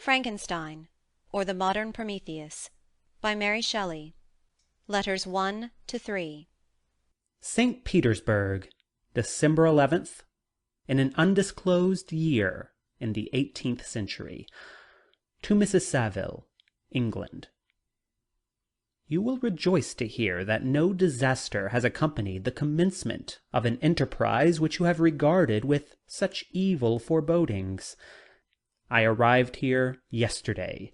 Frankenstein, or the Modern Prometheus, by Mary Shelley. Letters 1 to 3. St. Petersburg, December 11th, in an undisclosed year in the 18th century. To Mrs. Saville, England. You will rejoice to hear that no disaster has accompanied the commencement of an enterprise which you have regarded with such evil forebodings. I arrived here yesterday,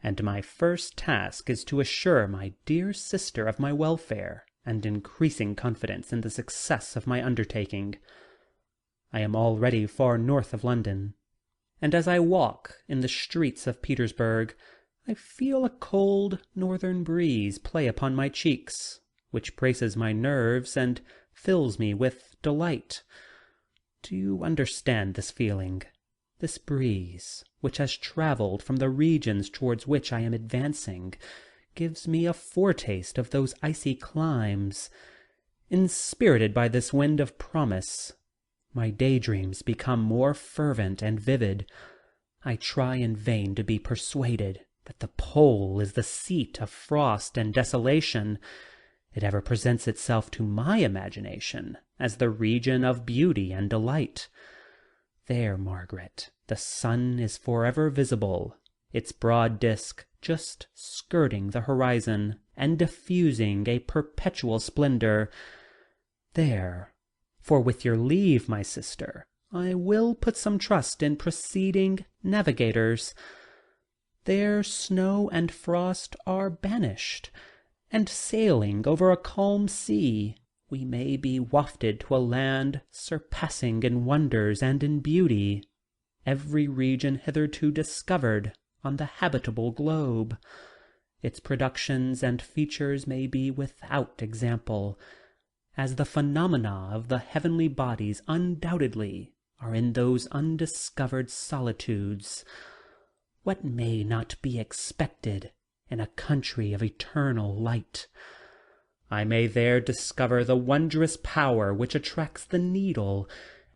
and my first task is to assure my dear sister of my welfare and increasing confidence in the success of my undertaking. I am already far north of London, and as I walk in the streets of Petersburg, I feel a cold northern breeze play upon my cheeks, which braces my nerves and fills me with delight. Do you understand this feeling? This breeze, which has travelled from the regions towards which I am advancing, gives me a foretaste of those icy climes. Inspirited by this wind of promise, my daydreams become more fervent and vivid. I try in vain to be persuaded that the pole is the seat of frost and desolation. It ever presents itself to my imagination as the region of beauty and delight. There, Margaret, the sun is forever visible, its broad disk just skirting the horizon and diffusing a perpetual splendor. There, for with your leave, my sister, I will put some trust in preceding navigators. There snow and frost are banished, and sailing over a calm sea, we may be wafted to a land surpassing in wonders and in beauty every region hitherto discovered on the habitable globe. Its productions and features may be without example, as the phenomena of the heavenly bodies undoubtedly are in those undiscovered solitudes. What may not be expected in a country of eternal light? I may there discover the wondrous power which attracts the needle,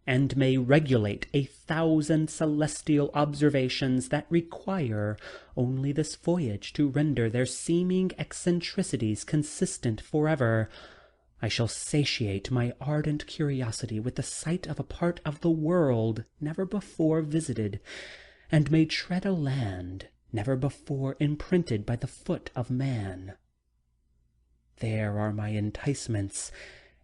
and may regulate 1,000 celestial observations that require only this voyage to render their seeming eccentricities consistent forever. I shall satiate my ardent curiosity with the sight of a part of the world never before visited, and may tread a land never before imprinted by the foot of man. There are my enticements,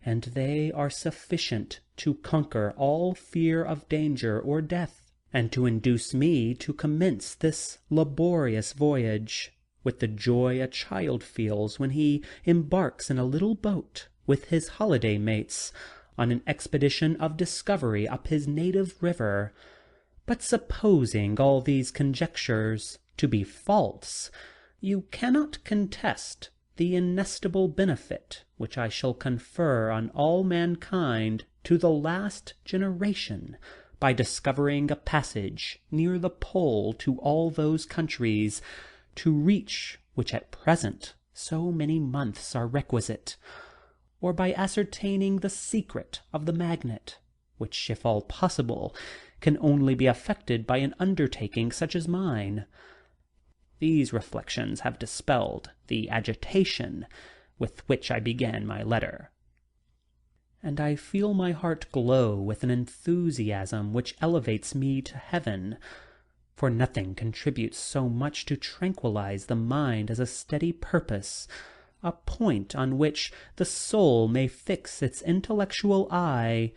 and they are sufficient to conquer all fear of danger or death, and to induce me to commence this laborious voyage with the joy a child feels when he embarks in a little boat with his holiday mates on an expedition of discovery up his native river. But supposing all these conjectures to be false, you cannot contest the inestimable benefit which I shall confer on all mankind to the last generation by discovering a passage near the pole to all those countries, to reach which at present so many months are requisite, or by ascertaining the secret of the magnet, which, if all possible, can only be effected by an undertaking such as mine. These reflections have dispelled the agitation with which I began my letter, and I feel my heart glow with an enthusiasm which elevates me to heaven, for nothing contributes so much to tranquillize the mind as a steady purpose, a point on which the soul may fix its intellectual eye.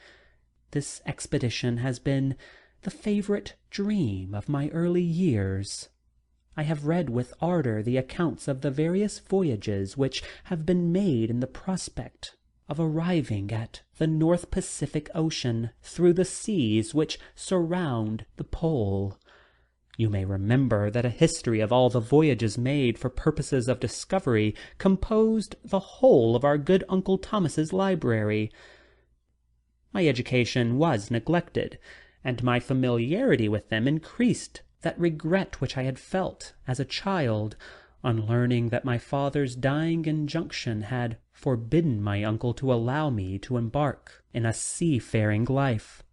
This expedition has been the favorite dream of my early years. I have read with ardor the accounts of the various voyages which have been made in the prospect of arriving at the North Pacific Ocean through the seas which surround the pole. You may remember that a history of all the voyages made for purposes of discovery composed the whole of our good Uncle Thomas's library. My education was neglected, and my familiarity with them increased that regret which I had felt as a child on learning that my father's dying injunction had forbidden my uncle to allow me to embark in a seafaring life.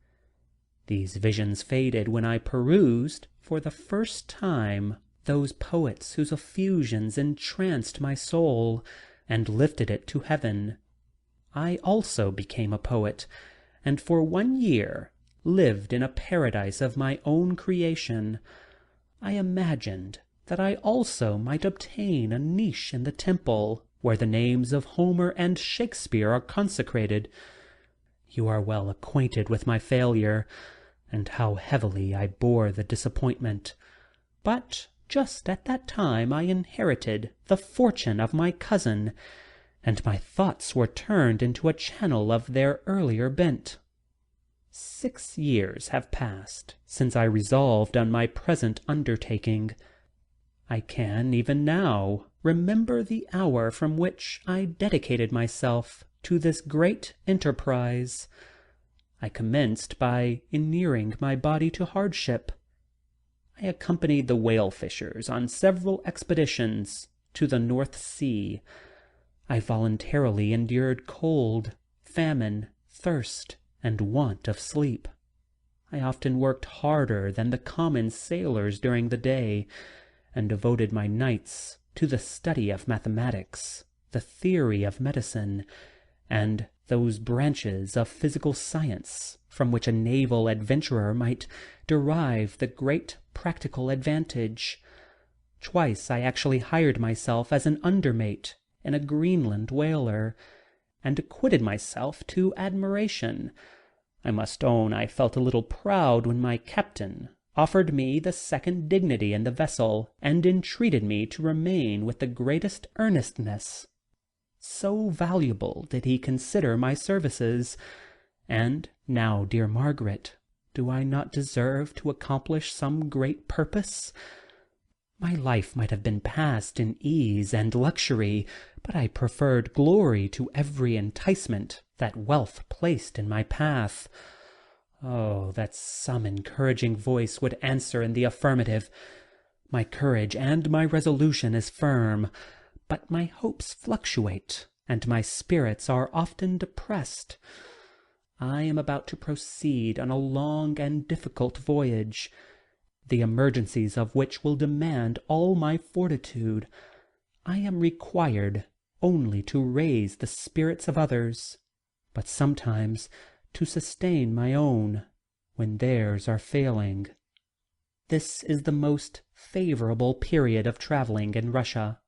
These visions faded when I perused for the first time, those poets whose effusions entranced my soul and lifted it to heaven. I also became a poet, and for 1 year lived in a paradise of my own creation. I imagined that I also might obtain a niche in the temple where the names of Homer and Shakespeare are consecrated. You are well acquainted with my failure, and how heavily I bore the disappointment. But just at that time I inherited the fortune of my cousin, and my thoughts were turned into a channel of their earlier bent. 6 years have passed since I resolved on my present undertaking. I can, even now, remember the hour from which I dedicated myself to this great enterprise. I commenced by inuring my body to hardship. I accompanied the whale-fishers on several expeditions to the North Sea. I voluntarily endured cold, famine, thirst, and want of sleep. I often worked harder than the common sailors during the day, and devoted my nights to the study of mathematics, the theory of medicine, and those branches of physical science from which a naval adventurer might derive the great practical advantage. Twice I actually hired myself as an undermate in a Greenland whaler, and acquitted myself to admiration. I must own I felt a little proud when my captain offered me the second dignity in the vessel, and entreated me to remain with the greatest earnestness. So valuable did he consider my services. And now, dear Margaret, do I not deserve to accomplish some great purpose? My life might have been passed in ease and luxury, but I preferred glory to every enticement that wealth placed in my path. Oh, that some encouraging voice would answer in the affirmative! My courage and my resolution is firm, but my hopes fluctuate, and my spirits are often depressed. I am about to proceed on a long and difficult voyage, the emergencies of which will demand all my fortitude. I am required only to raise the spirits of others, but sometimes to sustain my own when theirs are failing. This is the most favorable period of traveling in Russia.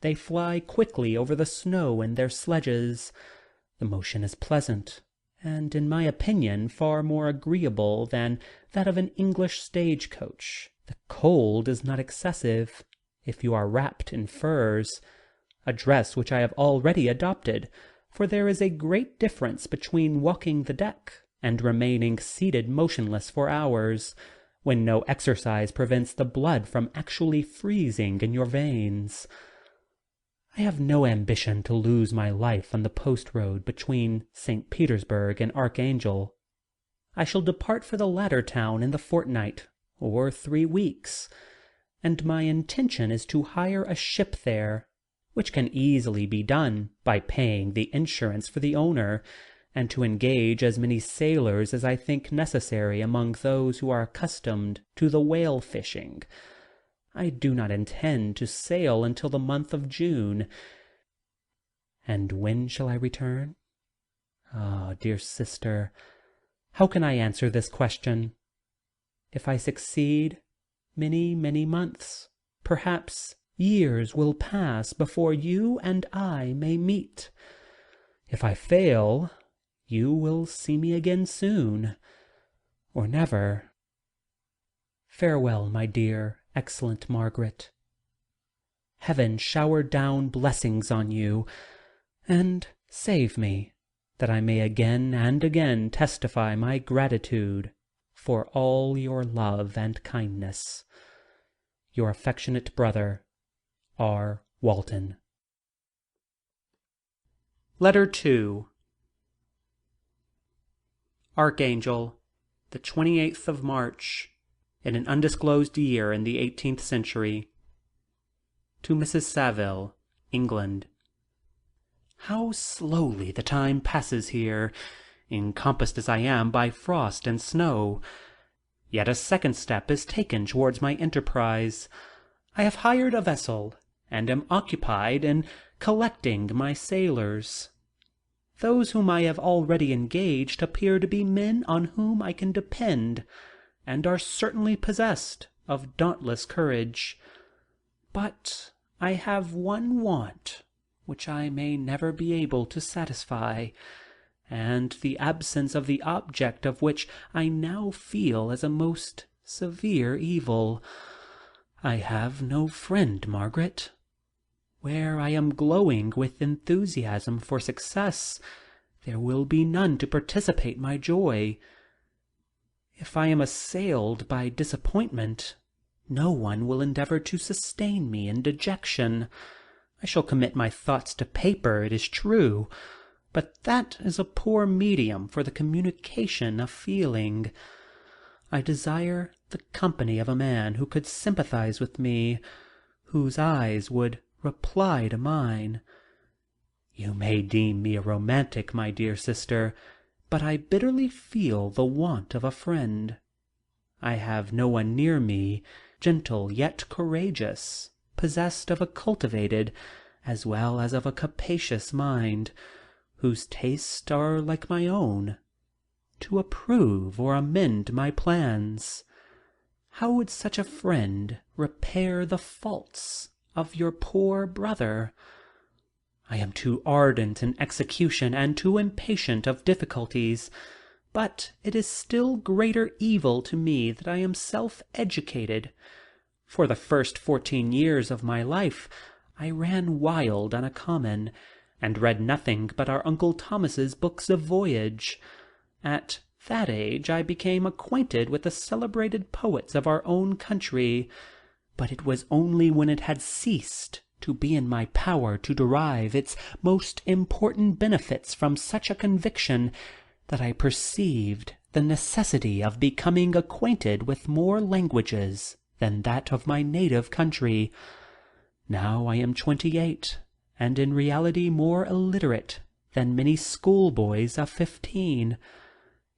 They fly quickly over the snow in their sledges. The motion is pleasant, and in my opinion far more agreeable than that of an English stage-coach. The cold is not excessive, if you are wrapped in furs, a dress which I have already adopted, for there is a great difference between walking the deck and remaining seated motionless for hours, when no exercise prevents the blood from actually freezing in your veins. I have no ambition to lose my life on the post-road between St. Petersburg and Archangel. I shall depart for the latter town in the fortnight, or 3 weeks, and my intention is to hire a ship there, which can easily be done by paying the insurance for the owner, and to engage as many sailors as I think necessary among those who are accustomed to the whale-fishing. I do not intend to sail until the month of June. And when shall I return? Ah, dear sister, how can I answer this question? If I succeed, many, many months, perhaps years will pass before you and I may meet. If I fail, you will see me again soon, or never. Farewell, my dear, excellent Margaret. Heaven shower down blessings on you, and save me, that I may again and again testify my gratitude for all your love and kindness. Your affectionate brother, R. Walton. Letter 2. Archangel, the 28th of March, in an undisclosed year in the 18th century. To Mrs. Saville, England. How slowly the time passes here, encompassed as I am by frost and snow! Yet a second step is taken towards my enterprise. I have hired a vessel, and am occupied in collecting my sailors. Those whom I have already engaged appear to be men on whom I can depend, and are certainly possessed of dauntless courage. But I have one want which I may never be able to satisfy, and the absence of the object of which I now feel as a most severe evil. I have no friend, Margaret. Where I am glowing with enthusiasm for success, there will be none to participate my joy. If I am assailed by disappointment, no one will endeavour to sustain me in dejection. I shall commit my thoughts to paper, it is true, but that is a poor medium for the communication of feeling. I desire the company of a man who could sympathize with me, whose eyes would reply to mine. You may deem me a romantic, my dear sister, but I bitterly feel the want of a friend. I have no one near me, gentle yet courageous, possessed of a cultivated as well as of a capacious mind, whose tastes are like my own, to approve or amend my plans. How would such a friend repair the faults of your poor brother? I am too ardent in execution and too impatient of difficulties, but it is still greater evil to me that I am self-educated. For the first 14 years of my life I ran wild on a common, and read nothing but our Uncle Thomas's books of voyage. At that age I became acquainted with the celebrated poets of our own country, but it was only when it had ceased to be in my power to derive its most important benefits from such a conviction that I perceived the necessity of becoming acquainted with more languages than that of my native country. Now I am 28, and in reality more illiterate than many schoolboys of 15.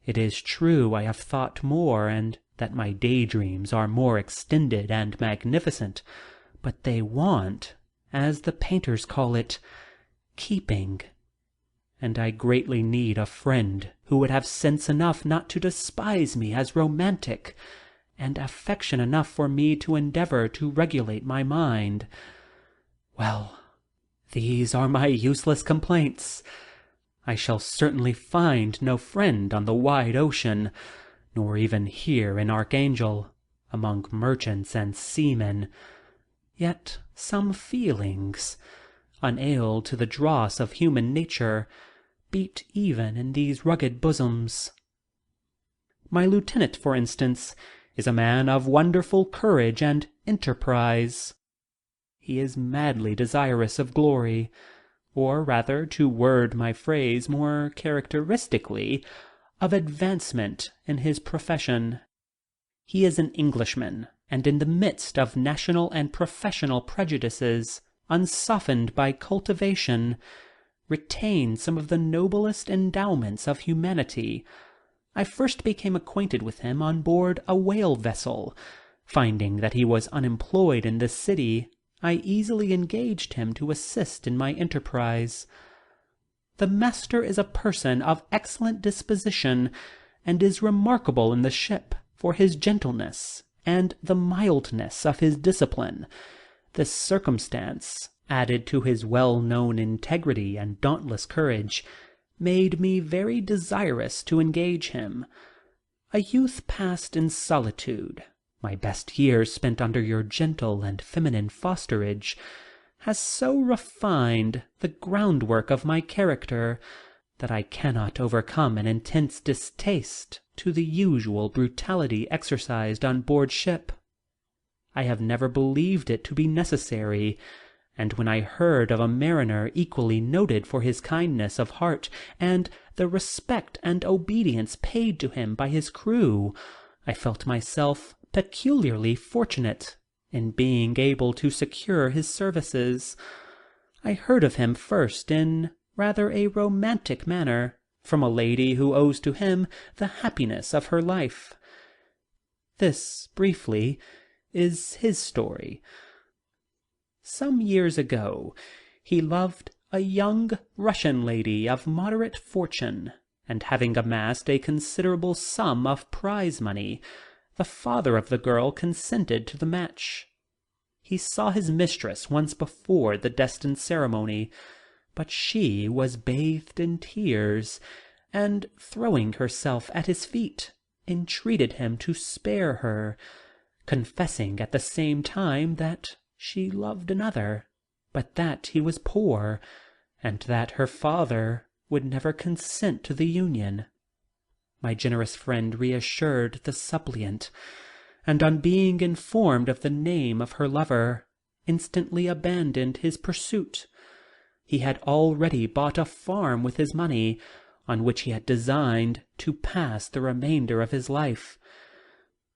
It is true I have thought more, and that my daydreams are more extended and magnificent, but they want, as the painters call it, keeping, and I greatly need a friend who would have sense enough not to despise me as romantic, and affection enough for me to endeavour to regulate my mind. Well, these are my useless complaints. I shall certainly find no friend on the wide ocean, nor even here in Archangel, among merchants and seamen. Yet some feelings, unailed to the dross of human nature, beat even in these rugged bosoms. My lieutenant, for instance, is a man of wonderful courage and enterprise. He is madly desirous of glory, or rather, to word my phrase more characteristically, of advancement in his profession. He is an Englishman, and in the midst of national and professional prejudices, unsoftened by cultivation, retains some of the noblest endowments of humanity. I first became acquainted with him on board a whale vessel. Finding that he was unemployed in this city, I easily engaged him to assist in my enterprise. The master is a person of excellent disposition, and is remarkable in the ship for his gentleness and the mildness of his discipline. This circumstance, added to his well-known integrity and dauntless courage, made me very desirous to engage him. A youth passed in solitude, my best years spent under your gentle and feminine fosterage, has so refined the groundwork of my character that I cannot overcome an intense distaste to the usual brutality exercised on board ship. I have never believed it to be necessary, and when I heard of a mariner equally noted for his kindness of heart and the respect and obedience paid to him by his crew, I felt myself peculiarly fortunate in being able to secure his services. I heard of him first in rather a romantic manner, from a lady who owes to him the happiness of her life. This, briefly, is his story. Some years ago he loved a young Russian lady of moderate fortune, and having amassed a considerable sum of prize money, the father of the girl consented to the match. He saw his mistress once before the destined ceremony, but she was bathed in tears, and, throwing herself at his feet, entreated him to spare her, confessing at the same time that she loved another, but that he was poor, and that her father would never consent to the union. My generous friend reassured the suppliant, and on being informed of the name of her lover, instantly abandoned his pursuit. He had already bought a farm with his money, on which he had designed to pass the remainder of his life,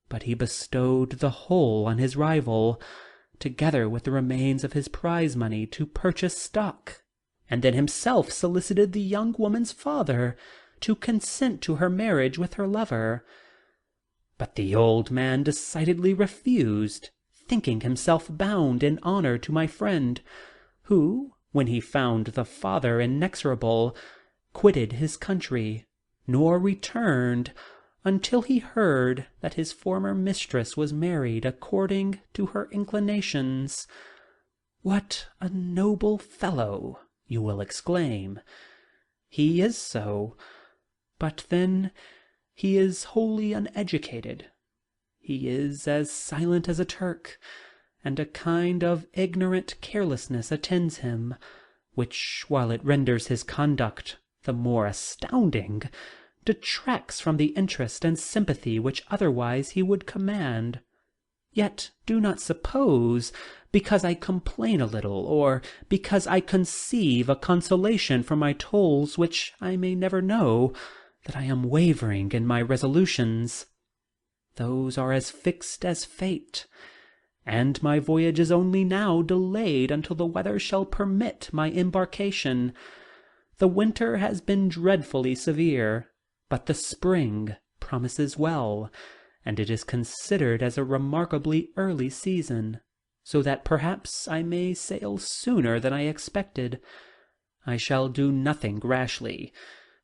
but he bestowed the whole on his rival, together with the remains of his prize money, to purchase stock, and then himself solicited the young woman's father to consent to her marriage with her lover. But the old man decidedly refused, thinking himself bound in honor to my friend, who, when he found the father inexorable, quitted his country, nor returned until he heard that his former mistress was married according to her inclinations. What a noble fellow, you will exclaim. He is so, but then he is wholly uneducated. He is as silent as a Turk, and a kind of ignorant carelessness attends him, which, while it renders his conduct the more astounding, detracts from the interest and sympathy which otherwise he would command. Yet do not suppose, because I complain a little, or because I conceive a consolation for my tolls which I may never know, that I am wavering in my resolutions. Those are as fixed as fate, and my voyage is only now delayed until the weather shall permit my embarkation. The winter has been dreadfully severe, but the spring promises well, and it is considered as a remarkably early season, so that perhaps I may sail sooner than I expected. I shall do nothing rashly.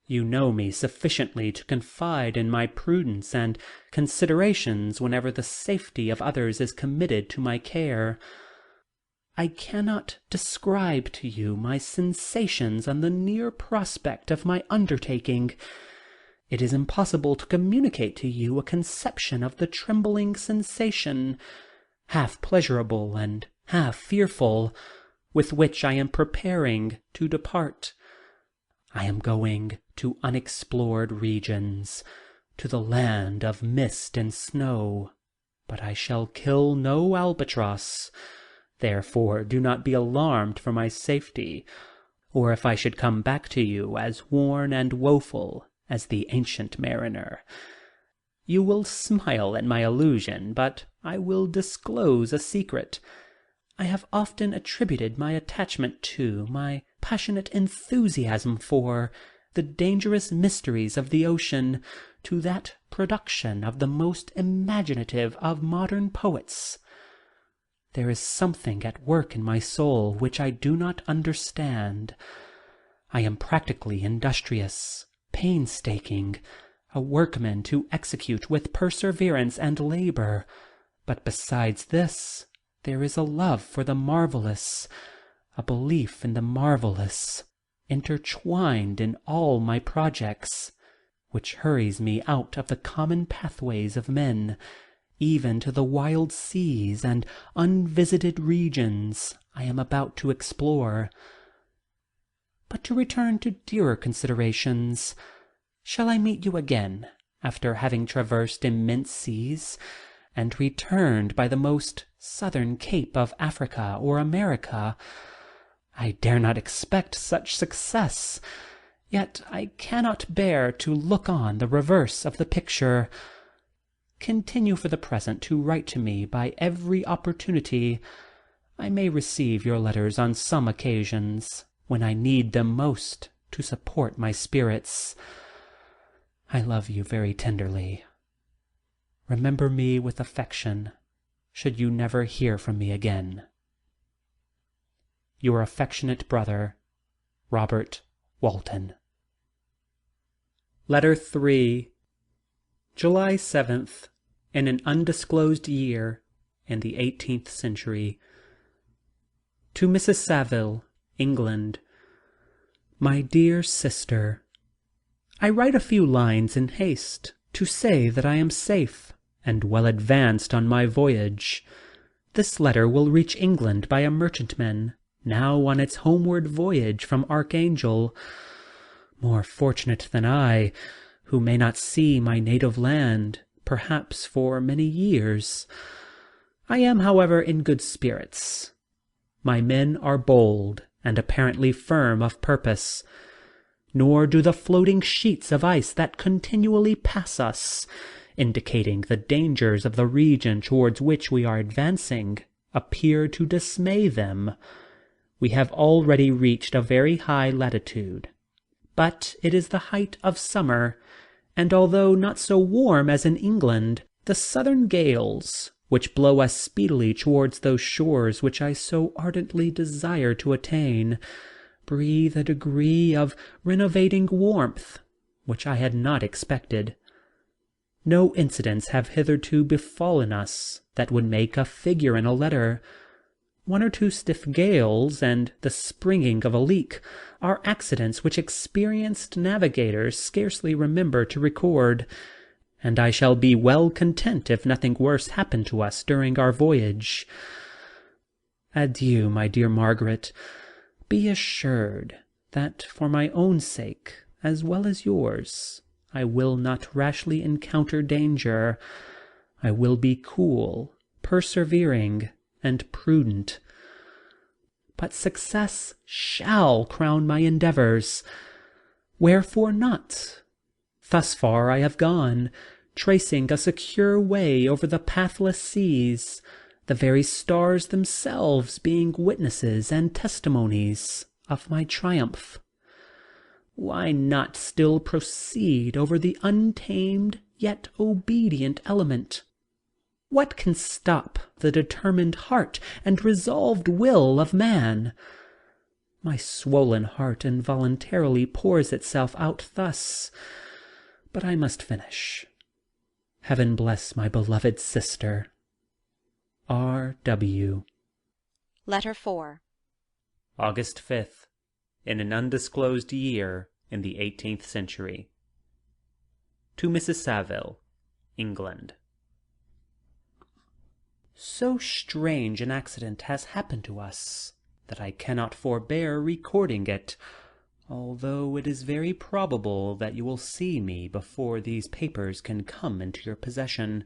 You know me sufficiently to confide in my prudence and considerations whenever the safety of others is committed to my care. I cannot describe to you my sensations on the near prospect of my undertaking. It is impossible to communicate to you a conception of the trembling sensation, half pleasurable and half fearful, with which I am preparing to depart. I am going to unexplored regions, to the land of mist and snow, but I shall kill no albatross. Therefore do not be alarmed for my safety, or if I should come back to you as worn and woeful as the ancient mariner. You will smile at my allusion, but I will disclose a secret. I have often attributed my attachment to, my passionate enthusiasm for, the dangerous mysteries of the ocean, to that production of the most imaginative of modern poets. There is something at work in my soul which I do not understand. I am practically industrious, painstaking, a workman to execute with perseverance and labor, but besides this there is a love for the marvelous, a belief in the marvelous, intertwined in all my projects, which hurries me out of the common pathways of men, even to the wild seas and unvisited regions I am about to explore. But to return to dearer considerations, shall I meet you again, after having traversed immense seas, and returned by the most southern cape of Africa or America? I dare not expect such success, yet I cannot bear to look on the reverse of the picture. Continue for the present to write to me by every opportunity. I may receive your letters on some occasions, when I need them most to support my spirits. I love you very tenderly. Remember me with affection, should you never hear from me again. Your affectionate brother, Robert Walton. Letter 3. July 7th, in an undisclosed year, in the 18th century. To Mrs. Saville, England. My dear sister, I write a few lines in haste to say that I am safe and well advanced on my voyage. This letter will reach England by a merchantman, now on its homeward voyage from Archangel, more fortunate than I, who may not see my native land, perhaps for many years. I am, however, in good spirits. My men are bold and apparently firm of purpose, nor do the floating sheets of ice that continually pass us, indicating the dangers of the region towards which we are advancing, appear to dismay them. We have already reached a very high latitude, but it is the height of summer, and although not so warm as in England, the southern gales, which blow us speedily towards those shores which I so ardently desire to attain, breathe a degree of renovating warmth which I had not expected. No incidents have hitherto befallen us that would make a figure in a letter. One or two stiff gales and the springing of a leak are accidents which experienced navigators scarcely remember to record, and I shall be well content if nothing worse happen to us during our voyage. Adieu, my dear Margaret. Be assured that for my own sake, as well as yours, I will not rashly encounter danger. I will be cool, persevering, and prudent. But success shall crown my endeavours. Wherefore not? Thus far I have gone, tracing a secure way over the pathless seas, the very stars themselves being witnesses and testimonies of my triumph. Why not still proceed over the untamed yet obedient element? What can stop the determined heart and resolved will of man? My swollen heart involuntarily pours itself out thus, but I must finish. Heaven bless my beloved sister. R.W. Letter 4. August 5th, in an undisclosed year in the 18th century. To Mrs. Saville, England. So strange an accident has happened to us that I cannot forbear recording it, although it is very probable that you will see me before these papers can come into your possession.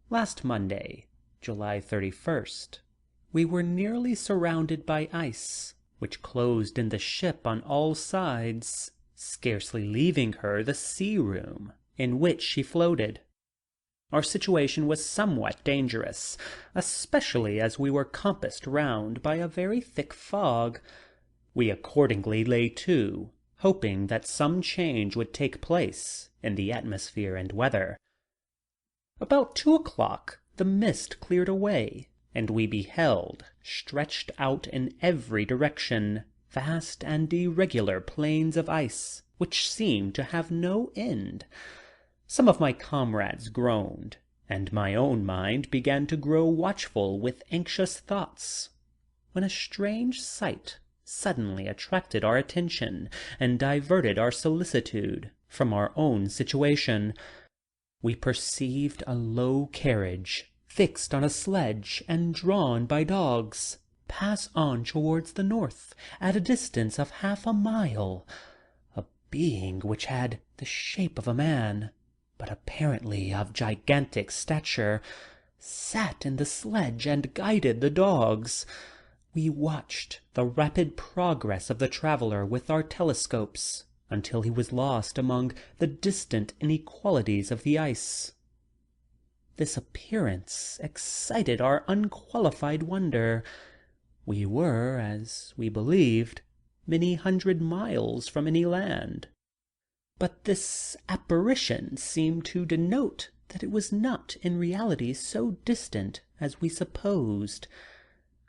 Last Monday, July 31st, we were nearly surrounded by ice, which closed in the ship on all sides, scarcely leaving her the sea-room in which she floated. Our situation was somewhat dangerous, especially as we were compassed round by a very thick fog. We accordingly lay to, hoping that some change would take place in the atmosphere and weather. About 2 o'clock the mist cleared away, and we beheld, stretched out in every direction, vast and irregular plains of ice, which seemed to have no end. Some of my comrades groaned, and my own mind began to grow watchful with anxious thoughts, when a strange sight suddenly attracted our attention and diverted our solicitude from our own situation. We perceived a low carriage, fixed on a sledge and drawn by dogs, pass on towards the north at a distance of 1/2 mile. A being which had the shape of a man, but apparently of gigantic stature, sat in the sledge and guided the dogs. We watched the rapid progress of the traveller with our telescopes until he was lost among the distant inequalities of the ice. This appearance excited our unqualified wonder. We were, as we believed, many hundred miles from any land. But this apparition seemed to denote that it was not in reality so distant as we supposed.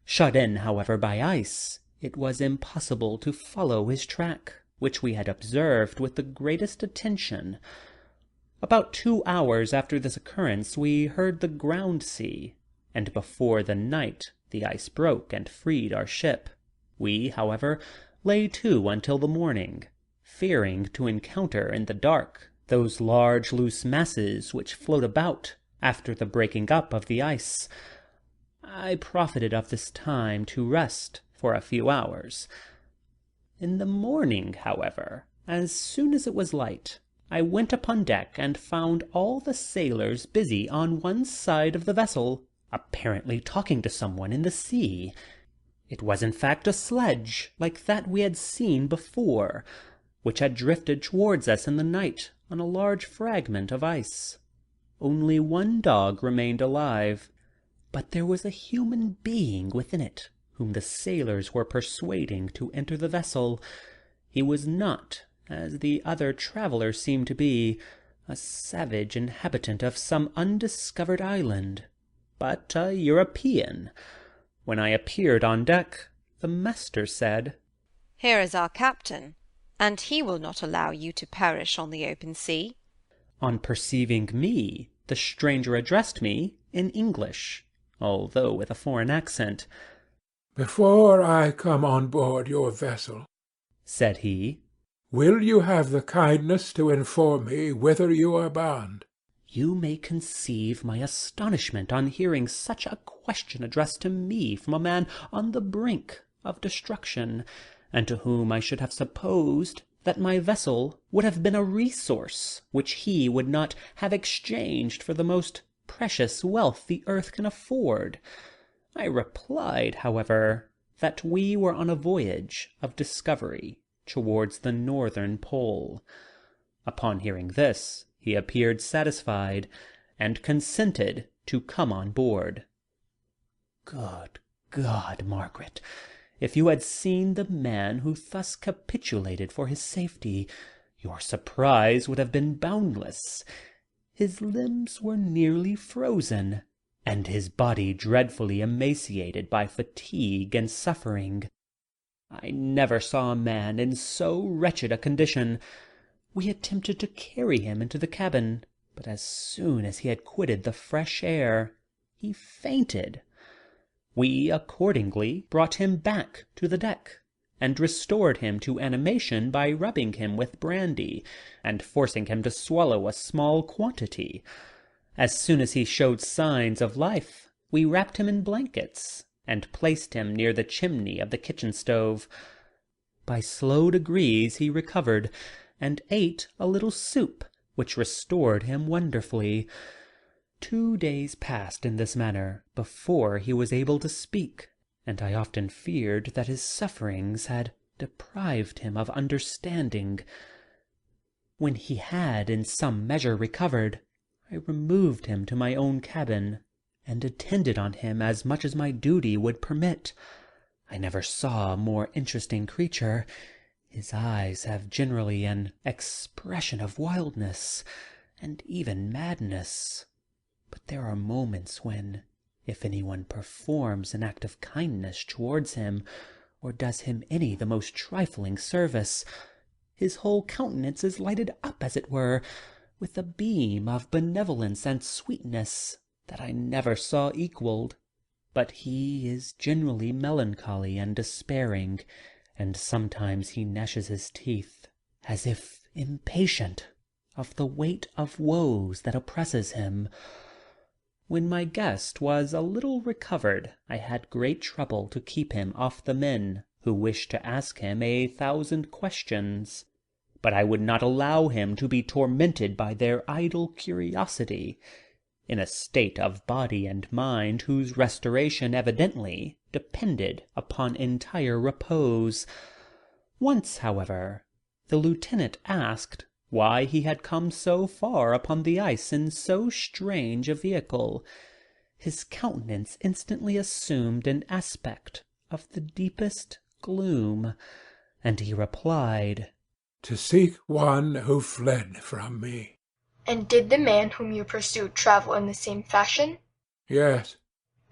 Shut in, however, by ice, it was impossible to follow his track, which we had observed with the greatest attention. About 2 hours after this occurrence we heard the ground sea, and before the night the ice broke and freed our ship. We, however, lay to until the morning, fearing to encounter in the dark those large loose masses which float about after the breaking up of the ice. I profited of this time to rest for a few hours. In the morning, however, as soon as it was light, I went upon deck and found all the sailors busy on one side of the vessel, apparently talking to someone in the sea. It was in fact a sledge, like that we had seen before, which had drifted towards us in the night on a large fragment of ice. Only one dog remained alive, but there was a human being within it whom the sailors were persuading to enter the vessel. He was not, as the other travellers seemed to be, a savage inhabitant of some undiscovered island, but a European. When I appeared on deck, the master said, "Here is our captain, and he will not allow you to perish on the open sea." On perceiving me, the stranger addressed me in English, although with a foreign accent. "Before I come on board your vessel," said he, "will you have the kindness to inform me whither you are bound?" You may conceive my astonishment on hearing such a question addressed to me from a man on the brink of destruction, and to whom I should have supposed that my vessel would have been a resource which he would not have exchanged for the most precious wealth the earth can afford. I replied, however, that we were on a voyage of discovery towards the northern pole. Upon hearing this, he appeared satisfied, and consented to come on board. Good God, Margaret, if you had seen the man who thus capitulated for his safety, your surprise would have been boundless. His limbs were nearly frozen, and his body dreadfully emaciated by fatigue and suffering. I never saw a man in so wretched a condition. We attempted to carry him into the cabin, but as soon as he had quitted the fresh air, he fainted. We accordingly brought him back to the deck, and restored him to animation by rubbing him with brandy, and forcing him to swallow a small quantity. As soon as he showed signs of life, we wrapped him in blankets, and placed him near the chimney of the kitchen stove. By slow degrees he recovered, and ate a little soup, which restored him wonderfully. 2 days passed in this manner before he was able to speak, and I often feared that his sufferings had deprived him of understanding. When he had in some measure recovered, I removed him to my own cabin, and attended on him as much as my duty would permit. I never saw a more interesting creature. His eyes have generally an expression of wildness, and even madness. But there are moments when, if anyone performs an act of kindness towards him, or does him any the most trifling service, his whole countenance is lighted up, as it were, with a beam of benevolence and sweetness that I never saw equalled. But he is generally melancholy and despairing, and sometimes he gnashes his teeth, as if impatient of the weight of woes that oppresses him. When my guest was a little recovered, I had great trouble to keep him off the men, who wished to ask him 1,000 questions. But I would not allow him to be tormented by their idle curiosity, in a state of body and mind whose restoration evidently depended upon entire repose. Once, however, the lieutenant asked why he had come so far upon the ice in so strange a vehicle. His countenance instantly assumed an aspect of the deepest gloom, and he replied, "To seek one who fled from me." And did the man whom you pursued travel in the same fashion? Yes.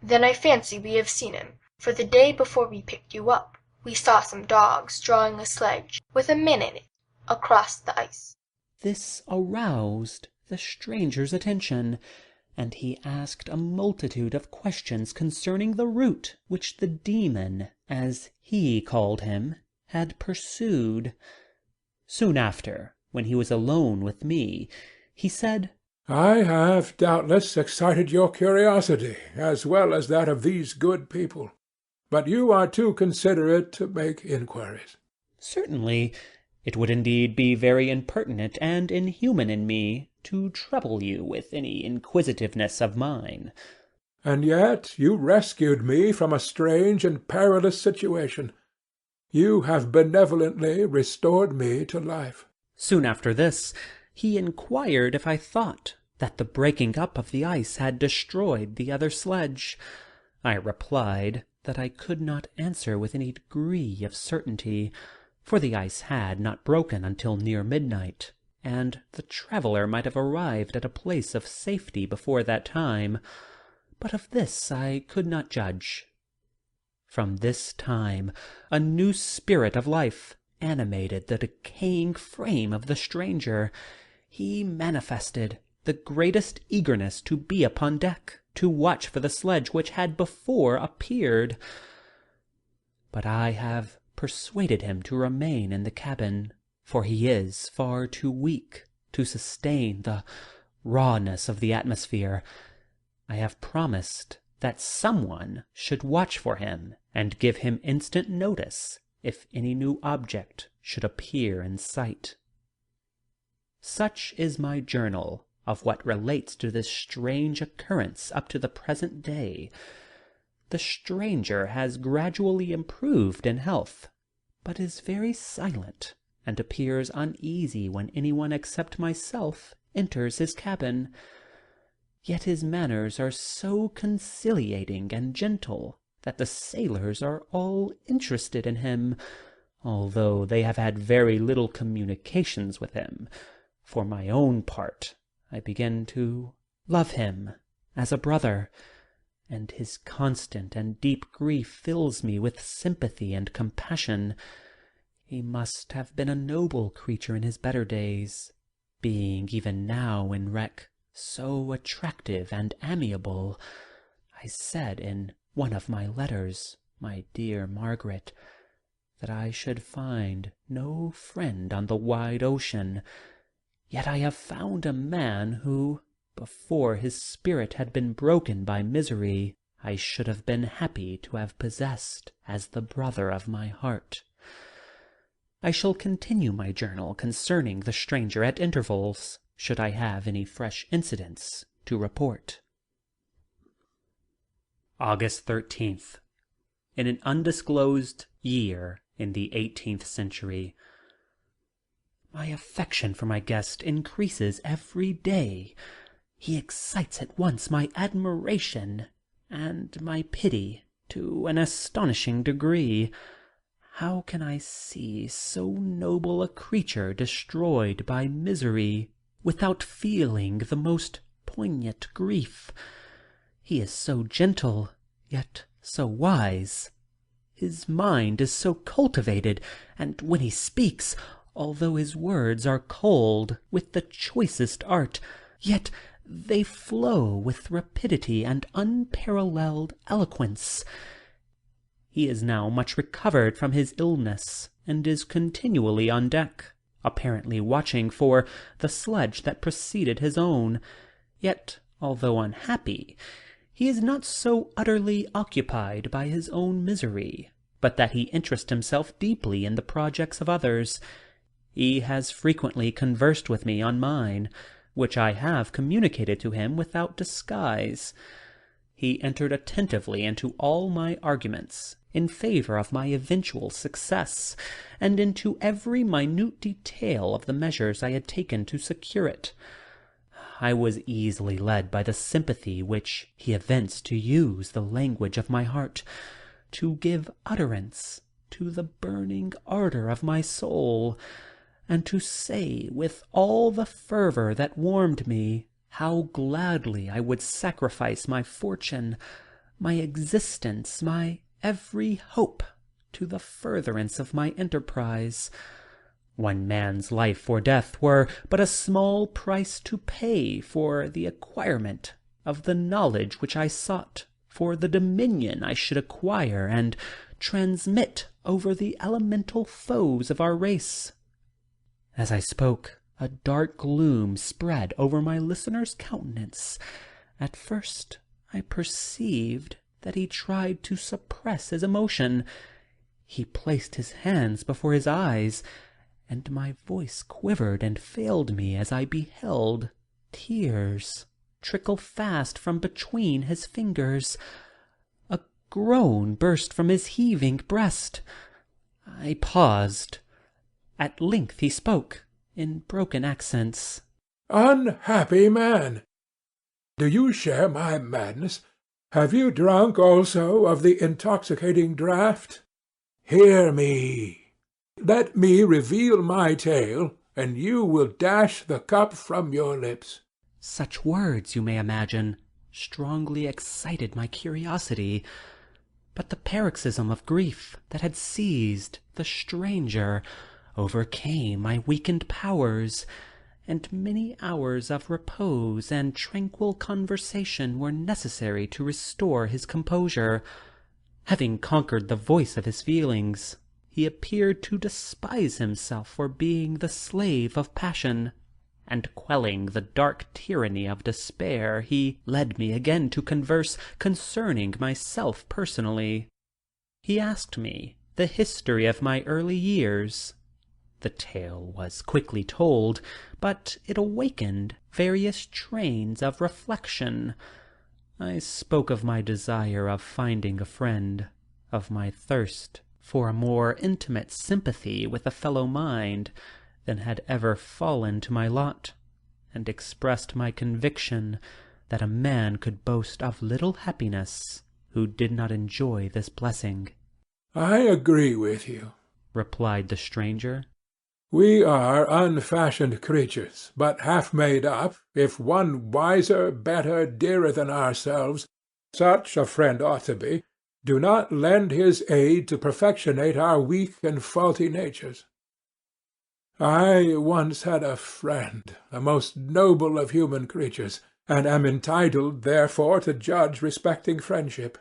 Then I fancy we have seen him, for the day before we picked you up, we saw some dogs drawing a sledge with a man in it across the ice. This aroused the stranger's attention, and he asked a multitude of questions concerning the route which the demon, as he called him, had pursued. Soon after, when he was alone with me, he said, I have doubtless excited your curiosity, as well as that of these good people. But you are too considerate to make inquiries. Certainly, it would indeed be very impertinent and inhuman in me to trouble you with any inquisitiveness of mine. And yet you rescued me from a strange and perilous situation. You have benevolently restored me to life. Soon after this, he inquired if I thought that the breaking up of the ice had destroyed the other sledge. I replied that I could not answer with any degree of certainty, for the ice had not broken until near midnight, and the traveller might have arrived at a place of safety before that time, but of this I could not judge. From this time a new spirit of life animated the decaying frame of the stranger. He manifested the greatest eagerness to be upon deck, to watch for the sledge which had before appeared. But I have persuaded him to remain in the cabin, for he is far too weak to sustain the rawness of the atmosphere. I have promised that someone should watch for him and give him instant notice if any new object should appear in sight. Such is my journal of what relates to this strange occurrence up to the present day. The stranger has gradually improved in health, but is very silent, and appears uneasy when anyone except myself enters his cabin. Yet his manners are so conciliating and gentle that the sailors are all interested in him, although they have had very little communications with him. For my own part, I begin to love him as a brother, and his constant and deep grief fills me with sympathy and compassion. He must have been a noble creature in his better days, being even now in wreck so attractive and amiable. I said in one of my letters, my dear Margaret, that I should find no friend on the wide ocean. Yet I have found a man who, before his spirit had been broken by misery, I should have been happy to have possessed as the brother of my heart. I shall continue my journal concerning the stranger at intervals, should I have any fresh incidents to report. August 13th. In an undisclosed year in the 18th century. My affection for my guest increases every day. He excites at once my admiration and my pity to an astonishing degree. How can I see so noble a creature destroyed by misery without feeling the most poignant grief? He is so gentle, yet so wise. His mind is so cultivated, and when he speaks, although his words are cold with the choicest art, yet they flow with rapidity and unparalleled eloquence. He is now much recovered from his illness, and is continually on deck, apparently watching for the sledge that preceded his own. Yet, although unhappy, he is not so utterly occupied by his own misery, but that he interests himself deeply in the projects of others. He has frequently conversed with me on mine, which I have communicated to him without disguise. He entered attentively into all my arguments in favor of my eventual success, and into every minute detail of the measures I had taken to secure it. I was easily led by the sympathy which he evinced to use the language of my heart, to give utterance to the burning ardor of my soul. and to say with all the fervor that warmed me how gladly I would sacrifice my fortune, my existence, my every hope, to the furtherance of my enterprise. One man's life or death were but a small price to pay for the acquirement of the knowledge which I sought, for the dominion I should acquire and transmit over the elemental foes of our race. As I spoke, a dark gloom spread over my listener's countenance. At first I perceived that he tried to suppress his emotion. He placed his hands before his eyes, and my voice quivered and failed me as I beheld tears trickle fast from between his fingers. A groan burst from his heaving breast. I paused. At length he spoke, in broken accents. "Unhappy man! Do you share my madness? Have you drunk also of the intoxicating draught? Hear me. Let me reveal my tale, and you will dash the cup from your lips." Such words, you may imagine, strongly excited my curiosity. But the paroxysm of grief that had seized the stranger overcame my weakened powers, and many hours of repose and tranquil conversation were necessary to restore his composure. Having conquered the voice of his feelings, he appeared to despise himself for being the slave of passion, and quelling the dark tyranny of despair, he led me again to converse concerning myself personally. He asked me the history of my early years. The tale was quickly told, but it awakened various trains of reflection. I spoke of my desire of finding a friend, of my thirst for a more intimate sympathy with a fellow mind than had ever fallen to my lot, and expressed my conviction that a man could boast of little happiness who did not enjoy this blessing. "I agree with you," replied the stranger. "We are unfashioned creatures, but half made up, if one wiser, better, dearer than ourselves, such a friend ought to be, do not lend his aid to perfectionate our weak and faulty natures. I once had a friend, the most noble of human creatures, and am entitled, therefore, to judge respecting friendship.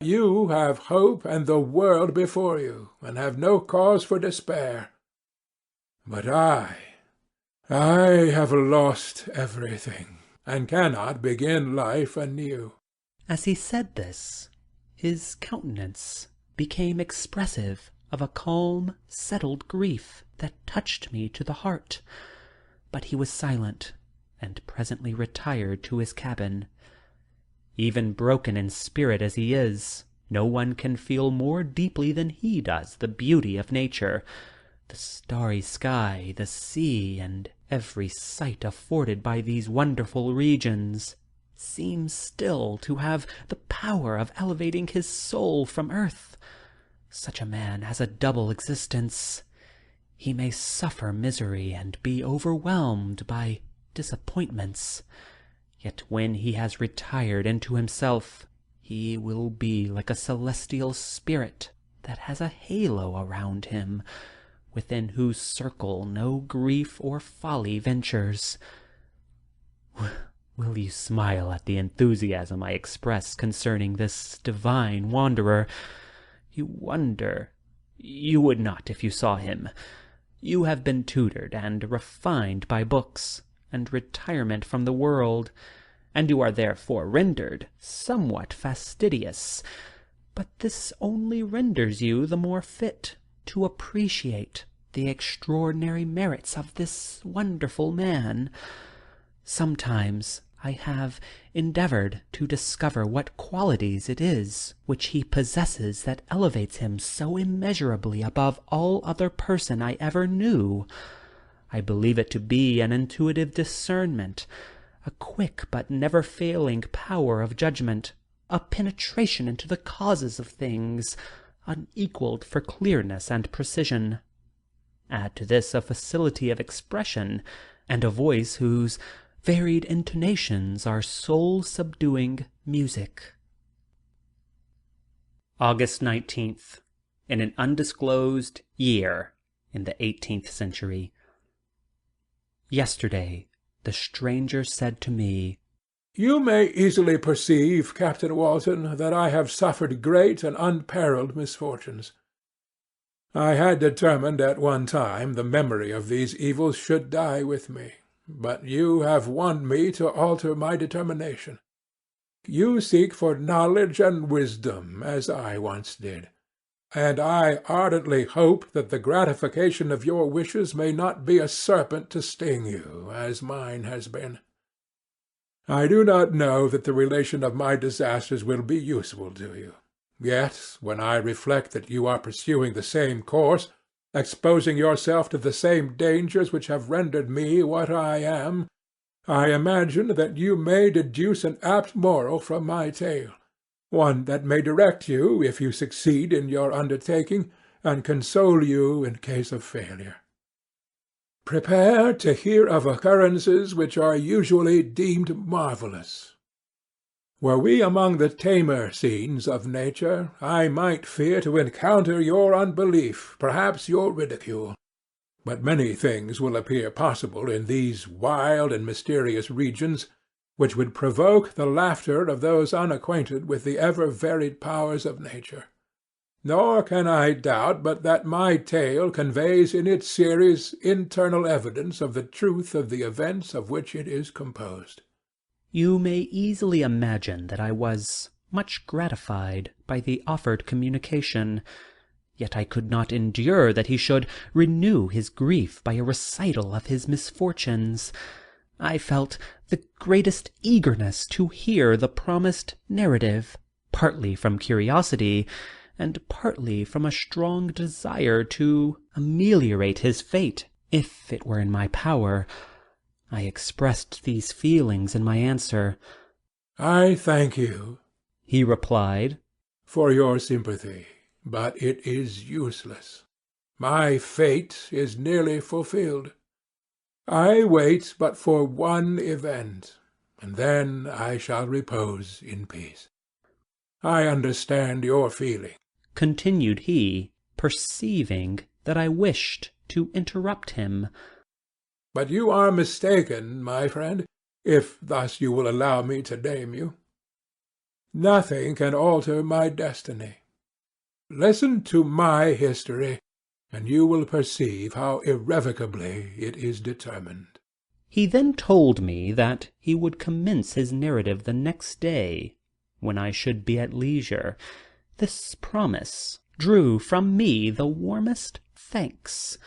You have hope and the world before you, and have no cause for despair. But I have lost everything, and cannot begin life anew." As he said this, his countenance became expressive of a calm, settled grief that touched me to the heart. But he was silent, and presently retired to his cabin. Even broken in spirit as he is, no one can feel more deeply than he does the beauty of nature. The starry sky, the sea, and every sight afforded by these wonderful regions seems still to have the power of elevating his soul from earth. Such a man has a double existence. He may suffer misery and be overwhelmed by disappointments, yet when he has retired into himself, he will be like a celestial spirit that has a halo around him, within whose circle no grief or folly ventures. Will you smile at the enthusiasm I express concerning this divine wanderer? You wonder. You would not if you saw him. You have been tutored and refined by books and retirement from the world, and you are therefore rendered somewhat fastidious. But this only renders you the more fit to appreciate the extraordinary merits of this wonderful man. Sometimes I have endeavored to discover what qualities it is which he possesses that elevates him so immeasurably above all other person I ever knew. I believe it to be an intuitive discernment, a quick but never-failing power of judgment, a penetration into the causes of things, unequalled for clearness and precision. Add to this a facility of expression, and a voice whose varied intonations are soul-subduing music. August 19th, in an undisclosed year in the 18th century. Yesterday, the stranger said to me, "You may easily perceive, Captain Walton, that I have suffered great and unparalleled misfortunes. I had determined at one time the memory of these evils should die with me, but you have won me to alter my determination. You seek for knowledge and wisdom, as I once did, and I ardently hope that the gratification of your wishes may not be a serpent to sting you, as mine has been. I do not know that the relation of my disasters will be useful to you. Yet, when I reflect that you are pursuing the same course, exposing yourself to the same dangers which have rendered me what I am, I imagine that you may deduce an apt moral from my tale, one that may direct you if you succeed in your undertaking, and console you in case of failure. Prepare to hear of occurrences which are usually deemed marvellous. Were we among the tamer scenes of nature, I might fear to encounter your unbelief, perhaps your ridicule. But many things will appear possible in these wild and mysterious regions, which would provoke the laughter of those unacquainted with the ever-varied powers of nature. Nor can I doubt but that my tale conveys in its series internal evidence of the truth of the events of which it is composed. You may easily imagine that I was much gratified by the offered communication, yet I could not endure that he should renew his grief by a recital of his misfortunes. I felt the greatest eagerness to hear the promised narrative, partly from curiosity, and partly from a strong desire to ameliorate his fate, if it were in my power. I expressed these feelings in my answer. "I thank you," he replied, "for your sympathy, but it is useless. My fate is nearly fulfilled. I wait but for one event, and then I shall repose in peace. I understand your feeling," continued he, perceiving that I wished to interrupt him. "but you are mistaken, my friend, if thus you will allow me to name you. Nothing can alter my destiny. Listen to my history, and you will perceive how irrevocably it is determined." He then told me that he would commence his narrative the next day, when I should be at leisure. This promise drew from me the warmest thanks.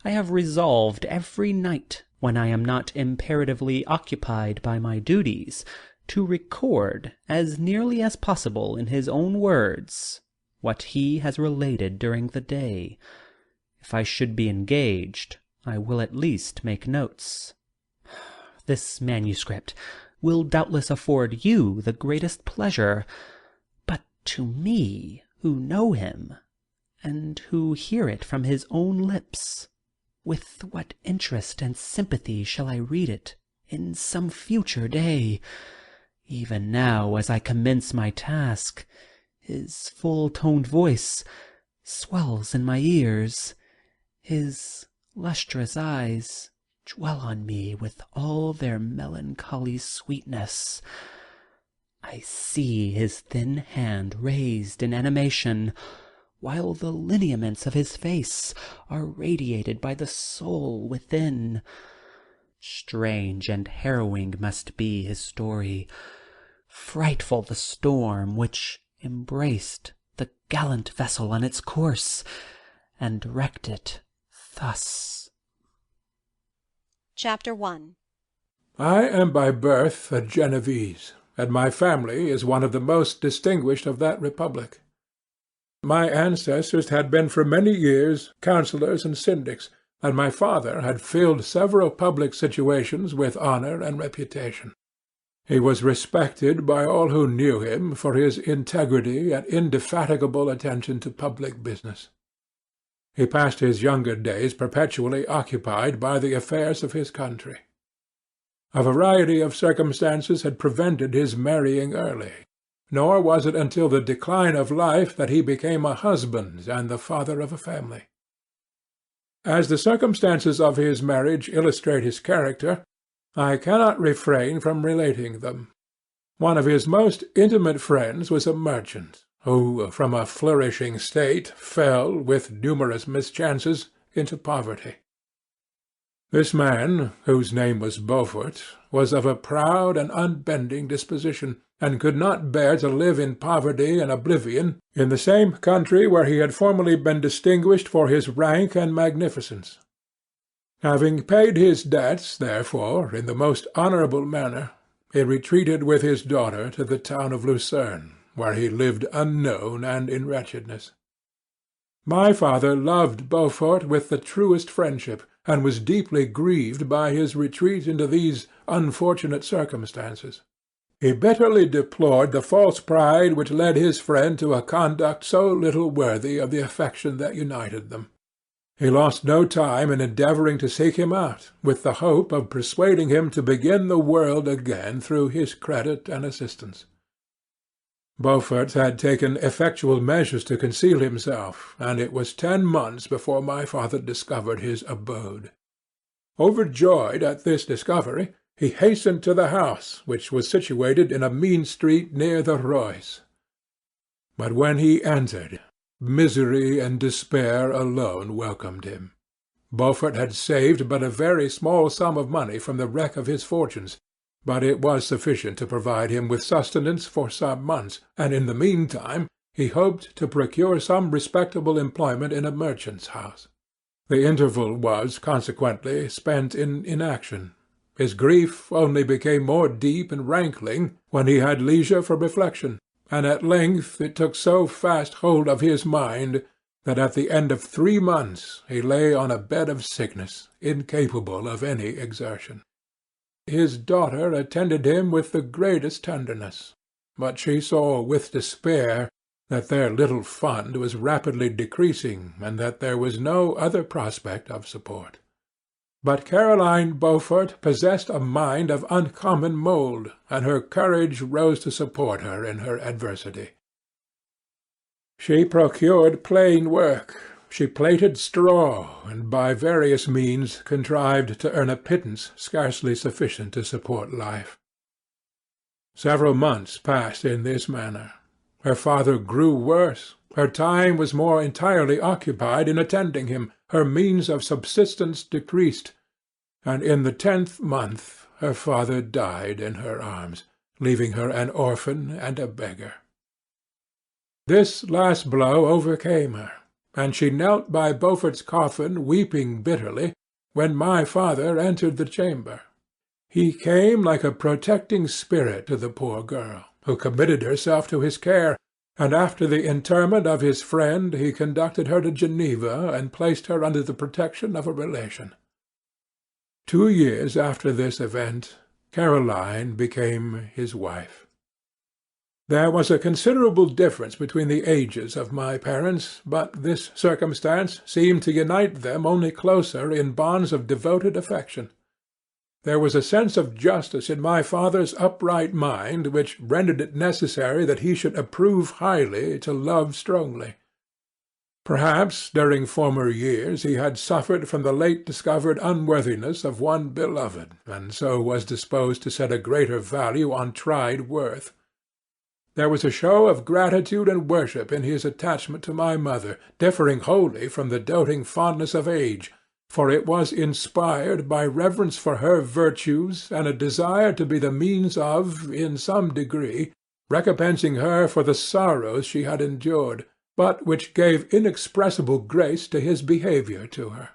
I have resolved every night, when I am not imperatively occupied by my duties, to record, as nearly as possible in his own words, what he has related during the day. If I should be engaged, I will at least make notes. This manuscript will doubtless afford you the greatest pleasure, but to me, who know him, and who hear it from his own lips, with what interest and sympathy shall I read it in some future day? Even now, as I commence my task, his full-toned voice swells in my ears, his lustrous eyes dwell on me with all their melancholy sweetness. I see his thin hand raised in animation, while the lineaments of his face are radiated by the soul within. Strange and harrowing must be his story, frightful the storm which embraced the gallant vessel on its course, and wrecked it thus. Chapter 1. I am by birth a Genevese, and my family is one of the most distinguished of that republic. My ancestors had been for many years councillors and syndics, and my father had filled several public situations with honour and reputation. He was respected by all who knew him for his integrity and indefatigable attention to public business. He passed his younger days perpetually occupied by the affairs of his country. A variety of circumstances had prevented his marrying early, nor was it until the decline of life that he became a husband and the father of a family. As the circumstances of his marriage illustrate his character, I cannot refrain from relating them. One of his most intimate friends was a merchant, who, from a flourishing state, fell, with numerous mischances, into poverty. This man, whose name was Beaufort, was of a proud and unbending disposition, and could not bear to live in poverty and oblivion in the same country where he had formerly been distinguished for his rank and magnificence. Having paid his debts, therefore, in the most honourable manner, he retreated with his daughter to the town of Lucerne, where he lived unknown and in wretchedness. My father loved Beaufort with the truest friendship, and was deeply grieved by his retreat into these unfortunate circumstances. He bitterly deplored the false pride which led his friend to a conduct so little worthy of the affection that united them. He lost no time in endeavouring to seek him out, with the hope of persuading him to begin the world again through his credit and assistance. Beaufort had taken effectual measures to conceal himself, and it was 10 months before my father discovered his abode. Overjoyed at this discovery, he hastened to the house, which was situated in a mean street near the Reuss. But when he entered, misery and despair alone welcomed him. Beaufort had saved but a very small sum of money from the wreck of his fortunes, but it was sufficient to provide him with sustenance for some months, and in the meantime he hoped to procure some respectable employment in a merchant's house. The interval was, consequently, spent in inaction. His grief only became more deep and rankling when he had leisure for reflection, and at length it took so fast hold of his mind that at the end of 3 months he lay on a bed of sickness, incapable of any exertion. His daughter attended him with the greatest tenderness, but she saw with despair that their little fund was rapidly decreasing, and that there was no other prospect of support. But Caroline Beaufort possessed a mind of uncommon mould, and her courage rose to support her in her adversity. She procured plain work. She plaited straw, and by various means contrived to earn a pittance scarcely sufficient to support life. Several months passed in this manner. Her father grew worse. Her time was more entirely occupied in attending him. Her means of subsistence decreased, and in the 10th month her father died in her arms, leaving her an orphan and a beggar. This last blow overcame her, and she knelt by Beaufort's coffin weeping bitterly, when my father entered the chamber. He came like a protecting spirit to the poor girl, who committed herself to his care, and after the interment of his friend he conducted her to Geneva and placed her under the protection of a relation. 2 years after this event, Caroline became his wife. There was a considerable difference between the ages of my parents, but this circumstance seemed to unite them only closer in bonds of devoted affection. There was a sense of justice in my father's upright mind which rendered it necessary that he should approve highly to love strongly. Perhaps during former years he had suffered from the late discovered unworthiness of one beloved, and so was disposed to set a greater value on tried worth. There was a show of gratitude and worship in his attachment to my mother, differing wholly from the doting fondness of age, for it was inspired by reverence for her virtues and a desire to be the means of, in some degree, recompensing her for the sorrows she had endured, but which gave inexpressible grace to his behaviour to her.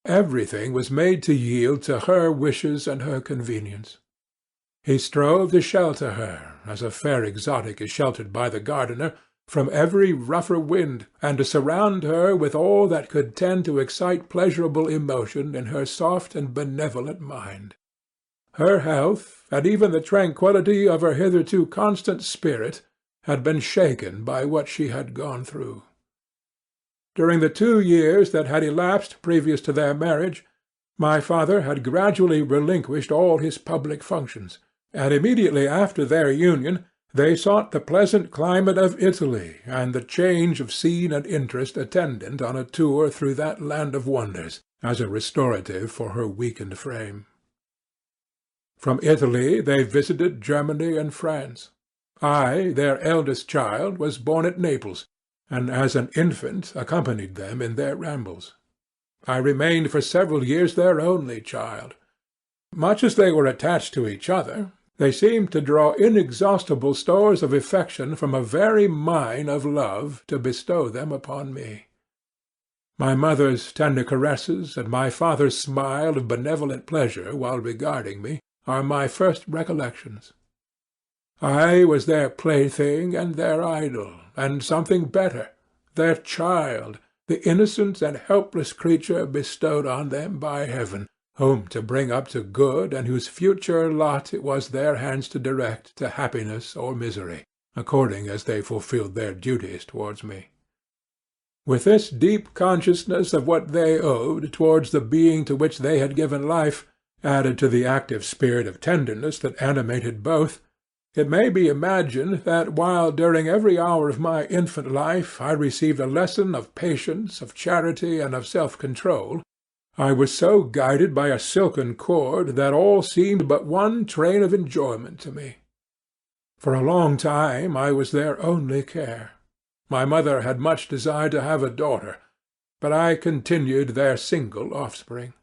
Everything was made to yield to her wishes and her convenience. He strove to shelter her, as a fair exotic is sheltered by the gardener, from every rougher wind, and to surround her with all that could tend to excite pleasurable emotion in her soft and benevolent mind. Her health, and even the tranquillity of her hitherto constant spirit, had been shaken by what she had gone through. During the 2 years that had elapsed previous to their marriage, my father had gradually relinquished all his public functions, and immediately after their union they sought the pleasant climate of Italy and the change of scene and interest attendant on a tour through that land of wonders, as a restorative for her weakened frame. From Italy they visited Germany and France. I, their eldest child, was born at Naples, and as an infant accompanied them in their rambles. I remained for several years their only child. Much as they were attached to each other, they seemed to draw inexhaustible stores of affection from a very mine of love to bestow them upon me. My mother's tender caresses and my father's smile of benevolent pleasure while regarding me are my first recollections. I was their plaything and their idol, and something better, their child, the innocent and helpless creature bestowed on them by heaven, whom to bring up to good, and whose future lot it was their hands to direct to happiness or misery, according as they fulfilled their duties towards me. With this deep consciousness of what they owed towards the being to which they had given life, added to the active spirit of tenderness that animated both, it may be imagined that while during every hour of my infant life I received a lesson of patience, of charity, and of self-control, I was so guided by a silken cord that all seemed but one train of enjoyment to me. For a long time I was their only care. My mother had much desired to have a daughter, but I continued their single offspring.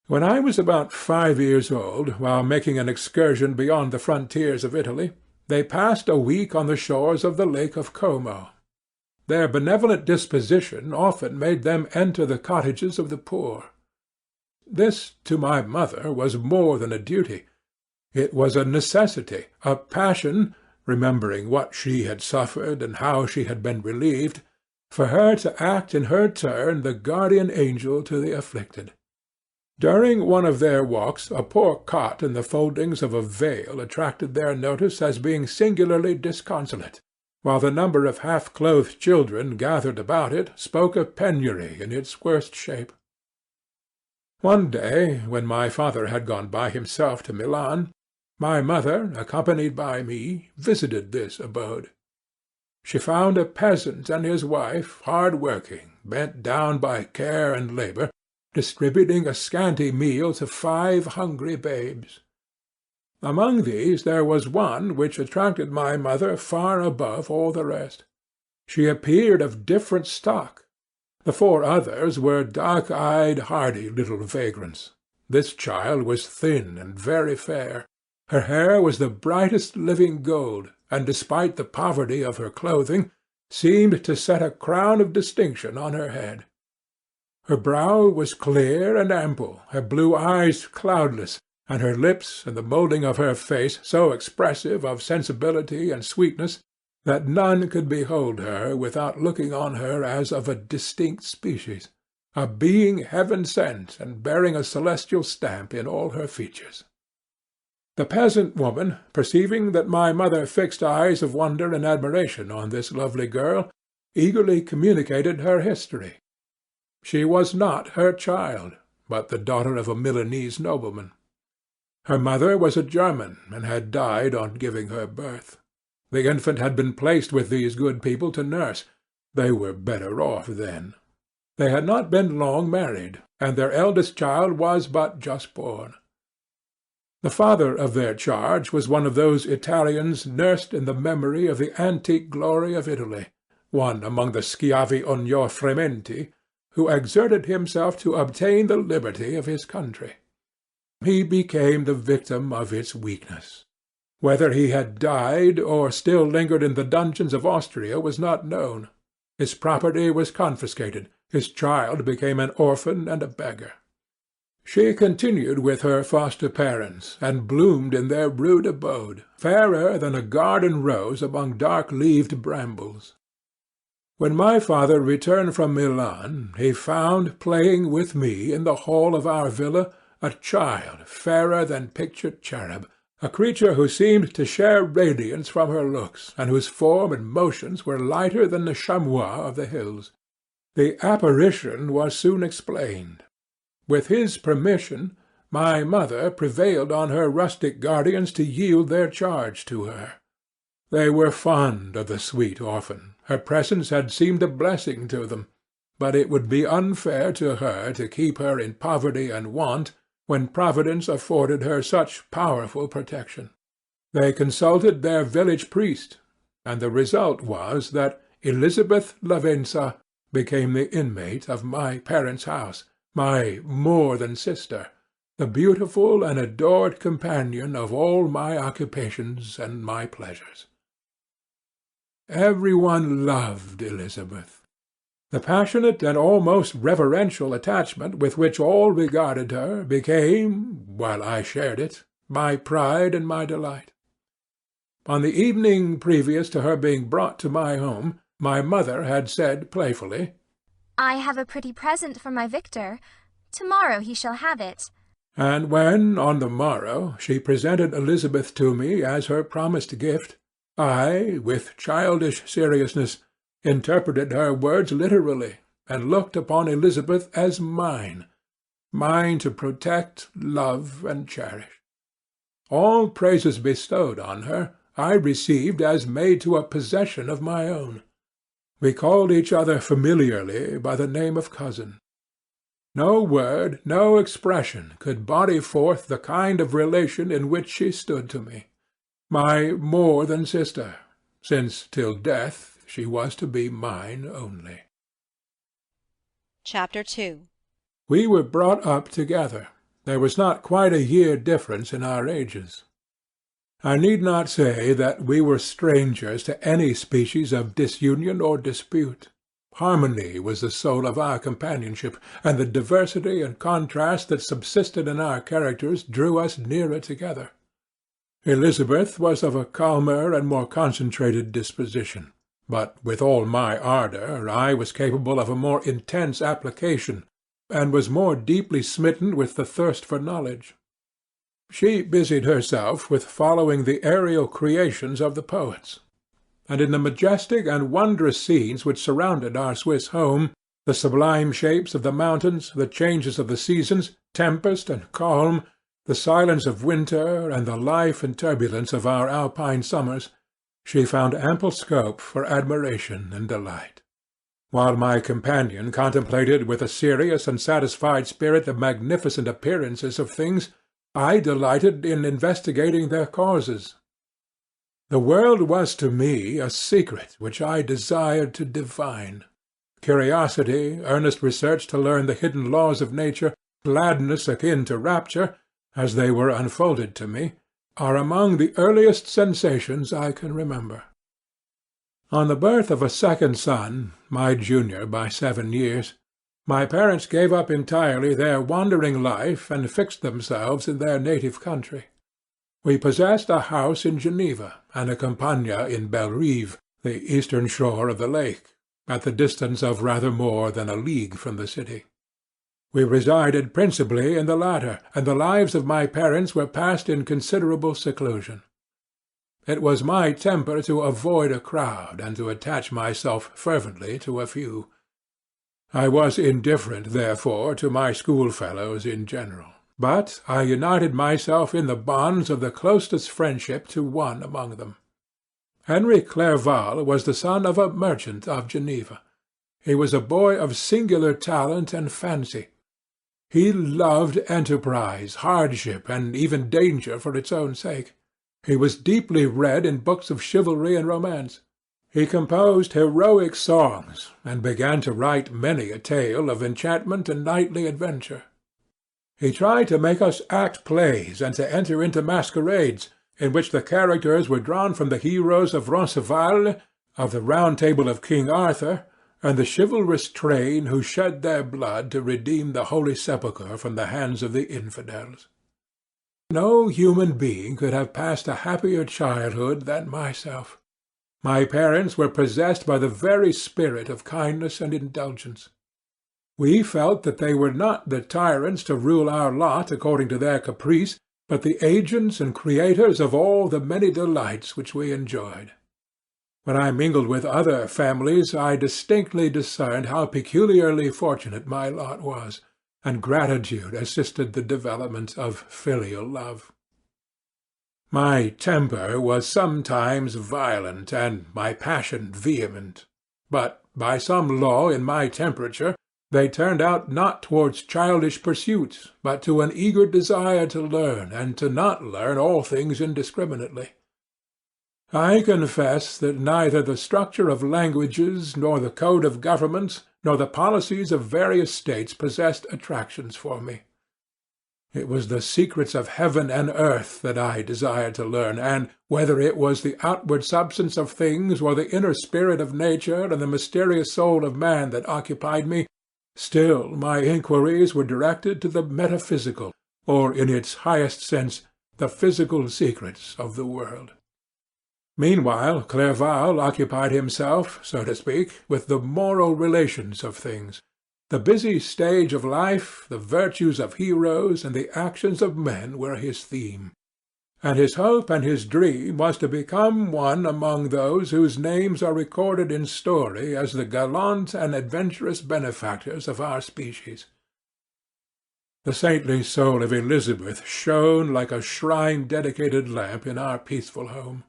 When I was about 5 years old, while making an excursion beyond the frontiers of Italy, they passed a week on the shores of the Lake of Como. Their benevolent disposition often made them enter the cottages of the poor. This, to my mother, was more than a duty. It was a necessity, a passion, remembering what she had suffered and how she had been relieved, for her to act in her turn the guardian angel to the afflicted. During one of their walks a poor cot in the foldings of a veil attracted their notice as being singularly disconsolate, while the number of half-clothed children gathered about it spoke of penury in its worst shape. One day, when my father had gone by himself to Milan, my mother, accompanied by me, visited this abode. She found a peasant and his wife, hard-working, bent down by care and labour, distributing a scanty meal to 5 hungry babes. Among these there was one which attracted my mother far above all the rest. She appeared of different stock. The 4 others were dark-eyed, hardy little vagrants. This child was thin and very fair. Her hair was the brightest living gold, and despite the poverty of her clothing, seemed to set a crown of distinction on her head. Her brow was clear and ample, her blue eyes cloudless, and her lips and the moulding of her face so expressive of sensibility and sweetness that none could behold her without looking on her as of a distinct species, a being heaven-sent and bearing a celestial stamp in all her features. The peasant woman, perceiving that my mother fixed eyes of wonder and admiration on this lovely girl, eagerly communicated her history. She was not her child, but the daughter of a Milanese nobleman. Her mother was a German, and had died on giving her birth. The infant had been placed with these good people to nurse. They were better off then. They had not been long married, and their eldest child was but just born. The father of their charge was one of those Italians nursed in the memory of the antique glory of Italy, one among the schiavi frementi, who exerted himself to obtain the liberty of his country. He became the victim of its weakness. Whether he had died or still lingered in the dungeons of Austria was not known. His property was confiscated. His child became an orphan and a beggar. She continued with her foster parents, and bloomed in their rude abode, fairer than a garden rose among dark-leaved brambles. When my father returned from Milan, he found playing with me in the hall of our villa a child fairer than pictured cherub, a creature who seemed to share radiance from her looks, and whose form and motions were lighter than the chamois of the hills. The apparition was soon explained. With his permission, my mother prevailed on her rustic guardians to yield their charge to her. They were fond of the sweet orphan. Her presence had seemed a blessing to them, but it would be unfair to her to keep her in poverty and want when Providence afforded her such powerful protection. They consulted their village priest, and the result was that Elizabeth Lavenza became the inmate of my parents' house, my more-than-sister, the beautiful and adored companion of all my occupations and my pleasures. Every one loved Elizabeth. The passionate and almost reverential attachment with which all regarded her became, while I shared it, my pride and my delight. On the evening previous to her being brought to my home, my mother had said playfully, "I have a pretty present for my Victor. Tomorrow he shall have it." And when, on the morrow, she presented Elizabeth to me as her promised gift, I, with childish seriousness, interpreted her words literally, and looked upon Elizabeth as mine to protect, love, and cherish. All praises bestowed on her I received as made to a possession of my own. We called each other familiarly by the name of cousin. No word, no expression could body forth the kind of relation in which she stood to me, my more-than-sister, since till death she was to be mine only. Chapter 2. We were brought up together. There was not quite a year difference in our ages. I need not say that we were strangers to any species of disunion or dispute. Harmony was the soul of our companionship, and the diversity and contrast that subsisted in our characters drew us nearer together. Elizabeth was of a calmer and more concentrated disposition, but with all my ardour I was capable of a more intense application, and was more deeply smitten with the thirst for knowledge. She busied herself with following the aerial creations of the poets, and in the majestic and wondrous scenes which surrounded our Swiss home, the sublime shapes of the mountains, the changes of the seasons, tempest and calm, the silence of winter, and the life and turbulence of our Alpine summers, she found ample scope for admiration and delight. While my companion contemplated with a serious and satisfied spirit the magnificent appearances of things, I delighted in investigating their causes. The world was to me a secret which I desired to divine. Curiosity, earnest research to learn the hidden laws of nature, gladness akin to rapture, as they were unfolded to me, are among the earliest sensations I can remember. On the birth of a second son, my junior by 7 years, my parents gave up entirely their wandering life and fixed themselves in their native country. We possessed a house in Geneva and a campagna in Bellerive, the eastern shore of the lake, at the distance of rather more than a league from the city. We resided principally in the latter, and the lives of my parents were passed in considerable seclusion. It was my temper to avoid a crowd, and to attach myself fervently to a few. I was indifferent, therefore, to my schoolfellows in general, but I united myself in the bonds of the closest friendship to one among them. Henry Clerval was the son of a merchant of Geneva. He was a boy of singular talent and fancy. He loved enterprise, hardship, and even danger for its own sake. He was deeply read in books of chivalry and romance. He composed heroic songs, and began to write many a tale of enchantment and knightly adventure. He tried to make us act plays and to enter into masquerades, in which the characters were drawn from the heroes of Roncesvalles, of the Round Table of King Arthur, and the chivalrous train who shed their blood to redeem the Holy Sepulchre from the hands of the infidels. No human being could have passed a happier childhood than myself. My parents were possessed by the very spirit of kindness and indulgence. We felt that they were not the tyrants to rule our lot according to their caprice, but the agents and creators of all the many delights which we enjoyed. When I mingled with other families, I distinctly discerned how peculiarly fortunate my lot was, and gratitude assisted the development of filial love. My temper was sometimes violent, and my passion vehement, but by some law in my temperature they turned out not towards childish pursuits, but to an eager desire to learn, and to not learn all things indiscriminately. I confess that neither the structure of languages, nor the code of governments, nor the policies of various states possessed attractions for me. It was the secrets of heaven and earth that I desired to learn, and whether it was the outward substance of things, or the inner spirit of nature and the mysterious soul of man that occupied me, still my inquiries were directed to the metaphysical, or in its highest sense, the physical secrets of the world. Meanwhile Clerval occupied himself, so to speak, with the moral relations of things. The busy stage of life, the virtues of heroes, and the actions of men were his theme, and his hope and his dream was to become one among those whose names are recorded in story as the gallant and adventurous benefactors of our species. The saintly soul of Elizabeth shone like a shrine-dedicated lamp in our peaceful home.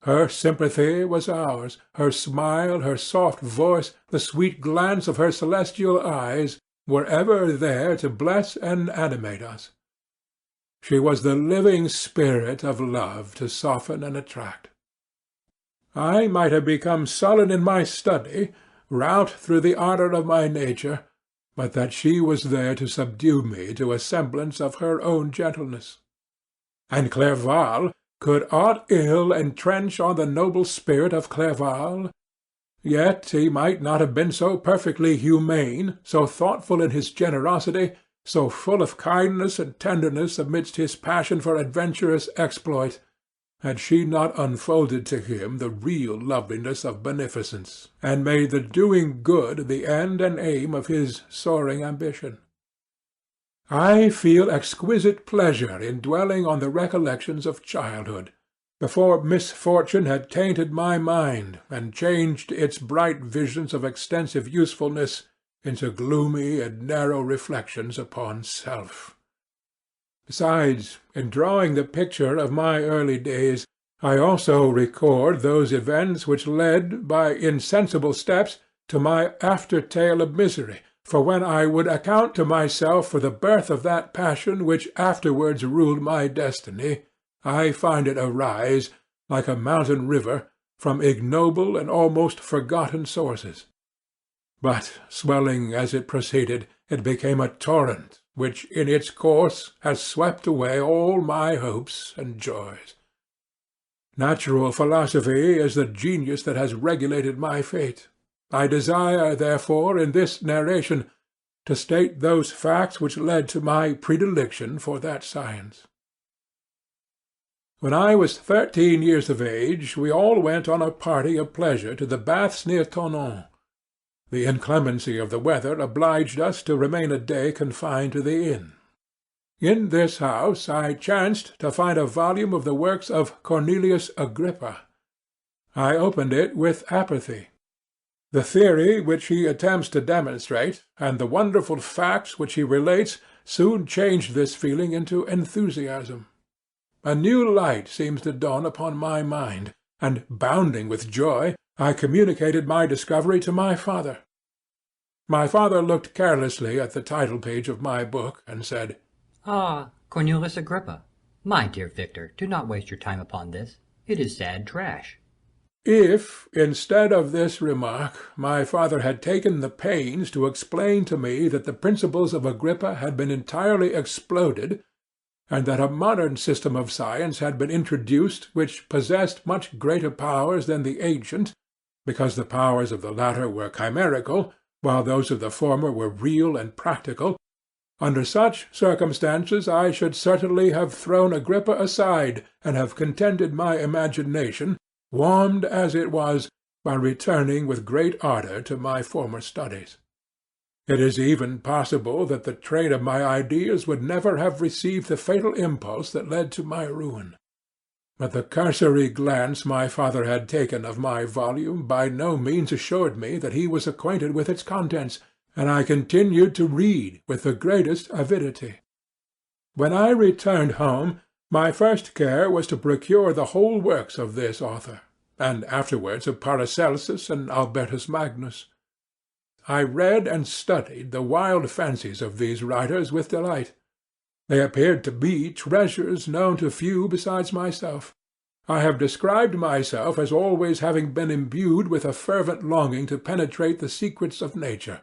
Her sympathy was ours, her smile, her soft voice, the sweet glance of her celestial eyes were ever there to bless and animate us. She was the living spirit of love to soften and attract. I might have become sullen in my study, rout through the ardour of my nature, but that she was there to subdue me to a semblance of her own gentleness. And Clerval, could aught ill entrench on the noble spirit of Clerval? Yet he might not have been so perfectly humane, so thoughtful in his generosity, so full of kindness and tenderness amidst his passion for adventurous exploit, had she not unfolded to him the real loveliness of beneficence, and made the doing good the end and aim of his soaring ambition. I feel exquisite pleasure in dwelling on the recollections of childhood, before misfortune had tainted my mind and changed its bright visions of extensive usefulness into gloomy and narrow reflections upon self. Besides, in drawing the picture of my early days, I also record those events which led, by insensible steps, to my after-tale of misery, for when I would account to myself for the birth of that passion which afterwards ruled my destiny, I find it arise, like a mountain river, from ignoble and almost forgotten sources. But, swelling as it proceeded, it became a torrent, which in its course has swept away all my hopes and joys. Natural philosophy is the genius that has regulated my fate. I desire, therefore, in this narration, to state those facts which led to my predilection for that science. When I was 13 years of age, we all went on a party of pleasure to the baths near Thonon. The inclemency of the weather obliged us to remain a day confined to the inn. In this house I chanced to find a volume of the works of Cornelius Agrippa. I opened it with apathy. The theory which he attempts to demonstrate, and the wonderful facts which he relates, soon changed this feeling into enthusiasm. A new light seems to dawn upon my mind, and, bounding with joy, I communicated my discovery to my father. My father looked carelessly at the title-page of my book, and said, "Ah, Cornelius Agrippa! My dear Victor, do not waste your time upon this. It is sad trash." If, instead of this remark, my father had taken the pains to explain to me that the principles of Agrippa had been entirely exploded, and that a modern system of science had been introduced which possessed much greater powers than the ancient, because the powers of the latter were chimerical, while those of the former were real and practical, under such circumstances I should certainly have thrown Agrippa aside, and have contented my imagination, warmed as it was, by returning with great ardour to my former studies. It is even possible that the train of my ideas would never have received the fatal impulse that led to my ruin. But the cursory glance my father had taken of my volume by no means assured me that he was acquainted with its contents, and I continued to read with the greatest avidity. When I returned home, my first care was to procure the whole works of this author, and afterwards of Paracelsus and Albertus Magnus. I read and studied the wild fancies of these writers with delight. They appeared to me treasures known to few besides myself. I have described myself as always having been imbued with a fervent longing to penetrate the secrets of nature.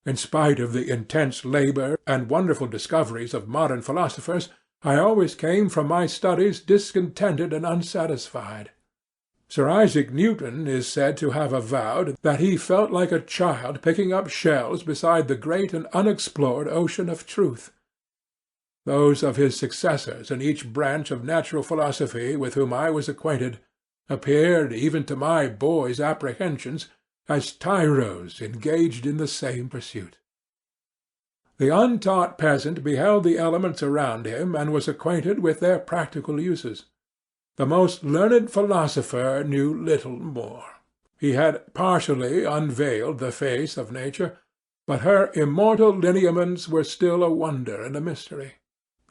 In spite of the intense labour and wonderful discoveries of modern philosophers, I always came from my studies discontented and unsatisfied. Sir Isaac Newton is said to have avowed that he felt like a child picking up shells beside the great and unexplored ocean of truth. Those of his successors in each branch of natural philosophy with whom I was acquainted appeared, even to my boy's apprehensions, as tyros engaged in the same pursuit. The untaught peasant beheld the elements around him and was acquainted with their practical uses. The most learned philosopher knew little more. He had partially unveiled the face of nature, but her immortal lineaments were still a wonder and a mystery.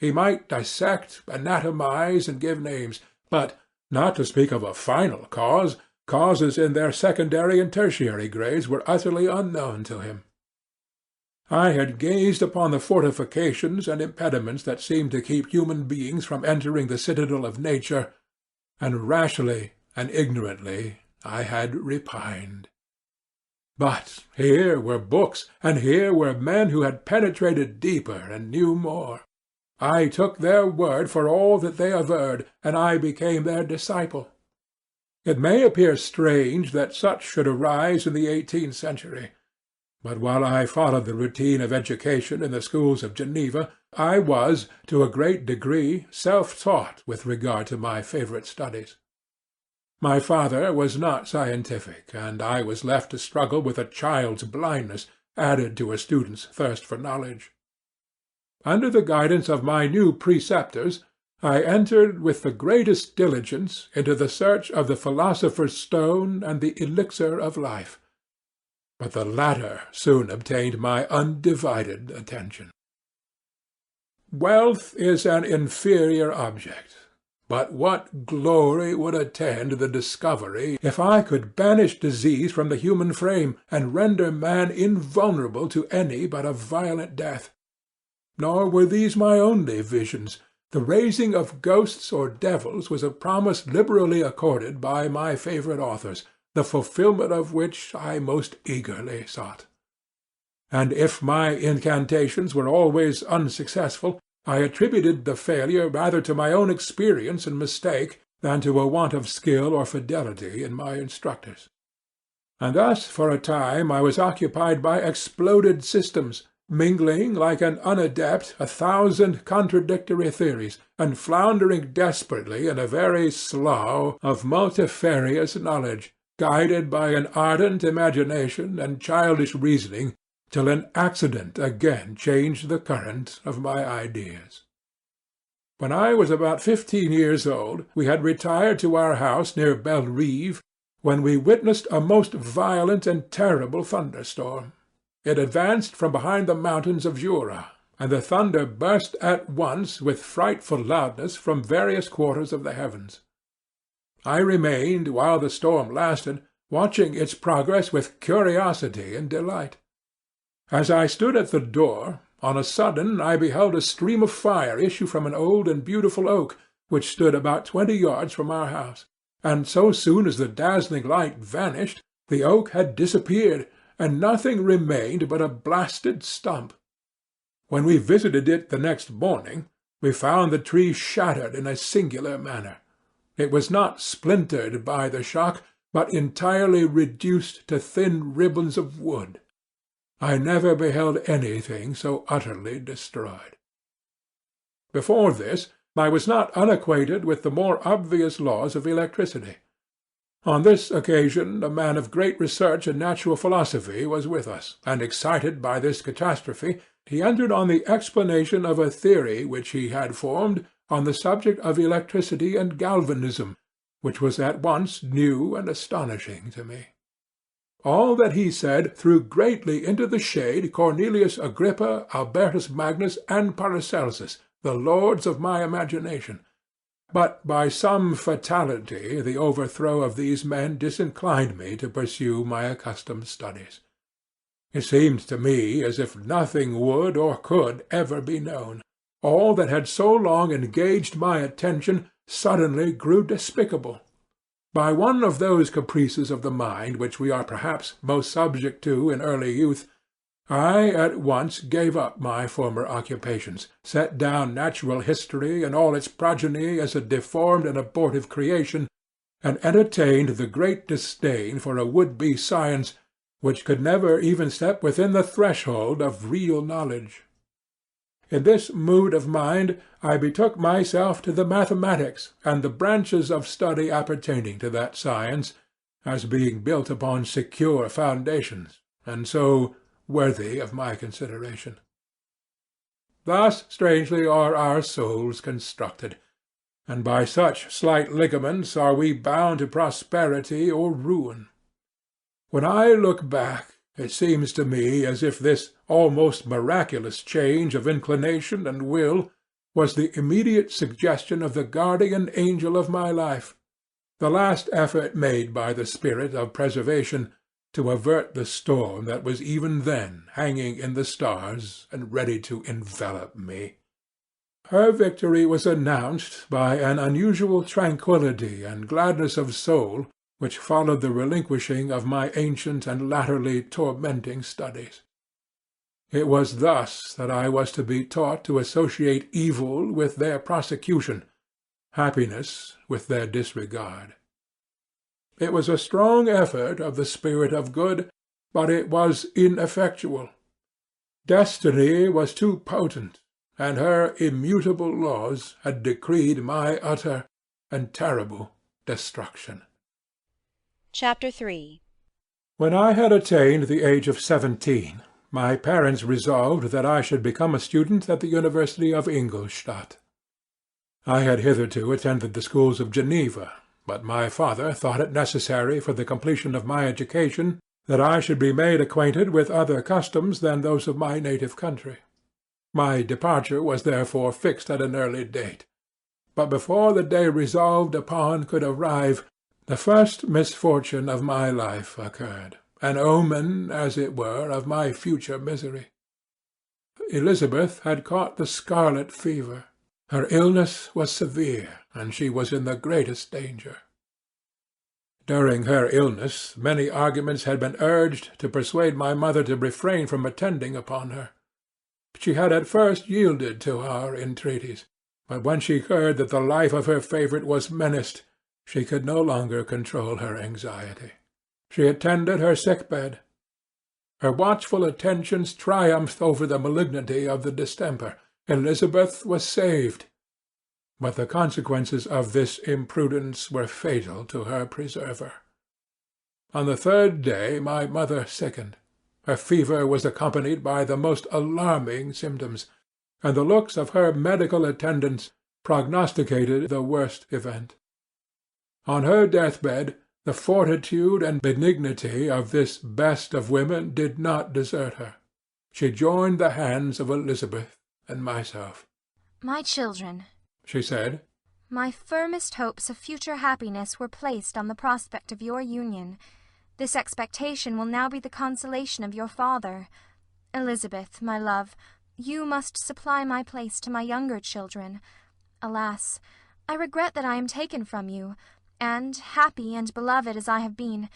He might dissect, anatomize, and give names, but, not to speak of a final cause, causes in their secondary and tertiary grades were utterly unknown to him. I had gazed upon the fortifications and impediments that seemed to keep human beings from entering the citadel of nature, and rashly and ignorantly I had repined. But here were books, and here were men who had penetrated deeper and knew more. I took their word for all that they averred, and I became their disciple. It may appear strange that such should arise in the 18th century, but while I followed the routine of education in the schools of Geneva, I was, to a great degree, self-taught with regard to my favourite studies. My father was not scientific, and I was left to struggle with a child's blindness, added to a student's thirst for knowledge. Under the guidance of my new preceptors, I entered with the greatest diligence into the search of the philosopher's stone and the elixir of life, but the latter soon obtained my undivided attention. Wealth is an inferior object, but what glory would attend the discovery if I could banish disease from the human frame, and render man invulnerable to any but a violent death? Nor were these my only visions. The raising of ghosts or devils was a promise liberally accorded by my favourite authors, the fulfilment of which I most eagerly sought. And if my incantations were always unsuccessful, I attributed the failure rather to my own experience and mistake than to a want of skill or fidelity in my instructors. And thus for a time I was occupied by exploded systems, mingling like an unadept 1,000 contradictory theories, and floundering desperately in a very slough of multifarious knowledge, guided by an ardent imagination and childish reasoning, till an accident again changed the current of my ideas. When I was about 15 years old, we had retired to our house near Bellerive, when we witnessed a most violent and terrible thunderstorm. It advanced from behind the mountains of Jura, and the thunder burst at once with frightful loudness from various quarters of the heavens. I remained, while the storm lasted, watching its progress with curiosity and delight. As I stood at the door, on a sudden I beheld a stream of fire issue from an old and beautiful oak, which stood about 20 yards from our house, and so soon as the dazzling light vanished, the oak had disappeared, and nothing remained but a blasted stump. When we visited it the next morning, we found the tree shattered in a singular manner. It was not splintered by the shock, but entirely reduced to thin ribbons of wood. I never beheld anything so utterly destroyed. Before this, I was not unacquainted with the more obvious laws of electricity. On this occasion a man of great research in natural philosophy was with us, and excited by this catastrophe, he entered on the explanation of a theory which he had formed, on the subject of electricity and galvanism, which was at once new and astonishing to me. All that he said threw greatly into the shade Cornelius Agrippa, Albertus Magnus, and Paracelsus, the lords of my imagination. But by some fatality the overthrow of these men disinclined me to pursue my accustomed studies. It seemed to me as if nothing would or could ever be known. All that had so long engaged my attention suddenly grew despicable. By one of those caprices of the mind which we are perhaps most subject to in early youth, I at once gave up my former occupations, set down natural history and all its progeny as a deformed and abortive creation, and entertained the great disdain for a would-be science which could never even step within the threshold of real knowledge. In this mood of mind I betook myself to the mathematics and the branches of study appertaining to that science, as being built upon secure foundations, and so worthy of my consideration. Thus strangely are our souls constructed, and by such slight ligaments are we bound to prosperity or ruin. When I look back, it seems to me as if this almost miraculous change of inclination and will was the immediate suggestion of the guardian angel of my life, the last effort made by the spirit of preservation to avert the storm that was even then hanging in the stars and ready to envelop me. Her victory was announced by an unusual tranquillity and gladness of soul which followed the relinquishing of my ancient and latterly tormenting studies. It was thus that I was to be taught to associate evil with their prosecution, happiness with their disregard. It was a strong effort of the spirit of good, but it was ineffectual. Destiny was too potent, and her immutable laws had decreed my utter and terrible destruction. Chapter 3. When I had attained the age of 17, my parents resolved that I should become a student at the University of Ingolstadt. I had hitherto attended the schools of Geneva, but my father thought it necessary for the completion of my education that I should be made acquainted with other customs than those of my native country. My departure was therefore fixed at an early date, but before the day resolved upon could arrive, the first misfortune of my life occurred, an omen, as it were, of my future misery. Elizabeth had caught the scarlet fever. Her illness was severe, and she was in the greatest danger. During her illness many arguments had been urged to persuade my mother to refrain from attending upon her. She had at first yielded to our entreaties, but when she heard that the life of her favourite was menaced, she could no longer control her anxiety. She attended her sick-bed. Her watchful attentions triumphed over the malignity of the distemper. Elizabeth was saved, but the consequences of this imprudence were fatal to her preserver. On the third day my mother sickened. Her fever was accompanied by the most alarming symptoms, and the looks of her medical attendants prognosticated the worst event. On her deathbed the fortitude and benignity of this best of women did not desert her. She joined the hands of Elizabeth and myself. My children, she said, my firmest hopes of future happiness were placed on the prospect of your union. This expectation will now be the consolation of your father. Elizabeth, my love, you must supply my place to my younger children. Alas, I regret that I am taken from you, and, happy and beloved as I have been,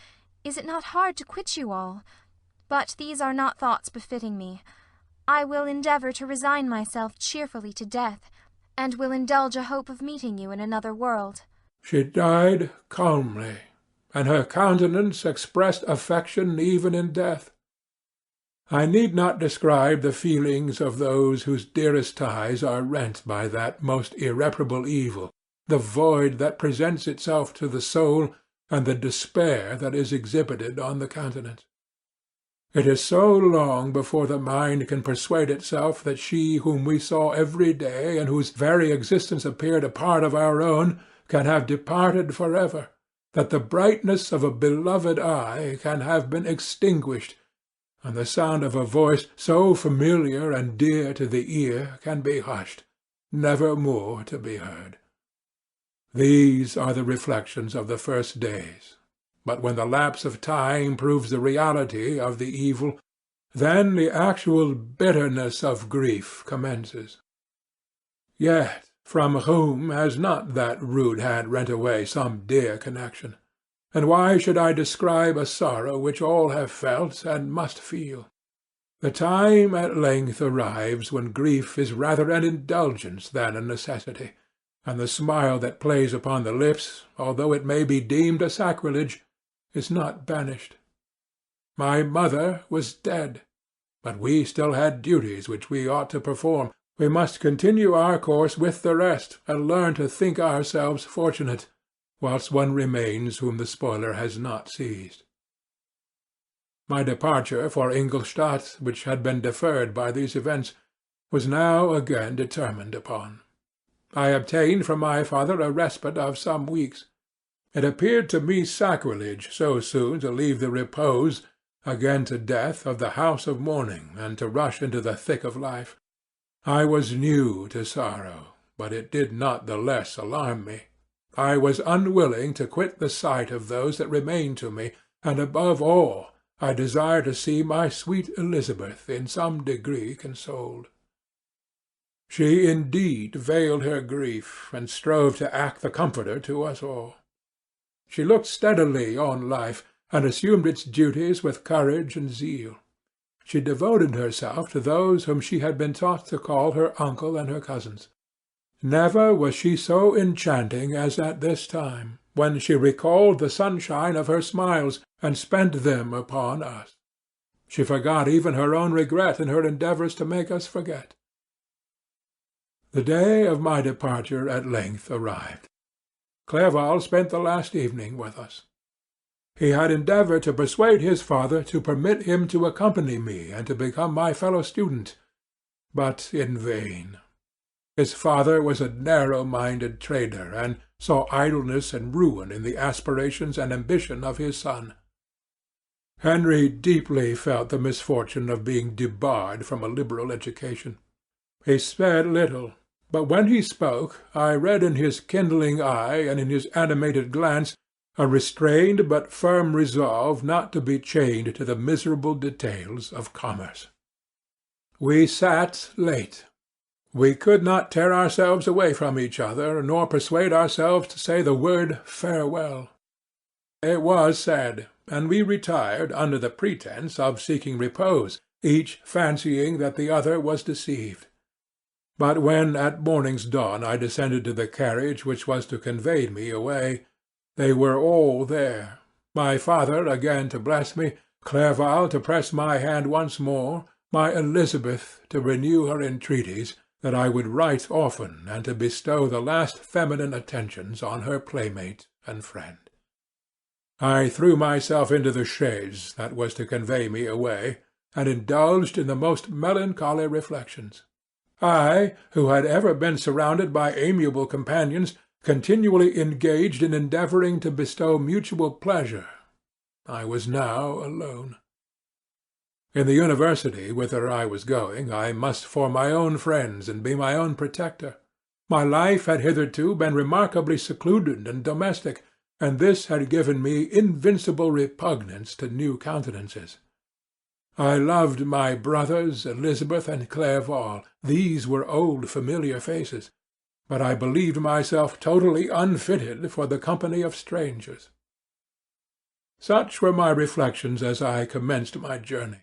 is it not hard to quit you all? But these are not thoughts befitting me. I will endeavour to resign myself cheerfully to death, and will indulge a hope of meeting you in another world. She died calmly, and her countenance expressed affection even in death. I need not describe the feelings of those whose dearest ties are rent by that most irreparable evil, the void that presents itself to the soul, and the despair that is exhibited on the countenance. It is so long before the mind can persuade itself that she whom we saw every day, and whose very existence appeared a part of our own, can have departed for ever, that the brightness of a beloved eye can have been extinguished, and the sound of a voice so familiar and dear to the ear can be hushed, never more to be heard. These are the reflections of the first days. But when the lapse of time proves the reality of the evil, then the actual bitterness of grief commences. Yet from whom has not that rude hand rent away some dear connection? And why should I describe a sorrow which all have felt and must feel? The time at length arrives when grief is rather an indulgence than a necessity, and the smile that plays upon the lips, although it may be deemed a sacrilege, is not banished. My mother was dead, but we still had duties which we ought to perform. We must continue our course with the rest, and learn to think ourselves fortunate, whilst one remains whom the spoiler has not seized. My departure for Ingolstadt, which had been deferred by these events, was now again determined upon. I obtained from my father a respite of some weeks. It appeared to me sacrilege so soon to leave the repose, again to death, of the house of mourning, and to rush into the thick of life. I was new to sorrow, but it did not the less alarm me. I was unwilling to quit the sight of those that remained to me, and above all I desired to see my sweet Elizabeth in some degree consoled. She indeed veiled her grief, and strove to act the comforter to us all. She looked steadily on life, and assumed its duties with courage and zeal. She devoted herself to those whom she had been taught to call her uncle and her cousins. Never was she so enchanting as at this time, when she recalled the sunshine of her smiles, and spent them upon us. She forgot even her own regret in her endeavours to make us forget. The day of my departure at length arrived. Clerval spent the last evening with us. He had endeavoured to persuade his father to permit him to accompany me and to become my fellow-student, but in vain. His father was a narrow-minded trader, and saw idleness and ruin in the aspirations and ambition of his son. Henry deeply felt the misfortune of being debarred from a liberal education. He said little, but when he spoke, I read in his kindling eye and in his animated glance a restrained but firm resolve not to be chained to the miserable details of commerce. We sat late. We could not tear ourselves away from each other, nor persuade ourselves to say the word farewell. It was said, and we retired under the pretence of seeking repose, each fancying that the other was deceived. But when at morning's dawn I descended to the carriage which was to convey me away, they were all there, my father again to bless me, Clerval to press my hand once more, my Elizabeth to renew her entreaties that I would write often and to bestow the last feminine attentions on her playmate and friend. I threw myself into the chaise that was to convey me away, and indulged in the most melancholy reflections. I, who had ever been surrounded by amiable companions, continually engaged in endeavouring to bestow mutual pleasure, I was now alone. In the university whither I was going, I must form my own friends and be my own protector. My life had hitherto been remarkably secluded and domestic, and this had given me invincible repugnance to new countenances. I loved my brothers, Elizabeth and Clerval. These were old familiar faces, but I believed myself totally unfitted for the company of strangers. Such were my reflections as I commenced my journey.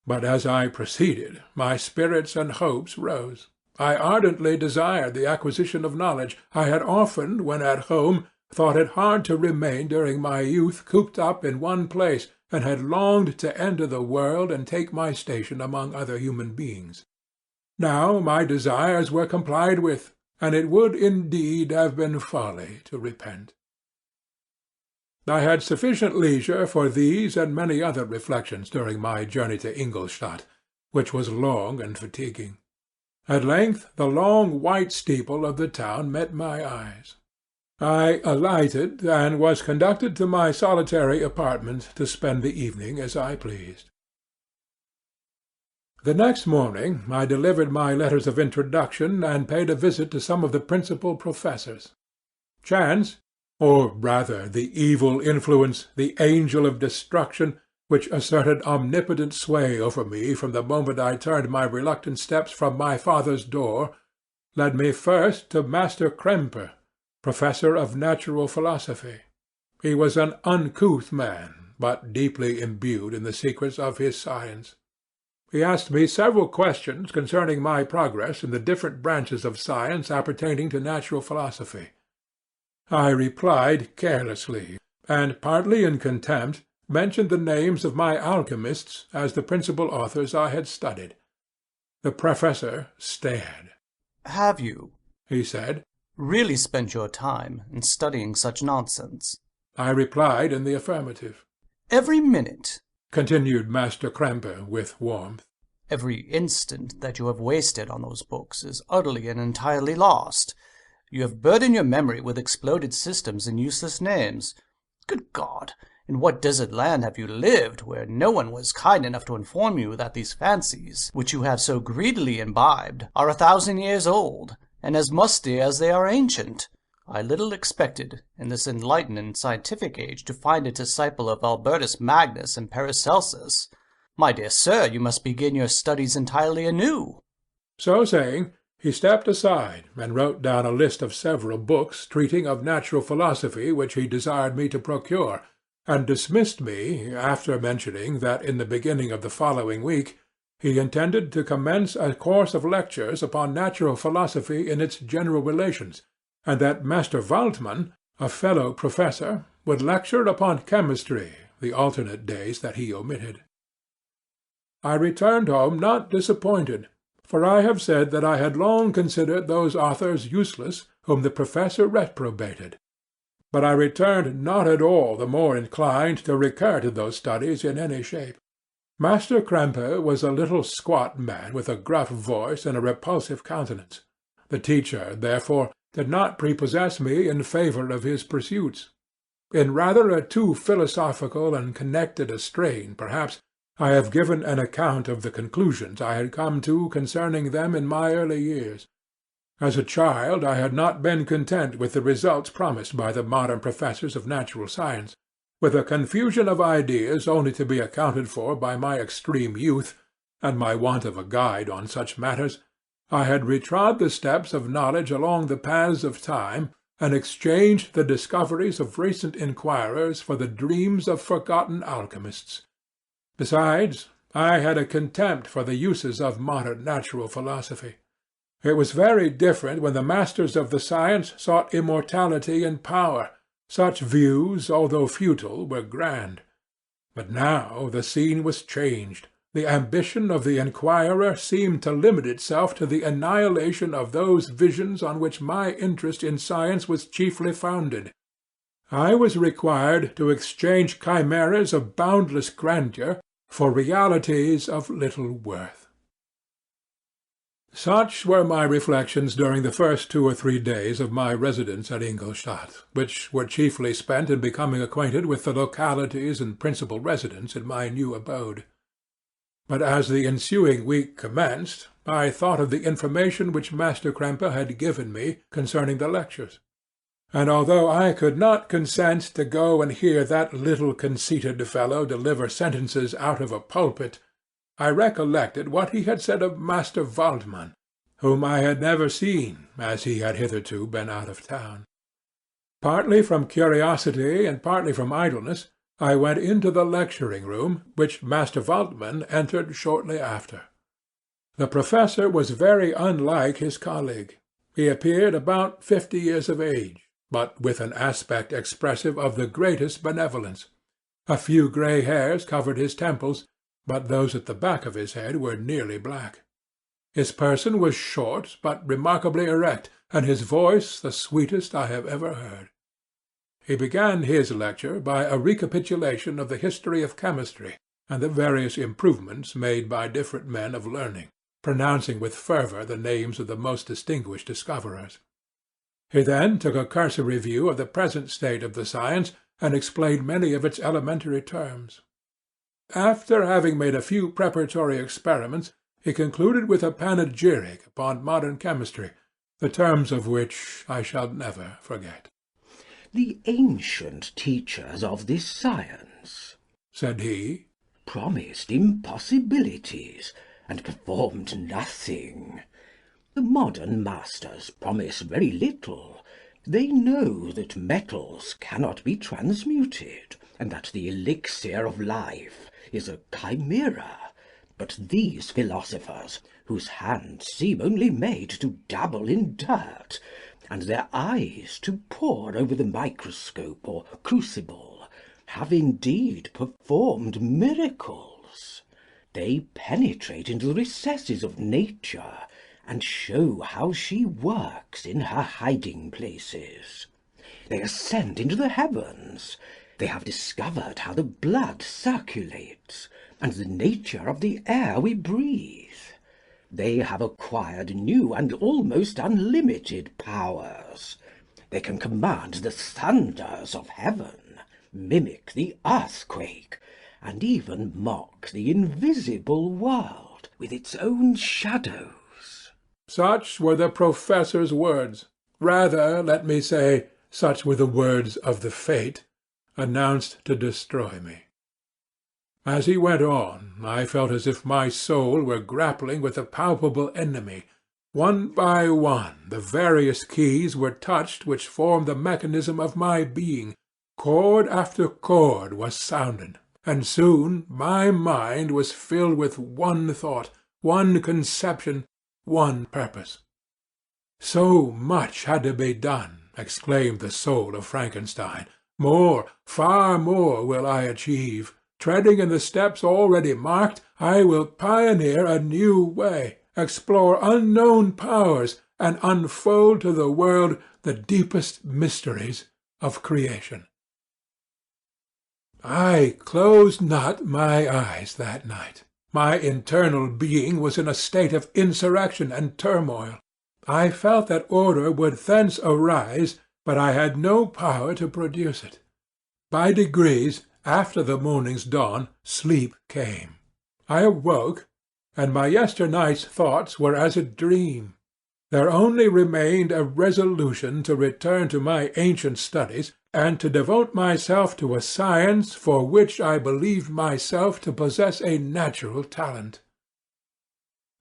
But as I proceeded, my spirits and hopes rose. I ardently desired the acquisition of knowledge. I had often, when at home, thought it hard to remain during my youth cooped up in one place, and had longed to enter the world and take my station among other human beings. Now my desires were complied with, and it would indeed have been folly to repent. I had sufficient leisure for these and many other reflections during my journey to Ingolstadt, which was long and fatiguing. At length the long white steeple of the town met my eyes. I alighted, and was conducted to my solitary apartment to spend the evening as I pleased. The next morning I delivered my letters of introduction and paid a visit to some of the principal professors. Chance, or rather the evil influence, the angel of destruction, which asserted omnipotent sway over me from the moment I turned my reluctant steps from my father's door, led me first to Master Kremper, professor of natural philosophy. He was an uncouth man, but deeply imbued in the secrets of his science. He asked me several questions concerning my progress in the different branches of science appertaining to natural philosophy. I replied carelessly, and partly in contempt mentioned the names of my alchemists as the principal authors I had studied. The professor stared. "Have you," he said, "really spent your time in studying such nonsense?" I replied in the affirmative. "Every minute," continued Master Kremper with warmth, "every instant that you have wasted on those books is utterly and entirely lost. You have burdened your memory with exploded systems and useless names. Good God! In what desert land have you lived, where no one was kind enough to inform you that these fancies, which you have so greedily imbibed, are 1,000 years old, and as musty as they are ancient? I little expected, in this enlightened and scientific age, to find a disciple of Albertus Magnus and Paracelsus. My dear sir, you must begin your studies entirely anew." So saying, he stepped aside and wrote down a list of several books treating of natural philosophy which he desired me to procure, and dismissed me after mentioning that in the beginning of the following week he intended to commence a course of lectures upon natural philosophy in its general relations, and that Master Waldmann, a fellow professor, would lecture upon chemistry the alternate days that he omitted. I returned home not disappointed, for I have said that I had long considered those authors useless whom the professor reprobated. But I returned not at all the more inclined to recur to those studies in any shape. Master Kremper was a little squat man with a gruff voice and a repulsive countenance. The teacher, therefore, did not prepossess me in favour of his pursuits. In rather a too philosophical and connected a strain, perhaps, I have given an account of the conclusions I had come to concerning them in my early years. As a child I had not been content with the results promised by the modern professors of natural science. With a confusion of ideas only to be accounted for by my extreme youth, and my want of a guide on such matters, I had retrod the steps of knowledge along the paths of time, and exchanged the discoveries of recent inquirers for the dreams of forgotten alchemists. Besides, I had a contempt for the uses of modern natural philosophy. It was very different when the masters of the science sought immortality and power. Such views, although futile, were grand. But now the scene was changed. The ambition of the inquirer seemed to limit itself to the annihilation of those visions on which my interest in science was chiefly founded. I was required to exchange chimeras of boundless grandeur for realities of little worth. Such were my reflections during the first 2 or 3 days of my residence at Ingolstadt, which were chiefly spent in becoming acquainted with the localities and principal residents in my new abode. But as the ensuing week commenced, I thought of the information which Master Kremper had given me concerning the lectures. And although I could not consent to go and hear that little conceited fellow deliver sentences out of a pulpit, I recollected what he had said of Master Waldmann, whom I had never seen, as he had hitherto been out of town. Partly from curiosity and partly from idleness, I went into the lecturing-room, which Master Waldmann entered shortly after. The professor was very unlike his colleague. He appeared about 50 years of age, but with an aspect expressive of the greatest benevolence. A few grey hairs covered his temples, but those at the back of his head were nearly black. His person was short, but remarkably erect, and his voice the sweetest I have ever heard. He began his lecture by a recapitulation of the history of chemistry and the various improvements made by different men of learning, pronouncing with fervour the names of the most distinguished discoverers. He then took a cursory view of the present state of the science and explained many of its elementary terms. After having made a few preparatory experiments, he concluded with a panegyric upon modern chemistry, the terms of which I shall never forget. "The ancient teachers of this science," said he, "promised impossibilities, and performed nothing. The modern masters promise very little. They know that metals cannot be transmuted, and that the elixir of life is a chimera. But these philosophers, whose hands seem only made to dabble in dirt, and their eyes to pore over the microscope or crucible, have indeed performed miracles. They penetrate into the recesses of nature, and show how she works in her hiding-places. They ascend into the heavens. They have discovered how the blood circulates, and the nature of the air we breathe. They have acquired new and almost unlimited powers. They can command the thunders of heaven, mimic the earthquake, and even mock the invisible world with its own shadow." Such were the professor's words. Rather, let me say, such were the words of the fate announced to destroy me. As he went on, I felt as if my soul were grappling with a palpable enemy. One by one the various keys were touched which formed the mechanism of my being. Chord after chord was sounded, and soon my mind was filled with one thought, one conception, one purpose. "So much had to be done," exclaimed the soul of Frankenstein. "More, far more will I achieve. Treading in the steps already marked, I will pioneer a new way, explore unknown powers, and unfold to the world the deepest mysteries of creation." I closed not my eyes that night. My internal being was in a state of insurrection and turmoil. I felt that order would thence arise, but I had no power to produce it. By degrees, after the morning's dawn, sleep came. I awoke, and my yesternight's thoughts were as a dream. There only remained a resolution to return to my ancient studies, and to devote myself to a science for which I believed myself to possess a natural talent.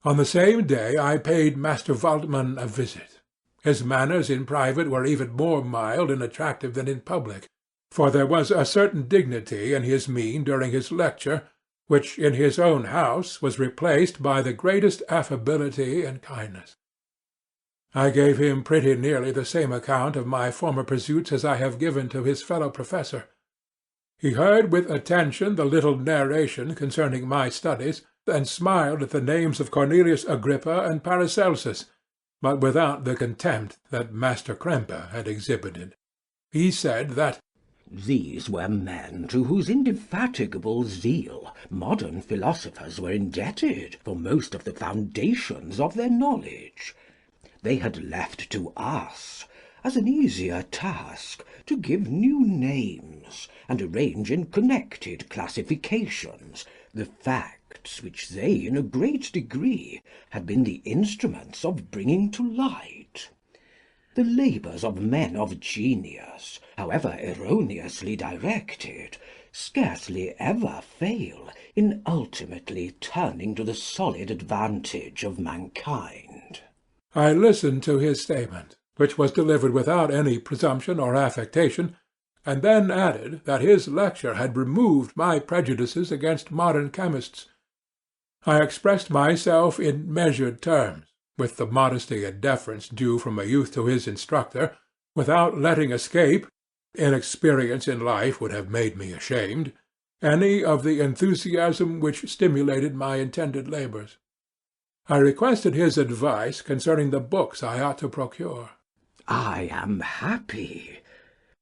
On the same day I paid Master Waldman a visit. His manners in private were even more mild and attractive than in public, for there was a certain dignity in his mien during his lecture, which in his own house was replaced by the greatest affability and kindness. I gave him pretty nearly the same account of my former pursuits as I have given to his fellow professor. He heard with attention the little narration concerning my studies, and smiled at the names of Cornelius Agrippa and Paracelsus, but without the contempt that Master Krempe had exhibited. He said that "These were men to whose indefatigable zeal modern philosophers were indebted for most of the foundations of their knowledge. They had left to us, as an easier task, to give new names, and arrange in connected classifications the facts which they in a great degree had been the instruments of bringing to light. The labours of men of genius, however erroneously directed, scarcely ever fail in ultimately turning to the solid advantage of mankind." I listened to his statement, which was delivered without any presumption or affectation, and then added that his lecture had removed my prejudices against modern chemists. I expressed myself in measured terms, with the modesty and deference due from a youth to his instructor, without letting escape (inexperience in life would have made me ashamed) any of the enthusiasm which stimulated my intended labours. I requested his advice concerning the books I ought to procure. "I am happy,"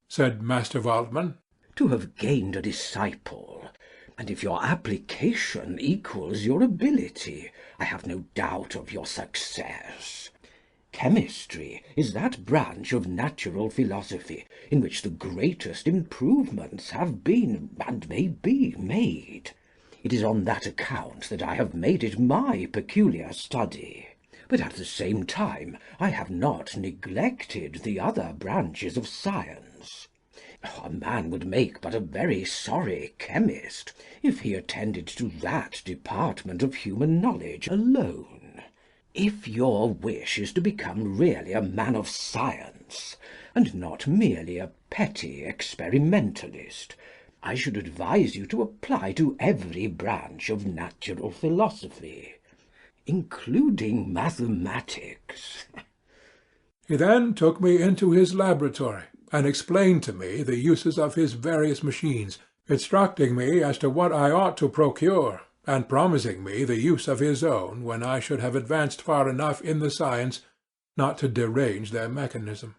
said Master Waldman. To have gained a disciple, and if your application equals your ability, I have no doubt of your success. Chemistry is that branch of natural philosophy in which the greatest improvements have been and may be made. It is on that account that I have made it my peculiar study. But at the same time I have not neglected the other branches of science. A man would make but a very sorry chemist if he attended to that department of human knowledge alone. If your wish is to become really a man of science, and not merely a petty experimentalist, I should advise you to apply to every branch of natural philosophy, including mathematics. He then took me into his laboratory and explained to me the uses of his various machines, instructing me as to what I ought to procure, and promising me the use of his own when I should have advanced far enough in the science not to derange their mechanism.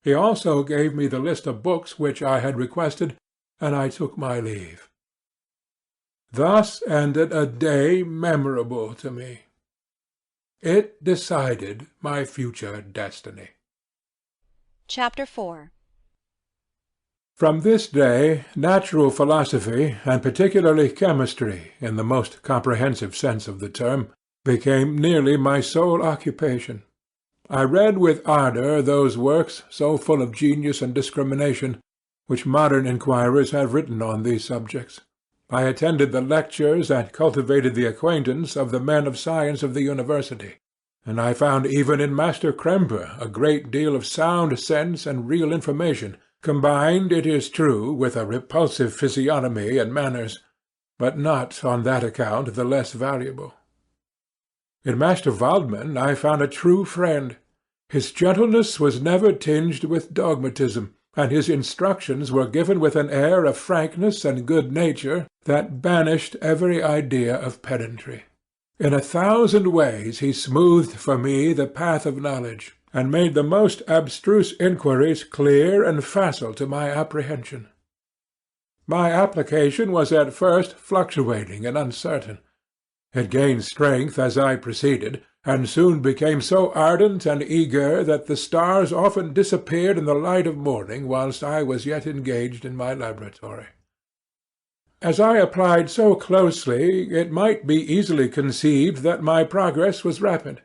He also gave me the list of books which I had requested, and I took my leave. Thus ended a day memorable to me. It decided my future destiny. Chapter 4. From this day, natural philosophy, and particularly chemistry, in the most comprehensive sense of the term, became nearly my sole occupation. I read with ardour those works, so full of genius and discrimination, which modern inquirers have written on these subjects. I attended the lectures and cultivated the acquaintance of the men of science of the University, and I found even in Master Kremper a great deal of sound sense and real information, combined, it is true, with a repulsive physiognomy and manners, but not on that account the less valuable. In Master Waldman I found a true friend. His gentleness was never tinged with dogmatism, and his instructions were given with an air of frankness and good nature that banished every idea of pedantry. In 1,000 ways he smoothed for me the path of knowledge, and made the most abstruse inquiries clear and facile to my apprehension. My application was at first fluctuating and uncertain. It gained strength as I proceeded, and soon became so ardent and eager that the stars often disappeared in the light of morning whilst I was yet engaged in my laboratory. As I applied so closely, it might be easily conceived that my progress was rapid.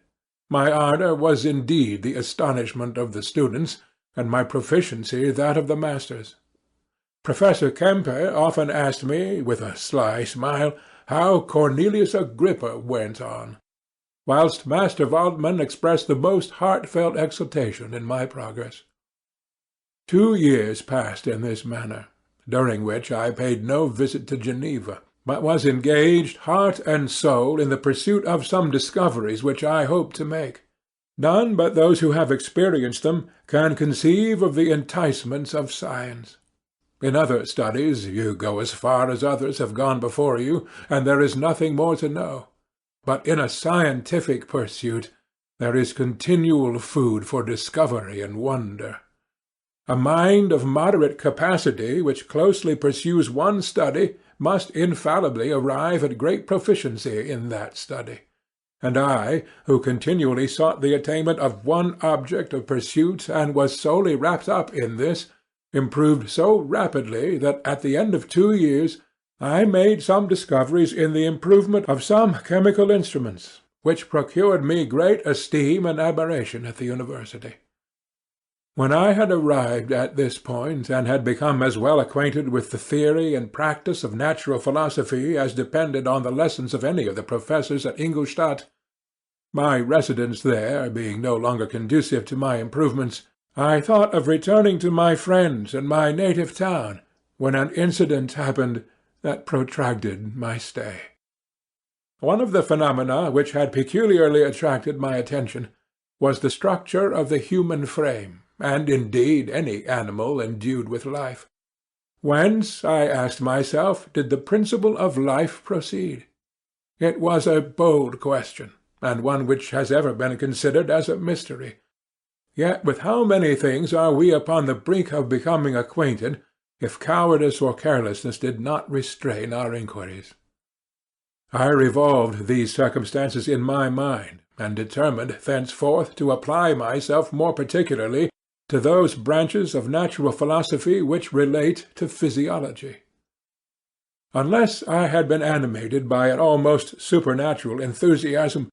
My ardour was indeed the astonishment of the students, and my proficiency that of the masters. Professor Kemper often asked me, with a sly smile, how Cornelius Agrippa went on, whilst Master Waldman expressed the most heartfelt exultation in my progress. 2 years passed in this manner, during which I paid no visit to Geneva, but was engaged heart and soul in the pursuit of some discoveries which I hoped to make. None but those who have experienced them can conceive of the enticements of science. In other studies you go as far as others have gone before you, and there is nothing more to know. But in a scientific pursuit there is continual food for discovery and wonder. A mind of moderate capacity which closely pursues one study must infallibly arrive at great proficiency in that study. And I, who continually sought the attainment of one object of pursuit and was solely wrapped up in this, improved so rapidly that at the end of 2 years I made some discoveries in the improvement of some chemical instruments, which procured me great esteem and admiration at the University. When I had arrived at this point, and had become as well acquainted with the theory and practice of natural philosophy as depended on the lessons of any of the professors at Ingolstadt, my residence there being no longer conducive to my improvements, I thought of returning to my friends in my native town, when an incident happened that protracted my stay. One of the phenomena which had peculiarly attracted my attention was the structure of the human frame, and indeed any animal endued with life. Whence, I asked myself, did the principle of life proceed? It was a bold question, and one which has ever been considered as a mystery. Yet with how many things are we upon the brink of becoming acquainted, if cowardice or carelessness did not restrain our inquiries? I revolved these circumstances in my mind, and determined thenceforth to apply myself more particularly to those branches of natural philosophy which relate to physiology. Unless I had been animated by an almost supernatural enthusiasm,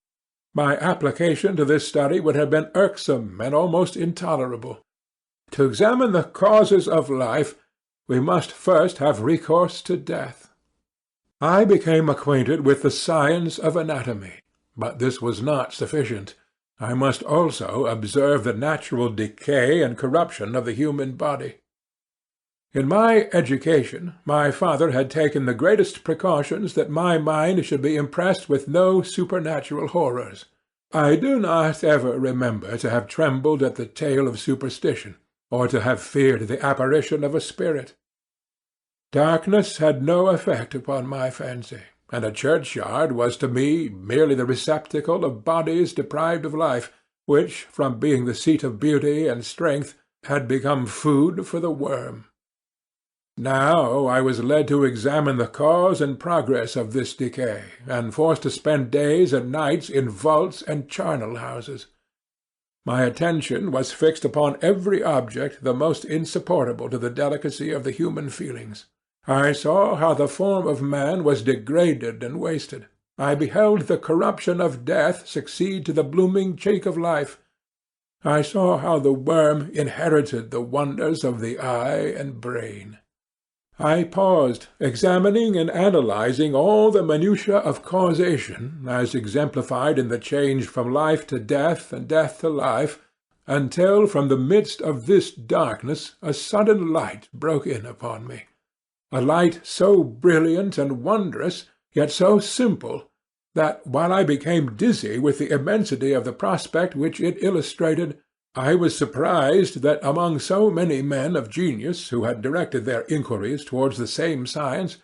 my application to this study would have been irksome and almost intolerable. To examine the causes of life, we must first have recourse to death. I became acquainted with the science of anatomy, but this was not sufficient. I must also observe the natural decay and corruption of the human body. In my education, my father had taken the greatest precautions that my mind should be impressed with no supernatural horrors. I do not ever remember to have trembled at the tale of superstition, or to have feared the apparition of a spirit. Darkness had no effect upon my fancy, and a churchyard was to me merely the receptacle of bodies deprived of life, which, from being the seat of beauty and strength, had become food for the worm. Now I was led to examine the cause and progress of this decay, and forced to spend days and nights in vaults and charnel houses. My attention was fixed upon every object the most insupportable to the delicacy of the human feelings. I saw how the form of man was degraded and wasted. I beheld the corruption of death succeed to the blooming cheek of life. I saw how the worm inherited the wonders of the eye and brain. I paused, examining and analyzing all the minutiae of causation, as exemplified in the change from life to death and death to life, until from the midst of this darkness a sudden light broke in upon me, a light so brilliant and wondrous, yet so simple, that, while I became dizzy with the immensity of the prospect which it illustrated, I was surprised that among so many men of genius who had directed their inquiries towards the same science,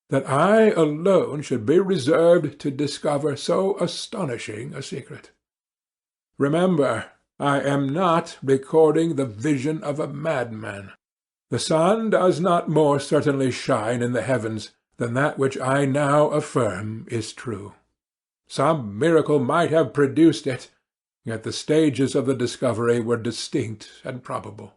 that I alone should be reserved to discover so astonishing a secret. Remember, I am not recording the vision of a madman. The sun does not more certainly shine in the heavens than that which I now affirm is true. Some miracle might have produced it, yet the stages of the discovery were distinct and probable.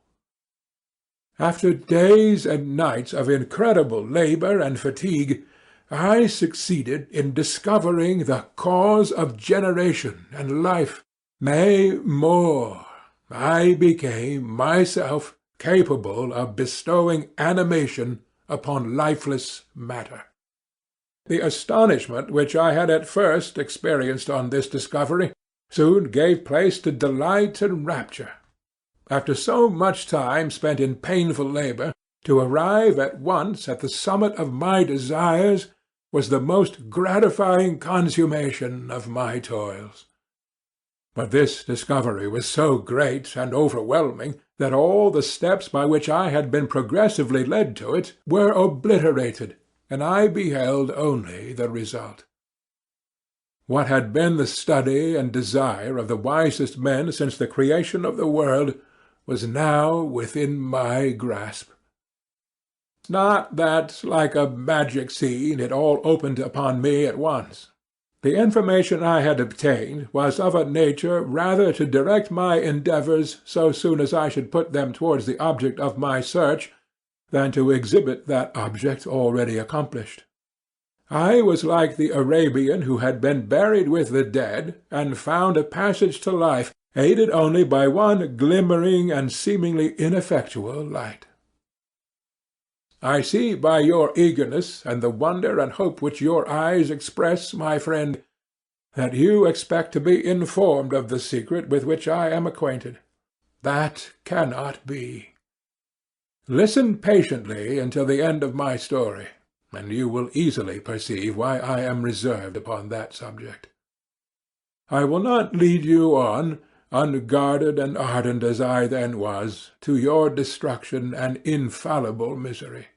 After days and nights of incredible labour and fatigue, I succeeded in discovering the cause of generation and life. Nay, more, I became myself capable of bestowing animation upon lifeless matter. The astonishment which I had at first experienced on this discovery soon gave place to delight and rapture. After so much time spent in painful labour, to arrive at once at the summit of my desires was the most gratifying consummation of my toils. But this discovery was so great and overwhelming that all the steps by which I had been progressively led to it were obliterated, and I beheld only the result. What had been the study and desire of the wisest men since the creation of the world was now within my grasp. Not that, like a magic scene, it all opened upon me at once. The information I had obtained was of a nature rather to direct my endeavours so soon as I should put them towards the object of my search than to exhibit that object already accomplished. I was like the Arabian who had been buried with the dead, and found a passage to life, aided only by one glimmering and seemingly ineffectual light. I see by your eagerness, and the wonder and hope which your eyes express, my friend, that you expect to be informed of the secret with which I am acquainted. That cannot be. Listen patiently until the end of my story, and you will easily perceive why I am reserved upon that subject. I will not lead you on, unguarded and ardent as I then was, to your destruction and infallible misery.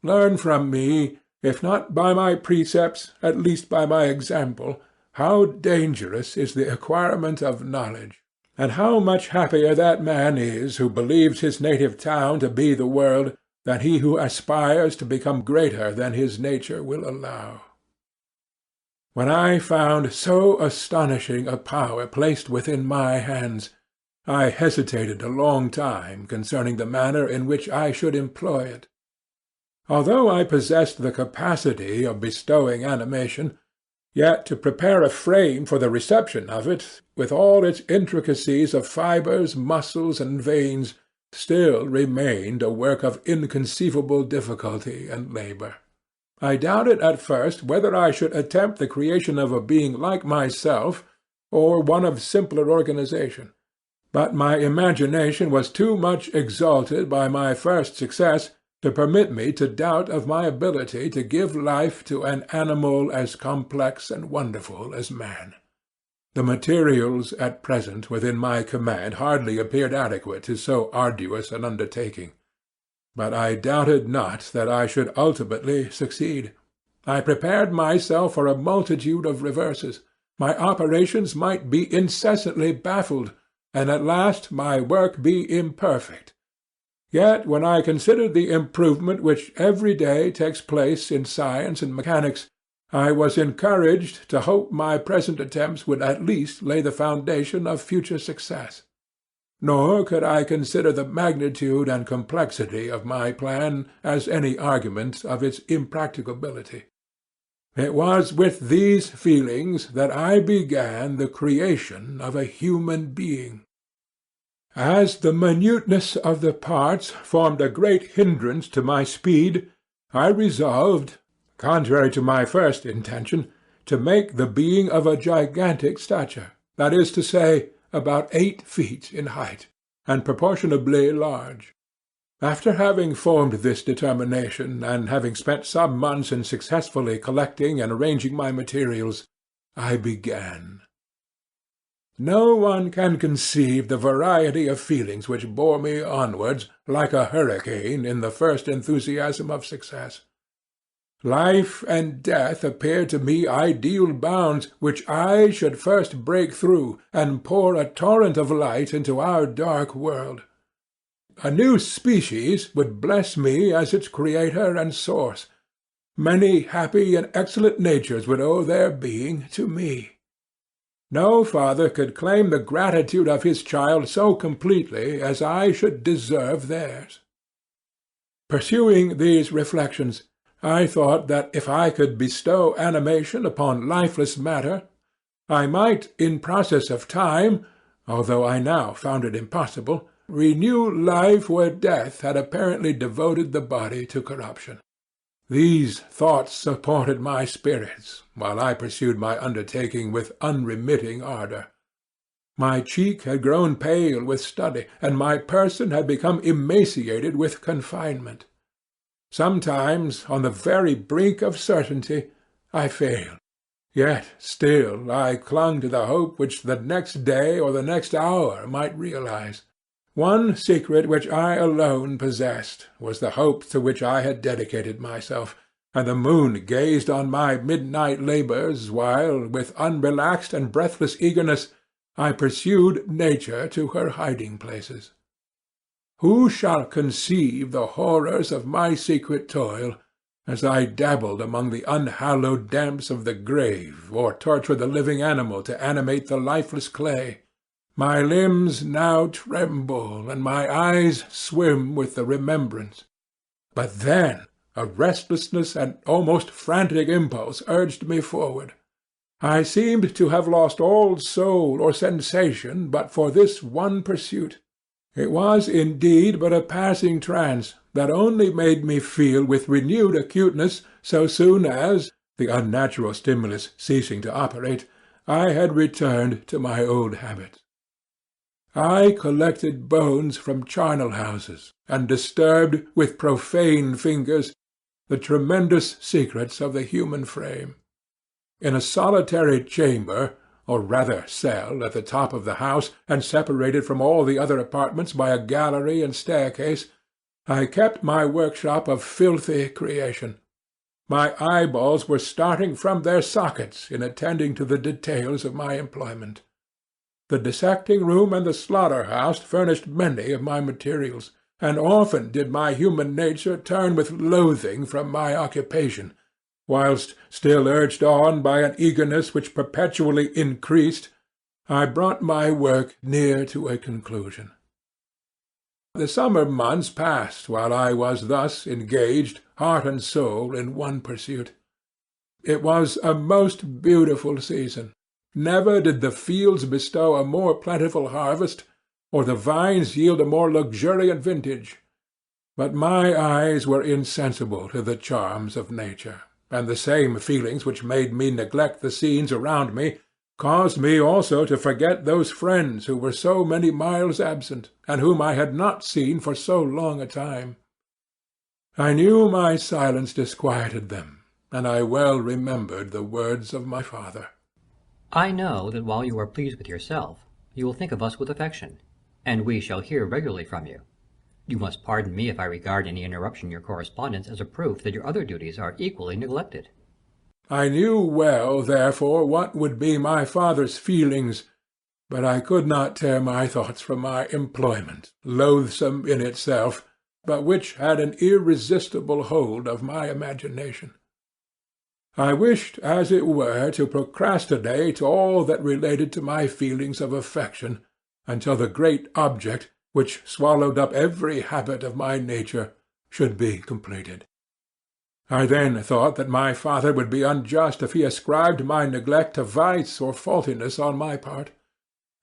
Learn from me, if not by my precepts, at least by my example, how dangerous is the acquirement of knowledge. and how much happier that man is who believes his native town to be the world than he who aspires to become greater than his nature will allow. When I found so astonishing a power placed within my hands, I hesitated a long time concerning the manner in which I should employ it. Although I possessed the capacity of bestowing animation, yet to prepare a frame for the reception of it, with all its intricacies of fibres, muscles, and veins, still remained a work of inconceivable difficulty and labour. I doubted at first whether I should attempt the creation of a being like myself, or one of simpler organization. But my imagination was too much exalted by my first success to permit me to doubt of my ability to give life to an animal as complex and wonderful as man. The materials at present within my command hardly appeared adequate to so arduous an undertaking. But I doubted not that I should ultimately succeed. I prepared myself for a multitude of reverses. My operations might be incessantly baffled, and at last my work be imperfect. Yet when I considered the improvement which every day takes place in science and mechanics, I was encouraged to hope my present attempts would at least lay the foundation of future success. Nor could I consider the magnitude and complexity of my plan as any argument of its impracticability. It was with these feelings that I began the creation of a human being. As the minuteness of the parts formed a great hindrance to my speed, I resolved, contrary to my first intention, to make the being of a gigantic stature, that is to say, about 8 feet in height, and proportionably large. After having formed this determination, and having spent some months in successfully collecting and arranging my materials, I began. No one can conceive the variety of feelings which bore me onwards like a hurricane in the first enthusiasm of success. Life and death appeared to me ideal bounds which I should first break through, and pour a torrent of light into our dark world. A new species would bless me as its creator and source. Many happy and excellent natures would owe their being to me. No father could claim the gratitude of his child so completely as I should deserve theirs. Pursuing these reflections, I thought that if I could bestow animation upon lifeless matter, I might, in process of time, although I now found it impossible, renew life where death had apparently devoted the body to corruption. These thoughts supported my spirits, while I pursued my undertaking with unremitting ardour. My cheek had grown pale with study, and my person had become emaciated with confinement. Sometimes, on the very brink of certainty, I failed. Yet still I clung to the hope which the next day or the next hour might realize. One secret which I alone possessed was the hope to which I had dedicated myself, and the moon gazed on my midnight labours while, with unrelaxed and breathless eagerness, I pursued nature to her hiding-places. Who shall conceive the horrors of my secret toil, as I dabbled among the unhallowed damps of the grave, or tortured the living animal to animate the lifeless clay? My limbs now tremble, and my eyes swim with the remembrance. But then a restlessness and almost frantic impulse urged me forward. I seemed to have lost all soul or sensation but for this one pursuit. It was indeed but a passing trance, that only made me feel with renewed acuteness so soon as, the unnatural stimulus ceasing to operate, I had returned to my old habits. I collected bones from charnel houses, and disturbed with profane fingers the tremendous secrets of the human frame. In a solitary chamber, or rather cell, at the top of the house, and separated from all the other apartments by a gallery and staircase, I kept my workshop of filthy creation. My eyeballs were starting from their sockets in attending to the details of my employment. The dissecting room and the slaughter-house furnished many of my materials, and often did my human nature turn with loathing from my occupation, whilst, still urged on by an eagerness which perpetually increased, I brought my work near to a conclusion. The summer months passed while I was thus engaged, heart and soul, in one pursuit. It was a most beautiful season. Never did the fields bestow a more plentiful harvest, or the vines yield a more luxuriant vintage. But my eyes were insensible to the charms of nature, and the same feelings which made me neglect the scenes around me caused me also to forget those friends who were so many miles absent, and whom I had not seen for so long a time. I knew my silence disquieted them, and I well remembered the words of my father. I know that while you are pleased with yourself, you will think of us with affection, and we shall hear regularly from you. You must pardon me if I regard any interruption in your correspondence as a proof that your other duties are equally neglected. I knew well, therefore, what would be my father's feelings, but I could not tear my thoughts from my employment, loathsome in itself, but which had an irresistible hold of my imagination. I wished, as it were, to procrastinate all that related to my feelings of affection, until the great object, which swallowed up every habit of my nature, should be completed. I then thought that my father would be unjust if he ascribed my neglect to vice or faultiness on my part,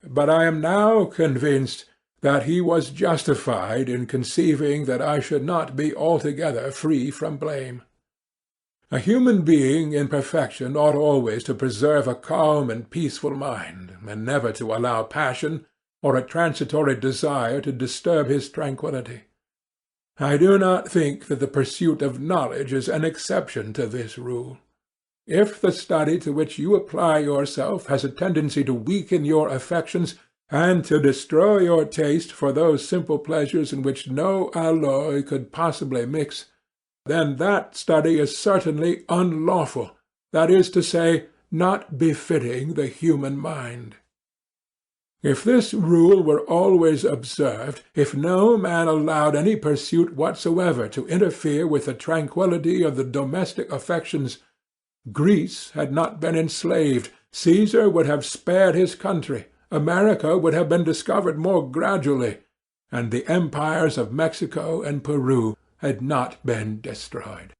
but I am now convinced that he was justified in conceiving that I should not be altogether free from blame. A human being in perfection ought always to preserve a calm and peaceful mind, and never to allow passion or a transitory desire to disturb his tranquillity. I do not think that the pursuit of knowledge is an exception to this rule. If the study to which you apply yourself has a tendency to weaken your affections and to destroy your taste for those simple pleasures in which no alloy could possibly mix, then that study is certainly unlawful, that is to say, not befitting the human mind. If this rule were always observed, if no man allowed any pursuit whatsoever to interfere with the tranquillity of the domestic affections, Greece had not been enslaved, Caesar would have spared his country, America would have been discovered more gradually, and the empires of Mexico and Peru had not been destroyed.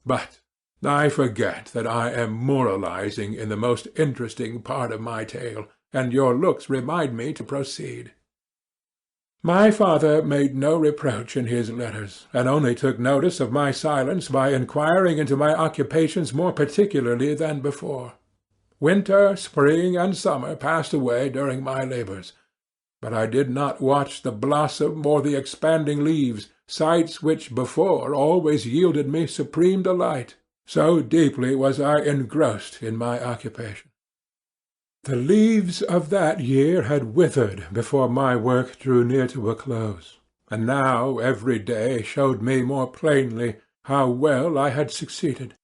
But I forget that I am moralizing in the most interesting part of my tale, and your looks remind me to proceed. My father made no reproach in his letters, and only took notice of my silence by inquiring into my occupations more particularly than before. Winter, spring, and summer passed away during my labours, but I did not watch the blossom or the expanding leaves, sights which before always yielded me supreme delight, so deeply was I engrossed in my occupation. The leaves of that year had withered before my work drew near to a close, and now every day showed me more plainly how well I had succeeded.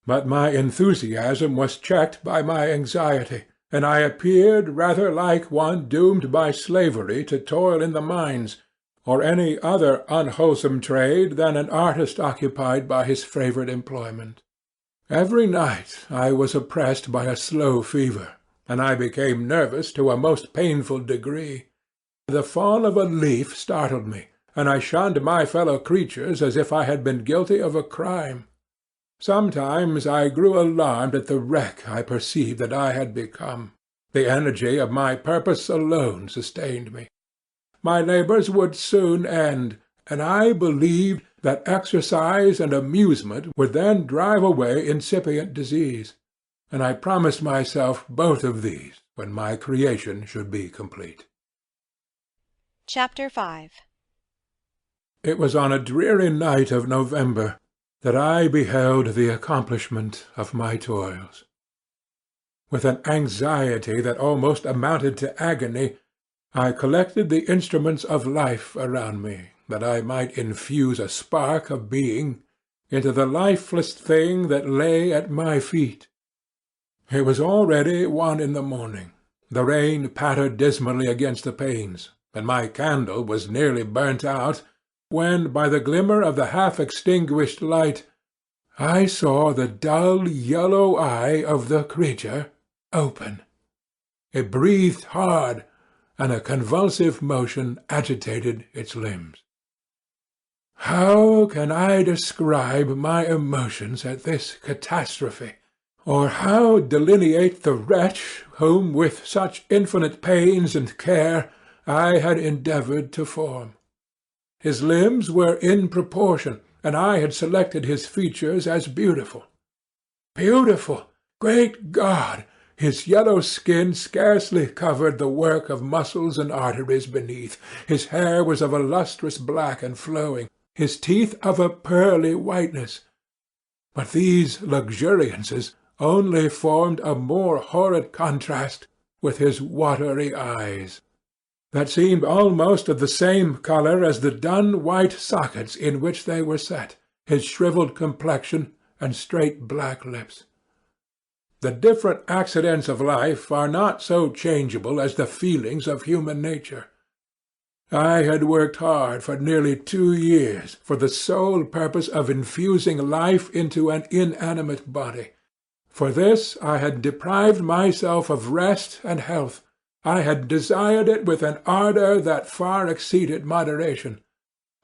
But my enthusiasm was checked by my anxiety, and I appeared rather like one doomed by slavery to toil in the mines, or any other unwholesome trade than an artist occupied by his favourite employment. Every night I was oppressed by a slow fever, and I became nervous to a most painful degree. The fall of a leaf startled me, and I shunned my fellow creatures as if I had been guilty of a crime. Sometimes I grew alarmed at the wreck I perceived that I had become. The energy of my purpose alone sustained me. My labours would soon end, and I believed that exercise and amusement would then drive away incipient disease, and I promised myself both of these when my creation should be complete. Chapter 5. It was on a dreary night of November that I beheld the accomplishment of my toils. With an anxiety that almost amounted to agony, I collected the instruments of life around me, that I might infuse a spark of being into the lifeless thing that lay at my feet. It was already 1 in the morning, The rain pattered dismally against the panes, and my candle was nearly burnt out, when, by the glimmer of the half-extinguished light, I saw the dull yellow eye of the creature open. It breathed hard, and a convulsive motion agitated its limbs. How can I describe my emotions at this catastrophe, or how delineate the wretch whom with such infinite pains and care I had endeavoured to form? His limbs were in proportion, and I had selected his features as beautiful. Beautiful! Great God! His yellow skin scarcely covered the work of muscles and arteries beneath. His hair was of a lustrous black and flowing, his teeth of a pearly whiteness. But these luxuriances only formed a more horrid contrast with his watery eyes, that seemed almost of the same colour as the dun white sockets in which they were set, his shrivelled complexion and straight black lips. The different accidents of life are not so changeable as the feelings of human nature. I had worked hard for nearly 2 years for the sole purpose of infusing life into an inanimate body. For this I had deprived myself of rest and health. I had desired it with an ardour that far exceeded moderation.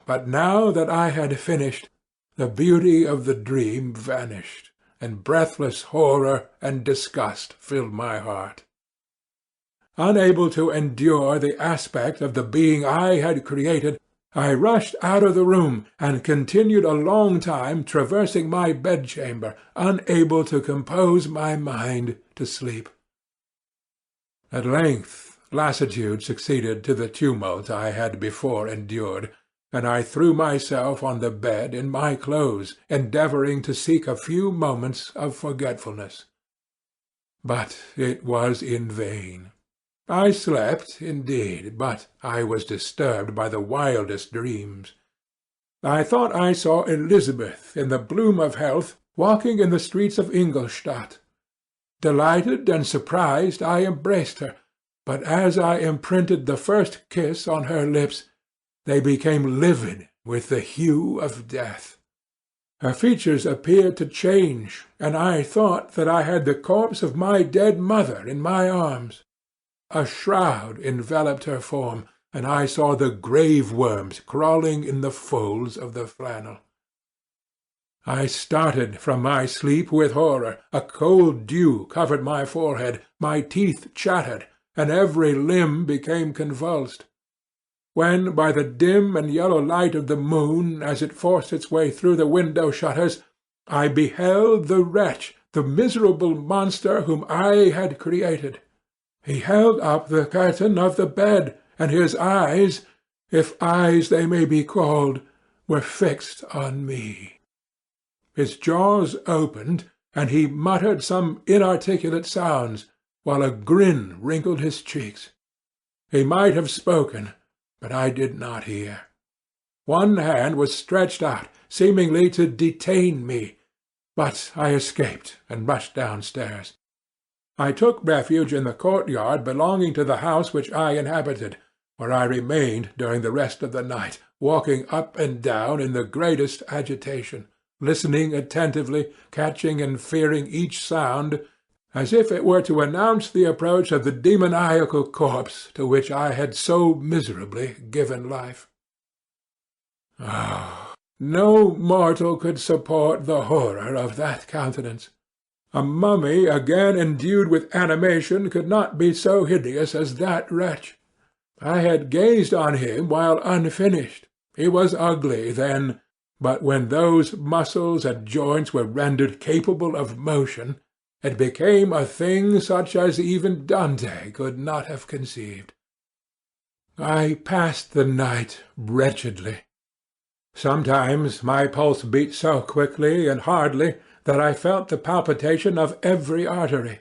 But now that I had finished, the beauty of the dream vanished, and breathless horror and disgust filled my heart. Unable to endure the aspect of the being I had created, I rushed out of the room, and continued a long time traversing my bedchamber, unable to compose my mind to sleep. At length lassitude succeeded to the tumult I had before endured, and I threw myself on the bed in my clothes, endeavouring to seek a few moments of forgetfulness. But it was in vain. I slept, indeed, but I was disturbed by the wildest dreams. I thought I saw Elizabeth, in the bloom of health, walking in the streets of Ingolstadt. Delighted and surprised, I embraced her, but as I imprinted the first kiss on her lips, they became livid with the hue of death. Her features appeared to change, and I thought that I had the corpse of my dead mother in my arms. A shroud enveloped her form, and I saw the grave worms crawling in the folds of the flannel. I started from my sleep with horror. A cold dew covered my forehead, my teeth chattered, and every limb became convulsed. When, by the dim and yellow light of the moon, as it forced its way through the window shutters, I beheld the wretch, the miserable monster whom I had created. He held up the curtain of the bed, and his eyes, if eyes they may be called, were fixed on me. His jaws opened, and he muttered some inarticulate sounds, while a grin wrinkled his cheeks. He might have spoken, but I did not hear. One hand was stretched out, seemingly to detain me, but I escaped and rushed downstairs. I took refuge in the courtyard belonging to the house which I inhabited, where I remained during the rest of the night, walking up and down in the greatest agitation, listening attentively, catching and fearing each sound, as if it were to announce the approach of the demoniacal corpse to which I had so miserably given life. Oh, no mortal could support the horror of that countenance. A mummy again endued with animation could not be so hideous as that wretch. I had gazed on him while unfinished. He was ugly then, but when those muscles and joints were rendered capable of motion, it became a thing such as even Dante could not have conceived. I passed the night wretchedly. Sometimes my pulse beat so quickly and hardly that I felt the palpitation of every artery.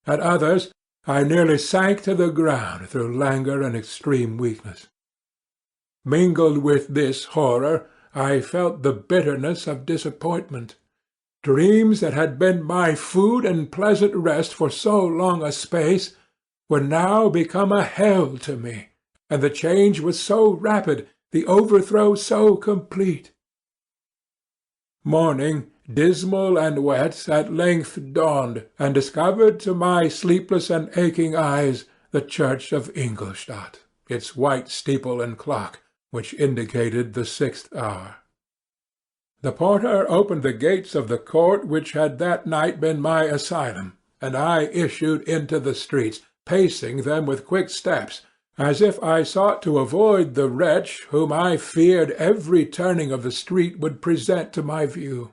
At others I nearly sank to the ground through languor and extreme weakness. Mingled with this horror, I felt the bitterness of disappointment. Dreams that had been my food and pleasant rest for so long a space were now become a hell to me, and the change was so rapid, the overthrow so complete. Morning, dismal and wet, at length dawned, and discovered to my sleepless and aching eyes the church of Ingolstadt, its white steeple and clock, which indicated the 6th hour. The porter opened the gates of the court which had that night been my asylum, and I issued into the streets, pacing them with quick steps, as if I sought to avoid the wretch whom I feared every turning of the street would present to my view.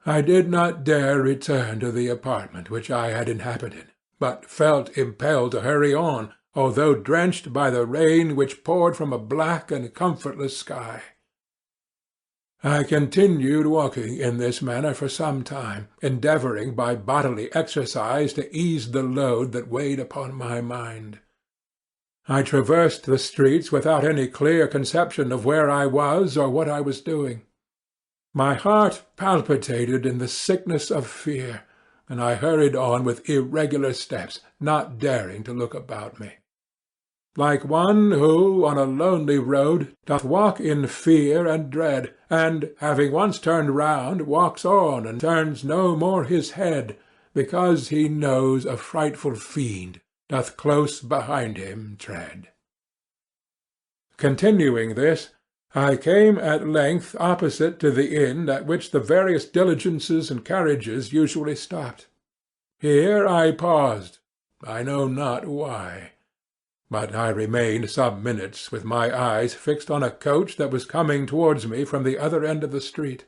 I did not dare return to the apartment which I had inhabited, but felt impelled to hurry on, although drenched by the rain which poured from a black and comfortless sky. I continued walking in this manner for some time, endeavouring by bodily exercise to ease the load that weighed upon my mind. I traversed the streets without any clear conception of where I was or what I was doing. My heart palpitated in the sickness of fear, and I hurried on with irregular steps, not daring to look about me. Like one who, on a lonely road, doth walk in fear and dread, and, having once turned round, walks on, and turns no more his head, because he knows a frightful fiend doth close behind him tread. Continuing this, I came at length opposite to the inn at which the various diligences and carriages usually stopped. Here I paused, I know not why. But I remained some minutes with my eyes fixed on a coach that was coming towards me from the other end of the street.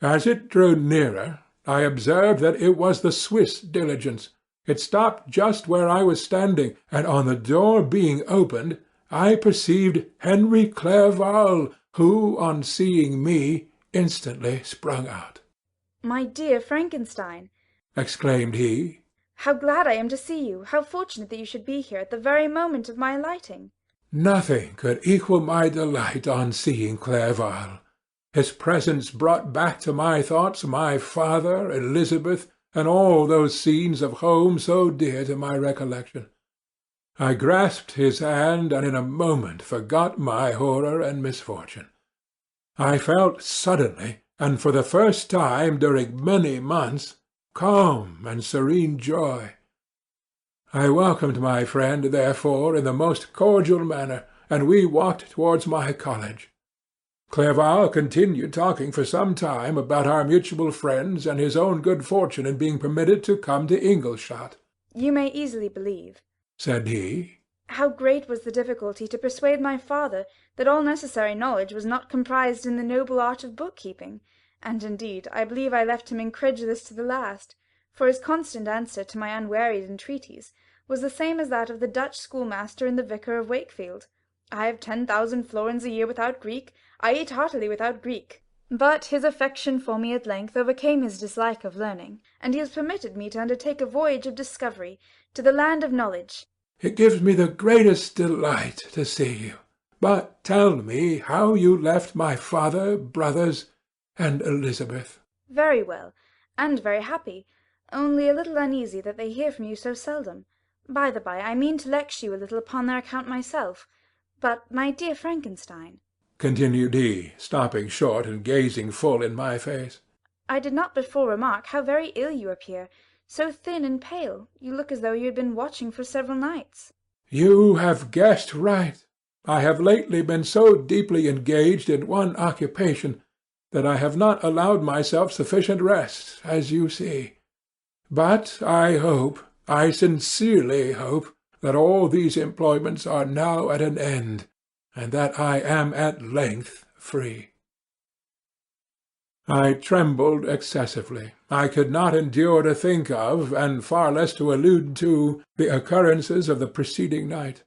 As it drew nearer, I observed that it was the Swiss diligence. It stopped just where I was standing, and on the door being opened, I perceived Henry Clerval, who, on seeing me, instantly sprung out. "My dear Frankenstein," exclaimed he, "how glad I am to see you! How fortunate that you should be here at the very moment of my alighting!" Nothing could equal my delight on seeing Clerval. His presence brought back to my thoughts my father, Elizabeth, and all those scenes of home so dear to my recollection. I grasped his hand, and in a moment forgot my horror and misfortune. I felt suddenly, and for the first time during many months, calm and serene joy. I welcomed my friend, therefore, in the most cordial manner, and we walked towards my college. Clerval continued talking for some time about our mutual friends and his own good fortune in being permitted to come to Ingolstadt. "You may easily believe," said he, "how great was the difficulty to persuade my father that all necessary knowledge was not comprised in the noble art of book-keeping, and indeed I believe I left him incredulous to the last, for his constant answer to my unwearied entreaties was the same as that of the Dutch schoolmaster in the Vicar of Wakefield. 'I have 10,000 florins a year without Greek. I eat heartily without Greek.' But his affection for me at length overcame his dislike of learning, and he has permitted me to undertake a voyage of discovery to the land of knowledge." "It gives me the greatest delight to see you. But tell me how you left my father, brothers, and Elizabeth." "Very well, and very happy, only a little uneasy that they hear from you so seldom. By the by, I mean to lecture you a little upon their account myself. But, my dear Frankenstein," continued he, stopping short and gazing full in my face, "I did not before remark how very ill you appear. So thin and pale, you look as though you had been watching for several nights." "You have guessed right. I have lately been so deeply engaged in one occupation that I have not allowed myself sufficient rest, as you see. But I sincerely hope, that all these employments are now at an end, and that I am at length free." I trembled excessively. I could not endure to think of, and far less to allude to, the occurrences of the preceding night.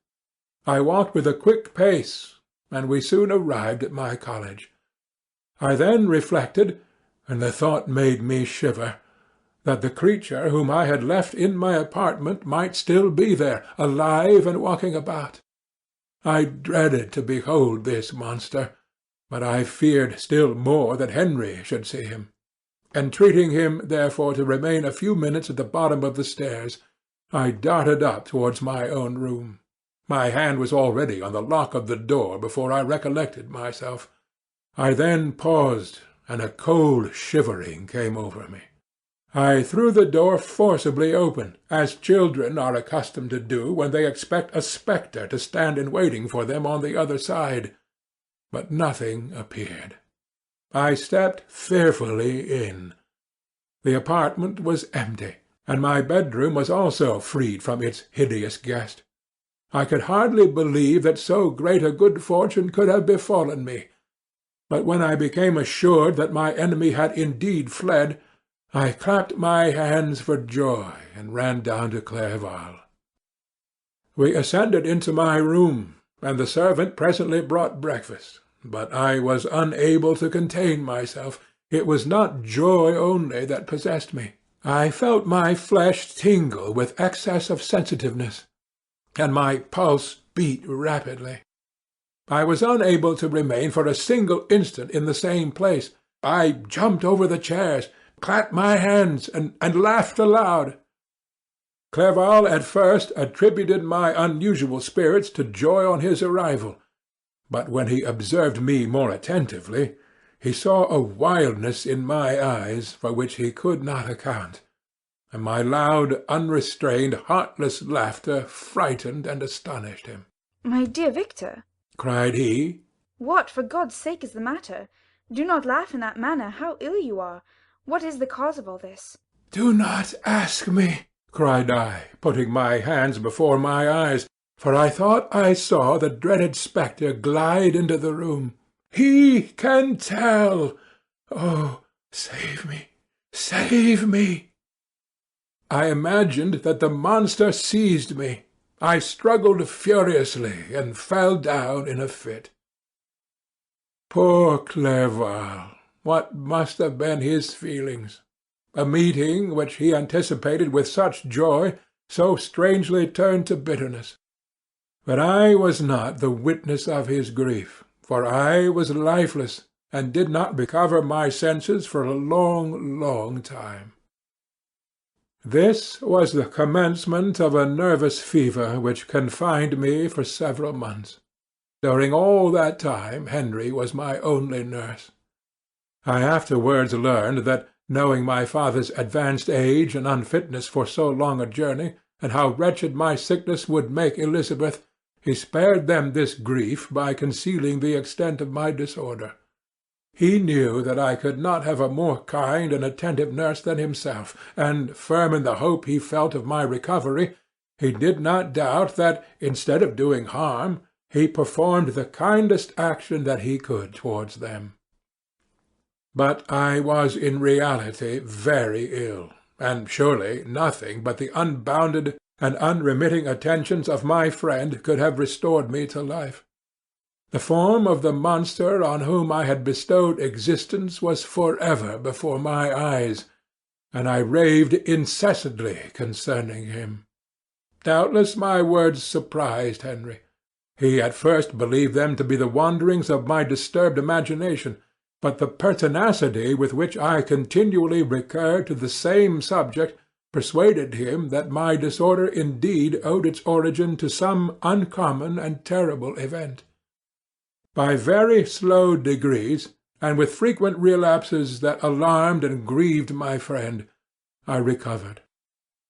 I walked with a quick pace, and we soon arrived at my college. I then reflected, and the thought made me shiver, that the creature whom I had left in my apartment might still be there, alive and walking about. I dreaded to behold this monster, but I feared still more that Henry should see him. Entreating him, therefore, to remain a few minutes at the bottom of the stairs, I darted up towards my own room. My hand was already on the lock of the door before I recollected myself. I then paused, and a cold shivering came over me. I threw the door forcibly open, as children are accustomed to do when they expect a spectre to stand in waiting for them on the other side. But nothing appeared. I stepped fearfully in. The apartment was empty, and my bedroom was also freed from its hideous guest. I could hardly believe that so great a good fortune could have befallen me. But when I became assured that my enemy had indeed fled, I clapped my hands for joy and ran down to Clerval. We ascended into my room, and the servant presently brought breakfast. But I was unable to contain myself. It was not joy only that possessed me. I felt my flesh tingle with excess of sensitiveness, and my pulse beat rapidly. I was unable to remain for a single instant in the same place. I jumped over the chairs, clapped my hands, and laughed aloud. Clerval at first attributed my unusual spirits to joy on his arrival, but when he observed me more attentively, he saw a wildness in my eyes for which he could not account, and my loud, unrestrained, heartless laughter frightened and astonished him. "My dear Victor," cried he, "what, for God's sake, is the matter? Do not laugh in that manner. How ill you are! What is the cause of all this?" "Do not ask me," cried I, putting my hands before my eyes, for I thought I saw the dreaded spectre glide into the room. "He can tell. Oh, save me, save me!" I imagined that the monster seized me. I struggled furiously, and fell down in a fit. Poor Clerval! What must have been his feelings? A meeting which he anticipated with such joy so strangely turned to bitterness. But I was not the witness of his grief, for I was lifeless, and did not recover my senses for a long, long time. This was the commencement of a nervous fever which confined me for several months. During all that time Henry was my only nurse. I afterwards learned that, knowing my father's advanced age and unfitness for so long a journey, and how wretched my sickness would make Elizabeth, he spared them this grief by concealing the extent of my disorder. He knew that I could not have a more kind and attentive nurse than himself, and, firm in the hope he felt of my recovery, he did not doubt that, instead of doing harm, he performed the kindest action that he could towards them. But I was in reality very ill, and surely nothing but the unbounded and unremitting attentions of my friend could have restored me to life. The form of the monster on whom I had bestowed existence was forever before my eyes, and I raved incessantly concerning him. Doubtless my words surprised Henry. He at first believed them to be the wanderings of my disturbed imagination, but the pertinacity with which I continually recurred to the same subject persuaded him that my disorder indeed owed its origin to some uncommon and terrible event. By very slow degrees, and with frequent relapses that alarmed and grieved my friend, I recovered.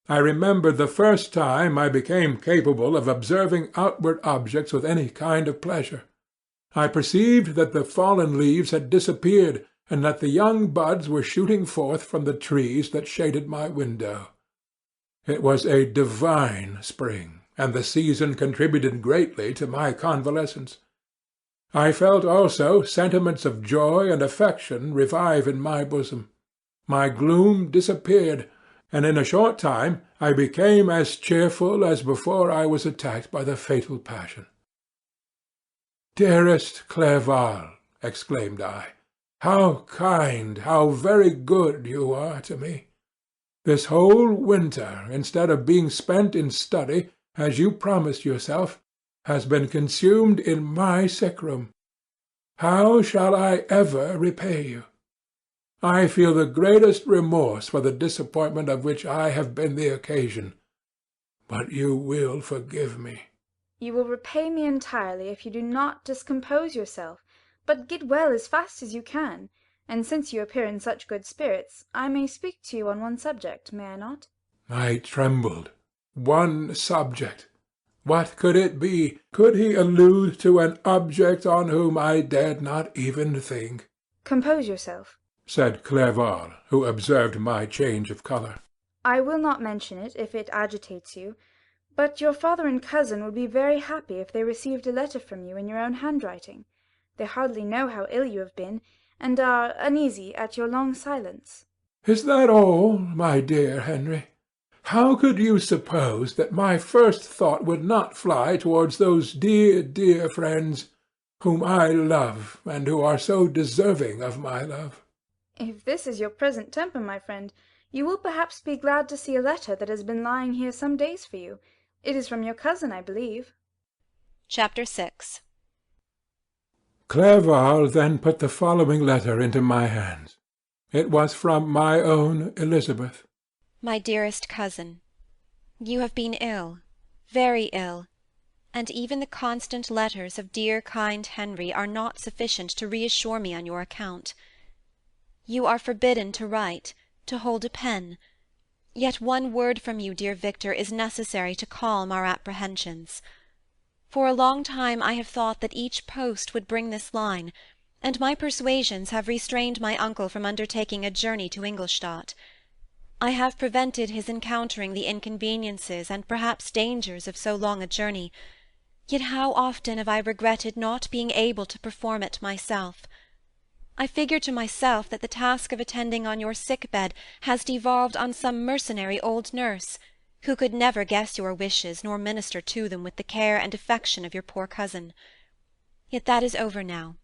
I remember the first time I became capable of observing outward objects with any kind of pleasure. I perceived that the fallen leaves had disappeared, and that the young buds were shooting forth from the trees that shaded my window. It was a divine spring, and the season contributed greatly to my convalescence. I felt also sentiments of joy and affection revive in my bosom. My gloom disappeared, and in a short time I became as cheerful as before I was attacked by the fatal passion. "Dearest Clerval," exclaimed I, "how kind, how very good you are to me! This whole winter, instead of being spent in study, as you promised yourself, has been consumed in my sick-room. How shall I ever repay you? I feel the greatest remorse for the disappointment of which I have been the occasion. but you will forgive me. You will repay me entirely if you do not discompose yourself, but get well as fast as you can. And since you appear in such good spirits, I may speak to you on one subject, may I not? I trembled. One subject. What could it be? Could he allude to an object on whom I dared not even think? Compose yourself, said Clerval, who observed my change of colour. I will not mention it if it agitates you, but your father and cousin would be very happy if they received a letter from you in your own handwriting. They hardly know how ill you have been, and are uneasy at your long silence. Is that all, my dear Henry? How could you suppose that my first thought would not fly towards those dear, dear friends whom I love, and who are so deserving of my love? If this is your present temper, my friend, you will perhaps be glad to see a letter that has been lying here some days for you. It is from your cousin, I believe. Chapter 6. Clerval then put the following letter into my hands. It was from my own Elizabeth. My dearest cousin, you have been ill, very ill, and even the constant letters of dear kind Henry are not sufficient to reassure me on your account. You are forbidden to write, to hold a pen, yet one word from you, dear Victor, is necessary to calm our apprehensions. For a long time I have thought that each post would bring this line, and my persuasions have restrained my uncle from undertaking a journey to Ingolstadt. I have prevented his encountering the inconveniences and perhaps dangers of so long a journey, yet how often have I regretted not being able to perform it myself. I figure to myself that the task of attending on your sick-bed has devolved on some mercenary old nurse, who could never guess your wishes nor minister to them with the care and affection of your poor cousin. Yet that is over now.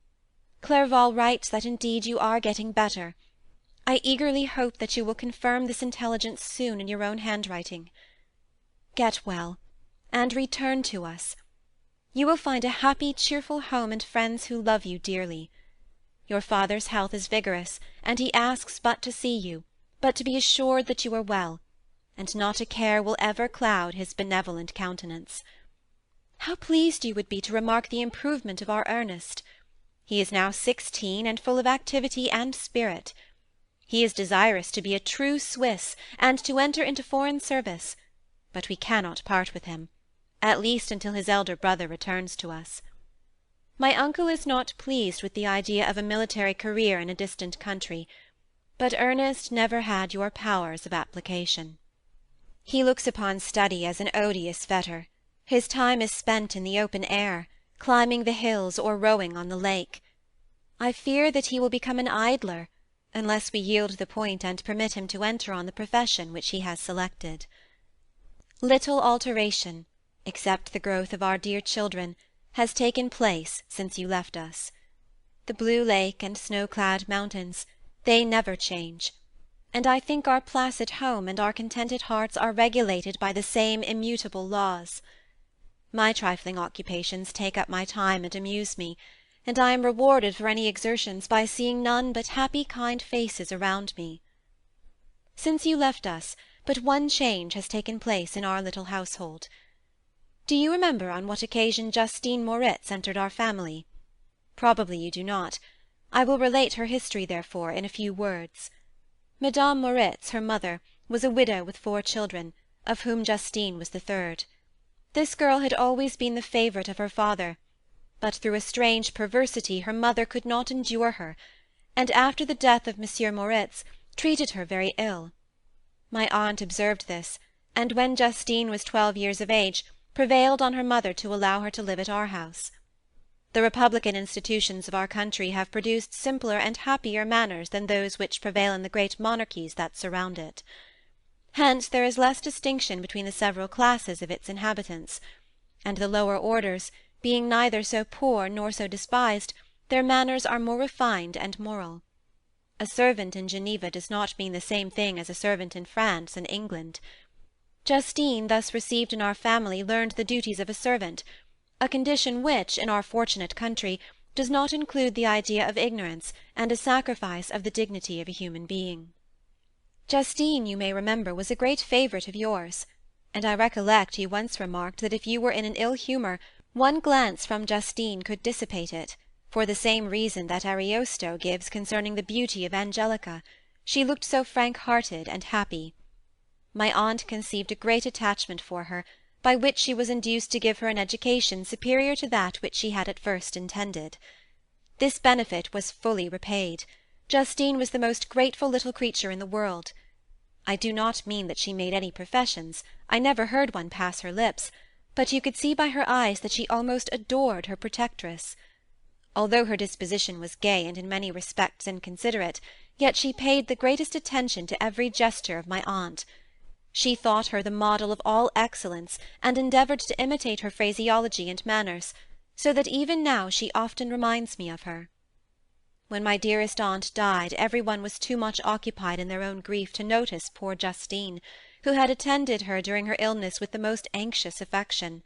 Clerval writes that indeed you are getting better. I eagerly hope that you will confirm this intelligence soon in your own handwriting. Get well, and return to us. You will find a happy, cheerful home and friends who love you dearly. Your father's health is vigorous, and he asks but to see you, but to be assured that you are well, and not a care will ever cloud his benevolent countenance. How pleased you would be to remark the improvement of our Ernest! He is now 16, and full of activity and spirit. He is desirous to be a true Swiss, and to enter into foreign service, but we cannot part with him, at least until his elder brother returns to us. My uncle is not pleased with the idea of a military career in a distant country, but Ernest never had your powers of application. He looks upon study as an odious fetter. His time is spent in the open air, climbing the hills or rowing on the lake. I fear that he will become an idler, unless we yield the point and permit him to enter on the profession which he has selected. Little alteration, except the growth of our dear children, has taken place since you left us. The blue lake and snow-clad mountains, they never change, and I think our placid home and our contented hearts are regulated by the same immutable laws. My trifling occupations take up my time and amuse me, and I am rewarded for any exertions by seeing none but happy kind faces around me. Since you left us, but one change has taken place in our little household. Do you remember on what occasion Justine Moritz entered our family? Probably you do not. I will relate her history, therefore, in a few words. Madame Moritz, her mother, was a widow with 4 children, of whom Justine was the third. This girl had always been the favourite of her father, but through a strange perversity her mother could not endure her, and after the death of Monsieur Moritz, treated her very ill. My aunt observed this, and when Justine was 12 years of age, prevailed on her mother to allow her to live at our house. The republican institutions of our country have produced simpler and happier manners than those which prevail in the great monarchies that surround it. Hence there is less distinction between the several classes of its inhabitants, and the lower orders, being neither so poor nor so despised, their manners are more refined and moral. A servant in Geneva does not mean the same thing as a servant in France and England. Justine, thus received in our family, learned the duties of a servant, a condition which, in our fortunate country, does not include the idea of ignorance and a sacrifice of the dignity of a human being. Justine, you may remember, was a great favourite of yours. and I recollect you once remarked that if you were in an ill humour, one glance from Justine could dissipate it, for the same reason that Ariosto gives concerning the beauty of Angelica. She looked so frank-hearted and happy. My aunt conceived a great attachment for her, by which she was induced to give her an education superior to that which she had at first intended. This benefit was fully repaid. Justine was the most grateful little creature in the world. I do not mean that she made any professions, I never heard one pass her lips, but you could see by her eyes that she almost adored her protectress. Although her disposition was gay and in many respects inconsiderate, yet she paid the greatest attention to every gesture of my aunt. She thought her the model of all excellence, and endeavoured to imitate her phraseology and manners, so that even now she often reminds me of her. When my dearest aunt died, every one was too much occupied in their own grief to notice poor Justine, who had attended her during her illness with the most anxious affection.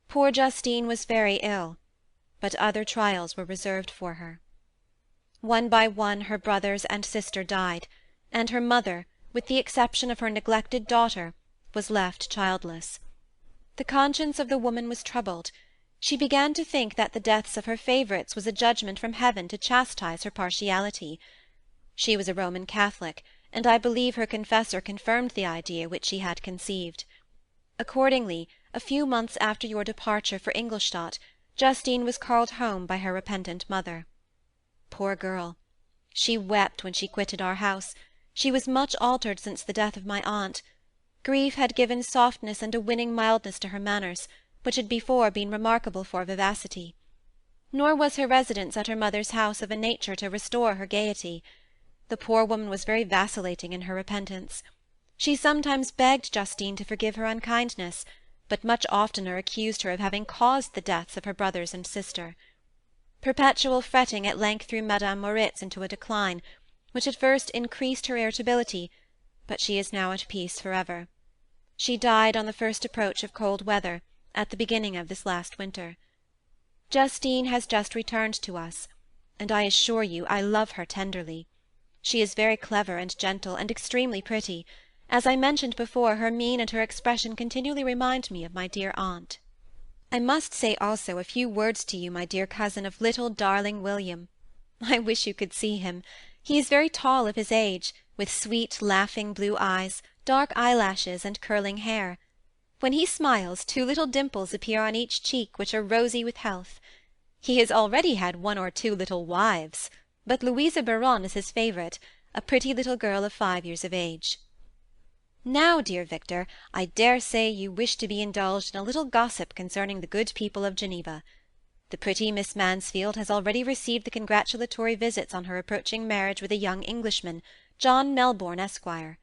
Poor Justine was very ill, but other trials were reserved for her. One by one her brothers and sister died, and her mother, with the exception of her neglected daughter, was left childless. The conscience of the woman was troubled. She began to think that the deaths of her favourites was a judgment from heaven to chastise her partiality. She was a Roman Catholic, and I believe her confessor confirmed the idea which she had conceived. Accordingly, a few months after your departure for Ingolstadt, Justine was called home by her repentant mother. Poor girl! She wept when she quitted our house. She was much altered since the death of my aunt. Grief had given softness and a winning mildness to her manners, which had before been remarkable for vivacity. Nor was her residence at her mother's house of a nature to restore her gaiety. The poor woman was very vacillating in her repentance. She sometimes begged Justine to forgive her unkindness, but much oftener accused her of having caused the deaths of her brothers and sister. Perpetual fretting at length threw Madame Moritz into a decline, which at first increased her irritability, but she is now at peace for ever. She died on the first approach of cold weather, at the beginning of this last winter. Justine has just returned to us, and I assure you I love her tenderly. She is very clever and gentle, and extremely pretty. As I mentioned before, her mien and her expression continually remind me of my dear aunt. I must say also a few words to you, my dear cousin, of little darling William. I wish you could see him. He is very tall of his age, with sweet, laughing blue eyes, dark eyelashes, and curling hair. When he smiles, 2 little dimples appear on each cheek, which are rosy with health. He has already had 1 or 2 little wives, but Louisa Biron is his favourite, a pretty little girl of 5 years of age. Now, dear Victor, I dare say you wish to be indulged in a little gossip concerning the good people of Geneva. The pretty Miss Mansfield has already received the congratulatory visits on her approaching marriage with a young Englishman, John Melbourne, Esquire.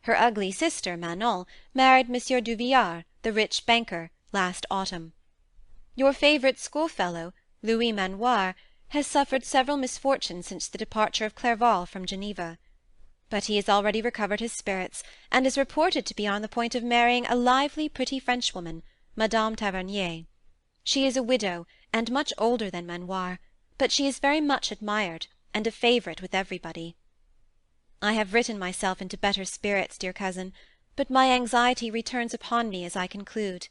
Her ugly sister, Manon, married Monsieur Duvillard, the rich banker, last autumn. Your favourite schoolfellow, Louis Manoir, has suffered several misfortunes since the departure of Clerval from Geneva. But he has already recovered his spirits, and is reported to be on the point of marrying a lively, pretty Frenchwoman, Madame Tavernier. She is a widow, and much older than Manoir, but she is very much admired, and a favourite with everybody. I have written myself into better spirits, dear cousin, but my anxiety returns upon me as I conclude.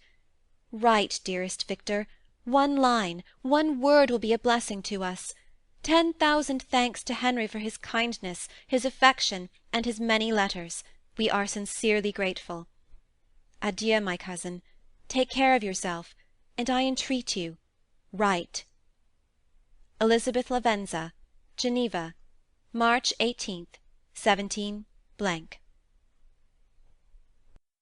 Write, dearest Victor. 1 line, 1 word will be a blessing to us. 10,000 thanks to Henry for his kindness, his affection, and his many letters. We are sincerely grateful. Adieu, my cousin. Take care of yourself, and I entreat you, write. Elizabeth Lavenza, Geneva, March 18th, 17 .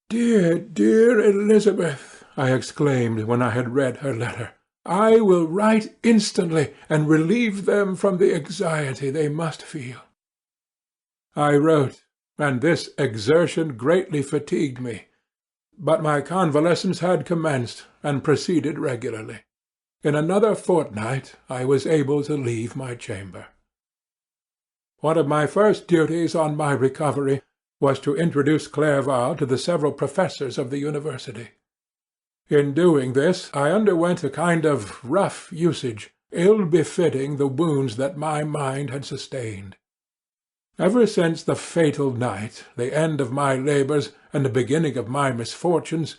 "Dear, dear Elizabeth," I exclaimed when I had read her letter, "I will write instantly, and relieve them from the anxiety they must feel." I wrote, and this exertion greatly fatigued me, but my convalescence had commenced, and proceeded regularly. In another fortnight I was able to leave my chamber. One of my first duties on my recovery was to introduce Clerval to the several professors of the university. In doing this I underwent a kind of rough usage, ill befitting the wounds that my mind had sustained. Ever since the fatal night, the end of my labours and the beginning of my misfortunes,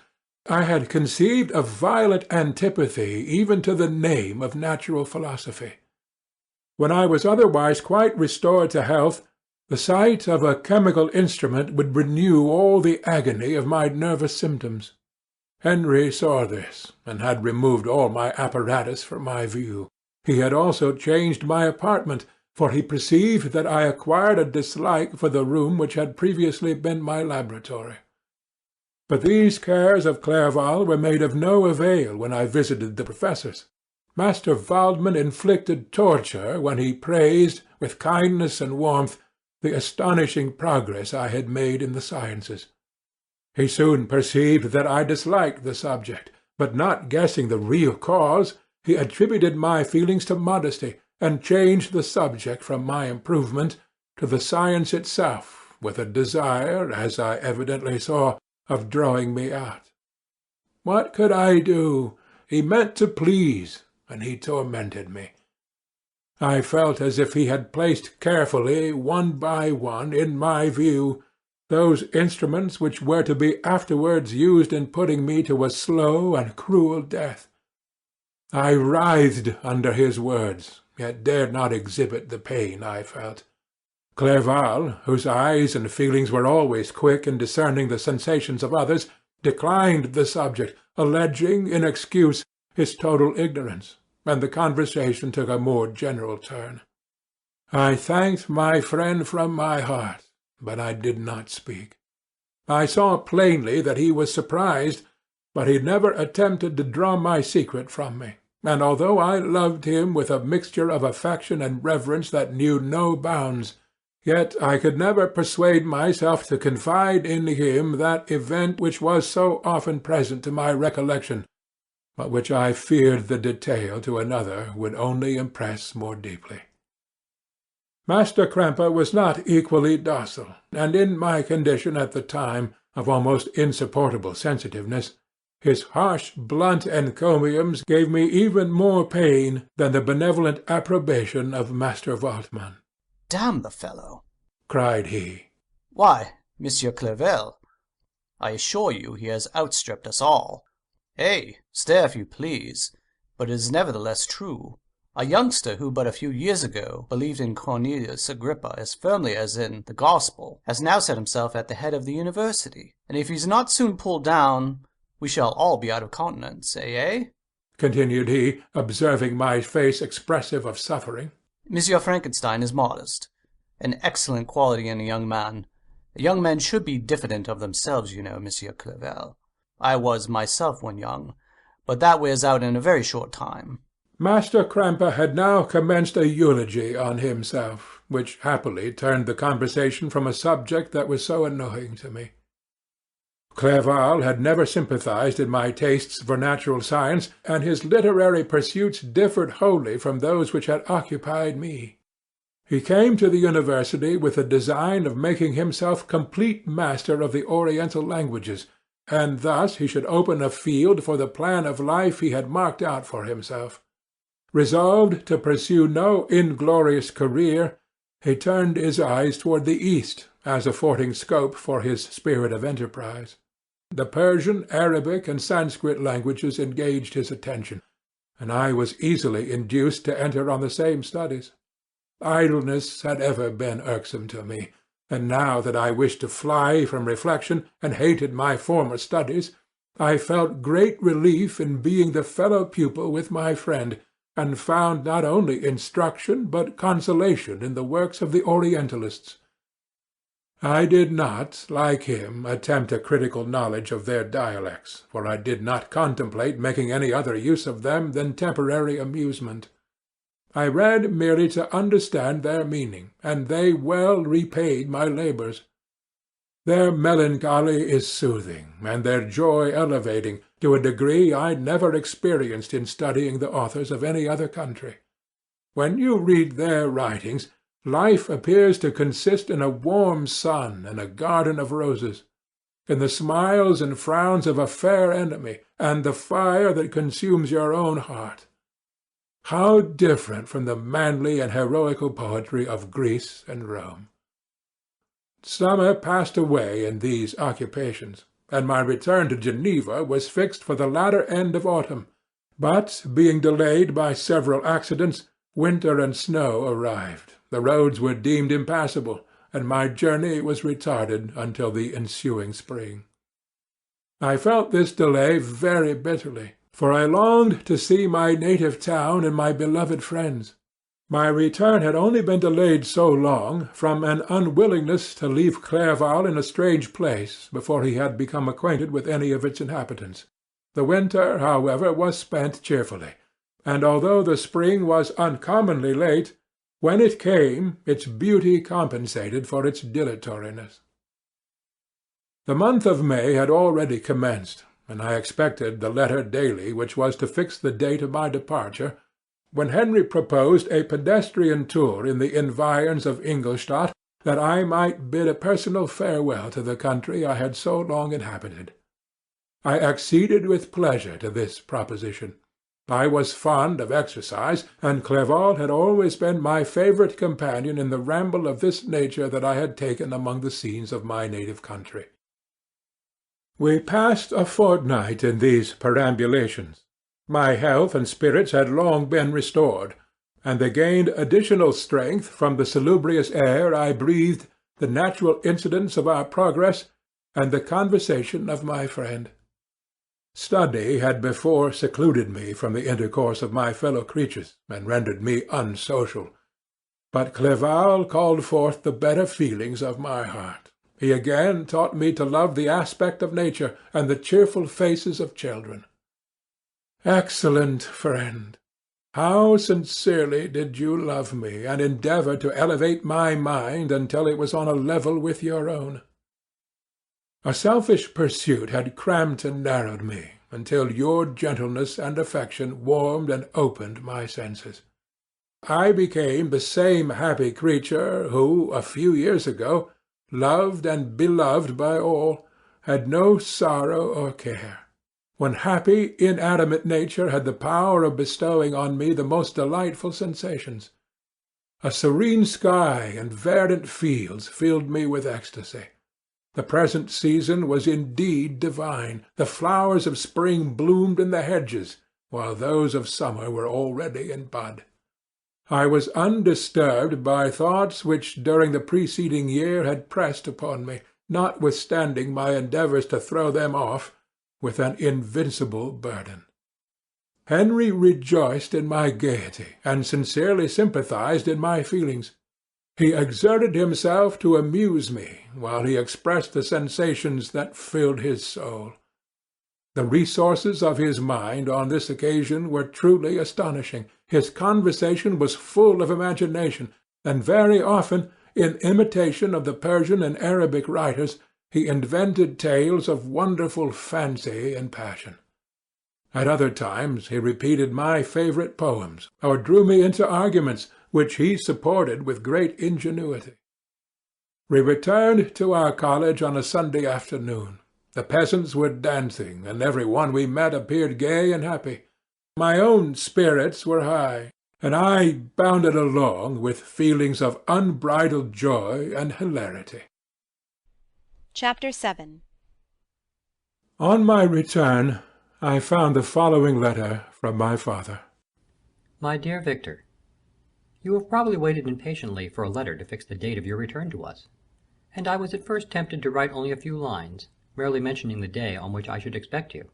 I had conceived a violent antipathy even to the name of natural philosophy. When I was otherwise quite restored to health, the sight of a chemical instrument would renew all the agony of my nervous symptoms. Henry saw this, and had removed all my apparatus from my view. He had also changed my apartment, for he perceived that I acquired a dislike for the room which had previously been my laboratory. But these cares of Clerval were made of no avail when I visited the professors. Master Waldman inflicted torture when he praised, with kindness and warmth, the astonishing progress I had made in the sciences. He soon perceived that I disliked the subject, but not guessing the real cause, he attributed my feelings to modesty, and changed the subject from my improvement to the science itself, with a desire, as I evidently saw, of drawing me out. What could I do? He meant to please, and he tormented me. I felt as if he had placed carefully, one by one, in my view, those instruments which were to be afterwards used in putting me to a slow and cruel death. I writhed under his words, yet dared not exhibit the pain I felt. Clerval, whose eyes and feelings were always quick in discerning the sensations of others, declined the subject, alleging, in excuse, his total ignorance, and the conversation took a more general turn. I thanked my friend from my heart, but I did not speak. I saw plainly that he was surprised, but he never attempted to draw my secret from me, and although I loved him with a mixture of affection and reverence that knew no bounds, yet I could never persuade myself to confide in him that event which was so often present to my recollection, but which I feared the detail to another would only impress more deeply. Master Krempe was not equally docile, and in my condition at the time of almost insupportable sensitiveness, his harsh, blunt encomiums gave me even more pain than the benevolent approbation of Master Waldman. "Damn the fellow!" cried he. "Why, Monsieur Clerval, I assure you he has outstripped us all. Stare if you please, but it is nevertheless true. A youngster who but a few years ago believed in Cornelius Agrippa as firmly as in the Gospel has now set himself at the head of the university, and if he's not soon pulled down, we shall all be out of countenance, continued he, observing my face expressive of suffering. Monsieur Frankenstein is modest, an excellent quality in a young man. Young men should be diffident of themselves, you know, Monsieur Clerval. I was myself when young, but that wears out in a very short time." Master Krempe had now commenced a eulogy on himself, which happily turned the conversation from a subject that was so annoying to me. Clerval had never sympathized in my tastes for natural science, and his literary pursuits differed wholly from those which had occupied me. He came to the university with the design of making himself complete master of the Oriental languages, and thus he should open a field for the plan of life he had marked out for himself. Resolved to pursue no inglorious career, he turned his eyes toward the East as affording scope for his spirit of enterprise. The Persian, Arabic, and Sanskrit languages engaged his attention, and I was easily induced to enter on the same studies. Idleness had ever been irksome to me, and now that I wished to fly from reflection and hated my former studies, I felt great relief in being the fellow-pupil with my friend, and found not only instruction but consolation in the works of the Orientalists. I did not, like him, attempt a critical knowledge of their dialects, for I did not contemplate making any other use of them than temporary amusement. I read merely to understand their meaning, and they well repaid my labours. Their melancholy is soothing, and their joy elevating, to a degree I never experienced in studying the authors of any other country. When you read their writings, life appears to consist in a warm sun and a garden of roses, in the smiles and frowns of a fair enemy, and the fire that consumes your own heart. How different from the manly and heroical poetry of Greece and Rome! Summer passed away in these occupations, and my return to Geneva was fixed for the latter end of autumn, but, being delayed by several accidents, winter and snow arrived, the roads were deemed impassable, and my journey was retarded until the ensuing spring. I felt this delay very bitterly, for I longed to see my native town and my beloved friends. My return had only been delayed so long from an unwillingness to leave Clerval in a strange place before he had become acquainted with any of its inhabitants. The winter, however, was spent cheerfully, and although the spring was uncommonly late, when it came its beauty compensated for its dilatoriness. The month of May had already commenced, and I expected the letter daily which was to fix the date of my departure, when Henry proposed a pedestrian tour in the environs of Ingolstadt, that I might bid a personal farewell to the country I had so long inhabited. I acceded with pleasure to this proposition. I was fond of exercise, and Clerval had always been my favourite companion in the ramble of this nature that I had taken among the scenes of my native country. We passed a fortnight in these perambulations. My health and spirits had long been restored, and they gained additional strength from the salubrious air I breathed, the natural incidents of our progress, and the conversation of my friend. Study had before secluded me from the intercourse of my fellow-creatures, and rendered me unsocial. But Clerval called forth the better feelings of my heart. He again taught me to love the aspect of nature and the cheerful faces of children. Excellent friend! How sincerely did you love me, and endeavour to elevate my mind until it was on a level with your own! A selfish pursuit had cramped and narrowed me, until your gentleness and affection warmed and opened my senses. I became the same happy creature who, a few years ago, loved and beloved by all, had no sorrow or care, when happy inanimate nature had the power of bestowing on me the most delightful sensations. A serene sky and verdant fields filled me with ecstasy. The present season was indeed divine. The flowers of spring bloomed in the hedges, while those of summer were already in bud. I was undisturbed by thoughts which during the preceding year had pressed upon me, notwithstanding my endeavours to throw them off, with an invincible burden. Henry rejoiced in my gaiety, and sincerely sympathized in my feelings. He exerted himself to amuse me, while he expressed the sensations that filled his soul. The resources of his mind on this occasion were truly astonishing. His conversation was full of imagination, and very often, in imitation of the Persian and Arabic writers, he invented tales of wonderful fancy and passion. At other times he repeated my favourite poems, or drew me into arguments, which he supported with great ingenuity. We returned to our college on a Sunday afternoon. The peasants were dancing, and every one we met appeared gay and happy. My own spirits were high, and I bounded along with feelings of unbridled joy and hilarity. Chapter 7. On my return, I found the following letter from my father. My dear Victor, you have probably waited impatiently for a letter to fix the date of your return to us, and I was at first tempted to write only a few lines, merely mentioning the day on which I should expect you.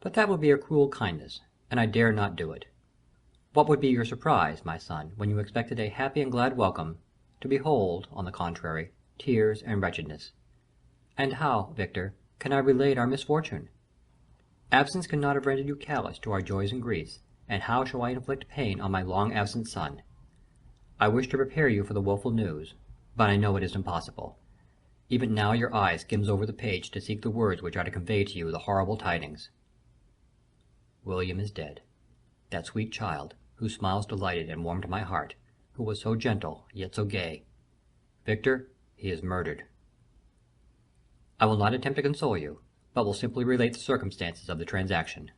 But that would be a cruel kindness, and I dare not do it. What would be your surprise, my son, when you expected a happy and glad welcome, to behold, on the contrary, tears and wretchedness? And how, Victor, can I relate our misfortune? Absence cannot have rendered you callous to our joys and griefs, and how shall I inflict pain on my long-absent son? I wish to prepare you for the woeful news, but I know it is impossible. Even now your eye skims over the page to seek the words which are to convey to you the horrible tidings. William is dead. That sweet child, whose smiles delighted and warmed my heart, who was so gentle, yet so gay. Victor, he is murdered. I will not attempt to console you, but will simply relate the circumstances of the transaction.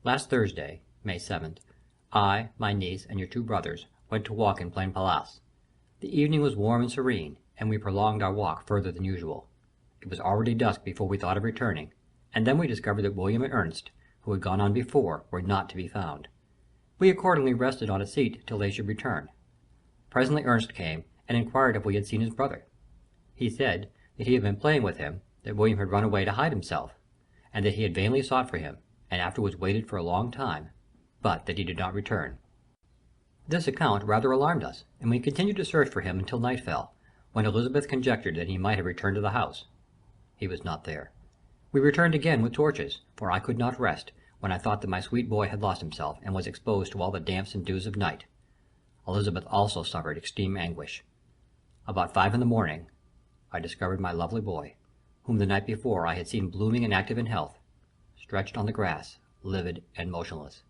Last Thursday, May 7th, I, my niece, and your two brothers went to walk in Plain Place. The evening was warm and serene, and we prolonged our walk further than usual. It was already dusk before we thought of returning, and then we discovered that William and Ernest, who had gone on before, were not to be found. We accordingly rested on a seat till they should return. Presently Ernest came, and inquired if we had seen his brother. He said that he had been playing with him, that William had run away to hide himself, and that he had vainly sought for him, and afterwards waited for a long time, but that he did not return. This account rather alarmed us, and we continued to search for him until night fell, when Elizabeth conjectured that he might have returned to the house. He was not there. We returned again with torches, for I could not rest, when I thought that my sweet boy had lost himself, and was exposed to all the damps and dews of night. Elizabeth also suffered extreme anguish. About 5 in the morning, I discovered my lovely boy, whom the night before I had seen blooming and active in health, stretched on the grass, livid and motionless.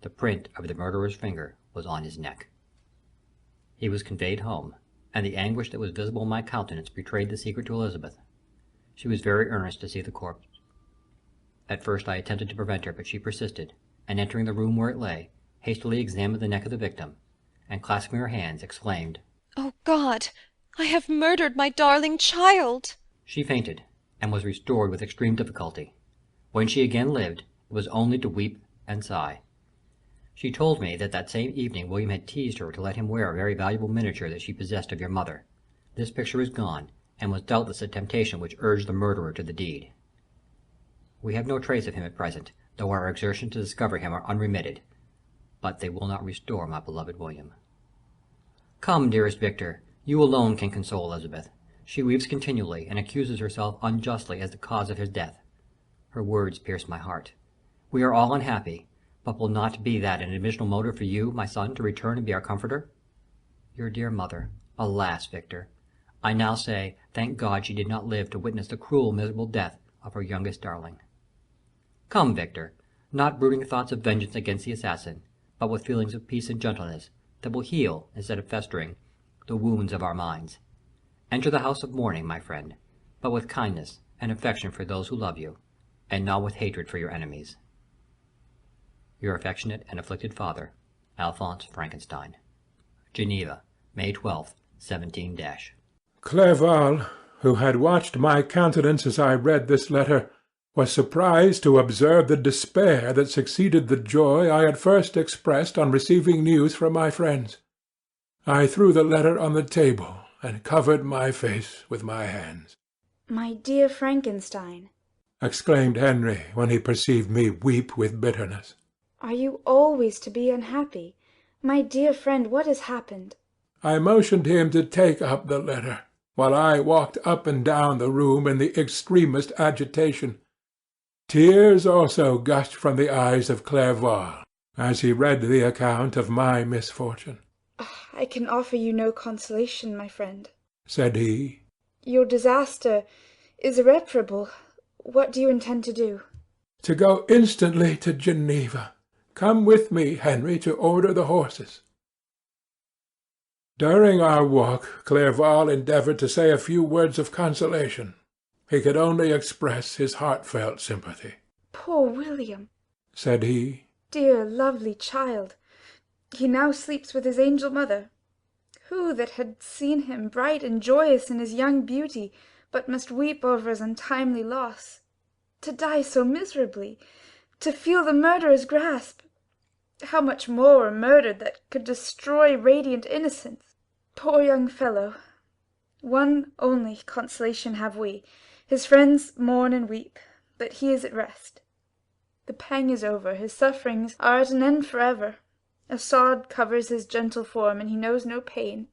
The print of the murderer's finger was on his neck. He was conveyed home, and the anguish that was visible in my countenance betrayed the secret to Elizabeth. She was very earnest to see the corpse. At first I attempted to prevent her, but she persisted, and entering the room where it lay, hastily examined the neck of the victim, and clasping her hands, exclaimed, "Oh, God! I have murdered my darling child!" She fainted, and was restored with extreme difficulty. When she again lived, it was only to weep and sigh. She told me that that same evening William had teased her to let him wear a very valuable miniature that she possessed of your mother. This picture is gone, and was doubtless a temptation which urged the murderer to the deed. We have no trace of him at present, though our exertions to discover him are unremitted, but they will not restore my beloved William. Come, dearest Victor, you alone can console Elizabeth. She weeps continually, and accuses herself unjustly as the cause of his death. Her words pierce my heart. We are all unhappy, but will not be that an additional motive for you, my son, to return and be our comforter? Your dear mother, alas, Victor, I now say, thank God she did not live to witness the cruel, miserable death of her youngest darling. Come, Victor, not brooding thoughts of vengeance against the assassin, but with feelings of peace and gentleness, that will heal, instead of festering, the wounds of our minds. Enter the house of mourning, my friend, but with kindness and affection for those who love you, and not with hatred for your enemies. Your affectionate and afflicted father, Alphonse Frankenstein. Geneva, May 12th, 17 —. Clerval, who had watched my countenance as I read this letter, was surprised to observe the despair that succeeded the joy I had first expressed on receiving news from my friends. I threw the letter on the table, and covered my face with my hands. "My dear Frankenstein," exclaimed Henry, when he perceived me weep with bitterness. "are you always to be unhappy? My dear friend, what has happened?" I motioned him to take up the letter, while I walked up and down the room in the extremest agitation. Tears also gushed from the eyes of Clerval, as he read the account of my misfortune. "I can offer you no consolation, my friend," said he. "Your disaster is irreparable. What do you intend to do?" "To go instantly to Geneva. Come with me, Henry, to order the horses." During our walk Clerval endeavoured to say a few words of consolation. He could only express his heartfelt sympathy. "Poor William," said he. "dear, lovely child. He now sleeps with his angel mother. Who that had seen him bright and joyous in his young beauty but must weep over his untimely loss? To die so miserably, to feel the murderer's grasp! How much more a murder that could destroy radiant innocence! Poor young fellow! One only consolation have we. His friends mourn and weep, but he is at rest. The pang is over, his sufferings are at an end for ever. A sod covers his gentle form, and he knows no pain.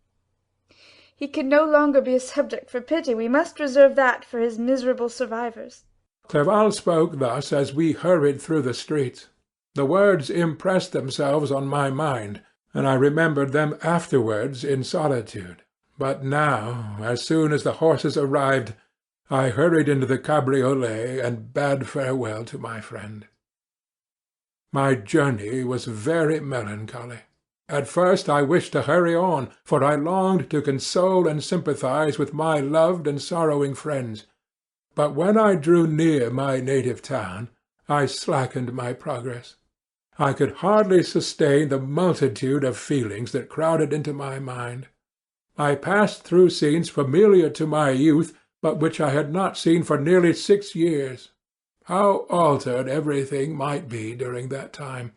He can no longer be a subject for pity. We must reserve that for his miserable survivors." Clerval spoke thus as we hurried through the streets. The words impressed themselves on my mind, and I remembered them afterwards in solitude. But now, as soon as the horses arrived, I hurried into the cabriolet and bade farewell to my friend. My journey was very melancholy. At first I wished to hurry on, for I longed to console and sympathize with my loved and sorrowing friends. But when I drew near my native town, I slackened my progress. I could hardly sustain the multitude of feelings that crowded into my mind. I passed through scenes familiar to my youth, but which I had not seen for nearly 6 years. How altered everything might be during that time!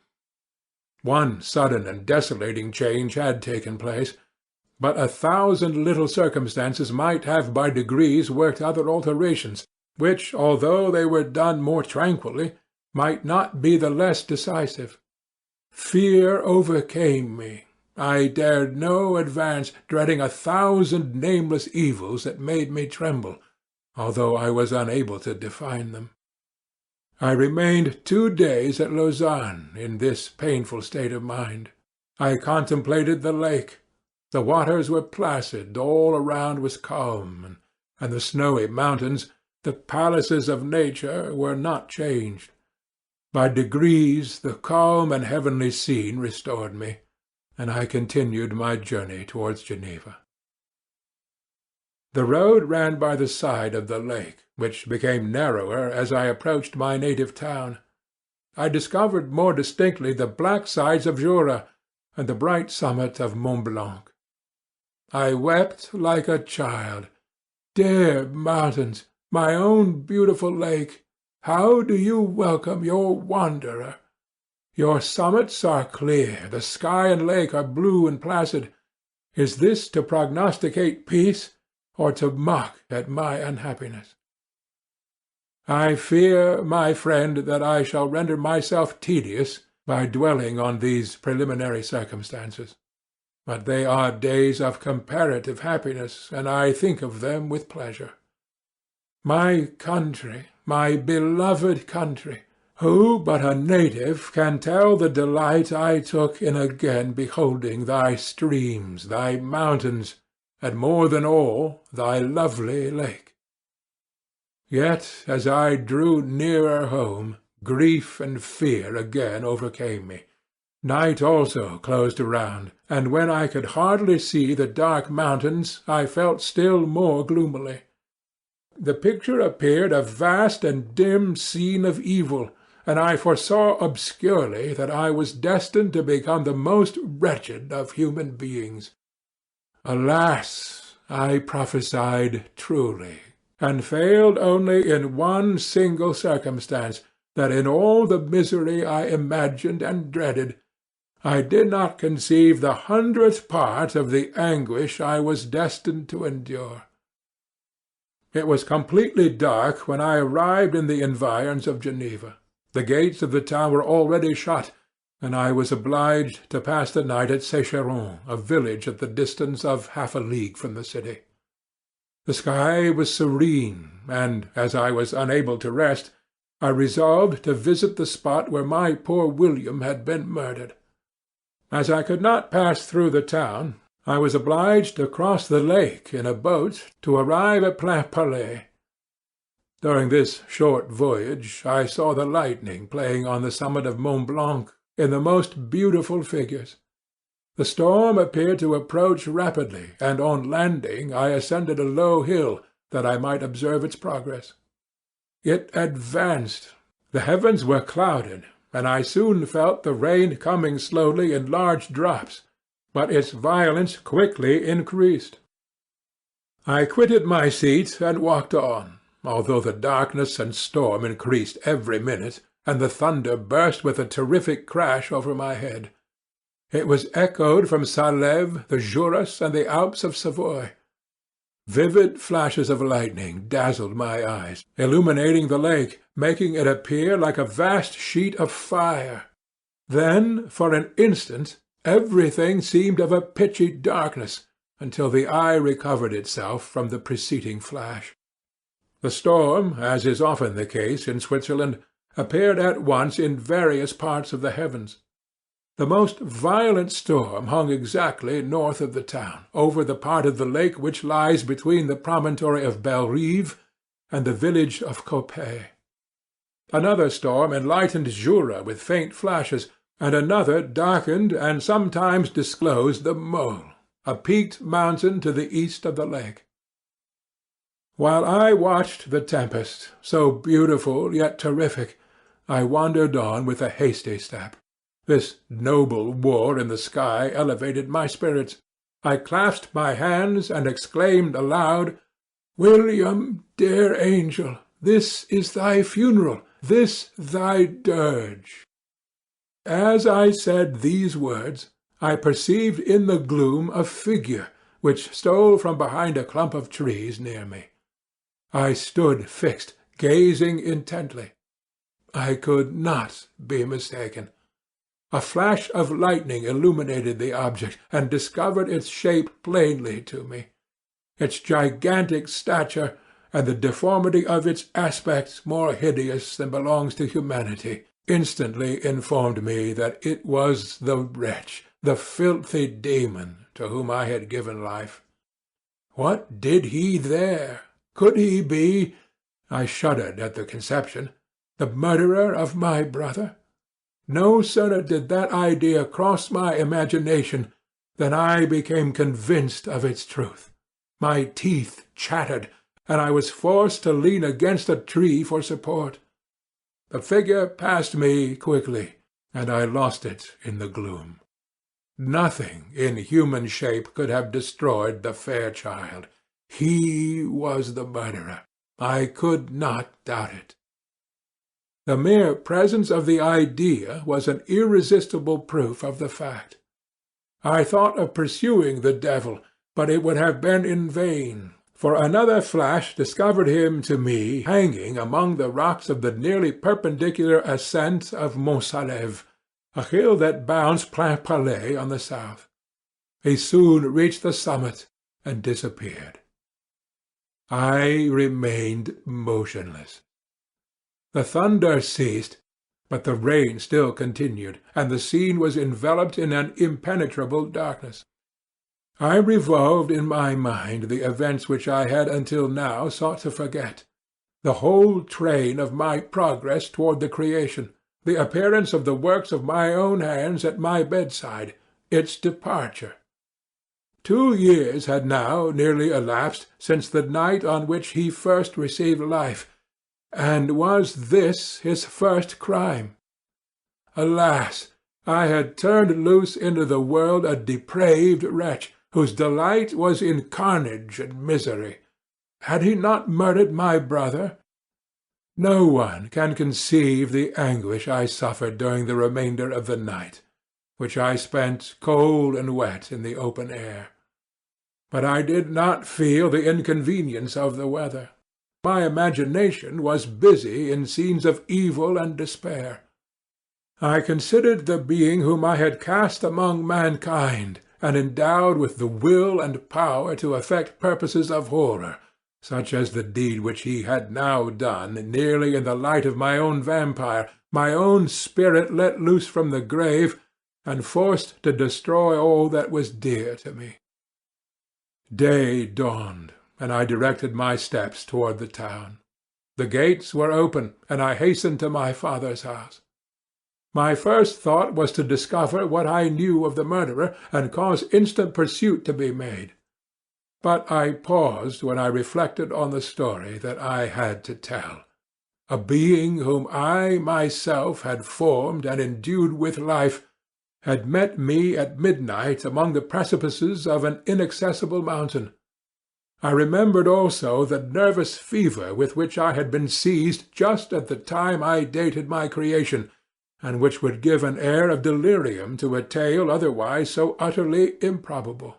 One sudden and desolating change had taken place, but 1,000 little circumstances might have by degrees worked other alterations, which, although they were done more tranquilly, might not be the less decisive. Fear overcame me. I dared no advance, dreading 1,000 nameless evils that made me tremble, although I was unable to define them. I remained 2 days at Lausanne in this painful state of mind. I contemplated the lake. The waters were placid, all around was calm, and the snowy mountains, the palaces of nature, were not changed. By degrees the calm and heavenly scene restored me, and I continued my journey towards Geneva. The road ran by the side of the lake, which became narrower as I approached my native town. I discovered more distinctly the black sides of Jura and the bright summit of Mont Blanc. I wept like a child. Dear mountains, my own beautiful lake, how do you welcome your wanderer? Your summits are clear, the sky and lake are blue and placid. Is this to prognosticate peace, or to mock at my unhappiness? I fear, my friend, that I shall render myself tedious by dwelling on these preliminary circumstances. But they are days of comparative happiness, and I think of them with pleasure. My country, my beloved country, who but a native can tell the delight I took in again beholding thy streams, thy mountains, and more than all, thy lovely lake? Yet, as I drew nearer home, grief and fear again overcame me. Night also closed around, and when I could hardly see the dark mountains, I felt still more gloomily. The picture appeared a vast and dim scene of evil, and I foresaw obscurely that I was destined to become the most wretched of human beings. Alas! I prophesied truly, and failed only in one single circumstance, that in all the misery I imagined and dreaded, I did not conceive the 100th part of the anguish I was destined to endure. It was completely dark when I arrived in the environs of Geneva. The gates of the town were already shut, and I was obliged to pass the night at Sécheron, a village at the distance of half a league from the city. The sky was serene, and, as I was unable to rest, I resolved to visit the spot where my poor William had been murdered. As I could not pass through the town, I was obliged to cross the lake in a boat to arrive at Plainpalais. During this short voyage I saw the lightning playing on the summit of Mont Blanc in the most beautiful figures. The storm appeared to approach rapidly, and on landing I ascended a low hill that I might observe its progress. It advanced. The heavens were clouded, and I soon felt the rain coming slowly in large drops, but its violence quickly increased. I quitted my seat and walked on, although the darkness and storm increased every minute, and the thunder burst with a terrific crash over my head. It was echoed from Salève, the Jurus, and the Alps of Savoy. Vivid flashes of lightning dazzled my eyes, illuminating the lake, making it appear like a vast sheet of fire. Then, for an instant, everything seemed of a pitchy darkness, until the eye recovered itself from the preceding flash. The storm, as is often the case in Switzerland, appeared at once in various parts of the heavens. The most violent storm hung exactly north of the town, over the part of the lake which lies between the promontory of Belle-Rive and the village of Coppet. Another storm enlightened Jura with faint flashes, and another darkened and sometimes disclosed the Mole, a peaked mountain to the east of the lake. While I watched the tempest, so beautiful yet terrific, I wandered on with a hasty step. This noble war in the sky elevated my spirits. I clasped my hands and exclaimed aloud, "William, dear angel, this is thy funeral, this thy dirge." As I said these words, I perceived in the gloom a figure which stole from behind a clump of trees near me. I stood fixed, gazing intently. I could not be mistaken. A flash of lightning illuminated the object, and discovered its shape plainly to me. Its gigantic stature, and the deformity of its aspect more hideous than belongs to humanity, instantly informed me that it was the wretch, the filthy demon, to whom I had given life. What did he there? Could he be, I shuddered at the conception, the murderer of my brother? No sooner did that idea cross my imagination than I became convinced of its truth. My teeth chattered, and I was forced to lean against a tree for support. The figure passed me quickly, and I lost it in the gloom. Nothing in human shape could have destroyed the fair child. He was the murderer. I could not doubt it. The mere presence of the idea was an irresistible proof of the fact. I thought of pursuing the devil, but it would have been in vain, for another flash discovered him to me hanging among the rocks of the nearly perpendicular ascent of Mont Salève, a hill that bounds Plainpalais on the south. He soon reached the summit and disappeared. I remained motionless. The thunder ceased, but the rain still continued, and the scene was enveloped in an impenetrable darkness. I revolved in my mind the events which I had until now sought to forget, the whole train of my progress toward the creation, the appearance of the works of my own hands at my bedside, its departure. 2 years had now nearly elapsed since the night on which he first received life, and was this his first crime? Alas! I had turned loose into the world a depraved wretch, whose delight was in carnage and misery. Had he not murdered my brother? No one can conceive the anguish I suffered during the remainder of the night, which I spent cold and wet in the open air. But I did not feel the inconvenience of the weather. My imagination was busy in scenes of evil and despair. I considered the being whom I had cast among mankind, and endowed with the will and power to effect purposes of horror, such as the deed which he had now done, nearly in the light of my own vampire, my own spirit let loose from the grave, and forced to destroy all that was dear to me. Day dawned, and I directed my steps toward the town. The gates were open, and I hastened to my father's house. My first thought was to discover what I knew of the murderer, and cause instant pursuit to be made. But I paused when I reflected on the story that I had to tell. A being whom I myself had formed and endued with life had met me at midnight among the precipices of an inaccessible mountain. I remembered also the nervous fever with which I had been seized just at the time I dated my creation, and which would give an air of delirium to a tale otherwise so utterly improbable.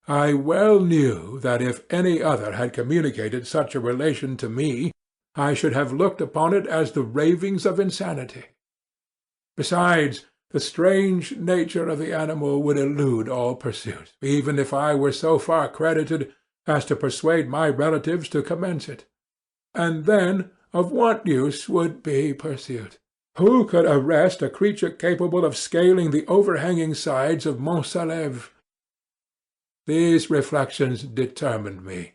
I well knew that if any other had communicated such a relation to me, I should have looked upon it as the ravings of insanity. Besides, the strange nature of the animal would elude all pursuit, even if I were so far credited as to persuade my relatives to commence it. And then of what use would be pursuit? Who could arrest a creature capable of scaling the overhanging sides of Mont Salève? These reflections determined me,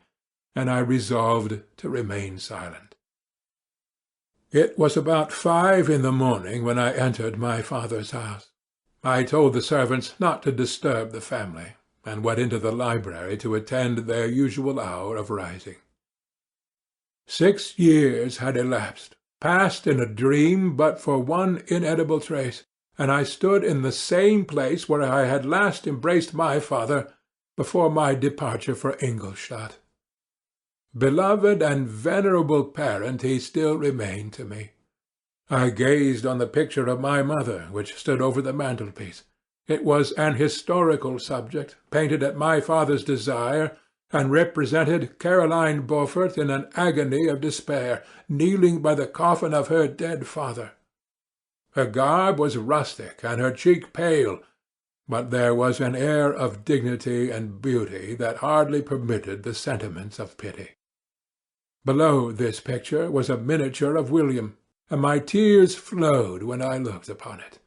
and I resolved to remain silent. It was about 5 in the morning when I entered my father's house. I told the servants not to disturb the family, and went into the library to attend their usual hour of rising. 6 years had elapsed, passed in a dream but for one inedible trace, and I stood in the same place where I had last embraced my father before my departure for Ingolstadt. Beloved and venerable parent he still remained to me. I gazed on the picture of my mother, which stood over the mantelpiece. It was an historical subject, painted at my father's desire, and represented Caroline Beaufort in an agony of despair, kneeling by the coffin of her dead father. Her garb was rustic, and her cheek pale, but there was an air of dignity and beauty that hardly permitted the sentiments of pity. Below this picture was a miniature of William, and my tears flowed when I looked upon it.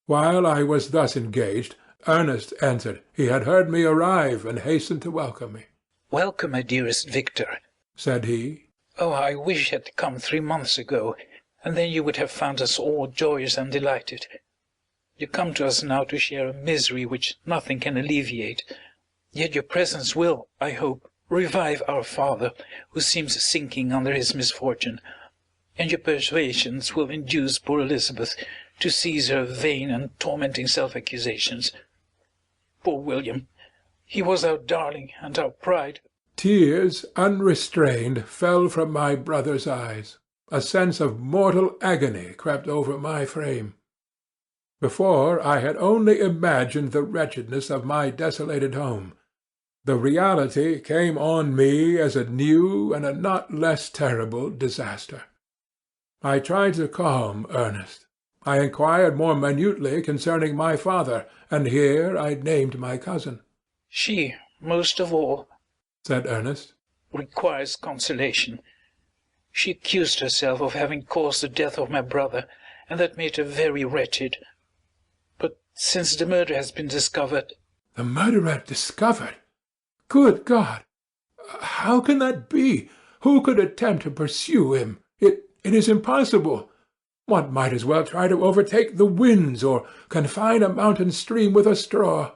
While I was thus engaged, Ernest entered. He had heard me arrive, and hastened to welcome me. "Welcome, my dearest Victor," said he. "Oh, I wish you had come 3 months ago, and then you would have found us all joyous and delighted. You come to us now to share a misery which nothing can alleviate, yet your presence will, I hope, revive our father, who seems sinking under his misfortune, and your persuasions will induce poor Elizabeth to cease her vain and tormenting self-accusations. Poor William! He was our darling and our pride." Tears, unrestrained, fell from my brother's eyes. A sense of mortal agony crept over my frame. Before, I had only imagined the wretchedness of my desolated home. The reality came on me as a new and a not less terrible disaster. I tried to calm Ernest. I inquired more minutely concerning my father, and here I named my cousin. "She, most of all," said Ernest, "requires consolation. She accused herself of having caused the death of my brother, and that made her very wretched. But since the murder has been discovered—" "The murderer discovered? Good God! How can that be? Who could attempt to pursue him? It is impossible. One might as well try to overtake the winds, or confine a mountain stream with a straw.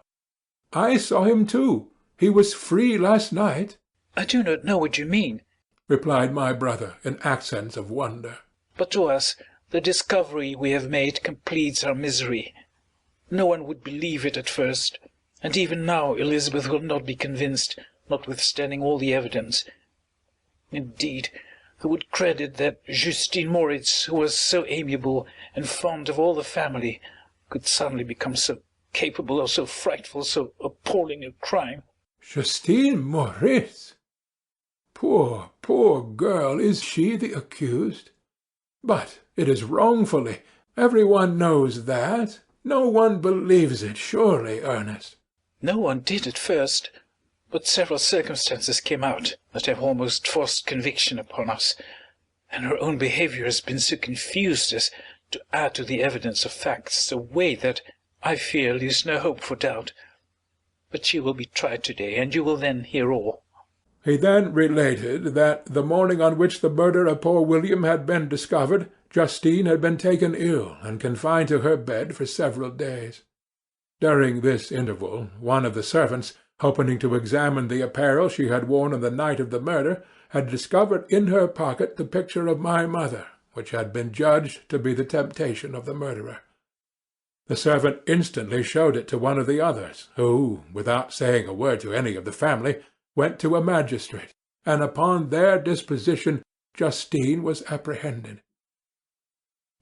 I saw him too. He was free last night." "I do not know what you mean," replied my brother, in accents of wonder. "but to us the discovery we have made completes our misery. No one would believe it at first, and even now Elizabeth will not be convinced, notwithstanding all the evidence. Indeed, who would credit that Justine Moritz, who was so amiable and fond of all the family, could suddenly become so capable of so frightful, so appalling a crime?" "Justine Moritz? Poor, poor girl! Is she the accused? But it is wrongfully. Every one knows that. No one believes it, surely, Ernest?" "No one did at first, but several circumstances came out that have almost forced conviction upon us, and her own behaviour has been so confused as to add to the evidence of facts a way that, I fear, leaves no hope for doubt. But she will be tried to-day, and you will then hear all." He then related that the morning on which the murder of poor William had been discovered, Justine had been taken ill and confined to her bed for several days. During this interval, one of the servants, happening to examine the apparel she had worn on the night of the murder, had discovered in her pocket the picture of my mother, which had been judged to be the temptation of the murderer. The servant instantly showed it to one of the others, who, without saying a word to any of the family, went to a magistrate, and upon their disposition Justine was apprehended.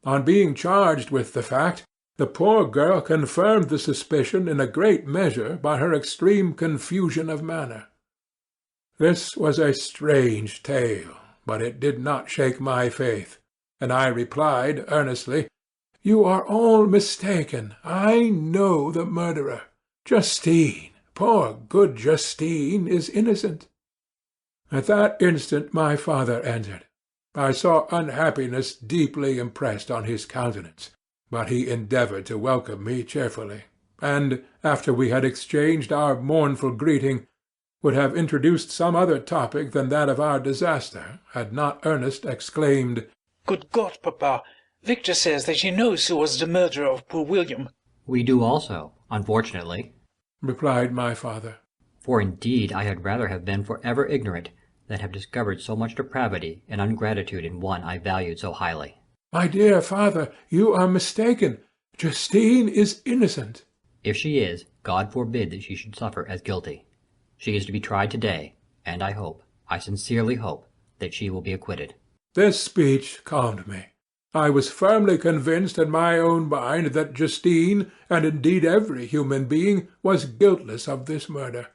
On being charged with the fact, the poor girl confirmed the suspicion in a great measure by her extreme confusion of manner. This was a strange tale, but it did not shake my faith, and I replied earnestly, "You are all mistaken. I know the murderer. Justine, poor good Justine, is innocent." At that instant my father entered. I saw unhappiness deeply impressed on his countenance, but he endeavoured to welcome me cheerfully, and, after we had exchanged our mournful greeting, would have introduced some other topic than that of our disaster, had not Ernest exclaimed, "Good God, papa! Victor says that he knows who was the murderer of poor William." "We do also, unfortunately," replied my father. "for indeed I had rather have been for ever ignorant than have discovered so much depravity and ingratitude in one I valued so highly." "My dear father, you are mistaken. Justine is innocent." "If she is, God forbid that she should suffer as guilty. She is to be tried today, and I hope, I sincerely hope, that she will be acquitted." This speech calmed me. I was firmly convinced in my own mind that Justine, and indeed every human being, was guiltless of this murder.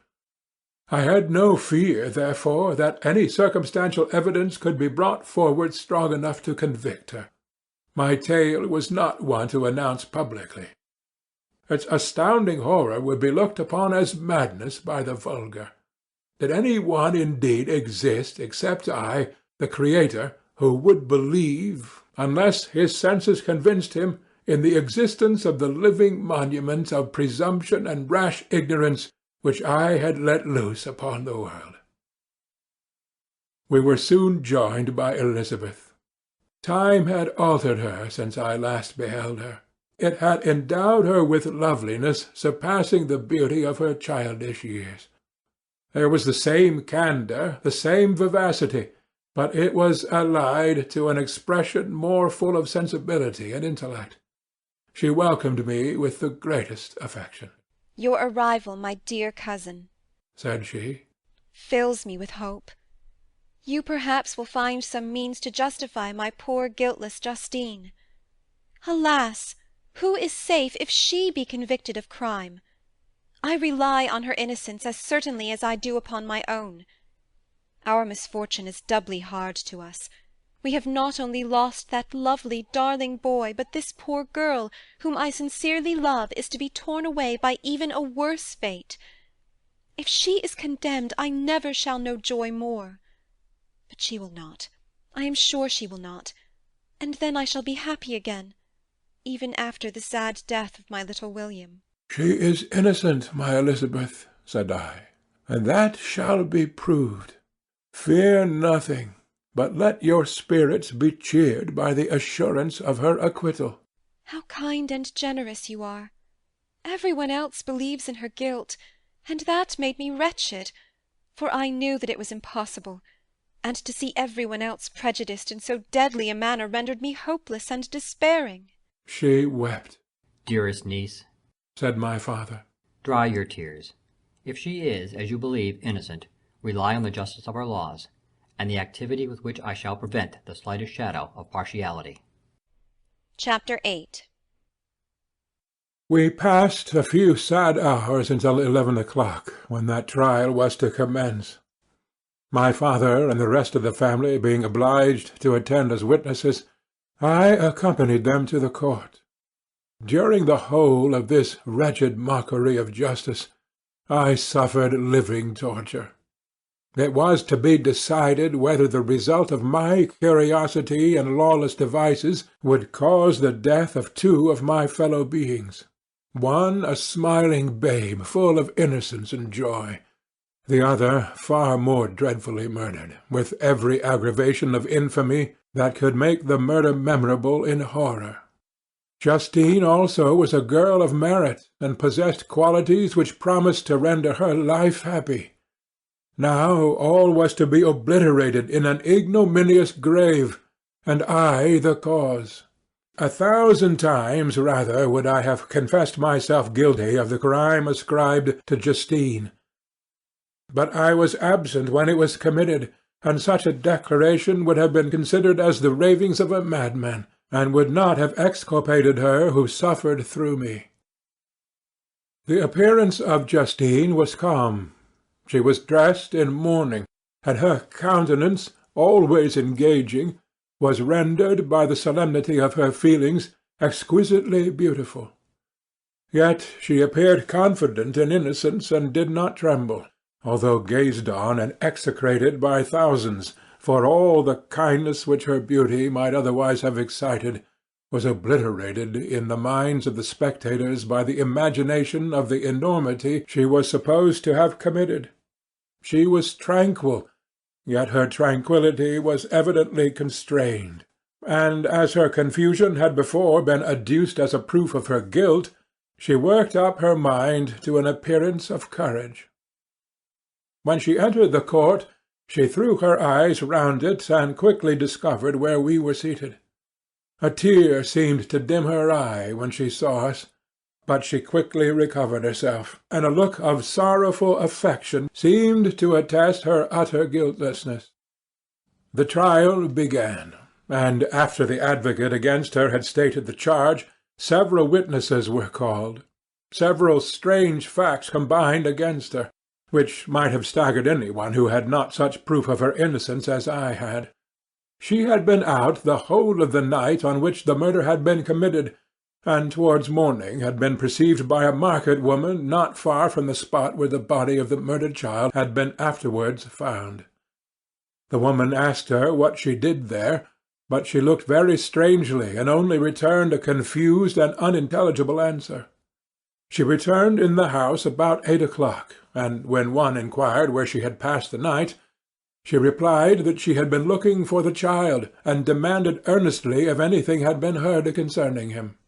I had no fear, therefore, that any circumstantial evidence could be brought forward strong enough to convict her. My tale was not one to announce publicly. Its astounding horror would be looked upon as madness by the vulgar. Did any one indeed exist except I, the Creator, who would believe, unless his senses convinced him, in the existence of the living monuments of presumption and rash ignorance which I had let loose upon the world? We were soon joined by Elizabeth. Time had altered her since I last beheld her. It had endowed her with loveliness surpassing the beauty of her childish years. There was the same candour, the same vivacity, but it was allied to an expression more full of sensibility and intellect. She welcomed me with the greatest affection. "Your arrival, my dear cousin," said she, "fills me with hope. You perhaps will find some means to justify my poor guiltless Justine. Alas! Who is safe if she be convicted of crime? I rely on her innocence as certainly as I do upon my own. Our misfortune is doubly hard to us. We have not only lost that lovely, darling boy, but this poor girl, whom I sincerely love, is to be torn away by even a worse fate. If she is condemned, I never shall know joy more. But she will not. I am sure she will not. And then I shall be happy again, even after the sad death of my little William." "She is innocent, my Elizabeth," said I, "and that shall be proved. Fear nothing, but let your spirits be cheered by the assurance of her acquittal." "How kind and generous you are! Every one else believes in her guilt, and that made me wretched, for I knew that it was impossible, and to see every one else prejudiced in so deadly a manner rendered me hopeless and despairing." She wept. "Dearest niece," said my father, "dry your tears. If she is, as you believe, innocent, rely on the justice of our laws, and the activity with which I shall prevent the slightest shadow of partiality." Chapter 8. We passed a few sad hours until 11 o'clock, when that trial was to commence. My father and the rest of the family being obliged to attend as witnesses, I accompanied them to the court. During the whole of this wretched mockery of justice, I suffered living torture. It was to be decided whether the result of my curiosity and lawless devices would cause the death of two of my fellow beings, one a smiling babe full of innocence and joy, the other far more dreadfully murdered, with every aggravation of infamy that could make the murder memorable in horror. Justine also was a girl of merit, and possessed qualities which promised to render her life happy. Now all was to be obliterated in an ignominious grave, and I the cause. 1,000 times rather would I have confessed myself guilty of the crime ascribed to Justine. But I was absent when it was committed, and such a declaration would have been considered as the ravings of a madman, and would not have exculpated her who suffered through me. The appearance of Justine was calm. She was dressed in mourning, and her countenance, always engaging, was rendered by the solemnity of her feelings exquisitely beautiful. Yet she appeared confident in innocence, and did not tremble, although gazed on and execrated by thousands, for all the kindness which her beauty might otherwise have excited was obliterated in the minds of the spectators by the imagination of the enormity she was supposed to have committed. She was tranquil, yet her tranquillity was evidently constrained, and as her confusion had before been adduced as a proof of her guilt, she worked up her mind to an appearance of courage. When she entered the court, she threw her eyes round it and quickly discovered where we were seated. A tear seemed to dim her eye when she saw us, but she quickly recovered herself, and a look of sorrowful affection seemed to attest her utter guiltlessness. The trial began, and after the advocate against her had stated the charge, several witnesses were called. Several strange facts combined against her, which might have staggered anyone who had not such proof of her innocence as I had. She had been out the whole of the night on which the murder had been committed, and towards morning had been perceived by a market woman not far from the spot where the body of the murdered child had been afterwards found. The woman asked her what she did there, but she looked very strangely and only returned a confused and unintelligible answer. She returned in the house about 8 o'clock, and when one inquired where she had passed the night, she replied that she had been looking for the child, and demanded earnestly if anything had been heard concerning him.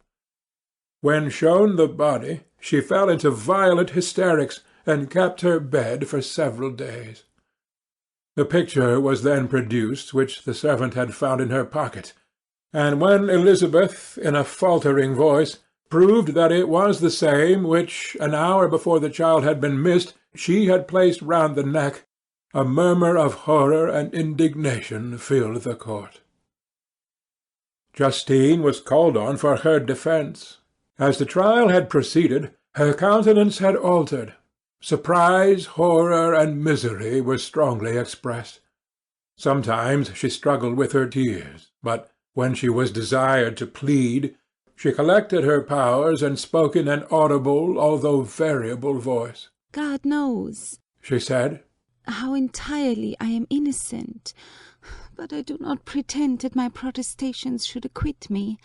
When shown the body, she fell into violent hysterics, and kept her bed for several days. The picture was then produced which the servant had found in her pocket, and when Elizabeth, in a faltering voice, proved that it was the same which, an hour before the child had been missed, she had placed round the neck, a murmur of horror and indignation filled the court. Justine was called on for her defence. As the trial had proceeded, her countenance had altered. Surprise, horror, and misery were strongly expressed. Sometimes she struggled with her tears, but when she was desired to plead, she collected her powers and spoke in an audible, although variable voice. "God knows," she said, "how entirely I am innocent, but I do not pretend that my protestations should acquit me.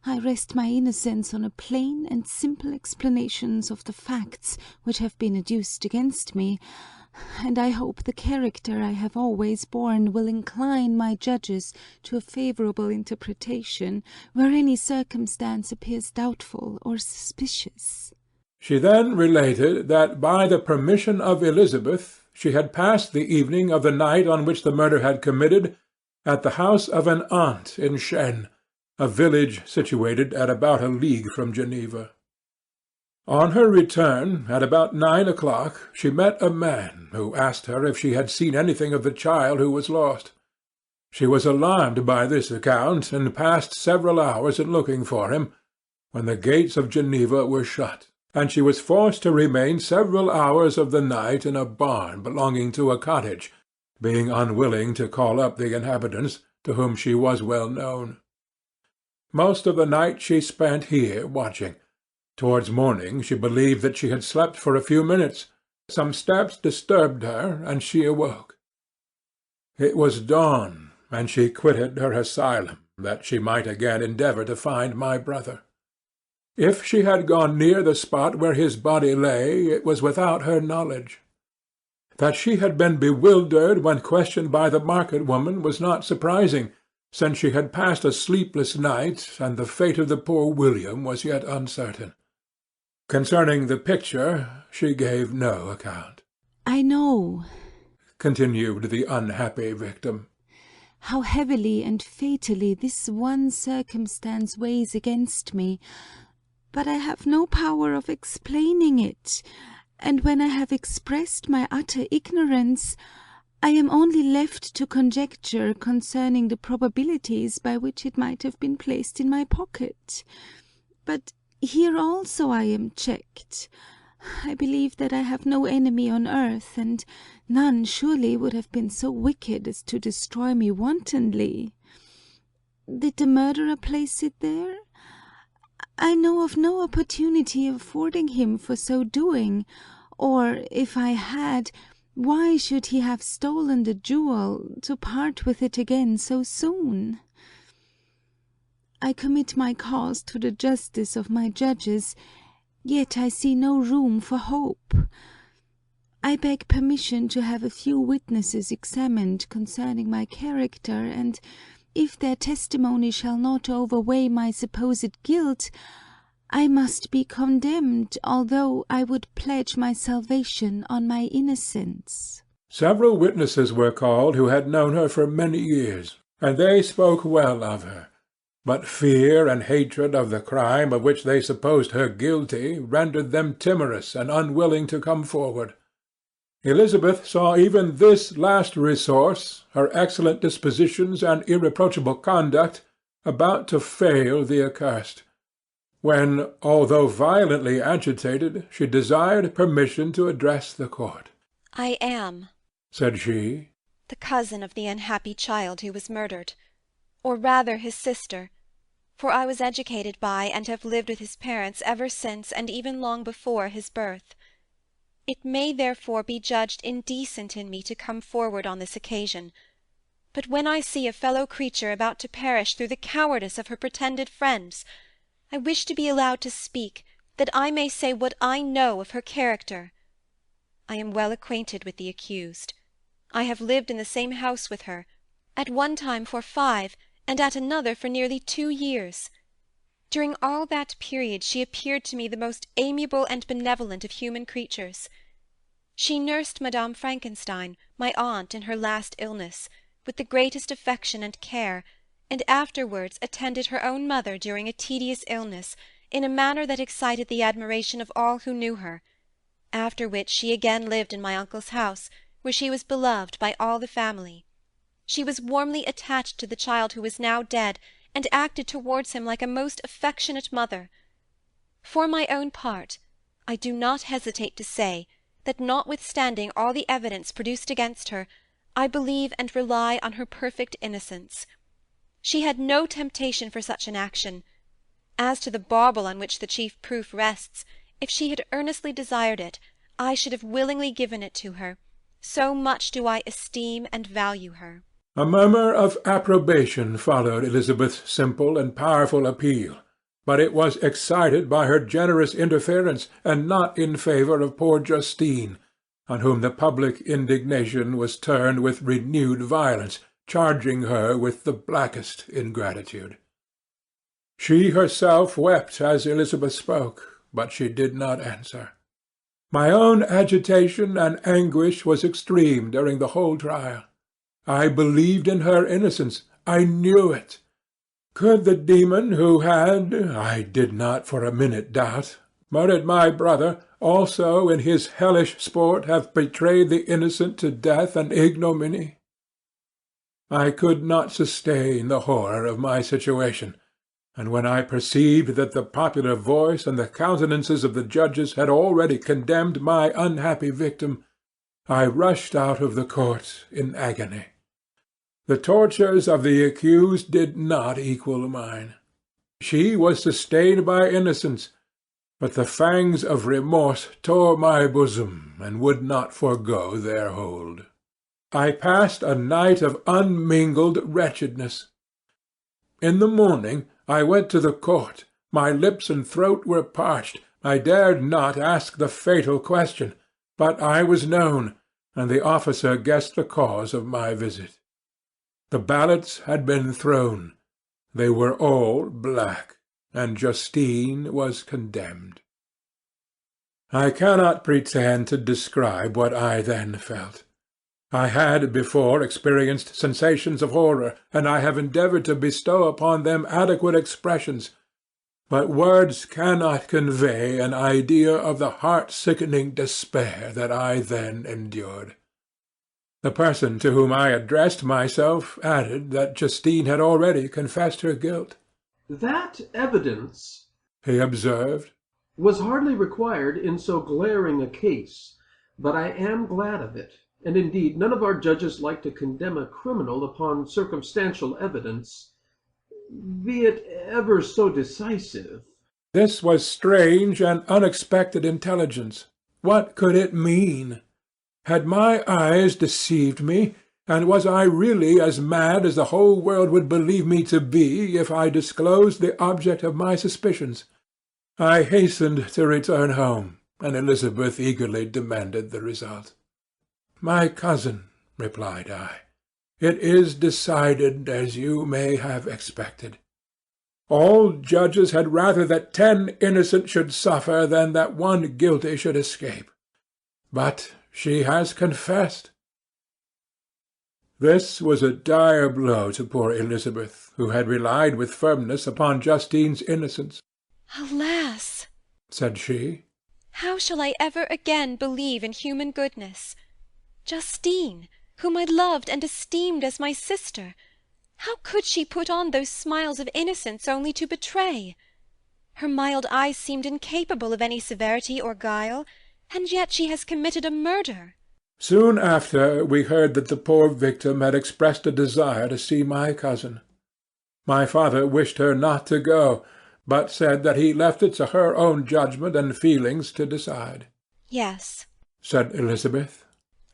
I rest my innocence on a plain and simple explanations of the facts which have been adduced against me, and I hope the character I have always borne will incline my judges to a favourable interpretation, where any circumstance appears doubtful or suspicious." She then related that by the permission of Elizabeth she had passed the evening of the night on which the murder had committed at the house of an aunt in Chêne, a village situated at about a league from Geneva. On her return, at about 9 o'clock, she met a man who asked her if she had seen anything of the child who was lost. She was alarmed by this account, and passed several hours in looking for him, when the gates of Geneva were shut, and she was forced to remain several hours of the night in a barn belonging to a cottage, being unwilling to call up the inhabitants, to whom she was well known. Most of the night she spent here watching. Towards morning she believed that she had slept for a few minutes. Some steps disturbed her, and she awoke. It was dawn, and she quitted her asylum, that she might again endeavour to find my brother. If she had gone near the spot where his body lay, it was without her knowledge. That she had been bewildered when questioned by the market woman was not surprising, since she had passed a sleepless night, and the fate of the poor William was yet uncertain. Concerning the picture she gave no account. "I know," continued the unhappy victim, "how heavily and fatally this one circumstance weighs against me, but I have no power of explaining it, and when I have expressed my utter ignorance, I am only left to conjecture concerning the probabilities by which it might have been placed in my pocket. But here also I am checked. I believe that I have no enemy on earth, and none surely would have been so wicked as to destroy me wantonly. Did the murderer place it there? I know of no opportunity affording him for so doing, or, if I had, why should he have stolen the jewel, to part with it again so soon? I commit my cause to the justice of my judges, yet I see no room for hope. I beg permission to have a few witnesses examined concerning my character, and if their testimony shall not overweigh my supposed guilt, I must be condemned, although I would pledge my salvation on my innocence." Several witnesses were called who had known her for many years, and they spoke well of her. but fear and hatred of the crime of which they supposed her guilty rendered them timorous and unwilling to come forward. Elizabeth saw even this last resource, her excellent dispositions and irreproachable conduct, about to fail the accursed, when, although violently agitated, she desired permission to address the court. "I am," said she, "the cousin of the unhappy child who was murdered, or rather his sister, for I was educated by and have lived with his parents ever since and even long before his birth. It may therefore be judged indecent in me to come forward on this occasion, but when I see a fellow creature about to perish through the cowardice of her pretended friends, I wish to be allowed to speak, that I may say what I know of her character. I am well acquainted with the accused. I have lived in the same house with her, at one time for 5, and at another for nearly 2 years. During all that period she appeared to me the most amiable and benevolent of human creatures. She nursed Madame Frankenstein, my aunt, in her last illness, with the greatest affection and care, and afterwards attended her own mother during a tedious illness in a manner that excited the admiration of all who knew her, after which she again lived in my uncle's house, where she was beloved by all the family. She was warmly attached to the child who is now dead, and acted towards him like a most affectionate mother. For my own part, I do not hesitate to say that, notwithstanding all the evidence produced against her, I believe and rely on her perfect innocence. She had no temptation for such an action. As to the bauble on which the chief proof rests, if she had earnestly desired it, I should have willingly given it to her, so much do I esteem and value her." A murmur of approbation followed Elizabeth's simple and powerful appeal, but it was excited by her generous interference, and not in favour of poor Justine, on whom the public indignation was turned with renewed violence, charging her with the blackest ingratitude. She herself wept as Elizabeth spoke, but she did not answer. My own agitation and anguish was extreme during the whole trial. I believed in her innocence. I knew it. Could the demon who had, I did not for a minute doubt, murdered my brother, also in his hellish sport have betrayed the innocent to death and ignominy? I could not sustain the horror of my situation, and when I perceived that the popular voice and the countenances of the judges had already condemned my unhappy victim, I rushed out of the court in agony. The tortures of the accused did not equal mine. She was sustained by innocence, but the fangs of remorse tore my bosom and would not forego their hold. I passed a night of unmingled wretchedness. In the morning I went to the court. My lips and throat were parched. I dared not ask the fatal question, but I was known, and the officer guessed the cause of my visit. The ballots had been thrown. They were all black, and Justine was condemned. I cannot pretend to describe what I then felt. I had before experienced sensations of horror, and I have endeavoured to bestow upon them adequate expressions, but words cannot convey an idea of the heart-sickening despair that I then endured. The person to whom I addressed myself added that Justine had already confessed her guilt. "That evidence," he observed, "was hardly required in so glaring a case, but I am glad of it, and indeed none of our judges like to condemn a criminal upon circumstantial evidence, be it ever so decisive." This was strange and unexpected intelligence. What could it mean? Had my eyes deceived me, and was I really as mad as the whole world would believe me to be if I disclosed the object of my suspicions? I hastened to return home, and Elizabeth eagerly demanded the result. "My cousin," replied I, "it is decided as you may have expected. All judges had rather that 10 innocent should suffer than that 1 guilty should escape. But she has confessed." This was a dire blow to poor Elizabeth, who had relied with firmness upon Justine's innocence. "Alas!" said she. "How shall I ever again believe in human goodness? Justine, whom I loved and esteemed as my sister, how could she put on those smiles of innocence only to betray? Her mild eyes seemed incapable of any severity or guile, and yet she has committed a murder." Soon after we heard that the poor victim had expressed a desire to see my cousin. My father wished her not to go, but said that he left it to her own judgment and feelings to decide. "Yes," said Elizabeth.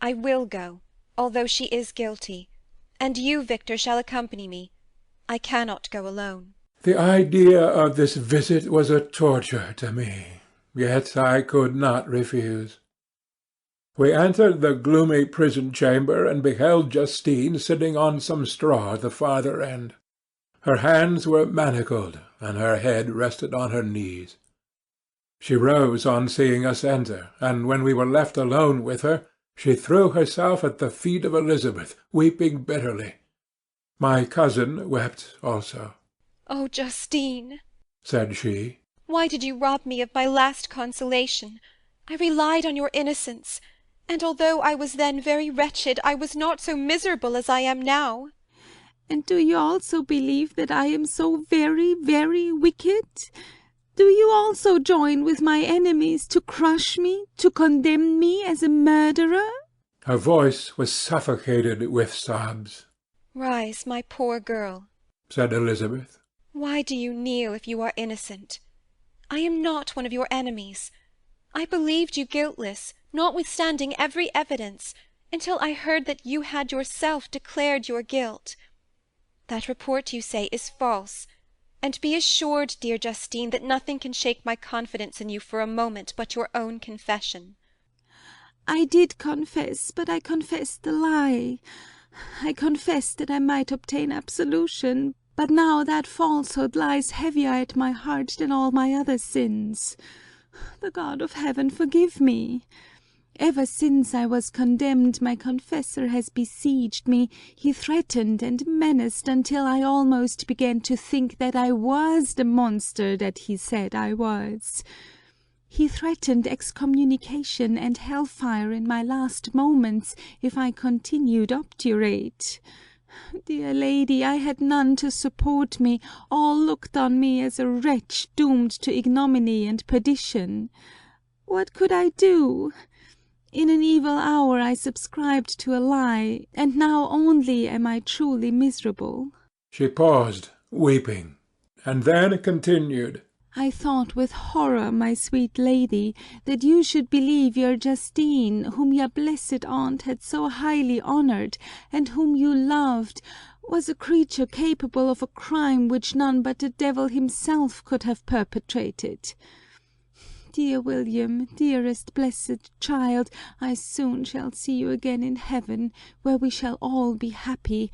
"I will go, although she is guilty, and you, Victor, shall accompany me. I cannot go alone." The idea of this visit was a torture to me, yet I could not refuse. We entered the gloomy prison chamber and beheld Justine sitting on some straw at the farther end. Her hands were manacled, and her head rested on her knees. She rose on seeing us enter, and when we were left alone with her, she threw herself at the feet of Elizabeth, weeping bitterly. My cousin wept also. "Oh, Justine," said she, "why did you rob me of my last consolation? I relied on your innocence, and although I was then very wretched, I was not so miserable as I am now." "And do you also believe that I am so very, very wicked? Do you also join with my enemies to crush me, to condemn me as a murderer?" Her voice was suffocated with sobs. "Rise, my poor girl," said Elizabeth. "Why do you kneel if you are innocent? I am not one of your enemies. I believed you guiltless, notwithstanding every evidence, until I heard that you had yourself declared your guilt. That report, you say, is false, and be assured, dear Justine, that nothing can shake my confidence in you for a moment but your own confession." "I did confess, but I confessed a lie. I confessed that I might obtain absolution, but now that falsehood lies heavier at my heart than all my other sins. The God of heaven forgive me. Ever since I was condemned, my confessor has besieged me. He threatened and menaced until I almost began to think that I was the monster that he said I was. He threatened excommunication and hellfire in my last moments if I continued obdurate. Dear lady, I had none to support me. All looked on me as a wretch doomed to ignominy and perdition. What could I do? In an evil hour I subscribed to a lie, and now only am I truly miserable." She paused, weeping, and then continued. "I thought with horror, my sweet lady, that you should believe your Justine, whom your blessed aunt had so highly honoured, and whom you loved, was a creature capable of a crime which none but the devil himself could have perpetrated. Dear William, dearest blessed child, I soon shall see you again in heaven, where we shall all be happy,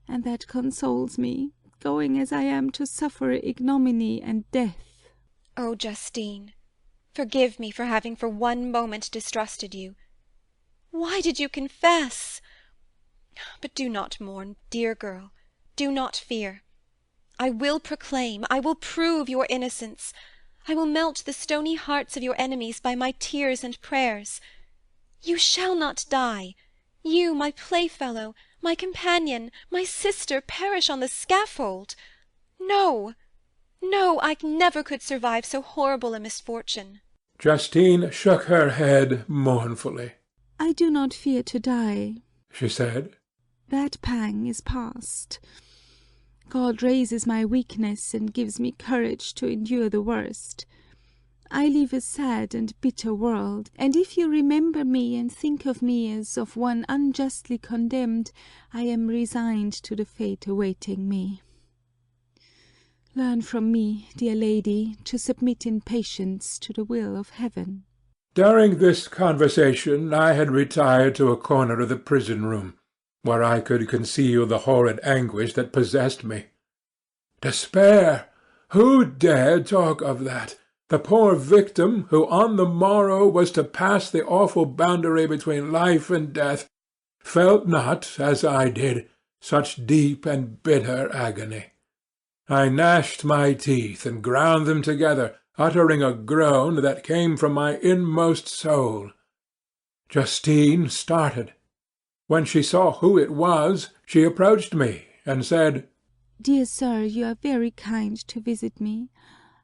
and that consoles me, going as I am to suffer ignominy and death." "Oh, Justine, forgive me for having for one moment distrusted you. Why did you confess? But do not mourn, dear girl, do not fear. I will proclaim, I will prove your innocence. I will melt the stony hearts of your enemies by my tears and prayers. You shall not die. You, my playfellow, my companion, my sister, perish on the scaffold. No, no, I never could survive so horrible a misfortune." Justine shook her head mournfully. "I do not fear to die," she said. "That pang is past. God raises my weakness and gives me courage to endure the worst. I leave a sad and bitter world, and if you remember me and think of me as of one unjustly condemned, I am resigned to the fate awaiting me. Learn from me, dear lady, to submit in patience to the will of heaven." During this conversation I had retired to a corner of the prison-room, where I could conceal the horrid anguish that possessed me. Despair! Who dared talk of that? The poor victim, who on the morrow was to pass the awful boundary between life and death, felt not, as I did, such deep and bitter agony. I gnashed my teeth and ground them together, uttering a groan that came from my inmost soul. Justine started. When she saw who it was, she approached me and said, "Dear sir, you are very kind to visit me.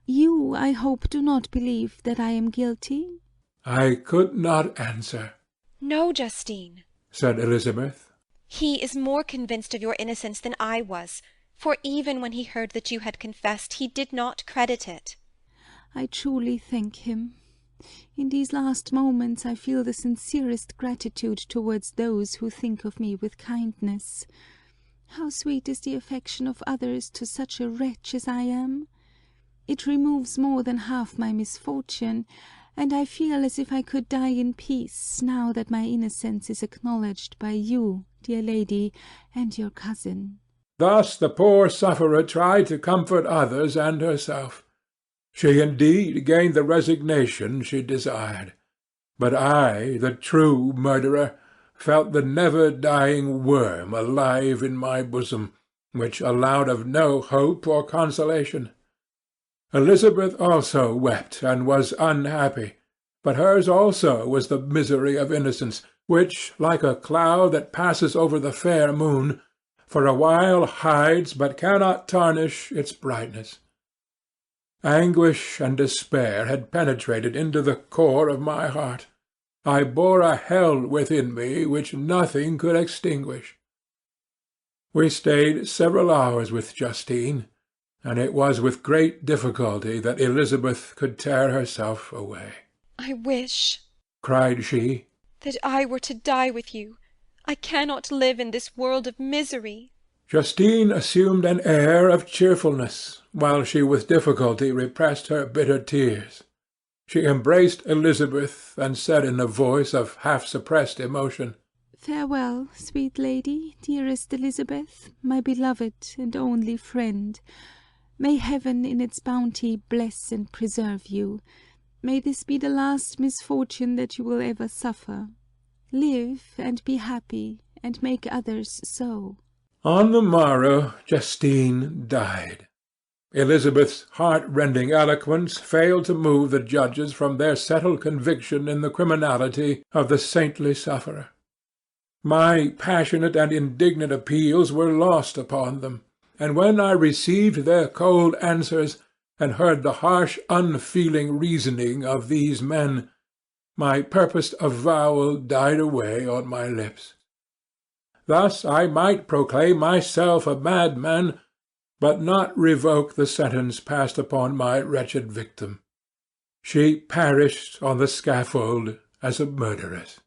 You, I hope, do not believe that I am guilty?" I could not answer. "No, Justine," said Elizabeth. "he is more convinced of your innocence than I was, for even when he heard that you had confessed, he did not credit it." "I truly thank him. In these last moments I feel the sincerest gratitude towards those who think of me with kindness. How sweet is the affection of others to such a wretch as I am! It removes more than half my misfortune, and I feel as if I could die in peace, now that my innocence is acknowledged by you, dear lady, and your cousin." Thus the poor sufferer tried to comfort others and herself. She indeed gained the resignation she desired. But I, the true murderer, felt the never-dying worm alive in my bosom, which allowed of no hope or consolation. Elizabeth also wept and was unhappy, but hers also was the misery of innocence, which, like a cloud that passes over the fair moon, for a while hides but cannot tarnish its brightness. Anguish and despair had penetrated into the core of my heart. I bore a hell within me which nothing could extinguish. We stayed several hours with Justine, and it was with great difficulty that Elizabeth could tear herself away. "I wish," cried she, "that I were to die with you. I cannot live in this world of misery." Justine assumed an air of cheerfulness, while she with difficulty repressed her bitter tears. She embraced Elizabeth, and said in a voice of half-suppressed emotion, "Farewell, sweet lady, dearest Elizabeth, my beloved and only friend. May heaven in its bounty bless and preserve you. May this be the last misfortune that you will ever suffer. Live and be happy, and make others so." On the morrow Justine died. Elizabeth's heart-rending eloquence failed to move the judges from their settled conviction in the criminality of the saintly sufferer. My passionate and indignant appeals were lost upon them, and when I received their cold answers, and heard the harsh, unfeeling reasoning of these men, my purposed avowal died away on my lips. Thus I might proclaim myself a madman, but not revoke the sentence passed upon my wretched victim. She perished on the scaffold as a murderess.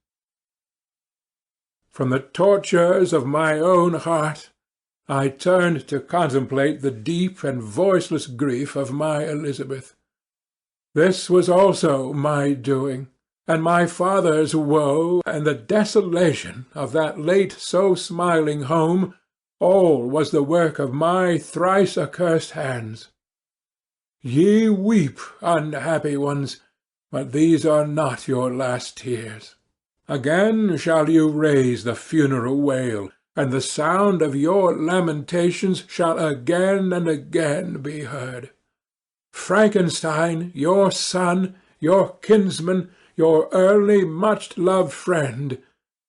From the tortures of my own heart, I turned to contemplate the deep and voiceless grief of my Elizabeth. This was also my doing, and my father's woe, and the desolation of that late so smiling home, all was the work of my thrice accursed hands. Ye weep, unhappy ones, but these are not your last tears. Again shall you raise the funeral wail, and the sound of your lamentations shall again and again be heard. Frankenstein, your son, your kinsman, your early much-loved friend,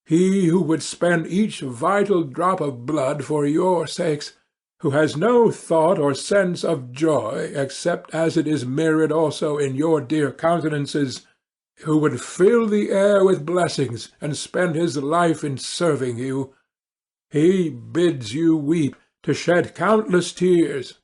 he who would spend each vital drop of blood for your sakes, who has no thought or sense of joy except as it is mirrored also in your dear countenances, who would fill the air with blessings and spend his life in serving you, he bids you weep, to shed countless tears,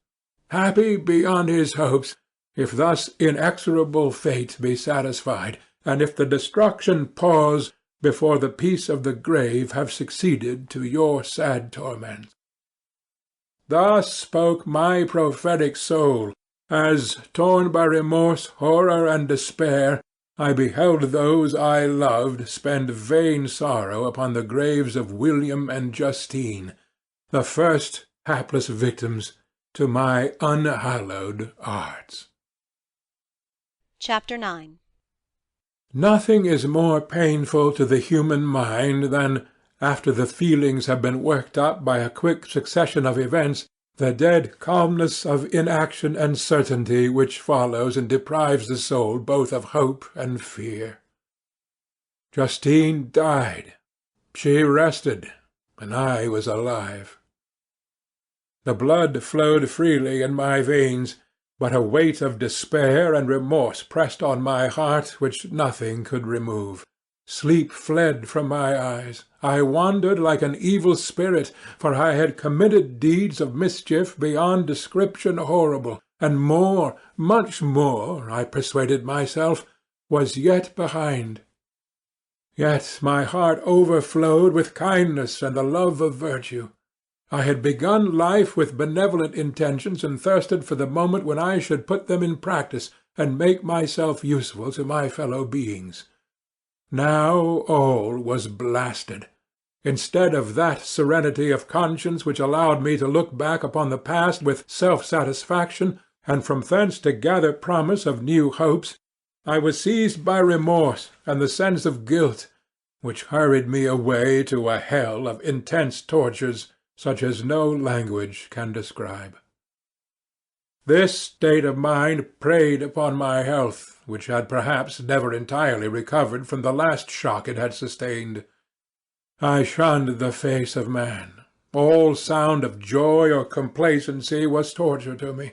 happy beyond his hopes, if thus inexorable fate be satisfied, and if the destruction pause before the peace of the grave have succeeded to your sad torments. Thus spoke my prophetic soul, as, torn by remorse, horror, and despair, I beheld those I loved spend vain sorrow upon the graves of William and Justine, the first hapless victims to my unhallowed arts. Chapter 9. Nothing is more painful to the human mind than after the feelings have been worked up by a quick succession of events, the dead calmness of inaction and certainty which follows and deprives the soul both of hope and fear. Justine died. She rested, and I was alive. The blood flowed freely in my veins, but a weight of despair and remorse pressed on my heart which nothing could remove. Sleep fled from my eyes. I wandered like an evil spirit, for I had committed deeds of mischief beyond description horrible, and more, much more, I persuaded myself, was yet behind. Yet my heart overflowed with kindness and the love of virtue. I had begun life with benevolent intentions and thirsted for the moment when I should put them in practice and make myself useful to my fellow beings. Now all was blasted. Instead of that serenity of conscience which allowed me to look back upon the past with self-satisfaction, and from thence to gather promise of new hopes, I was seized by remorse and the sense of guilt, which hurried me away to a hell of intense tortures such as no language can describe. This state of mind preyed upon my health, which had perhaps never entirely recovered from the last shock it had sustained. I shunned the face of man. All sound of joy or complacency was torture to me.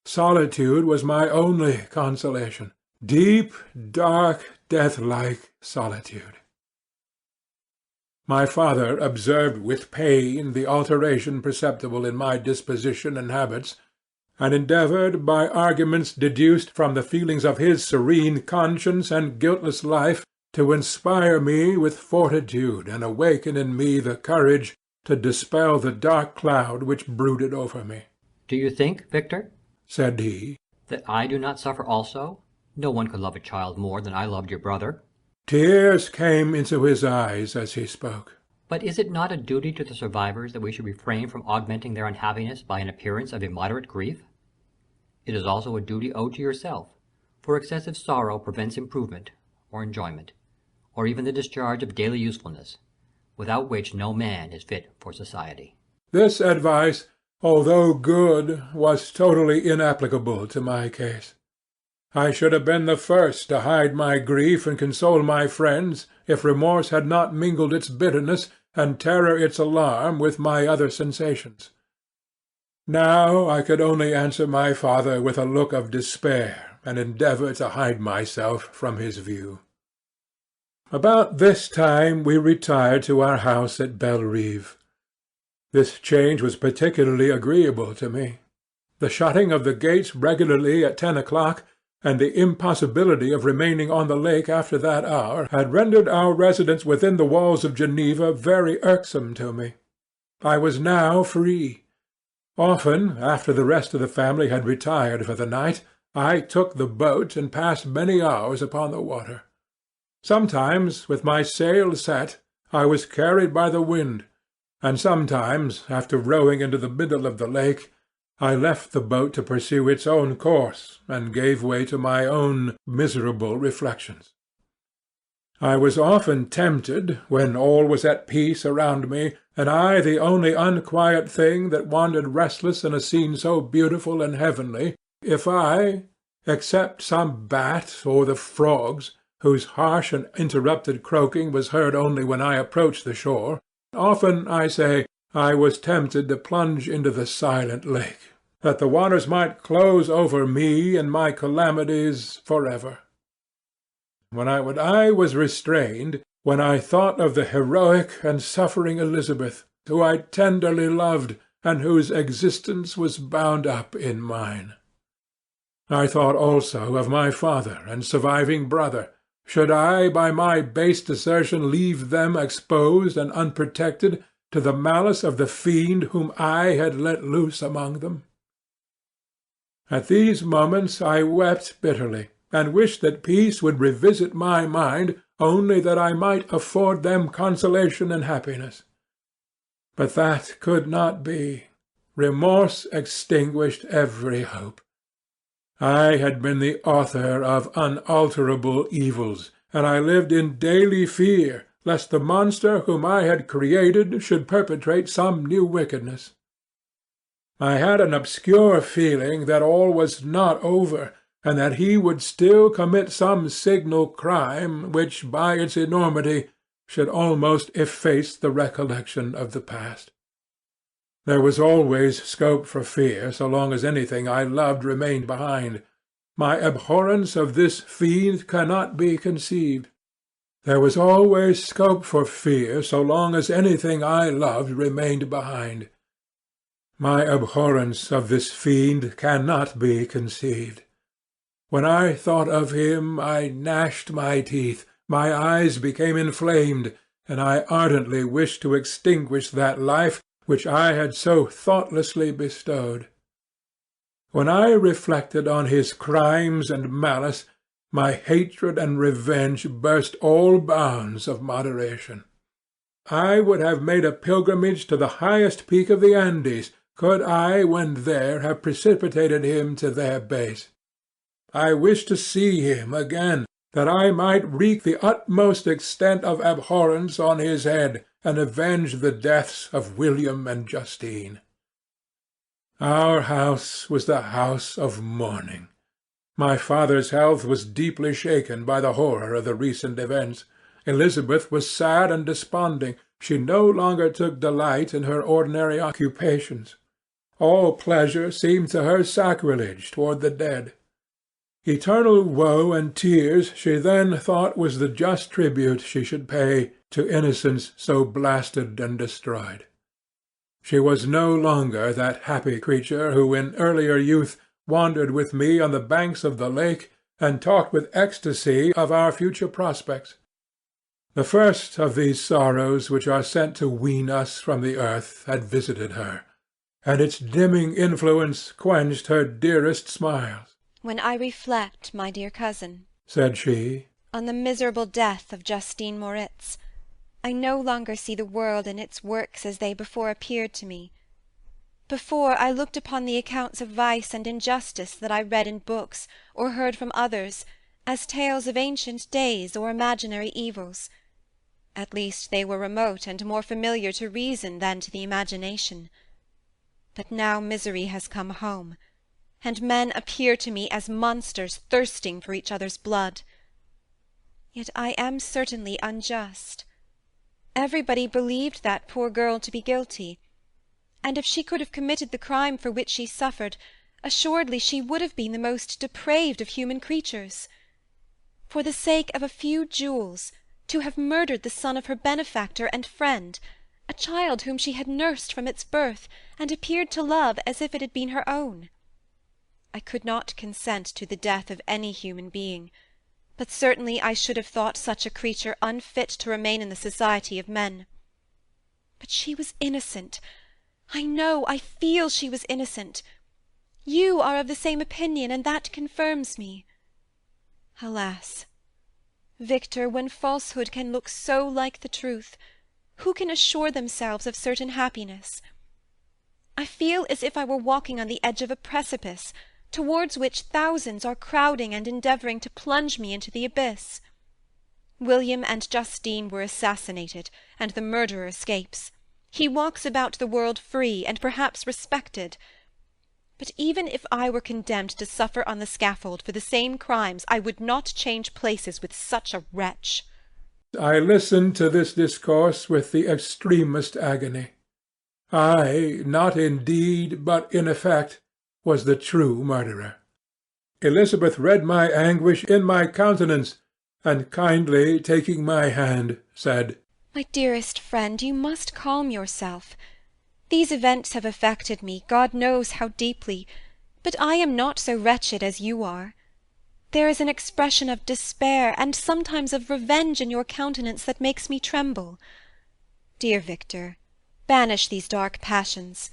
Solitude was my only consolation. Deep, dark, death-like solitude. My father observed with pain the alteration perceptible in my disposition and habits, and endeavoured, by arguments deduced from the feelings of his serene conscience and guiltless life, to inspire me with fortitude and awaken in me the courage to dispel the dark cloud which brooded over me. "Do you think, Victor," said he, "that I do not suffer also? No one could love a child more than I loved your brother." Tears came into his eyes as he spoke. "But is it not a duty to the survivors that we should refrain from augmenting their unhappiness by an appearance of immoderate grief? It is also a duty owed to yourself, for excessive sorrow prevents improvement, or enjoyment, or even the discharge of daily usefulness, without which no man is fit for society." This advice, although good, was totally inapplicable to my case. I should have been the first to hide my grief and console my friends, if remorse had not mingled its bitterness, and terror its alarm, with my other sensations. Now I could only answer my father with a look of despair, and endeavour to hide myself from his view. About this time we retired to our house at Bellerive. This change was particularly agreeable to me. The shutting of the gates regularly at 10 o'clock, and the impossibility of remaining on the lake after that hour, had rendered our residence within the walls of Geneva very irksome to me. I was now free. Often, after the rest of the family had retired for the night, I took the boat and passed many hours upon the water. Sometimes, with my sail set, I was carried by the wind, and sometimes, after rowing into the middle of the lake, I left the boat to pursue its own course, and gave way to my own miserable reflections. I was often tempted, when all was at peace around me, and I the only unquiet thing that wandered restless in a scene so beautiful and heavenly, if I, except some bat or the frogs, whose harsh and interrupted croaking was heard only when I approached the shore, often, I say, I was tempted to plunge into the silent lake, that the waters might close over me and my calamities forever. When I was restrained, when I thought of the heroic and suffering Elizabeth, who I tenderly loved, and whose existence was bound up in mine. I thought also of my father and surviving brother. Should I by my base desertion leave them exposed and unprotected to the malice of the fiend whom I had let loose among them? At these moments I wept bitterly, and wished that peace would revisit my mind, only that I might afford them consolation and happiness. But that could not be. Remorse extinguished every hope. I had been the author of unalterable evils, and I lived in daily fear lest the monster whom I had created should perpetrate some new wickedness. I had an obscure feeling that all was not over, and that he would still commit some signal crime which by its enormity should almost efface the recollection of the past. There was always scope for fear so long as anything I loved remained behind. My abhorrence of this fiend cannot be conceived. There was always scope for fear so long as anything I loved remained behind. My abhorrence of this fiend cannot be conceived. When I thought of him, I gnashed my teeth, my eyes became inflamed, and I ardently wished to extinguish that life which I had so thoughtlessly bestowed. When I reflected on his crimes and malice, my hatred and revenge burst all bounds of moderation. I would have made a pilgrimage to the highest peak of the Andes, could I, when there, have precipitated him to their base. I wished to see him again, that I might wreak the utmost extent of abhorrence on his head, and avenge the deaths of William and Justine. Our house was the house of mourning. My father's health was deeply shaken by the horror of the recent events. Elizabeth was sad and desponding. She no longer took delight in her ordinary occupations. All pleasure seemed to her sacrilege toward the dead. Eternal woe and tears she then thought was the just tribute she should pay to innocence so blasted and destroyed. She was no longer that happy creature who in earlier youth wandered with me on the banks of the lake and talked with ecstasy of our future prospects. The first of these sorrows which are sent to wean us from the earth had visited her, and its dimming influence quenched her dearest smiles. When I reflect, my dear cousin, said she, on the miserable death of Justine Moritz, I no longer see the world and its works as they before appeared to me. Before, I looked upon the accounts of vice and injustice that I read in books or heard from others as tales of ancient days or imaginary evils. At least they were remote and more familiar to reason than to the imagination. But now misery has come home, and men appear to me as monsters thirsting for each other's blood. Yet I am certainly unjust. Everybody believed that poor girl to be guilty, and if she could have committed the crime for which she suffered, assuredly she would have been the most depraved of human creatures. For the sake of a few jewels, to have murdered the son of her benefactor and friend, a child whom she had nursed from its birth, and appeared to love as if it had been her own. I could not consent to the death of any human being, but certainly I should have thought such a creature unfit to remain in the society of men. But she was innocent. I know, I feel she was innocent. You are of the same opinion, and that confirms me. Alas! Victor, when falsehood can look so like the truth, who can assure themselves of certain happiness? I feel as if I were walking on the edge of a precipice, towards which thousands are crowding and endeavouring to plunge me into the abyss. William and Justine were assassinated, and the murderer escapes. He walks about the world free, and perhaps respected. But even if I were condemned to suffer on the scaffold for the same crimes, I would not change places with such a wretch. I listened to this discourse with the extremest agony. I, not in deed, but in effect, was the true murderer. Elizabeth read my anguish in my countenance, and kindly taking my hand, said, My dearest friend, you must calm yourself. These events have affected me, God knows how deeply, but I am not so wretched as you are. There is an expression of despair, and sometimes of revenge in your countenance that makes me tremble. Dear Victor, banish these dark passions.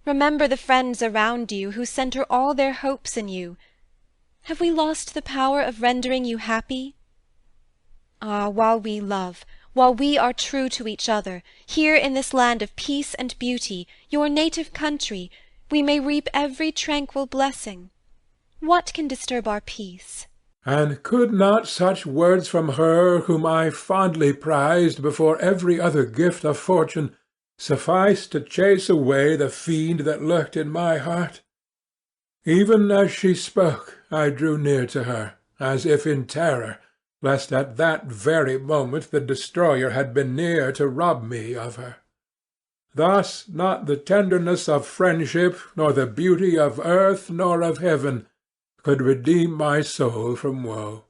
Remember the friends around you, who centre all their hopes in you. Have we lost the power of rendering you happy? Ah, while we love, while we are true to each other, here in this land of peace and beauty, your native country, we may reap every tranquil blessing. What can disturb our peace? And could not such words from her whom I fondly prized before every other gift of fortune suffice to chase away the fiend that lurked in my heart? Even as she spoke, I drew near to her, as if in terror, lest at that very moment the destroyer had been near to rob me of her. Thus not the tenderness of friendship, nor the beauty of earth nor of heaven, could redeem my soul from woe.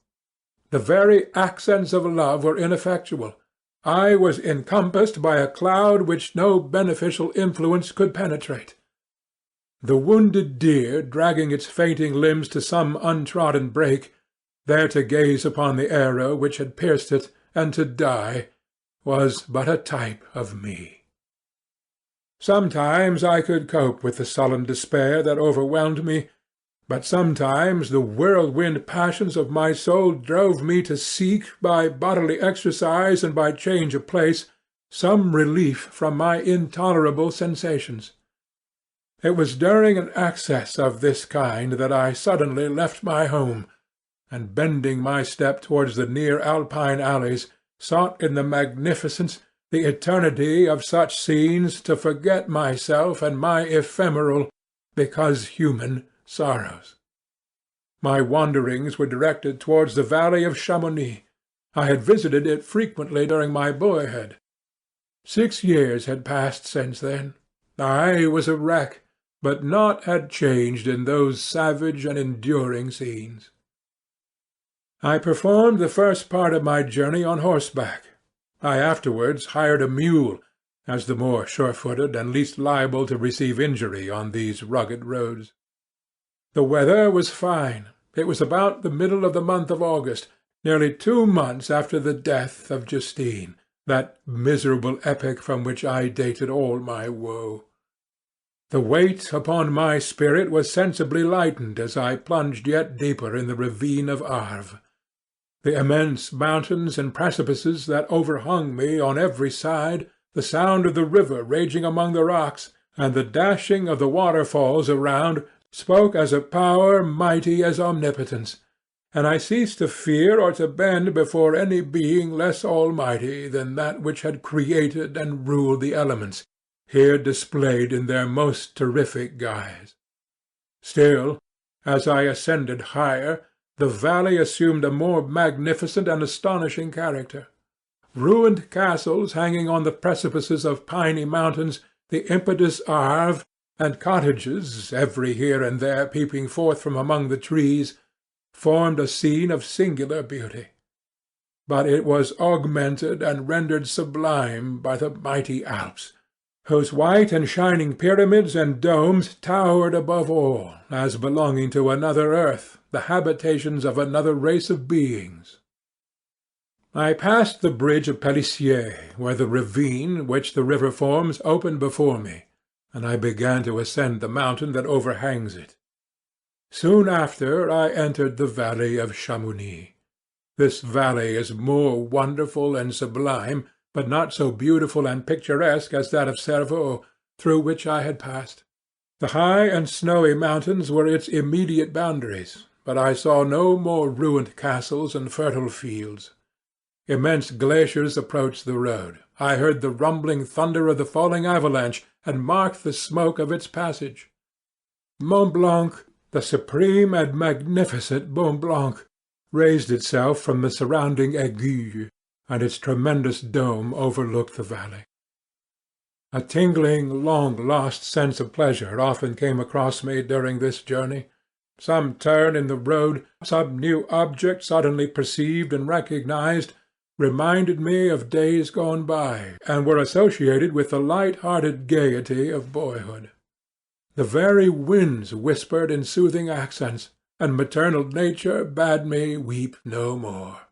The very accents of love were ineffectual. I was encompassed by a cloud which no beneficial influence could penetrate. The wounded deer, dragging its fainting limbs to some untrodden brake, there to gaze upon the arrow which had pierced it, and to die, was but a type of me. Sometimes I could cope with the sullen despair that overwhelmed me, but sometimes the whirlwind passions of my soul drove me to seek, by bodily exercise and by change of place, some relief from my intolerable sensations. It was during an access of this kind that I suddenly left my home, and bending my step towards the near Alpine alleys, sought in the magnificence, the eternity of such scenes to forget myself and my ephemeral, because human, sorrows. My wanderings were directed towards the valley of Chamonix. I had visited it frequently during my boyhood. 6 years had passed since then. I was a wreck, but naught had changed in those savage and enduring scenes. I performed the first part of my journey on horseback. I afterwards hired a mule, as the more sure-footed and least liable to receive injury on these rugged roads. The weather was fine. It was about the middle of the month of August, nearly 2 months after the death of Justine, that miserable epoch from which I dated all my woe. The weight upon my spirit was sensibly lightened as I plunged yet deeper in the ravine of Arve. The immense mountains and precipices that overhung me on every side, the sound of the river raging among the rocks, and the dashing of the waterfalls around, spoke as a power mighty as omnipotence, and I ceased to fear or to bend before any being less almighty than that which had created and ruled the elements, here displayed in their most terrific guise. Still, as I ascended higher, the valley assumed a more magnificent and astonishing character. Ruined castles hanging on the precipices of piny mountains, the impetuous Arve, and cottages, every here and there peeping forth from among the trees, formed a scene of singular beauty. But it was augmented and rendered sublime by the mighty Alps, whose white and shining pyramids and domes towered above all, as belonging to another earth, the habitations of another race of beings. I passed the bridge of Pelissier, where the ravine which the river forms opened before me, and I began to ascend the mountain that overhangs it. Soon after I entered the valley of Chamonix. This valley is more wonderful and sublime, but not so beautiful and picturesque as that of Cervaux, through which I had passed. The high and snowy mountains were its immediate boundaries, but I saw no more ruined castles and fertile fields. Immense glaciers approached the road. I heard the rumbling thunder of the falling avalanche, and marked the smoke of its passage. Mont Blanc, the supreme and magnificent Mont Blanc, raised itself from the surrounding aiguilles, and its tremendous dome overlooked the valley. A tingling, long-lost sense of pleasure often came across me during this journey. Some turn in the road, some new object suddenly perceived and recognized, reminded me of days gone by, and were associated with the light-hearted gaiety of boyhood. The very winds whispered in soothing accents, and maternal nature bade me weep no more.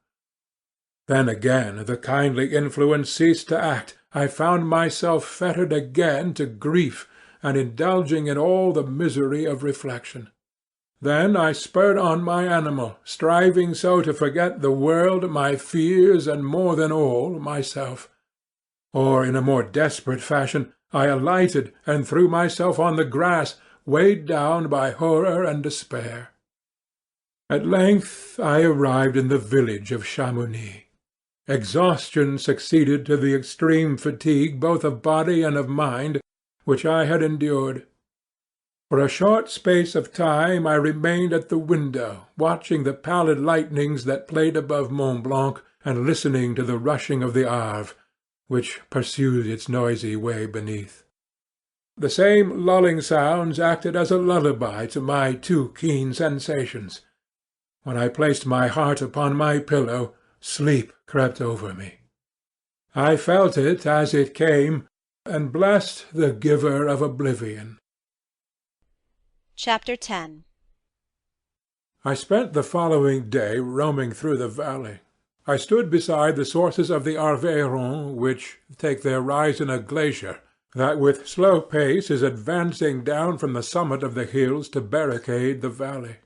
Then again the kindly influence ceased to act. I found myself fettered again to grief, and indulging in all the misery of reflection. Then I spurred on my animal, striving so to forget the world, my fears, and more than all, myself. Or, in a more desperate fashion, I alighted and threw myself on the grass, weighed down by horror and despair. At length I arrived in the village of Chamonix. Exhaustion succeeded to the extreme fatigue both of body and of mind which I had endured. For a short space of time I remained at the window, watching the pallid lightnings that played above Mont Blanc, and listening to the rushing of the Arve, which pursued its noisy way beneath. The same lulling sounds acted as a lullaby to my too keen sensations. When I placed my heart upon my pillow, sleep crept over me. I felt it as it came, and blessed the giver of oblivion. Chapter 10. I spent the following day roaming through the valley. I stood beside the sources of the Arveiron, which take their rise in a glacier that with slow pace is advancing down from the summit of the hills to barricade the valley.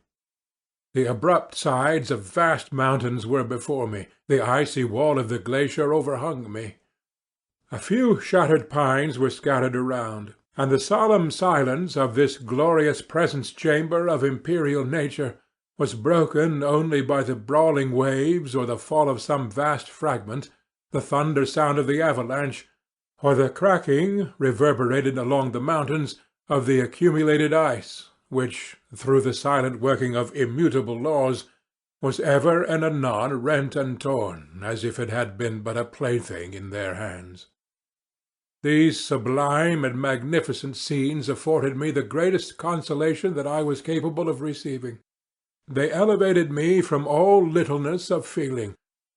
The abrupt sides of vast mountains were before me, the icy wall of the glacier overhung me. A few shattered pines were scattered around, and the solemn silence of this glorious presence-chamber of imperial nature was broken only by the brawling waves or the fall of some vast fragment, the thunder sound of the avalanche, or the cracking, reverberated along the mountains, of the accumulated ice, which, through the silent working of immutable laws, was ever and anon rent and torn, as if it had been but a plaything in their hands. These sublime and magnificent scenes afforded me the greatest consolation that I was capable of receiving. They elevated me from all littleness of feeling,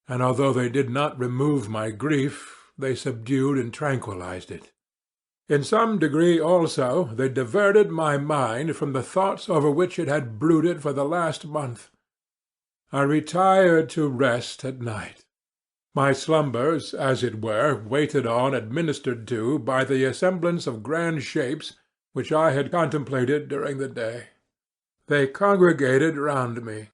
and although they did not remove my grief, they subdued and tranquillized it. In some degree also they diverted my mind from the thoughts over which it had brooded for the last month. I retired to rest at night. My slumbers, as it were, waited on, administered to, by the assemblance of grand shapes which I had contemplated during the day. They congregated round me.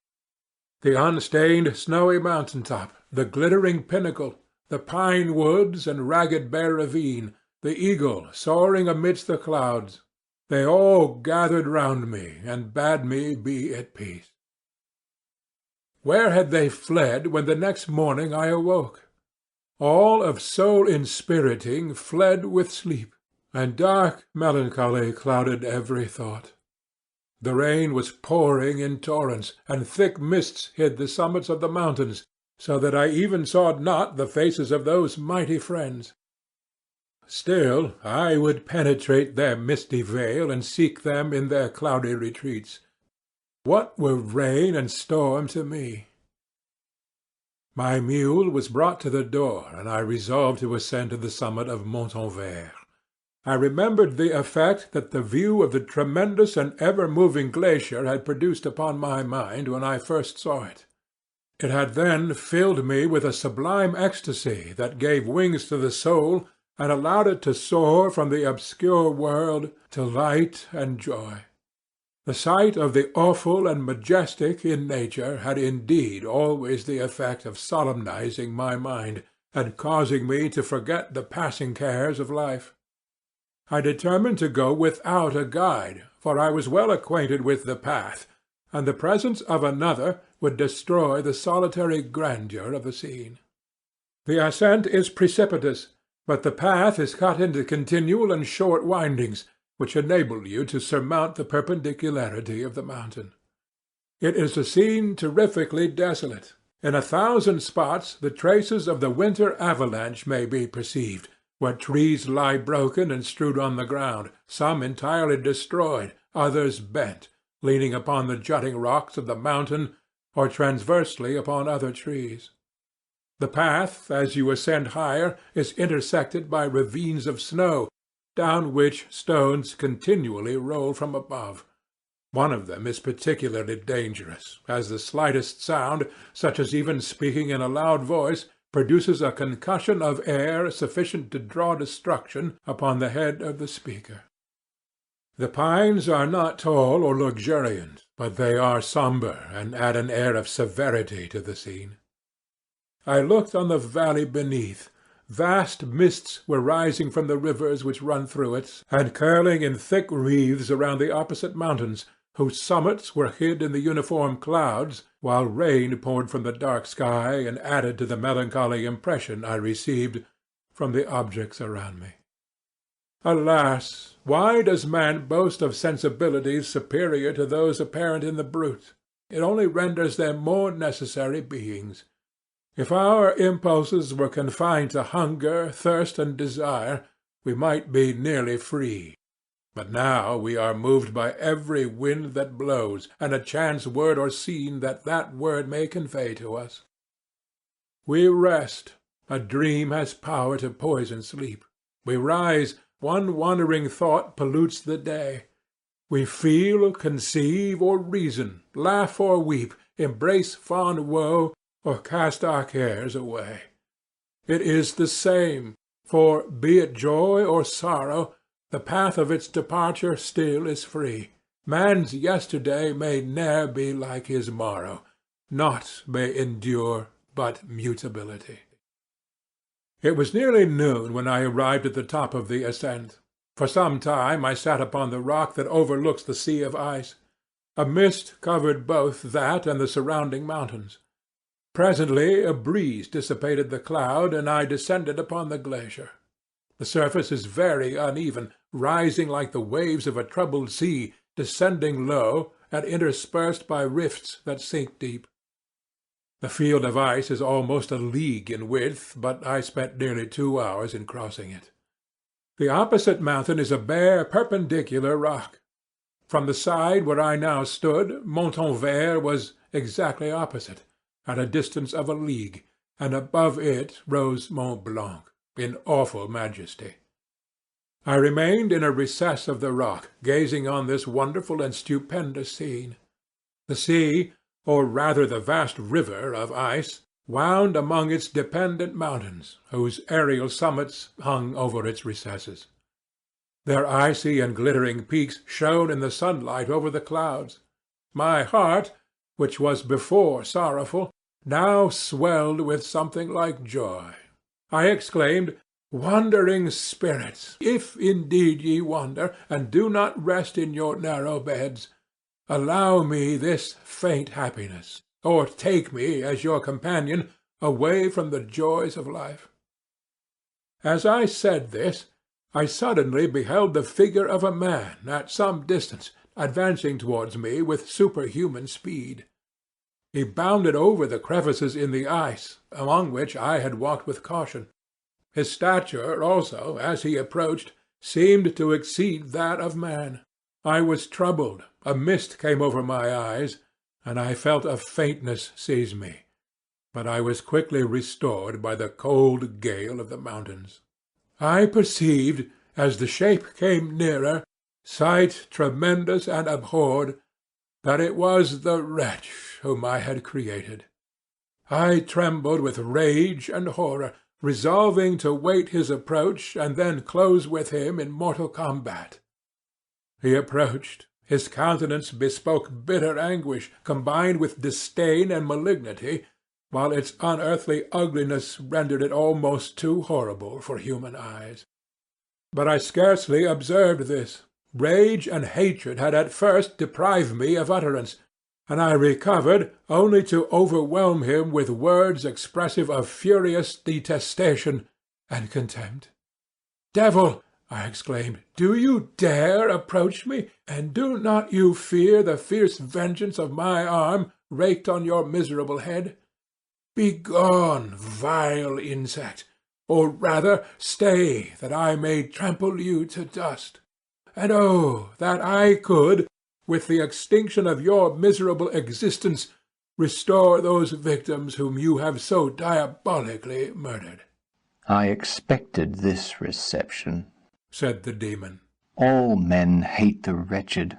The unstained snowy mountain-top, the glittering pinnacle, the pine woods and ragged bare ravine, the eagle soaring amidst the clouds, they all gathered round me and bade me be at peace. Where had they fled when the next morning I awoke? All of soul-inspiriting fled with sleep, and dark melancholy clouded every thought. The rain was pouring in torrents, and thick mists hid the summits of the mountains, so that I even saw not the faces of those mighty friends. Still I would penetrate their misty veil and seek them in their cloudy retreats. What were rain and storm to me? My mule was brought to the door, and I resolved to ascend to the summit of Montanvert. I remembered the effect that the view of the tremendous and ever-moving glacier had produced upon my mind when I first saw it. It had then filled me with a sublime ecstasy that gave wings to the soul and allowed it to soar from the obscure world to light and joy. The sight of the awful and majestic in nature had indeed always the effect of solemnizing my mind, and causing me to forget the passing cares of life. I determined to go without a guide, for I was well acquainted with the path, and the presence of another would destroy the solitary grandeur of the scene. The ascent is precipitous, but the path is cut into continual and short windings, which enable you to surmount the perpendicularity of the mountain. It is a scene terrifically desolate. In 1,000 spots the traces of the winter avalanche may be perceived, where trees lie broken and strewed on the ground, some entirely destroyed, others bent, leaning upon the jutting rocks of the mountain, or transversely upon other trees. The path, as you ascend higher, is intersected by ravines of snow, down which stones continually roll from above. One of them is particularly dangerous, as the slightest sound, such as even speaking in a loud voice, produces a concussion of air sufficient to draw destruction upon the head of the speaker. The pines are not tall or luxuriant, but they are sombre and add an air of severity to the scene. I looked on the valley beneath. Vast mists were rising from the rivers which run through it, and curling in thick wreaths around the opposite mountains, whose summits were hid in the uniform clouds, while rain poured from the dark sky and added to the melancholy impression I received from the objects around me. Alas, why does man boast of sensibilities superior to those apparent in the brute? It only renders them more necessary beings. If our impulses were confined to hunger, thirst, and desire, we might be nearly free. But now we are moved by every wind that blows, and a chance word or scene that word may convey to us. We rest. A dream has power to poison sleep. We rise. One wandering thought pollutes the day. We feel, conceive, or reason, laugh or weep, embrace fond woe, or cast our cares away. It is the same, for, be it joy or sorrow, the path of its departure still is free. Man's yesterday may ne'er be like his morrow. Naught may endure but mutability. It was nearly noon when I arrived at the top of the ascent. For some time I sat upon the rock that overlooks the sea of ice. A mist covered both that and the surrounding mountains. Presently a breeze dissipated the cloud, and I descended upon the glacier. The surface is very uneven, rising like the waves of a troubled sea, descending low, and interspersed by rifts that sink deep. The field of ice is almost a league in width, but I spent nearly 2 hours in crossing it. The opposite mountain is a bare, perpendicular rock. From the side where I now stood, Montanvert was exactly opposite, at a distance of a league, and above it rose Mont Blanc, in awful majesty. I remained in a recess of the rock, gazing on this wonderful and stupendous scene. The sea, or rather the vast river of ice, wound among its dependent mountains, whose aerial summits hung over its recesses. Their icy and glittering peaks shone in the sunlight over the clouds. My heart, which was before sorrowful, now swelled with something like joy. I exclaimed, "Wandering spirits, if indeed ye wander, and do not rest in your narrow beds, allow me this faint happiness, or take me as your companion away from the joys of life." As I said this, I suddenly beheld the figure of a man at some distance, advancing towards me with superhuman speed. He bounded over the crevices in the ice, among which I had walked with caution. His stature also, as he approached, seemed to exceed that of man. I was troubled, a mist came over my eyes, and I felt a faintness seize me. But I was quickly restored by the cold gale of the mountains. I perceived, as the shape came nearer, sight tremendous and abhorred, that it was the wretch whom I had created. I trembled with rage and horror, resolving to wait his approach and then close with him in mortal combat. He approached. His countenance bespoke bitter anguish, combined with disdain and malignity, while its unearthly ugliness rendered it almost too horrible for human eyes. But I scarcely observed this. Rage and hatred had at first deprived me of utterance, and I recovered only to overwhelm him with words expressive of furious detestation and contempt. "Devil!" I exclaimed, "do you dare approach me, and do not you fear the fierce vengeance of my arm raked on your miserable head? Begone, vile insect, or rather stay, that I may trample you to dust. And oh, that I could, with the extinction of your miserable existence, restore those victims whom you have so diabolically murdered." "I expected this reception," said the demon. "All men hate the wretched.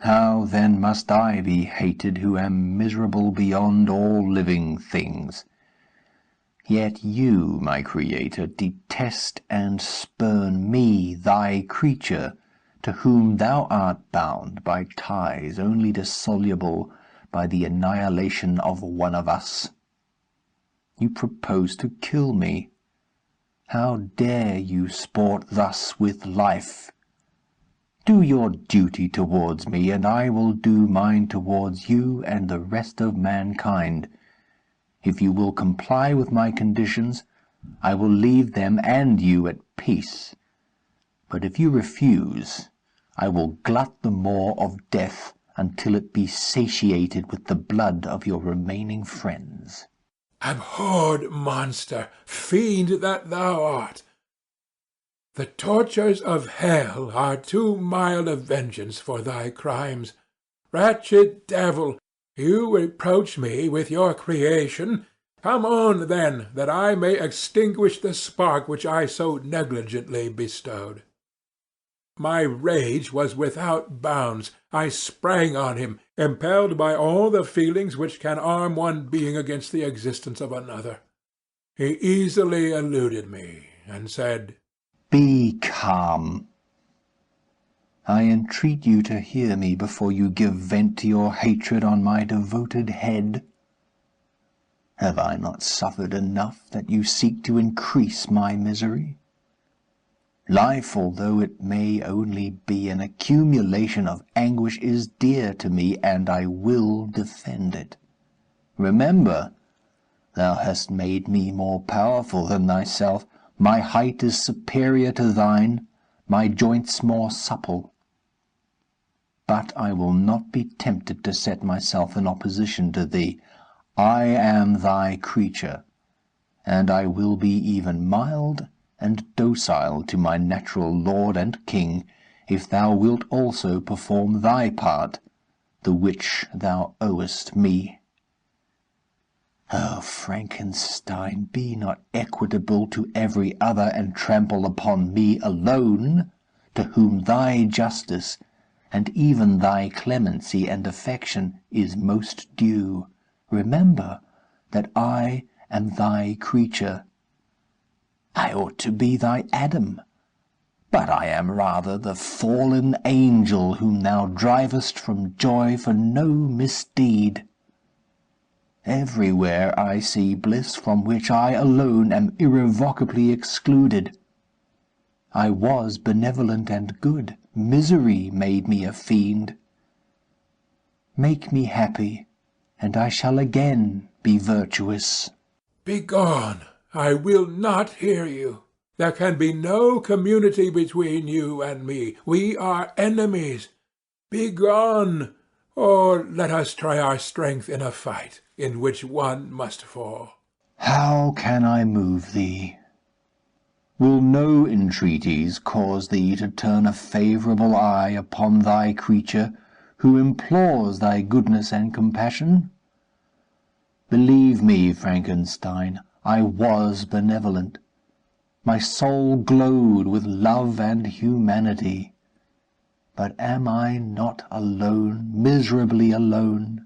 How then must I be hated who am miserable beyond all living things? Yet you, my creator, detest and spurn me, thy creature, to whom thou art bound by ties only dissoluble by the annihilation of one of us. You propose to kill me. How dare you sport thus with life? Do your duty towards me, and I will do mine towards you and the rest of mankind. If you will comply with my conditions, I will leave them and you at peace. But if you refuse, I will glut the maw of death until it be satiated with the blood of your remaining friends. Abhorred monster, fiend that thou art! The tortures of hell are too mild a vengeance for thy crimes. Wretched devil, you reproach me with your creation. Come on, then, that I may extinguish the spark which I so negligently bestowed. My rage was without bounds. I sprang on him, impelled by all the feelings which can arm one being against the existence of another. He easily eluded me, and said, Be calm. I entreat you to hear me before you give vent to your hatred on my devoted head. Have I not suffered enough that you seek to increase my misery? Life, although it may only be an accumulation of anguish, is dear to me, and I will defend it. Remember, thou hast made me more powerful than thyself. My height is superior to thine, my joints more supple. But I will not be tempted to set myself in opposition to thee. I am thy creature, and I will be even mild and docile to my natural lord and king, if thou wilt also perform thy part, the which thou owest me. O Frankenstein, be not equitable to every other, and trample upon me alone, to whom thy justice, and even thy clemency and affection, is most due. Remember that I am thy creature. I ought to be thy Adam, but I am rather the fallen angel whom thou drivest from joy for no misdeed. Everywhere I see bliss from which I alone am irrevocably excluded. I was benevolent and good. Misery made me a fiend. Make me happy, and I shall again be virtuous. Begone! I will not hear you. There can be no community between you and me. We are enemies. Begone, or let us try our strength in a fight, in which one must fall. How can I move thee? Will no entreaties cause thee to turn a favourable eye upon thy creature, who implores thy goodness and compassion? Believe me, Frankenstein, I was benevolent. My soul glowed with love and humanity. But am I not alone, miserably alone?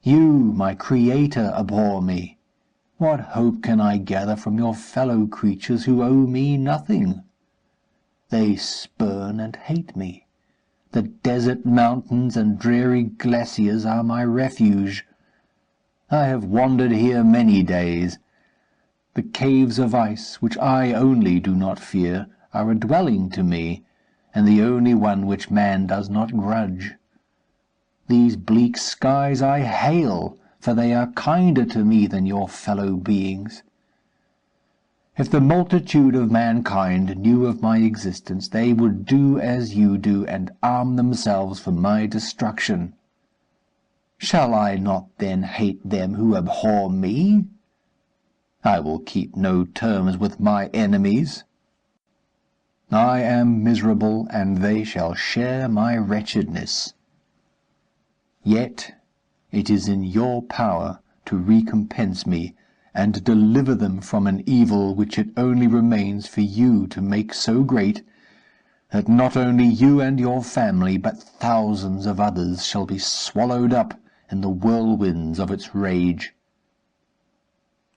You, my creator, abhor me. What hope can I gather from your fellow creatures who owe me nothing? They spurn and hate me. The desert mountains and dreary glaciers are my refuge. I have wandered here many days. The caves of ice, which I only do not fear, are a dwelling to me, and the only one which man does not grudge. These bleak skies I hail, for they are kinder to me than your fellow beings. If the multitude of mankind knew of my existence, they would do as you do, and arm themselves for my destruction. Shall I not then hate them who abhor me? I will keep no terms with my enemies. I am miserable, and they shall share my wretchedness. Yet it is in your power to recompense me, and deliver them from an evil which it only remains for you to make so great, that not only you and your family, but thousands of others shall be swallowed up in the whirlwinds of its rage.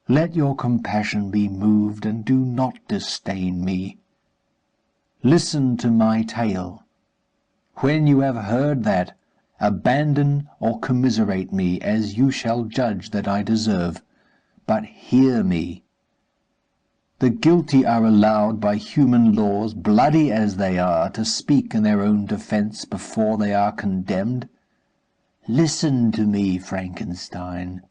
Let your compassion be moved, and do not disdain me. Listen to my tale. When you have heard that, abandon or commiserate me, as you shall judge that I deserve, but hear me. The guilty are allowed by human laws, bloody as they are, to speak in their own defence before they are condemned. Listen to me, Frankenstein.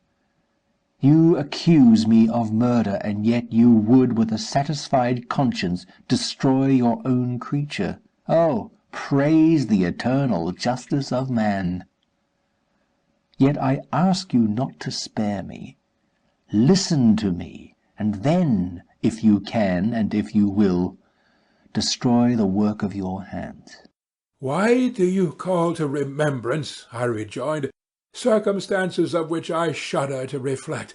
You accuse me of murder, and yet you would, with a satisfied conscience, destroy your own creature. Oh, praise the eternal justice of man! Yet I ask you not to spare me. Listen to me, and then, if you can, and if you will, destroy the work of your hands. Why do you call to remembrance, I rejoined, circumstances of which I shudder to reflect,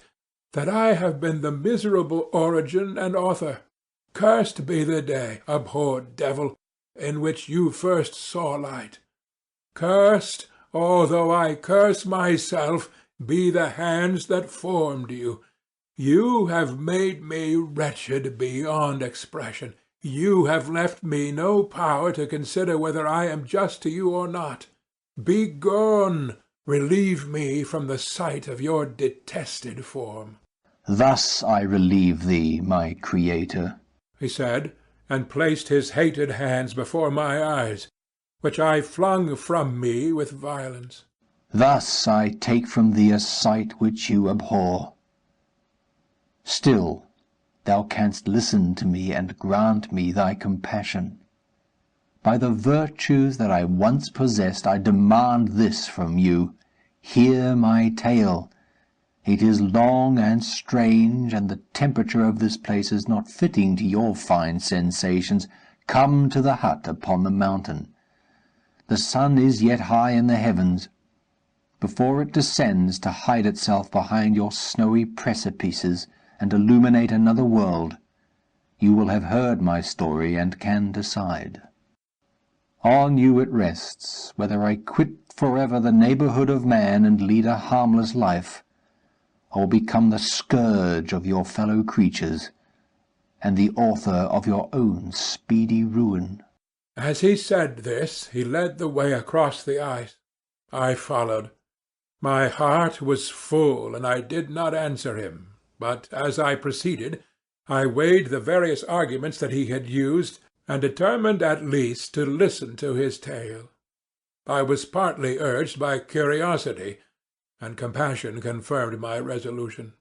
that I have been the miserable origin and author? Cursed be the day, abhorred devil, in which you first saw light. Cursed, although I curse myself, be the hands that formed you. You have made me wretched beyond expression. You have left me no power to consider whether I am just to you or not. Begone! Relieve me from the sight of your detested form. Thus I relieve thee, my Creator, he said, and placed his hated hands before my eyes, which I flung from me with violence. Thus I take from thee a sight which you abhor. Still, thou canst listen to me and grant me thy compassion. By the virtues that I once possessed, I demand this from you. Hear my tale. It is long and strange, and the temperature of this place is not fitting to your fine sensations. Come to the hut upon the mountain. The sun is yet high in the heavens. Before it descends to hide itself behind your snowy precipices and illuminate another world, you will have heard my story and can decide. On you it rests, whether I quit forever the neighbourhood of man and lead a harmless life, or become the scourge of your fellow creatures, and the author of your own speedy ruin. As he said this, he led the way across the ice. I followed. My heart was full, and I did not answer him, but as I proceeded, I weighed the various arguments that he had used, and determined at least to listen to his tale. I was partly urged by curiosity, and compassion confirmed my resolution.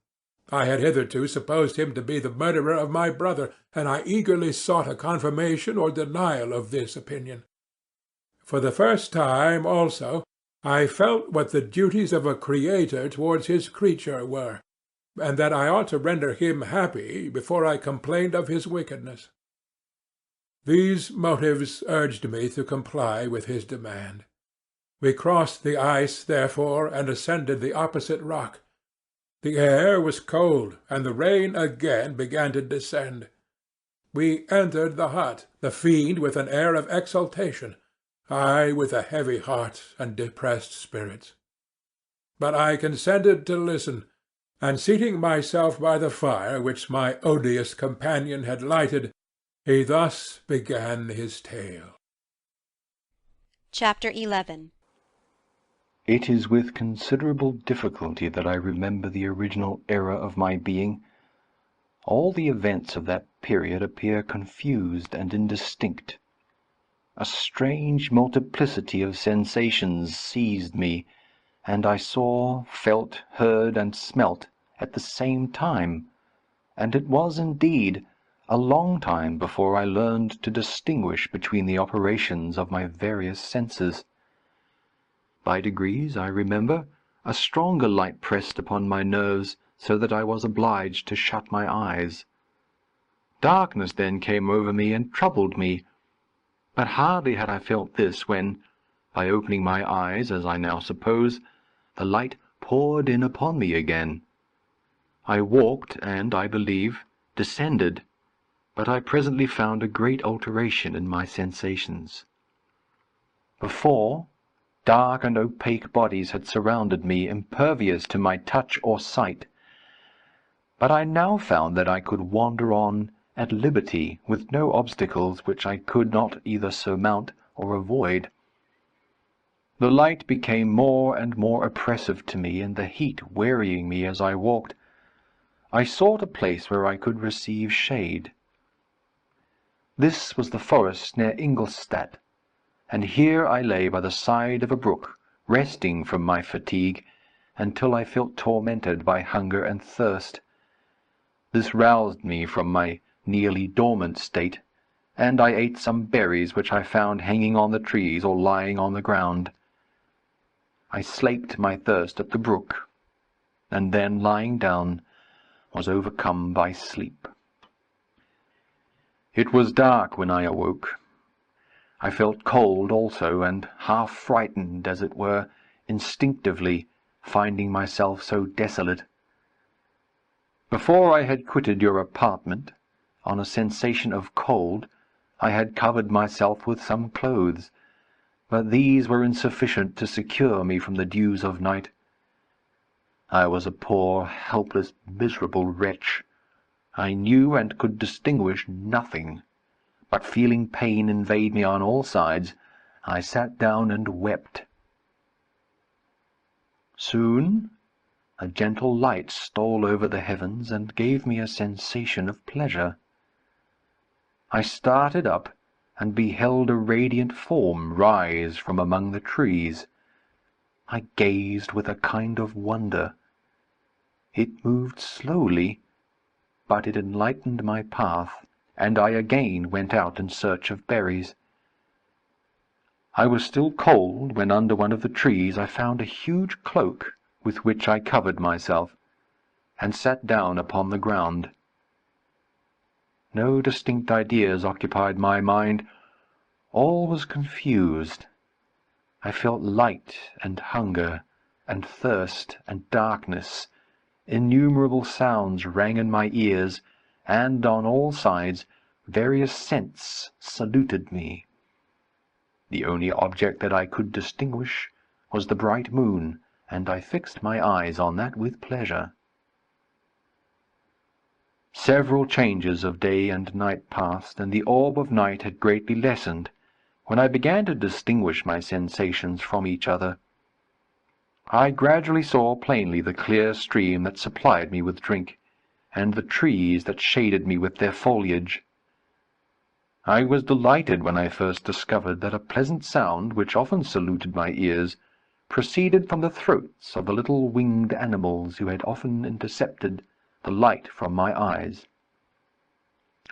I had hitherto supposed him to be the murderer of my brother, and I eagerly sought a confirmation or denial of this opinion. For the first time, also, I felt what the duties of a creator towards his creature were, and that I ought to render him happy before I complained of his wickedness. These motives urged me to comply with his demand. We crossed the ice, therefore, and ascended the opposite rock. The air was cold, and the rain again began to descend. We entered the hut, the fiend with an air of exultation, I with a heavy heart and depressed spirits. But I consented to listen, and seating myself by the fire which my odious companion had lighted, he thus began his tale. Chapter 11. It is with considerable difficulty that I remember the original era of my being. All the events of that period appear confused and indistinct. A strange multiplicity of sensations seized me, and I saw, felt, heard, and smelt at the same time, and it was, indeed, a long time before I learned to distinguish between the operations of my various senses. By degrees, I remember, a stronger light pressed upon my nerves, so that I was obliged to shut my eyes. Darkness then came over me and troubled me, but hardly had I felt this when, by opening my eyes, as I now suppose, the light poured in upon me again. I walked, and, I believe, descended, but I presently found a great alteration in my sensations. Before, dark and opaque bodies had surrounded me, impervious to my touch or sight, but I now found that I could wander on at liberty, with no obstacles which I could not either surmount or avoid. The light became more and more oppressive to me, and the heat wearying me as I walked, I sought a place where I could receive shade. This was the forest near Ingolstadt, and here I lay by the side of a brook, resting from my fatigue, until I felt tormented by hunger and thirst. This roused me from my nearly dormant state, and I ate some berries which I found hanging on the trees or lying on the ground. I slaked my thirst at the brook, and then, lying down, was overcome by sleep. It was dark when I awoke. I felt cold also, and half frightened, as it were, instinctively, finding myself so desolate. Before I had quitted your apartment, on a sensation of cold, I had covered myself with some clothes, but these were insufficient to secure me from the dews of night. I was a poor, helpless, miserable wretch. I knew and could distinguish nothing, but feeling pain invade me on all sides, I sat down and wept. Soon a gentle light stole over the heavens and gave me a sensation of pleasure. I started up and beheld a radiant form rise from among the trees. I gazed with a kind of wonder. It moved slowly, but it enlightened my path, and I again went out in search of berries. I was still cold when under one of the trees I found a huge cloak with which I covered myself, and sat down upon the ground. No distinct ideas occupied my mind. All was confused. I felt light and hunger and thirst and darkness. Innumerable sounds rang in my ears, and on all sides various scents saluted me. The only object that I could distinguish was the bright moon, and I fixed my eyes on that with pleasure. Several changes of day and night passed, and the orb of night had greatly lessened, when I began to distinguish my sensations from each other. I gradually saw plainly the clear stream that supplied me with drink, and the trees that shaded me with their foliage. I was delighted when I first discovered that a pleasant sound, which often saluted my ears, proceeded from the throats of the little winged animals who had often intercepted the light from my eyes.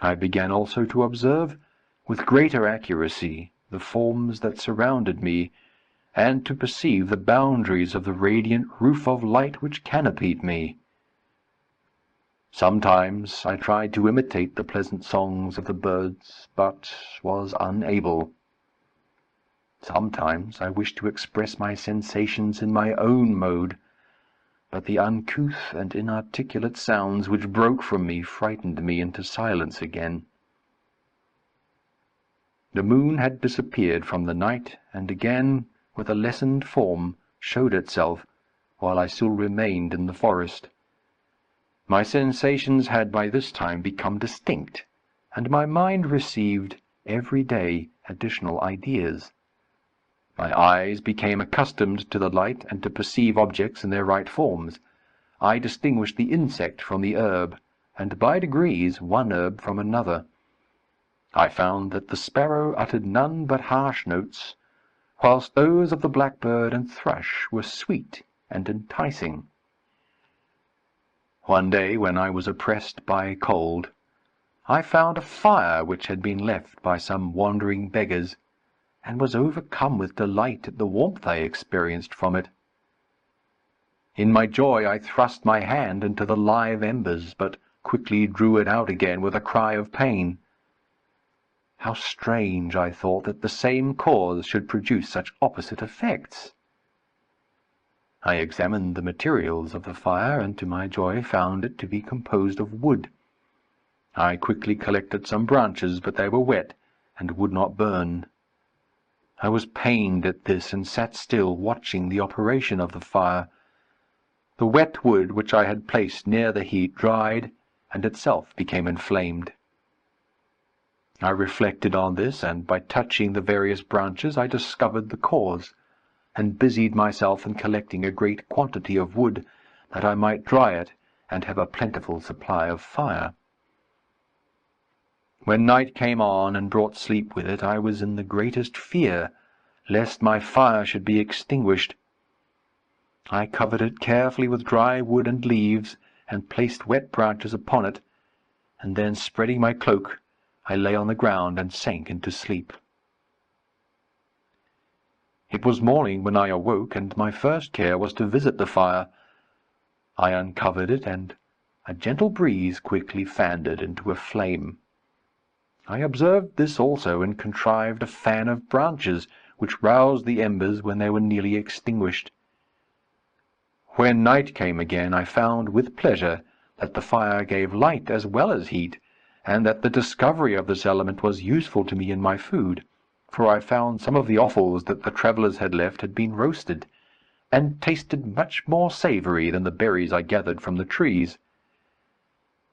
I began also to observe, with greater accuracy, the forms that surrounded me, and to perceive the boundaries of the radiant roof of light which canopied me. Sometimes I tried to imitate the pleasant songs of the birds, but was unable. Sometimes I wished to express my sensations in my own mode, but the uncouth and inarticulate sounds which broke from me frightened me into silence again. The moon had disappeared from the night, and again, with a lessened form, showed itself, while I still remained in the forest. My sensations had by this time become distinct, and my mind received, every day, additional ideas. My eyes became accustomed to the light, and to perceive objects in their right forms. I distinguished the insect from the herb, and by degrees one herb from another. I found that the sparrow uttered none but harsh notes, whilst those of the blackbird and thrush were sweet and enticing. One day, when I was oppressed by cold, I found a fire which had been left by some wandering beggars, and was overcome with delight at the warmth I experienced from it. In my joy I thrust my hand into the live embers, but quickly drew it out again with a cry of pain. How strange, I thought, that the same cause should produce such opposite effects. I examined the materials of the fire, and to my joy found it to be composed of wood. I quickly collected some branches, but they were wet, and would not burn. I was pained at this, and sat still, watching the operation of the fire. The wet wood which I had placed near the heat dried, and itself became inflamed. I reflected on this, and by touching the various branches I discovered the cause, and busied myself in collecting a great quantity of wood, that I might dry it, and have a plentiful supply of fire. When night came on and brought sleep with it, I was in the greatest fear lest my fire should be extinguished. I covered it carefully with dry wood and leaves, and placed wet branches upon it, and then, spreading my cloak, I lay on the ground and sank into sleep. It was morning when I awoke, and my first care was to visit the fire. I uncovered it, and a gentle breeze quickly fanned it into a flame. I observed this also, and contrived a fan of branches, which roused the embers when they were nearly extinguished. When night came again, I found with pleasure that the fire gave light as well as heat, and that the discovery of this element was useful to me in my food, for I found some of the offals that the travellers had left had been roasted, and tasted much more savoury than the berries I gathered from the trees.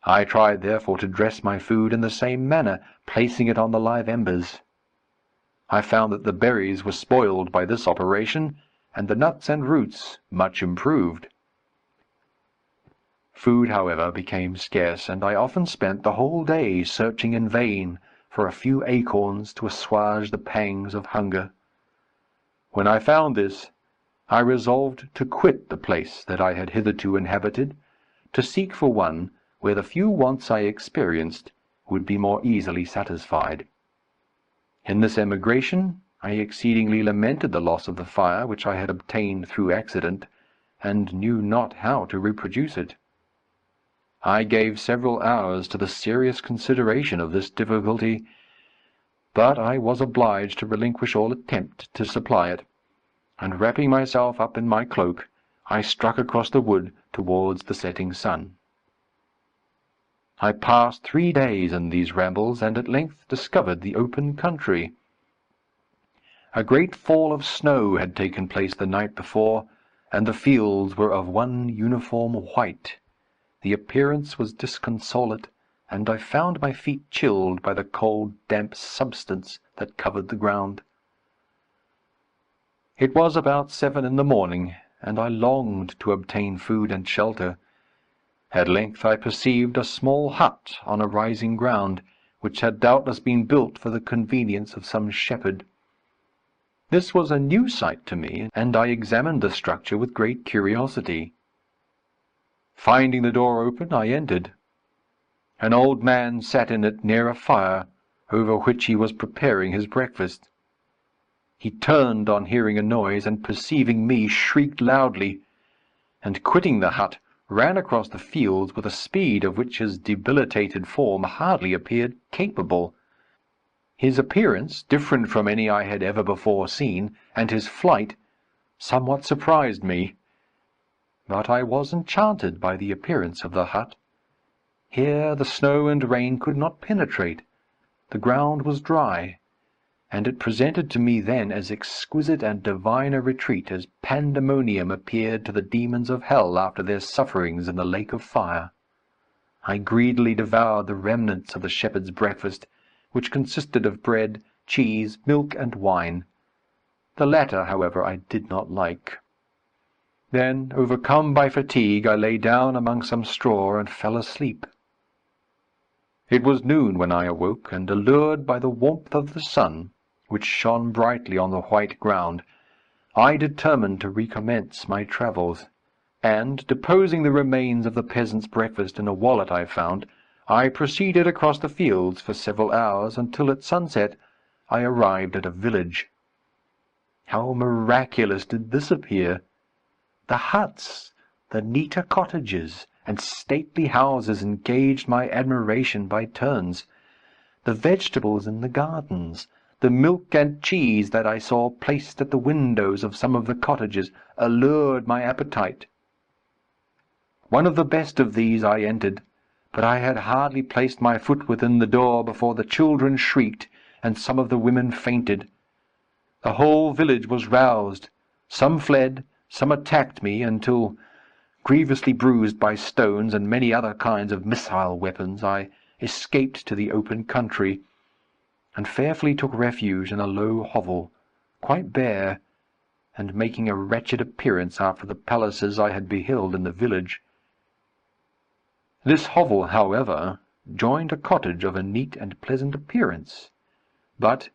I tried therefore to dress my food in the same manner, placing it on the live embers. I found that the berries were spoiled by this operation, and the nuts and roots much improved. Food, however, became scarce, and I often spent the whole day searching in vain for a few acorns to assuage the pangs of hunger. When I found this, I resolved to quit the place that I had hitherto inhabited, to seek for one where the few wants I experienced would be more easily satisfied. In this emigration, I exceedingly lamented the loss of the fire which I had obtained through accident, and knew not how to reproduce it. I gave several hours to the serious consideration of this difficulty, but I was obliged to relinquish all attempt to supply it, and wrapping myself up in my cloak, I struck across the wood towards the setting sun. I passed 3 days in these rambles, and at length discovered the open country. A great fall of snow had taken place the night before, and the fields were of one uniform white. The appearance was disconsolate, and I found my feet chilled by the cold, damp substance that covered the ground. It was about 7 in the morning, and I longed to obtain food and shelter. At length I perceived a small hut on a rising ground, which had doubtless been built for the convenience of some shepherd. This was a new sight to me, and I examined the structure with great curiosity. Finding the door open, I entered. An old man sat in it near a fire, over which he was preparing his breakfast. He turned on hearing a noise, and perceiving me, shrieked loudly, and quitting the hut, ran across the fields with a speed of which his debilitated form hardly appeared capable. His appearance, different from any I had ever before seen, and his flight, somewhat surprised me. But I was enchanted by the appearance of the hut. Here the snow and rain could not penetrate. The ground was dry, and it presented to me then as exquisite and divine a retreat as pandemonium appeared to the demons of hell after their sufferings in the lake of fire. I greedily devoured the remnants of the shepherd's breakfast, which consisted of bread, cheese, milk, and wine. The latter, however, I did not like. Then, overcome by fatigue, I lay down among some straw and fell asleep. It was noon when I awoke, and allured by the warmth of the sun, which shone brightly on the white ground, I determined to recommence my travels, and, deposing the remains of the peasant's breakfast in a wallet I found, I proceeded across the fields for several hours, until at sunset I arrived at a village. How miraculous did this appear! The huts, the neater cottages, and stately houses engaged my admiration by turns. The vegetables in the gardens, the milk and cheese that I saw placed at the windows of some of the cottages, allured my appetite. One of the best of these I entered, but I had hardly placed my foot within the door before the children shrieked, and some of the women fainted. The whole village was roused. Some fled, some attacked me, until, grievously bruised by stones and many other kinds of missile weapons, I escaped to the open country, and fearfully took refuge in a low hovel, quite bare, and making a wretched appearance after the palaces I had beheld in the village. This hovel, however, joined a cottage of a neat and pleasant appearance, but,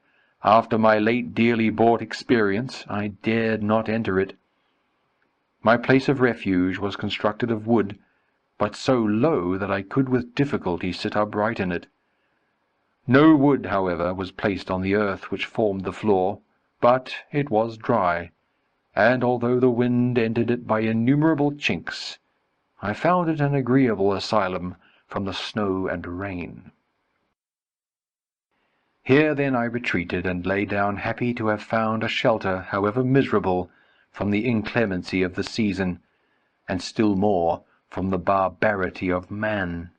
after my late dearly bought experience, I dared not enter it. My place of refuge was constructed of wood, but so low that I could with difficulty sit upright in it. No wood, however, was placed on the earth which formed the floor, but it was dry, and although the wind entered it by innumerable chinks, I found it an agreeable asylum from the snow and rain. Here then I retreated, and lay down happy to have found a shelter, however miserable, from the inclemency of the season, and still more from the barbarity of man.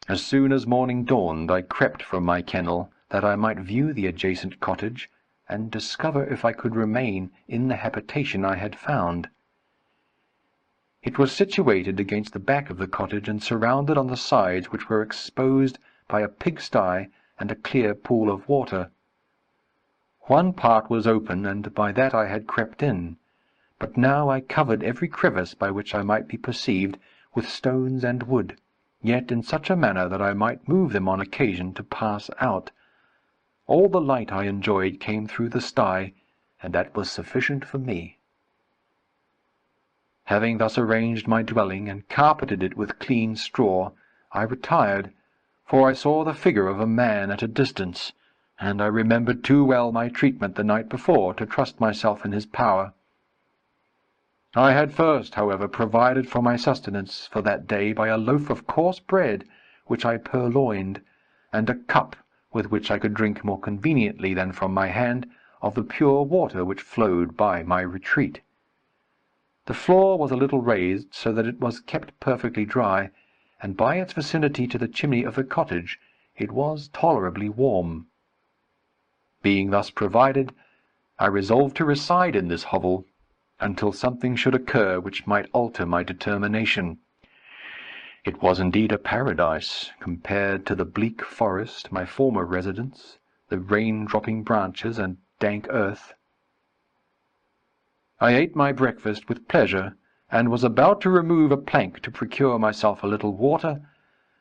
As soon as morning dawned, I crept from my kennel, that I might view the adjacent cottage, and discover if I could remain in the habitation I had found. It was situated against the back of the cottage, and surrounded on the sides, which were exposed by a pigsty and a clear pool of water. One part was open, and by that I had crept in, but now I covered every crevice by which I might be perceived with stones and wood, yet in such a manner that I might move them on occasion to pass out. All the light I enjoyed came through the sty, and that was sufficient for me. Having thus arranged my dwelling, and carpeted it with clean straw, I retired, for I saw the figure of a man at a distance, and I remembered too well my treatment the night before to trust myself in his power. I had first, however, provided for my sustenance for that day by a loaf of coarse bread, which I purloined, and a cup with which I could drink more conveniently than from my hand of the pure water which flowed by my retreat. The floor was a little raised, so that it was kept perfectly dry, and by its vicinity to the chimney of the cottage it was tolerably warm. Being thus provided, I resolved to reside in this hovel until something should occur which might alter my determination. It was indeed a paradise, compared to the bleak forest, my former residence, the rain-dropping branches and dank earth. I ate my breakfast with pleasure, and was about to remove a plank to procure myself a little water,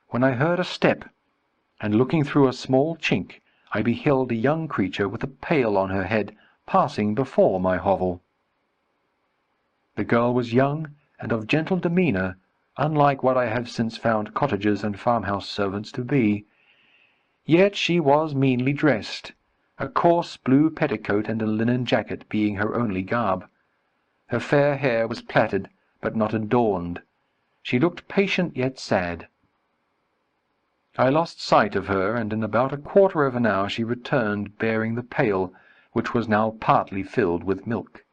when I heard a step, and looking through a small chink, I beheld a young creature with a pail on her head passing before my hovel. The girl was young and of gentle demeanour, unlike what I have since found cottagers and farmhouse servants to be. Yet she was meanly dressed, a coarse blue petticoat and a linen jacket being her only garb. Her fair hair was plaited, but not adorned. She looked patient yet sad. I lost sight of her, and in about a quarter of an hour she returned, bearing the pail, which was now partly filled with milk.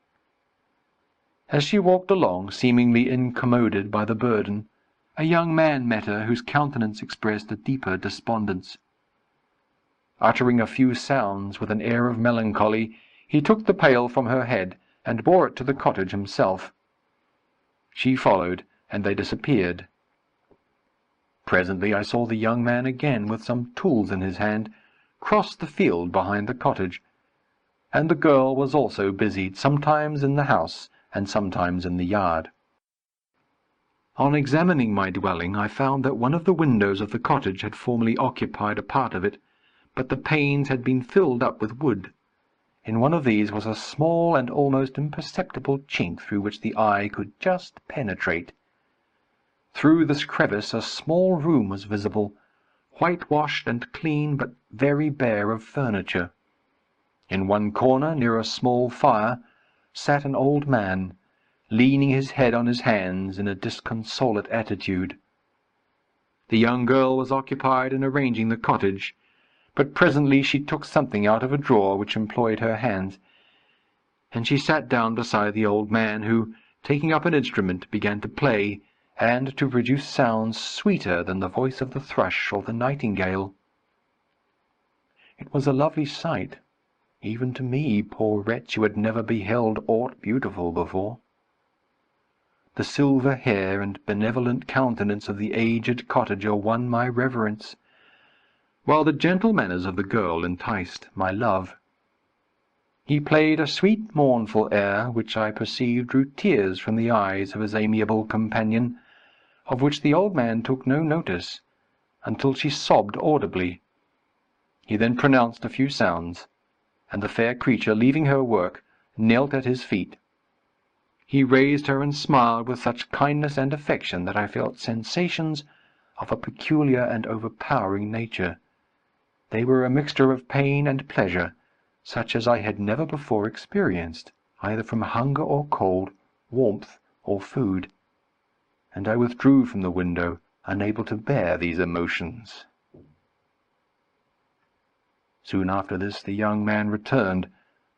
As she walked along, seemingly incommoded by the burden, a young man met her, whose countenance expressed a deeper despondence. Uttering a few sounds with an air of melancholy, he took the pail from her head, and bore it to the cottage himself. She followed, and they disappeared. Presently I saw the young man again, with some tools in his hand, cross the field behind the cottage, and the girl was also busied, sometimes in the house, and sometimes in the yard. On examining my dwelling, I found that one of the windows of the cottage had formerly occupied a part of it, but the panes had been filled up with wood. In one of these was a small and almost imperceptible chink through which the eye could just penetrate. Through this crevice a small room was visible, whitewashed and clean, but very bare of furniture. In one corner, near a small fire, sat an old man, leaning his head on his hands in a disconsolate attitude. The young girl was occupied in arranging the cottage, but presently she took something out of a drawer which employed her hands, and she sat down beside the old man, who, taking up an instrument, began to play, and to produce sounds sweeter than the voice of the thrush or the nightingale. It was a lovely sight, even to me, poor wretch, who had never beheld aught beautiful before. The silver hair and benevolent countenance of the aged cottager won my reverence, while the gentle manners of the girl enticed my love. He played a sweet mournful air, which I perceived drew tears from the eyes of his amiable companion, of which the old man took no notice, until she sobbed audibly. He then pronounced a few sounds, and the fair creature, leaving her work, knelt at his feet. He raised her and smiled with such kindness and affection that I felt sensations of a peculiar and overpowering nature. They were a mixture of pain and pleasure, such as I had never before experienced, either from hunger or cold, warmth or food, and I withdrew from the window, unable to bear these emotions. Soon after this the young man returned,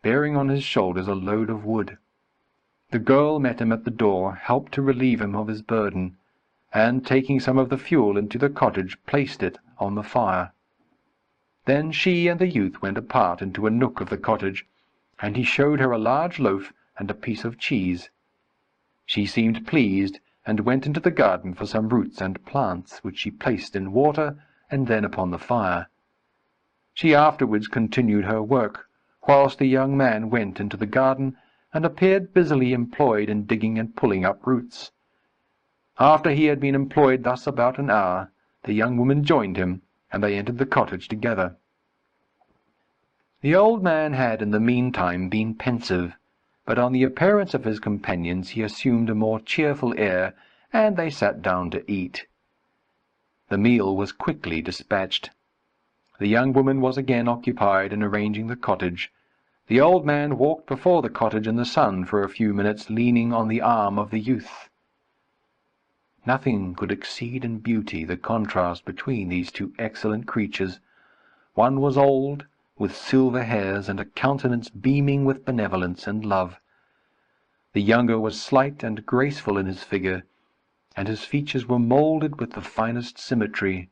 bearing on his shoulders a load of wood. The girl met him at the door, helped to relieve him of his burden, and, taking some of the fuel into the cottage, placed it on the fire. Then she and the youth went apart into a nook of the cottage, and he showed her a large loaf and a piece of cheese. She seemed pleased, and went into the garden for some roots and plants, which she placed in water, and then upon the fire. She afterwards continued her work, whilst the young man went into the garden, and appeared busily employed in digging and pulling up roots. After he had been employed thus about an hour, the young woman joined him, and they entered the cottage together. The old man had in the meantime been pensive, but on the appearance of his companions he assumed a more cheerful air, and they sat down to eat. The meal was quickly dispatched. The young woman was again occupied in arranging the cottage. The old man walked before the cottage in the sun for a few minutes, leaning on the arm of the youth. Nothing could exceed in beauty the contrast between these two excellent creatures. One was old, with silver hairs, and a countenance beaming with benevolence and love. The younger was slight and graceful in his figure, and his features were moulded with the finest symmetry.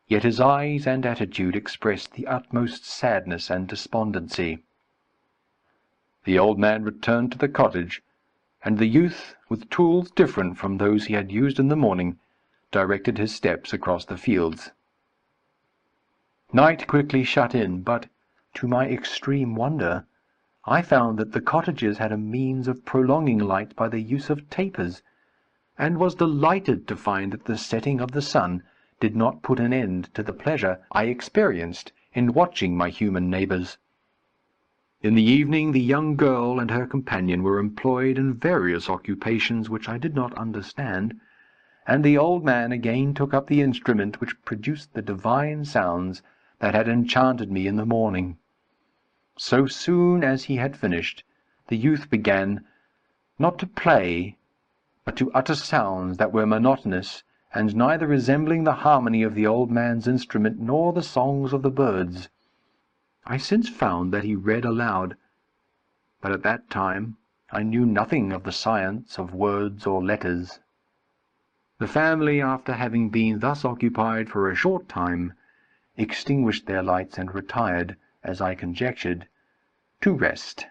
Yet his eyes and attitude expressed the utmost sadness and despondency. The old man returned to the cottage, and the youth, with tools different from those he had used in the morning, directed his steps across the fields. Night quickly shut in, but, to my extreme wonder, I found that the cottages had a means of prolonging light by the use of tapers, and was delighted to find that the setting of the sun did not put an end to the pleasure I experienced in watching my human neighbours. In the evening the young girl and her companion were employed in various occupations which I did not understand, and the old man again took up the instrument which produced the divine sounds that had enchanted me in the morning. So soon as he had finished, the youth began, not to play, but to utter sounds that were monotonous, and neither resembling the harmony of the old man's instrument nor the songs of the birds. I since found that he read aloud, but at that time I knew nothing of the science of words or letters. The family, after having been thus occupied for a short time, extinguished their lights and retired, as I conjectured, to rest.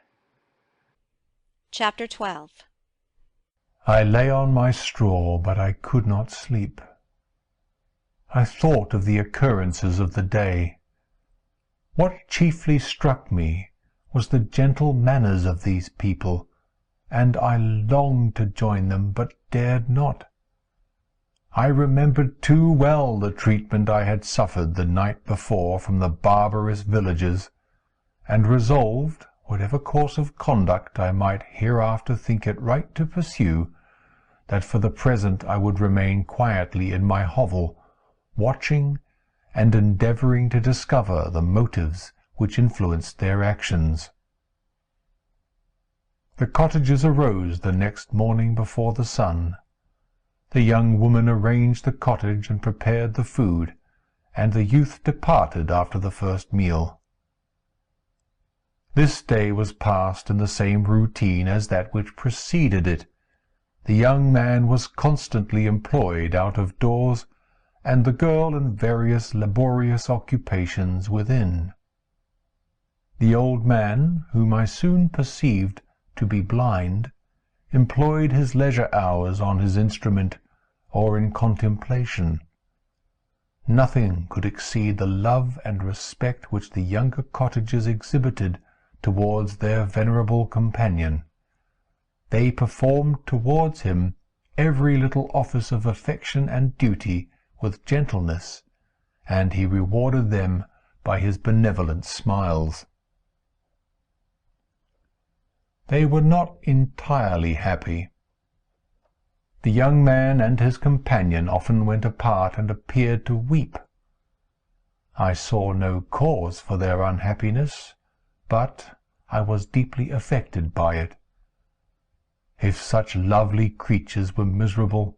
Chapter 12. I lay on my straw, but I could not sleep. I thought of the occurrences of the day. What chiefly struck me was the gentle manners of these people, and I longed to join them, but dared not. I remembered too well the treatment I had suffered the night before from the barbarous villagers, and resolved, whatever course of conduct I might hereafter think it right to pursue, that for the present I would remain quietly in my hovel, watching and endeavouring to discover the motives which influenced their actions. The cottagers arose the next morning before the sun. The young woman arranged the cottage and prepared the food, and the youth departed after the first meal. This day was passed in the same routine as that which preceded it. The young man was constantly employed out of doors, and the girl in various laborious occupations within. The old man, whom I soon perceived to be blind, employed his leisure hours on his instrument or in contemplation. Nothing could exceed the love and respect which the younger cottagers exhibited towards their venerable companion. They performed towards him every little office of affection and duty with gentleness, and he rewarded them by his benevolent smiles. They were not entirely happy. The young man and his companion often went apart and appeared to weep. I saw no cause for their unhappiness, but I was deeply affected by it. If such lovely creatures were miserable,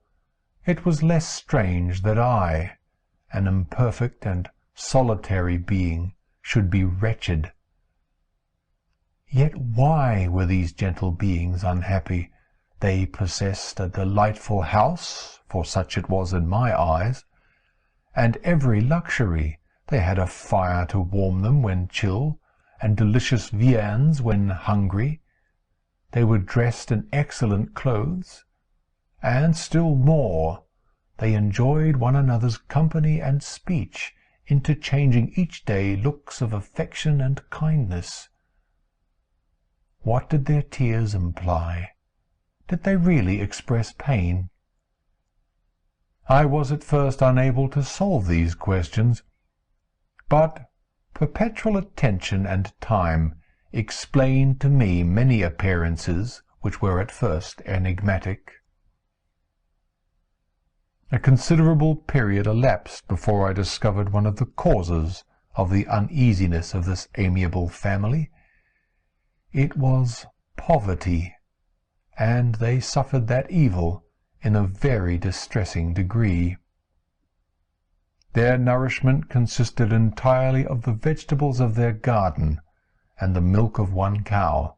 it was less strange that I, an imperfect and solitary being, should be wretched. Yet why were these gentle beings unhappy? They possessed a delightful house, for such it was in my eyes, and every luxury. They had a fire to warm them when chill, and delicious viands when hungry. They were dressed in excellent clothes, and still more, they enjoyed one another's company and speech, interchanging each day looks of affection and kindness. What did their tears imply? Did they really express pain? I was at first unable to solve these questions, but perpetual attention and time explained to me many appearances which were at first enigmatic. A considerable period elapsed before I discovered one of the causes of the uneasiness of this amiable family. It was poverty, and they suffered that evil in a very distressing degree. Their nourishment consisted entirely of the vegetables of their garden and the milk of one cow,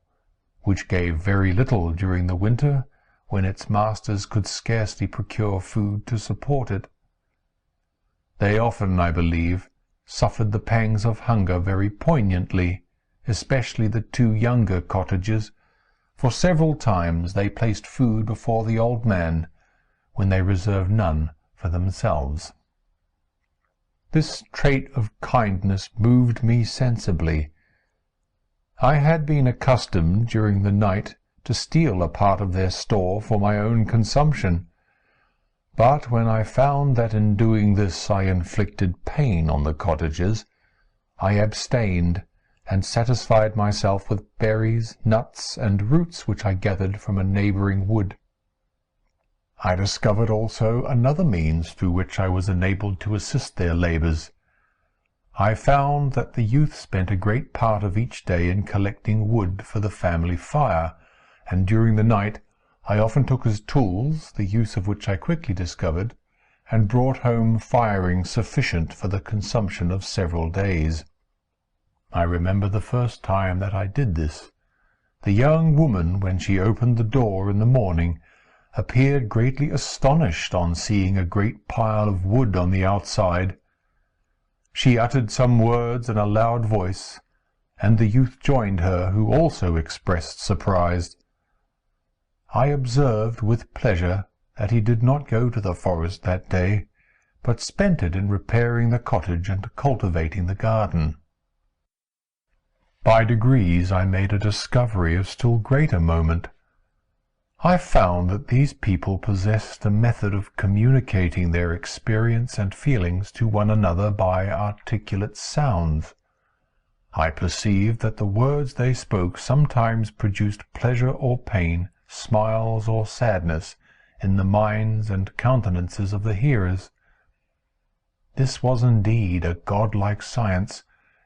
which gave very little during the winter, when its masters could scarcely procure food to support it. They often, I believe, suffered the pangs of hunger very poignantly, especially the two younger cottagers, for several times they placed food before the old man, when they reserved none for themselves. This trait of kindness moved me sensibly. I had been accustomed during the night to steal a part of their store for my own consumption, but when I found that in doing this I inflicted pain on the cottagers, I abstained, and satisfied myself with berries, nuts, and roots which I gathered from a neighbouring wood. I discovered also another means through which I was enabled to assist their labours. I found that the youth spent a great part of each day in collecting wood for the family fire, and during the night I often took as tools, the use of which I quickly discovered, and brought home firing sufficient for the consumption of several days. I remember the first time that I did this. The young woman, when she opened the door in the morning, appeared greatly astonished on seeing a great pile of wood on the outside. She uttered some words in a loud voice, and the youth joined her, who also expressed surprise. I observed with pleasure that he did not go to the forest that day, but spent it in repairing the cottage and cultivating the garden. By degrees I made a discovery of still greater moment. I found that these people possessed a method of communicating their experience and feelings to one another by articulate sounds. I perceived that the words they spoke sometimes produced pleasure or pain, smiles or sadness, in the minds and countenances of the hearers. This was indeed a godlike science,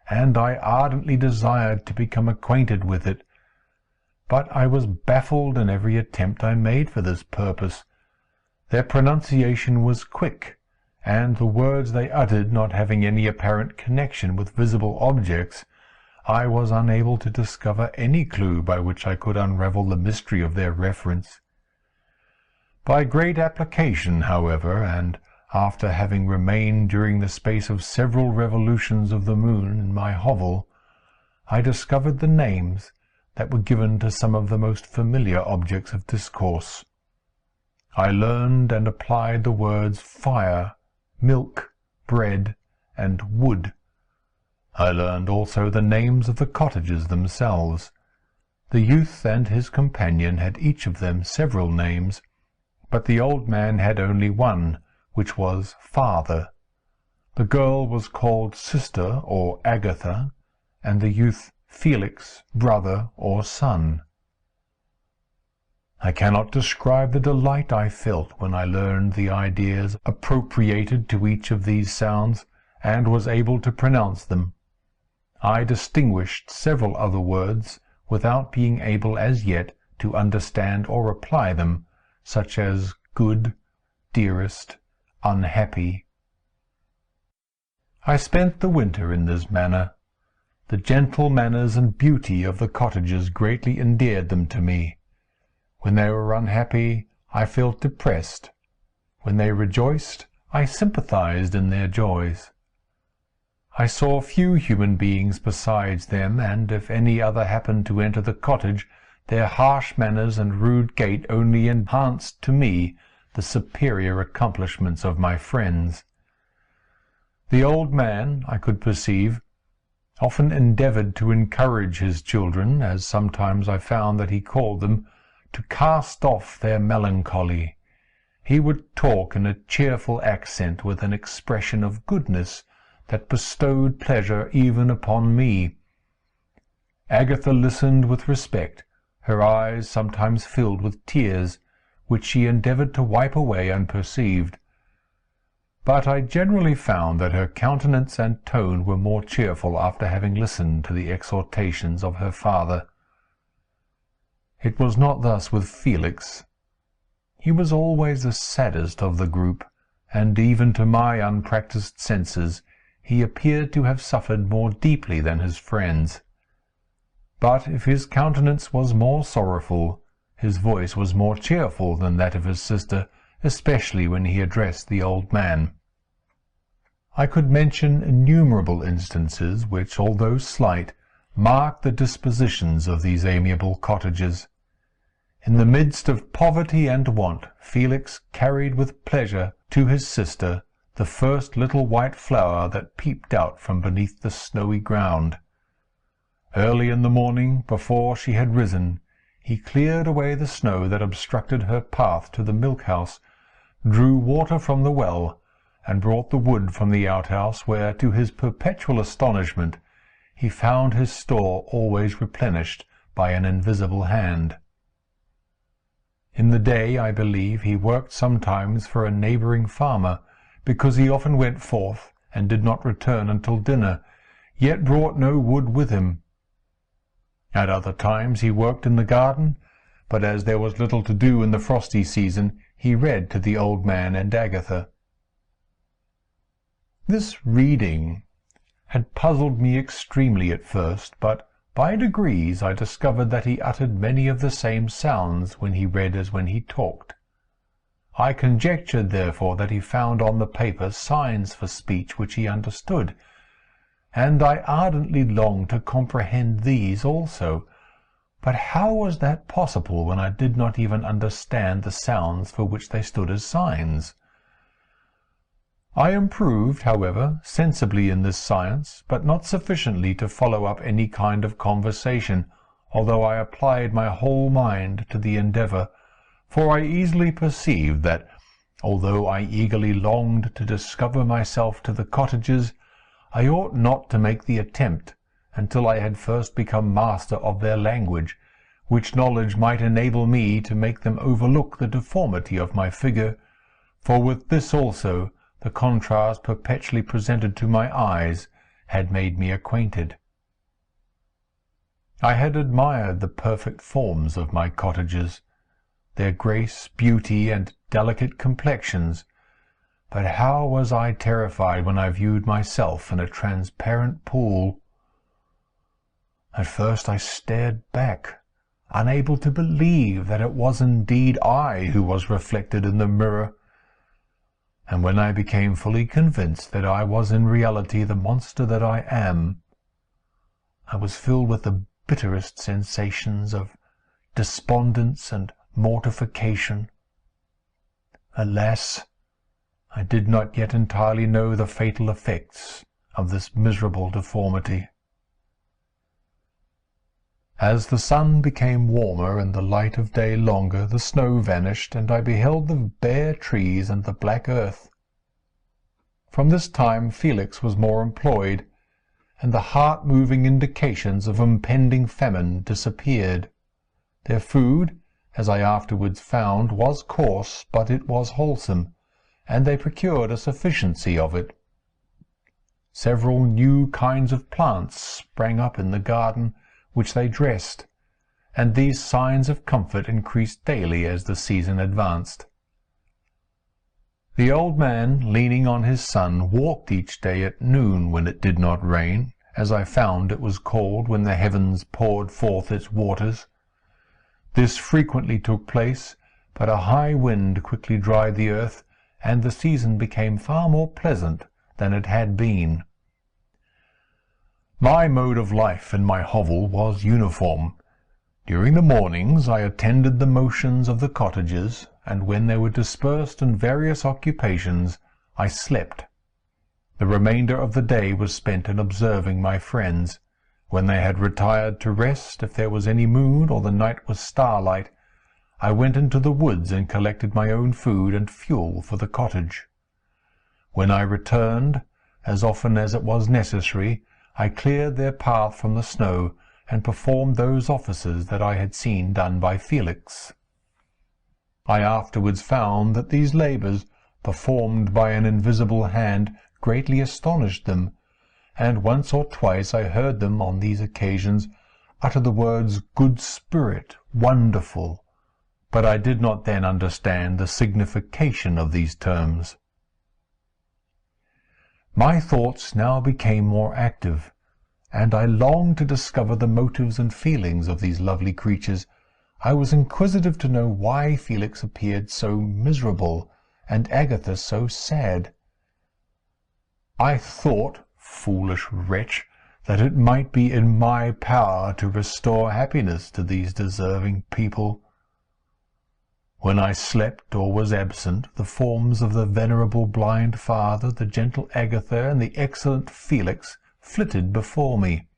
and I ardently desired to become acquainted with it. But I was baffled in every attempt I made for this purpose. Their pronunciation was quick, and the words they uttered not having any apparent connection with visible objects, I was unable to discover any clue by which I could unravel the mystery of their reference. By great application, however, and after having remained during the space of several revolutions of the moon in my hovel, I discovered the names that were given to some of the most familiar objects of discourse. I learned and applied the words fire, milk, bread, and wood. I learned also the names of the cottages themselves. The youth and his companion had each of them several names, but the old man had only one, which was father. The girl was called sister or Agatha, and the youth Felix, brother or son. I cannot describe the delight I felt when I learned the ideas appropriated to each of these sounds, and was able to pronounce them. I distinguished several other words, without being able as yet to understand or apply them, such as good, dearest, unhappy. I spent the winter in this manner. The gentle manners and beauty of the cottagers greatly endeared them to me. When they were unhappy, I felt depressed. When they rejoiced, I sympathized in their joys. I saw few human beings besides them, and if any other happened to enter the cottage, their harsh manners and rude gait only enhanced to me the superior accomplishments of my friends. The old man, I could perceive, often endeavoured to encourage his children, as sometimes I found that he called them, to cast off their melancholy. He would talk in a cheerful accent, with an expression of goodness that bestowed pleasure even upon me. Agatha listened with respect, her eyes sometimes filled with tears, which she endeavoured to wipe away unperceived. But I generally found that her countenance and tone were more cheerful after having listened to the exhortations of her father. It was not thus with Felix. He was always the saddest of the group, and even to my unpractised senses he appeared to have suffered more deeply than his friends. But if his countenance was more sorrowful, his voice was more cheerful than that of his sister, especially when he addressed the old man. I could mention innumerable instances which, although slight, mark the dispositions of these amiable cottagers. In the midst of poverty and want, Felix carried with pleasure to his sister the first little white flower that peeped out from beneath the snowy ground. Early in the morning, before she had risen, he cleared away the snow that obstructed her path to the milk-house, drew water from the well, and brought the wood from the outhouse, where, to his perpetual astonishment, he found his store always replenished by an invisible hand. In the day, I believe, he worked sometimes for a neighbouring farmer, because he often went forth, and did not return until dinner, yet brought no wood with him. At other times he worked in the garden, but as there was little to do in the frosty season, he read to the old man and Agatha. This reading had puzzled me extremely at first, but by degrees I discovered that he uttered many of the same sounds when he read as when he talked. I conjectured, therefore, that he found on the paper signs for speech which he understood, and I ardently longed to comprehend these also. But how was that possible when I did not even understand the sounds for which they stood as signs? I improved, however, sensibly in this science, but not sufficiently to follow up any kind of conversation, although I applied my whole mind to the endeavour, for I easily perceived that, although I eagerly longed to discover myself to the cottagers, I ought not to make the attempt until I had first become master of their language, which knowledge might enable me to make them overlook the deformity of my figure, for with this also the contrast perpetually presented to my eyes had made me acquainted. I had admired the perfect forms of my cottagers, their grace, beauty, and delicate complexions, but how was I terrified when I viewed myself in a transparent pool! At first I stared back, unable to believe that it was indeed I who was reflected in the mirror, and when I became fully convinced that I was in reality the monster that I am, I was filled with the bitterest sensations of despondence and mortification. Alas! I did not yet entirely know the fatal effects of this miserable deformity. As the sun became warmer and the light of day longer, the snow vanished, and I beheld the bare trees and the black earth. From this time Felix was more employed, and the heart-moving indications of impending famine disappeared. Their food, as I afterwards found, was coarse, but it was wholesome, and they procured a sufficiency of it. Several new kinds of plants sprang up in the garden, which they dressed, and these signs of comfort increased daily as the season advanced. The old man, leaning on his son, walked each day at noon when it did not rain, as I found it was called when the heavens poured forth its waters. This frequently took place, but a high wind quickly dried the earth, and the season became far more pleasant than it had been. My mode of life in my hovel was uniform. During the mornings I attended the motions of the cottagers, and when they were dispersed in various occupations, I slept. The remainder of the day was spent in observing my friends. When they had retired to rest, if there was any moon or the night was starlight, I went into the woods and collected my own food and fuel for the cottage. When I returned, as often as it was necessary, I cleared their path from the snow, and performed those offices that I had seen done by Felix. I afterwards found that these labours, performed by an invisible hand, greatly astonished them, and once or twice I heard them, on these occasions, utter the words "good spirit," "wonderful," but I did not then understand the signification of these terms. My thoughts now became more active, and I longed to discover the motives and feelings of these lovely creatures. I was inquisitive to know why Felix appeared so miserable, and Agatha so sad. I thought, foolish wretch, that it might be in my power to restore happiness to these deserving people. When I slept or was absent, the forms of the venerable blind father, the gentle Agatha, and the excellent Felix flitted before me.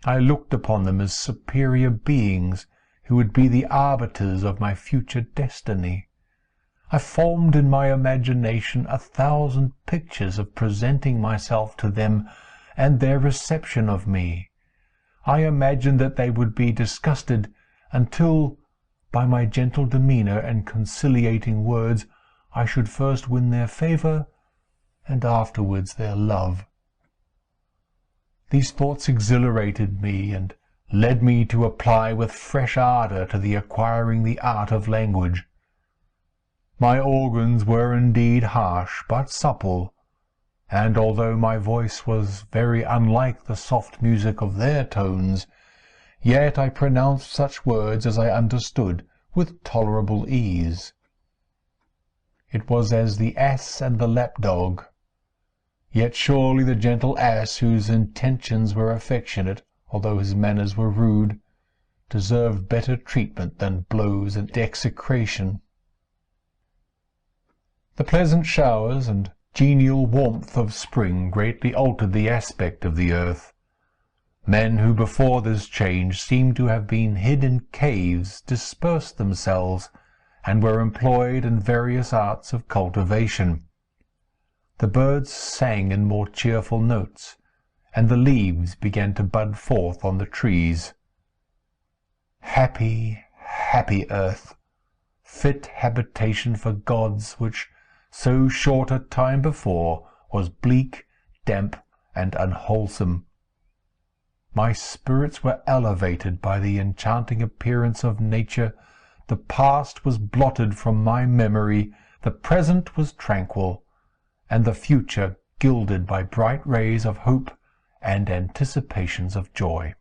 I looked upon them as superior beings, who would be the arbiters of my future destiny. I formed in my imagination 1,000 pictures of presenting myself to them, and their reception of me. I imagined that they would be disgusted, until, by my gentle demeanour and conciliating words, I should first win their favour, and afterwards their love. These thoughts exhilarated me, and led me to apply with fresh ardour to the acquiring the art of language. My organs were indeed harsh, but supple, and although my voice was very unlike the soft music of their tones, yet I pronounced such words as I understood with tolerable ease. It was as the ass and the lapdog. Yet surely the gentle ass, whose intentions were affectionate, although his manners were rude, deserved better treatment than blows and execration. The pleasant showers and genial warmth of spring greatly altered the aspect of the earth. Men who before this change seemed to have been hid in caves dispersed themselves, and were employed in various arts of cultivation. The birds sang in more cheerful notes, and the leaves began to bud forth on the trees. Happy, happy earth, fit habitation for gods, which so short a time before was bleak, damp, and unwholesome. My spirits were elevated by the enchanting appearance of nature. The past was blotted from my memory, the present was tranquil, and the future gilded by bright rays of hope and anticipations of joy.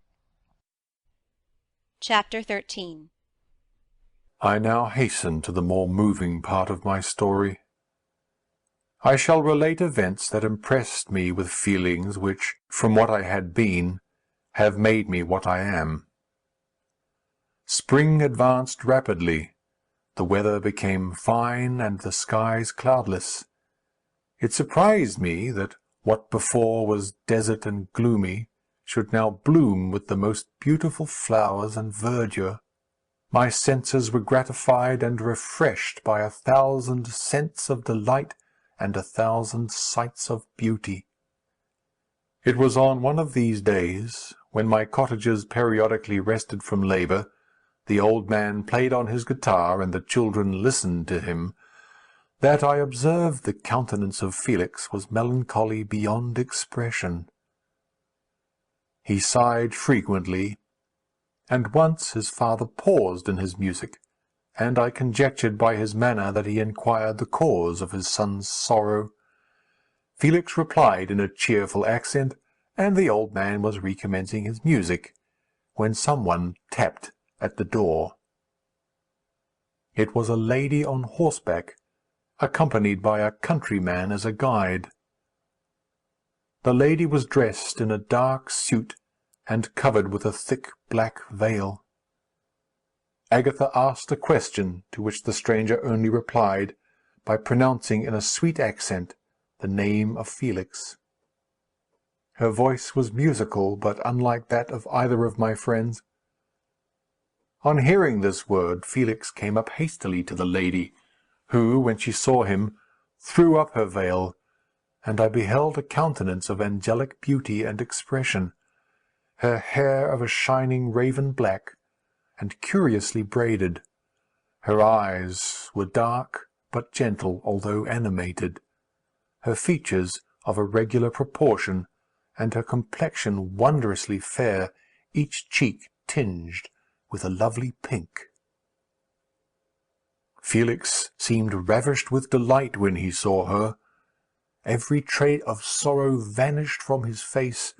Chapter 13. I now hasten to the more moving part of my story. I shall relate events that impressed me with feelings which, from what I had been, have made me what I am. Spring advanced rapidly. The weather became fine and the skies cloudless. It surprised me that what before was desert and gloomy should now bloom with the most beautiful flowers and verdure. My senses were gratified and refreshed by 1,000 scents of delight and 1,000 sights of beauty. It was on one of these days, when my cottagers periodically rested from labour, the old man played on his guitar, and the children listened to him, that I observed the countenance of Felix was melancholy beyond expression. He sighed frequently, and once his father paused in his music, and I conjectured by his manner that he inquired the cause of his son's sorrow. Felix replied in a cheerful accent, and the old man was recommencing his music, when some one tapped at the door. It was a lady on horseback, accompanied by a countryman as a guide. The lady was dressed in a dark suit, and covered with a thick black veil. Agatha asked a question, to which the stranger only replied by pronouncing in a sweet accent the name of Felix. Her voice was musical, but unlike that of either of my friends. On hearing this word, Felix came up hastily to the lady, who, when she saw him, threw up her veil, and I beheld a countenance of angelic beauty and expression, her hair of a shining raven black, and curiously braided. Her eyes were dark, but gentle, although animated, her features of a regular proportion, and her complexion wondrously fair, each cheek tinged with a lovely pink. Felix seemed ravished with delight when he saw her. Every trait of sorrow vanished from his face,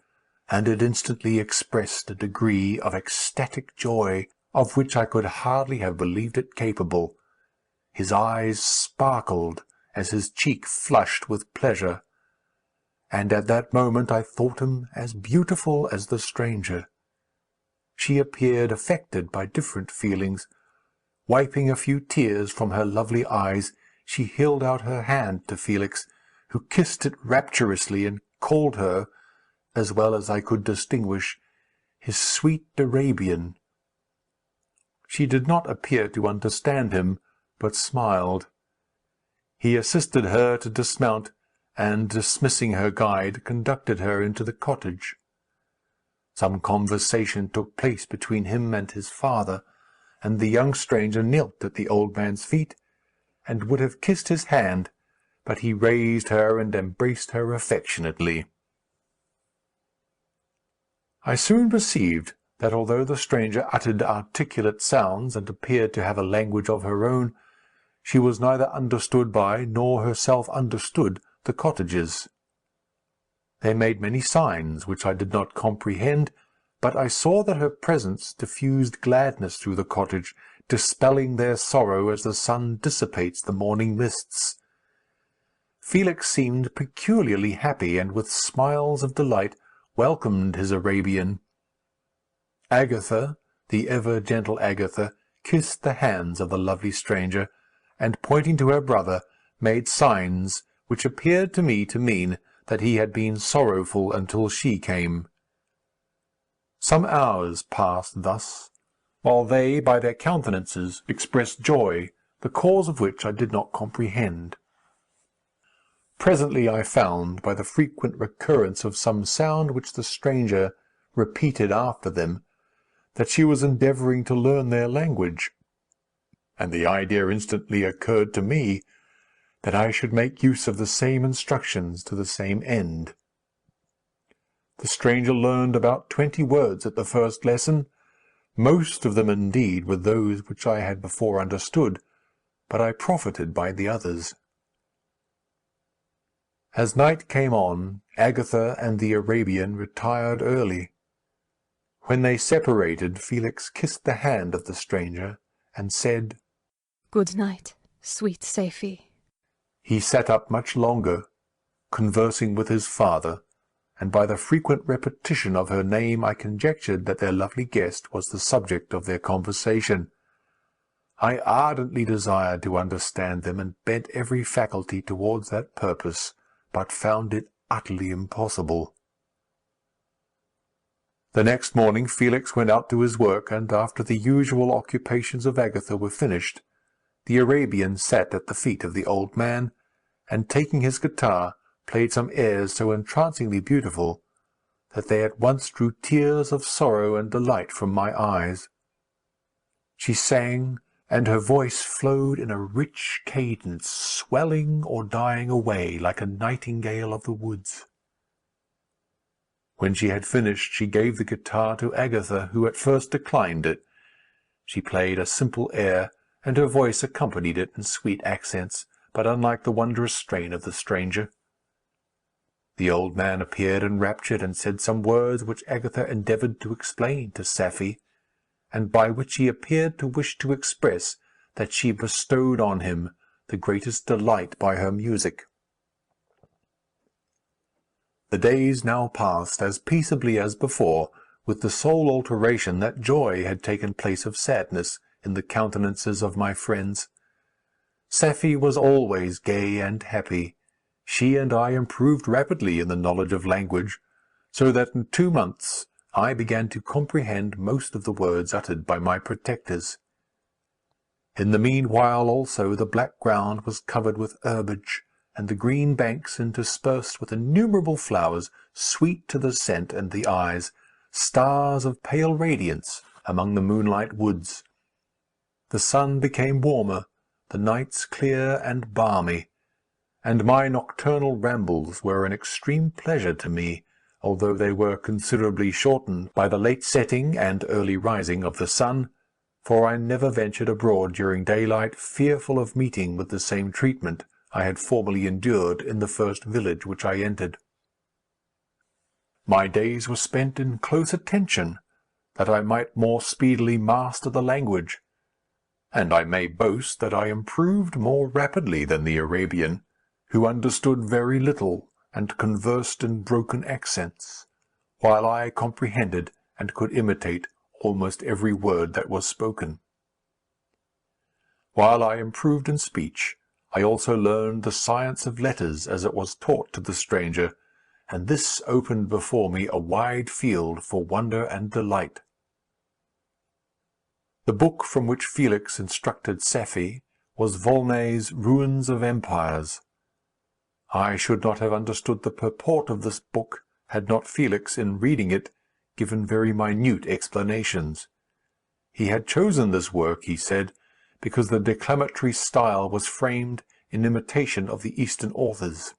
and it instantly expressed a degree of ecstatic joy of which I could hardly have believed it capable. His eyes sparkled as his cheek flushed with pleasure, and at that moment I thought him as beautiful as the stranger. She appeared affected by different feelings. Wiping a few tears from her lovely eyes, she held out her hand to Felix, who kissed it rapturously, and called her, as well as I could distinguish, his sweet Arabian. She did not appear to understand him, but smiled. He assisted her to dismount, and, dismissing her guide, conducted her into the cottage. Some conversation took place between him and his father, and the young stranger knelt at the old man's feet, and would have kissed his hand, but he raised her and embraced her affectionately. I soon perceived that although the stranger uttered articulate sounds, and appeared to have a language of her own, she was neither understood by, nor herself understood, the cottagers. They made many signs which I did not comprehend, but I saw that her presence diffused gladness through the cottage, dispelling their sorrow as the sun dissipates the morning mists. Felix seemed peculiarly happy, and with smiles of delight welcomed his Arabian. Agatha, the ever gentle Agatha, kissed the hands of the lovely stranger, and pointing to her brother, made signs which appeared to me to mean that he had been sorrowful until she came. Some hours passed thus, while they by their countenances expressed joy, the cause of which I did not comprehend. Presently I found, by the frequent recurrence of some sound which the stranger repeated after them, that she was endeavouring to learn their language, and the idea instantly occurred to me that I should make use of the same instructions to the same end. The stranger learned about 20 words at the first lesson. Most of them, indeed, were those which I had before understood, but I profited by the others. As night came on, Agatha and the Arabian retired early. When they separated, Felix kissed the hand of the stranger, and said, "Good night, sweet Safie." He sat up much longer, conversing with his father, and by the frequent repetition of her name I conjectured that their lovely guest was the subject of their conversation. I ardently desired to understand them, and bent every faculty towards that purpose, but found it utterly impossible. The next morning Felix went out to his work, and after the usual occupations of Agatha were finished, the Arabian sat at the feet of the old man, and taking his guitar, played some airs so entrancingly beautiful that they at once drew tears of sorrow and delight from my eyes. She sang, and her voice flowed in a rich cadence, swelling or dying away like a nightingale of the woods. When she had finished, she gave the guitar to Agatha, who at first declined it. She played a simple air, and her voice accompanied it in sweet accents, but unlike the wondrous strain of the stranger. The old man appeared enraptured, and said some words which Agatha endeavoured to explain to Safie, and by which he appeared to wish to express that she bestowed on him the greatest delight by her music. The days now passed as peaceably as before, with the sole alteration that joy had taken place of sadness in the countenances of my friends. Safie was always gay and happy. She and I improved rapidly in the knowledge of language, so that in 2 months I began to comprehend most of the words uttered by my protectors. In the meanwhile also the black ground was covered with herbage, and the green banks interspersed with innumerable flowers, sweet to the scent and the eyes, stars of pale radiance among the moonlight woods. The sun became warmer, the nights clear and balmy, and my nocturnal rambles were an extreme pleasure to me, although they were considerably shortened by the late setting and early rising of the sun, for I never ventured abroad during daylight, fearful of meeting with the same treatment I had formerly endured in the first village which I entered. My days were spent in close attention, that I might more speedily master the language, and I may boast that I improved more rapidly than the Arabian, who understood very little and conversed in broken accents, while I comprehended and could imitate almost every word that was spoken. While I improved in speech, I also learned the science of letters as it was taught to the stranger, and this opened before me a wide field for wonder and delight. The book from which Felix instructed Safie was Volney's Ruins of Empires. I should not have understood the purport of this book had not Felix, in reading it, given very minute explanations. He had chosen this work, he said, because the declamatory style was framed in imitation of the Eastern authors.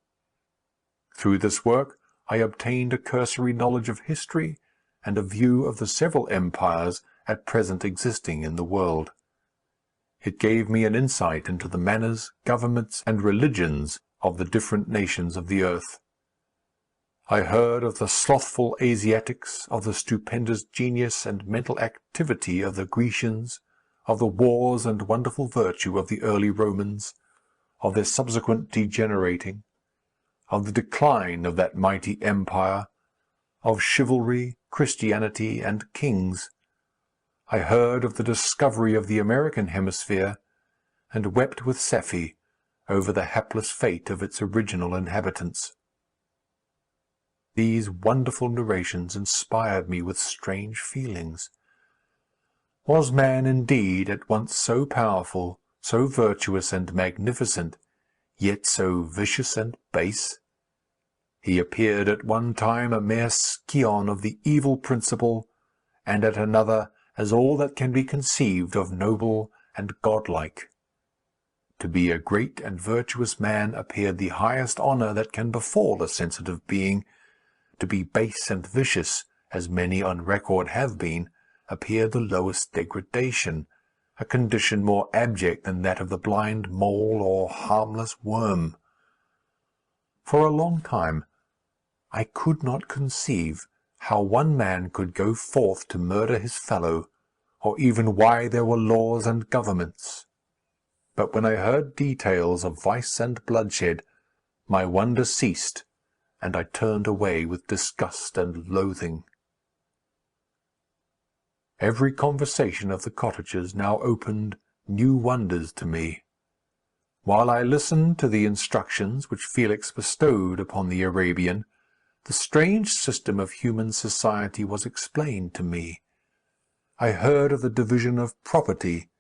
Through this work I obtained a cursory knowledge of history and a view of the several empires at present existing in the world. It gave me an insight into the manners, governments, and religions of the different nations of the earth. I heard of the slothful Asiatics, of the stupendous genius and mental activity of the Grecians, of the wars and wonderful virtue of the early Romans, of their subsequent degenerating, of the decline of that mighty empire, of chivalry, Christianity, and kings. I heard of the discovery of the American hemisphere, and wept with Safie over the hapless fate of its original inhabitants. These wonderful narrations inspired me with strange feelings. Was man indeed at once so powerful, so virtuous and magnificent, yet so vicious and base? He appeared at one time a mere scion of the evil principle, and at another as all that can be conceived of noble and godlike. To be a great and virtuous man appeared the highest honour that can befall a sensitive being. To be base and vicious, as many on record have been, appeared the lowest degradation, a condition more abject than that of the blind mole or harmless worm. For a long time I could not conceive how one man could go forth to murder his fellow, or even why there were laws and governments. But when I heard details of vice and bloodshed, my wonder ceased, and I turned away with disgust and loathing. Every conversation of the cottagers now opened new wonders to me. While I listened to the instructions which Felix bestowed upon the Arabian, The strange system of human society was explained to me. I heard of the division of property,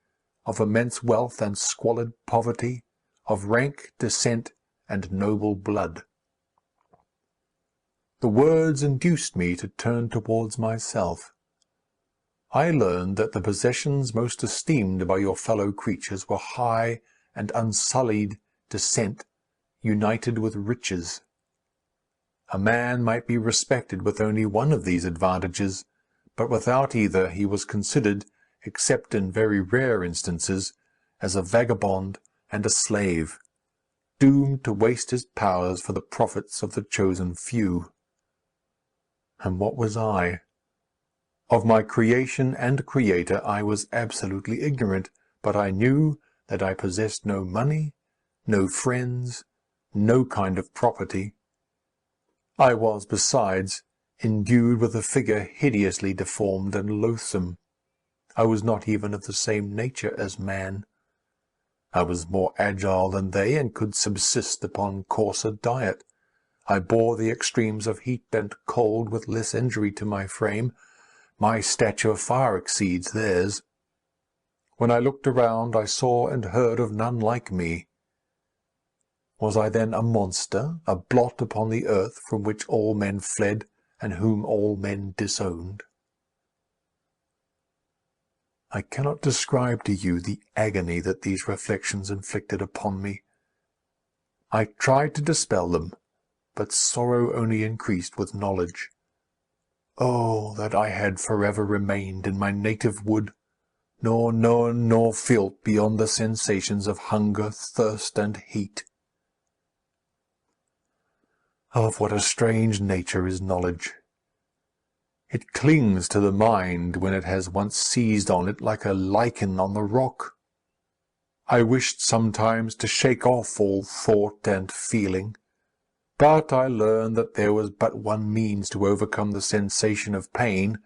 of immense wealth and squalid poverty, of rank, descent, and noble blood. The words induced me to turn towards myself. I learned that the possessions most esteemed by your fellow creatures were high and unsullied descent, united with riches. A man might be respected with only one of these advantages, but without either he was considered, except in very rare instances, as a vagabond and a slave, doomed to waste his powers for the profits of the chosen few. And what was I? Of my creation and creator I was absolutely ignorant, but I knew that I possessed no money, no friends, no kind of property. I was, besides, endued with a figure hideously deformed and loathsome. I was not even of the same nature as man. I was more agile than they, and could subsist upon coarser diet. I bore the extremes of heat and cold with less injury to my frame. My stature far exceeds theirs. When I looked around, I saw and heard of none like me. Was I then a monster, a blot upon the earth, from which all men fled, and whom all men disowned? I cannot describe to you the agony that these reflections inflicted upon me. I tried to dispel them, but sorrow only increased with knowledge. Oh, that I had forever remained in my native wood, nor known nor felt beyond the sensations of hunger, thirst, and heat! Of what a strange nature is knowledge! It clings to the mind when it has once seized on it like a lichen on the rock. I wished sometimes to shake off all thought and feeling, but I learned that there was but one means to overcome the sensation of pain,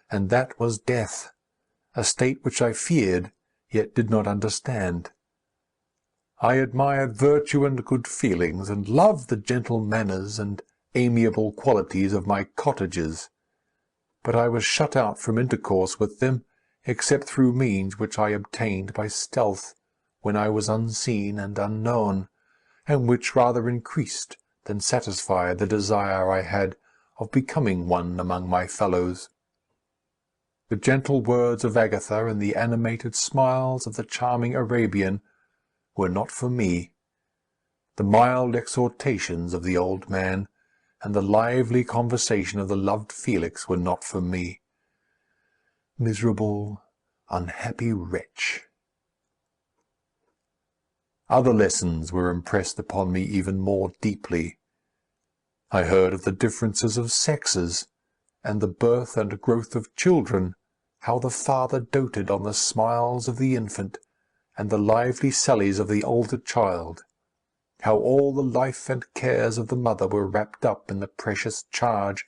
and that was death, a state which I feared, yet did not understand. I admired virtue and good feelings, and loved the gentle manners and amiable qualities of my cottagers, but I was shut out from intercourse with them, except through means which I obtained by stealth, when I was unseen and unknown, and which rather increased than satisfied the desire I had of becoming one among my fellows. The gentle words of Agatha and the animated smiles of the charming Arabian were not for me. The mild exhortations of the old man and the lively conversation of the loved Felix were not for me. Miserable, unhappy wretch! Other lessons were impressed upon me even more deeply. I heard of the differences of sexes, and the birth and growth of children, how the father doted on the smiles of the infant, and the lively sallies of the older child, how all the life and cares of the mother were wrapped up in the precious charge,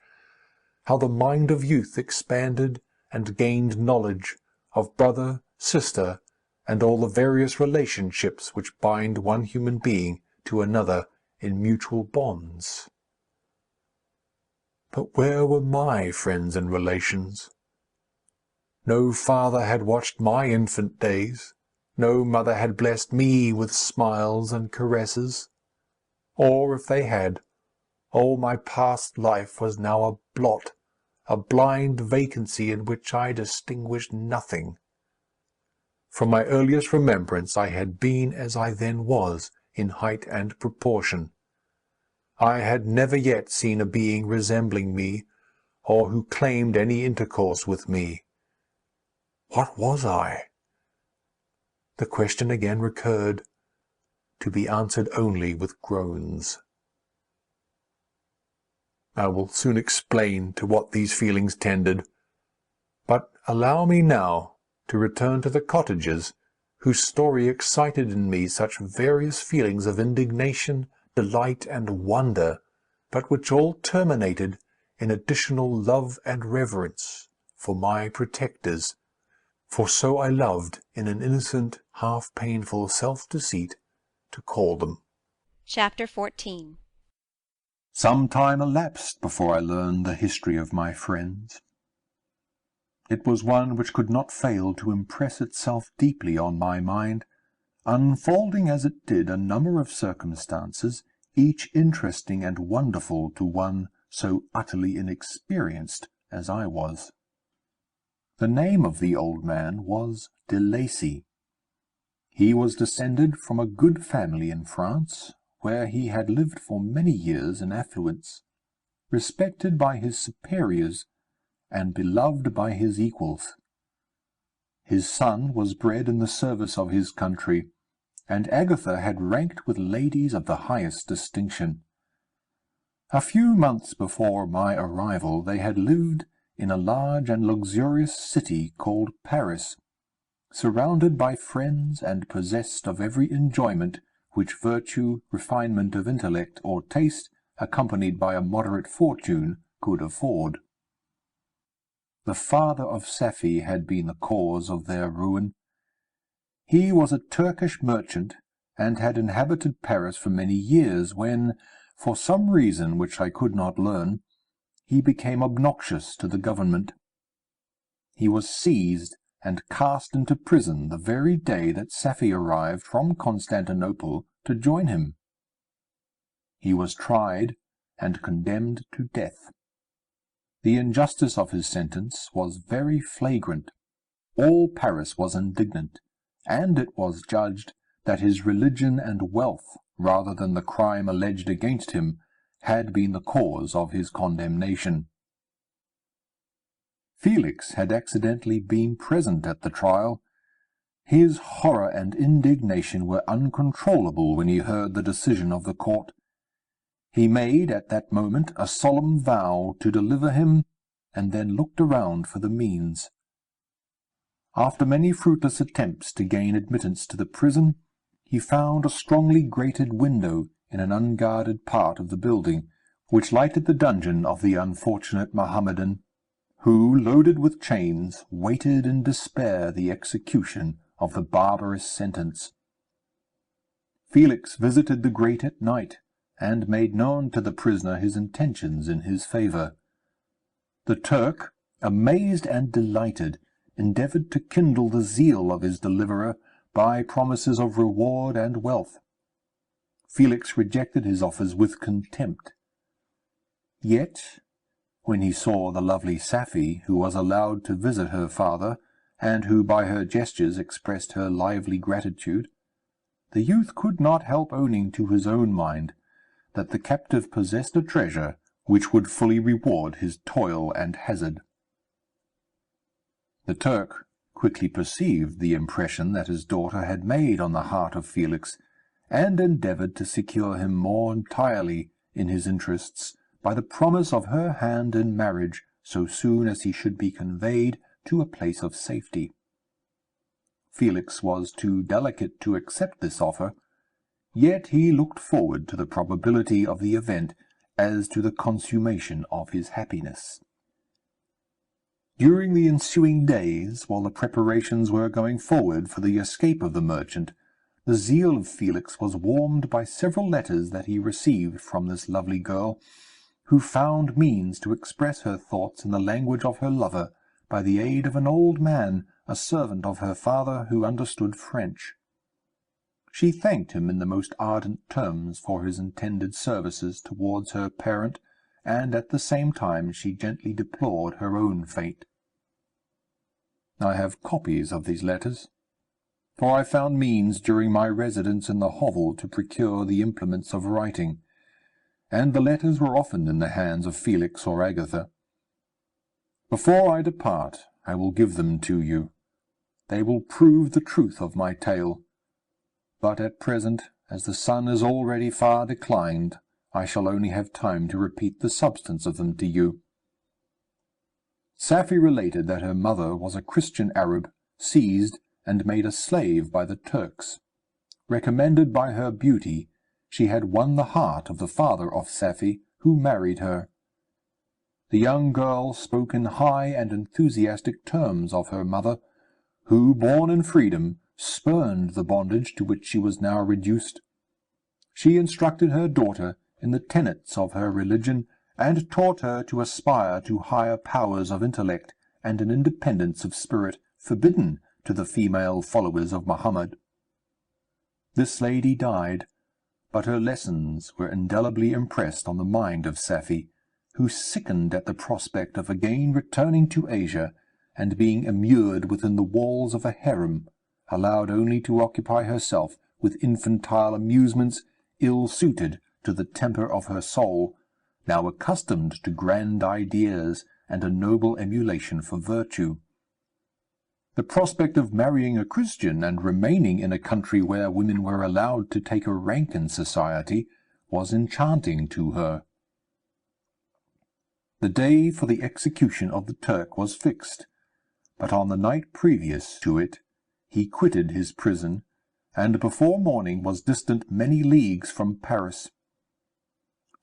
how the mind of youth expanded and gained knowledge of brother, sister, and all the various relationships which bind one human being to another in mutual bonds. But where were my friends and relations? No father had watched my infant days, no mother had blessed me with smiles and caresses. Or, if they had, all my past life was now a blot, a blind vacancy in which I distinguished nothing. From my earliest remembrance I had been as I then was, in height and proportion. I had never yet seen a being resembling me, or who claimed any intercourse with me. What was I? The question again recurred, to be answered only with groans. I will soon explain to what these feelings tended, but allow me now to return to the cottagers, whose story excited in me such various feelings of indignation, delight, and wonder, but which all terminated in additional love and reverence for my protectors, for so I loved, in an innocent, half-painful self-deceit, to call them. Chapter 14 Some time elapsed before I learned the history of my friends. It was one which could not fail to impress itself deeply on my mind, unfolding as it did a number of circumstances, each interesting and wonderful to one so utterly inexperienced as I was. The name of the old man was de Lacy. He was descended from a good family in France, where he had lived for many years in affluence, respected by his superiors, and beloved by his equals. His son was bred in the service of his country, and Agatha had ranked with ladies of the highest distinction. A few months before my arrival they had lived in a large and luxurious city called Paris, surrounded by friends and possessed of every enjoyment which virtue, refinement of intellect, or taste, accompanied by a moderate fortune, could afford. The father of Safie had been the cause of their ruin. He was a Turkish merchant, and had inhabited Paris for many years, when, for some reason which I could not learn, he became obnoxious to the government. He was seized and cast into prison the very day that Safie arrived from Constantinople to join him. He was tried and condemned to death. The injustice of his sentence was very flagrant. All Paris was indignant, and it was judged that his religion and wealth, rather than the crime alleged against him, had been the cause of his condemnation. Felix had accidentally been present at the trial. His horror and indignation were uncontrollable when he heard the decision of the court. He made at that moment a solemn vow to deliver him, and then looked around for the means. After many fruitless attempts to gain admittance to the prison, he found a strongly grated window in an unguarded part of the building, which lighted the dungeon of the unfortunate Mohammedan, who, loaded with chains, waited in despair the execution of the barbarous sentence. Felix visited the grate at night, and made known to the prisoner his intentions in his favour. The Turk, amazed and delighted, endeavoured to kindle the zeal of his deliverer by promises of reward and wealth. Felix rejected his offers with contempt. Yet, when he saw the lovely Safie, who was allowed to visit her father, and who by her gestures expressed her lively gratitude, the youth could not help owning to his own mind that the captive possessed a treasure which would fully reward his toil and hazard. The Turk quickly perceived the impression that his daughter had made on the heart of Felix, and endeavoured to secure him more entirely in his interests by the promise of her hand in marriage so soon as he should be conveyed to a place of safety. Felix was too delicate to accept this offer, yet he looked forward to the probability of the event as to the consummation of his happiness. During the ensuing days, while the preparations were going forward for the escape of the merchant, the zeal of Felix was warmed by several letters that he received from this lovely girl, who found means to express her thoughts in the language of her lover by the aid of an old man, a servant of her father, who understood French. She thanked him in the most ardent terms for his intended services towards her parent, and at the same time she gently deplored her own fate. I have copies of these letters, for I found means during my residence in the hovel to procure the implements of writing, and the letters were often in the hands of Felix or Agatha. Before I depart, I will give them to you. They will prove the truth of my tale. But at present, as the sun is already far declined, I shall only have time to repeat the substance of them to you. Safie related that her mother was a Christian Arab, seized and made a slave by the Turks. Recommended by her beauty, she had won the heart of the father of Safie, who married her. The young girl spoke in high and enthusiastic terms of her mother, who, born in freedom, spurned the bondage to which she was now reduced. She instructed her daughter in the tenets of her religion, and taught her to aspire to higher powers of intellect and an independence of spirit forbidden to the female followers of Mohammed. This lady died, but her lessons were indelibly impressed on the mind of Safie, who sickened at the prospect of again returning to Asia, and being immured within the walls of a harem, allowed only to occupy herself with infantile amusements ill-suited to the temper of her soul, now accustomed to grand ideas and a noble emulation for virtue. The prospect of marrying a Christian and remaining in a country where women were allowed to take a rank in society was enchanting to her. The day for the execution of the Turk was fixed, but on the night previous to it he quitted his prison, and before morning was distant many leagues from Paris.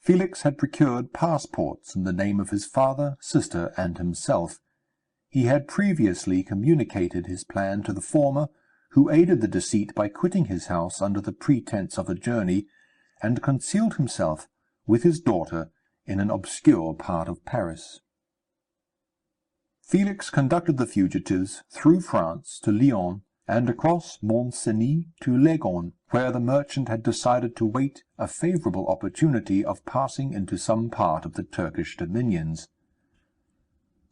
Felix had procured passports in the name of his father, sister, and himself. He had previously communicated his plan to the former, who aided the deceit by quitting his house under the pretence of a journey, and concealed himself, with his daughter, in an obscure part of Paris. Felix conducted the fugitives through France to Lyons, and across Mont-Cenis to Leghorn, where the merchant had decided to wait a favourable opportunity of passing into some part of the Turkish dominions.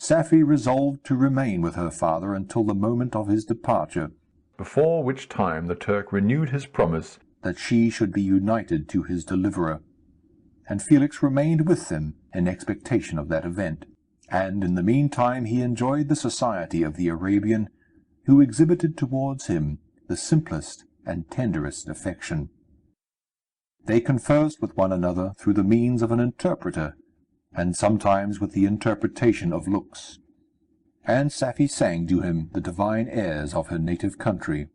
Safie resolved to remain with her father until the moment of his departure, before which time the Turk renewed his promise that she should be united to his deliverer, and Felix remained with them in expectation of that event, and in the meantime he enjoyed the society of the Arabian, who exhibited towards him the simplest and tenderest affection. They conversed with one another through the means of an interpreter, and sometimes with the interpretation of looks, and Safie sang to him the divine airs of her native country.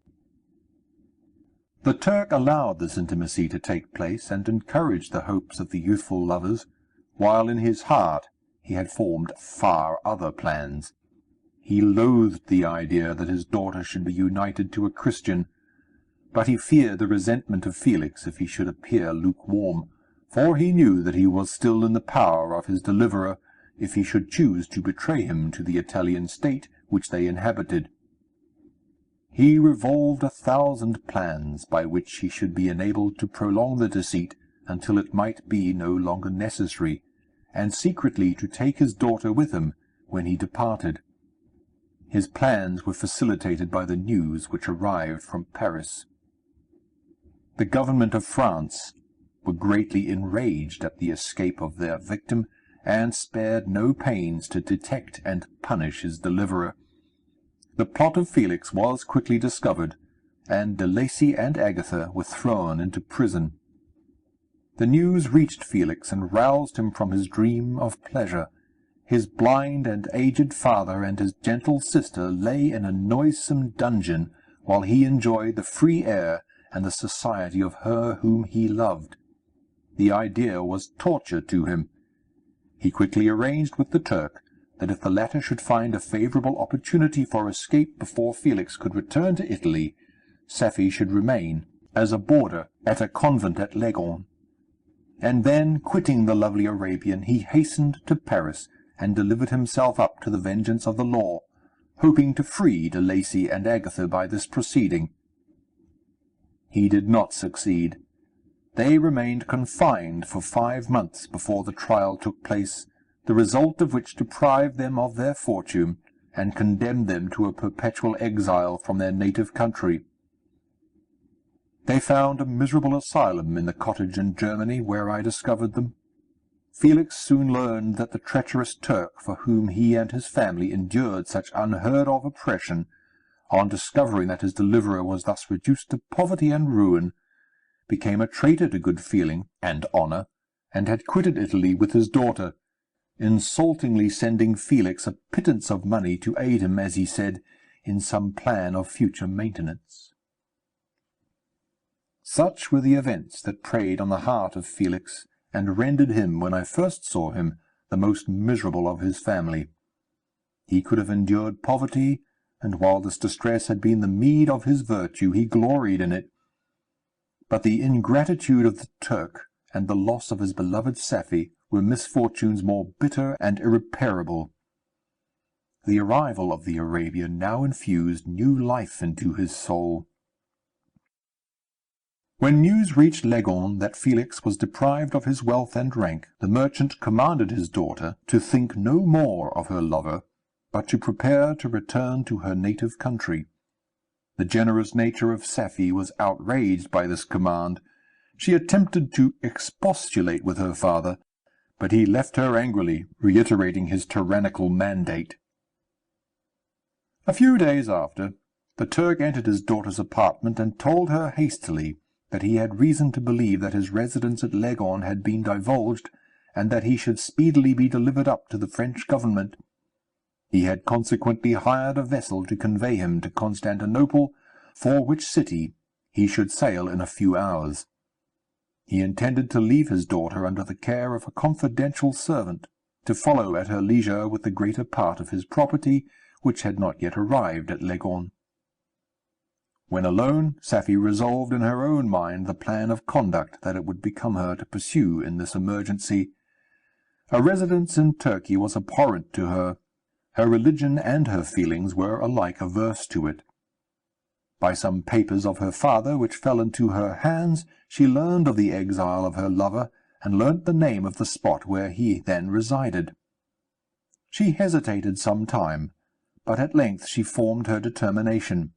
The Turk allowed this intimacy to take place, and encouraged the hopes of the youthful lovers, while in his heart he had formed far other plans. He loathed the idea that his daughter should be united to a Christian, but he feared the resentment of Felix if he should appear lukewarm, for he knew that he was still in the power of his deliverer if he should choose to betray him to the Italian state which they inhabited. He revolved 1,000 plans by which he should be enabled to prolong the deceit until it might be no longer necessary, and secretly to take his daughter with him when he departed. His plans were facilitated by the news which arrived from Paris. The government of France were greatly enraged at the escape of their victim, and spared no pains to detect and punish his deliverer. The plot of Felix was quickly discovered, and De Lacy and Agatha were thrown into prison. The news reached Felix and roused him from his dream of pleasure. His blind and aged father and his gentle sister lay in a noisome dungeon, while he enjoyed the free air and the society of her whom he loved. The idea was torture to him. He quickly arranged with the Turk that if the latter should find a favourable opportunity for escape before Felix could return to Italy, Safie should remain as a boarder at a convent at Leghorn. And then, quitting the lovely Arabian, he hastened to Paris, and delivered himself up to the vengeance of the law, hoping to free De Lacy and Agatha by this proceeding. He did not succeed. They remained confined for 5 months before the trial took place, the result of which deprived them of their fortune, and condemned them to a perpetual exile from their native country. They found a miserable asylum in the cottage in Germany where I discovered them. Felix soon learned that the treacherous Turk, for whom he and his family endured such unheard-of oppression, on discovering that his deliverer was thus reduced to poverty and ruin, became a traitor to good feeling and honour, and had quitted Italy with his daughter, insultingly sending Felix a pittance of money to aid him, as he said, in some plan of future maintenance. Such were the events that preyed on the heart of Felix, and rendered him, when I first saw him, the most miserable of his family. He could have endured poverty, and while this distress had been the meed of his virtue, he gloried in it. But the ingratitude of the Turk, and the loss of his beloved Safie were misfortunes more bitter and irreparable. The arrival of the Arabian now infused new life into his soul. When news reached Leghorn that Felix was deprived of his wealth and rank, the merchant commanded his daughter to think no more of her lover, but to prepare to return to her native country. The generous nature of Safie was outraged by this command. She attempted to expostulate with her father, but he left her angrily, reiterating his tyrannical mandate. A few days after, the Turk entered his daughter's apartment and told her hastily that he had reason to believe that his residence at Leghorn had been divulged, and that he should speedily be delivered up to the French government. He had consequently hired a vessel to convey him to Constantinople, for which city he should sail in a few hours. He intended to leave his daughter under the care of a confidential servant, to follow at her leisure with the greater part of his property, which had not yet arrived at Leghorn. When alone, Safie resolved in her own mind the plan of conduct that it would become her to pursue in this emergency. A residence in Turkey was abhorrent to her. Her religion and her feelings were alike averse to it. By some papers of her father which fell into her hands, she learned of the exile of her lover, and learnt the name of the spot where he then resided. She hesitated some time, but at length she formed her determination.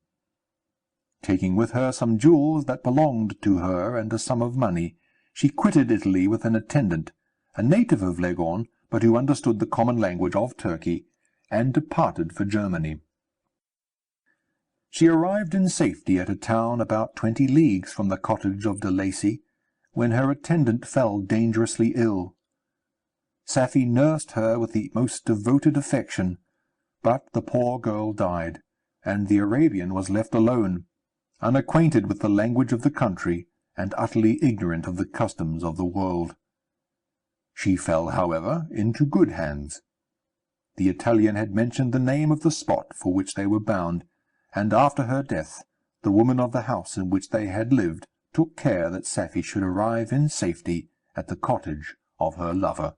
Taking with her some jewels that belonged to her and a sum of money, she quitted Italy with an attendant, a native of Leghorn, but who understood the common language of Turkey, and departed for Germany. She arrived in safety at a town about 20 leagues from the cottage of de Lacy, when her attendant fell dangerously ill. Safie nursed her with the most devoted affection, but the poor girl died, and the Arabian was left alone, unacquainted with the language of the country, and utterly ignorant of the customs of the world. She fell, however, into good hands. The Italian had mentioned the name of the spot for which they were bound, and after her death, the woman of the house in which they had lived took care that Safie should arrive in safety at the cottage of her lover.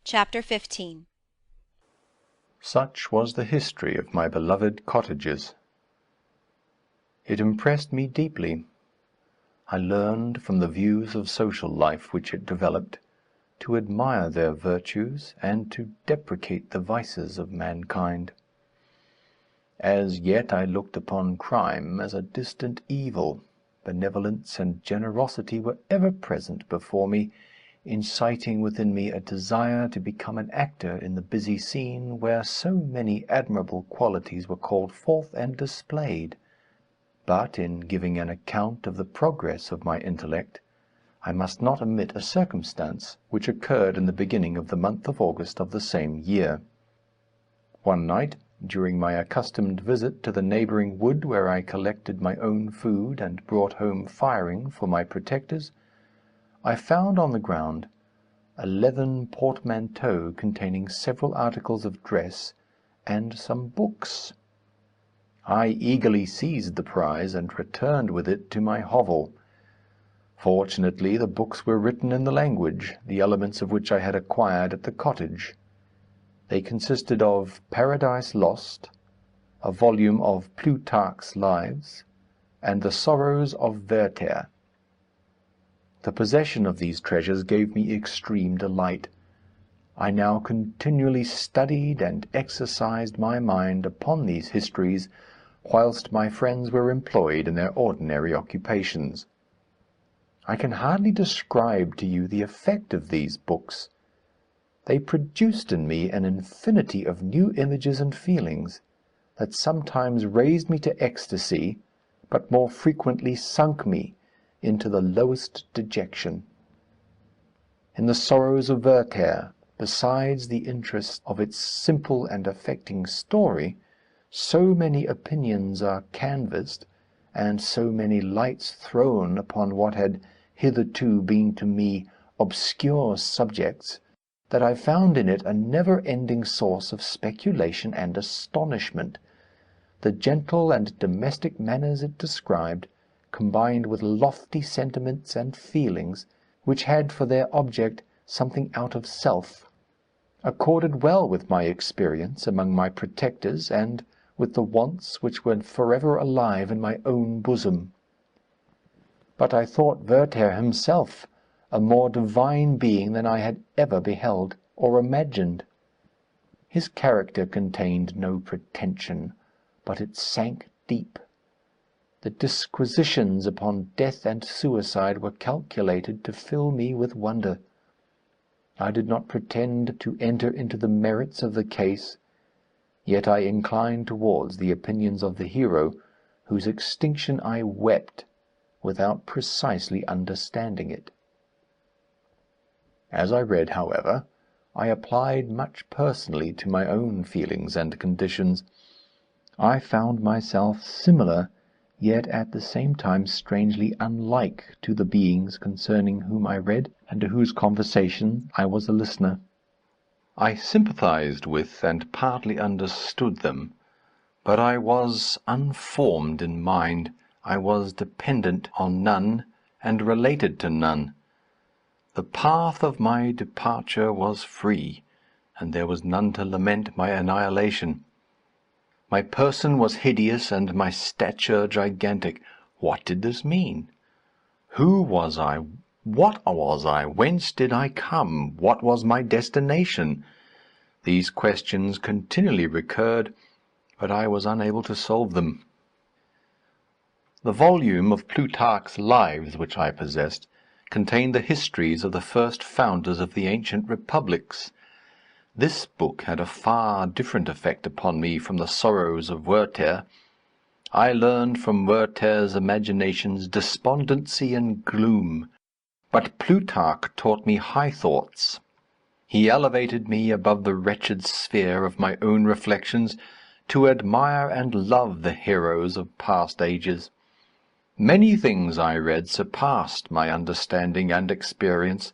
Chapter 15. Such was the history of my beloved cottages. It impressed me deeply. I learned, from the views of social life which it developed, to admire their virtues and to deprecate the vices of mankind. As yet I looked upon crime as a distant evil. Benevolence and generosity were ever present before me, inciting within me a desire to become an actor in the busy scene where so many admirable qualities were called forth and displayed. But in giving an account of the progress of my intellect, I must not omit a circumstance which occurred in the beginning of the month of August of the same year. One night, during my accustomed visit to the neighbouring wood where I collected my own food and brought home firing for my protectors, I found on the ground a leathern portmanteau containing several articles of dress and some books. I eagerly seized the prize and returned with it to my hovel. Fortunately, the books were written in the language, the elements of which I had acquired at the cottage. They consisted of Paradise Lost, a volume of Plutarch's Lives, and The Sorrows of Werther. The possession of these treasures gave me extreme delight. I now continually studied and exercised my mind upon these histories, whilst my friends were employed in their ordinary occupations. I can hardly describe to you the effect of these books. They produced in me an infinity of new images and feelings, that sometimes raised me to ecstasy, but more frequently sunk me into the lowest dejection. In the Sorrows of Werther, besides the interest of its simple and affecting story, so many opinions are canvassed, and so many lights thrown upon what had hitherto been to me obscure subjects, that I found in it a never-ending source of speculation and astonishment. The gentle and domestic manners it described, combined with lofty sentiments and feelings, which had for their object something out of self, accorded well with my experience among my protectors and with the wants which were forever alive in my own bosom. But I thought Werther himself a more divine being than I had ever beheld or imagined. His character contained no pretension, but it sank deep. The disquisitions upon death and suicide were calculated to fill me with wonder. I did not pretend to enter into the merits of the case, yet I inclined towards the opinions of the hero, whose extinction I wept, without precisely understanding it. As I read, however, I applied much personally to my own feelings and conditions. I found myself similar, yet at the same time strangely unlike to the beings concerning whom I read, and to whose conversation I was a listener. I sympathized with and partly understood them, but I was unformed in mind. I was dependent on none, and related to none. The path of my departure was free, and there was none to lament my annihilation. My person was hideous, and my stature gigantic. What did this mean? Who was I? What was I? Whence did I come? What was my destination? These questions continually recurred, but I was unable to solve them. The volume of Plutarch's Lives which I possessed contained the histories of the first founders of the ancient republics. This book had a far different effect upon me from the sorrows of Werther. I learned from Werther's imaginations despondency and gloom, but Plutarch taught me high thoughts. He elevated me above the wretched sphere of my own reflections to admire and love the heroes of past ages. Many things I read surpassed my understanding and experience.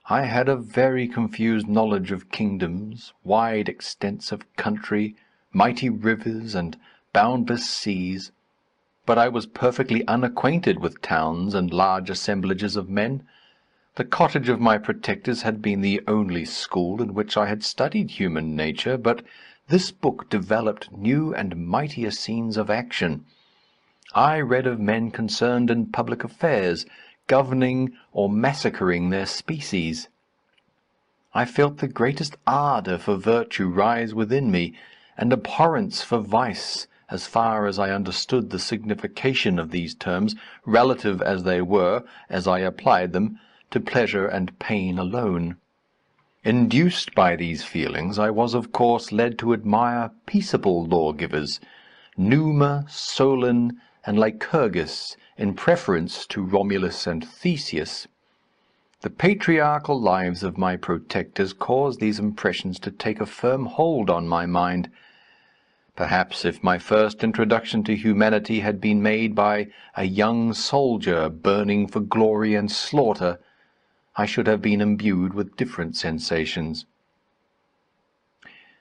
I had a very confused knowledge of kingdoms, wide extents of country, mighty rivers, and boundless seas, but I was perfectly unacquainted with towns and large assemblages of men. The cottage of my protectors had been the only school in which I had studied human nature, but this book developed new and mightier scenes of action. I read of men concerned in public affairs, governing or massacring their species. I felt the greatest ardour for virtue rise within me, and abhorrence for vice, as far as I understood the signification of these terms, relative as they were, as I applied them, to pleasure and pain alone. Induced by these feelings, I was of course led to admire peaceable lawgivers, Numa, Solon, and Lycurgus, in preference to Romulus and Theseus. The patriarchal lives of my protectors caused these impressions to take a firm hold on my mind. Perhaps if my first introduction to humanity had been made by a young soldier burning for glory and slaughter, I should have been imbued with different sensations.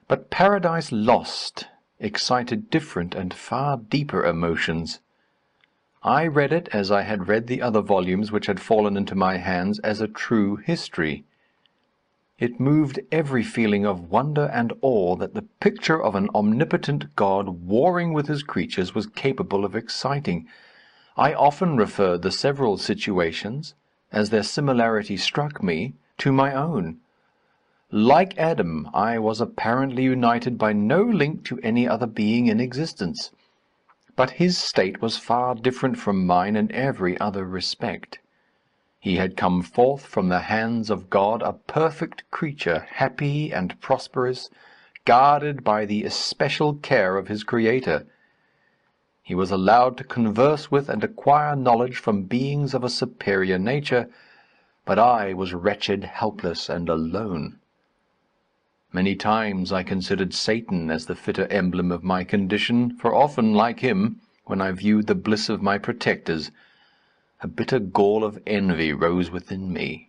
But Paradise Lost excited different and far deeper emotions. I read it, as I had read the other volumes which had fallen into my hands, as a true history. It moved every feeling of wonder and awe that the picture of an omnipotent God warring with his creatures was capable of exciting. I often referred the several situations, as their similarity struck me, to my own. Like Adam, I was apparently united by no link to any other being in existence. But his state was far different from mine in every other respect. He had come forth from the hands of God a perfect creature, happy and prosperous, guarded by the especial care of his Creator. He was allowed to converse with and acquire knowledge from beings of a superior nature, but I was wretched, helpless, and alone. Many times I considered Satan as the fitter emblem of my condition, for often, like him, when I viewed the bliss of my protectors, a bitter gall of envy rose within me.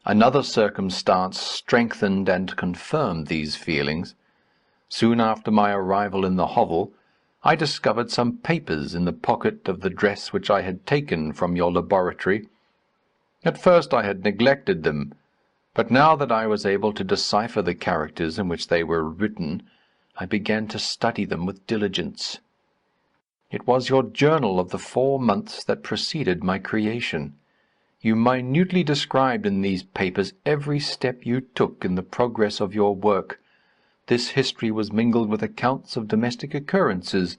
Another circumstance strengthened and confirmed these feelings. Soon after my arrival in the hovel, I discovered some papers in the pocket of the dress which I had taken from your laboratory. At first I had neglected them, but now that I was able to decipher the characters in which they were written, I began to study them with diligence. It was your journal of the 4 months that preceded my creation. You minutely described in these papers every step you took in the progress of your work. This history was mingled with accounts of domestic occurrences.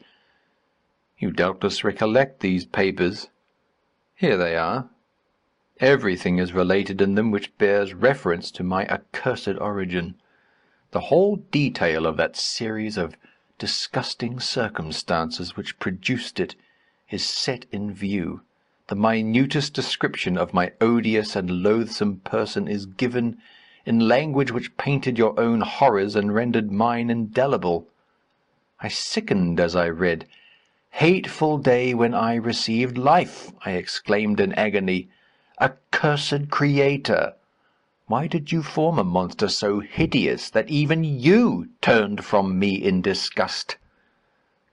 You doubtless recollect these papers. Here they are. Everything is related in them which bears reference to my accursed origin. The whole detail of that series of disgusting circumstances which produced it is set in view. The minutest description of my odious and loathsome person is given in language which painted your own horrors and rendered mine indelible. I sickened as I read. "Hateful day when I received life!" I exclaimed in agony. "Accursed Creator! Why did you form a monster so hideous that even you turned from me in disgust?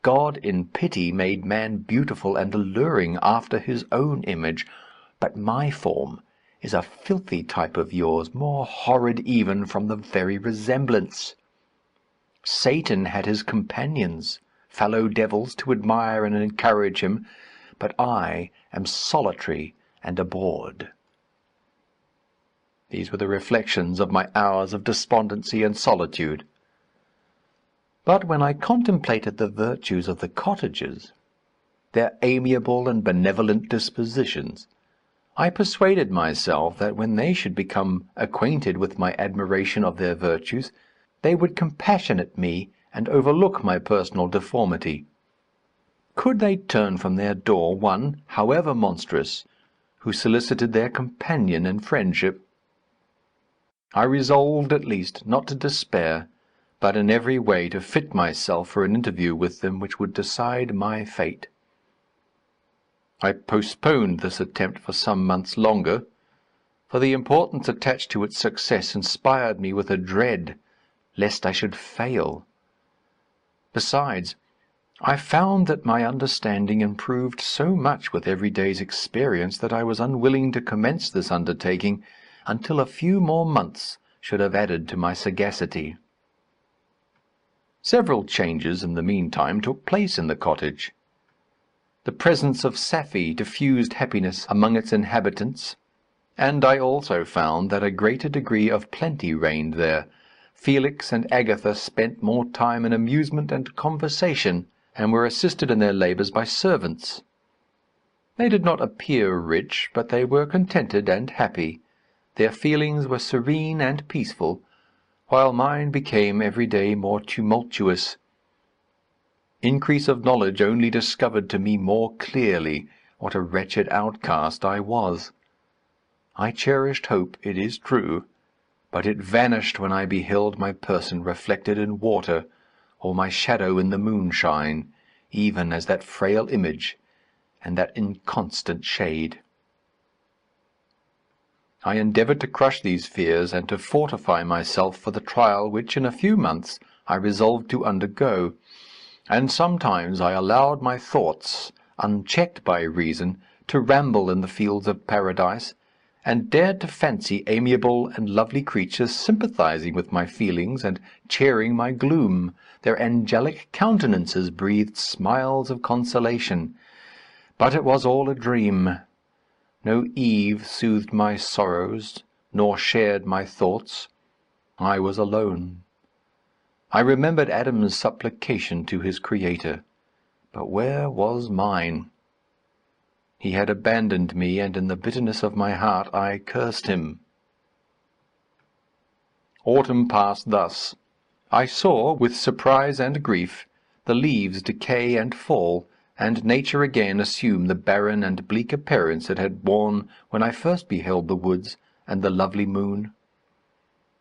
God in pity made man beautiful and alluring after his own image, but my form is a filthy type of yours, more horrid even from the very resemblance. Satan had his companions, fellow devils, to admire and encourage him, but I am solitary and abhorred." These were the reflections of my hours of despondency and solitude. But when I contemplated the virtues of the cottagers, their amiable and benevolent dispositions, I persuaded myself that when they should become acquainted with my admiration of their virtues, they would compassionate me and overlook my personal deformity. Could they turn from their door one, however monstrous, who solicited their companion and friendship? I resolved, at least, not to despair, but in every way to fit myself for an interview with them which would decide my fate. I postponed this attempt for some months longer, for the importance attached to its success inspired me with a dread lest I should fail. Besides, I found that my understanding improved so much with every day's experience that I was unwilling to commence this undertaking until a few more months should have added to my sagacity. Several changes in the meantime took place in the cottage. The presence of Safie diffused happiness among its inhabitants, and I also found that a greater degree of plenty reigned there. Felix and Agatha spent more time in amusement and conversation, and were assisted in their labours by servants. They did not appear rich, but they were contented and happy. Their feelings were serene and peaceful, while mine became every day more tumultuous. Increase of knowledge only discovered to me more clearly what a wretched outcast I was. I cherished hope, it is true, but it vanished when I beheld my person reflected in water, or my shadow in the moonshine, even as that frail image and that inconstant shade. I endeavoured to crush these fears, and to fortify myself for the trial which in a few months I resolved to undergo, and sometimes I allowed my thoughts, unchecked by reason, to ramble in the fields of paradise, and dared to fancy amiable and lovely creatures sympathizing with my feelings and cheering my gloom. Their angelic countenances breathed smiles of consolation. But it was all a dream. No Eve soothed my sorrows, nor shared my thoughts. I was alone. I remembered Adam's supplication to his Creator, but where was mine? He had abandoned me, and in the bitterness of my heart I cursed him. Autumn passed thus. I saw, with surprise and grief, the leaves decay and fall, and nature again assume the barren and bleak appearance it had worn when I first beheld the woods and the lovely moon.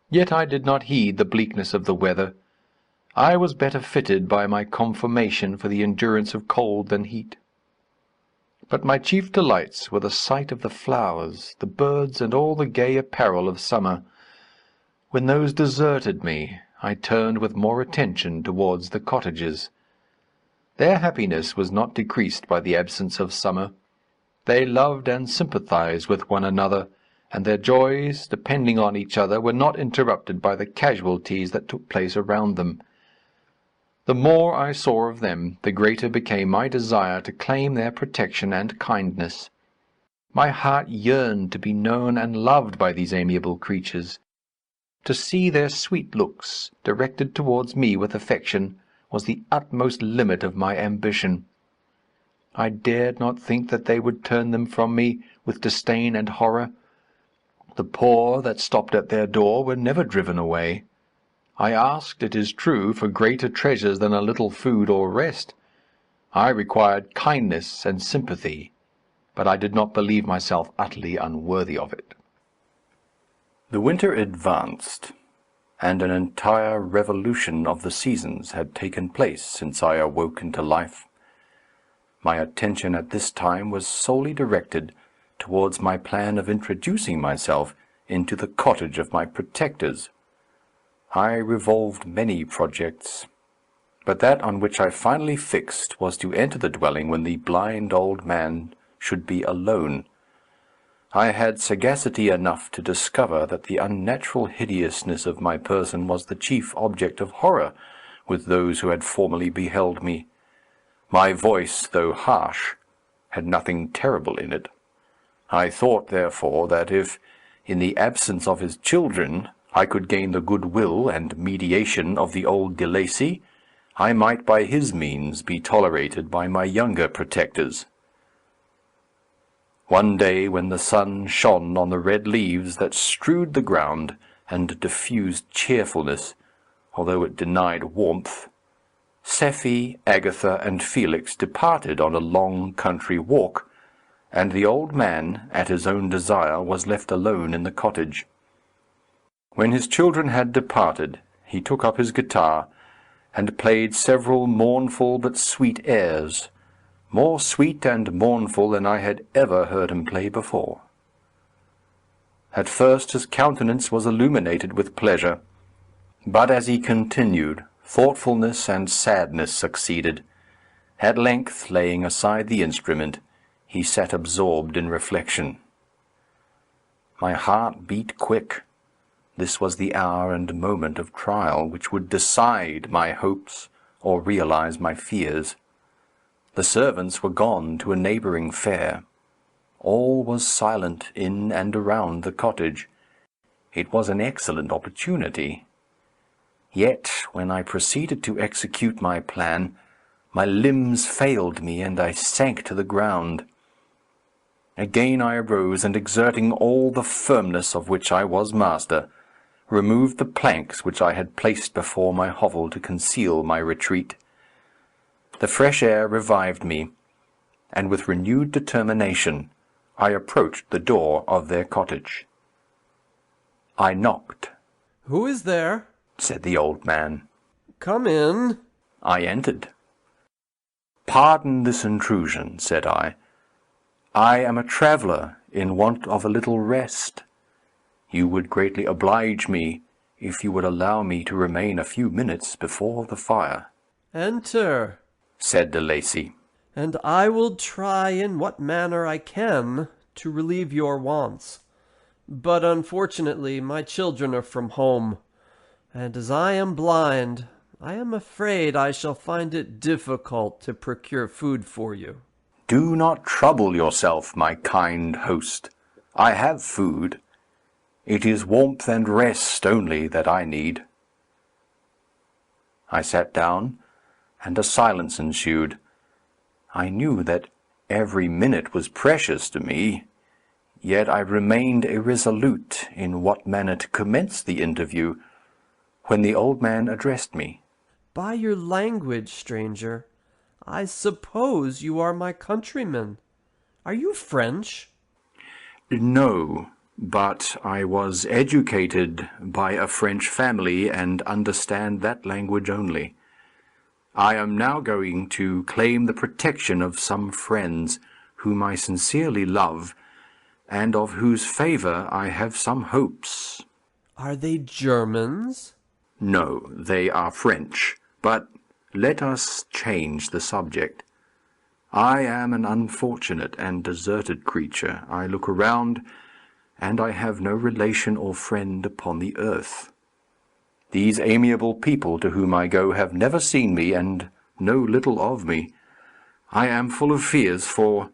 Yet I did not heed the bleakness of the weather. I was better fitted by my conformation for the endurance of cold than heat. But my chief delights were the sight of the flowers, the birds, and all the gay apparel of summer. When those deserted me, I turned with more attention towards the cottages. Their happiness was not decreased by the absence of summer. They loved and sympathized with one another, and their joys, depending on each other, were not interrupted by the casualties that took place around them. The more I saw of them, the greater became my desire to claim their protection and kindness. My heart yearned to be known and loved by these amiable creatures. To see their sweet looks directed towards me with affection was the utmost limit of my ambition. I dared not think that they would turn them from me with disdain and horror. The poor that stopped at their door were never driven away. I asked, it is true, for greater treasures than a little food or rest. I required kindness and sympathy, but I did not believe myself utterly unworthy of it. The winter advanced, and an entire revolution of the seasons had taken place since I awoke into life. My attention at this time was solely directed towards my plan of introducing myself into the cottage of my protectors. I revolved many projects, but that on which I finally fixed was to enter the dwelling when the blind old man should be alone. I had sagacity enough to discover that the unnatural hideousness of my person was the chief object of horror with those who had formerly beheld me. My voice, though harsh, had nothing terrible in it. I thought, therefore, that if, in the absence of his children, I could gain the goodwill and mediation of the old de Lacy, I might by his means be tolerated by my younger protectors. One day, when the sun shone on the red leaves that strewed the ground and diffused cheerfulness, although it denied warmth, Sephi, Agatha, and Felix departed on a long country walk, and the old man, at his own desire, was left alone in the cottage. When his children had departed, he took up his guitar, and played several mournful but sweet airs, more sweet and mournful than I had ever heard him play before. At first his countenance was illuminated with pleasure, but as he continued, thoughtfulness and sadness succeeded. At length, laying aside the instrument, he sat absorbed in reflection. My heart beat quick. This was the hour and moment of trial which would decide my hopes or realize my fears. The servants were gone to a neighbouring fair. All was silent in and around the cottage. It was an excellent opportunity. Yet, when I proceeded to execute my plan, my limbs failed me, and I sank to the ground. Again I arose, and exerting all the firmness of which I was master, removed the planks which I had placed before my hovel to conceal my retreat. The fresh air revived me, and with renewed determination I approached the door of their cottage. I knocked. "Who is there?" said the old man. "Come in." I entered. "Pardon this intrusion," said I. "I am a traveller in want of a little rest. You would greatly oblige me if you would allow me to remain a few minutes before the fire." "Enter," said de Lacy. "and I will try in what manner I can to relieve your wants. But unfortunately my children are from home, and as I am blind, I am afraid I shall find it difficult to procure food for you." "Do not trouble yourself, my kind host. I have food. It is warmth and rest only that I need." I sat down, and a silence ensued. I knew that every minute was precious to me, yet I remained irresolute in what manner to commence the interview, when the old man addressed me. "By your language, stranger, I suppose you are my countryman. Are you French?" "No, but I was educated by a French family and understand that language only. I am now going to claim the protection of some friends whom I sincerely love, and of whose favour I have some hopes." "Are they Germans?" "No, they are French. But let us change the subject. I am an unfortunate and deserted creature. I look around, and I have no relation or friend upon the earth. These amiable people to whom I go have never seen me, and know little of me. I am full of fears, for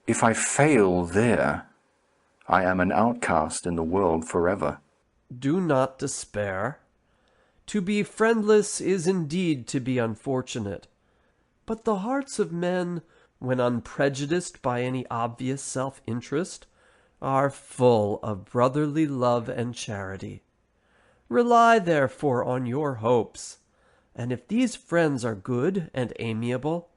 if I fail there, I am an outcast in the world forever. Do not despair. To be friendless is indeed to be unfortunate. But the hearts of men, when unprejudiced by any obvious self-interest, are full of brotherly love and charity. Rely, therefore, on your hopes, and if these friends are good and amiable,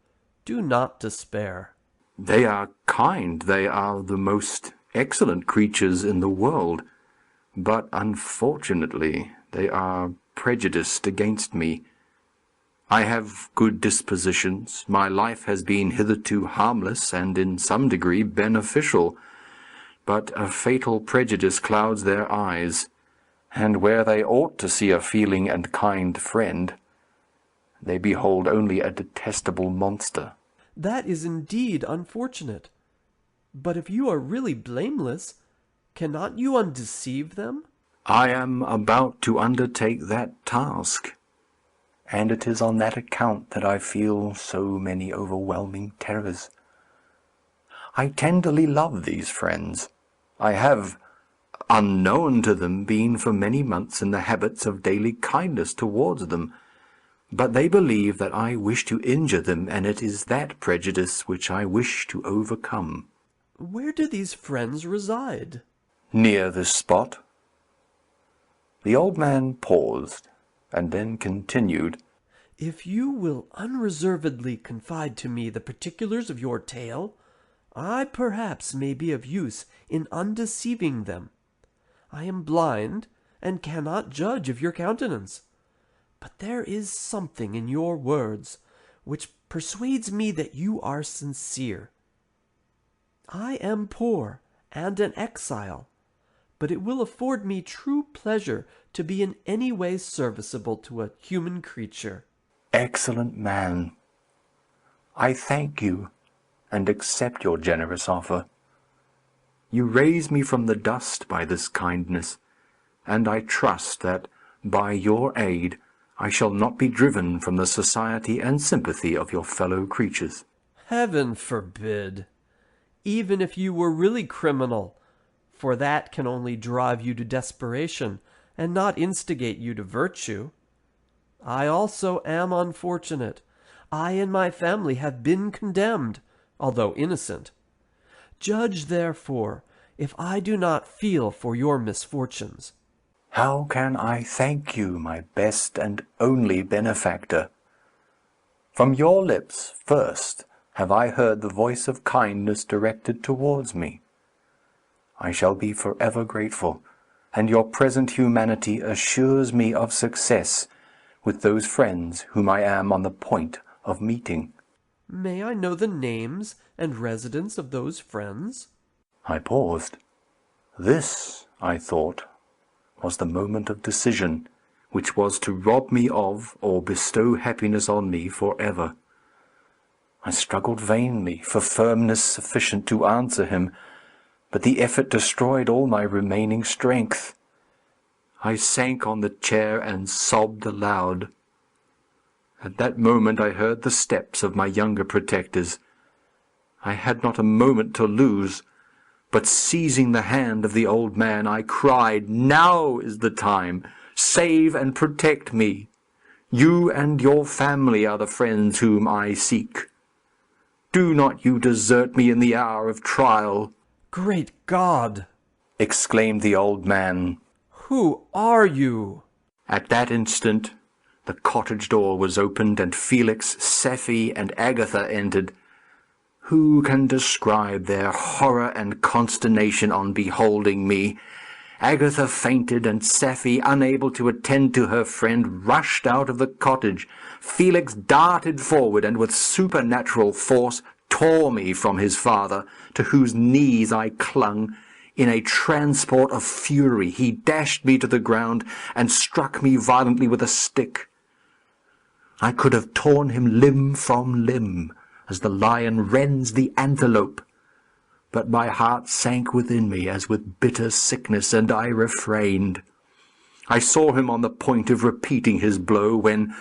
do not despair. They are kind. They are the most excellent creatures in the world. But unfortunately, they are prejudiced against me. I have good dispositions. My life has been hitherto harmless and in some degree beneficial. But a fatal prejudice clouds their eyes, and where they ought to see a feeling and kind friend, they behold only a detestable monster. That is indeed unfortunate. But if you are really blameless, cannot you undeceive them? I am about to undertake that task, and it is on that account that I feel so many overwhelming terrors. I tenderly love these friends. I have, unknown to them, been for many months in the habits of daily kindness towards them, but they believe that I wish to injure them, and it is that prejudice which I wish to overcome. Where do these friends reside? Near this spot. The old man paused, and then continued. If you will unreservedly confide to me the particulars of your tale, I perhaps may be of use in undeceiving them. I am blind, and cannot judge of your countenance. But there is something in your words which persuades me that you are sincere. I am poor and an exile, but it will afford me true pleasure to be in any way serviceable to a human creature. Excellent man, I thank you and accept your generous offer. You raise me from the dust by this kindness, and I trust that by your aid I shall not be driven from the society and sympathy of your fellow creatures. Heaven forbid! Even if you were really criminal, for that can only drive you to desperation and not instigate you to virtue. I also am unfortunate. I and my family have been condemned, although innocent. Judge, therefore, if I do not feel for your misfortunes. How can I thank you, my best and only benefactor? From your lips first have I heard the voice of kindness directed towards me. I shall be forever grateful, and your present humanity assures me of success with those friends whom I am on the point of meeting. May I know the names and residence of those friends? I paused. This, I thought, was the moment of decision, which was to rob me of or bestow happiness on me for ever. I struggled vainly for firmness sufficient to answer him, but the effort destroyed all my remaining strength. I sank on the chair and sobbed aloud. At that moment I heard the steps of my younger protectors. I had not a moment to lose, but seizing the hand of the old man, I cried, "Now is the time! Save and protect me! You and your family are the friends whom I seek. Do not you desert me in the hour of trial." Great God! Exclaimed the old man. Who are you? At that instant the cottage door was opened, and Felix, Safie, and Agatha entered. Who can describe their horror and consternation on beholding me? Agatha fainted, and Safie, unable to attend to her friend, rushed out of the cottage. Felix darted forward, and with supernatural force tore me from his father, to whose knees I clung. In a transport of fury he dashed me to the ground, and struck me violently with a stick. I could have torn him limb from limb, as the lion rends the antelope. But my heart sank within me as with bitter sickness, and I refrained. I saw him on the point of repeating his blow when,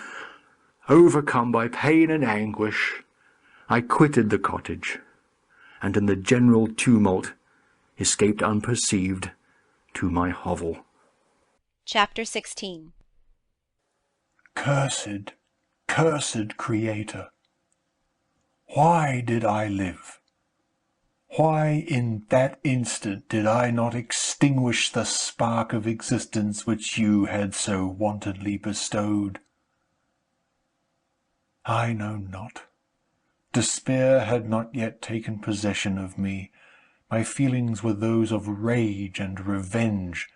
overcome by pain and anguish, I quitted the cottage, and in the general tumult escaped unperceived to my hovel. Chapter 16. Cursed, cursed Creator! Why did I live? Why in that instant did I not extinguish the spark of existence which you had so wantonly bestowed? I know not. Despair had not yet taken possession of me. My feelings were those of rage and revenge.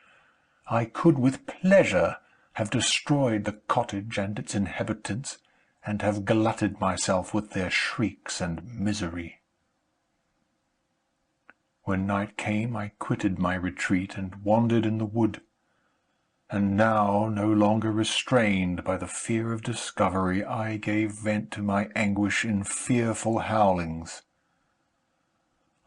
I could with pleasure have destroyed the cottage and its inhabitants, and have glutted myself with their shrieks and misery. When night came, I quitted my retreat and wandered in the wood, and now, no longer restrained by the fear of discovery, I gave vent to my anguish in fearful howlings.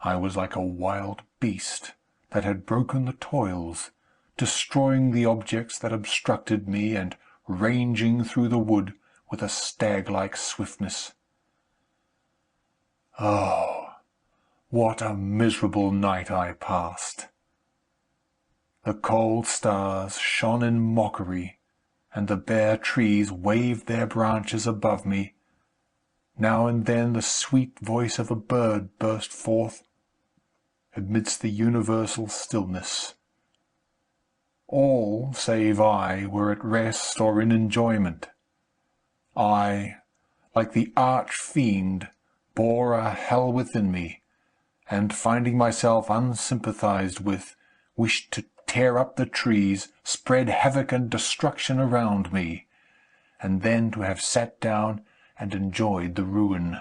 I was like a wild beast that had broken the toils, destroying the objects that obstructed me, and ranging through the wood with a stag-like swiftness. Oh, what a miserable night I passed! The cold stars shone in mockery, and the bare trees waved their branches above me. Now and then the sweet voice of a bird burst forth amidst the universal stillness. All, save I, were at rest or in enjoyment. I, like the arch-fiend, bore a hell within me, and, finding myself unsympathized with, wished to tear up the trees, spread havoc and destruction around me, and then to have sat down and enjoyed the ruin.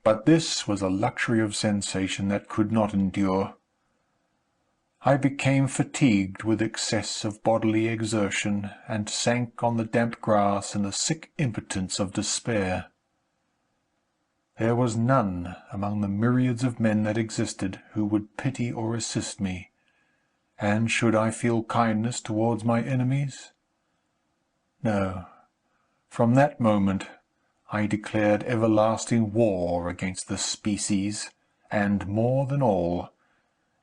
But this was a luxury of sensation that could not endure. I became fatigued with excess of bodily exertion, and sank on the damp grass in the sick impotence of despair. There was none among the myriads of men that existed who would pity or assist me, and should I feel kindness towards my enemies? No. From that moment I declared everlasting war against the species, and, more than all,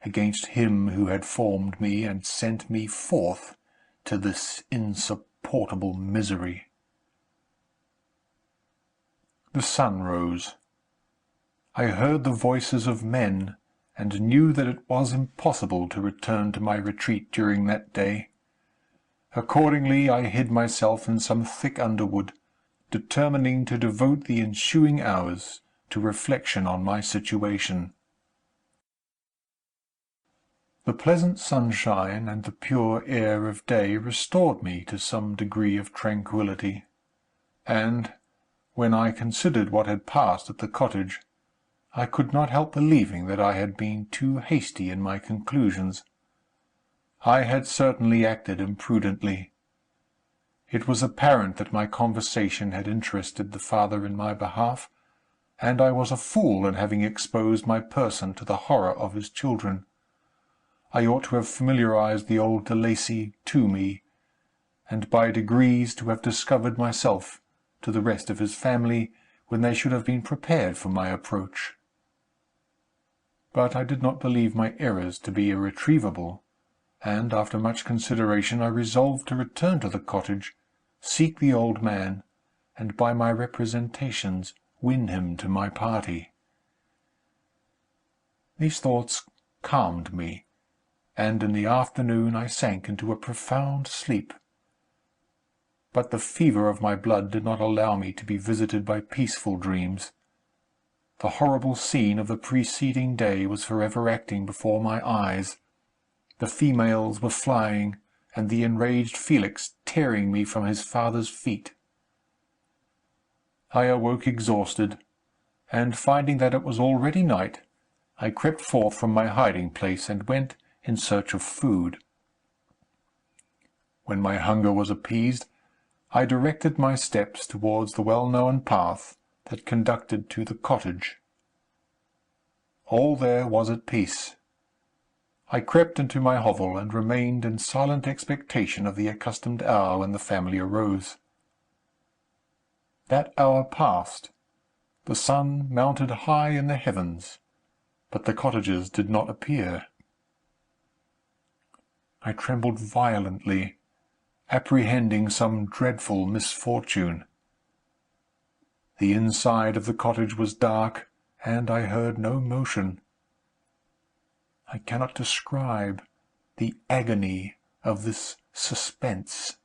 against him who had formed me and sent me forth to this insupportable misery. The sun rose. I heard the voices of men, and knew that it was impossible to return to my retreat during that day. Accordingly, I hid myself in some thick underwood, determining to devote the ensuing hours to reflection on my situation. The pleasant sunshine and the pure air of day restored me to some degree of tranquillity, and, when I considered what had passed at the cottage, I could not help believing that I had been too hasty in my conclusions. I had certainly acted imprudently. It was apparent that my conversation had interested the father in my behalf, and I was a fool in having exposed my person to the horror of his children. I ought to have familiarized the old de Lacy to me, and by degrees to have discovered myself to the rest of his family when they should have been prepared for my approach. But I did not believe my errors to be irretrievable, and, after much consideration, I resolved to return to the cottage, seek the old man, and by my representations win him to my party. These thoughts calmed me, and in the afternoon I sank into a profound sleep. But the fever of my blood did not allow me to be visited by peaceful dreams. The horrible scene of the preceding day was forever acting before my eyes. The females were flying, and the enraged Felix tearing me from his father's feet. I awoke exhausted, and, finding that it was already night, I crept forth from my hiding-place and went in search of food. When my hunger was appeased, I directed my steps towards the well-known path that conducted to the cottage. All there was at peace. I crept into my hovel, and remained in silent expectation of the accustomed hour when the family arose. That hour passed. The sun mounted high in the heavens, but the cottagers did not appear. I trembled violently, apprehending some dreadful misfortune. The inside of the cottage was dark, and I heard no motion. I cannot describe the agony of this suspense.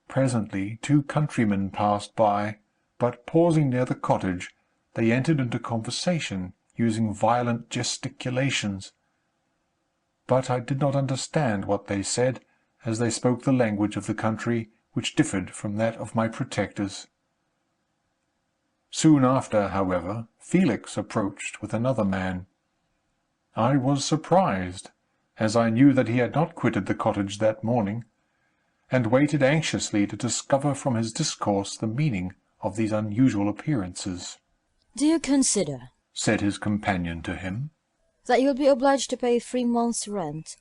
Presently 2 countrymen passed by, but pausing near the cottage, they entered into conversation, using violent gesticulations. But I did not understand what they said, as they spoke the language of the country, which differed from that of my protectors. Soon after, however, Felix approached with another man. I was surprised, as I knew that he had not quitted the cottage that morning, and waited anxiously to discover from his discourse the meaning of these unusual appearances. "Do you consider," said his companion to him, "that you will be obliged to pay 3 months' rent,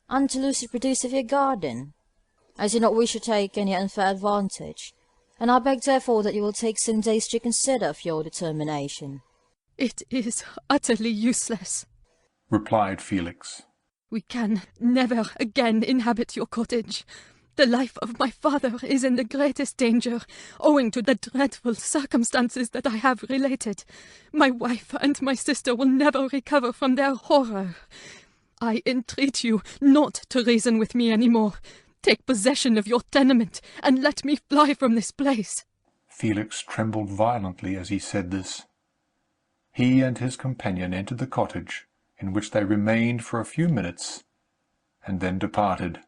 and to lose the produce of your garden? I do not wish to take any unfair advantage, and I beg therefore that you will take some days to consider of your determination." "It is utterly useless," replied Felix. "We can never again inhabit your cottage. The life of my father is in the greatest danger, owing to the dreadful circumstances that I have related. My wife and my sister will never recover from their horror. I entreat you not to reason with me any more. Take possession of your tenement, and let me fly from this place." Felix trembled violently as he said this. He and his companion entered the cottage, in which they remained for a few minutes, and then departed.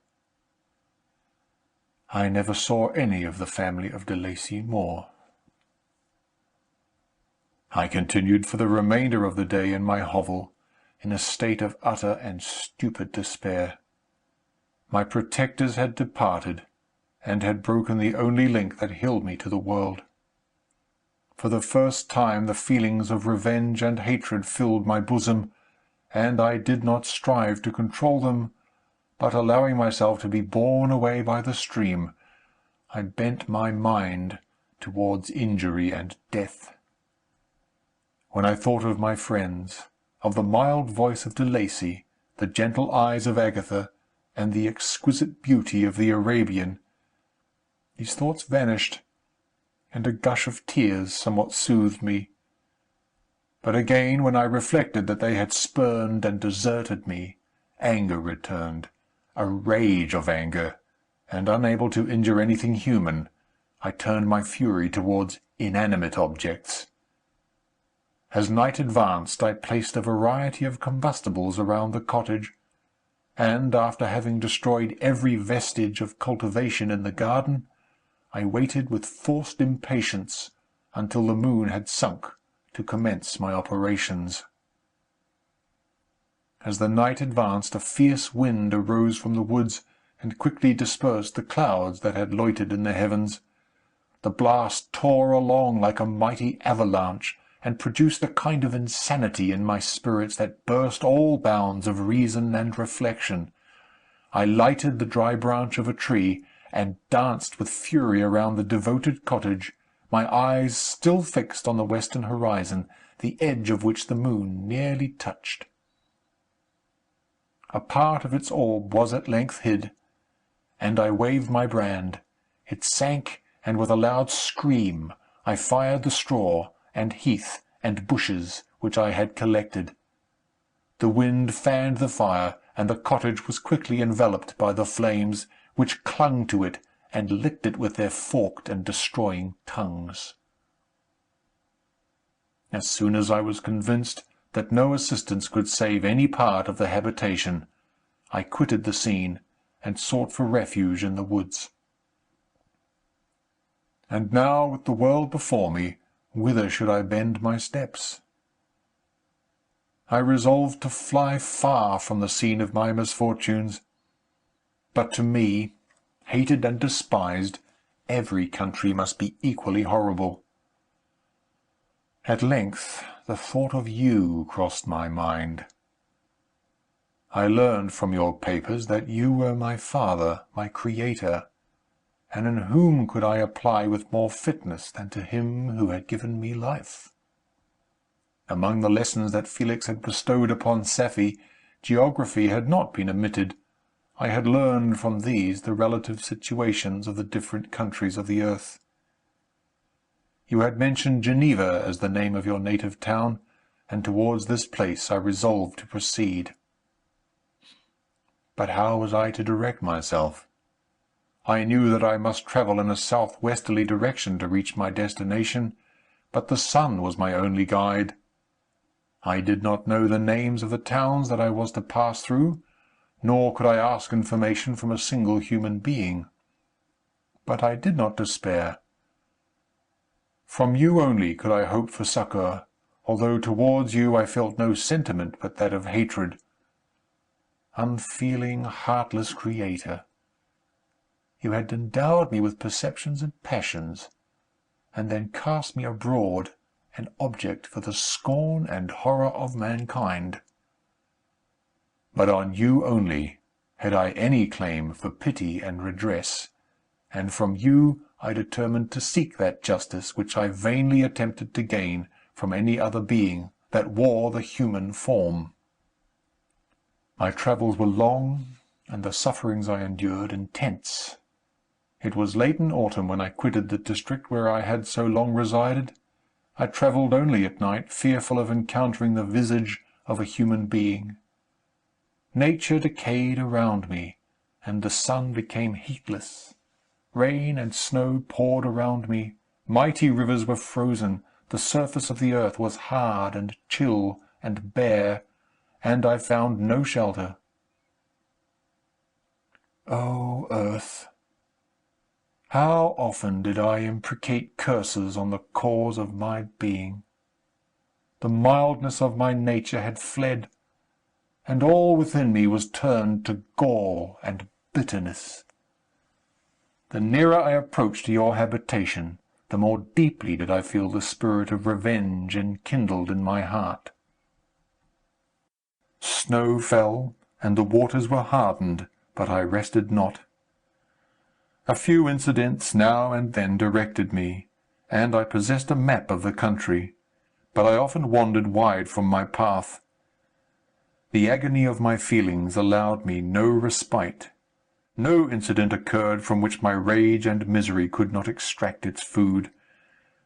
I never saw any of the family of de Lacy more. I continued for the remainder of the day in my hovel, in a state of utter and stupid despair. My protectors had departed, and had broken the only link that held me to the world. For the first time the feelings of revenge and hatred filled my bosom, and I did not strive to control them, but allowing myself to be borne away by the stream, I bent my mind towards injury and death. When I thought of my friends, of the mild voice of de Lacy, the gentle eyes of Agatha, and the exquisite beauty of the Arabian, these thoughts vanished, and a gush of tears somewhat soothed me. But again, when I reflected that they had spurned and deserted me, anger returned, a rage of anger, and unable to injure anything human, I turned my fury towards inanimate objects. As night advanced, I placed a variety of combustibles around the cottage, and, after having destroyed every vestige of cultivation in the garden, I waited with forced impatience until the moon had sunk to commence my operations. As the night advanced, a fierce wind arose from the woods, and quickly dispersed the clouds that had loitered in the heavens. The blast tore along like a mighty avalanche, and produced a kind of insanity in my spirits that burst all bounds of reason and reflection. I lighted the dry branch of a tree, and danced with fury around the devoted cottage, my eyes still fixed on the western horizon, the edge of which the moon nearly touched. A part of its orb was at length hid, and I waved my brand. It sank, and with a loud scream I fired the straw, and heath, and bushes which I had collected. The wind fanned the fire, and the cottage was quickly enveloped by the flames, which clung to it, and licked it with their forked and destroying tongues. As soon as I was convinced that no assistance could save any part of the habitation, I quitted the scene, and sought for refuge in the woods. And now, with the world before me, whither should I bend my steps? I resolved to fly far from the scene of my misfortunes. But to me, hated and despised, every country must be equally horrible. At length the thought of you crossed my mind. I learned from your papers that you were my father, my creator, and in whom could I apply with more fitness than to him who had given me life? Among the lessons that Felix had bestowed upon Safie, geography had not been omitted. I had learned from these the relative situations of the different countries of the earth. You had mentioned Geneva as the name of your native town, and towards this place I resolved to proceed. But how was I to direct myself? I knew that I must travel in a south-westerly direction to reach my destination, but the sun was my only guide. I did not know the names of the towns that I was to pass through, nor could I ask information from a single human being. But I did not despair. From you only could I hope for succour, although towards you I felt no sentiment but that of hatred. Unfeeling, heartless creator! You had endowed me with perceptions and passions, and then cast me abroad, an object for the scorn and horror of mankind. But on you only had I any claim for pity and redress, and from you I determined to seek that justice which I vainly attempted to gain from any other being that wore the human form. My travels were long, and the sufferings I endured intense. It was late in autumn when I quitted the district where I had so long resided. I travelled only at night, fearful of encountering the visage of a human being. Nature decayed around me, and the sun became heatless. Rain and snow poured around me. Mighty rivers were frozen. The surface of the earth was hard and chill and bare, and I found no shelter. O earth! How often did I imprecate curses on the cause of my being! The mildness of my nature had fled, and all within me was turned to gall and bitterness. The nearer I approached to your habitation, the more deeply did I feel the spirit of revenge enkindled in my heart. Snow fell, and the waters were hardened, but I rested not. A few incidents now and then directed me, and I possessed a map of the country, but I often wandered wide from my path. The agony of my feelings allowed me no respite. No incident occurred from which my rage and misery could not extract its food.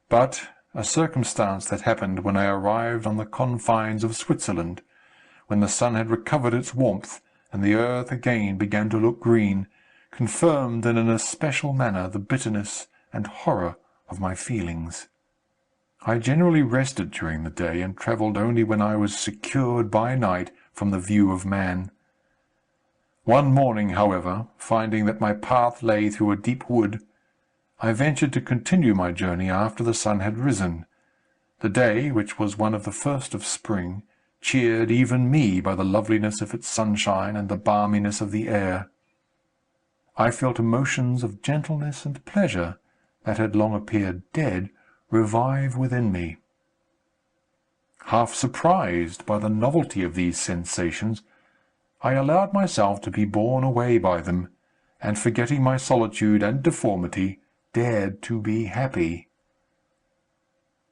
But a circumstance that happened when I arrived on the confines of Switzerland, when the sun had recovered its warmth, and the earth again began to look green, confirmed in an especial manner the bitterness and horror of my feelings. I generally rested during the day, and travelled only when I was secured by night from the view of man. One morning, however, finding that my path lay through a deep wood, I ventured to continue my journey after the sun had risen. The day, which was one of the first of spring, cheered even me by the loveliness of its sunshine and the balminess of the air. I felt emotions of gentleness and pleasure, that had long appeared dead, revive within me. Half surprised by the novelty of these sensations, I allowed myself to be borne away by them, and forgetting my solitude and deformity, dared to be happy.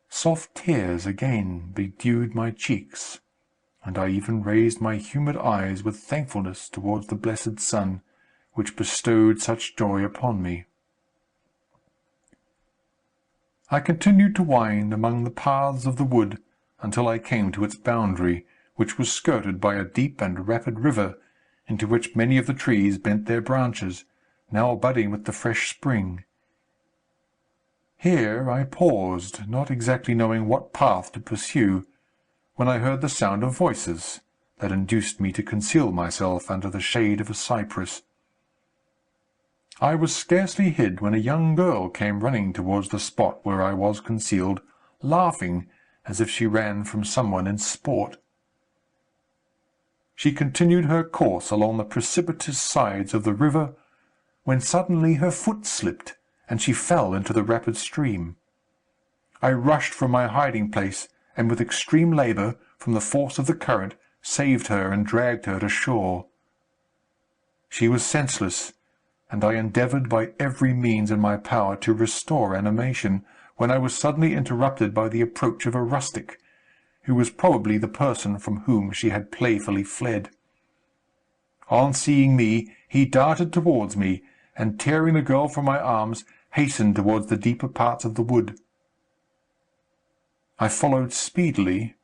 Soft tears again bedewed my cheeks, and I even raised my humid eyes with thankfulness towards the blessed sun, which bestowed such joy upon me. I continued to wind among the paths of the wood until I came to its boundary, which was skirted by a deep and rapid river, into which many of the trees bent their branches, now budding with the fresh spring. Here I paused, not exactly knowing what path to pursue, when I heard the sound of voices, that induced me to conceal myself under the shade of a cypress. I was scarcely hid when a young girl came running towards the spot where I was concealed, laughing as if she ran from someone in sport. She continued her course along the precipitous sides of the river, when suddenly her foot slipped, and she fell into the rapid stream. I rushed from my hiding place, and with extreme labour, from the force of the current, saved her and dragged her to shore. She was senseless, and I endeavoured by every means in my power to restore animation, when I was suddenly interrupted by the approach of a rustic, who was probably the person from whom she had playfully fled. On seeing me, he darted towards me, and tearing the girl from my arms, hastened towards the deeper parts of the wood. I followed speedily.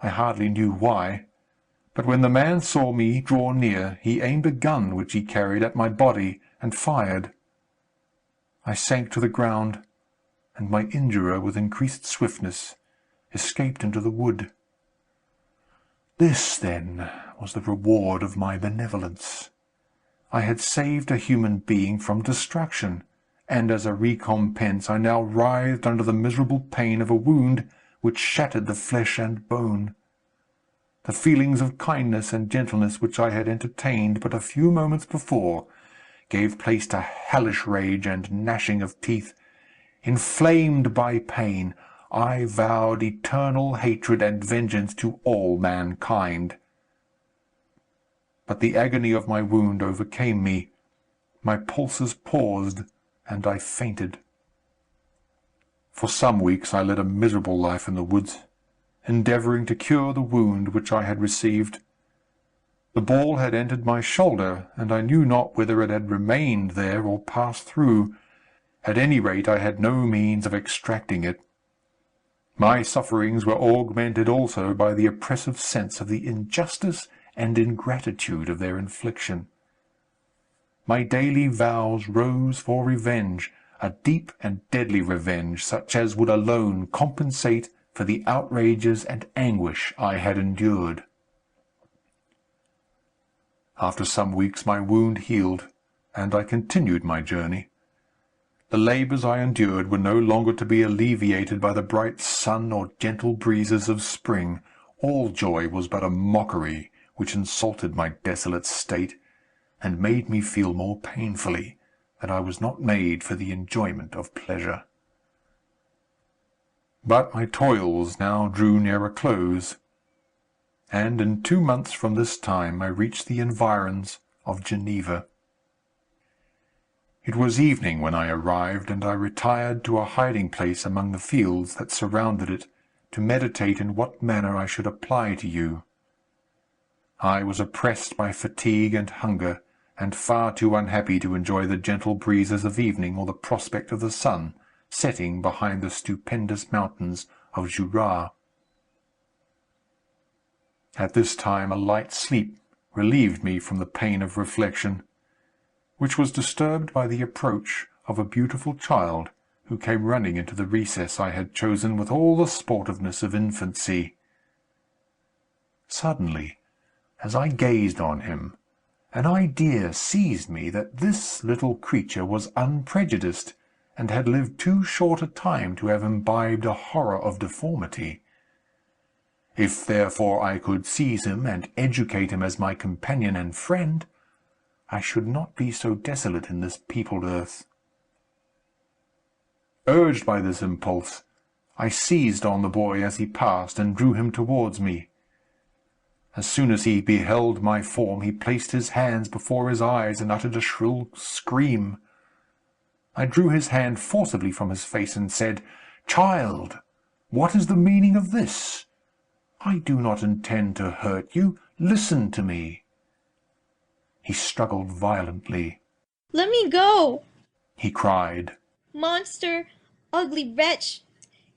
I hardly knew why, but when the man saw me draw near, he aimed a gun which he carried at my body, and fired. I sank to the ground, and my injurer, with increased swiftness, escaped into the wood. This, then, was the reward of my benevolence. I had saved a human being from destruction, and as a recompense I now writhed under the miserable pain of a wound which shattered the flesh and bone. The feelings of kindness and gentleness which I had entertained but a few moments before gave place to hellish rage and gnashing of teeth. Inflamed by pain, I vowed eternal hatred and vengeance to all mankind. But the agony of my wound overcame me. My pulses paused, and I fainted. For some weeks I led a miserable life in the woods, endeavouring to cure the wound which I had received. The ball had entered my shoulder, and I knew not whether it had remained there or passed through. At any rate, I had no means of extracting it. My sufferings were augmented also by the oppressive sense of the injustice and ingratitude of their infliction. My daily vows rose for revenge, a deep and deadly revenge, such as would alone compensate for the outrages and anguish I had endured. After some weeks my wound healed, and I continued my journey. The labours I endured were no longer to be alleviated by the bright sun or gentle breezes of spring. All joy was but a mockery, which insulted my desolate state, and made me feel more painfully that I was not made for the enjoyment of pleasure. But my toils now drew near a close, and in 2 months from this time I reached the environs of Geneva. It was evening when I arrived, and I retired to a hiding-place among the fields that surrounded it, to meditate in what manner I should apply to you. I was oppressed by fatigue and hunger, and far too unhappy to enjoy the gentle breezes of evening or the prospect of the sun setting behind the stupendous mountains of Jura. At this time a light sleep relieved me from the pain of reflection, which was disturbed by the approach of a beautiful child who came running into the recess I had chosen with all the sportiveness of infancy. Suddenly, as I gazed on him, an idea seized me that this little creature was unprejudiced, and had lived too short a time to have imbibed a horror of deformity. If therefore I could seize him and educate him as my companion and friend, I should not be so desolate in this peopled earth. Urged by this impulse, I seized on the boy as he passed, and drew him towards me. As soon as he beheld my form, he placed his hands before his eyes, and uttered a shrill scream. I drew his hand forcibly from his face, and said, "Child, what is the meaning of this? I do not intend to hurt you. Listen to me." He struggled violently. "Let me go!" he cried. "Monster! Ugly wretch!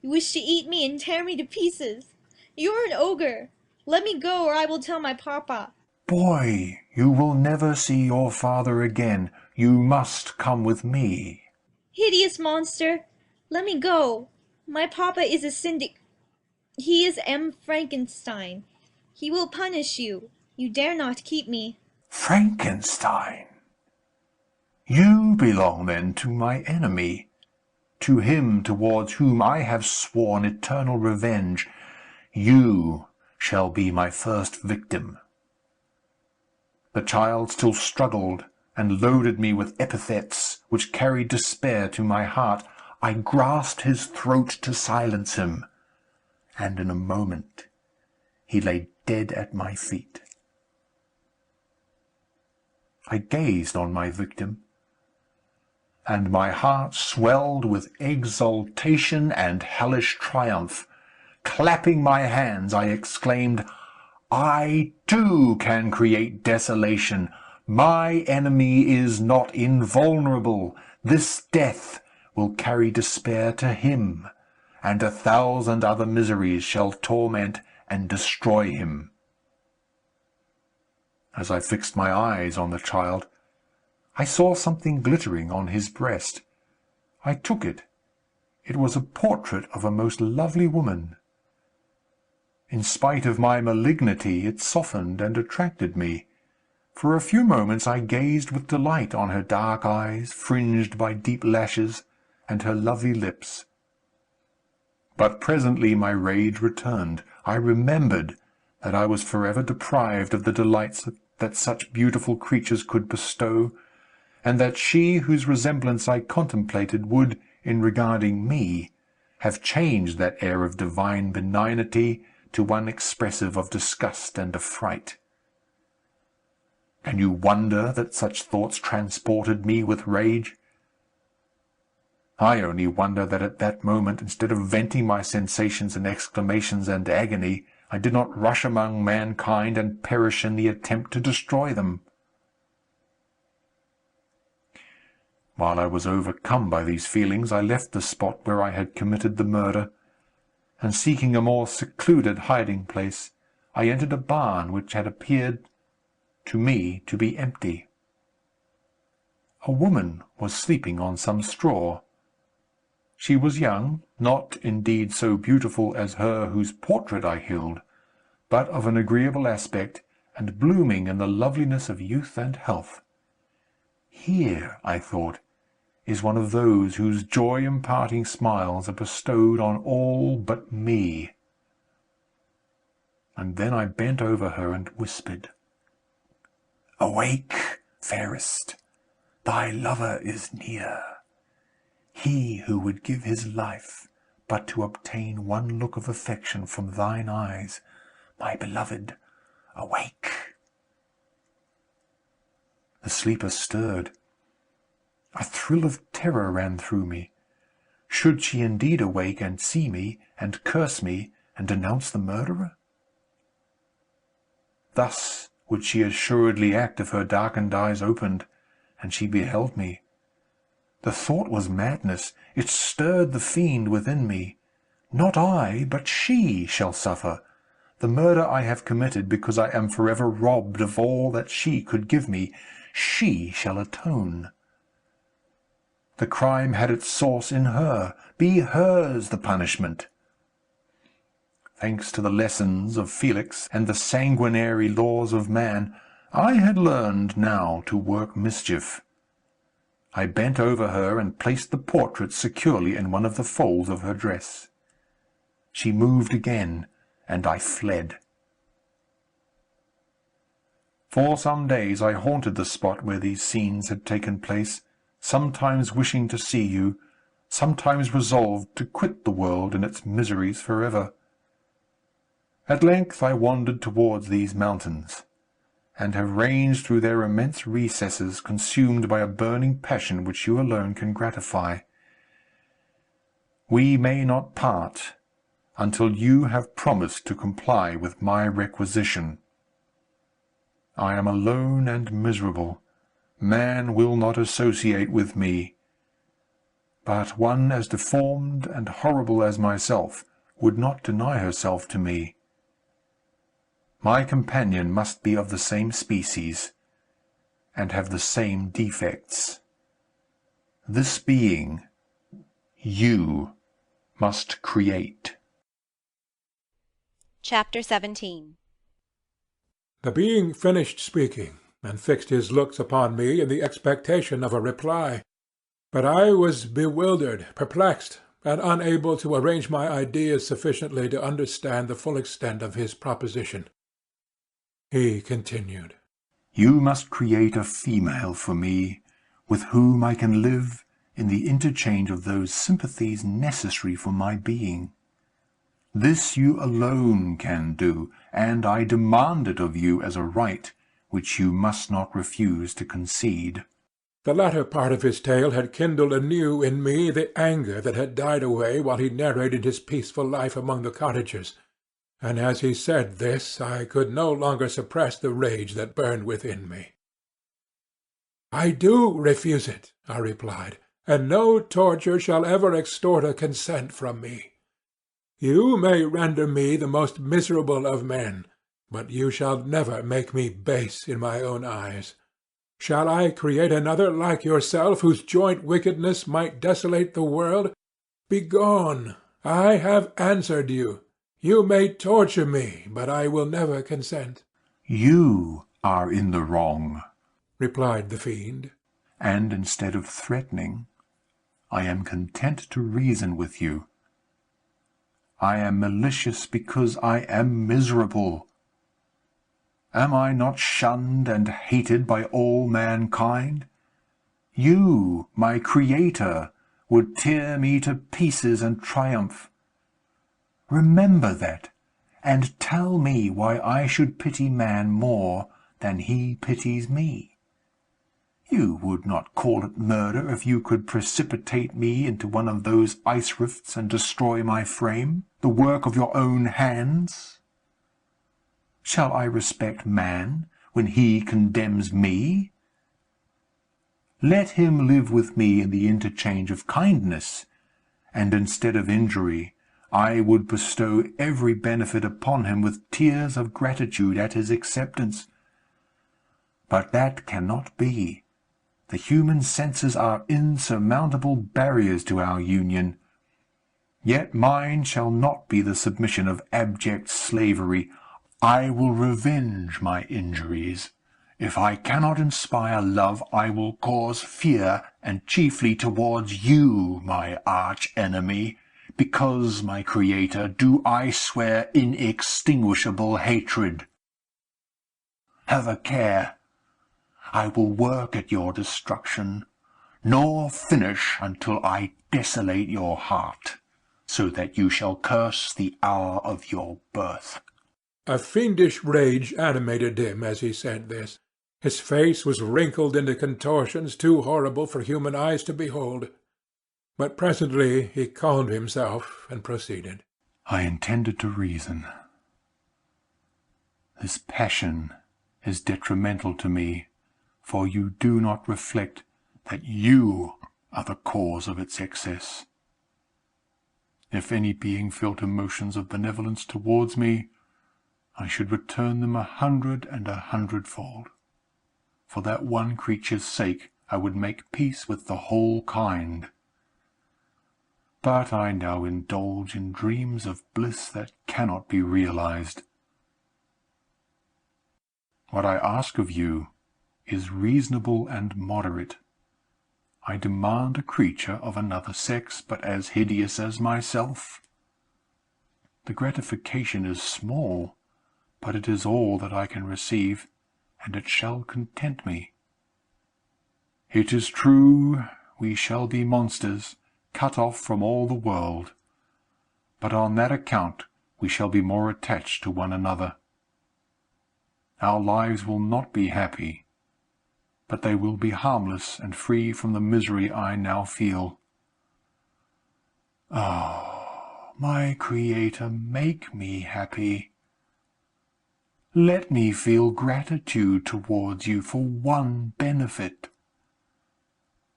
You wish to eat me and tear me to pieces. You are an ogre. Let me go, or I will tell my papa." "Boy, you will never see your father again. You must come with me." "Hideous monster! Let me go. My papa is a syndic. He is Frankenstein. He will punish you. You dare not keep me." "Frankenstein? You belong then to my enemy, to him towards whom I have sworn eternal revenge. You shall be my first victim." The child still struggled, and loaded me with epithets which carried despair to my heart, I grasped his throat to silence him, and in a moment he lay dead at my feet. I gazed on my victim, and my heart swelled with exultation and hellish triumph. Clapping my hands, I exclaimed, "I, too, can create desolation. My enemy is not invulnerable. This death will carry despair to him, and 1,000 other miseries shall torment and destroy him." As I fixed my eyes on the child, I saw something glittering on his breast. I took it. It was a portrait of a most lovely woman. In spite of my malignity, it softened and attracted me. For a few moments I gazed with delight on her dark eyes, fringed by deep lashes, and her lovely lips. But presently my rage returned. I remembered that I was forever deprived of the delights that such beautiful creatures could bestow, and that she whose resemblance I contemplated would, in regarding me, have changed that air of divine benignity to one expressive of disgust and affright. Can you wonder that such thoughts transported me with rage? I only wonder that at that moment, instead of venting my sensations in exclamations and agony, I did not rush among mankind and perish in the attempt to destroy them. While I was overcome by these feelings, I left the spot where I had committed the murder, and seeking a more secluded hiding-place, I entered a barn which had appeared to me to be empty. A woman was sleeping on some straw. She was young, not indeed so beautiful as her whose portrait I held, but of an agreeable aspect, and blooming in the loveliness of youth and health. Here, I thought, is one of those whose joy-imparting smiles are bestowed on all but me. And then I bent over her and whispered, "Awake, fairest, thy lover is near. He who would give his life but to obtain one look of affection from thine eyes, my beloved, awake." The sleeper stirred. A thrill of terror ran through me. Should she indeed awake and see me, and curse me, and denounce the murderer? Thus would she assuredly act if her darkened eyes opened, and she beheld me. The thought was madness. It stirred the fiend within me. Not I, but she shall suffer. The murder I have committed because I am forever robbed of all that she could give me. She shall atone. The crime had its source in her. Be hers the punishment. Thanks to the lessons of Felix and the sanguinary laws of man, I had learned now to work mischief. I bent over her and placed the portrait securely in one of the folds of her dress. She moved again, and I fled. For some days I haunted the spot where these scenes had taken place, sometimes wishing to see you, sometimes resolved to quit the world and its miseries for ever. At length I wandered towards these mountains, and have ranged through their immense recesses, consumed by a burning passion which you alone can gratify. We may not part until you have promised to comply with my requisition. I am alone and miserable. Man will not associate with me, but one as deformed and horrible as myself would not deny herself to me. My companion must be of the same species, and have the same defects. This being, you must create. Chapter 17. The being finished speaking, and fixed his looks upon me in the expectation of a reply. But I was bewildered, perplexed, and unable to arrange my ideas sufficiently to understand the full extent of his proposition. He continued, You must create a female for me, with whom I can live in the interchange of those sympathies necessary for my being. This you alone can do, and I demand it of you as a right which you must not refuse to concede." The latter part of his tale had kindled anew in me the anger that had died away while he narrated his peaceful life among the cottagers, and as he said this I could no longer suppress the rage that burned within me. "I do refuse it," I replied, "and no torture shall ever extort a consent from me. You may render me the most miserable of men, but you shall never make me base in my own eyes. Shall I create another like yourself, whose joint wickedness might desolate the world? Begone! I have answered you. You may torture me, but I will never consent." "You are in the wrong," replied the fiend. "and instead of threatening, I am content to reason with you. I am malicious because I am miserable. Am I not shunned and hated by all mankind? You, my Creator, would tear me to pieces and triumph. Remember that, and tell me why I should pity man more than he pities me. You would not call it murder if you could precipitate me into one of those ice rifts and destroy my frame, the work of your own hands. Shall I respect man when he condemns me? Let him live with me in the interchange of kindness, and instead of injury, I would bestow every benefit upon him with tears of gratitude at his acceptance. But that cannot be. The human senses are insurmountable barriers to our union. Yet mine shall not be the submission of abject slavery. I will revenge my injuries. If I cannot inspire love, I will cause fear, and chiefly towards you, my arch-enemy, because, my Creator, do I swear inextinguishable hatred. Have a care. I will work at your destruction, nor finish until I desolate your heart, so that you shall curse the hour of your birth." A fiendish rage animated him as he said this. His face was wrinkled into contortions too horrible for human eyes to behold. But presently he calmed himself and proceeded. "I intended to reason. This passion is detrimental to me, for you do not reflect that you are the cause of its excess. If any being felt emotions of benevolence towards me, I should return them 100 and 100-fold. For that one creature's sake I would make peace with the whole kind. But I now indulge in dreams of bliss that cannot be realized. What I ask of you is reasonable and moderate. I demand a creature of another sex, but as hideous as myself. The gratification is small, but it is all that I can receive, and it shall content me. It is true, we shall be monsters, cut off from all the world, but on that account we shall be more attached to one another. Our lives will not be happy, but they will be harmless and free from the misery I now feel. Oh, my Creator, make me happy. Let me feel gratitude towards you for one benefit.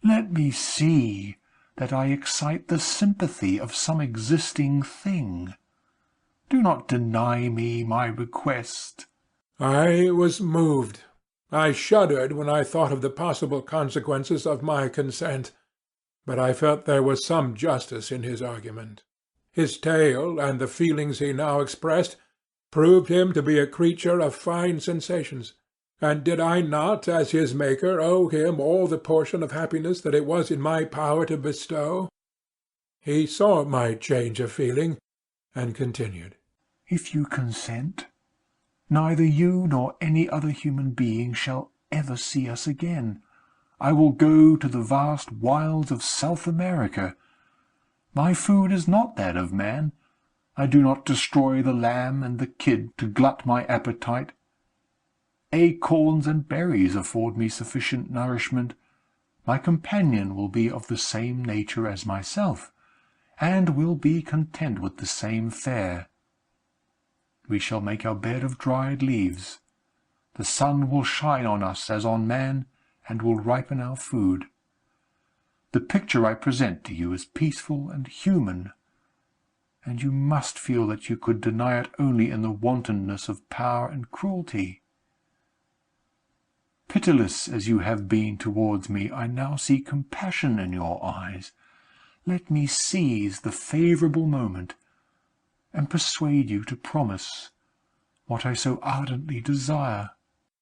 Let me see that I excite the sympathy of some existing thing. Do not deny me my request." I was moved. I shuddered when I thought of the possible consequences of my consent, but I felt there was some justice in his argument. His tale, and the feelings he now expressed, proved him to be a creature of fine sensations, and did I not, as his maker, owe him all the portion of happiness that it was in my power to bestow? He saw my change of feeling, and continued, "If you consent, neither you nor any other human being shall ever see us again. I will go to the vast wilds of South America. My food is not that of man. I do not destroy the lamb and the kid to glut my appetite. Acorns and berries afford me sufficient nourishment. My companion will be of the same nature as myself, and will be content with the same fare. We shall make our bed of dried leaves. The sun will shine on us as on man, and will ripen our food. The picture I present to you is peaceful and human, and you must feel that you could deny it only in the wantonness of power and cruelty. Pitiless as you have been towards me, I now see compassion in your eyes. Let me seize the favourable moment, and persuade you to promise what I so ardently desire.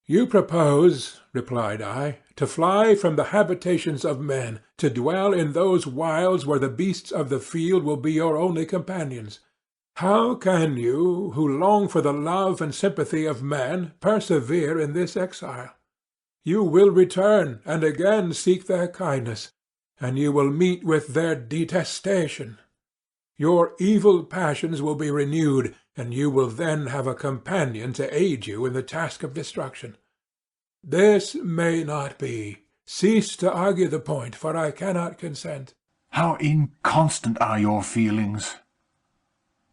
You propose, replied I, to fly from the habitations of men, to dwell in those wilds where the beasts of the field will be your only companions. How can you, who long for the love and sympathy of man, persevere in this exile? You will return, and again seek their kindness, and you will meet with their detestation. Your evil passions will be renewed, and you will then have a companion to aid you in the task of destruction. This may not be. Cease to argue the point, for I cannot consent. How inconstant are your feelings!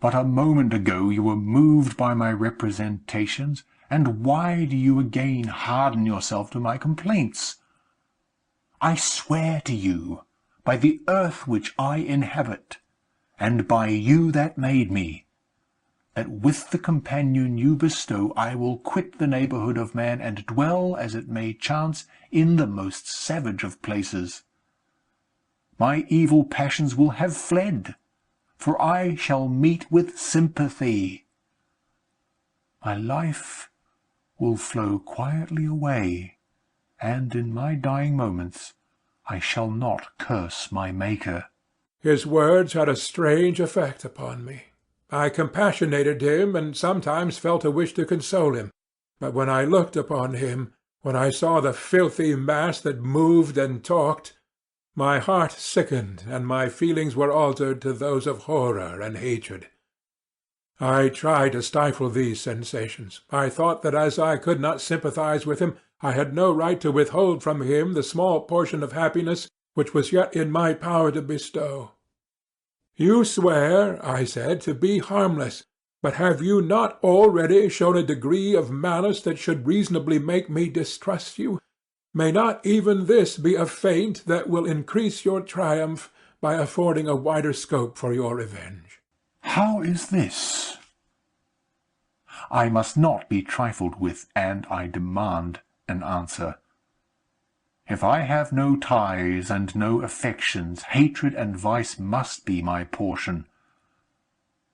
But a moment ago you were moved by my representations, and why do you again harden yourself to my complaints? I swear to you, by the earth which I inhabit, and by you that made me, that with the companion you bestow I will quit the neighbourhood of man, and dwell, as it may chance, in the most savage of places. My evil passions will have fled, for I shall meet with sympathy. My life will flow quietly away, and in my dying moments I shall not curse my Maker. His words had a strange effect upon me. I compassionated him, and sometimes felt a wish to console him. But when I looked upon him, when I saw the filthy mass that moved and talked, my heart sickened, and my feelings were altered to those of horror and hatred. I tried to stifle these sensations. I thought that as I could not sympathize with him, I had no right to withhold from him the small portion of happiness which was yet in my power to bestow. You swear, I said, to be harmless, but have you not already shown a degree of malice that should reasonably make me distrust you? May not even this be a feint that will increase your triumph by affording a wider scope for your revenge? How is this? I must not be trifled with, and I demand an answer. If I have no ties and no affections, hatred and vice must be my portion.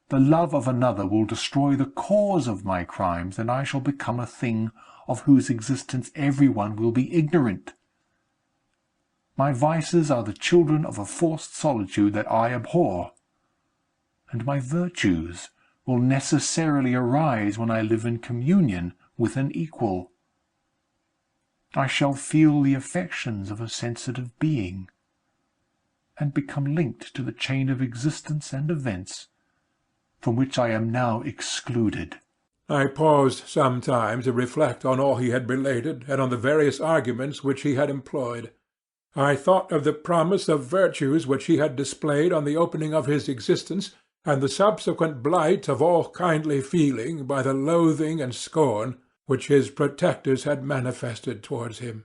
The love of another will destroy the cause of my crimes, and I shall become a thing of whose existence everyone will be ignorant. My vices are the children of a forced solitude that I abhor, and my virtues will necessarily arise when I live in communion with an equal. I shall feel the affections of a sensitive being, and become linked to the chain of existence and events from which I am now excluded. I paused some time to reflect on all he had related, and on the various arguments which he had employed. I thought of the promise of virtues which he had displayed on the opening of his existence, and the subsequent blight of all kindly feeling by the loathing and scorn which his protectors had manifested towards him.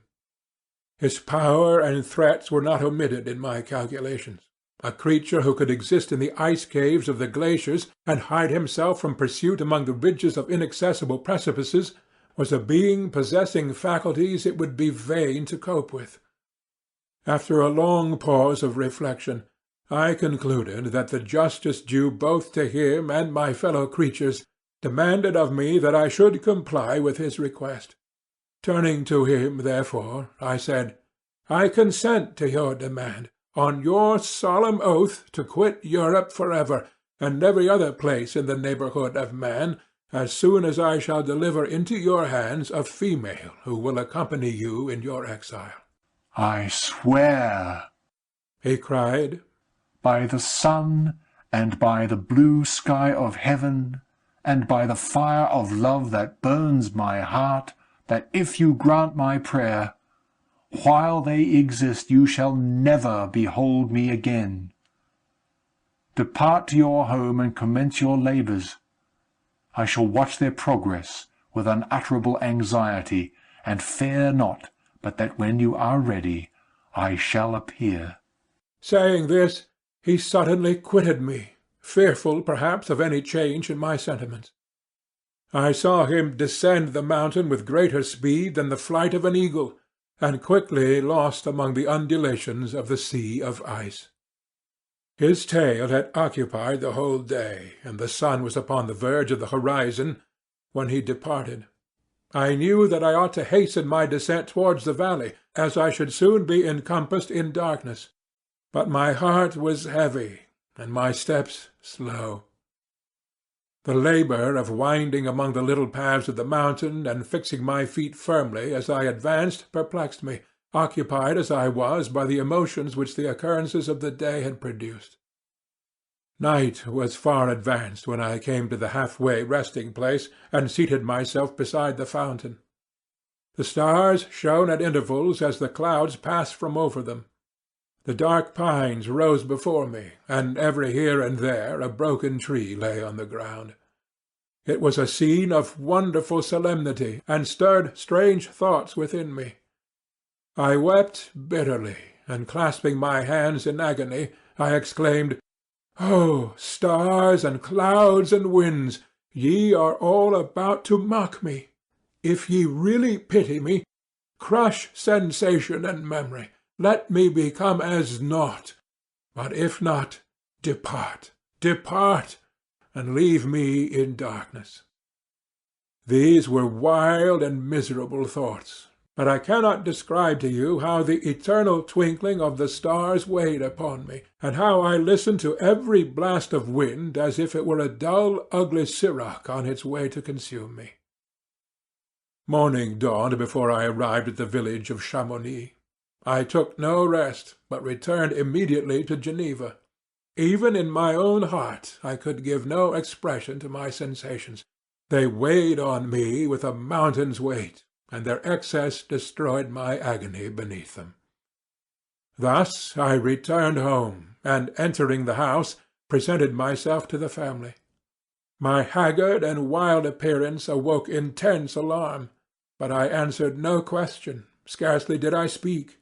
His power and threats were not omitted in my calculations. A creature who could exist in the ice caves of the glaciers and hide himself from pursuit among the ridges of inaccessible precipices was a being possessing faculties it would be vain to cope with. After a long pause of reflection, I concluded that the justice due both to him and my fellow creatures demanded of me that I should comply with his request. Turning to him, therefore, I said, "I consent to your demand, on your solemn oath to quit Europe forever, and every other place in the neighbourhood of man, as soon as I shall deliver into your hands a female who will accompany you in your exile." I swear, he cried, by the sun, and by the blue sky of heaven, and by the fire of love that burns my heart, that if you grant my prayer, while they exist you shall never behold me again. Depart to your home and commence your labours. I shall watch their progress with unutterable anxiety, and fear not but that when you are ready I shall appear. Saying this, he suddenly quitted me, fearful perhaps of any change in my sentiments. I saw him descend the mountain with greater speed than the flight of an eagle, and quickly lost among the undulations of the sea of ice. His tale had occupied the whole day, and the sun was upon the verge of the horizon when he departed. I knew that I ought to hasten my descent towards the valley, as I should soon be encompassed in darkness. But my heart was heavy, and my steps slow. The labour of winding among the little paths of the mountain, and fixing my feet firmly as I advanced, perplexed me, occupied as I was by the emotions which the occurrences of the day had produced. Night was far advanced when I came to the half-way resting-place, and seated myself beside the fountain. The stars shone at intervals as the clouds passed from over them. The dark pines rose before me, and every here and there a broken tree lay on the ground. It was a scene of wonderful solemnity, and stirred strange thoughts within me. I wept bitterly, and clasping my hands in agony, I exclaimed, "Oh, stars and clouds and winds, ye are all about to mock me. If ye really pity me, crush sensation and memory. Let me become as naught. But if not, depart, depart, and leave me in darkness." These were wild and miserable thoughts, but I cannot describe to you how the eternal twinkling of the stars weighed upon me, and how I listened to every blast of wind as if it were a dull, ugly siroc on its way to consume me. Morning dawned before I arrived at the village of Chamonix. I took no rest, but returned immediately to Geneva. Even in my own heart I could give no expression to my sensations. They weighed on me with a mountain's weight, and their excess destroyed my agony beneath them. Thus I returned home, and entering the house, presented myself to the family. My haggard and wild appearance awoke intense alarm, but I answered no question, scarcely did I speak.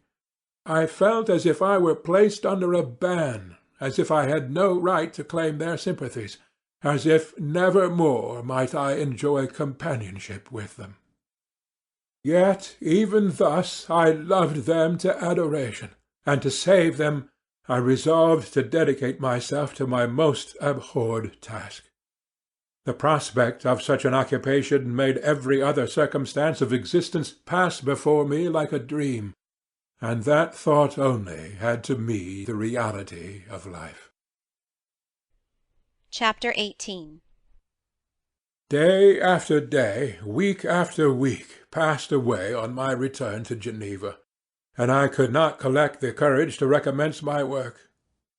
I felt as if I were placed under a ban, as if I had no right to claim their sympathies, as if never more might I enjoy companionship with them. Yet even thus I loved them to adoration, and to save them I resolved to dedicate myself to my most abhorred task. The prospect of such an occupation made every other circumstance of existence pass before me like a dream, and that thought only had to me the reality of life. Chapter 18. Day after day, week after week, passed away on my return to Geneva, and I could not collect the courage to recommence my work.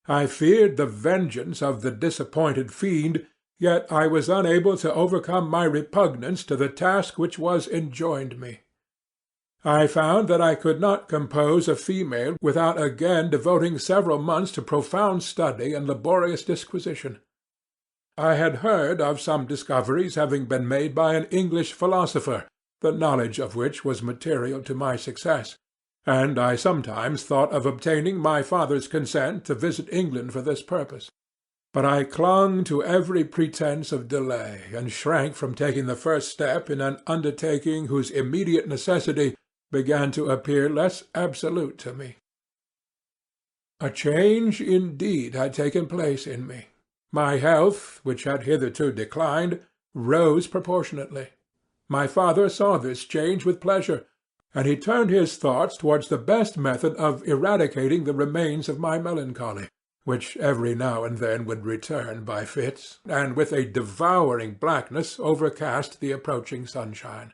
I feared the vengeance of the disappointed fiend, yet I was unable to overcome my repugnance to the task which was enjoined me. I found that I could not compose a female without again devoting several months to profound study and laborious disquisition. I had heard of some discoveries having been made by an English philosopher, the knowledge of which was material to my success, and I sometimes thought of obtaining my father's consent to visit England for this purpose. But I clung to every pretence of delay, and shrank from taking the first step in an undertaking whose immediate necessity began to appear less absolute to me. A change indeed had taken place in me. My health, which had hitherto declined, rose proportionately. My father saw this change with pleasure, and he turned his thoughts towards the best method of eradicating the remains of my melancholy, which every now and then would return by fits, and with a devouring blackness overcast the approaching sunshine.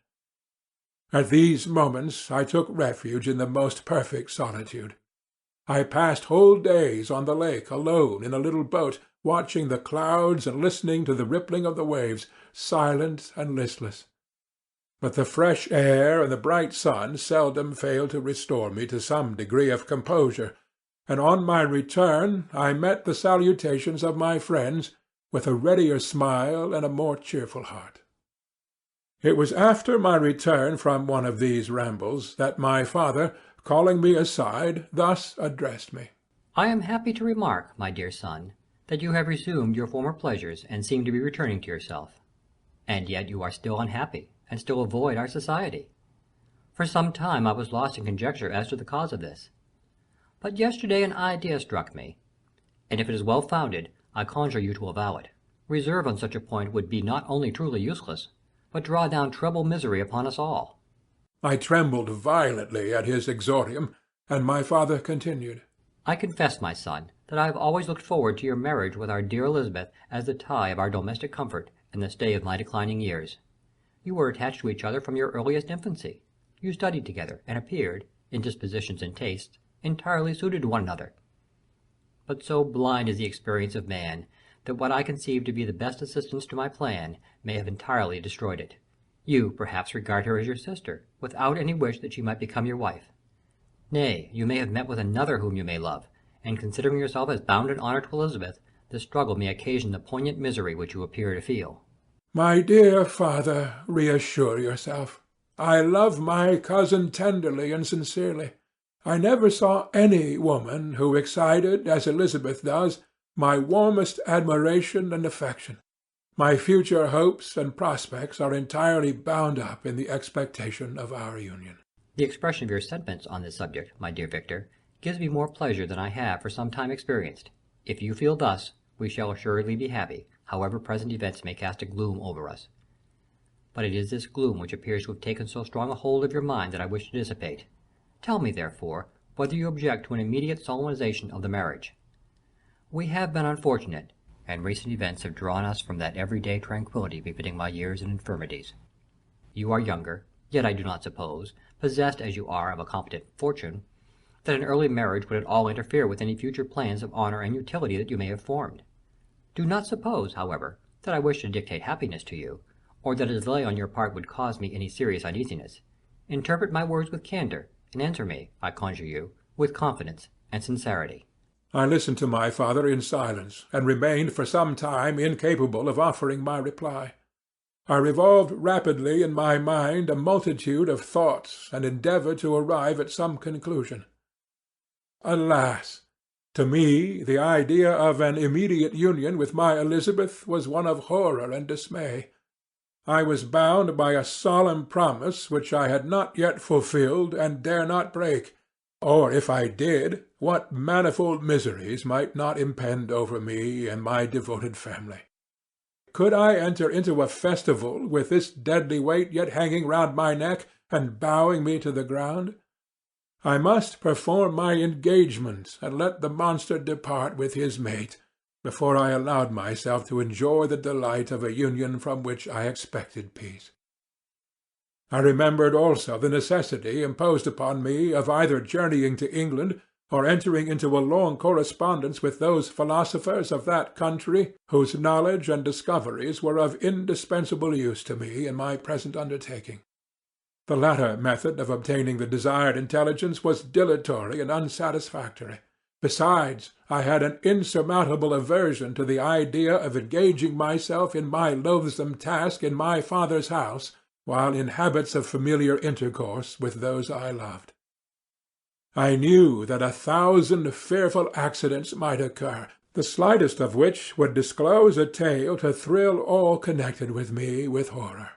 At these moments I took refuge in the most perfect solitude. I passed whole days on the lake alone in a little boat, watching the clouds and listening to the rippling of the waves, silent and listless. But the fresh air and the bright sun seldom failed to restore me to some degree of composure, and on my return I met the salutations of my friends with a readier smile and a more cheerful heart. It was after my return from one of these rambles that my father, calling me aside, thus addressed me. I am happy to remark, my dear son, that you have resumed your former pleasures and seem to be returning to yourself. And yet you are still unhappy, and still avoid our society. For some time I was lost in conjecture as to the cause of this. But yesterday an idea struck me, and if it is well founded, I conjure you to avow it. Reserve on such a point would be not only truly useless, but draw down treble misery upon us all. I trembled violently at his exordium, and my father continued. I confess, my son, that I have always looked forward to your marriage with our dear Elizabeth as the tie of our domestic comfort and the stay of my declining years. You were attached to each other from your earliest infancy. You studied together, and appeared, in dispositions and tastes, entirely suited to one another. But so blind is the experience of man, that what I conceive to be the best assistance to my plan may have entirely destroyed it. You, perhaps, regard her as your sister, without any wish that she might become your wife. Nay, you may have met with another whom you may love, and considering yourself as bound in honor to Elizabeth, this struggle may occasion the poignant misery which you appear to feel. My dear father, reassure yourself. I love my cousin tenderly and sincerely. I never saw any woman who excited, as Elizabeth does, my warmest admiration and affection. My future hopes and prospects are entirely bound up in the expectation of our union. The expression of your sentiments on this subject, my dear Victor, gives me more pleasure than I have for some time experienced. If you feel thus, we shall assuredly be happy, however present events may cast a gloom over us. But it is this gloom which appears to have taken so strong a hold of your mind that I wish to dissipate. Tell me, therefore, whether you object to an immediate solemnization of the marriage. We have been unfortunate, and recent events have drawn us from that everyday tranquillity befitting my years and infirmities. You are younger, yet I do not suppose, possessed as you are of a competent fortune, that an early marriage would at all interfere with any future plans of honor and utility that you may have formed. Do not suppose, however, that I wish to dictate happiness to you, or that a delay on your part would cause me any serious uneasiness. Interpret my words with candor, and answer me, I conjure you, with confidence and sincerity. I listened to my father in silence, and remained for some time incapable of offering my reply. I revolved rapidly in my mind a multitude of thoughts, and endeavoured to arrive at some conclusion. Alas! To me the idea of an immediate union with my Elizabeth was one of horror and dismay. I was bound by a solemn promise which I had not yet fulfilled and dare not break, or if I did, what manifold miseries might not impend over me and my devoted family. Could I enter into a festival with this deadly weight yet hanging round my neck and bowing me to the ground? I must perform my engagement and let the monster depart with his mate, before I allowed myself to enjoy the delight of a union from which I expected peace. I remembered also the necessity imposed upon me of either journeying to England or entering into a long correspondence with those philosophers of that country whose knowledge and discoveries were of indispensable use to me in my present undertaking. The latter method of obtaining the desired intelligence was dilatory and unsatisfactory. Besides, I had an insurmountable aversion to the idea of engaging myself in my loathsome task in my father's house, while in habits of familiar intercourse with those I loved. I knew that 1,000 fearful accidents might occur, the slightest of which would disclose a tale to thrill all connected with me with horror.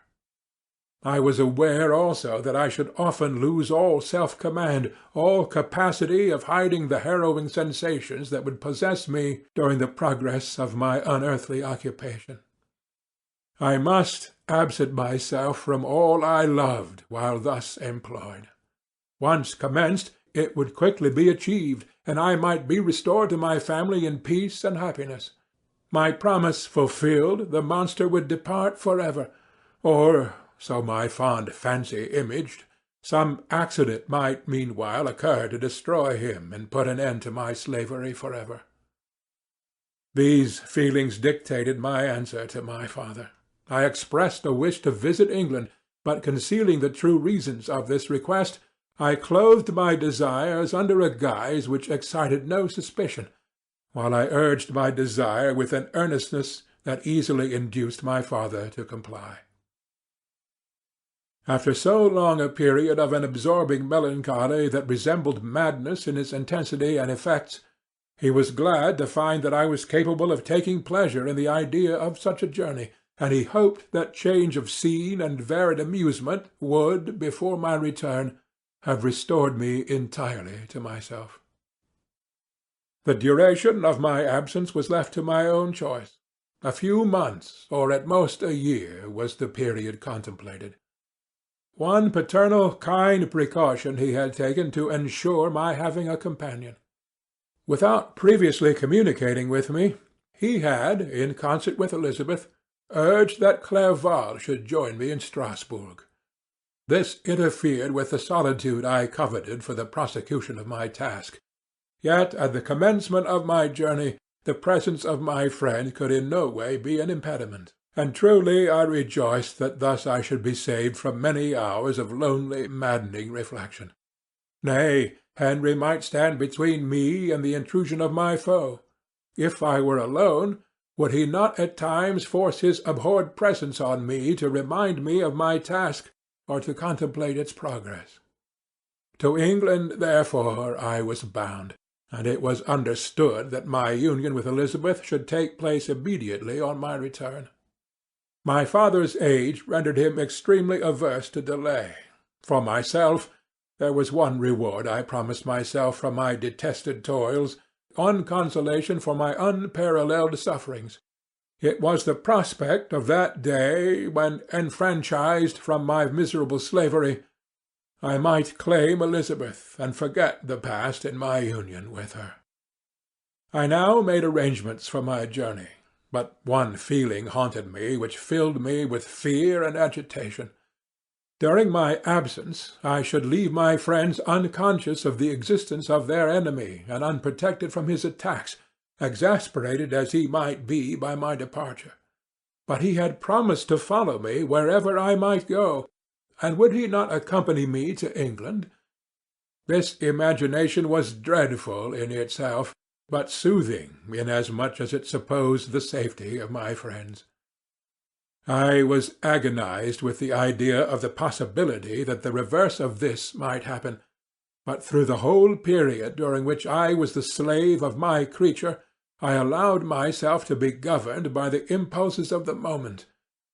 I was aware also that I should often lose all self-command, all capacity of hiding the harrowing sensations that would possess me during the progress of my unearthly occupation. I must absent myself from all I loved while thus employed. Once commenced, it would quickly be achieved, and I might be restored to my family in peace and happiness. My promise fulfilled, the monster would depart forever, or, so my fond fancy imaged, some accident might meanwhile occur to destroy him and put an end to my slavery forever. These feelings dictated my answer to my father. I expressed a wish to visit England, but concealing the true reasons of this request, I clothed my desires under a guise which excited no suspicion, while I urged my desire with an earnestness that easily induced my father to comply. After so long a period of an absorbing melancholy that resembled madness in its intensity and effects, he was glad to find that I was capable of taking pleasure in the idea of such a journey, and he hoped that change of scene and varied amusement would, before my return, have restored me entirely to myself. The duration of my absence was left to my own choice. A few months, or at most a year, was the period contemplated. One paternal kind precaution he had taken to ensure my having a companion. Without previously communicating with me, he had, in concert with Elizabeth, urged that Clerval should join me in Strasbourg. This interfered with the solitude I coveted for the prosecution of my task. Yet at the commencement of my journey the presence of my friend could in no way be an impediment, and truly I rejoiced that thus I should be saved from many hours of lonely, maddening reflection. Nay, Henry might stand between me and the intrusion of my foe. If I were alone, would he not at times force his abhorred presence on me to remind me of my task, or to contemplate its progress? To England, therefore, I was bound, and it was understood that my union with Elizabeth should take place immediately on my return. My father's age rendered him extremely averse to delay. For myself, there was one reward I promised myself from my detested toils, one consolation for my unparalleled sufferings. It was the prospect of that day when, enfranchised from my miserable slavery, I might claim Elizabeth and forget the past in my union with her. I now made arrangements for my journey, but one feeling haunted me which filled me with fear and agitation. During my absence I should leave my friends unconscious of the existence of their enemy and unprotected from his attacks, exasperated as he might be by my departure. But he had promised to follow me wherever I might go, and would he not accompany me to England? This imagination was dreadful in itself, but soothing inasmuch as it supposed the safety of my friends. I was agonized with the idea of the possibility that the reverse of this might happen, but through the whole period during which I was the slave of my creature, I allowed myself to be governed by the impulses of the moment,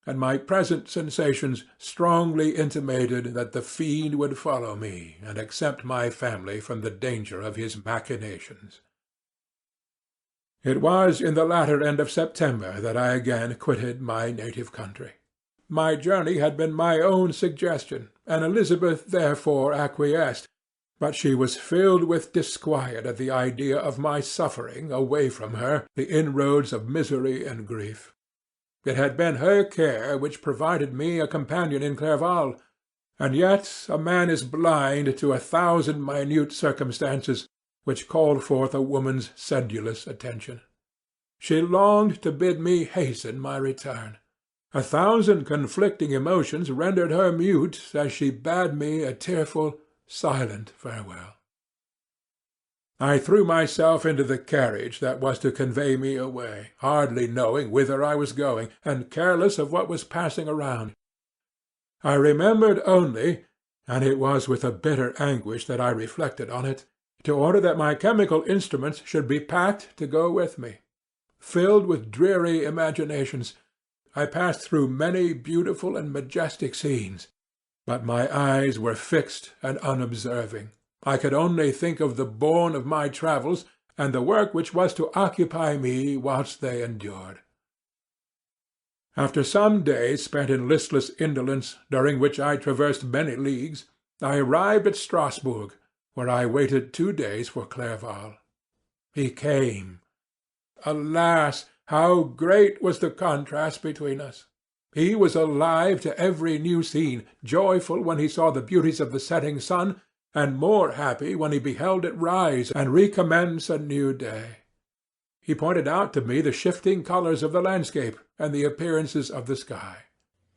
and my present sensations strongly intimated that the fiend would follow me and exempt my family from the danger of his machinations. It was in the latter end of September that I again quitted my native country. My journey had been my own suggestion, and Elizabeth therefore acquiesced, but she was filled with disquiet at the idea of my suffering, away from her, the inroads of misery and grief. It had been her care which provided me a companion in Clerval, and yet a man is blind to 1,000 minute circumstances which called forth a woman's sedulous attention. She longed to bid me hasten my return. 1,000 conflicting emotions rendered her mute as she bade me a tearful, silent farewell. I threw myself into the carriage that was to convey me away, hardly knowing whither I was going, and careless of what was passing around. I remembered only, and it was with a bitter anguish that I reflected on it, to order that my chemical instruments should be packed to go with me. Filled with dreary imaginations, I passed through many beautiful and majestic scenes, but my eyes were fixed and unobserving. I could only think of the bourne of my travels and the work which was to occupy me whilst they endured. After some days spent in listless indolence, during which I traversed many leagues, I arrived at Strasbourg, where I waited 2 days for Clerval. He came. Alas, how great was the contrast between us! He was alive to every new scene, joyful when he saw the beauties of the setting sun, and more happy when he beheld it rise and recommence a new day. He pointed out to me the shifting colours of the landscape and the appearances of the sky.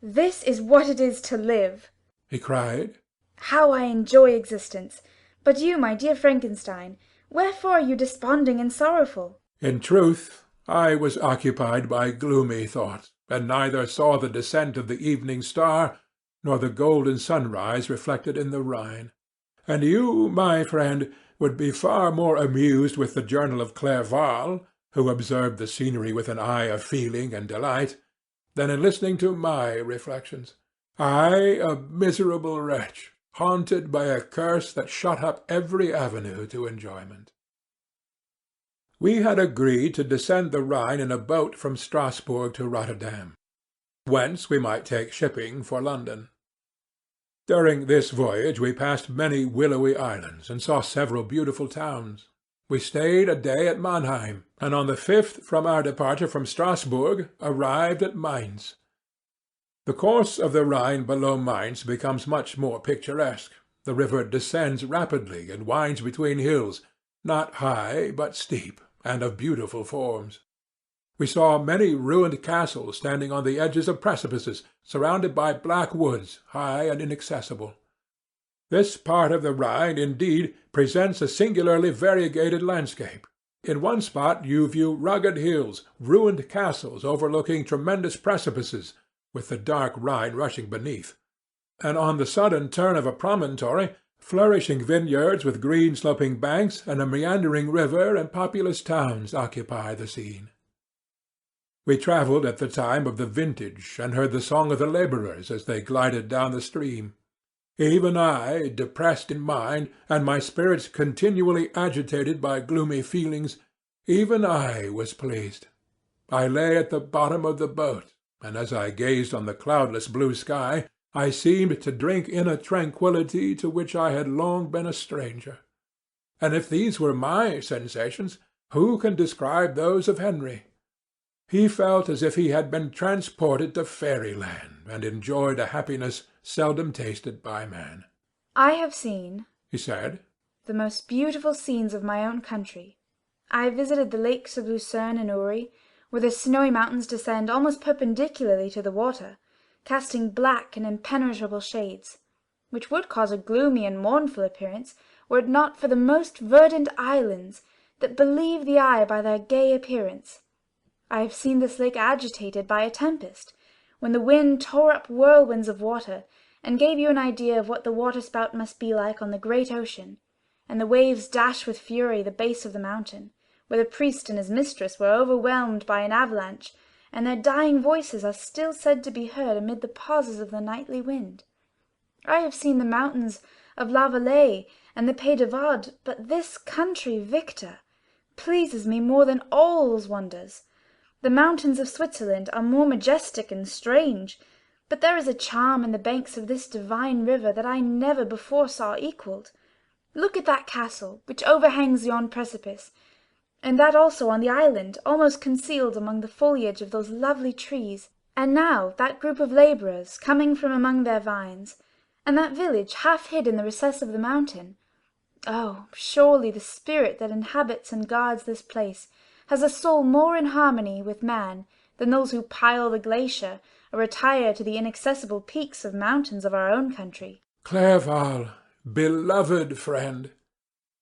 "This is what it is to live," he cried. "How I enjoy existence! But you, my dear Frankenstein, wherefore are you desponding and sorrowful?" In truth, I was occupied by gloomy thoughts, and neither saw the descent of the evening star, nor the golden sunrise reflected in the Rhine. And you, my friend, would be far more amused with the journal of Clerval, who observed the scenery with an eye of feeling and delight, than in listening to my reflections. I, a miserable wretch, haunted by a curse that shut up every avenue to enjoyment. We had agreed to descend the Rhine in a boat from Strasbourg to Rotterdam, whence we might take shipping for London. During this voyage we passed many willowy islands, and saw several beautiful towns. We stayed a day at Mannheim, and on the 5th from our departure from Strasbourg arrived at Mainz. The course of the Rhine below Mainz becomes much more picturesque. The river descends rapidly and winds between hills, not high but steep, and of beautiful forms. We saw many ruined castles standing on the edges of precipices, surrounded by black woods, high and inaccessible. This part of the Rhine, indeed, presents a singularly variegated landscape. In one spot you view rugged hills, ruined castles overlooking tremendous precipices, with the dark Rhine rushing beneath, and on the sudden turn of a promontory, flourishing vineyards with green sloping banks and a meandering river and populous towns occupy the scene. We travelled at the time of the vintage, and heard the song of the labourers as they glided down the stream. Even I, depressed in mind, and my spirits continually agitated by gloomy feelings, even I was pleased. I lay at the bottom of the boat, and as I gazed on the cloudless blue sky, I seemed to drink in a tranquillity to which I had long been a stranger. And if these were my sensations, who can describe those of Henry? He felt as if he had been transported to fairyland, and enjoyed a happiness seldom tasted by man. "I have seen," he said, "the most beautiful scenes of my own country. I have visited the lakes of Lucerne and Uri, where the snowy mountains descend almost perpendicularly to the water, casting black and impenetrable shades, which would cause a gloomy and mournful appearance were it not for the most verdant islands that belie the eye by their gay appearance. I have seen this lake agitated by a tempest, when the wind tore up whirlwinds of water, and gave you an idea of what the waterspout must be like on the great ocean, and the waves dashed with fury the base of the mountain, where the priest and his mistress were overwhelmed by an avalanche, and their dying voices are still said to be heard amid the pauses of the nightly wind. I have seen the mountains of La Valais and the Pays de Vaud, but this country, Victor, pleases me more than all wonders. The mountains of Switzerland are more majestic and strange, but there is a charm in the banks of this divine river that I never before saw equalled. Look at that castle which overhangs yon precipice, and that also on the island, almost concealed among the foliage of those lovely trees, and now that group of labourers coming from among their vines, and that village half hid in the recess of the mountain. Oh, surely the spirit that inhabits and guards this place has a soul more in harmony with man than those who pile the glacier or retire to the inaccessible peaks of mountains of our own country. Clerval, beloved friend,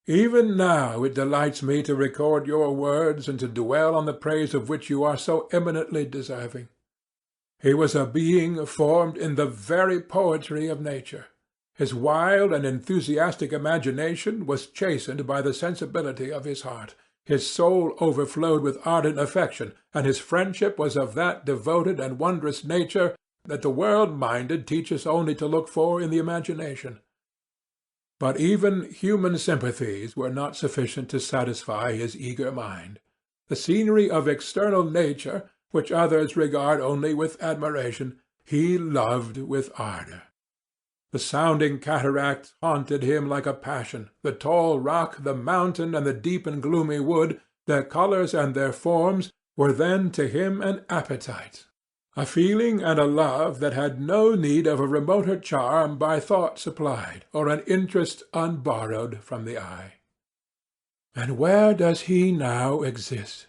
even now it delights me to record your words and to dwell on the praise of which you are so eminently deserving. He was a being formed in the very poetry of nature. His wild and enthusiastic imagination was chastened by the sensibility of his heart. His soul overflowed with ardent affection, and his friendship was of that devoted and wondrous nature that the world-minded teach us only to look for in the imagination. But even human sympathies were not sufficient to satisfy his eager mind. The scenery of external nature, which others regard only with admiration, he loved with ardour. The sounding cataract haunted him like a passion. The tall rock, the mountain, and the deep and gloomy wood, their colours and their forms, were then to him an appetite. a feeling and a love that had no need of a remoter charm by thought supplied, or an interest unborrowed from the eye. And where does he now exist?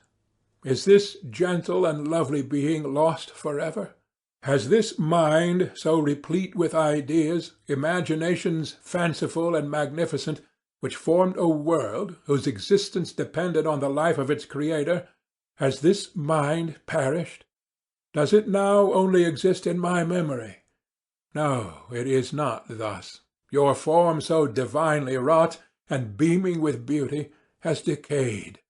Is this gentle and lovely being lost forever? Has this mind, so replete with ideas, imaginations fanciful and magnificent, which formed a world, whose existence depended on the life of its creator, has this mind perished? Does it now only exist in my memory? No, it is not thus. Your form, so divinely wrought, and beaming with beauty, has decayed,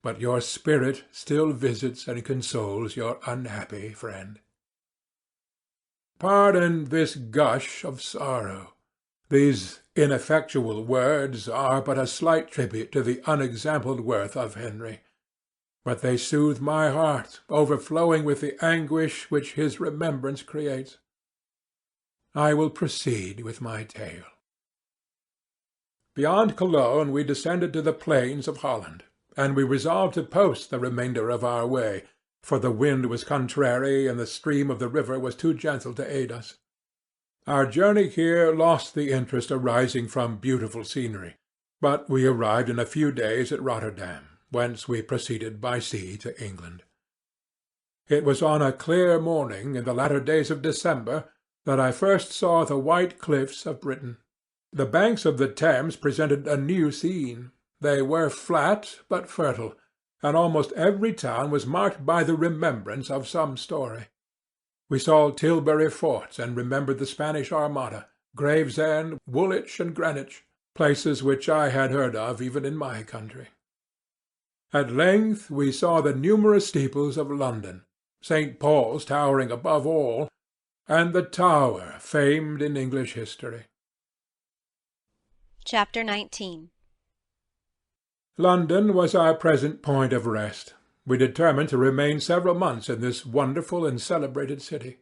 but your spirit still visits and consoles your unhappy friend. Pardon this gush of sorrow. These ineffectual words are but a slight tribute to the unexampled worth of Henry, but they soothe my heart, overflowing with the anguish which his remembrance creates. I will proceed with my tale. Beyond Cologne we descended to the plains of Holland, and we resolved to post the remainder of our way, for the wind was contrary and the stream of the river was too gentle to aid us. Our journey here lost the interest arising from beautiful scenery, but we arrived in a few days at Rotterdam, whence we proceeded by sea to England. It was on a clear morning in the latter days of December that I first saw the white cliffs of Britain. The banks of the Thames presented a new scene. They were flat but fertile, and almost every town was marked by the remembrance of some story. We saw Tilbury forts and remembered the Spanish Armada, Gravesend, Woolwich, and Greenwich, places which I had heard of even in my country. At length we saw the numerous steeples of London, St. Paul's towering above all, and the Tower famed in English history. Chapter 19. London was our present point of rest. We determined to remain several months in this wonderful and celebrated city.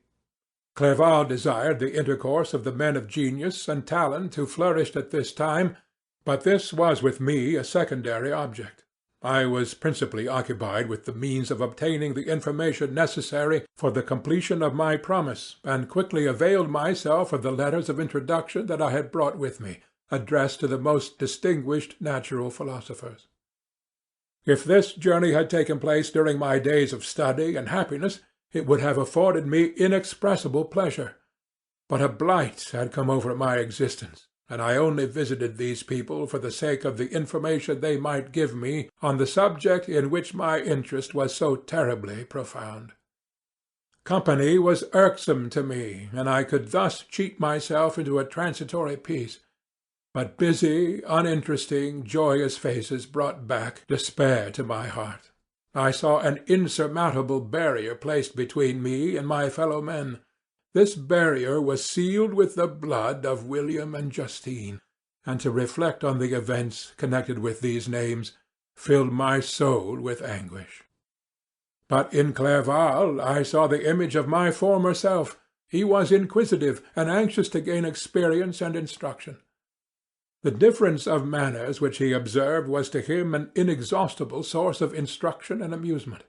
Clerval desired the intercourse of the men of genius and talent who flourished at this time, but this was with me a secondary object. I was principally occupied with the means of obtaining the information necessary for the completion of my promise, and quickly availed myself of the letters of introduction that I had brought with me, addressed to the most distinguished natural philosophers. If this journey had taken place during my days of study and happiness, it would have afforded me inexpressible pleasure. But a blight had come over my existence, and I only visited these people for the sake of the information they might give me on the subject in which my interest was so terribly profound. Company was irksome to me, and I could thus cheat myself into a transitory peace. But busy, uninteresting, joyous faces brought back despair to my heart. I saw an insurmountable barrier placed between me and my fellow-men. This barrier was sealed with the blood of William and Justine, and to reflect on the events connected with these names filled my soul with anguish. But in Clerval I saw the image of my former self. He was inquisitive and anxious to gain experience and instruction. The difference of manners which he observed was to him an inexhaustible source of instruction and amusement.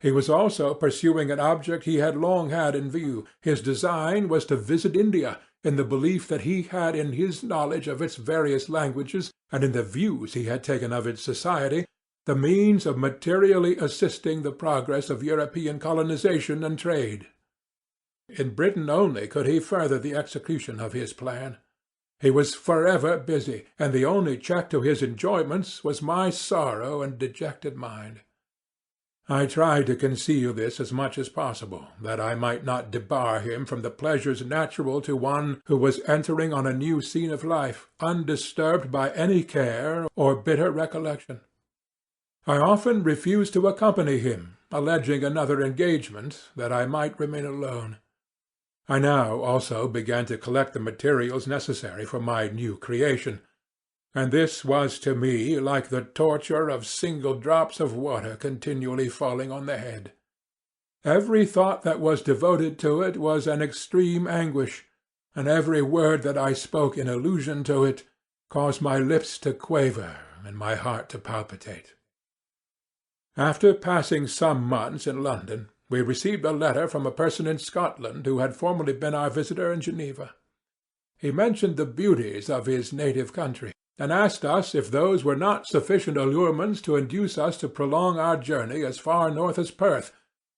He was also pursuing an object he had long had in view. His design was to visit India, in the belief that he had in his knowledge of its various languages, and in the views he had taken of its society, the means of materially assisting the progress of European colonization and trade. In Britain only could he further the execution of his plan. He was forever busy, and the only check to his enjoyments was my sorrow and dejected mind. I tried to conceal this as much as possible, that I might not debar him from the pleasures natural to one who was entering on a new scene of life, undisturbed by any care or bitter recollection. I often refused to accompany him, alleging another engagement, that I might remain alone. I now also began to collect the materials necessary for my new creation, and this was to me like the torture of single drops of water continually falling on the head. Every thought that was devoted to it was an extreme anguish, and every word that I spoke in allusion to it caused my lips to quaver and my heart to palpitate. After passing some months in London, we received a letter from a person in Scotland who had formerly been our visitor in Geneva. He mentioned the beauties of his native country, and asked us if those were not sufficient allurements to induce us to prolong our journey as far north as Perth,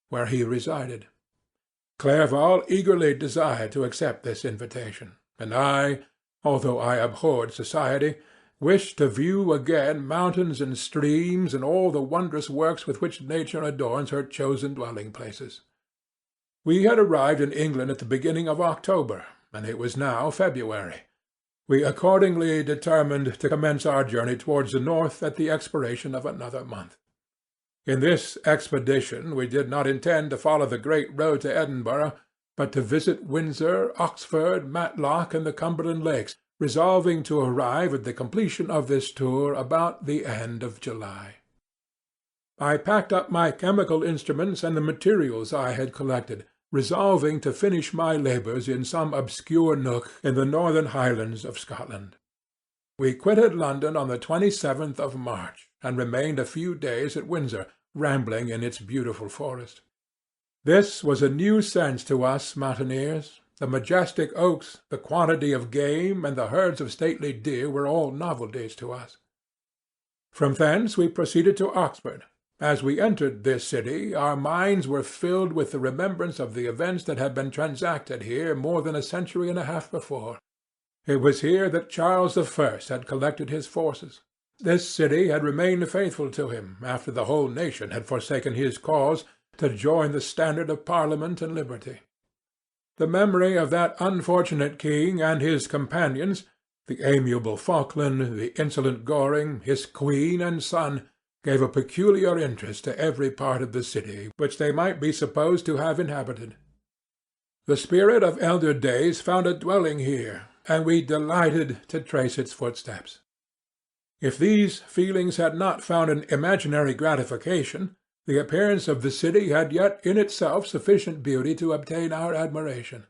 where he resided. Clerval eagerly desired to accept this invitation, and I, although I abhorred society, wished to view again mountains and streams and all the wondrous works with which nature adorns her chosen dwelling-places. We had arrived in England at the beginning of October, and it was now February. We accordingly determined to commence our journey towards the north at the expiration of another month. In this expedition we did not intend to follow the great road to Edinburgh, but to visit Windsor, Oxford, Matlock, and the Cumberland Lakes, resolving to arrive at the completion of this tour about the end of July. I packed up my chemical instruments and the materials I had collected, resolving to finish my labours in some obscure nook in the northern Highlands of Scotland. We quitted London on the 27th of March, and remained a few days at Windsor, rambling in its beautiful forest. This was a new sense to us mountaineers. The majestic oaks, the quantity of game, and the herds of stately deer were all novelties to us. From thence we proceeded to Oxford. As we entered this city, our minds were filled with the remembrance of the events that had been transacted here more than a century and a half before. It was here that Charles I had collected his forces. This city had remained faithful to him, after the whole nation had forsaken his cause to join the standard of Parliament and liberty. The memory of that unfortunate king and his companions, the amiable Falkland, the insolent Goring, his queen and son, gave a peculiar interest to every part of the city which they might be supposed to have inhabited. The spirit of elder days found a dwelling here, and we delighted to trace its footsteps. If these feelings had not found an imaginary gratification, the appearance of the city had yet in itself sufficient beauty to obtain our admiration.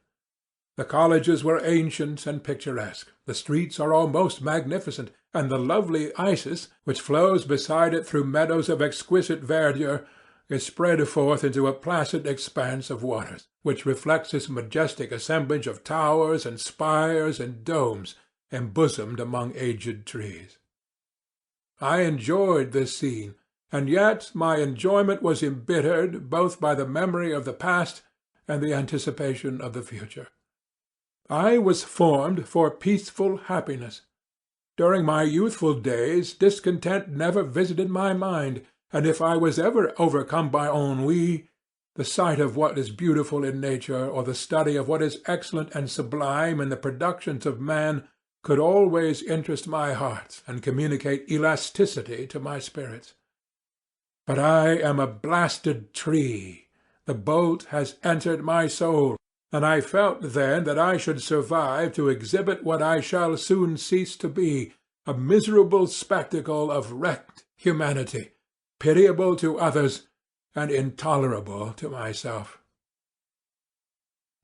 The colleges were ancient and picturesque, the streets are almost magnificent, and the lovely Isis, which flows beside it through meadows of exquisite verdure, is spread forth into a placid expanse of waters, which reflects its majestic assemblage of towers and spires and domes, embosomed among aged trees. I enjoyed this scene, and yet my enjoyment was embittered both by the memory of the past and the anticipation of the future. I was formed for peaceful happiness. During my youthful days discontent never visited my mind, and if I was ever overcome by ennui, the sight of what is beautiful in nature, or the study of what is excellent and sublime in the productions of man, could always interest my heart and communicate elasticity to my spirits. But I am a blasted tree. The bolt has entered my soul, and I felt then that I should survive to exhibit what I shall soon cease to be, a miserable spectacle of wrecked humanity, pitiable to others and intolerable to myself.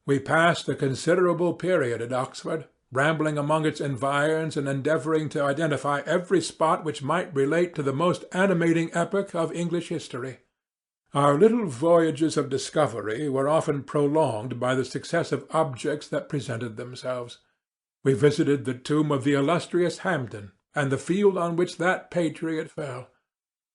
We passed a considerable period at Oxford, rambling among its environs and endeavouring to identify every spot which might relate to the most animating epoch of English history. Our little voyages of discovery were often prolonged by the successive objects that presented themselves. We visited the tomb of the illustrious Hampden, and the field on which that patriot fell.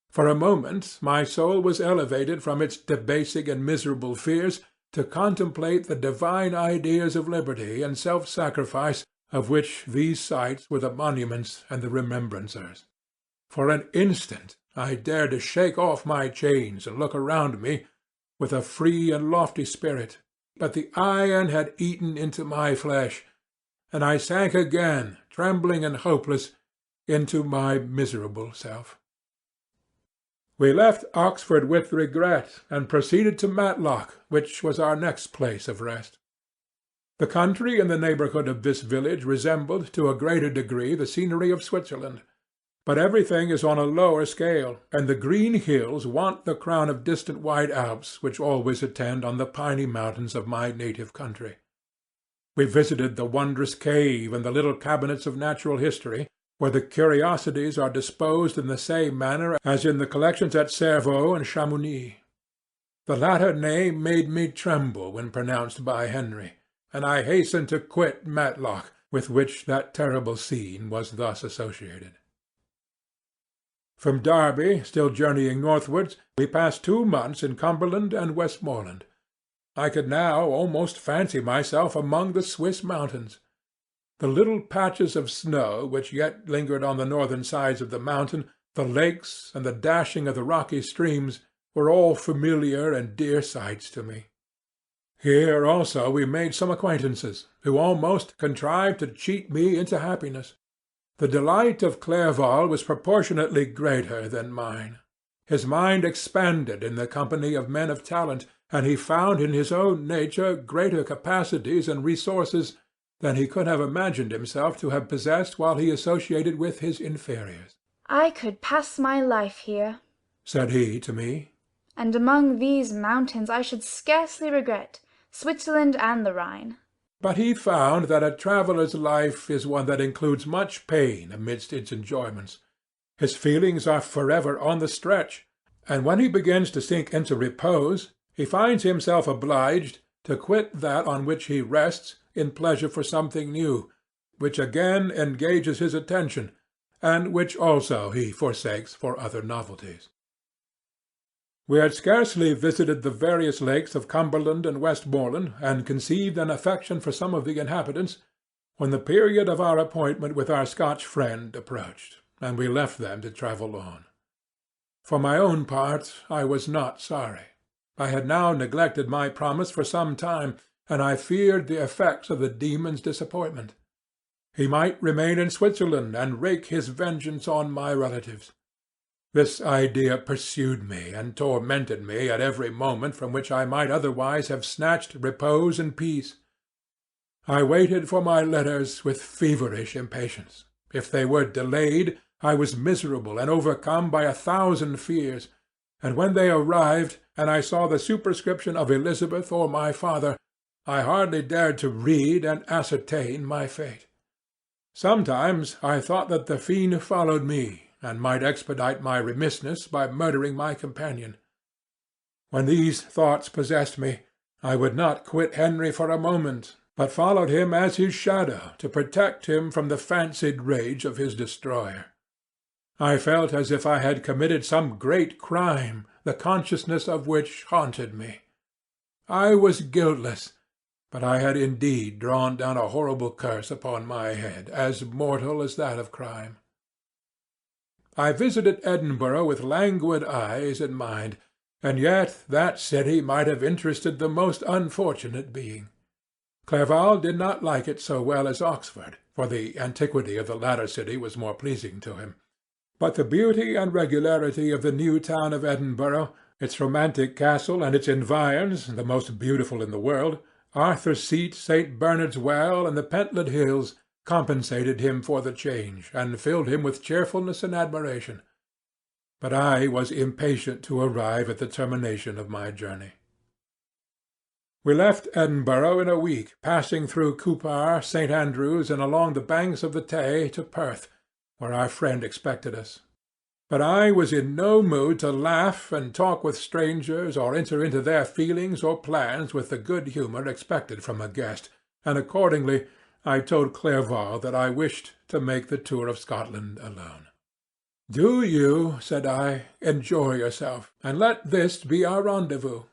For a moment my soul was elevated from its debasing and miserable fears to contemplate the divine ideas of liberty and self-sacrifice of which these sites were the monuments and the remembrancers. For an instant I dared to shake off my chains and look around me with a free and lofty spirit, but the iron had eaten into my flesh, and I sank again, trembling and hopeless, into my miserable self. We left Oxford with regret, and proceeded to Matlock, which was our next place of rest. The country in the neighbourhood of this village resembled to a greater degree the scenery of Switzerland, but everything is on a lower scale, and the green hills want the crown of distant white Alps which always attend on the piny mountains of my native country. We visited the wondrous cave and the little cabinets of natural history, where the curiosities are disposed in the same manner as in the collections at Cervaux and Chamounix. The latter name made me tremble when pronounced by Henry, and I hastened to quit Matlock, with which that terrible scene was thus associated. From Derby, still journeying northwards, we passed 2 months in Cumberland and Westmoreland. I could now almost fancy myself among the Swiss mountains. The little patches of snow which yet lingered on the northern sides of the mountain, the lakes, and the dashing of the rocky streams, were all familiar and dear sights to me. Here also we made some acquaintances, who almost contrived to cheat me into happiness. The delight of Clerval was proportionately greater than mine. His mind expanded in the company of men of talent, and he found in his own nature greater capacities and resources than he could have imagined himself to have possessed while he associated with his inferiors. "I could pass my life here," said he to me, "and among these mountains I should scarcely regret Switzerland and the Rhine." But he found that a traveller's life is one that includes much pain amidst its enjoyments. His feelings are forever on the stretch, and when he begins to sink into repose, he finds himself obliged to quit that on which he rests in pleasure for something new, which again engages his attention, and which also he forsakes for other novelties. We had scarcely visited the various lakes of Cumberland and Westmoreland, and conceived an affection for some of the inhabitants, when the period of our appointment with our Scotch friend approached, and we left them to travel on. For my own part, I was not sorry. I had now neglected my promise for some time, and I feared the effects of the demon's disappointment. He might remain in Switzerland and wreak his vengeance on my relatives. This idea pursued me and tormented me at every moment from which I might otherwise have snatched repose and peace. I waited for my letters with feverish impatience. If they were delayed, I was miserable and overcome by 1,000 fears, and when they arrived, and I saw the superscription of Elizabeth or my father, I hardly dared to read and ascertain my fate. Sometimes I thought that the fiend followed me, and might expedite my remissness by murdering my companion. When these thoughts possessed me, I would not quit Henry for a moment, but followed him as his shadow to protect him from the fancied rage of his destroyer. I felt as if I had committed some great crime, the consciousness of which haunted me. I was guiltless, but I had indeed drawn down a horrible curse upon my head, as mortal as that of crime. I visited Edinburgh with languid eyes and mind, and yet that city might have interested the most unfortunate being. Clerval did not like it so well as Oxford, for the antiquity of the latter city was more pleasing to him. But the beauty and regularity of the new town of Edinburgh, its romantic castle and its environs, the most beautiful in the world, Arthur's Seat, St. Bernard's Well, and the Pentland Hills, compensated him for the change, and filled him with cheerfulness and admiration. But I was impatient to arrive at the termination of my journey. We left Edinburgh in a week, passing through Cupar, St. Andrews, and along the banks of the Tay to Perth, where our friend expected us. But I was in no mood to laugh and talk with strangers, or enter into their feelings or plans with the good humour expected from a guest, and accordingly I told Clerval that I wished to make the tour of Scotland alone. "Do you," said I, "enjoy yourself, and let this be our rendezvous.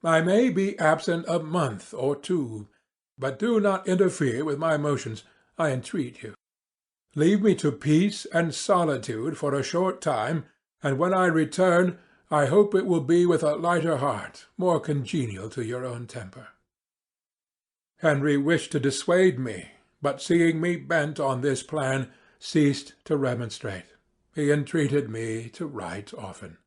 I may be absent a month or 2, but do not interfere with my motions, I entreat you. Leave me to peace and solitude for a short time, and when I return I hope it will be with a lighter heart, more congenial to your own temper." Henry wished to dissuade me, but seeing me bent on this plan, ceased to remonstrate. He entreated me to write often.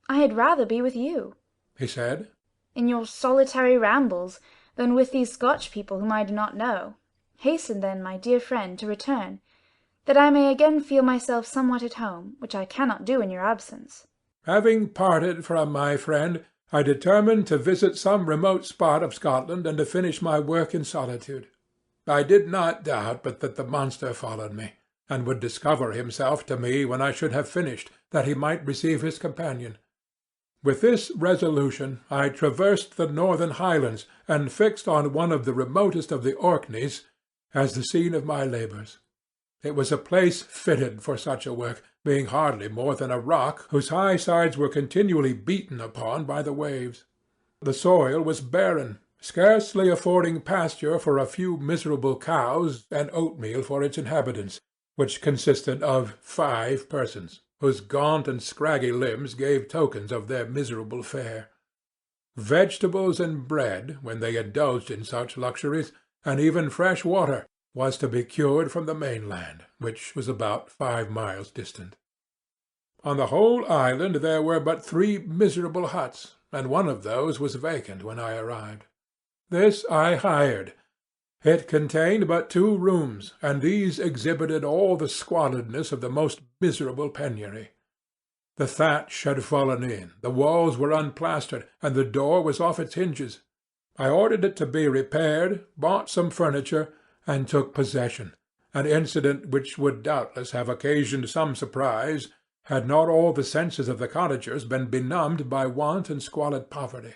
"I had rather be with you," he said, "in your solitary rambles, than with these Scotch people whom I do not know. Hasten then, my dear friend, to return, that I may again feel myself somewhat at home, which I cannot do in your absence." Having parted from my friend, I determined to visit some remote spot of Scotland and to finish my work in solitude. I did not doubt but that the monster followed me, and would discover himself to me when I should have finished, that he might receive his companion. With this resolution I traversed the northern highlands, and fixed on one of the remotest of the Orkneys as the scene of my labours. It was a place fitted for such a work, being hardly more than a rock whose high sides were continually beaten upon by the waves. The soil was barren, scarcely affording pasture for a few miserable cows and oatmeal for its inhabitants, which consisted of 5 persons, whose gaunt and scraggy limbs gave tokens of their miserable fare. Vegetables and bread, when they indulged in such luxuries, and even fresh water, was to be cured from the mainland, which was about 5 miles distant. On the whole island there were but 3 miserable huts, and one of those was vacant when I arrived. This I hired. It contained but 2 rooms, and these exhibited all the squalidness of the most miserable penury. The thatch had fallen in, the walls were unplastered, and the door was off its hinges. I ordered it to be repaired, bought some furniture, and took possession, an incident which would doubtless have occasioned some surprise, had not all the senses of the cottagers been benumbed by want and squalid poverty.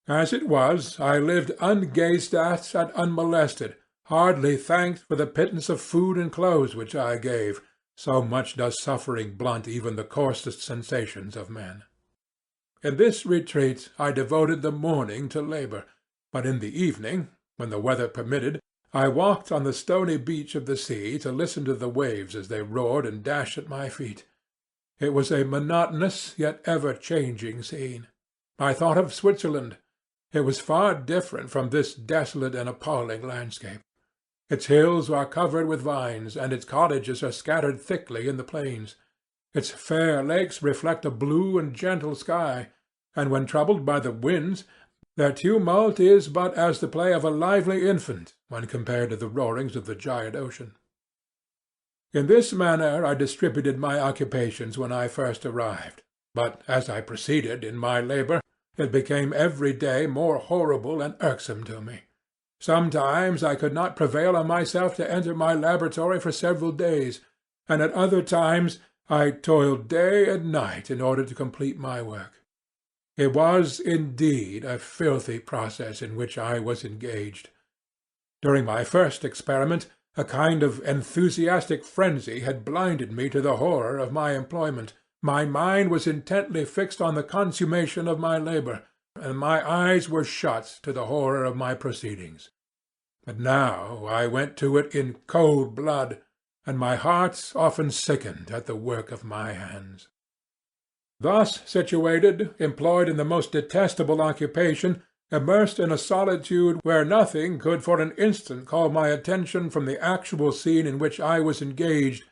As it was, I lived ungazed at and unmolested, hardly thanked for the pittance of food and clothes which I gave, so much does suffering blunt even the coarsest sensations of men. In this retreat I devoted the morning to labour, but in the evening, when the weather permitted, I walked on the stony beach of the sea to listen to the waves as they roared and dashed at my feet. It was a monotonous yet ever-changing scene. I thought of Switzerland. It was far different from this desolate and appalling landscape. Its hills are covered with vines, and its cottages are scattered thickly in the plains. Its fair lakes reflect a blue and gentle sky, and when troubled by the winds, their tumult is but as the play of a lively infant when compared to the roarings of the giant ocean. In this manner I distributed my occupations when I first arrived, but as I proceeded in my labour, it became every day more horrible and irksome to me. Sometimes I could not prevail on myself to enter my laboratory for several days, and at other times I toiled day and night in order to complete my work. It was, indeed, a filthy process in which I was engaged. During my first experiment, a kind of enthusiastic frenzy had blinded me to the horror of my employment. My mind was intently fixed on the consummation of my labour, and my eyes were shut to the horror of my proceedings. But now I went to it in cold blood, and my heart often sickened at the work of my hands. Thus situated, employed in the most detestable occupation, immersed in a solitude where nothing could for an instant call my attention from the actual scene in which I was engaged,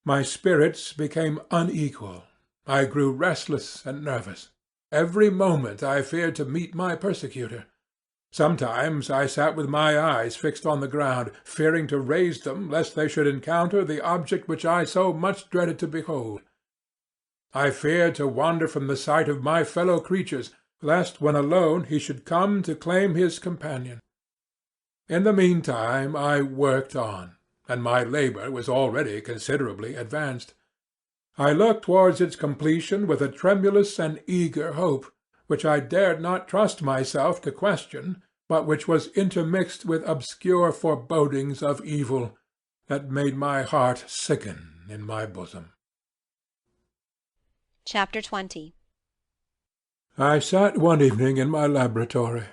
my spirits became unequal. I grew restless and nervous. Every moment I feared to meet my persecutor. Sometimes I sat with my eyes fixed on the ground, fearing to raise them lest they should encounter the object which I so much dreaded to behold. I feared to wander from the sight of my fellow creatures, lest when alone he should come to claim his companion. In the meantime I worked on, and my labour was already considerably advanced. I looked towards its completion with a tremulous and eager hope, which I dared not trust myself to question, but which was intermixed with obscure forebodings of evil that made my heart sicken in my bosom. Chapter 20. I sat one evening in my laboratory.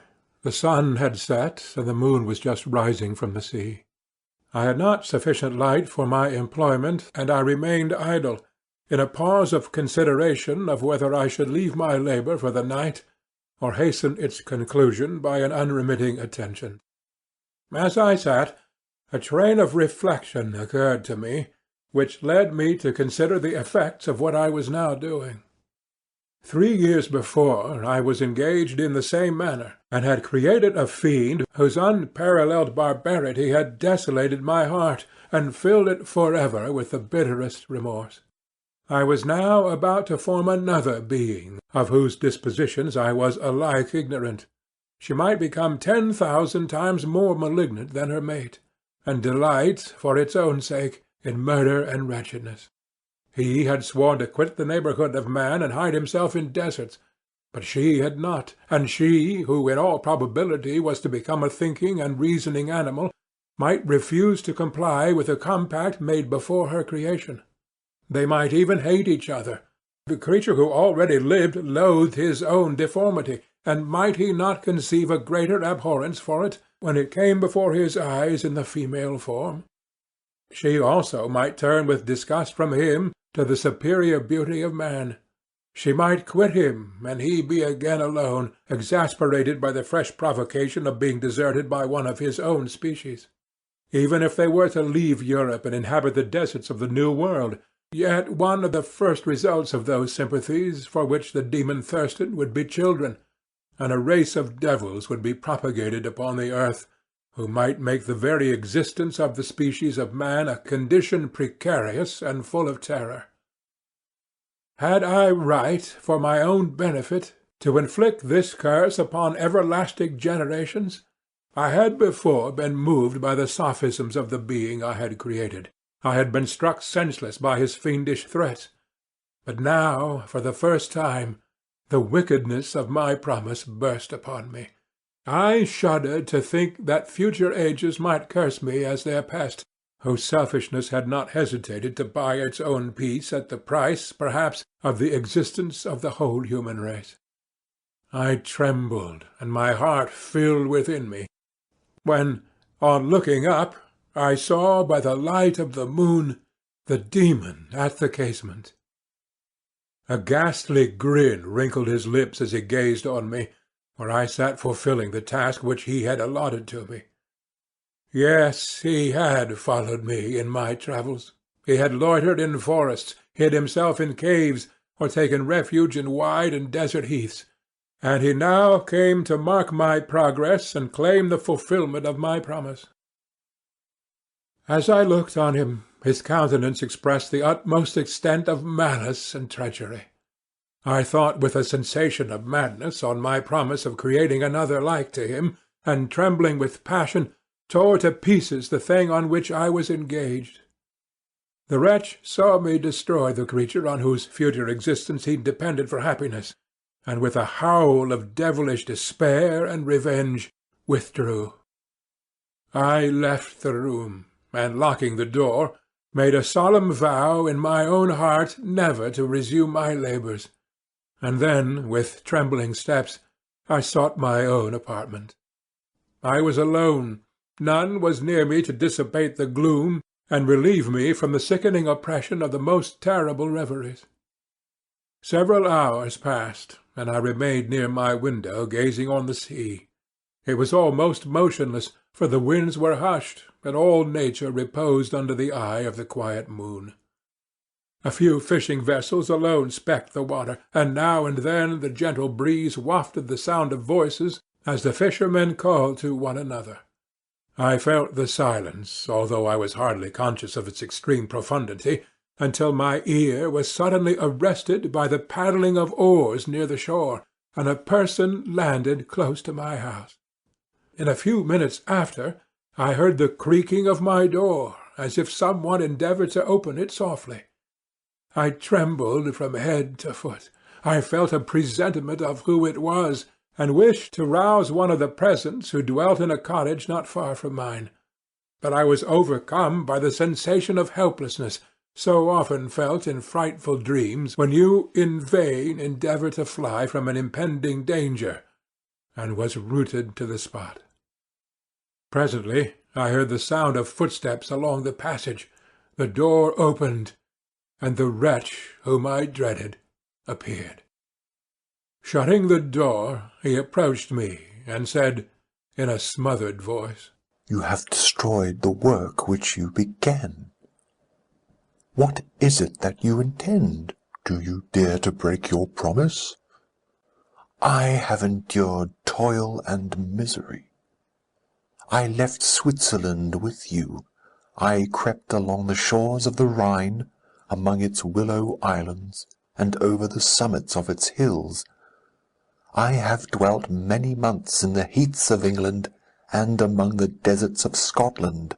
The sun had set, and the moon was just rising from the sea. I had not sufficient light for my employment, and I remained idle, in a pause of consideration of whether I should leave my labour for the night, or hasten its conclusion by an unremitting attention. As I sat, a train of reflection occurred to me, which led me to consider the effects of what I was now doing. 3 years before I was engaged in the same manner, and had created a fiend whose unparalleled barbarity had desolated my heart, and filled it for ever with the bitterest remorse. I was now about to form another being, of whose dispositions I was alike ignorant. She might become 10,000 times more malignant than her mate, and delight, for its own sake, in murder and wretchedness. He had sworn to quit the neighbourhood of man and hide himself in deserts, But she had not, and she, who in all probability was to become a thinking and reasoning animal, might refuse to comply with a compact made before her creation. They might even hate each other. The creature who already lived loathed his own deformity, and might he not conceive a greater abhorrence for it when it came before his eyes in the female form? She also might turn with disgust from him to the superior beauty of man. She might quit him, and he be again alone, exasperated by the fresh provocation of being deserted by one of his own species. Even if they were to leave Europe and inhabit the deserts of the New World, yet one of the first results of those sympathies for which the demon thirsted would be children, and a race of devils would be propagated upon the earth, who might make the very existence of the species of man a condition precarious and full of terror. Had I right, for my own benefit, to inflict this curse upon everlasting generations? I had before been moved by the sophisms of the being I had created. I had been struck senseless by his fiendish threats. But now, for the first time, the wickedness of my promise burst upon me. I shuddered to think that future ages might curse me as their pest, whose selfishness had not hesitated to buy its own peace at the price, perhaps, of the existence of the whole human race. I trembled, and my heart filled within me, when, on looking up, I saw by the light of the moon the demon at the casement. A ghastly grin wrinkled his lips as he gazed on me, where I sat fulfilling the task which he had allotted to me. Yes, he had followed me in my travels. He had loitered in forests, hid himself in caves, or taken refuge in wide and desert heaths, and he now came to mark my progress and claim the fulfilment of my promise. As I looked on him, his countenance expressed the utmost extent of malice and treachery. I thought with a sensation of madness on my promise of creating another like to him, and trembling with passion, tore to pieces the thing on which I was engaged. The wretch saw me destroy the creature on whose future existence he depended for happiness, and with a howl of devilish despair and revenge withdrew. I left the room, and locking the door, made a solemn vow in my own heart never to resume my labours, and then, with trembling steps, I sought my own apartment. I was alone. None was near me to dissipate the gloom and relieve me from the sickening oppression of the most terrible reveries. Several hours passed, and I remained near my window gazing on the sea. It was almost motionless, for the winds were hushed, and all nature reposed under the eye of the quiet moon. A few fishing vessels alone specked the water, and now and then the gentle breeze wafted the sound of voices as the fishermen called to one another. I felt the silence, although I was hardly conscious of its extreme profundity, until my ear was suddenly arrested by the paddling of oars near the shore, and a person landed close to my house. In a few minutes after, I heard the creaking of my door, as if some one endeavoured to open it softly. I trembled from head to foot. I felt a presentiment of who it was, and wished to rouse one of the presents who dwelt in a cottage not far from mine. But I was overcome by the sensation of helplessness, so often felt in frightful dreams when you in vain endeavour to fly from an impending danger, and was rooted to the spot. Presently I heard the sound of footsteps along the passage. The door opened, and the wretch whom I dreaded appeared. Shutting the door, he approached me, and said, in a smothered voice, "You have destroyed the work which you began. What is it that you intend? Do you dare to break your promise? I have endured toil and misery. I left Switzerland with you. I crept along the shores of the Rhine, among its willow islands, and over the summits of its hills. I have dwelt many months in the heaths of England, and among the deserts of Scotland.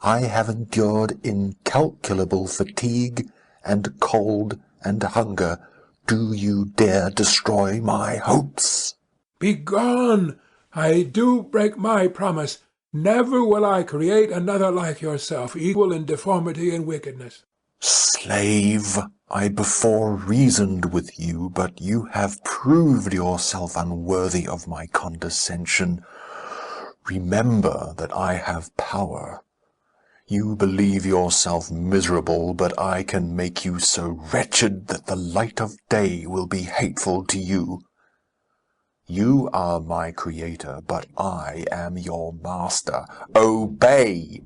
I have endured incalculable fatigue, and cold, and hunger, Do you dare destroy my hopes? Begone! I do break my promise. Never will I create another like yourself, equal in deformity and wickedness. Slave, I before reasoned with you, but you have proved yourself unworthy of my condescension. Remember that I have power. You believe yourself miserable, but I can make you so wretched that the light of day will be hateful to you. You are my creator, but I am your master. Obey!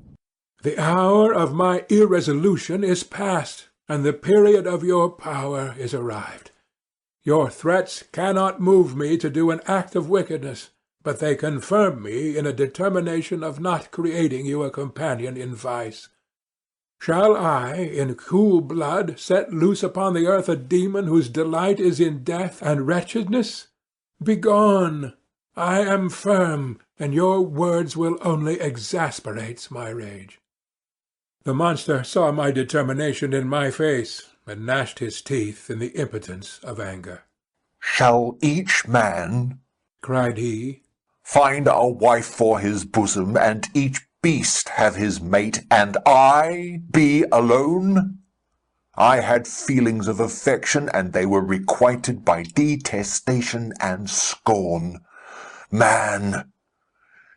The hour of my irresolution is past, and the period of your power is arrived. Your threats cannot move me to do an act of wickedness, but they confirm me in a determination of not creating you a companion in vice. Shall I, in cool blood, set loose upon the earth a demon whose delight is in death and wretchedness? Begone! I am firm, and your words will only exasperate my rage. The monster saw my determination in my face, and gnashed his teeth in the impotence of anger. Shall each man, cried he, find a wife for his bosom, and each beast have his mate, and I be alone? I had feelings of affection, and they were requited by detestation and scorn. Man,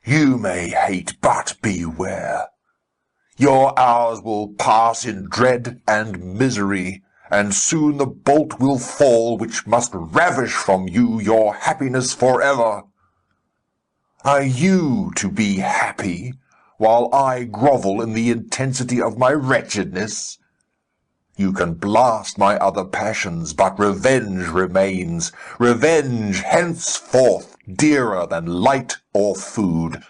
you may hate, but beware. Your hours will pass in dread and misery, and soon the bolt will fall which must ravish from you your happiness forever. Are you to be happy, while I grovel in the intensity of my wretchedness? You can blast my other passions, but revenge remains. Revenge henceforth dearer than light or food.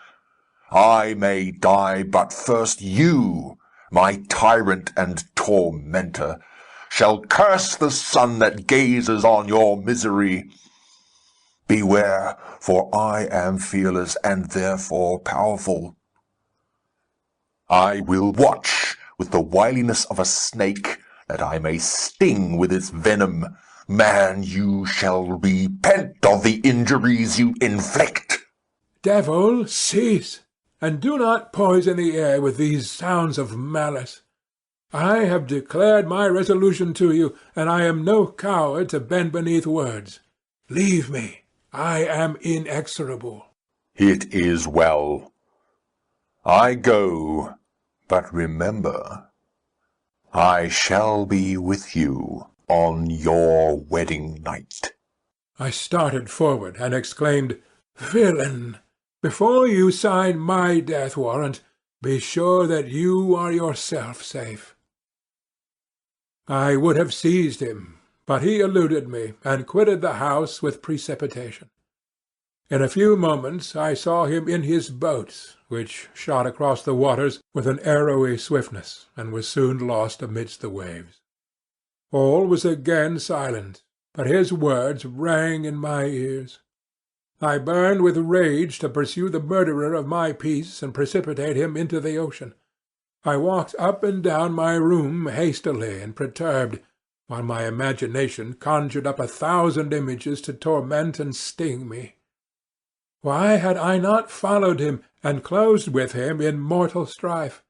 I may die, but first you, my tyrant and tormentor, shall curse the sun that gazes on your misery. Beware, for I am fearless and therefore powerful. I will watch with the wiliness of a snake, that I may sting with its venom. Man, you shall repent of the injuries you inflict. Devil, cease, and do not poison the air with these sounds of malice. I have declared my resolution to you, and I am no coward to bend beneath words. Leave me. I am inexorable. It is well. I go, but remember, I shall be with you on your wedding night. I started forward and exclaimed, Villain! Before you sign my death warrant, be sure that you are yourself safe. I would have seized him, but he eluded me, and quitted the house with precipitation. In a few moments I saw him in his boat, which shot across the waters with an arrowy swiftness, and was soon lost amidst the waves. All was again silent, but his words rang in my ears. I burned with rage to pursue the murderer of my peace and precipitate him into the ocean. I walked up and down my room hastily and perturbed, while my imagination conjured up 1,000 images to torment and sting me. Why had I not followed him and closed with him in mortal strife?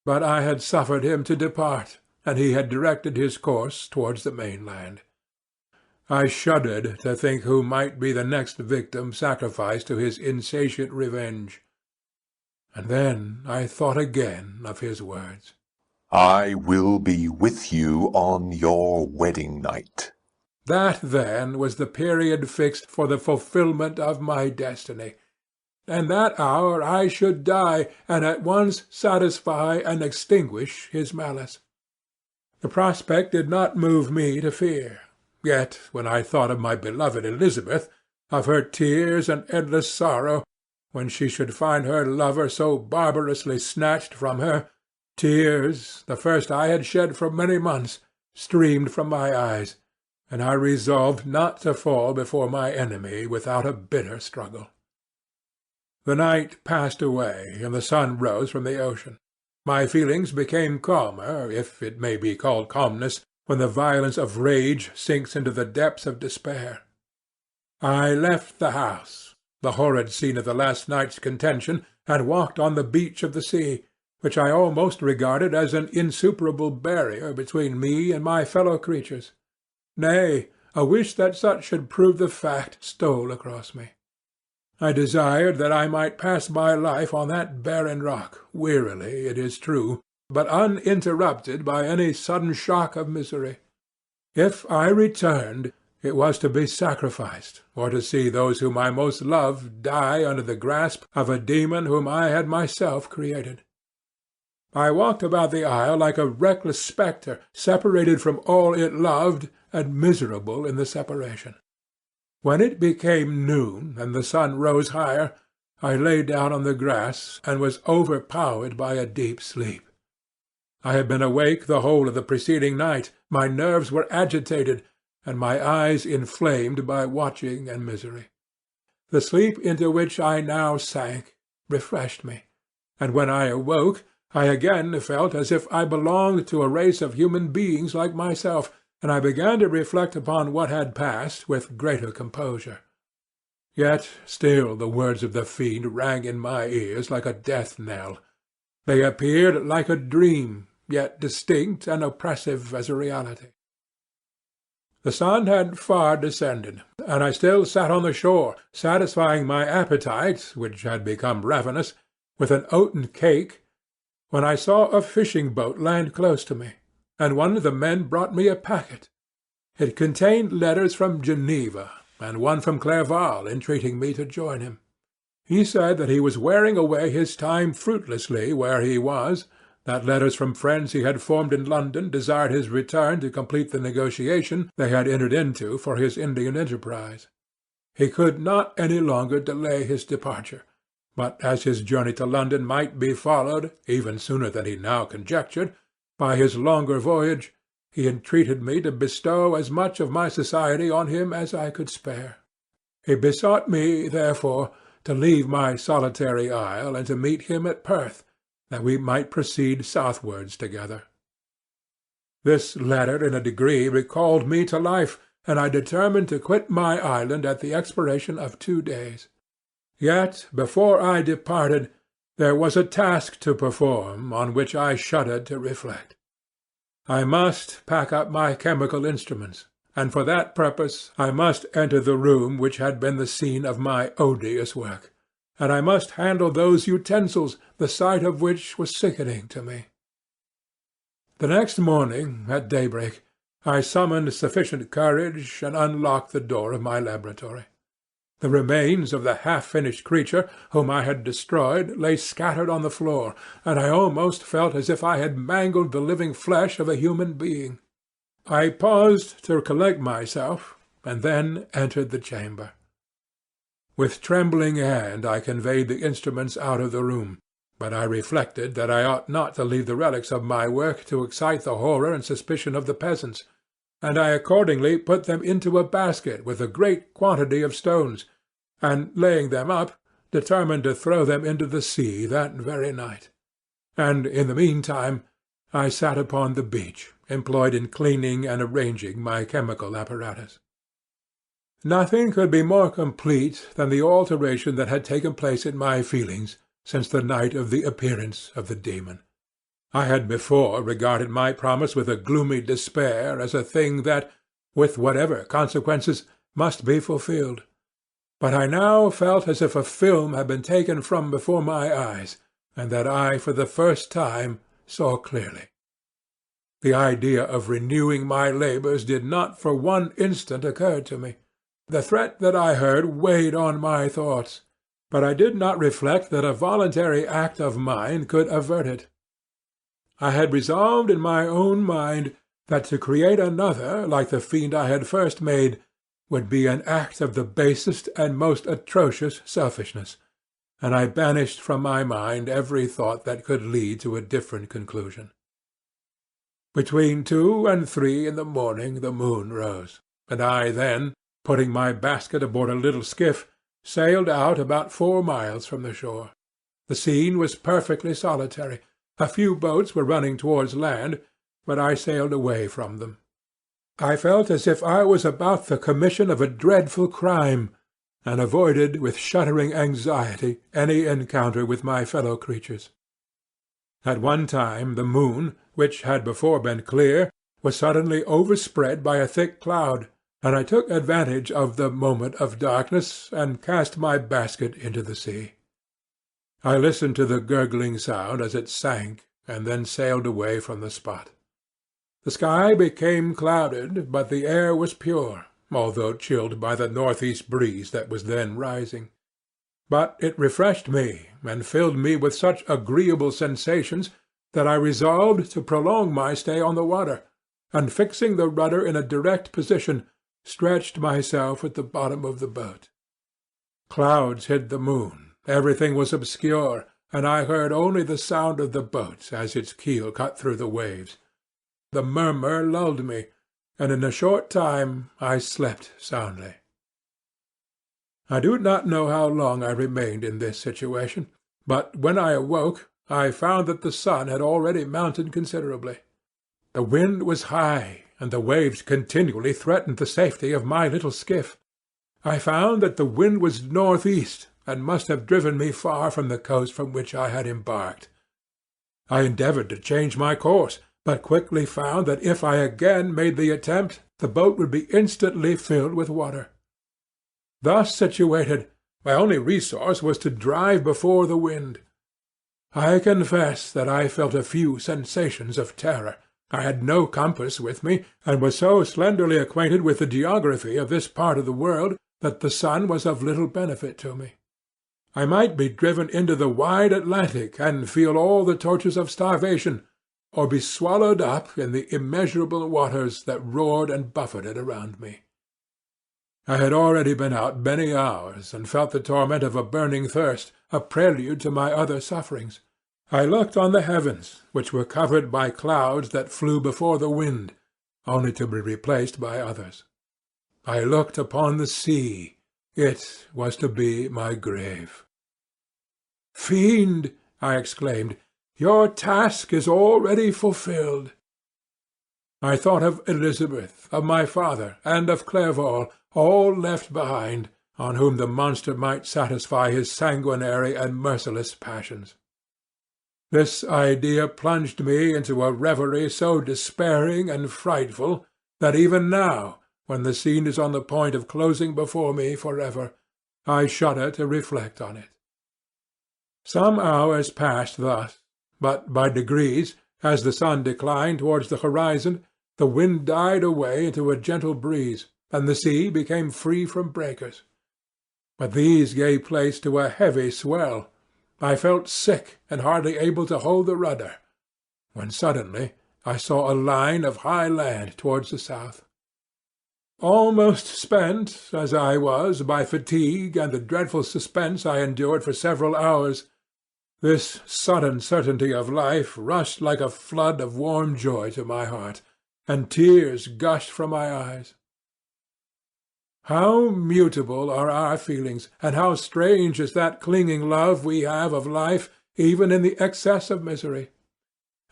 But I had suffered him to depart, and he had directed his course towards the mainland. I shuddered to think who might be the next victim sacrificed to his insatiate revenge. And then I thought again of his words. I will be with you on your wedding night. That, then, was the period fixed for the fulfilment of my destiny. And that hour I should die, and at once satisfy and extinguish his malice. The prospect did not move me to fear. Yet, when I thought of my beloved Elizabeth, of her tears and endless sorrow, when she should find her lover so barbarously snatched from her, tears, the first I had shed for many months, streamed from my eyes, and I resolved not to fall before my enemy without a bitter struggle. The night passed away, and the sun rose from the ocean. My feelings became calmer, if it may be called calmness, when the violence of rage sinks into the depths of despair. I left the house, the horrid scene of the last night's contention, and walked on the beach of the sea, which I almost regarded as an insuperable barrier between me and my fellow creatures. Nay, a wish that such should prove the fact stole across me. I desired that I might pass my life on that barren rock, wearily, it is true, but uninterrupted by any sudden shock of misery. If I returned, it was to be sacrificed, or to see those whom I most loved die under the grasp of a demon whom I had myself created. I walked about the isle like a reckless spectre, separated from all it loved, and miserable in the separation. When it became noon, and the sun rose higher, I lay down on the grass, and was overpowered by a deep sleep. I had been awake the whole of the preceding night, my nerves were agitated, and my eyes inflamed by watching and misery. The sleep into which I now sank refreshed me, and when I awoke, I again felt as if I belonged to a race of human beings like myself, and I began to reflect upon what had passed with greater composure. Yet still the words of the fiend rang in my ears like a death-knell. They appeared like a dream, yet distinct and oppressive as a reality. The sun had far descended, and I still sat on the shore, satisfying my appetite, which had become ravenous, with an oaten cake, when I saw a fishing-boat land close to me, and one of the men brought me a packet. It contained letters from Geneva, and one from Clerval entreating me to join him. He said that he was wearing away his time fruitlessly where he was, that letters from friends he had formed in London desired his return to complete the negotiation they had entered into for his Indian enterprise. He could not any longer delay his departure, but as his journey to London might be followed, even sooner than he now conjectured, by his longer voyage, he entreated me to bestow as much of my society on him as I could spare. He besought me, therefore, to leave my solitary isle and to meet him at Perth, that we might proceed southwards together. This letter in a degree recalled me to life, and I determined to quit my island at the expiration of 2 days. Yet before I departed there was a task to perform on which I shuddered to reflect. I must pack up my chemical instruments, and for that purpose I must enter the room which had been the scene of my odious work, and I must handle those utensils, the sight of which was sickening to me. The next morning, at daybreak, I summoned sufficient courage and unlocked the door of my laboratory. The remains of the half-finished creature whom I had destroyed lay scattered on the floor, and I almost felt as if I had mangled the living flesh of a human being. I paused to collect myself, and then entered the chamber. With trembling hand I conveyed the instruments out of the room, but I reflected that I ought not to leave the relics of my work to excite the horror and suspicion of the peasants, and I accordingly put them into a basket with a great quantity of stones, and, laying them up, determined to throw them into the sea that very night. And in the meantime I sat upon the beach, employed in cleaning and arranging my chemical apparatus. Nothing could be more complete than the alteration that had taken place in my feelings since the night of the appearance of the demon. I had before regarded my promise with a gloomy despair as a thing that, with whatever consequences, must be fulfilled. But I now felt as if a film had been taken from before my eyes, and that I for the first time saw clearly. The idea of renewing my labours did not for one instant occur to me. The threat that I heard weighed on my thoughts, but I did not reflect that a voluntary act of mine could avert it. I had resolved in my own mind that to create another like the fiend I had first made would be an act of the basest and most atrocious selfishness, and I banished from my mind every thought that could lead to a different conclusion. Between 2 and 3 in the morning the moon rose, and I then, putting my basket aboard a little skiff, sailed out about 4 miles from the shore. The scene was perfectly solitary. A few boats were running towards land, but I sailed away from them. I felt as if I was about the commission of a dreadful crime, and avoided with shuddering anxiety any encounter with my fellow creatures. At one time the moon, which had before been clear, was suddenly overspread by a thick cloud, and I took advantage of the moment of darkness and cast my basket into the sea. I listened to the gurgling sound as it sank, and then sailed away from the spot. The sky became clouded, but the air was pure, although chilled by the northeast breeze that was then rising. But it refreshed me, and filled me with such agreeable sensations that I resolved to prolong my stay on the water, and fixing the rudder in a direct position, stretched myself at the bottom of the boat. Clouds hid the moon, everything was obscure, and I heard only the sound of the boat as its keel cut through the waves. The murmur lulled me, and in a short time I slept soundly. I do not know how long I remained in this situation, but when I awoke I found that the sun had already mounted considerably. The wind was high, and the waves continually threatened the safety of my little skiff. I found that the wind was northeast, and must have driven me far from the coast from which I had embarked. I endeavoured to change my course, but quickly found that if I again made the attempt, the boat would be instantly filled with water. Thus situated, my only resource was to drive before the wind. I confess that I felt a few sensations of terror. I had no compass with me, and was so slenderly acquainted with the geography of this part of the world that the sun was of little benefit to me. I might be driven into the wide Atlantic and feel all the tortures of starvation, or be swallowed up in the immeasurable waters that roared and buffeted around me. I had already been out many hours, and felt the torment of a burning thirst, a prelude to my other sufferings. I looked on the heavens, which were covered by clouds that flew before the wind, only to be replaced by others. I looked upon the sea. It was to be my grave. "Fiend!" I exclaimed, "your task is already fulfilled." I thought of Elizabeth, of my father, and of Clerval, all left behind, on whom the monster might satisfy his sanguinary and merciless passions. This idea plunged me into a reverie so despairing and frightful that even now, when the scene is on the point of closing before me for ever, I shudder to reflect on it. Some hours passed thus, but by degrees, as the sun declined towards the horizon, the wind died away into a gentle breeze, and the sea became free from breakers. But these gave place to a heavy swell. I felt sick and hardly able to hold the rudder, when suddenly I saw a line of high land towards the south. Almost spent, as I was, by fatigue and the dreadful suspense I endured for several hours, this sudden certainty of life rushed like a flood of warm joy to my heart, and tears gushed from my eyes. How mutable are our feelings, and how strange is that clinging love we have of life, even in the excess of misery!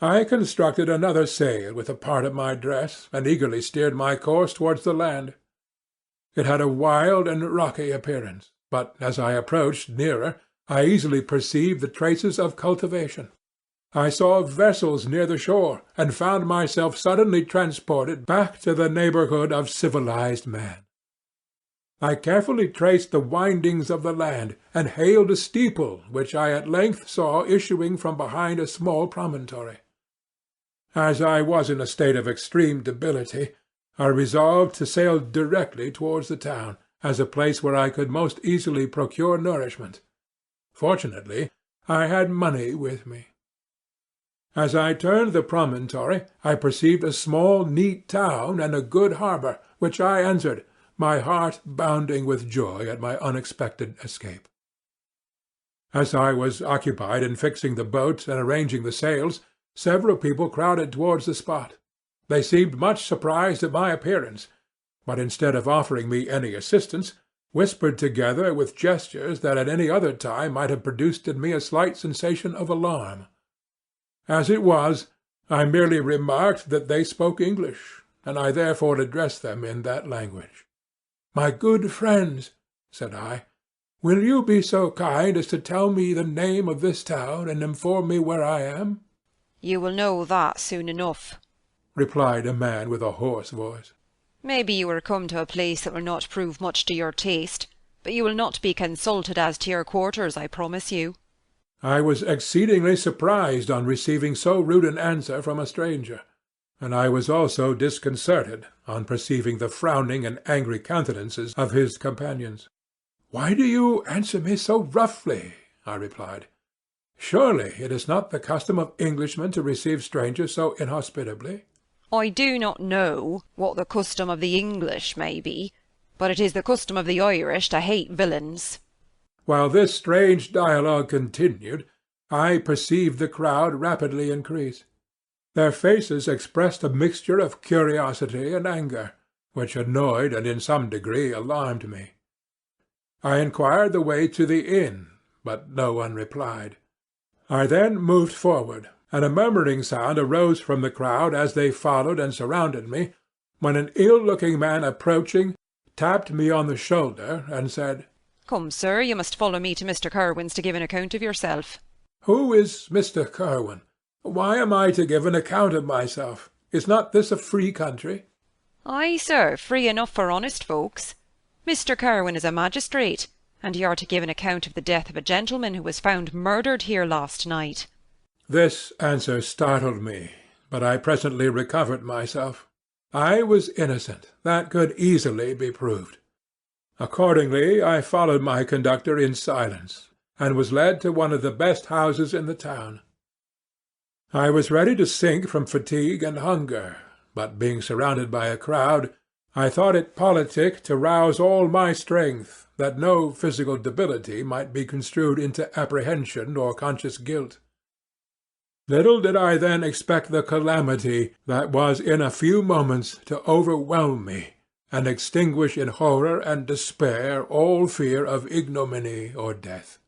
I constructed another sail with a part of my dress, and eagerly steered my course towards the land. It had a wild and rocky appearance, but as I approached nearer, I easily perceived the traces of cultivation. I saw vessels near the shore, and found myself suddenly transported back to the neighbourhood of civilized man. I carefully traced the windings of the land, and hailed a steeple which I at length saw issuing from behind a small promontory. As I was in a state of extreme debility, I resolved to sail directly towards the town, as a place where I could most easily procure nourishment. Fortunately, I had money with me. As I turned the promontory, I perceived a small, neat town and a good harbour, which I entered, my heart bounding with joy at my unexpected escape. As I was occupied in fixing the boat and arranging the sails, several people crowded towards the spot. They seemed much surprised at my appearance, but instead of offering me any assistance, whispered together with gestures that at any other time might have produced in me a slight sensation of alarm. As it was, I merely remarked that they spoke English, and I therefore addressed them in that language. "My good friends," said I, "will you be so kind as to tell me the name of this town, and inform me where I am?" "You will know that soon enough," replied a man with a hoarse voice. "Maybe you are come to a place that will not prove much to your taste, but you will not be consulted as to your quarters, I promise you." I was exceedingly surprised on receiving so rude an answer from a stranger, and I was also disconcerted on perceiving the frowning and angry countenances of his companions. "Why do you answer me so roughly?" I replied. "Surely it is not the custom of Englishmen to receive strangers so inhospitably?" "I do not know what the custom of the English may be, but it is the custom of the Irish to hate villains." While this strange dialogue continued, I perceived the crowd rapidly increase. Their faces expressed a mixture of curiosity and anger, which annoyed and in some degree alarmed me. I inquired the way to the inn, but no one replied. I then moved forward, and a murmuring sound arose from the crowd as they followed and surrounded me, when an ill-looking man approaching tapped me on the shoulder and said, "Come, sir, you must follow me to Mr. Curwen's to give an account of yourself." "Who is Mr. Curwen? Why am I to give an account of myself? Is not this a free country?" "Ay, sir, free enough for honest folks. Mr. Curwen is a magistrate, and you are to give an account of the death of a gentleman who was found murdered here last night." This answer startled me, but I presently recovered myself. I was innocent. That could easily be proved. Accordingly, I followed my conductor in silence, and was led to one of the best houses in the town. I was ready to sink from fatigue and hunger, but being surrounded by a crowd, I thought it politic to rouse all my strength, that no physical debility might be construed into apprehension or conscious guilt. Little did I then expect the calamity that was in a few moments to overwhelm me, and extinguish in horror and despair all fear of ignominy or death.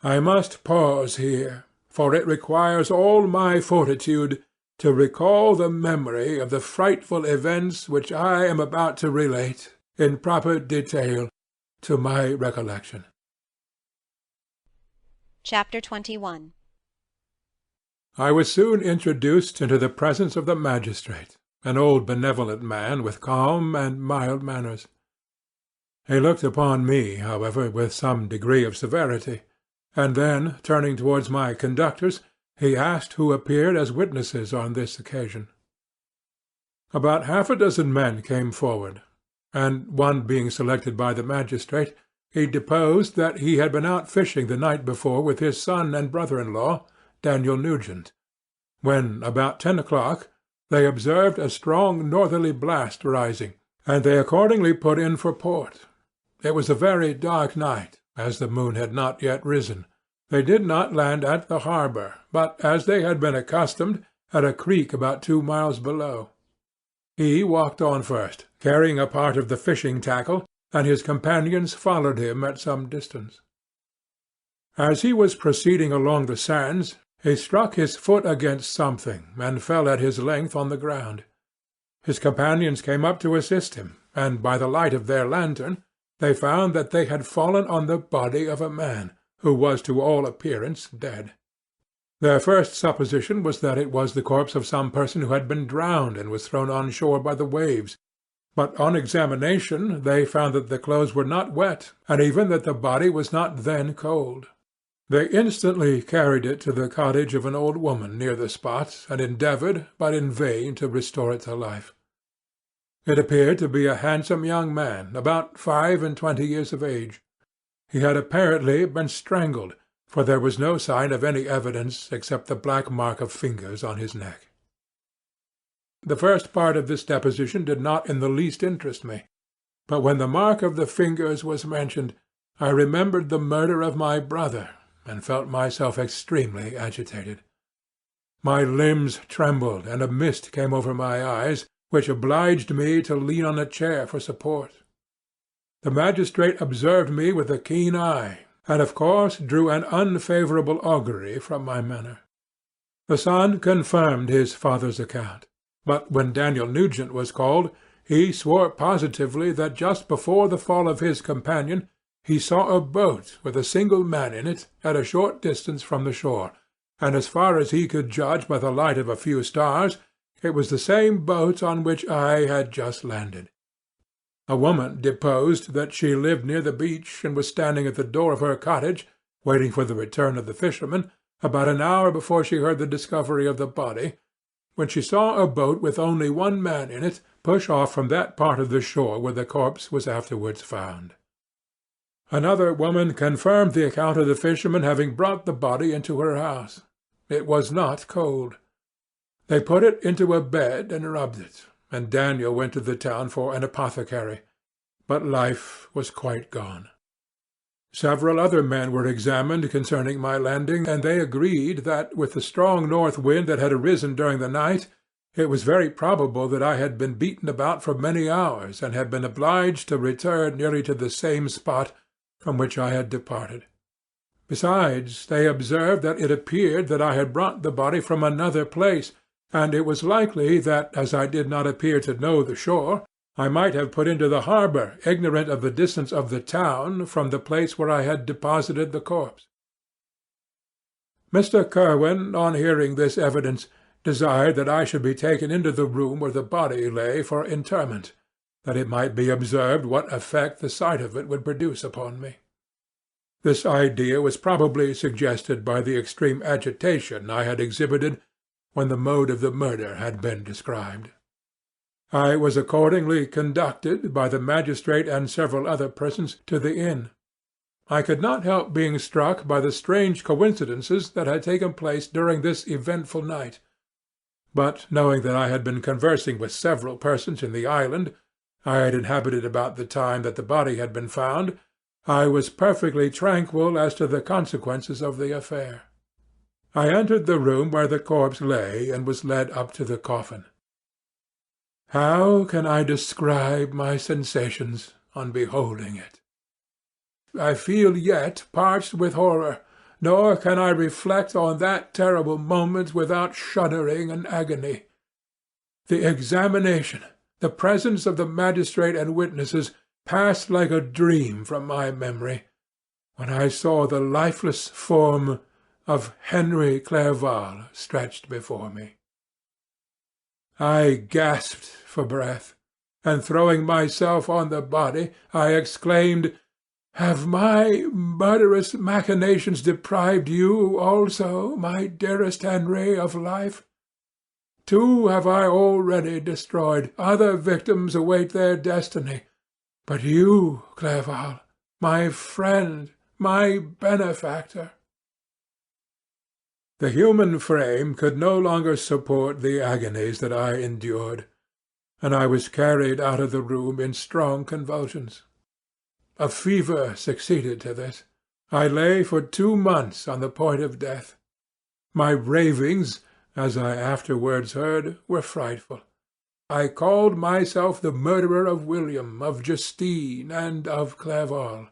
I must pause here, for it requires all my fortitude to recall the memory of the frightful events which I am about to relate in proper detail to my recollection. Chapter 21. I was soon introduced into the presence of the magistrate, an old benevolent man with calm and mild manners. He looked upon me, however, with some degree of severity, and then, turning towards my conductors, he asked who appeared as witnesses on this occasion. About half a dozen men came forward, and one being selected by the magistrate, he deposed that he had been out fishing the night before with his son and brother-in-law, Daniel Nugent, when, about 10 o'clock, they observed a strong northerly blast rising, and they accordingly put in for port. It was a very dark night, as the moon had not yet risen. They did not land at the harbour, but, as they had been accustomed, at a creek about 2 miles below. He walked on first, carrying a part of the fishing tackle, and his companions followed him at some distance. As he was proceeding along the sands, he struck his foot against something, and fell at his length on the ground. His companions came up to assist him, and by the light of their lantern they found that they had fallen on the body of a man, who was to all appearance dead. Their first supposition was that it was the corpse of some person who had been drowned and was thrown on shore by the waves, but on examination they found that the clothes were not wet, and even that the body was not then cold. They instantly carried it to the cottage of an old woman near the spot, and endeavoured, but in vain, to restore it to life. It appeared to be a handsome young man, about 25 years of age. He had apparently been strangled, for there was no sign of any evidence except the black mark of fingers on his neck. The first part of this deposition did not in the least interest me, but when the mark of the fingers was mentioned, I remembered the murder of my brother, and felt myself extremely agitated. My limbs trembled, and a mist came over my eyes, which obliged me to lean on a chair for support. The magistrate observed me with a keen eye, and of course drew an unfavourable augury from my manner. The son confirmed his father's account. But when Daniel Nugent was called, he swore positively that just before the fall of his companion he saw a boat with a single man in it at a short distance from the shore, and as far as he could judge by the light of a few stars, it was the same boat on which I had just landed. A woman deposed that she lived near the beach, and was standing at the door of her cottage, waiting for the return of the fisherman, about an hour before she heard the discovery of the body, when she saw a boat with only one man in it push off from that part of the shore where the corpse was afterwards found. Another woman confirmed the account of the fisherman having brought the body into her house. It was not cold. They put it into a bed and rubbed it, and Daniel went to the town for an apothecary, but life was quite gone. Several other men were examined concerning my landing, and they agreed that, with the strong north wind that had arisen during the night, it was very probable that I had been beaten about for many hours, and had been obliged to return nearly to the same spot from which I had departed. Besides, they observed that it appeared that I had brought the body from another place, and it was likely that, as I did not appear to know the shore, I might have put into the harbour, ignorant of the distance of the town from the place where I had deposited the corpse. Mr. Curwen, on hearing this evidence, desired that I should be taken into the room where the body lay for interment, that it might be observed what effect the sight of it would produce upon me. This idea was probably suggested by the extreme agitation I had exhibited when the mode of the murder had been described. I was accordingly conducted by the magistrate and several other persons to the inn. I could not help being struck by the strange coincidences that had taken place during this eventful night. But knowing that I had been conversing with several persons in the island I had inhabited about the time that the body had been found, I was perfectly tranquil as to the consequences of the affair. I entered the room where the corpse lay, and was led up to the coffin. How can I describe my sensations on beholding it? I feel yet parched with horror, nor can I reflect on that terrible moment without shuddering and agony. The examination, the presence of the magistrate and witnesses, passed like a dream from my memory, when I saw the lifeless form of Henry Clerval stretched before me. I gasped for breath, and throwing myself on the body, I exclaimed, "Have my murderous machinations deprived you also, my dearest Henry, of life? 2 have I already destroyed, other victims await their destiny, but you, Clerval, my friend, my benefactor." The human frame could no longer support the agonies that I endured, and I was carried out of the room in strong convulsions. A fever succeeded to this. I lay for 2 months on the point of death. My ravings, as I afterwards heard, were frightful. I called myself the murderer of William, of Justine, and of Clerval.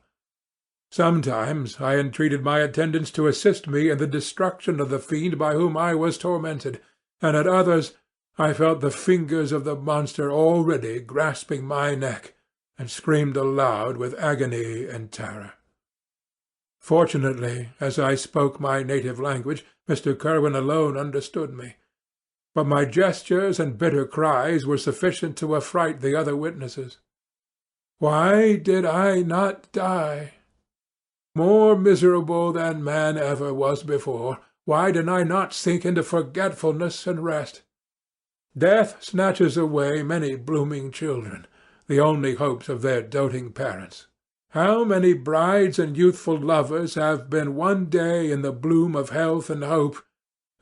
Sometimes I entreated my attendants to assist me in the destruction of the fiend by whom I was tormented, and at others I felt the fingers of the monster already grasping my neck, and screamed aloud with agony and terror. Fortunately, as I spoke my native language, Mr. Curwen alone understood me, but my gestures and bitter cries were sufficient to affright the other witnesses. Why did I not die? More miserable than man ever was before, why did I not sink into forgetfulness and rest? Death snatches away many blooming children, the only hopes of their doting parents. How many brides and youthful lovers have been one day in the bloom of health and hope,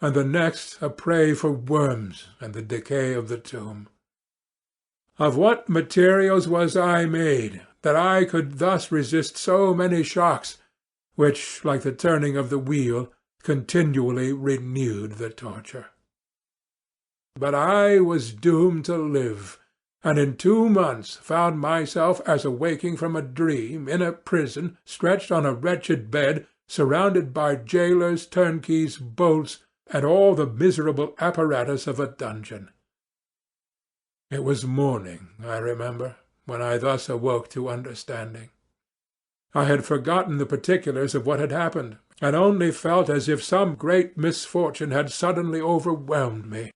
and the next a prey for worms and the decay of the tomb? Of what materials was I made, that I could thus resist so many shocks, which, like the turning of the wheel, continually renewed the torture? But I was doomed to live, and in 2 months found myself, as awaking from a dream, in a prison, stretched on a wretched bed, surrounded by jailers, turnkeys, bolts, and all the miserable apparatus of a dungeon. It was morning, I remember, when I thus awoke to understanding. I had forgotten the particulars of what had happened, and only felt as if some great misfortune had suddenly overwhelmed me.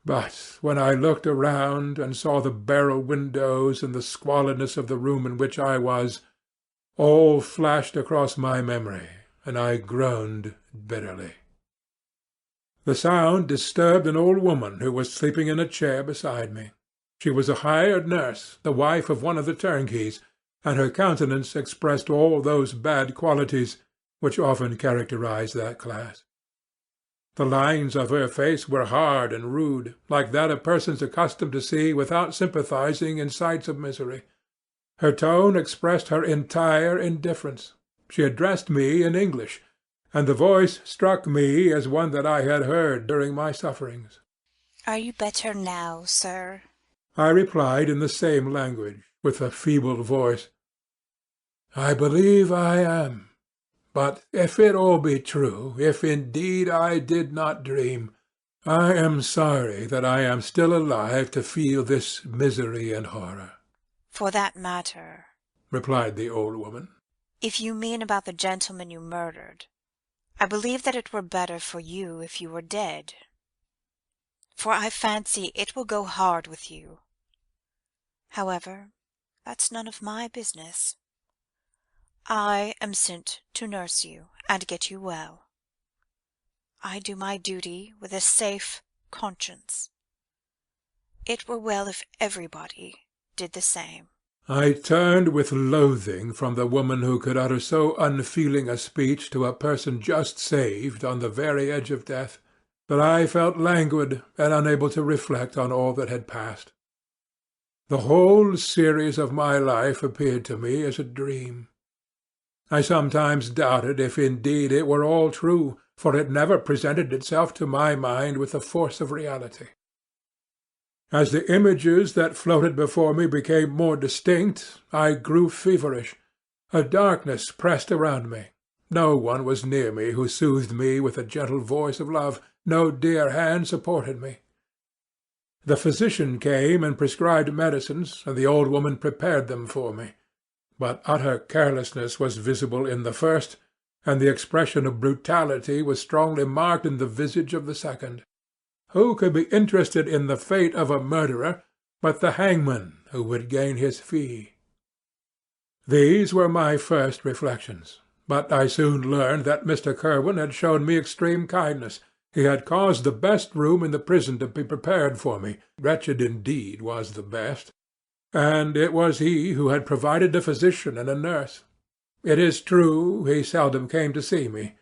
But when I looked around and saw the barrel windows and the squalidness of the room in which I was, all flashed across my memory, and I groaned bitterly. The sound disturbed an old woman who was sleeping in a chair beside me. She was a hired nurse, the wife of one of the turnkeys, and her countenance expressed all those bad qualities which often characterize that class. The lines of her face were hard and rude, like that of persons accustomed to see without sympathizing in sights of misery. Her tone expressed her entire indifference. She addressed me in English, and the voice struck me as one that I had heard during my sufferings. "Are you better now, sir?" I replied in the same language, with a feeble voice. "I believe I am. But if it all be true, if indeed I did not dream, I am sorry that I am still alive to feel this misery and horror." "For that matter," replied the old woman, "if you mean about the gentleman you murdered, I believe that it were better for you if you were dead. For I fancy it will go hard with you. However, that's none of my business. I am sent to nurse you and get you well. I do my duty with a safe conscience. It were well if everybody did the same." I turned with loathing from the woman who could utter so unfeeling a speech to a person just saved on the very edge of death, but I felt languid and unable to reflect on all that had passed. The whole series of my life appeared to me as a dream. I sometimes doubted if indeed it were all true, for it never presented itself to my mind with the force of reality. As the images that floated before me became more distinct, I grew feverish. A darkness pressed around me. No one was near me who soothed me with a gentle voice of love. No dear hand supported me. The physician came and prescribed medicines, and the old woman prepared them for me. But utter carelessness was visible in the first, and the expression of brutality was strongly marked in the visage of the second. Who could be interested in the fate of a murderer but the hangman who would gain his fee? These were my first reflections, but I soon learned that Mr. Kirwan had shown me extreme kindness. He had caused the best room in the prison to be prepared for me. Wretched indeed was the best. And it was he who had provided a physician and a nurse. It is true he seldom came to see me,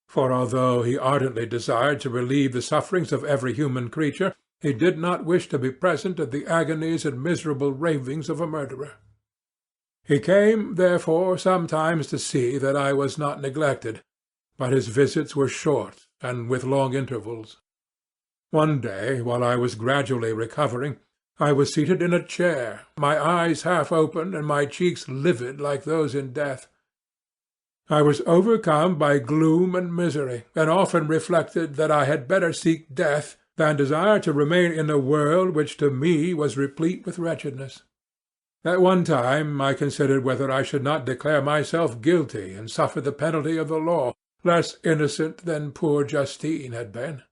for although he ardently desired to relieve the sufferings of every human creature, he did not wish to be present at the agonies and miserable ravings of a murderer. He came, therefore, sometimes to see that I was not neglected, but his visits were short and with long intervals. One day, while I was gradually recovering, I was seated in a chair, my eyes half open and my cheeks livid like those in death. I was overcome by gloom and misery, and often reflected that I had better seek death than desire to remain in a world which to me was replete with wretchedness. At one time I considered whether I should not declare myself guilty and suffer the penalty of the law, less innocent than poor Justine had been.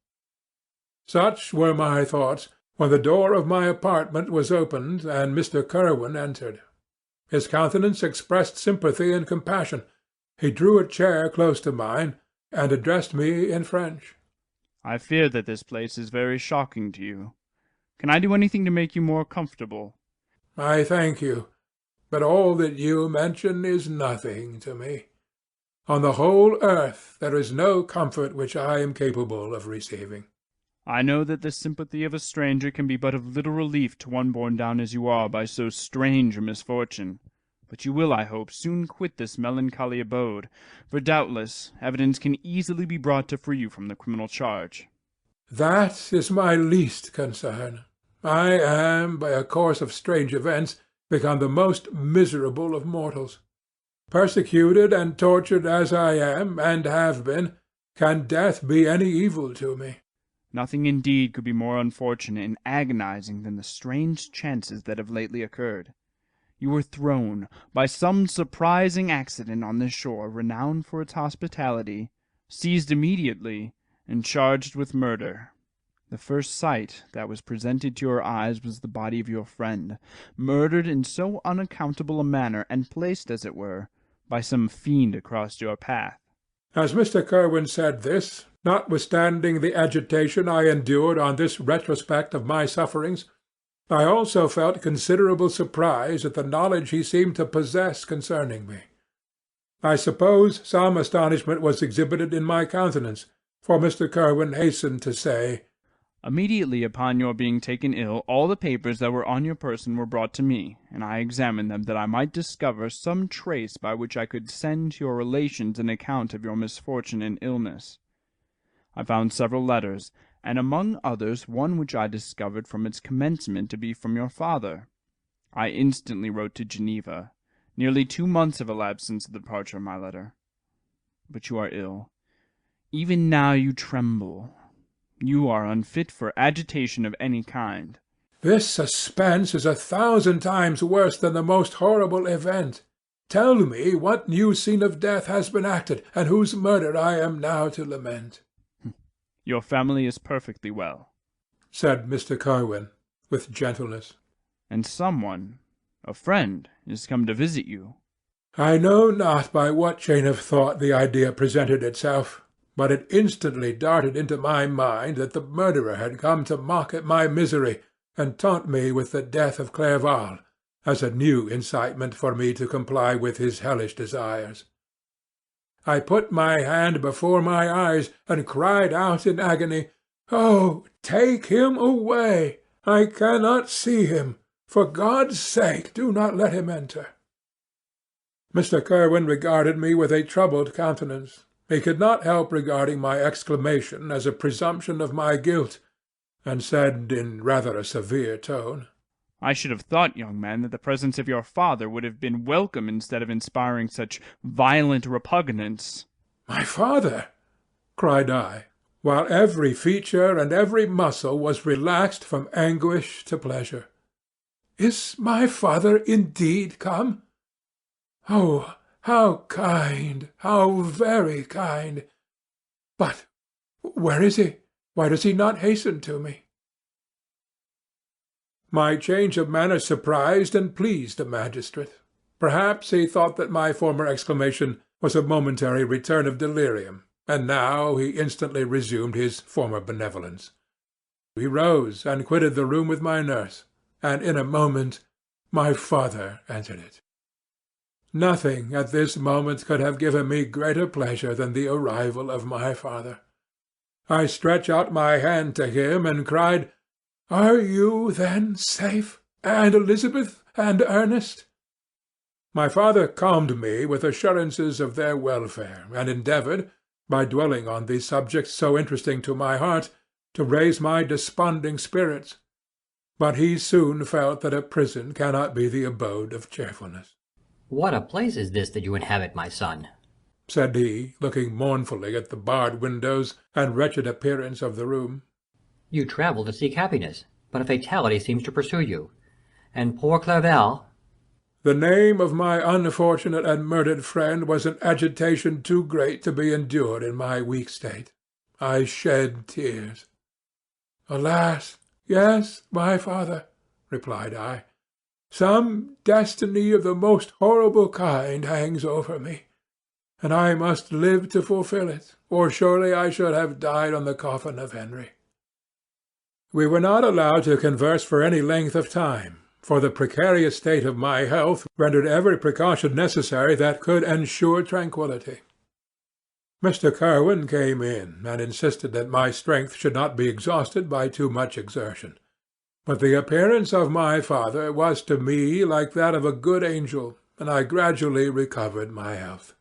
Such were my thoughts, when the door of my apartment was opened and Mr. Kirwan entered. His countenance expressed sympathy and compassion. He drew a chair close to mine, and addressed me in French. "I fear that this place is very shocking to you. Can I do anything to make you more comfortable?" "I thank you, but all that you mention is nothing to me. On the whole earth there is no comfort which I am capable of receiving." "I know that the sympathy of a stranger can be but of little relief to one borne down as you are by so strange a misfortune. But you will, I hope, soon quit this melancholy abode, for doubtless evidence can easily be brought to free you from the criminal charge." "That is my least concern. I am, by a course of strange events, become the most miserable of mortals. Persecuted and tortured as I am, and have been, can death be any evil to me?" Nothing indeed could be more unfortunate and agonizing than the strange chances that have lately occurred. You were thrown, by some surprising accident, on this shore, renowned for its hospitality, seized immediately, and charged with murder. The first sight that was presented to your eyes was the body of your friend, murdered in so unaccountable a manner, and placed, as it were, by some fiend across your path. As Mr. Kerwin said this, notwithstanding the agitation I endured on this retrospect of my sufferings, I also felt considerable surprise at the knowledge he seemed to possess concerning me. I suppose some astonishment was exhibited in my countenance, for Mr. Kerwin hastened to say, Immediately upon your being taken ill, all the papers that were on your person were brought to me, and I examined them that I might discover some trace by which I could send to your relations an account of your misfortune and illness. I found several letters, and among others one which I discovered from its commencement to be from your father. I instantly wrote to Geneva. Nearly 2 months have elapsed since the departure of my letter. But you are ill. Even now you tremble. You are unfit for agitation of any kind. This suspense is 1,000 times worse than the most horrible event. Tell me what new scene of death has been acted, and whose murder I am now to lament. Your family is perfectly well, said Mr. Kerwin, with gentleness. And someone, a friend, is come to visit you. I know not by what chain of thought the idea presented itself, but it instantly darted into my mind that the murderer had come to mock at my misery and taunt me with the death of Clerval, as a new incitement for me to comply with his hellish desires. I put my hand before my eyes and cried out in agony, "Oh, take him away! I cannot see him. For God's sake, do not let him enter." Mr. Kerwin regarded me with a troubled countenance. He could not help regarding my exclamation as a presumption of my guilt, and said in rather a severe tone, I should have thought, young man, that the presence of your father would have been welcome instead of inspiring such violent repugnance. "My father!" cried I, while every feature and every muscle was relaxed from anguish to pleasure. "Is my father indeed come? Oh, how kind, how very kind! But where is he? Why does he not hasten to me?" My change of manner surprised and pleased the magistrate. Perhaps he thought that my former exclamation was a momentary return of delirium, and now he instantly resumed his former benevolence. We rose and quitted the room with my nurse, and in a moment my father entered it. Nothing at this moment could have given me greater pleasure than the arrival of my father. I stretched out my hand to him and cried, "Are you, then, safe? And Elizabeth and Ernest?" My father calmed me with assurances of their welfare, and endeavoured, by dwelling on these subjects so interesting to my heart, to raise my desponding spirits. But he soon felt that a prison cannot be the abode of cheerfulness. "What a place is this that you inhabit, my son?" said he, looking mournfully at the barred windows and wretched appearance of the room. "You travel to seek happiness, but a fatality seems to pursue you. And poor Clerval—" The name of my unfortunate and murdered friend was an agitation too great to be endured in my weak state. I shed tears. "Alas, yes, my father," replied I. "Some destiny of the most horrible kind hangs over me, and I must live to fulfil it, or surely I should have died on the coffin of Henry." We were not allowed to converse for any length of time, for the precarious state of my health rendered every precaution necessary that could ensure tranquillity. Mr. Kerwin came in, and insisted that my strength should not be exhausted by too much exertion. But the appearance of my father was to me like that of a good angel, and I gradually recovered my health.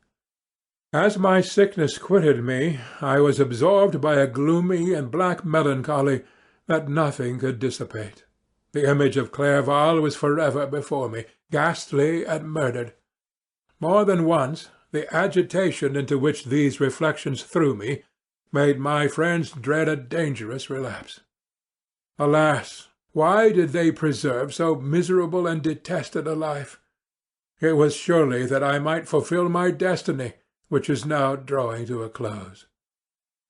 As my sickness quitted me, I was absorbed by a gloomy and black melancholy that nothing could dissipate. The image of Clerval was forever before me, ghastly and murdered. More than once the agitation into which these reflections threw me made my friends dread a dangerous relapse. Alas! Why did they preserve so miserable and detested a life? It was surely that I might fulfil my destiny, which is now drawing to a close.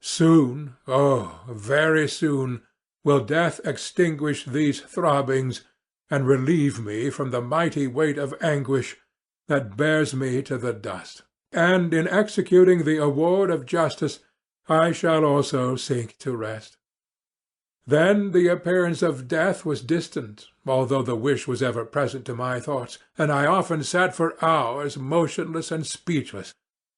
Soon, oh, very soon, will death extinguish these throbbings and relieve me from the mighty weight of anguish that bears me to the dust. And in executing the award of justice, I shall also sink to rest. Then the appearance of death was distant, although the wish was ever present to my thoughts, and I often sat for hours motionless and speechless,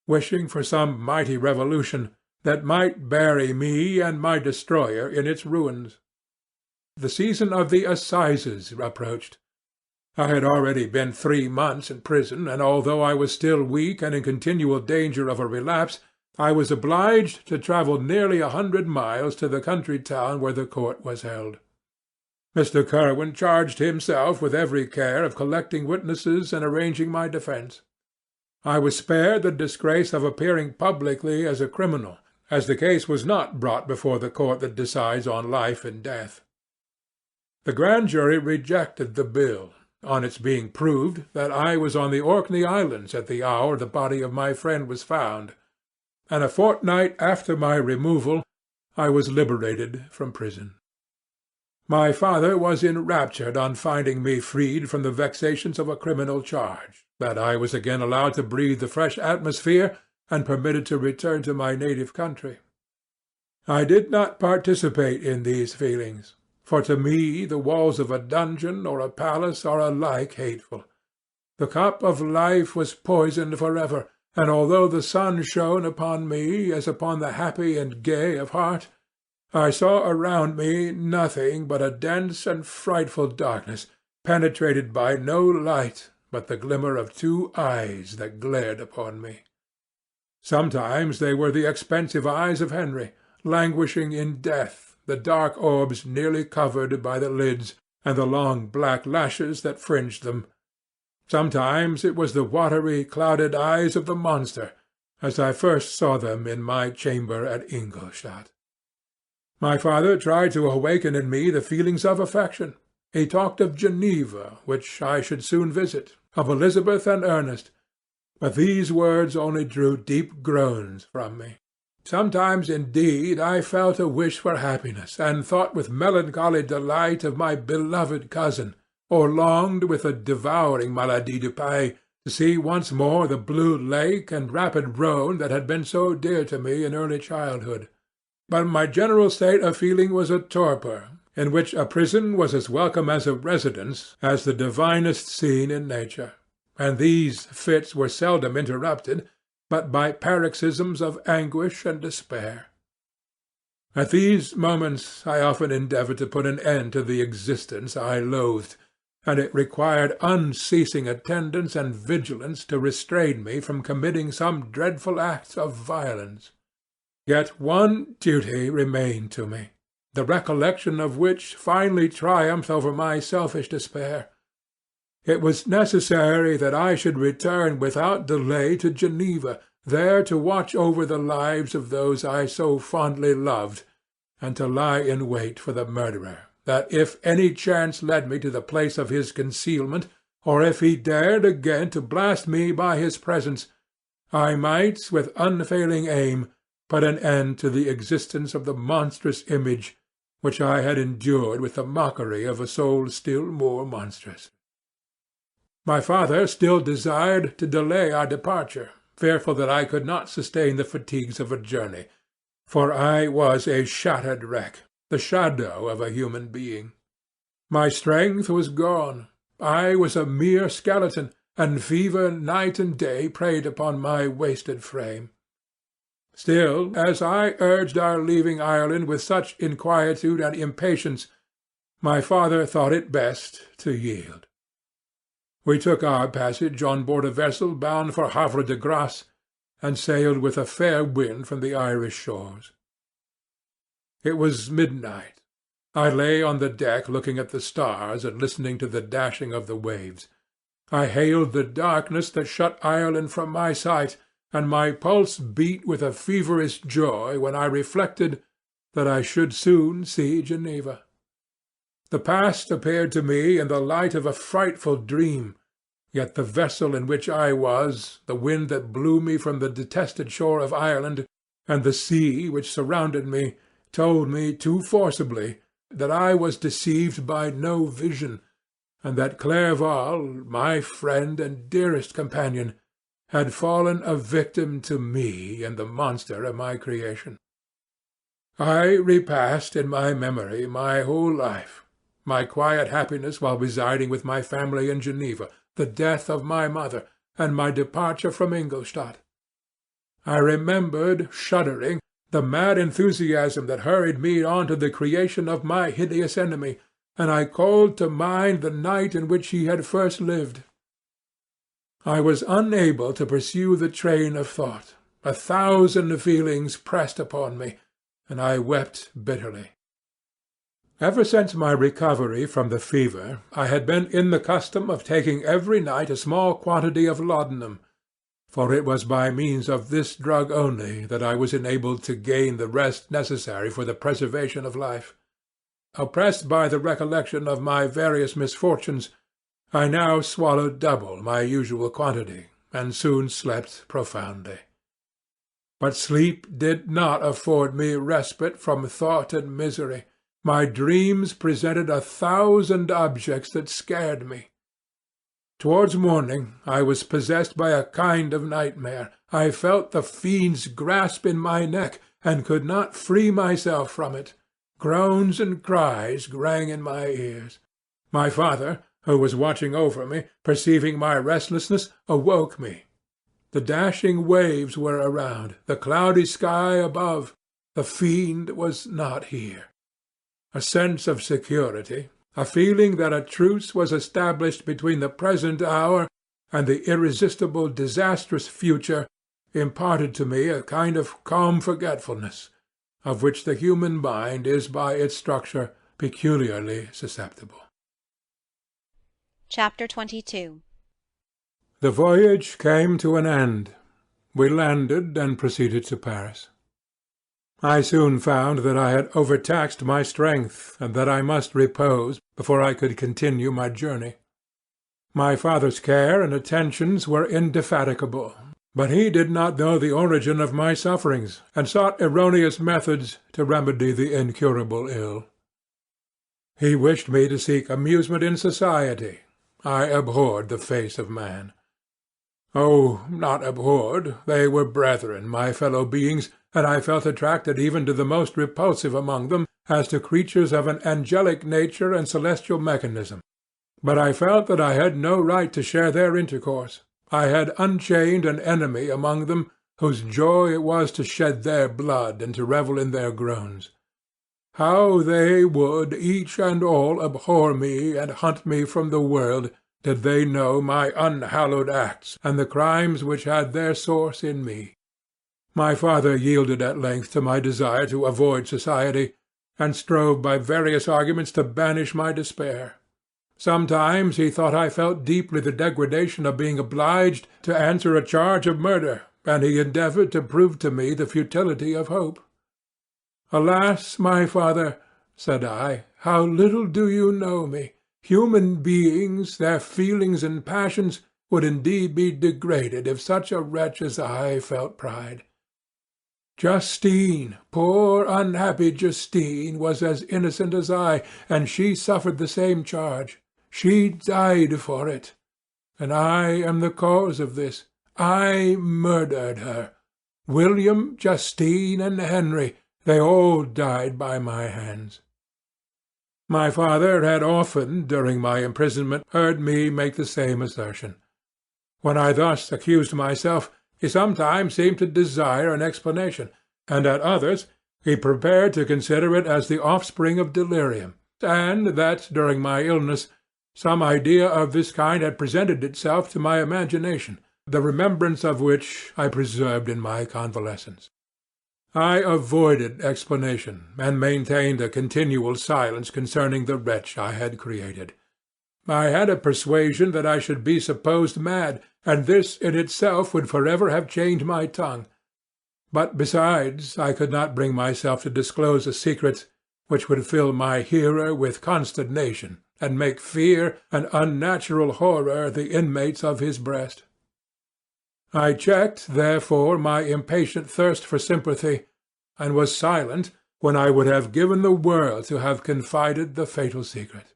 wishing for some mighty revolution that might bury me and my destroyer in its ruins. The season of the assizes approached. I had already been 3 months in prison, and although I was still weak and in continual danger of a relapse, I was obliged to travel nearly 100 miles to the country town where the court was held. Mr. Curwen charged himself with every care of collecting witnesses and arranging my defence. I was spared the disgrace of appearing publicly as a criminal, as the case was not brought before the court that decides on life and death. The grand jury rejected the bill, on its being proved that I was on the Orkney Islands at the hour the body of my friend was found, and a fortnight after my removal I was liberated from prison. My father was enraptured on finding me freed from the vexations of a criminal charge, that I was again allowed to breathe the fresh atmosphere and permitted to return to my native country. I did not participate in these feelings, for to me the walls of a dungeon or a palace are alike hateful. The cup of life was poisoned forever, and although the sun shone upon me as upon the happy and gay of heart, I saw around me nothing but a dense and frightful darkness, penetrated by no light but the glimmer of 2 eyes that glared upon me. Sometimes they were the expensive eyes of Henry, languishing in death, the dark orbs nearly covered by the lids, and the long black lashes that fringed them. Sometimes it was the watery, clouded eyes of the monster, as I first saw them in my chamber at Ingolstadt. My father tried to awaken in me the feelings of affection. He talked of Geneva, which I should soon visit, of Elizabeth and Ernest, but these words only drew deep groans from me. Sometimes, indeed, I felt a wish for happiness, and thought with melancholy delight of my beloved cousin, or longed with a devouring maladie du pays to see once more the blue lake and rapid Rhone that had been so dear to me in early childhood. But my general state of feeling was a torpor, in which a prison was as welcome as a residence as the divinest scene in nature, and these fits were seldom interrupted but by paroxysms of anguish and despair. At these moments I often endeavoured to put an end to the existence I loathed, and it required unceasing attendance and vigilance to restrain me from committing some dreadful act of violence. Yet one duty remained to me, the recollection of which finally triumphed over my selfish despair. It was necessary that I should return without delay to Geneva, there to watch over the lives of those I so fondly loved, and to lie in wait for the murderer, that if any chance led me to the place of his concealment, or if he dared again to blast me by his presence, I might, with unfailing aim, put an end to the existence of the monstrous image which I had endured with the mockery of a soul still more monstrous. My father still desired to delay our departure, fearful that I could not sustain the fatigues of a journey, for I was a shattered wreck, the shadow of a human being. My strength was gone. I was a mere skeleton, and fever night and day preyed upon my wasted frame. Still, as I urged our leaving Ireland with such inquietude and impatience, my father thought it best to yield. We took our passage on board a vessel bound for Havre de Grace, and sailed with a fair wind from the Irish shores. It was midnight. I lay on the deck looking at the stars and listening to the dashing of the waves. I hailed the darkness that shut Ireland from my sight, and my pulse beat with a feverish joy when I reflected that I should soon see Geneva. The past appeared to me in the light of a frightful dream, yet the vessel in which I was, the wind that blew me from the detested shore of Ireland, and the sea which surrounded me, told me too forcibly that I was deceived by no vision, and that Clerval, my friend and dearest companion, had fallen a victim to me and the monster of my creation. I repassed in my memory my whole life, my quiet happiness while residing with my family in Geneva, the death of my mother, and my departure from Ingolstadt. I remembered, shuddering, the mad enthusiasm that hurried me on to the creation of my hideous enemy, and I called to mind the night in which he had first lived. I was unable to pursue the train of thought. 1,000 feelings pressed upon me, and I wept bitterly. Ever since my recovery from the fever, I had been in the custom of taking every night a small quantity of laudanum, for it was by means of this drug only that I was enabled to gain the rest necessary for the preservation of life. Oppressed by the recollection of my various misfortunes, I now swallowed double my usual quantity, and soon slept profoundly. But sleep did not afford me respite from thought and misery. My dreams presented 1,000 objects that scared me. Towards morning I was possessed by a kind of nightmare. I felt the fiend's grasp in my neck, and could not free myself from it. Groans and cries rang in my ears. My father, who was watching over me, perceiving my restlessness, awoke me. The dashing waves were around, the cloudy sky above. The fiend was not here. A sense of security, a feeling that a truce was established between the present hour and the irresistible disastrous future, imparted to me a kind of calm forgetfulness, of which the human mind is by its structure peculiarly susceptible. Chapter 22. The voyage came to an end. We landed and proceeded to Paris. I soon found that I had overtaxed my strength, and that I must repose before I could continue my journey. My father's care and attentions were indefatigable, but he did not know the origin of my sufferings, and sought erroneous methods to remedy the incurable ill. He wished me to seek amusement in society. I abhorred the face of man. Oh, not abhorred, they were brethren, my fellow beings, and I felt attracted even to the most repulsive among them, as to creatures of an angelic nature and celestial mechanism. But I felt that I had no right to share their intercourse. I had unchained an enemy among them, whose joy it was to shed their blood and to revel in their groans. How they would, each and all, abhor me and hunt me from the world, did they know my unhallowed acts and the crimes which had their source in me. My father yielded at length to my desire to avoid society, and strove by various arguments to banish my despair. Sometimes he thought I felt deeply the degradation of being obliged to answer a charge of murder, and he endeavoured to prove to me the futility of hope. "Alas, my father," said I, "how little do you know me! Human beings, their feelings and passions, would indeed be degraded if such a wretch as I felt pride. Justine, poor unhappy Justine, was as innocent as I, and she suffered the same charge. She died for it, and I am the cause of this. I murdered her. William, Justine, and Henry, they all died by my hands." My father had often, during my imprisonment, heard me make the same assertion. When I thus accused myself, he sometimes seemed to desire an explanation, and at others he prepared to consider it as the offspring of delirium, and that, during my illness, some idea of this kind had presented itself to my imagination, the remembrance of which I preserved in my convalescence. I avoided explanation, and maintained a continual silence concerning the wretch I had created. I had a persuasion that I should be supposed mad, and this in itself would forever have chained my tongue. But besides, I could not bring myself to disclose a secret which would fill my hearer with consternation, and make fear and unnatural horror the inmates of his breast. I checked, therefore, my impatient thirst for sympathy, and was silent when I would have given the world to have confided the fatal secret.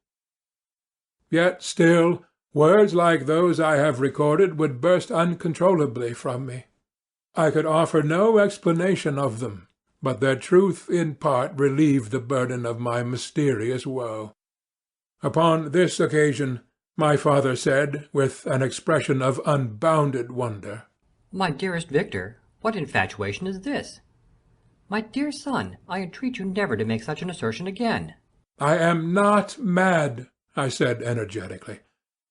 Yet still, words like those I have recorded would burst uncontrollably from me. I could offer no explanation of them, but their truth in part relieved the burden of my mysterious woe. Upon this occasion my father said, with an expression of unbounded wonder, "My dearest Victor, what infatuation is this? My dear son, I entreat you never to make such an assertion again." "I am not mad," I said energetically.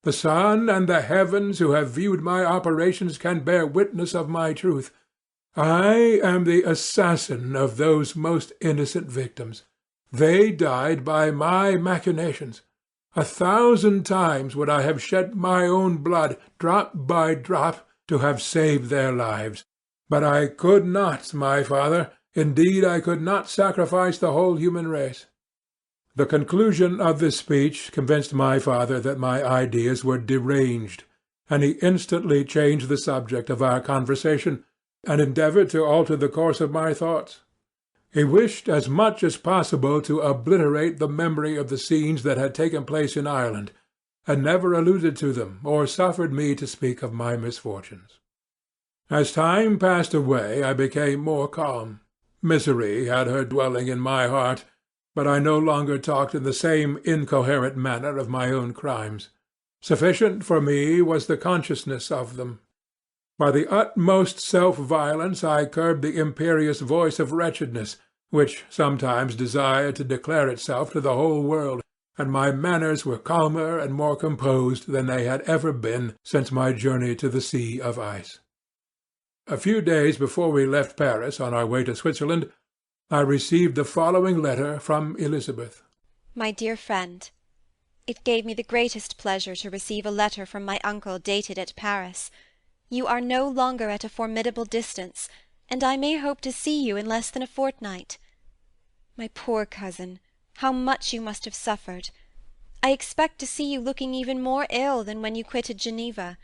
"The sun and the heavens who have viewed my operations can bear witness of my truth. I am the assassin of those most innocent victims. They died by my machinations. 1,000 times would I have shed my own blood, drop by drop, to have saved their lives. But I could not, my father. Indeed, I could not sacrifice the whole human race." The conclusion of this speech convinced my father that my ideas were deranged, and he instantly changed the subject of our conversation, and endeavoured to alter the course of my thoughts. He wished as much as possible to obliterate the memory of the scenes that had taken place in Ireland, and never alluded to them, or suffered me to speak of my misfortunes. As time passed away I became more calm. Misery had her dwelling in my heart, but I no longer talked in the same incoherent manner of my own crimes. Sufficient for me was the consciousness of them. By the utmost self-violence I curbed the imperious voice of wretchedness, which sometimes desired to declare itself to the whole world, and my manners were calmer and more composed than they had ever been since my journey to the sea of ice. A few days before we left Paris on our way to Switzerland, I received the following letter from Elizabeth. My dear friend, it gave me the greatest pleasure to receive a letter from my uncle dated at Paris. You are no longer at a formidable distance, and I may hope to see you in less than a fortnight. My poor cousin, how much you must have suffered! I expect to see you looking even more ill than when you quitted Geneva.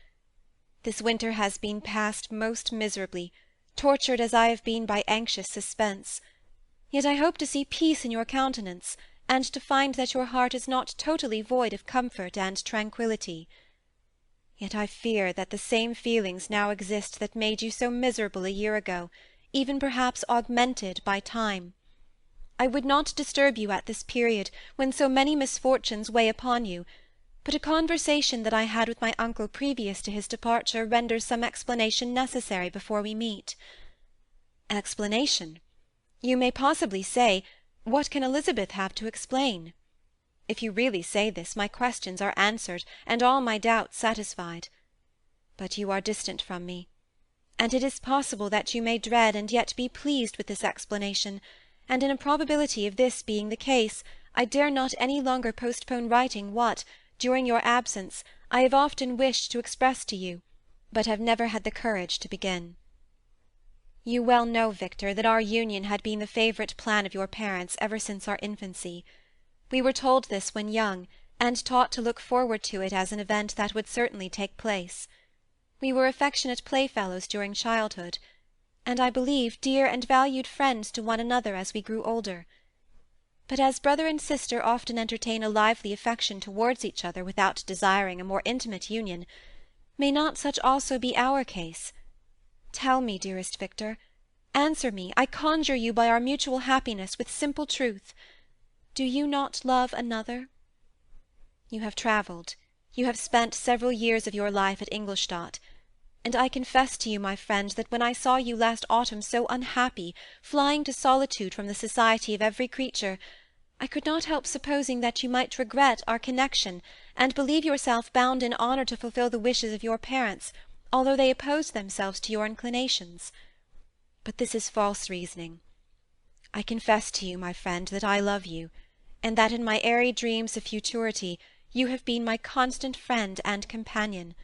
This winter has been passed most miserably, tortured as I have been by anxious suspense. Yet I hope to see peace in your countenance, and to find that your heart is not totally void of comfort and tranquillity. Yet I fear that the same feelings now exist that made you so miserable a year ago, even perhaps augmented by time. I would not disturb you at this period, when so many misfortunes weigh upon you, but a conversation that I had with my uncle previous to his departure renders some explanation necessary before we meet. Explanation? You may possibly say, what can Elizabeth have to explain? If you really say this, my questions are answered, and all my doubts satisfied. But you are distant from me, and it is possible that you may dread and yet be pleased with this explanation, and in a probability of this being the case, I dare not any longer postpone writing what, during your absence, I have often wished to express to you, but have never had the courage to begin. You well know, Victor, that our union had been the favourite plan of your parents ever since our infancy. We were told this when young, and taught to look forward to it as an event that would certainly take place. We were affectionate playfellows during childhood, and I believe dear and valued friends to one another as we grew older. But as brother and sister often entertain a lively affection towards each other without desiring a more intimate union, may not such also be our case? Tell me, dearest Victor, answer me, I conjure you by our mutual happiness, with simple truth. Do you not love another? You have travelled, you have spent several years of your life at Ingolstadt, and I confess to you, my friend, that when I saw you last autumn so unhappy, flying to solitude from the society of every creature, I could not help supposing that you might regret our connection, and believe yourself bound in honour to fulfil the wishes of your parents, although they opposed themselves to your inclinations. But this is false reasoning. I confess to you, my friend, that I love you, and that in my airy dreams of futurity you have been my constant friend and companion.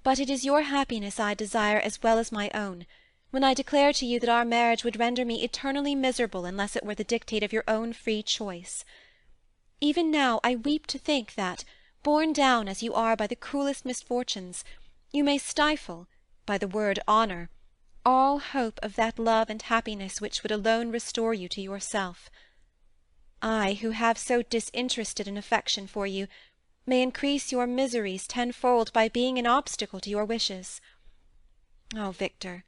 But it is your happiness I desire as well as my own, when I declare to you that our marriage would render me eternally miserable unless it were the dictate of your own free choice. Even now I weep to think that, borne down as you are by the cruelest misfortunes, you may stifle, by the word honour, all hope of that love and happiness which would alone restore you to yourself. I, who have so disinterested an affection for you, may increase your miseries tenfold by being an obstacle to your wishes. Oh, Victor,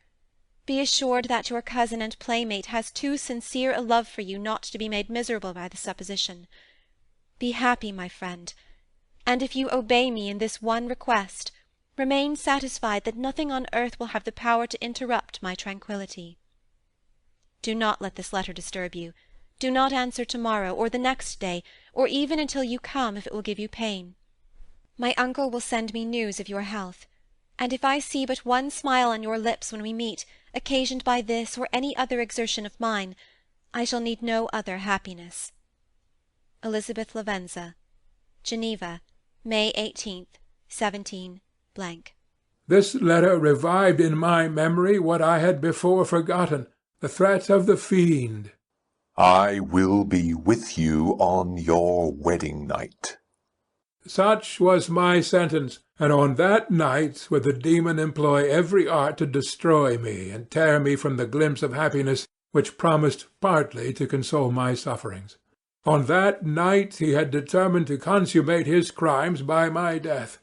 be assured that your cousin and playmate has too sincere a love for you not to be made miserable by the supposition. Be happy, my friend, and if you obey me in this one request, remain satisfied that nothing on earth will have the power to interrupt my tranquillity. Do not let this letter disturb you. Do not answer tomorrow, or the next day, or even until you come, if it will give you pain. My uncle will send me news of your health, and if I see but one smile on your lips when we meet, occasioned by this or any other exertion of mine, I shall need no other happiness. Elizabeth Lavenza, Geneva, May 18th, 17 . This letter revived in my memory what I had before forgotten, the threat of the fiend. I will be with you on your wedding night. Such was my sentence, and on that night would the demon employ every art to destroy me and tear me from the glimpse of happiness which promised partly to console my sufferings. On that night he had determined to consummate his crimes by my death.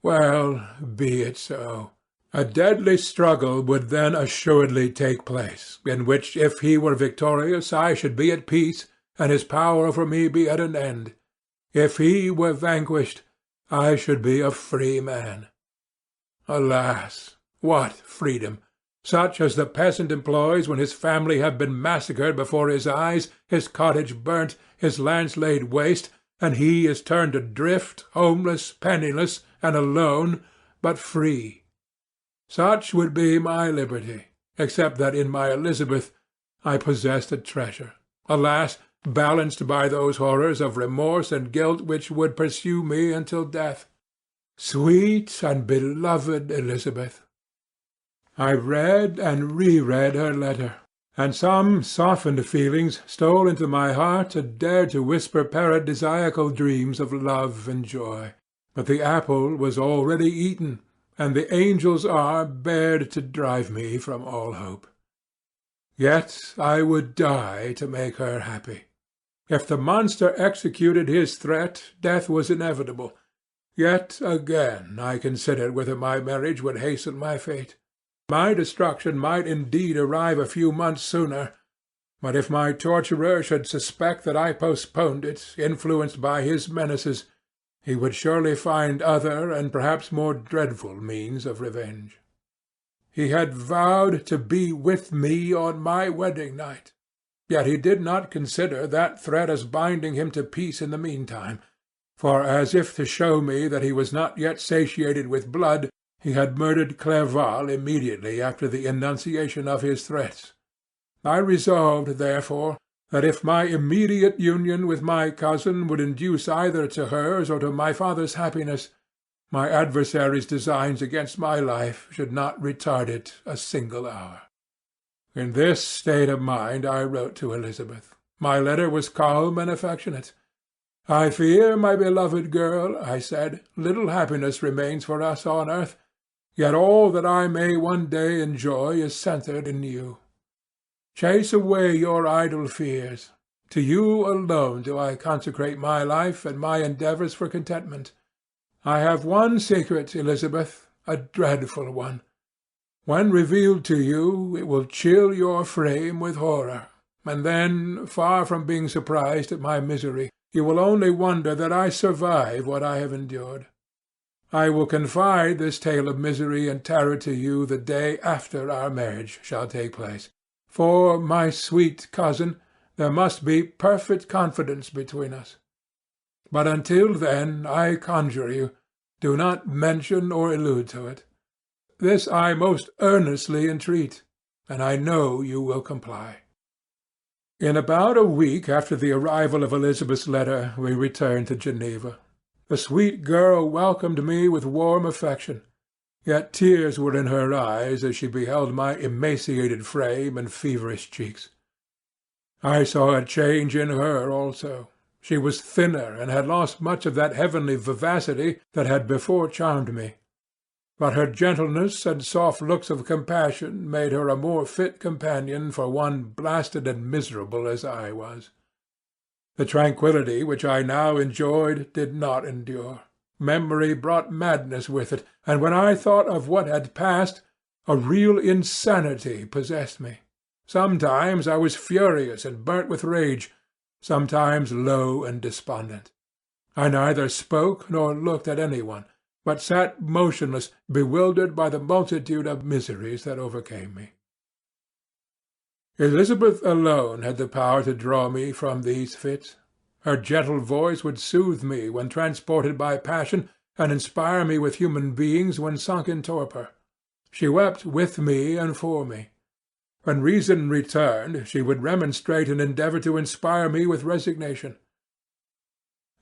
Well, be it so. A deadly struggle would then assuredly take place, in which, if he were victorious, I should be at peace, and his power over me be at an end. If he were vanquished, I should be a free man. Alas, what freedom! Such as the peasant employs when his family have been massacred before his eyes, his cottage burnt, his lands laid waste, and he is turned adrift, homeless, penniless, and alone, but free. Such would be my liberty, except that in my Elizabeth I possessed a treasure, alas, balanced by those horrors of remorse and guilt which would pursue me until death. Sweet and beloved Elizabeth! I read and re-read her letter, and some softened feelings stole into my heart and dared to whisper paradisiacal dreams of love and joy. But the apple was already eaten, and the angel's arm bared to drive me from all hope. Yet I would die to make her happy. If the monster executed his threat, death was inevitable. Yet again I considered whether my marriage would hasten my fate. My destruction might indeed arrive a few months sooner, but if my torturer should suspect that I postponed it, influenced by his menaces, he would surely find other and perhaps more dreadful means of revenge. He had vowed to be with me on my wedding night, yet he did not consider that threat as binding him to peace in the meantime, for as if to show me that he was not yet satiated with blood, he had murdered Clerval immediately after the enunciation of his threats. I resolved, therefore, that if my immediate union with my cousin would induce either to hers or to my father's happiness, my adversary's designs against my life should not retard it a single hour. In this state of mind I wrote to Elizabeth. My letter was calm and affectionate. I fear, my beloved girl, I said, little happiness remains for us on earth, yet all that I may one day enjoy is centred in you. Chase away your idle fears. To you alone do I consecrate my life and my endeavours for contentment. I have one secret, Elizabeth, a dreadful one. When revealed to you, it will chill your frame with horror, and then, far from being surprised at my misery, you will only wonder that I survive what I have endured. I will confide this tale of misery and terror to you the day after our marriage shall take place. For, my sweet cousin, there must be perfect confidence between us. But until then, I conjure you, do not mention or allude to it. This I most earnestly entreat, and I know you will comply. In about a week after the arrival of Elizabeth's letter, we returned to Geneva. The sweet girl welcomed me with warm affection, yet tears were in her eyes as she beheld my emaciated frame and feverish cheeks. I saw a change in her also. She was thinner and had lost much of that heavenly vivacity that had before charmed me. But her gentleness and soft looks of compassion made her a more fit companion for one blasted and miserable as I was. The tranquillity which I now enjoyed did not endure. Memory brought madness with it, and when I thought of what had passed, a real insanity possessed me. Sometimes I was furious and burnt with rage, sometimes low and despondent. I neither spoke nor looked at any one, but sat motionless, bewildered by the multitude of miseries that overcame me. Elizabeth alone had the power to draw me from these fits. Her gentle voice would soothe me when transported by passion, and inspire me with human beings when sunk in torpor. She wept with me and for me. When reason returned, she would remonstrate and endeavour to inspire me with resignation.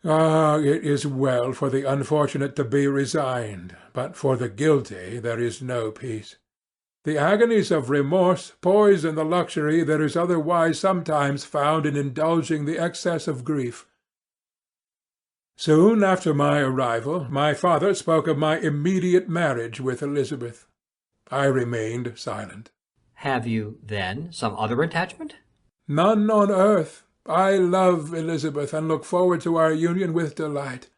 Ah, it is well for the unfortunate to be resigned, but for the guilty there is no peace. The agonies of remorse poison the luxury that is otherwise sometimes found in indulging the excess of grief. Soon after my arrival, my father spoke of my immediate marriage with Elizabeth. I remained silent. Have you, then, some other attachment? None on earth. I love Elizabeth, and look forward to our union with delight.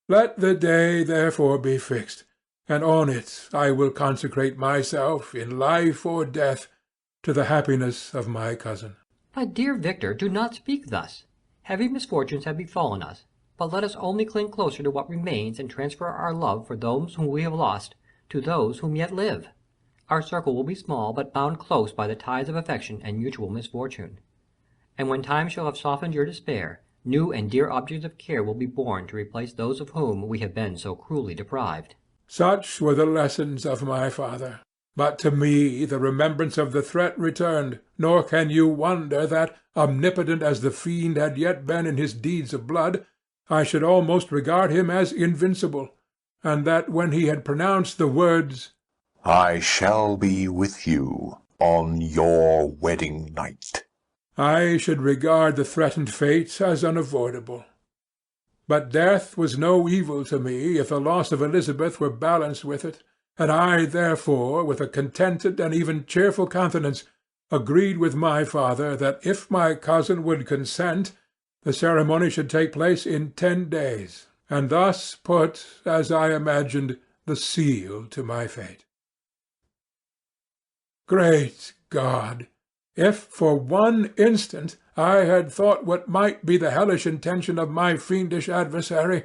Let the day therefore be fixed, and on it I will consecrate myself, in life or death, to the happiness of my cousin. My dear Victor, do not speak thus. Heavy misfortunes have befallen us, but let us only cling closer to what remains and transfer our love for those whom we have lost to those whom yet live. Our circle will be small, but bound close by the ties of affection and mutual misfortune. And when time shall have softened your despair, new and dear objects of care will be born to replace those of whom we have been so cruelly deprived. Such were the lessons of my father. But to me the remembrance of the threat returned, nor can you wonder that, omnipotent as the fiend had yet been in his deeds of blood, I should almost regard him as invincible, and that when he had pronounced the words, "I shall be with you on your wedding night," I should regard the threatened fate as unavoidable. But death was no evil to me if the loss of Elizabeth were balanced with it, and I therefore, with a contented and even cheerful countenance, agreed with my father that if my cousin would consent, the ceremony should take place in 10 days, and thus put, as I imagined, the seal to my fate. Great God! If for one instant I had thought what might be the hellish intention of my fiendish adversary,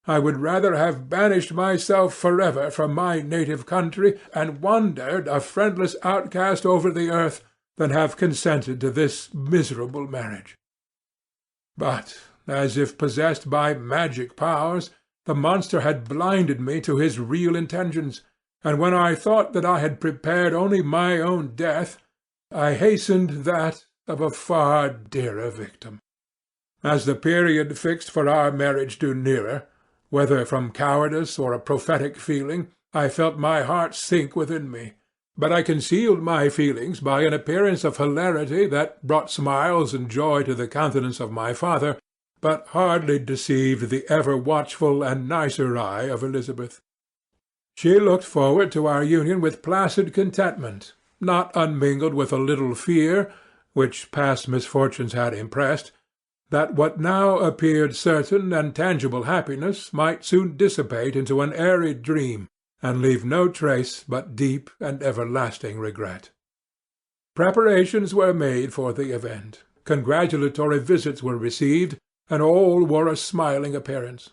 I would rather have banished myself forever from my native country, and wandered a friendless outcast over the earth, than have consented to this miserable marriage. But, as if possessed by magic powers, the monster had blinded me to his real intentions, and when I thought that I had prepared only my own death, I hastened that of a far dearer victim. As the period fixed for our marriage drew nearer, whether from cowardice or a prophetic feeling, I felt my heart sink within me, but I concealed my feelings by an appearance of hilarity that brought smiles and joy to the countenance of my father, but hardly deceived the ever watchful and nicer eye of Elizabeth. She looked forward to our union with placid contentment, not unmingled with a little fear, which past misfortunes had impressed, that what now appeared certain and tangible happiness might soon dissipate into an airy dream, and leave no trace but deep and everlasting regret. Preparations were made for the event. Congratulatory visits were received, and all wore a smiling appearance.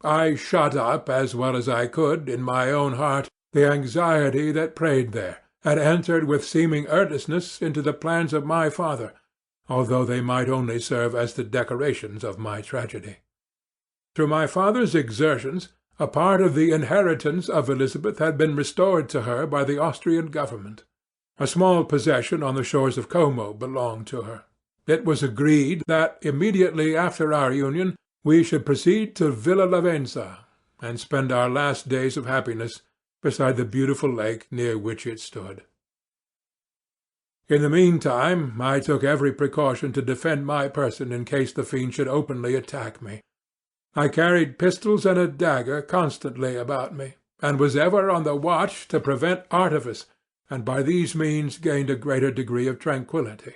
I shut up, as well as I could, in my own heart, the anxiety that preyed there, and entered with seeming earnestness into the plans of my father, although they might only serve as the decorations of my tragedy. Through my father's exertions, a part of the inheritance of Elizabeth had been restored to her by the Austrian government. A small possession on the shores of Como belonged to her. It was agreed that, immediately after our union, we should proceed to Villa Lavenza, and spend our last days of happiness beside the beautiful lake near which it stood. In the meantime, I took every precaution to defend my person in case the fiend should openly attack me. I carried pistols and a dagger constantly about me, and was ever on the watch to prevent artifice, and by these means gained a greater degree of tranquillity.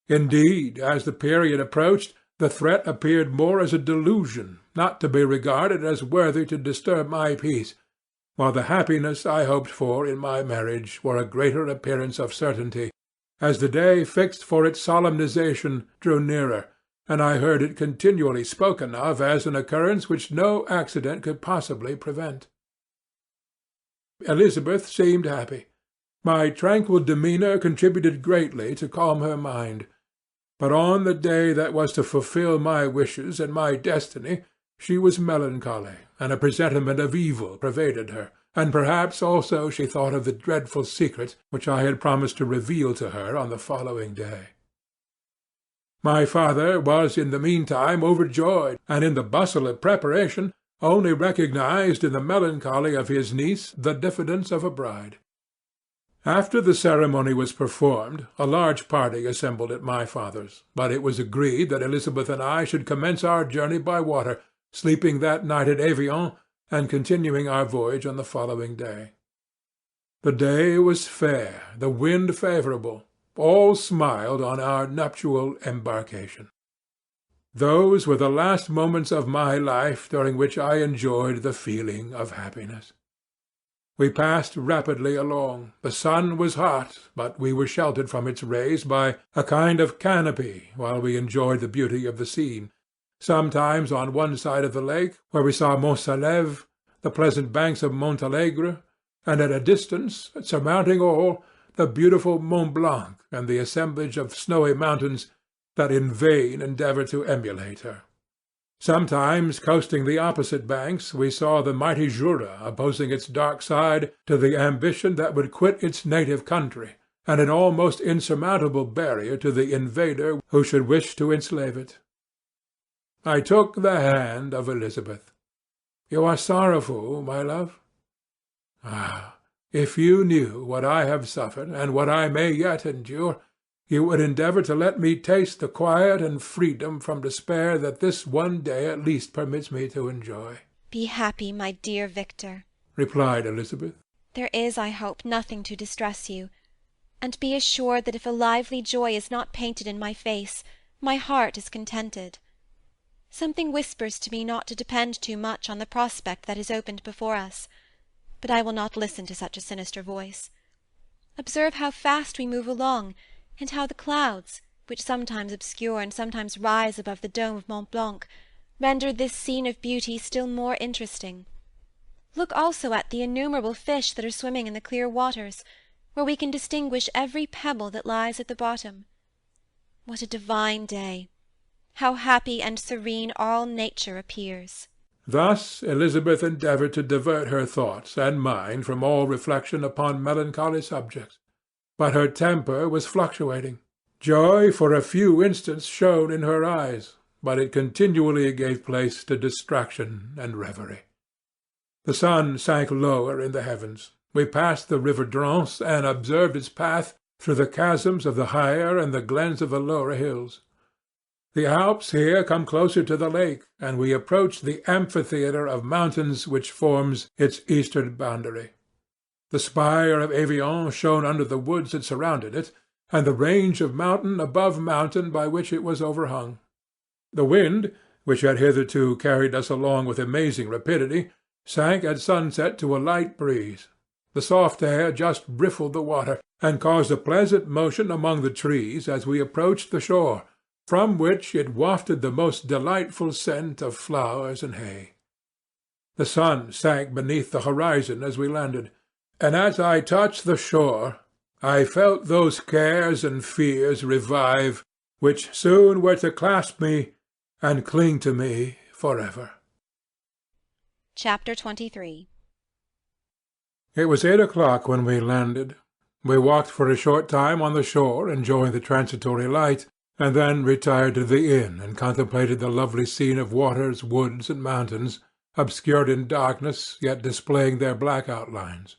Indeed, as the period approached, the threat appeared more as a delusion, not to be regarded as worthy to disturb my peace, while the happiness I hoped for in my marriage wore a greater appearance of certainty, as the day fixed for its solemnization drew nearer, and I heard it continually spoken of as an occurrence which no accident could possibly prevent. Elizabeth seemed happy. My tranquil demeanour contributed greatly to calm her mind. But on the day that was to fulfil my wishes and my destiny, she was melancholy, and a presentiment of evil pervaded her, and perhaps also she thought of the dreadful secret which I had promised to reveal to her on the following day. My father was in the meantime overjoyed, and in the bustle of preparation only recognized in the melancholy of his niece the diffidence of a bride. After the ceremony was performed, a large party assembled at my father's, but it was agreed that Elizabeth and I should commence our journey by water, sleeping that night at Evian, and continuing our voyage on the following day. The day was fair, the wind favourable. All smiled on our nuptial embarkation. Those were the last moments of my life during which I enjoyed the feeling of happiness. We passed rapidly along. The sun was hot, but we were sheltered from its rays by a kind of canopy while we enjoyed the beauty of the scene. Sometimes on one side of the lake, where we saw Mont Salève, the pleasant banks of Montalegre, and at a distance, surmounting all, the beautiful Mont Blanc and the assemblage of snowy mountains that in vain endeavour to emulate her. Sometimes, coasting the opposite banks, we saw the mighty Jura opposing its dark side to the ambition that would quit its native country, and an almost insurmountable barrier to the invader who should wish to enslave it. I took the hand of Elizabeth. "You are sorrowful, my love?" "Ah, if you knew what I have suffered, and what I may yet endure, you would endeavour to let me taste the quiet and freedom from despair that this one day at least permits me to enjoy." "Be happy, my dear Victor," replied Elizabeth. "There is, I hope, nothing to distress you, and be assured that if a lively joy is not painted in my face, my heart is contented. Something whispers to me not to depend too much on the prospect that is opened before us, but I will not listen to such a sinister voice. Observe how fast we move along, and how the clouds, which sometimes obscure and sometimes rise above the dome of Mont Blanc, render this scene of beauty still more interesting. Look also at the innumerable fish that are swimming in the clear waters, where we can distinguish every pebble that lies at the bottom. What a divine day! How happy and serene all nature appears!" Thus Elizabeth endeavoured to divert her thoughts and mind from all reflection upon melancholy subjects. But her temper was fluctuating. Joy for a few instants shone in her eyes, but it continually gave place to distraction and reverie. The sun sank lower in the heavens. We passed the river Drance and observed its path through the chasms of the higher and the glens of the lower hills. The Alps here come closer to the lake, and we approached the amphitheatre of mountains which forms its eastern boundary. The spire of Evian shone under the woods that surrounded it, and the range of mountain above mountain by which it was overhung. The wind, which had hitherto carried us along with amazing rapidity, sank at sunset to a light breeze. The soft air just riffled the water, and caused a pleasant motion among the trees as we approached the shore, from which it wafted the most delightful scent of flowers and hay. The sun sank beneath the horizon as we landed, and as I touched the shore, I felt those cares and fears revive which soon were to clasp me and cling to me forever. Chapter 23. It was 8 o'clock when we landed. We walked for a short time on the shore, enjoying the transitory light, and then retired to the inn and contemplated the lovely scene of waters, woods, and mountains, obscured in darkness, yet displaying their black outlines.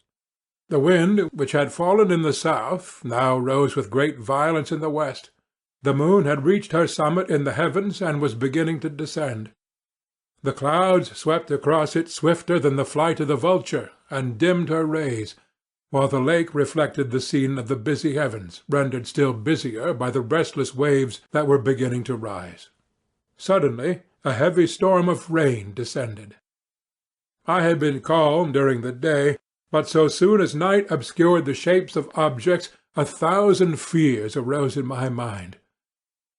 The wind, which had fallen in the south, now rose with great violence in the west. The moon had reached her summit in the heavens and was beginning to descend. The clouds swept across it swifter than the flight of the vulture, and dimmed her rays, while the lake reflected the scene of the busy heavens, rendered still busier by the restless waves that were beginning to rise. Suddenly a heavy storm of rain descended. I had been calm during the day, but so soon as night obscured the shapes of objects, 1,000 fears arose in my mind.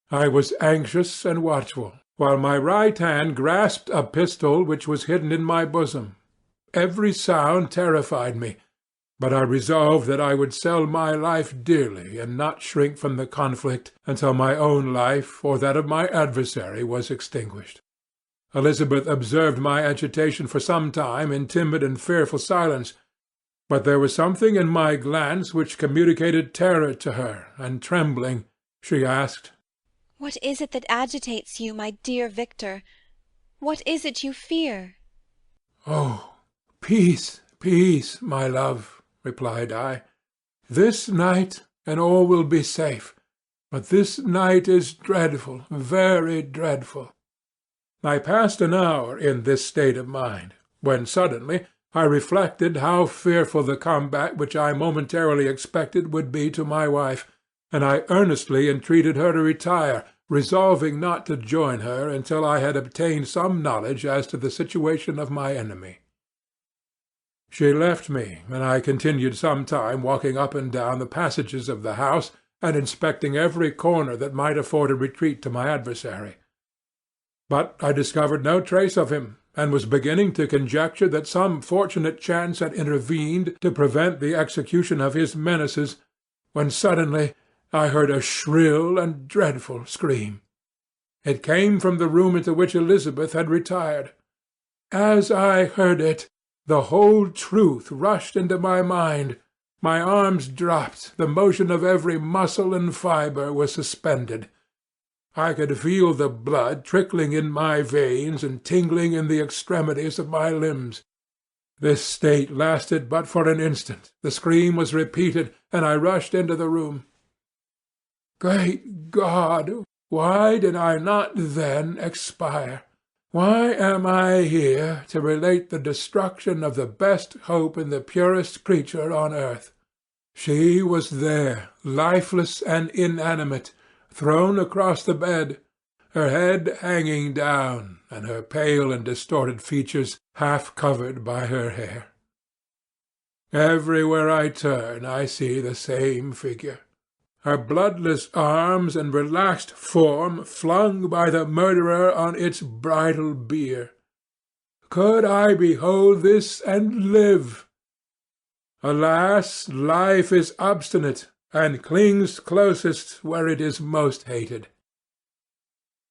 I was anxious and watchful, while my right hand grasped a pistol which was hidden in my bosom. Every sound terrified me, but I resolved that I would sell my life dearly and not shrink from the conflict until my own life or that of my adversary was extinguished. Elizabeth observed my agitation for some time in timid and fearful silence, but there was something in my glance which communicated terror to her, and trembling, she asked, "What is it that agitates you, my dear Victor? What is it you fear?" "Oh, peace, peace, my love," replied I. "This night, and all will be safe. But this night is dreadful, very dreadful." I passed an hour in this state of mind, when suddenly I reflected how fearful the combat which I momentarily expected would be to my wife, and I earnestly entreated her to retire, resolving not to join her until I had obtained some knowledge as to the situation of my enemy. She left me, and I continued some time walking up and down the passages of the house, and inspecting every corner that might afford a retreat to my adversary. But I discovered no trace of him, and was beginning to conjecture that some fortunate chance had intervened to prevent the execution of his menaces, when suddenly I heard a shrill and dreadful scream. It came from the room into which Elizabeth had retired. As I heard it, the whole truth rushed into my mind. My arms dropped, the motion of every muscle and fibre was suspended. I could feel the blood trickling in my veins and tingling in the extremities of my limbs. This state lasted but for an instant. The scream was repeated, and I rushed into the room. Great God! Why did I not then expire? Why am I here to relate the destruction of the best hope in the purest creature on earth? She was there, lifeless and inanimate, thrown across the bed, her head hanging down, and her pale and distorted features half covered by her hair. Everywhere I turn I see the same figure. Her bloodless arms and relaxed form flung by the murderer on its bridal bier. Could I behold this and live? Alas, life is obstinate, and clings closest where it is most hated.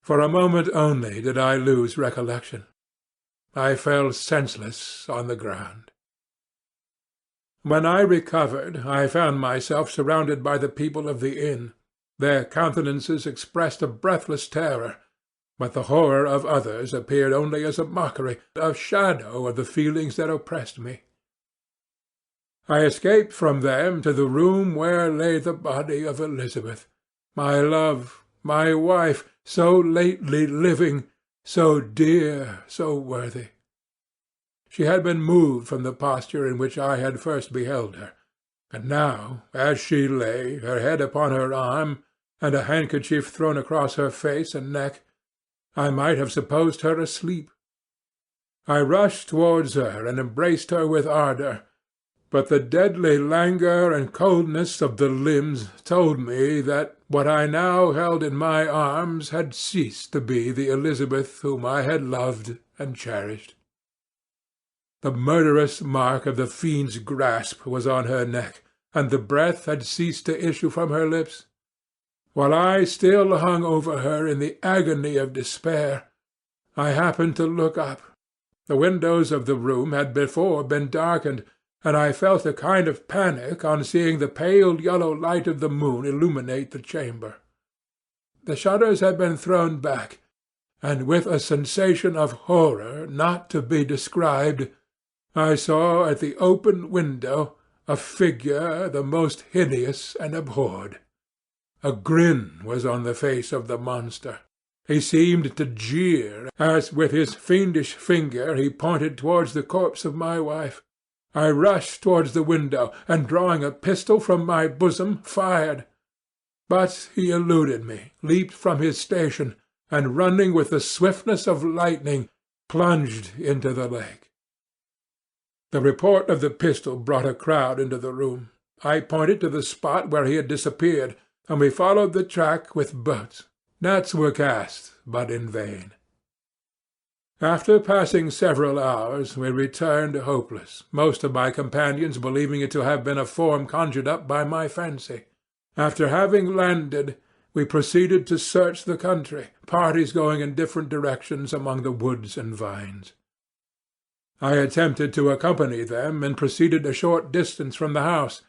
For a moment only did I lose recollection. I fell senseless on the ground. When I recovered, I found myself surrounded by the people of the inn. Their countenances expressed a breathless terror, but the horror of others appeared only as a mockery, a shadow of the feelings that oppressed me. I escaped from them to the room where lay the body of Elizabeth, my love, my wife, so lately living, so dear, so worthy. She had been moved from the posture in which I had first beheld her, and now, as she lay, her head upon her arm, and a handkerchief thrown across her face and neck, I might have supposed her asleep. I rushed towards her and embraced her with ardour, but the deadly languor and coldness of the limbs told me that what I now held in my arms had ceased to be the Elizabeth whom I had loved and cherished. The murderous mark of the fiend's grasp was on her neck, and the breath had ceased to issue from her lips. While I still hung over her in the agony of despair, I happened to look up. The windows of the room had before been darkened, and I felt a kind of panic on seeing the pale yellow light of the moon illuminate the chamber. The shutters had been thrown back, and with a sensation of horror not to be described, I saw at the open window a figure the most hideous and abhorred. A grin was on the face of the monster. He seemed to jeer, as with his fiendish finger he pointed towards the corpse of my wife. I rushed towards the window, and drawing a pistol from my bosom, fired. But he eluded me, leaped from his station, and running with the swiftness of lightning, plunged into the lake. The report of the pistol brought a crowd into the room. I pointed to the spot where he had disappeared, and we followed the track with boats. Nets were cast, but in vain. After passing several hours, we returned hopeless, most of my companions believing it to have been a form conjured up by my fancy. After having landed, we proceeded to search the country, parties going in different directions among the woods and vines. I attempted to accompany them, and proceeded a short distance from the house,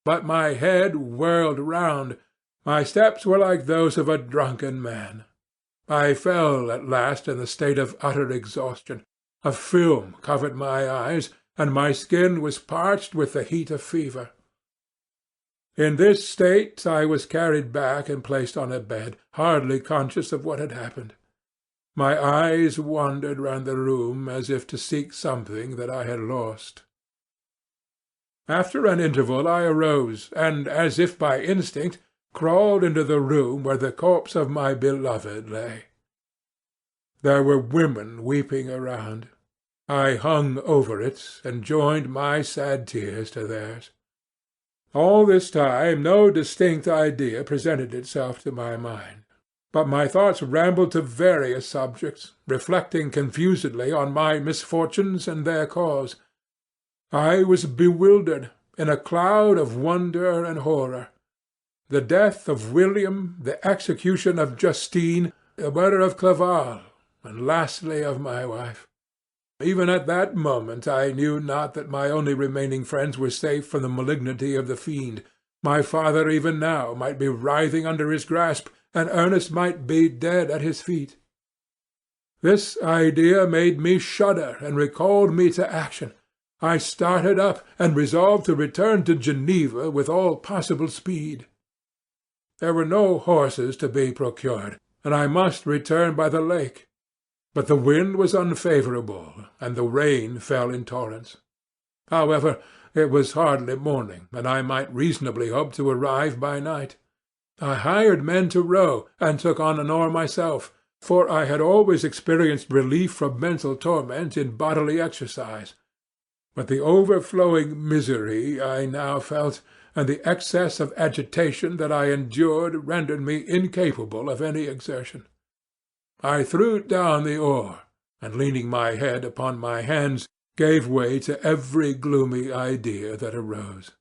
but my head whirled round. My steps were like those of a drunken man. I fell at last in a state of utter exhaustion. A film covered my eyes, and my skin was parched with the heat of fever. In this state I was carried back and placed on a bed, hardly conscious of what had happened. My eyes wandered round the room as if to seek something that I had lost. After an interval I arose, and, as if by instinct, crawled into the room where the corpse of my beloved lay. There were women weeping around. I hung over it, and joined my sad tears to theirs. All this time no distinct idea presented itself to my mind, but my thoughts rambled to various subjects, reflecting confusedly on my misfortunes and their cause. I was bewildered, in a cloud of wonder and horror. The death of William, the execution of Justine, the murder of Clerval, and lastly of my wife. Even at that moment I knew not that my only remaining friends were safe from the malignity of the fiend. My father even now might be writhing under his grasp, and Ernest might be dead at his feet. This idea made me shudder and recalled me to action. I started up, and resolved to return to Geneva with all possible speed. There were no horses to be procured, and I must return by the lake. But the wind was unfavourable, and the rain fell in torrents. However, it was hardly morning, and I might reasonably hope to arrive by night. I hired men to row, and took on an oar myself, for I had always experienced relief from mental torment in bodily exercise. But the overflowing misery I now felt, and the excess of agitation that I endured, rendered me incapable of any exertion. I threw down the oar, and leaning my head upon my hands, gave way to every gloomy idea that arose.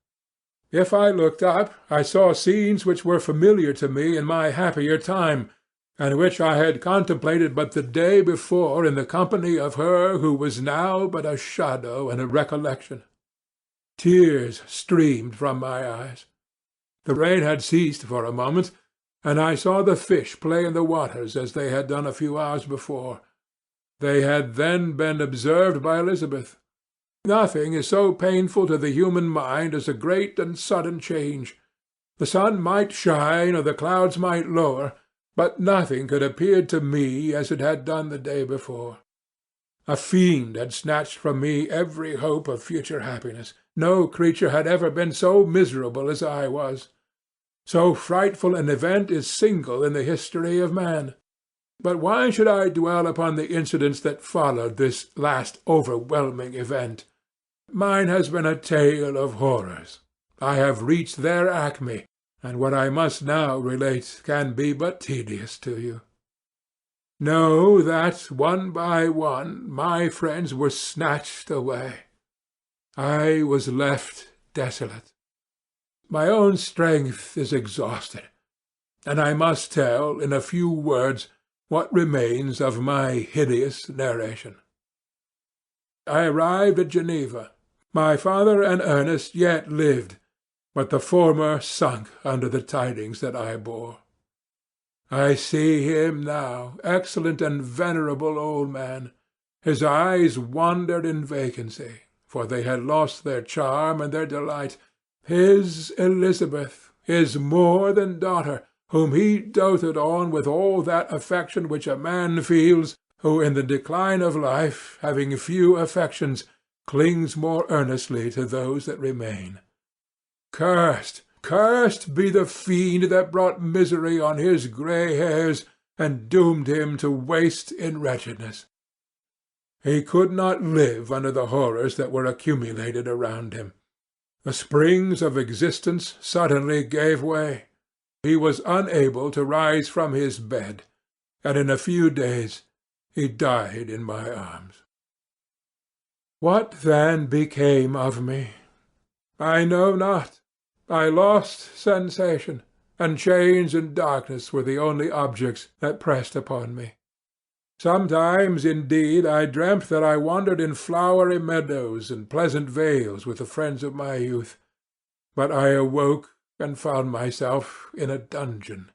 If I looked up, I saw scenes which were familiar to me in my happier time, and which I had contemplated but the day before in the company of her who was now but a shadow and a recollection. Tears streamed from my eyes. The rain had ceased for a moment, and I saw the fish play in the waters as they had done a few hours before. They had then been observed by Elizabeth. Nothing is so painful to the human mind as a great and sudden change. The sun might shine or the clouds might lower, but nothing could appear to me as it had done the day before. A fiend had snatched from me every hope of future happiness. No creature had ever been so miserable as I was. So frightful an event is single in the history of man. But why should I dwell upon the incidents that followed this last overwhelming event? Mine has been a tale of horrors. I have reached their acme, and what I must now relate can be but tedious to you. Know that, one by one, my friends were snatched away. I was left desolate. My own strength is exhausted, and I must tell, in a few words, what remains of my hideous narration. I arrived at Geneva. My father and Ernest yet lived, but the former sunk under the tidings that I bore. I see him now, excellent and venerable old man. His eyes wandered in vacancy, for they had lost their charm and their delight. His Elizabeth, his more than daughter, whom he doted on with all that affection which a man feels, who in the decline of life, having few affections, clings more earnestly to those that remain. Cursed, cursed be the fiend that brought misery on his grey hairs, and doomed him to waste in wretchedness. He could not live under the horrors that were accumulated around him. The springs of existence suddenly gave way. He was unable to rise from his bed, and in a few days he died in my arms. What then became of me? I know not. I lost sensation, and chains and darkness were the only objects that pressed upon me. Sometimes, indeed, I dreamt that I wandered in flowery meadows and pleasant vales with the friends of my youth, but I awoke and found myself in a dungeon.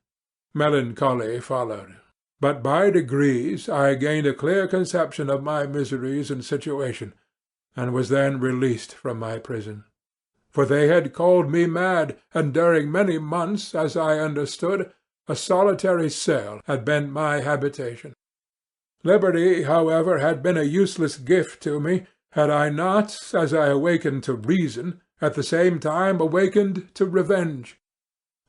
Melancholy followed, but by degrees I gained a clear conception of my miseries and situation, and was then released from my prison. For they had called me mad, and during many months, as I understood, a solitary cell had been my habitation. Liberty, however, had been a useless gift to me, had I not, as I awakened to reason, at the same time awakened to revenge.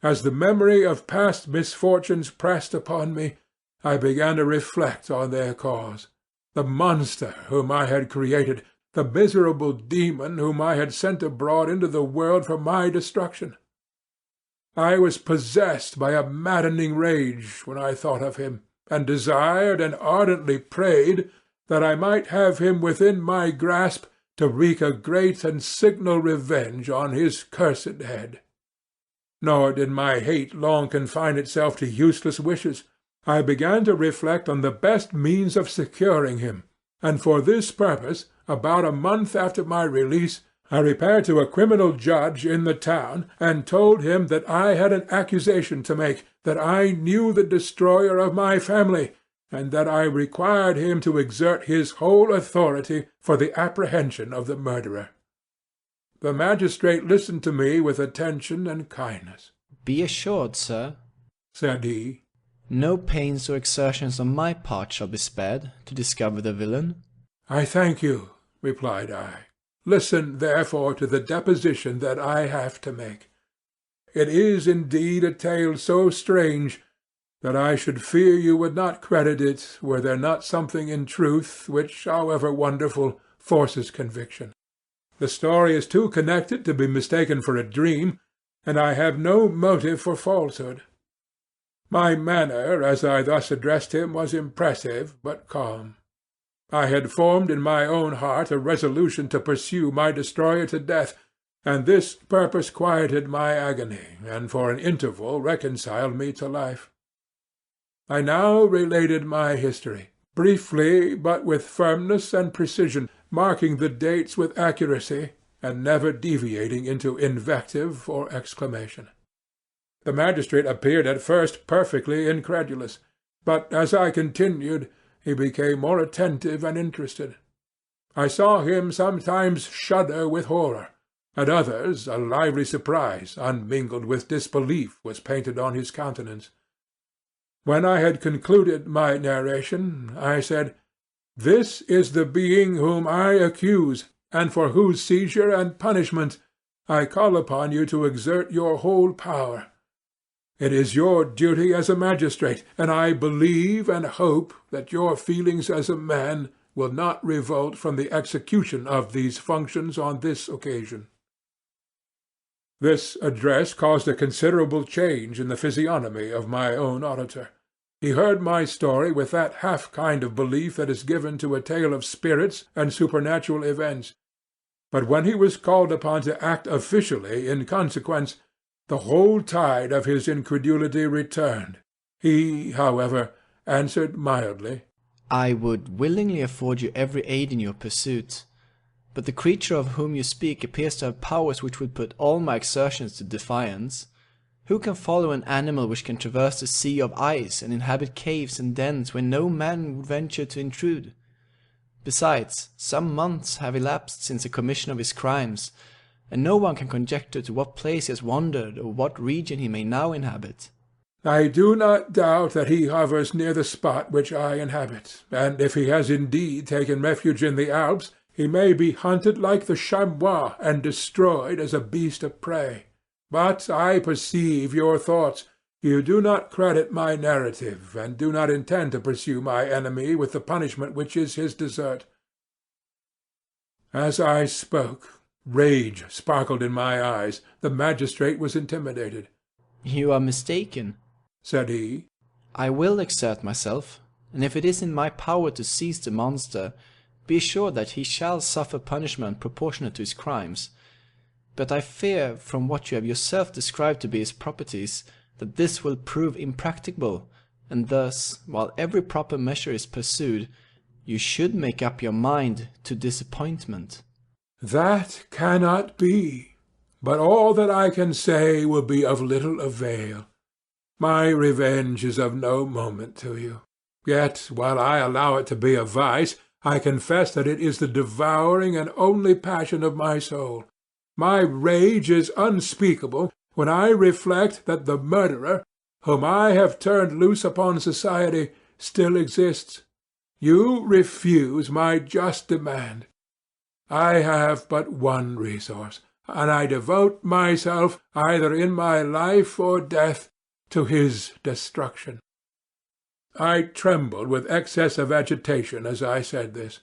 As the memory of past misfortunes pressed upon me, I began to reflect on their cause. The monster whom I had created, the miserable demon whom I had sent abroad into the world for my destruction. I was possessed by a maddening rage when I thought of him, and desired and ardently prayed that I might have him within my grasp to wreak a great and signal revenge on his cursed head. Nor did my hate long confine itself to useless wishes. I began to reflect on the best means of securing him, and for this purpose, about a month after my release, I repaired to a criminal judge in the town, and told him that I had an accusation to make, that I knew the destroyer of my family, and that I required him to exert his whole authority for the apprehension of the murderer. The magistrate listened to me with attention and kindness. "Be assured, sir," said he, "no pains or exertions on my part shall be spared to discover the villain." "I thank you," replied I. "Listen, therefore, to the deposition that I have to make. It is indeed a tale so strange that I should fear you would not credit it were there not something in truth which, however wonderful, forces conviction. The story is too connected to be mistaken for a dream, and I have no motive for falsehood. My manner, as I thus addressed him, was impressive but calm. I had formed in my own heart a resolution to pursue my destroyer to death, and this purpose quieted my agony, and for an interval reconciled me to life. I now related my history, briefly but with firmness and precision, marking the dates with accuracy, and never deviating into invective or exclamation. The magistrate appeared at first perfectly incredulous, but as I continued, he became more attentive and interested. I saw him sometimes shudder with horror. At others a lively surprise, unmingled with disbelief, was painted on his countenance. When I had concluded my narration, I said, "This is the being whom I accuse, and for whose seizure and punishment I call upon you to exert your whole power. It is your duty as a magistrate, and I believe and hope that your feelings as a man will not revolt from the execution of these functions on this occasion." This address caused a considerable change in the physiognomy of my own auditor. He heard my story with that half kind of belief that is given to a tale of spirits and supernatural events. But when he was called upon to act officially in consequence, the whole tide of his incredulity returned. He, however, answered mildly, "I would willingly afford you every aid in your pursuit, but the creature of whom you speak appears to have powers which would put all my exertions to defiance. Who can follow an animal which can traverse the sea of ice and inhabit caves and dens where no man would venture to intrude? Besides, some months have elapsed since the commission of his crimes, and no one can conjecture to what place he has wandered or what region he may now inhabit. I do not doubt that he hovers near the spot which I inhabit, and if he has indeed taken refuge in the Alps, he may be hunted like the chamois and destroyed as a beast of prey. But I perceive your thoughts. You do not credit my narrative, and do not intend to pursue my enemy with the punishment which is his desert. As I spoke, rage sparkled in my eyes. The magistrate was intimidated. You are mistaken, said he. I will exert myself, and if it is in my power to seize the monster, be assured that he shall suffer punishment proportionate to his crimes. But I fear, from what you have yourself described to be his properties, that this will prove impracticable, and thus, while every proper measure is pursued, you should make up your mind to disappointment. That cannot be, but all that I can say will be of little avail. My revenge is of no moment to you. Yet, while I allow it to be a vice, I confess that it is the devouring and only passion of my soul. My rage is unspeakable when I reflect that the murderer, whom I have turned loose upon society, still exists. You refuse my just demand. I have but one resource, and I devote myself, either in my life or death, to his destruction. I trembled with excess of agitation as I said this,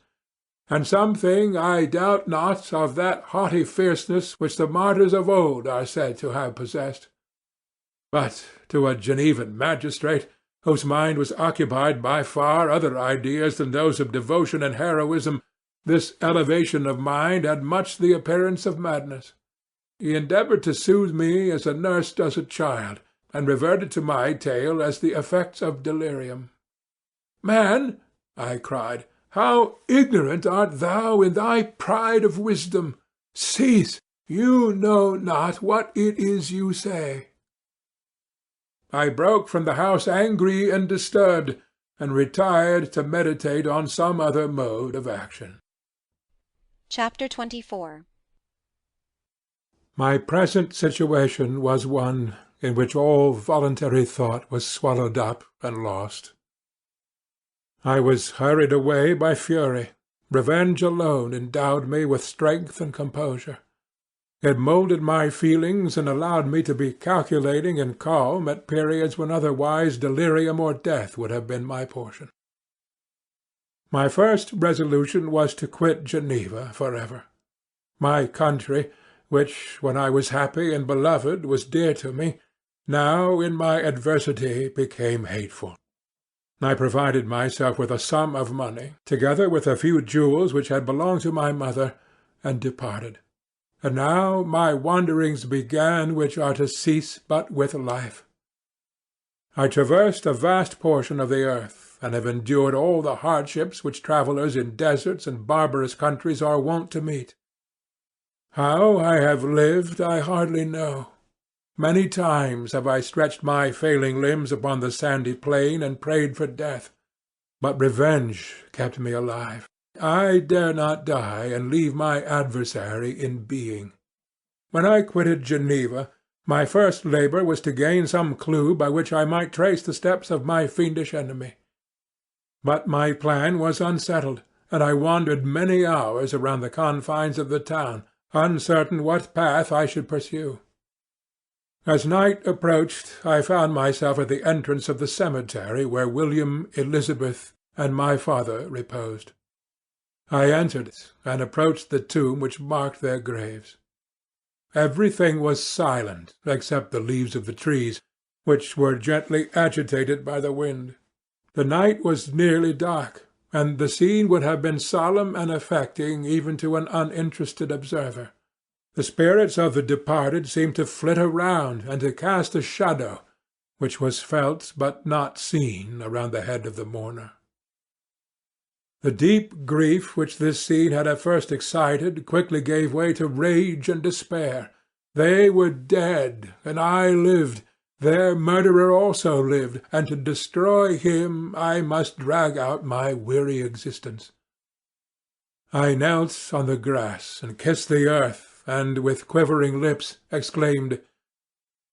and something, I doubt not, of that haughty fierceness which the martyrs of old are said to have possessed. But to a Genevan magistrate, whose mind was occupied by far other ideas than those of devotion and heroism, this elevation of mind had much the appearance of madness. He endeavoured to soothe me as a nurse does a child, and reverted to my tale as the effects of delirium. "Man," I cried, "how ignorant art thou in thy pride of wisdom! Cease! You know not what it is you say." I broke from the house angry and disturbed, and retired to meditate on some other mode of action. Chapter 24. My present situation was one in which all voluntary thought was swallowed up and lost. I was hurried away by fury. Revenge alone endowed me with strength and composure. It moulded my feelings and allowed me to be calculating and calm at periods when otherwise delirium or death would have been my portion. My first resolution was to quit Geneva forever. My country, which, when I was happy and beloved, was dear to me, now in my adversity became hateful. I provided myself with a sum of money, together with a few jewels which had belonged to my mother, and departed. And now my wanderings began which are to cease but with life. I traversed a vast portion of the earth, and have endured all the hardships which travellers in deserts and barbarous countries are wont to meet. How I have lived I hardly know. Many times have I stretched my failing limbs upon the sandy plain and prayed for death, but revenge kept me alive. I dare not die and leave my adversary in being. When I quitted Geneva, my first labour was to gain some clue by which I might trace the steps of my fiendish enemy. But my plan was unsettled, and I wandered many hours around the confines of the town, uncertain what path I should pursue. As night approached, I found myself at the entrance of the cemetery where William, Elizabeth, and my father reposed. I entered it, and approached the tomb which marked their graves. Everything was silent, except the leaves of the trees, which were gently agitated by the wind. The night was nearly dark, and the scene would have been solemn and affecting even to an uninterested observer. The spirits of the departed seemed to flit around and to cast a shadow, which was felt but not seen, around the head of the mourner. The deep grief which this scene had at first excited quickly gave way to rage and despair. They were dead, and I lived, Their murderer also lived, and to destroy him I must drag out my weary existence. I knelt on the grass and kissed the earth, and with quivering lips exclaimed,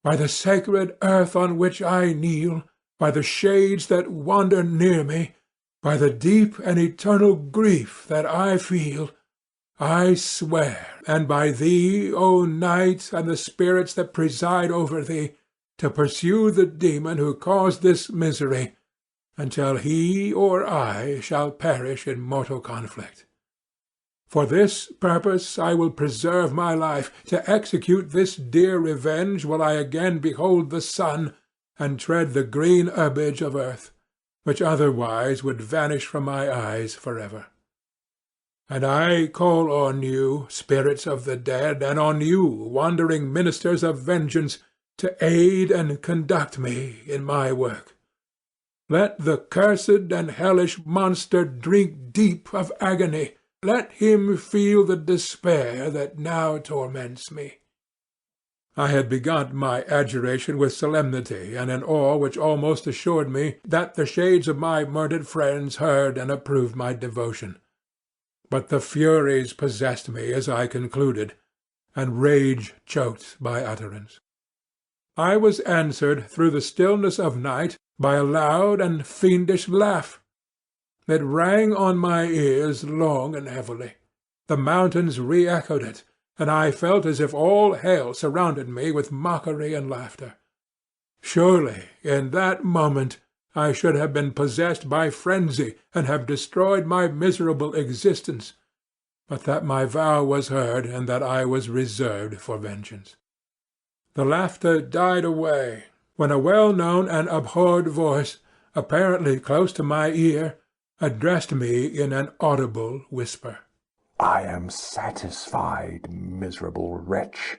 "By the sacred earth on which I kneel, by the shades that wander near me, by the deep and eternal grief that I feel, I swear, and by thee, O night, and the spirits that preside over thee, to pursue the demon who caused this misery, until he or I shall perish in mortal conflict. For this purpose I will preserve my life. To execute this dear revenge will I again behold the sun, and tread the green herbage of earth, which otherwise would vanish from my eyes for ever. And I call on you, spirits of the dead, and on you, wandering ministers of vengeance, to aid and conduct me in my work. Let the cursed and hellish monster drink deep of agony. Let him feel the despair that now torments me." I had begun my adjuration with solemnity and an awe which almost assured me that the shades of my murdered friends heard and approved my devotion. But the furies possessed me as I concluded, and rage choked my utterance. I was answered through the stillness of night by a loud and fiendish laugh. It rang on my ears long and heavily. The mountains re-echoed it, and I felt as if all hell surrounded me with mockery and laughter. Surely in that moment I should have been possessed by frenzy and have destroyed my miserable existence, but that my vow was heard and that I was reserved for vengeance. The laughter died away, when a well-known and abhorred voice, apparently close to my ear, addressed me in an audible whisper. "I am satisfied, miserable wretch.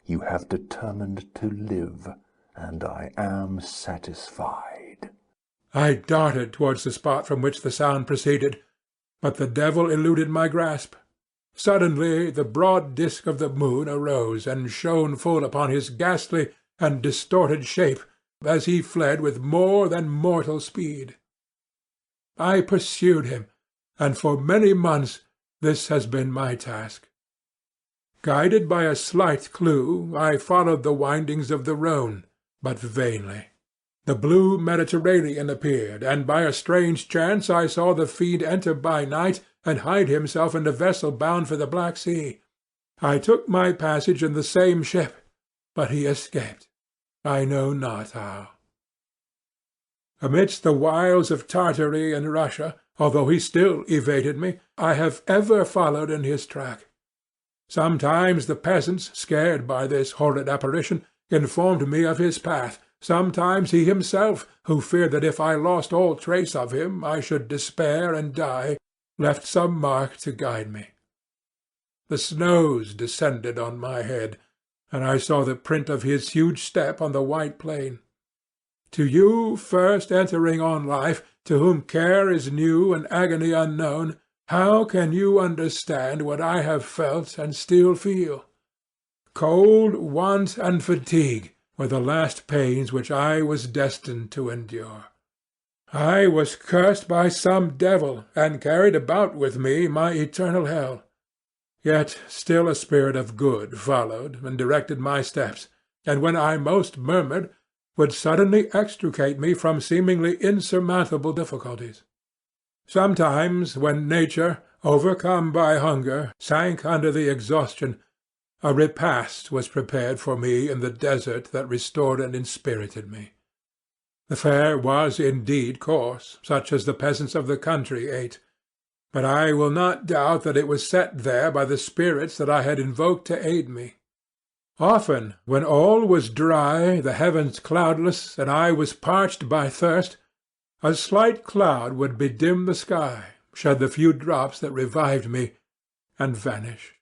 You have determined to live, and I am satisfied." I darted towards the spot from which the sound proceeded, but the devil eluded my grasp. Suddenly the broad disk of the moon arose and shone full upon his ghastly and distorted shape as he fled with more than mortal speed. I pursued him, and for many months this has been my task. Guided by a slight clue, I followed the windings of the Rhone, but vainly. The blue Mediterranean appeared, and by a strange chance I saw the fiend enter by night and hide himself in a vessel bound for the Black Sea. I took my passage in the same ship, but he escaped, I know not how. Amidst the wiles of Tartary and Russia, although he still evaded me, I have ever followed in his track. Sometimes the peasants, scared by this horrid apparition, informed me of his path. Sometimes he himself, who feared that if I lost all trace of him I should despair and die, left some mark to guide me. The snows descended on my head, and I saw the print of his huge step on the white plain. To you first entering on life, to whom care is new and agony unknown, how can you understand what I have felt and still feel? Cold, want, and fatigue were the last pains which I was destined to endure. I was cursed by some devil, and carried about with me my eternal hell. Yet still a spirit of good followed and directed my steps, and when I most murmured, would suddenly extricate me from seemingly insurmountable difficulties. Sometimes, when nature, overcome by hunger, sank under the exhaustion, a repast was prepared for me in the desert that restored and inspirited me. The fare was indeed coarse, such as the peasants of the country ate, but I will not doubt that it was set there by the spirits that I had invoked to aid me. Often, when all was dry, the heavens cloudless, and I was parched by thirst, a slight cloud would bedim the sky, shed the few drops that revived me, and vanish.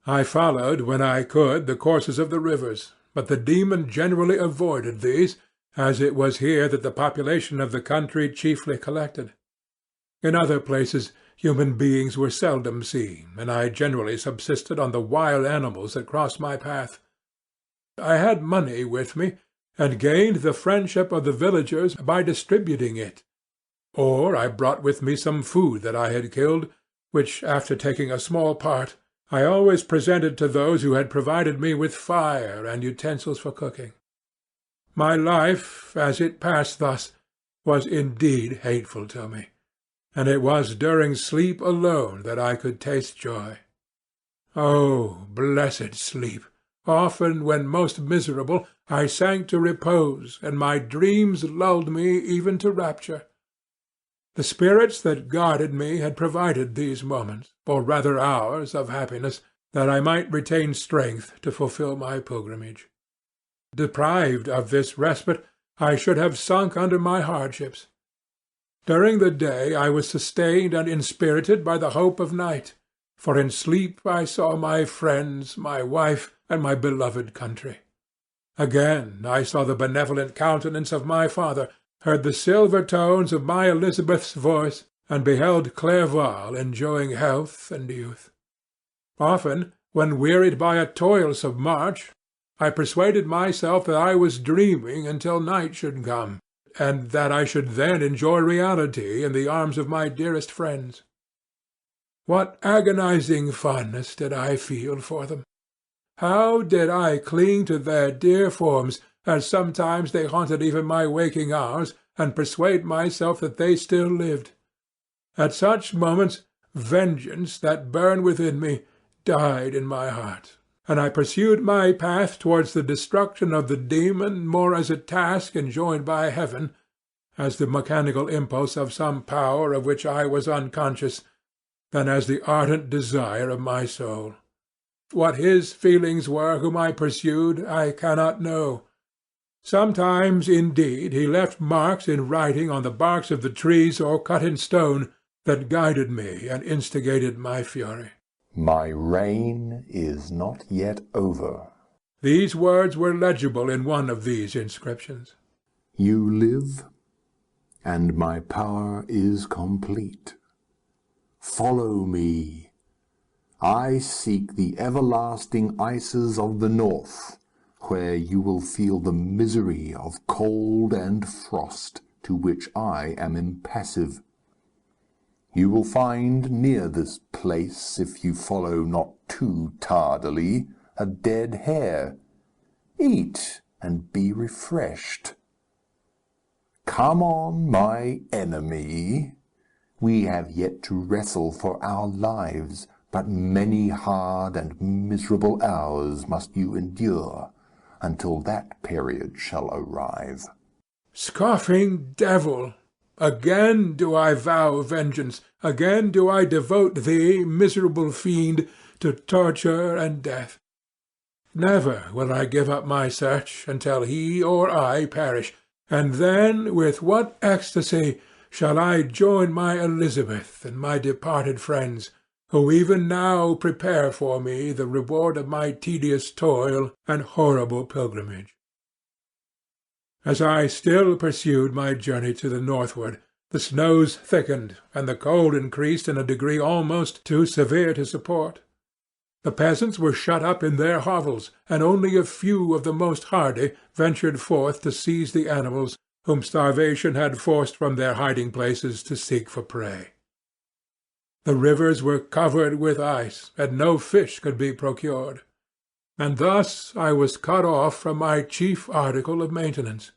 I followed, when I could, the courses of the rivers, but the demon generally avoided these, as it was here that the population of the country chiefly collected. In other places human beings were seldom seen, and I generally subsisted on the wild animals that crossed my path. I had money with me, and gained the friendship of the villagers by distributing it. Or I brought with me some food that I had killed, which, after taking a small part, I always presented to those who had provided me with fire and utensils for cooking. My life, as it passed thus, was indeed hateful to me, and it was during sleep alone that I could taste joy. Oh, blessed sleep! Often, when most miserable, I sank to repose, and my dreams lulled me even to rapture. The spirits that guarded me had provided these moments, or rather hours, of happiness, that I might retain strength to fulfil my pilgrimage. Deprived of this respite, I should have sunk under my hardships. During the day I was sustained and inspirited by the hope of night, for in sleep I saw my friends, my wife, and my beloved country. Again I saw the benevolent countenance of my father, heard the silver tones of my Elizabeth's voice, and beheld Clerval enjoying health and youth. Often, when wearied by a toilsome march, I persuaded myself that I was dreaming until night should come, and that I should then enjoy reality in the arms of my dearest friends. What agonizing fondness did I feel for them! How did I cling to their dear forms, as sometimes they haunted even my waking hours, and persuade myself that they still lived! At such moments vengeance that burned within me died in my heart, and I pursued my path towards the destruction of the demon more as a task enjoined by heaven, as the mechanical impulse of some power of which I was unconscious, than as the ardent desire of my soul. What his feelings were whom I pursued I cannot know. Sometimes, indeed, he left marks in writing on the barks of the trees or cut in stone that guided me and instigated my fury. My reign is not yet over. These words were legible in one of these inscriptions. You live, and my power is complete. Follow me. I seek the everlasting ices of the north, where you will feel the misery of cold and frost, to which I am impassive. You will find near this place, if you follow not too tardily, a dead hare. Eat and be refreshed. Come on, my enemy. We have yet to wrestle for our lives, but many hard and miserable hours must you endure, until that period shall arrive. Scoffing devil! Again do I vow vengeance, again do I devote thee, miserable fiend, to torture and death. Never will I give up my search until he or I perish, and then with what ecstasy shall I join my Elizabeth and my departed friends, who even now prepare for me the reward of my tedious toil and horrible pilgrimage. As I still pursued my journey to the northward, the snows thickened, and the cold increased in a degree almost too severe to support. The peasants were shut up in their hovels, and only a few of the most hardy ventured forth to seize the animals whom starvation had forced from their hiding-places to seek for prey. The rivers were covered with ice, and no fish could be procured, and thus I was cut off from my chief article of maintenance.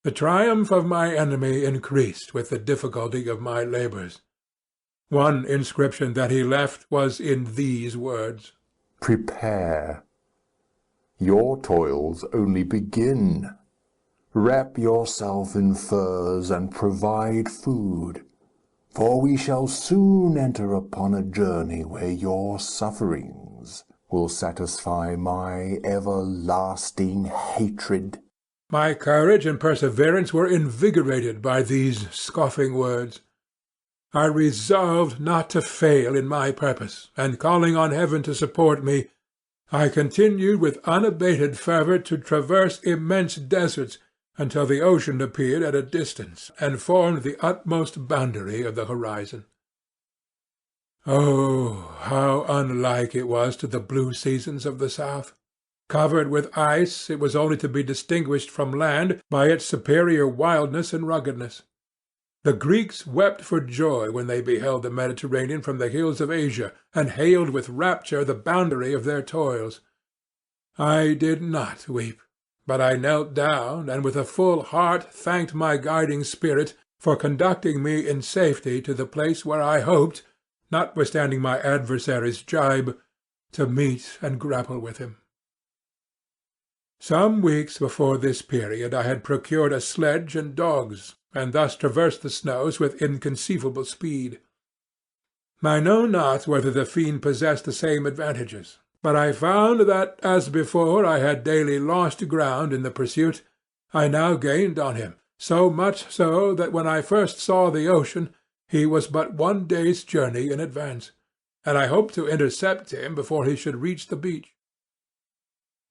The triumph of my enemy increased with the difficulty of my labours. One inscription that he left was in these words: Prepare. Your toils only begin. Wrap yourself in furs and provide food, for we shall soon enter upon a journey where your sufferings will satisfy my everlasting hatred. My courage and perseverance were invigorated by these scoffing words. I resolved not to fail in my purpose, and calling on heaven to support me, I continued with unabated fervour to traverse immense deserts until the ocean appeared at a distance, and formed the utmost boundary of the horizon. Oh, how unlike it was to the blue seasons of the south! Covered with ice, it was only to be distinguished from land by its superior wildness and ruggedness. The Greeks wept for joy when they beheld the Mediterranean from the hills of Asia, and hailed with rapture the boundary of their toils. I did not weep, but I knelt down, and with a full heart thanked my guiding spirit for conducting me in safety to the place where I hoped, notwithstanding my adversary's gibe, to meet and grapple with him. Some weeks before this period I had procured a sledge and dogs, and thus traversed the snows with inconceivable speed. I know not whether the fiend possessed the same advantages, but I found that, as before I had daily lost ground in the pursuit, I now gained on him, so much so that when I first saw the ocean he was but 1 day's journey in advance, and I hoped to intercept him before he should reach the beach.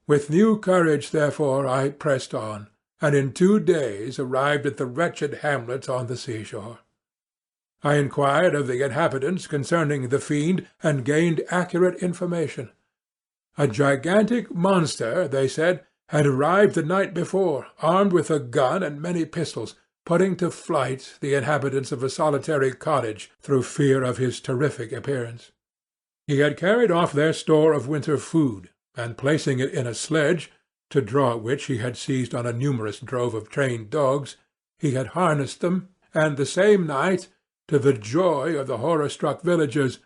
With new courage, therefore, I pressed on, and in 2 days arrived at the wretched hamlet on the seashore. I inquired of the inhabitants concerning the fiend, and gained accurate information. A gigantic monster, they said, had arrived the night before, armed with a gun and many pistols, putting to flight the inhabitants of a solitary cottage through fear of his terrific appearance. He had carried off their store of winter food, and placing it in a sledge, to draw which he had seized on a numerous drove of trained dogs, he had harnessed them, and the same night, to the joy of the horror-struck villagers,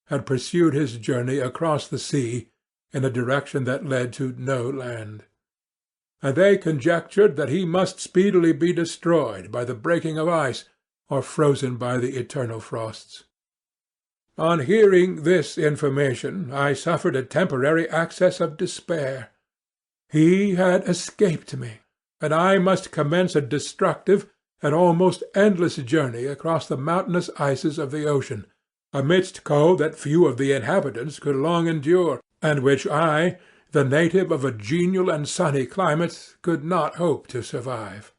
had pursued his journey across the sea in a direction that led to no land. And they conjectured that he must speedily be destroyed by the breaking of ice, or frozen by the eternal frosts. On hearing this information, I suffered a temporary access of despair. He had escaped me, and I must commence a destructive and almost endless journey across the mountainous ices of the ocean, amidst cold that few of the inhabitants could long endure, and which I, the native of a genial and sunny climate, could not hope to survive.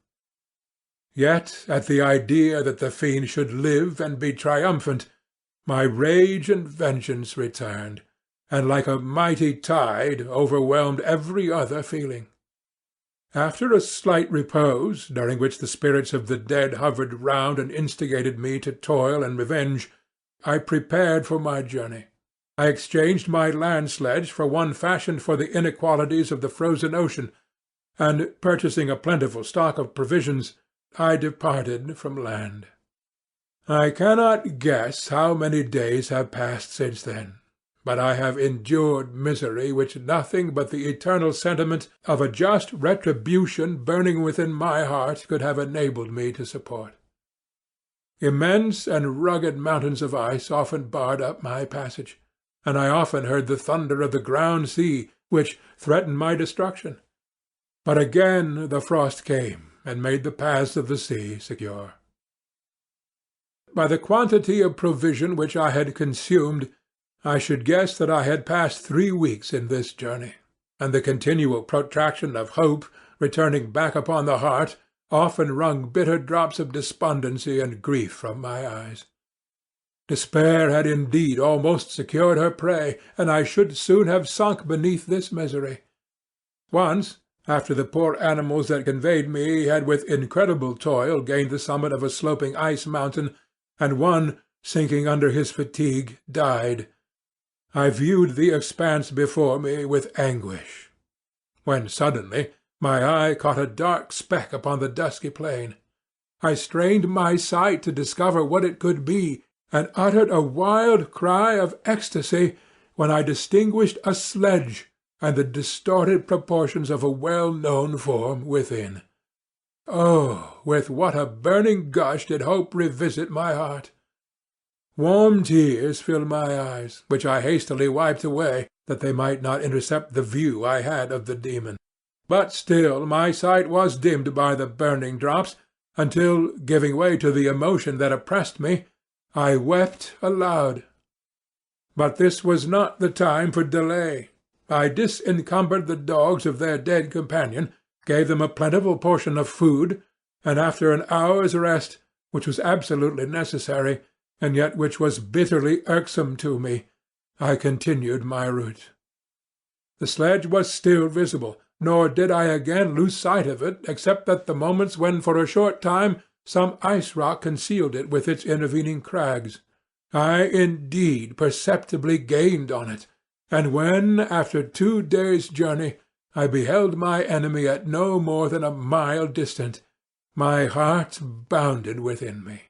Yet at the idea that the fiend should live and be triumphant, my rage and vengeance returned, and like a mighty tide overwhelmed every other feeling. After a slight repose, during which the spirits of the dead hovered round and instigated me to toil and revenge, I prepared for my journey. I exchanged my land sledge for one fashioned for the inequalities of the frozen ocean, and, purchasing a plentiful stock of provisions, I departed from land. I cannot guess how many days have passed since then, but I have endured misery which nothing but the eternal sentiment of a just retribution burning within my heart could have enabled me to support. Immense and rugged mountains of ice often barred up my passage, and I often heard the thunder of the ground sea, which threatened my destruction. But again the frost came, and made the paths of the sea secure. By the quantity of provision which I had consumed, I should guess that I had passed 3 weeks in this journey, and the continual protraction of hope returning back upon the heart often wrung bitter drops of despondency and grief from my eyes. Despair had indeed almost secured her prey, and I should soon have sunk beneath this misery. Once, after the poor animals that conveyed me had with incredible toil gained the summit of a sloping ice mountain, and one, sinking under his fatigue, died, I viewed the expanse before me with anguish, when suddenly my eye caught a dark speck upon the dusky plain. I strained my sight to discover what it could be, and uttered a wild cry of ecstasy when I distinguished a sledge and the distorted proportions of a well-known form within. Oh, with what a burning gush did hope revisit my heart! Warm tears filled my eyes, which I hastily wiped away, that they might not intercept the view I had of the demon. But still my sight was dimmed by the burning drops, until, giving way to the emotion that oppressed me, I wept aloud. But this was not the time for delay. I disencumbered the dogs of their dead companion, gave them a plentiful portion of food, and after an hour's rest, which was absolutely necessary, and yet which was bitterly irksome to me, I continued my route. The sledge was still visible, nor did I again lose sight of it, except at the moments when for a short time some ice rock concealed it with its intervening crags. I indeed perceptibly gained on it, and when, after 2 days' journey, I beheld my enemy at no more than a mile distant, my heart bounded within me.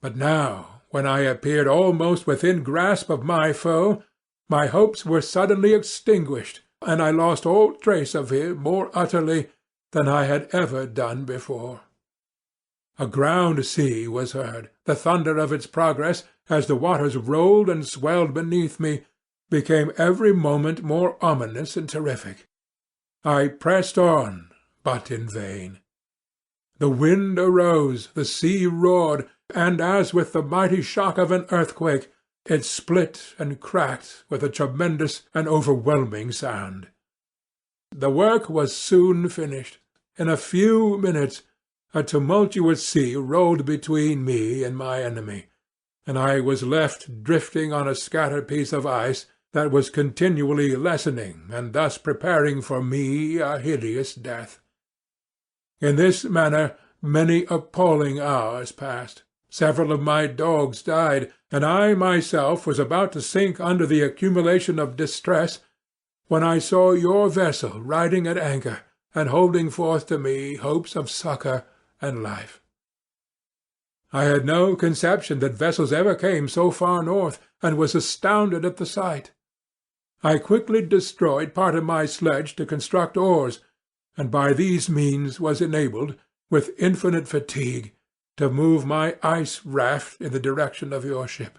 But now, when I appeared almost within grasp of my foe, my hopes were suddenly extinguished, and I lost all trace of him more utterly than I had ever done before. A ground sea was heard. The thunder of its progress, as the waters rolled and swelled beneath me, became every moment more ominous and terrific. I pressed on, but in vain. The wind arose, the sea roared, and as with the mighty shock of an earthquake, it split and cracked with a tremendous and overwhelming sound. The work was soon finished. In a few minutes a tumultuous sea rolled between me and my enemy, and I was left drifting on a scattered piece of ice that was continually lessening, and thus preparing for me a hideous death. In this manner many appalling hours passed. Several of my dogs died, and I myself was about to sink under the accumulation of distress, when I saw your vessel riding at anchor, and holding forth to me hopes of succour and life. I had no conception that vessels ever came so far north, and was astounded at the sight. I quickly destroyed part of my sledge to construct oars, and by these means was enabled, with infinite fatigue, to move my ice raft in the direction of your ship.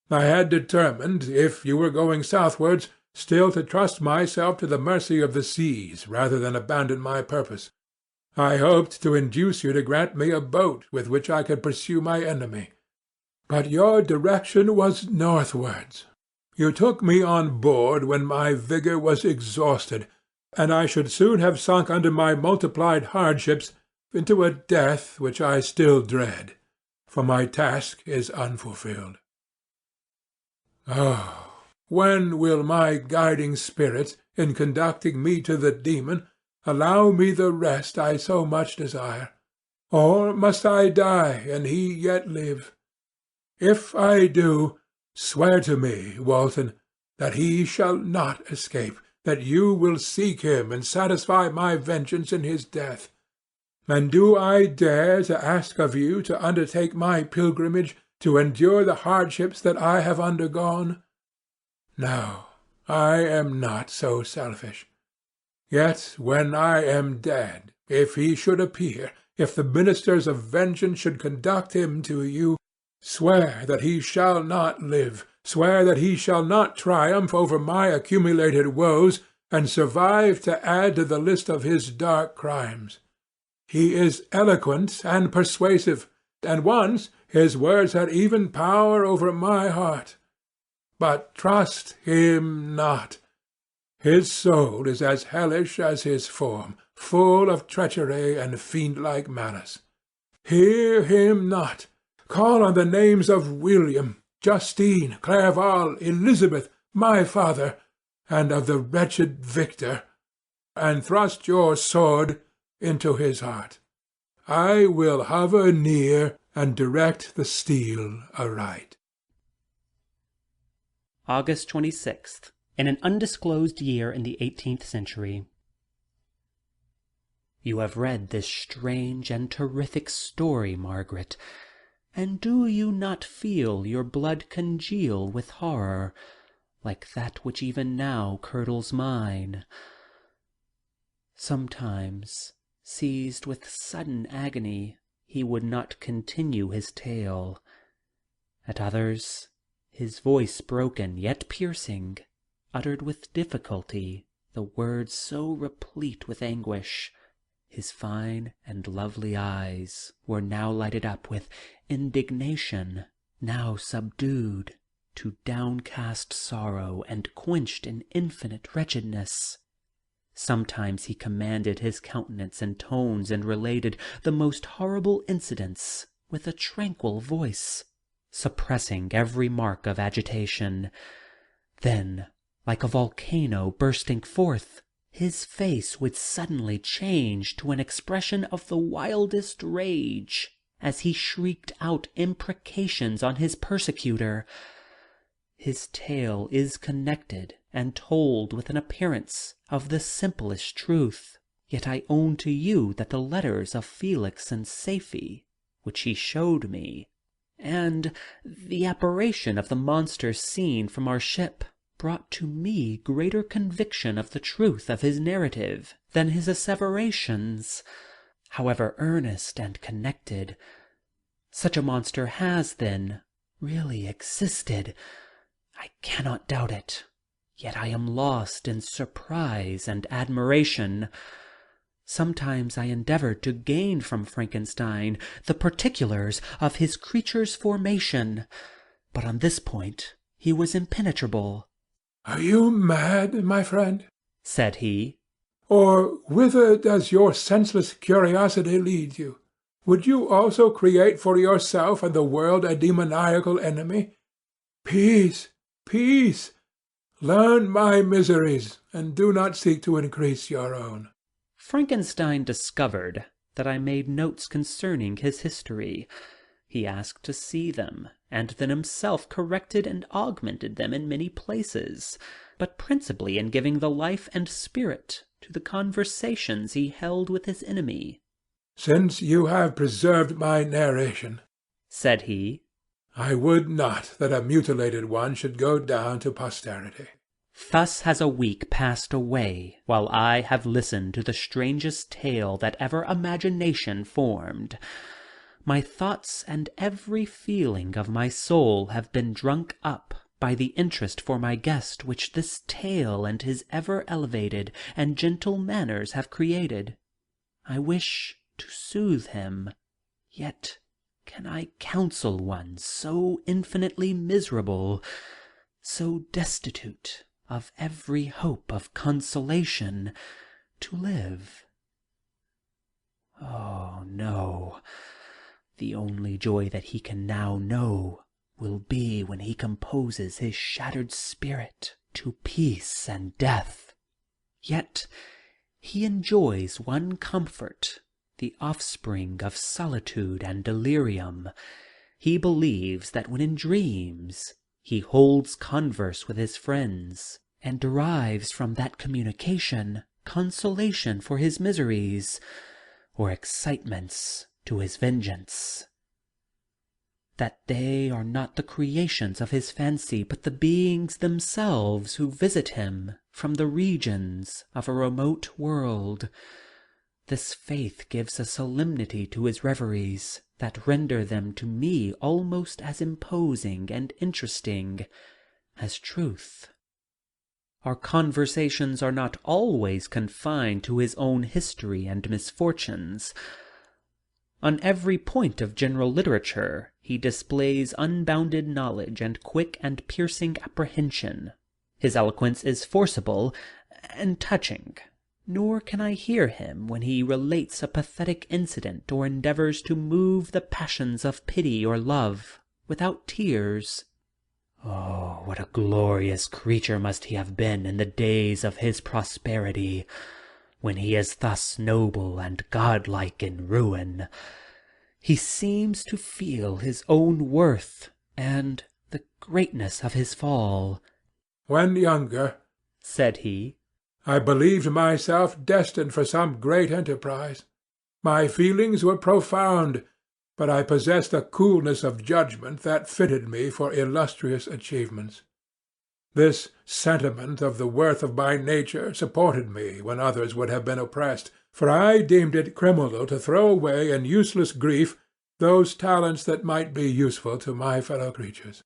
I had determined, if you were going southwards, still to trust myself to the mercy of the seas rather than abandon my purpose. I hoped to induce you to grant me a boat with which I could pursue my enemy. But your direction was northwards. You took me on board when my vigour was exhausted, and I should soon have sunk under my multiplied hardships into a death which I still dread, for my task is unfulfilled. Oh, when will my guiding spirit, in conducting me to the demon, allow me the rest I so much desire? Or must I die, and he yet live? If I do, swear to me, Walton, that he shall not escape, that you will seek him and satisfy my vengeance in his death. And do I dare to ask of you to undertake my pilgrimage, to endure the hardships that I have undergone? No, I am not so selfish. Yet when I am dead, if he should appear, if the ministers of vengeance should conduct him to you, swear that he shall not live, swear that he shall not triumph over my accumulated woes, and survive to add to the list of his dark crimes. He is eloquent and persuasive, and once his words had even power over my heart. But trust him not. His soul is as hellish as his form, full of treachery and fiend-like malice. Hear him not. Call on the names of William, Justine, Clerval, Elizabeth, my father, and of the wretched Victor, and thrust your sword into his heart. I will hover near and direct the steel aright. August 26th, in an undisclosed year in the 18th century. You have read this strange and terrific story, Margaret, and do you not feel your blood congeal with horror, like that which even now curdles mine? Sometimes, seized with sudden agony, he would not continue his tale. At others, his voice broken yet piercing, uttered with difficulty the words so replete with anguish. His fine and lovely eyes were now lighted up with indignation, now subdued to downcast sorrow and quenched in infinite wretchedness. Sometimes he commanded his countenance and tones, and related the most horrible incidents with a tranquil voice, suppressing every mark of agitation. Then, Like a volcano bursting forth, his face would suddenly change to an expression of the wildest rage, as he shrieked out imprecations on his persecutor. His tale is connected and told with an appearance of the simplest truth, yet I own to you that the letters of Felix and Safie, which he showed me, and the apparition of the monster seen from our ship, brought to me greater conviction of the truth of his narrative than his asseverations, however earnest and connected. Such a monster has, then, really existed. I cannot doubt it, yet I am lost in surprise and admiration. Sometimes I endeavored to gain from Frankenstein the particulars of his creature's formation, but on this point he was impenetrable. "Are you mad, my friend?" said he. "Or whither does your senseless curiosity lead you? Would you also create for yourself and the world a demoniacal enemy? Peace, peace! Learn my miseries, and do not seek to increase your own." Frankenstein discovered that I made notes concerning his history. He asked to see them, and then himself corrected and augmented them in many places, but principally in giving the life and spirit to the conversations he held with his enemy. "Since you have preserved my narration," said he, "I would not that a mutilated one should go down to posterity." Thus has a week passed away, while I have listened to the strangest tale that ever imagination formed. My thoughts and every feeling of my soul have been drunk up by the interest for my guest which this tale and his ever elevated and gentle manners have created. I wish to soothe him, yet can I counsel one so infinitely miserable, so destitute of every hope of consolation, to live? Oh, no! The only joy that he can now know will be when he composes his shattered spirit to peace and death. Yet he enjoys one comfort, the offspring of solitude and delirium. He believes that when in dreams he holds converse with his friends, and derives from that communication consolation for his miseries, or excitements to his vengeance. That they are not the creations of his fancy, but the beings themselves who visit him from the regions of a remote world. This faith gives a solemnity to his reveries that render them to me almost as imposing and interesting as truth. Our conversations are not always confined to his own history and misfortunes. On every point of general literature he displays unbounded knowledge and quick and piercing apprehension. His eloquence is forcible and touching, nor can I hear him when he relates a pathetic incident or endeavors to move the passions of pity or love without tears. Oh, what a glorious creature must he have been in the days of his prosperity, when he is thus noble and godlike in ruin. He seems to feel his own worth and the greatness of his fall. "When younger," said he, "I believed myself destined for some great enterprise. My feelings were profound, but I possessed a coolness of judgment that fitted me for illustrious achievements. This sentiment of the worth of my nature supported me when others would have been oppressed, for I deemed it criminal to throw away in useless grief those talents that might be useful to my fellow creatures.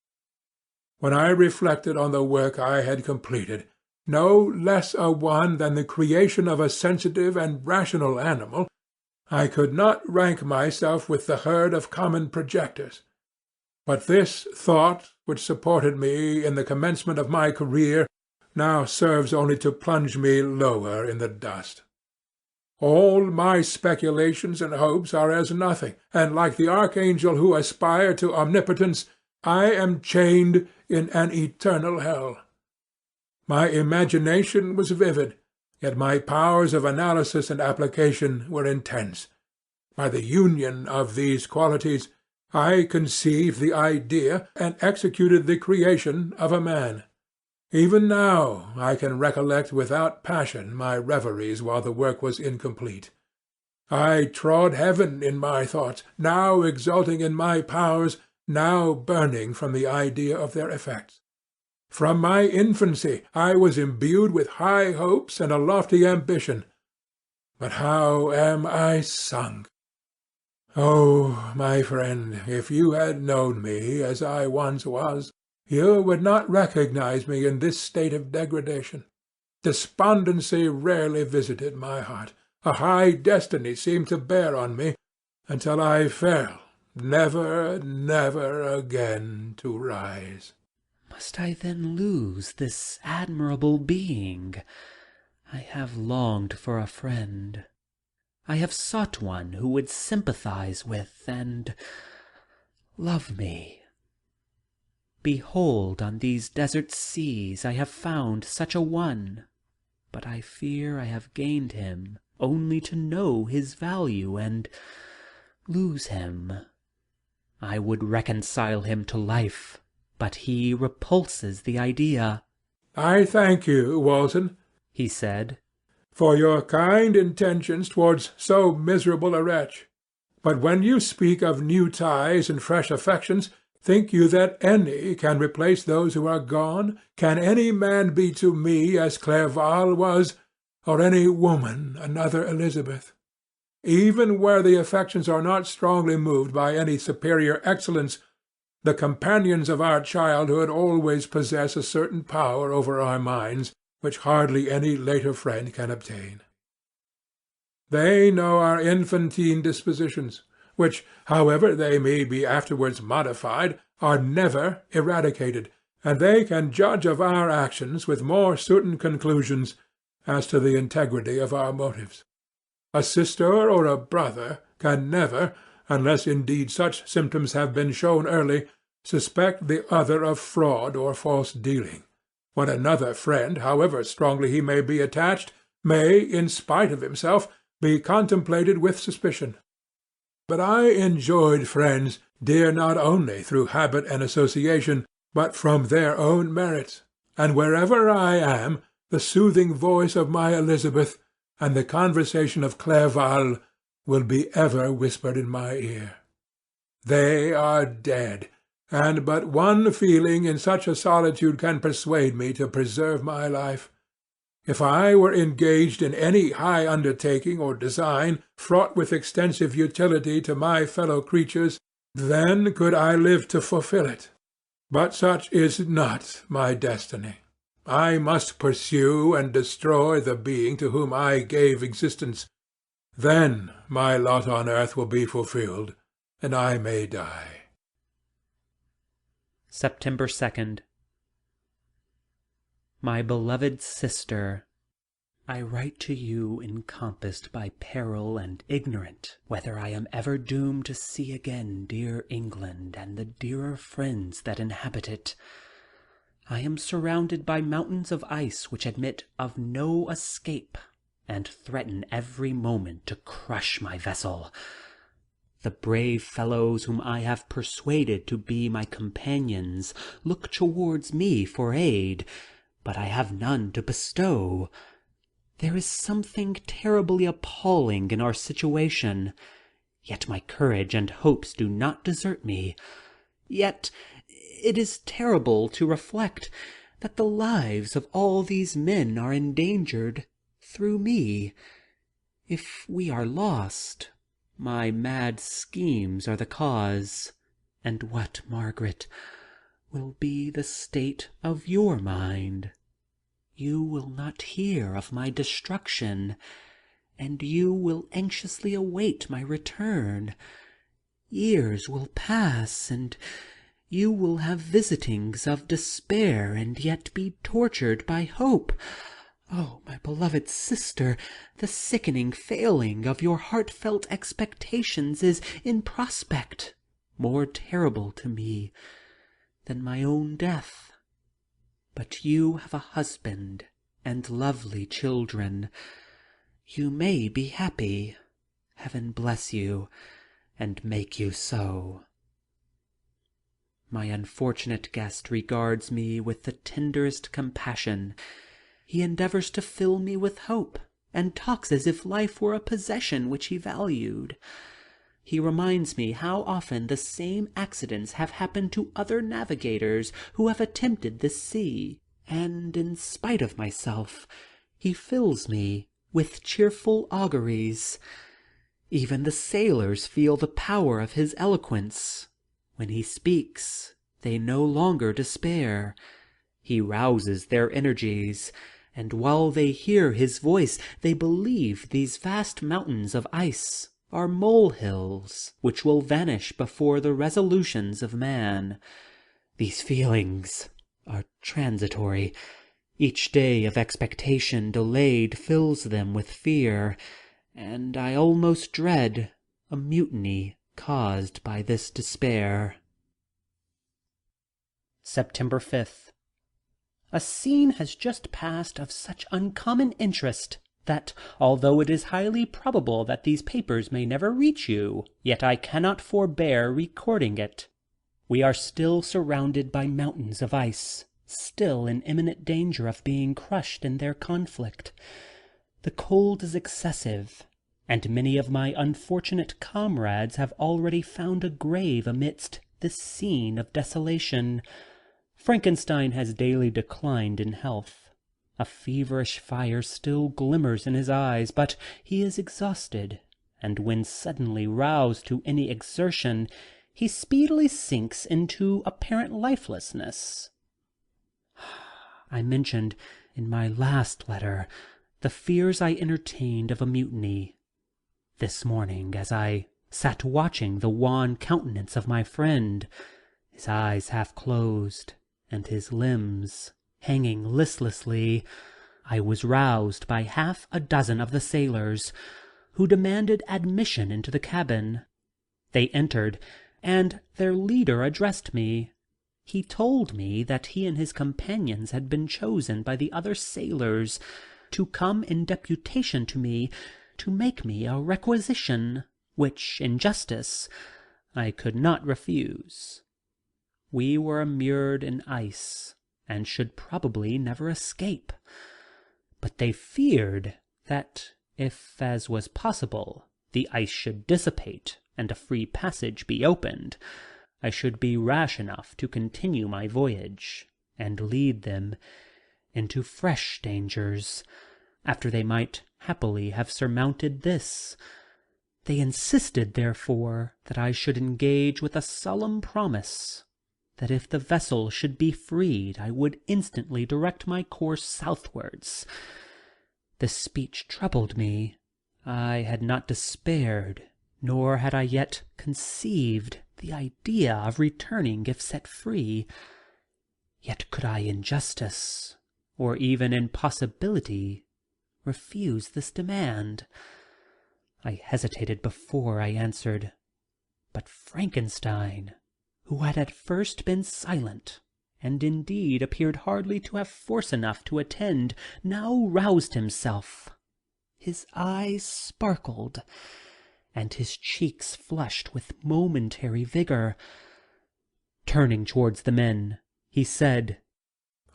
When I reflected on the work I had completed, no less a one than the creation of a sensitive and rational animal, I could not rank myself with the herd of common projectors. But this thought, which supported me in the commencement of my career, now serves only to plunge me lower in the dust. All my speculations and hopes are as nothing, and like the archangel who aspired to omnipotence, I am chained in an eternal hell. My imagination was vivid, yet my powers of analysis and application were intense. By the union of these qualities, I conceived the idea and executed the creation of a man. Even now I can recollect without passion my reveries while the work was incomplete. I trod heaven in my thoughts, now exulting in my powers, now burning from the idea of their effects. From my infancy I was imbued with high hopes and a lofty ambition. But how am I sunk! Oh, my friend, if you had known me as I once was, you would not recognize me in this state of degradation. Despondency rarely visited my heart. A high destiny seemed to bear on me, until I fell, never, never again to rise. Must I then lose this admirable being? I have longed for a friend. I have sought one who would sympathize with and love me. Behold, on these desert seas I have found such a one, but I fear I have gained him only to know his value and lose him. I would reconcile him to life, but he repulses the idea. I thank you, Walton, he said, for your kind intentions towards so miserable a wretch. But when you speak of new ties and fresh affections, think you that any can replace those who are gone? Can any man be to me as Clerval was, or any woman another Elizabeth? Even where the affections are not strongly moved by any superior excellence, the companions of our childhood always possess a certain power over our minds, which hardly any later friend can obtain. They know our infantine dispositions, which, however they may be afterwards modified, are never eradicated, and they can judge of our actions with more certain conclusions as to the integrity of our motives. A sister or a brother can never, unless indeed such symptoms have been shown early, suspect the other of fraud or false dealing, when another friend, however strongly he may be attached, may, in spite of himself, be contemplated with suspicion. But I enjoyed friends, dear not only through habit and association, but from their own merits, and wherever I am, the soothing voice of my Elizabeth and the conversation of Clerval will be ever whispered in my ear. They are dead, and but one feeling in such a solitude can persuade me to preserve my life. If I were engaged in any high undertaking or design fraught with extensive utility to my fellow creatures, then could I live to fulfil it. But such is not my destiny. I must pursue and destroy the being to whom I gave existence. Then my lot on earth will be fulfilled, and I may die. September 2nd. My beloved sister, I write to you encompassed by peril and ignorant whether I am ever doomed to see again dear England and the dearer friends that inhabit it. I am surrounded by mountains of ice which admit of no escape, and threaten every moment to crush my vessel. The brave fellows whom I have persuaded to be my companions look towards me for aid, but I have none to bestow. There is something terribly appalling in our situation, yet my courage and hopes do not desert me. Yet it is terrible to reflect that the lives of all these men are endangered through me. If we are lost, my mad schemes are the cause. And what, Margaret, will be the state of your mind? You will not hear of my destruction, and you will anxiously await my return. Years will pass, and you will have visitings of despair, and yet be tortured by hope. Oh, my beloved sister, the sickening failing of your heartfelt expectations is in prospect, more terrible to me than my own death. But you have a husband and lovely children. You may be happy. Heaven bless you, and make you so. My unfortunate guest regards me with the tenderest compassion. He endeavours to fill me with hope, and talks as if life were a possession which he valued. He reminds me how often the same accidents have happened to other navigators who have attempted this sea, and, in spite of myself, he fills me with cheerful auguries. Even the sailors feel the power of his eloquence. When he speaks, they no longer despair. He rouses their energies, and while they hear his voice, they believe these vast mountains of ice are molehills which will vanish before the resolutions of man. These feelings are transitory. Each day of expectation delayed fills them with fear, and I almost dread a mutiny caused by this despair. September 5th. A scene has just passed of such uncommon interest that, although it is highly probable that these papers may never reach you, yet I cannot forbear recording it. We are still surrounded by mountains of ice, still in imminent danger of being crushed in their conflict. The cold is excessive, and many of my unfortunate comrades have already found a grave amidst this scene of desolation. Frankenstein has daily declined in health. A feverish fire still glimmers in his eyes, but he is exhausted, and when suddenly roused to any exertion, he speedily sinks into apparent lifelessness. I mentioned in my last letter the fears I entertained of a mutiny. This morning, as I sat watching the wan countenance of my friend, his eyes half closed, and his limbs hanging listlessly, I was roused by half a dozen of the sailors, who demanded admission into the cabin. They entered, and their leader addressed me. He told me that he and his companions had been chosen by the other sailors to come in deputation to me to make me a requisition, which, in justice, I could not refuse. We were immured in ice, and should probably never escape. But they feared that, if, as was possible, the ice should dissipate and a free passage be opened, I should be rash enough to continue my voyage, and lead them into fresh dangers, after they might happily have surmounted this. They insisted, therefore, that I should engage with a solemn promise that if the vessel should be freed, I would instantly direct my course southwards. This speech troubled me. I had not despaired, nor had I yet conceived the idea of returning if set free. Yet could I in justice, or even in possibility, refuse this demand? I hesitated before I answered, but Frankenstein, who had at first been silent, and indeed appeared hardly to have force enough to attend, now roused himself. His eyes sparkled, and his cheeks flushed with momentary vigor. Turning towards the men, he said,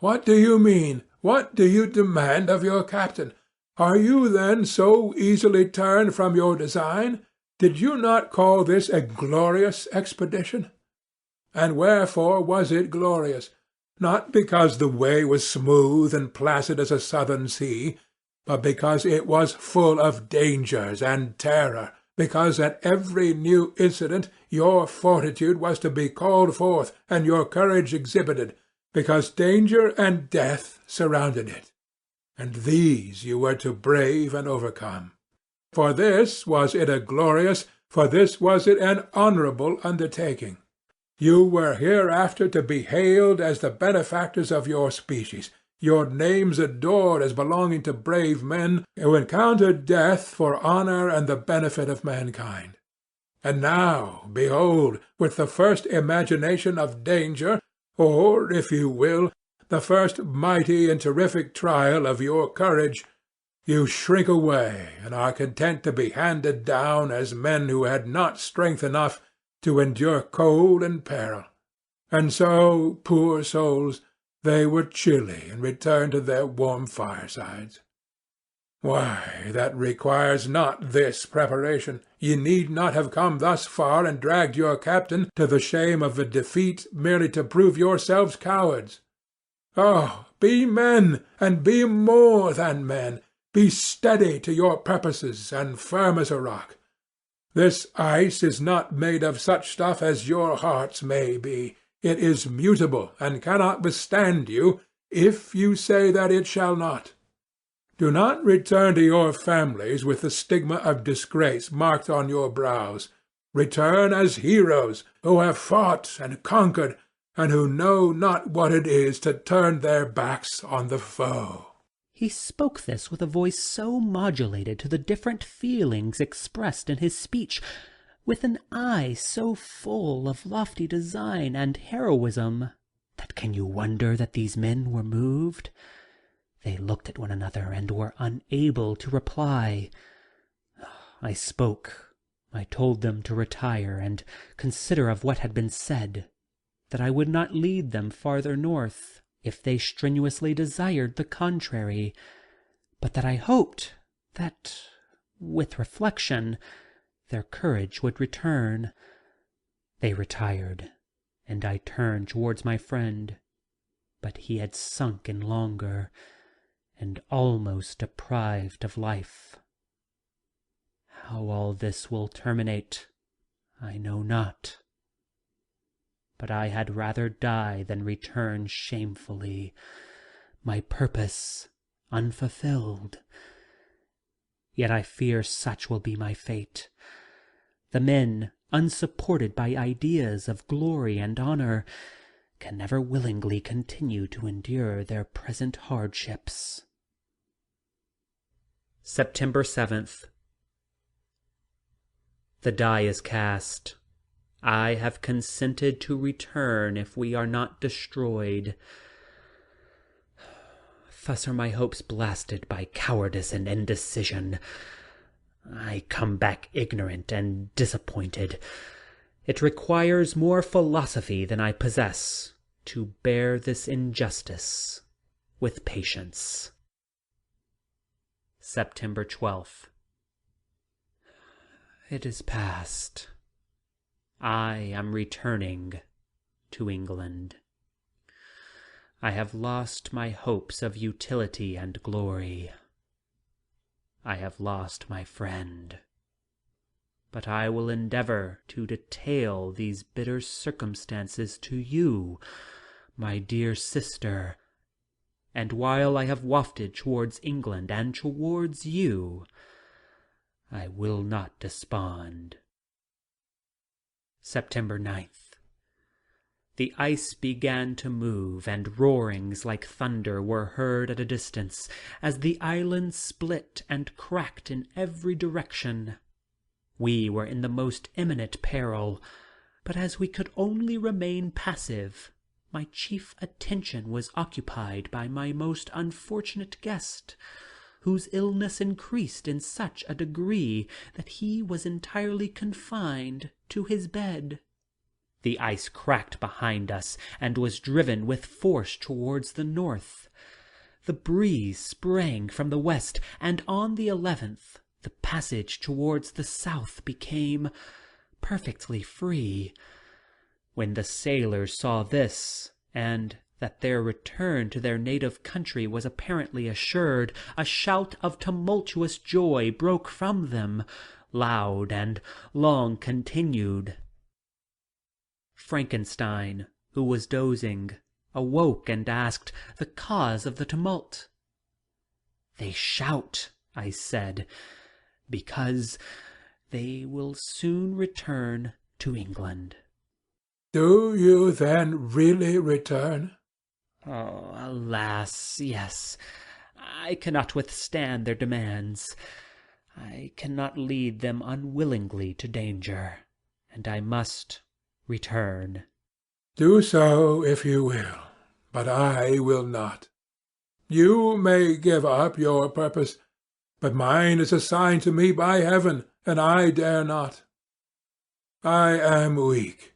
"What do you mean? What do you demand of your captain? Are you then so easily turned from your design? Did you not call this a glorious expedition? And wherefore was it glorious? Not because the way was smooth and placid as a southern sea, but because it was full of dangers and terror, because at every new incident your fortitude was to be called forth and your courage exhibited, because danger and death surrounded it, and these you were to brave and overcome. For this was it a glorious, for this was it an honourable undertaking. You were hereafter to be hailed as the benefactors of your species, your names adored as belonging to brave men who encountered death for honour and the benefit of mankind. And now, behold, with the first imagination of danger, or, if you will, the first mighty and terrific trial of your courage, you shrink away and are content to be handed down as men who had not strength enough to endure cold and peril. And so, poor souls, they were chilly and returned to their warm firesides. Why, that requires not this preparation. Ye need not have come thus far and dragged your captain to the shame of a defeat merely to prove yourselves cowards. Oh, be men, and be more than men. Be steady to your purposes, and firm as a rock. This ice is not made of such stuff as your hearts may be. It is mutable, and cannot withstand you, if you say that it shall not. Do not return to your families with the stigma of disgrace marked on your brows. Return as heroes who have fought and conquered, and who know not what it is to turn their backs on the foe." He spoke this with a voice so modulated to the different feelings expressed in his speech, with an eye so full of lofty design and heroism, that can you wonder that these men were moved? They looked at one another and were unable to reply. I spoke. I told them to retire and consider of what had been said, that I would not lead them farther north if they strenuously desired the contrary, but that I hoped that, with reflection, their courage would return. They retired, and I turned towards my friend, but he had sunk in languor, and almost deprived of life. How all this will terminate, I know not. But I had rather die than return shamefully, my purpose unfulfilled. Yet I fear such will be my fate. The men, unsupported by ideas of glory and honor, can never willingly continue to endure their present hardships. September 7th. The die is cast. I have consented to return if we are not destroyed. Thus are my hopes blasted by cowardice and indecision. I come back ignorant and disappointed. It requires more philosophy than I possess to bear this injustice with patience. September 12th. It is past. I am returning to England. I have lost my hopes of utility and glory. I have lost my friend. But I will endeavor to detail these bitter circumstances to you, my dear sister, and while I have wafted towards England and towards you, I will not despond. September 9th. The ice began to move, and roarings like thunder were heard at a distance, as the island split and cracked in every direction. We were in the most imminent peril, but as we could only remain passive, my chief attention was occupied by my most unfortunate guest, whose illness increased in such a degree that he was entirely confined to his bed. The ice cracked behind us, and was driven with force towards the north. The breeze sprang from the west, and on the 11th the passage towards the south became perfectly free. When the sailors saw this, and that their return to their native country was apparently assured, a shout of tumultuous joy broke from them, loud and long continued. Frankenstein, who was dozing, awoke and asked the cause of the tumult. "They shout," I said, "because they will soon return to England." "Do you then really return?" "Oh, alas, yes. I cannot withstand their demands. I cannot lead them unwillingly to danger, and I must return." "Do so if you will. but I will not. You may give up your purpose, but mine is assigned to me by heaven, and I dare not. I am weak,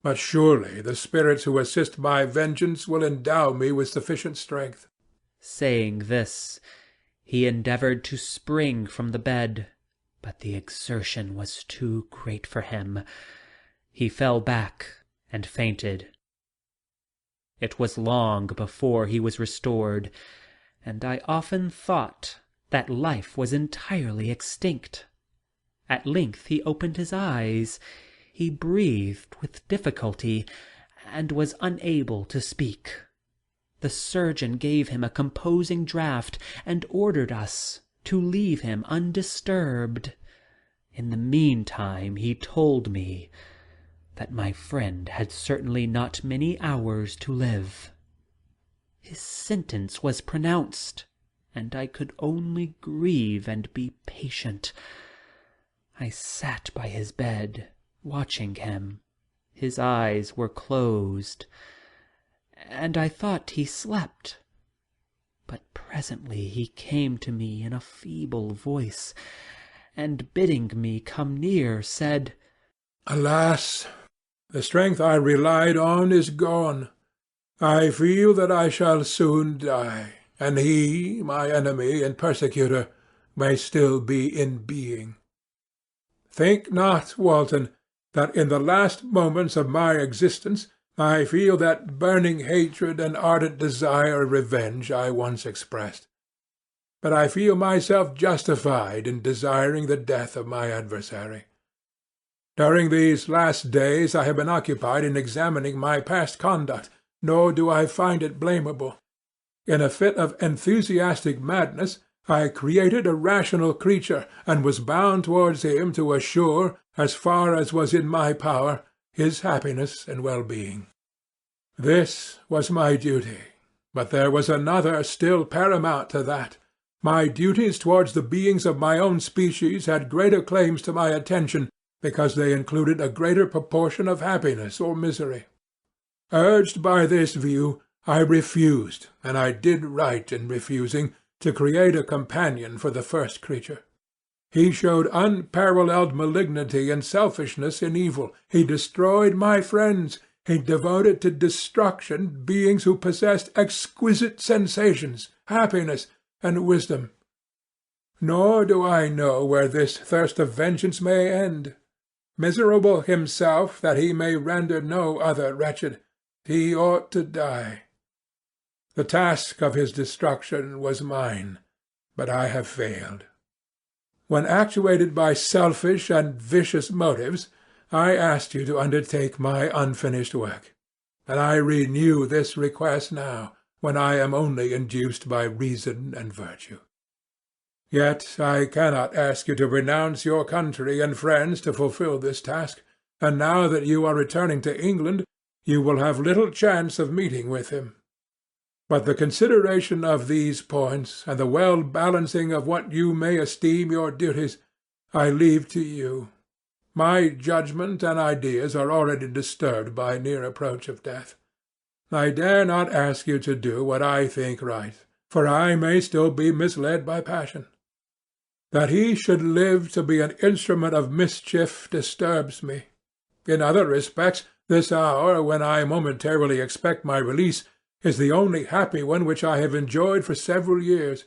but surely the spirits who assist my vengeance will endow me with sufficient strength." Saying this, he endeavoured to spring from the bed, but the exertion was too great for him. He fell back and fainted. It was long before he was restored, and I often thought that life was entirely extinct. At length he opened his eyes. He breathed with difficulty, and was unable to speak. The surgeon gave him a composing draught, and ordered us to leave him undisturbed. In the meantime he told me that my friend had certainly not many hours to live. His sentence was pronounced, and I could only grieve and be patient. I sat by his bed, watching him. His eyes were closed, and I thought he slept. But presently he came to me in a feeble voice, and bidding me come near, said, "Alas, the strength I relied on is gone. I feel that I shall soon die, and he, my enemy and persecutor, may still be in being. Think not, Walton, that in the last moments of my existence I feel that burning hatred and ardent desire of revenge I once expressed. But I feel myself justified in desiring the death of my adversary. During these last days I have been occupied in examining my past conduct, nor do I find it blamable. In a fit of enthusiastic madness I created a rational creature, and was bound towards him to assure, as far as was in my power, his happiness and well-being. This was my duty, but there was another still paramount to that. My duties towards the beings of my own species had greater claims to my attention, because they included a greater proportion of happiness or misery. Urged by this view, I refused, and I did right in refusing, to create a companion for the first creature. He showed unparalleled malignity and selfishness in evil. He destroyed my friends. He devoted to destruction beings who possessed exquisite sensations, happiness, and wisdom. Nor do I know where this thirst of vengeance may end. Miserable himself, that he may render no other wretched, he ought to die. The task of his destruction was mine, but I have failed. When actuated by selfish and vicious motives, I asked you to undertake my unfinished work, and I renew this request now, when I am only induced by reason and virtue. Yet I cannot ask you to renounce your country and friends to fulfil this task, and now that you are returning to England, you will have little chance of meeting with him. But the consideration of these points, and the well-balancing of what you may esteem your duties, I leave to you. My judgment and ideas are already disturbed by near approach of death. I dare not ask you to do what I think right, for I may still be misled by passion. That he should live to be an instrument of mischief disturbs me. In other respects, this hour, when I momentarily expect my release, is the only happy one which I have enjoyed for several years.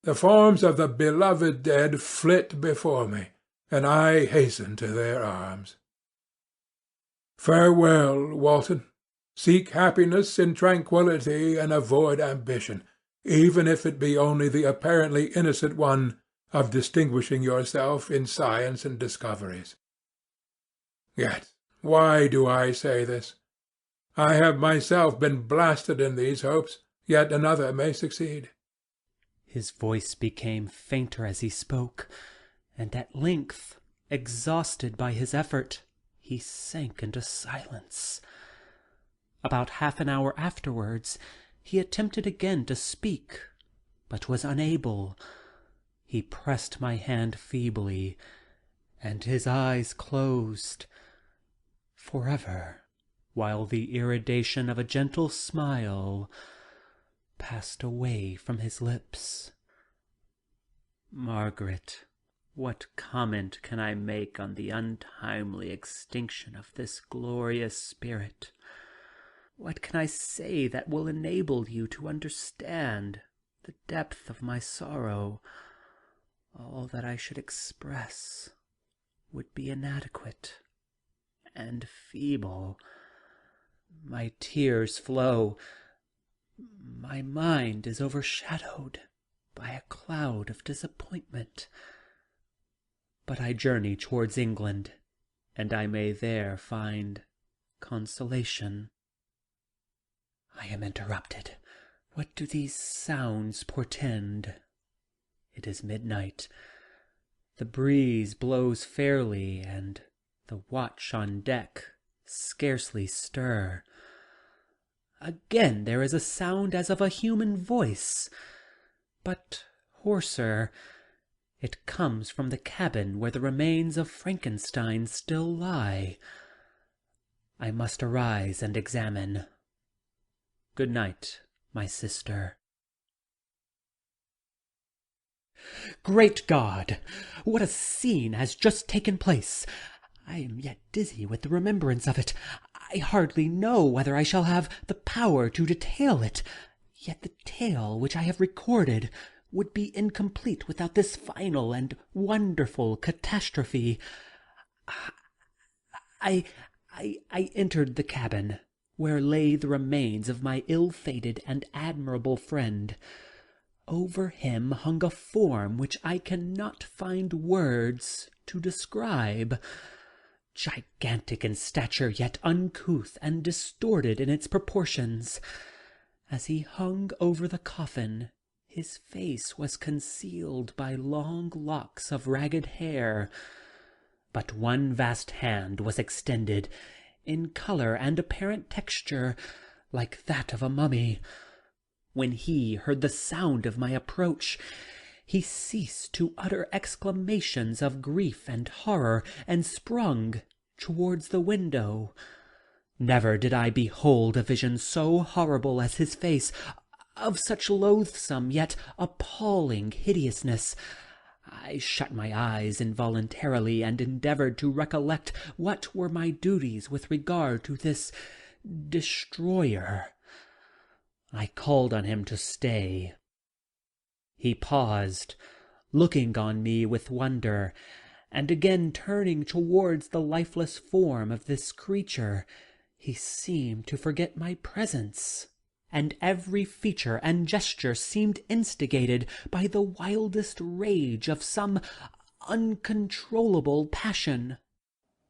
The forms of the beloved dead flit before me, and I hasten to their arms. Farewell, Walton. Seek happiness in tranquillity, and avoid ambition, even if it be only the apparently innocent one of distinguishing yourself in science and discoveries. Yet why do I say this? I have myself been blasted in these hopes, yet another may succeed. His voice became fainter as he spoke, and at length, exhausted by his effort, he sank into silence. About half an hour afterwards, he attempted again to speak, but was unable. He pressed my hand feebly, and his eyes closed forever while the irradiation of a gentle smile passed away from his lips. Margaret, what comment can I make on the untimely extinction of this glorious spirit? What can I say that will enable you to understand the depth of my sorrow? All that I should express would be inadequate and feeble. My tears flow. My mind is overshadowed by a cloud of disappointment. But I journey towards England, and I may there find consolation. I am interrupted. What do these sounds portend? It is midnight. The breeze blows fairly, and the watch on deck scarcely stir. Again there is a sound as of a human voice, but hoarser. It comes from the cabin where the remains of Frankenstein still lie. I must arise and examine. Good night, my sister. Great God! What a scene has just taken place! I am yet dizzy with the remembrance of it. I hardly know whether I shall have the power to detail it. Yet the tale which I have recorded would be incomplete without this final and wonderful catastrophe. I entered the cabin, where lay the remains of my ill-fated and admirable friend. Over him hung a form which I cannot find words to describe. Gigantic in stature, yet uncouth and distorted in its proportions. As he hung over the coffin, his face was concealed by long locks of ragged hair, but one vast hand was extended, in colour and apparent texture, like that of a mummy. When he heard the sound of my approach, he ceased to utter exclamations of grief and horror, and sprung towards the window. Never did I behold a vision so horrible as his face, of such loathsome yet appalling hideousness. I shut my eyes involuntarily, and endeavoured to recollect what were my duties with regard to this destroyer. I called on him to stay. He paused, looking on me with wonder, and again turning towards the lifeless form of this creature. He seemed to forget my presence, and every feature and gesture seemed instigated by the wildest rage of some uncontrollable passion.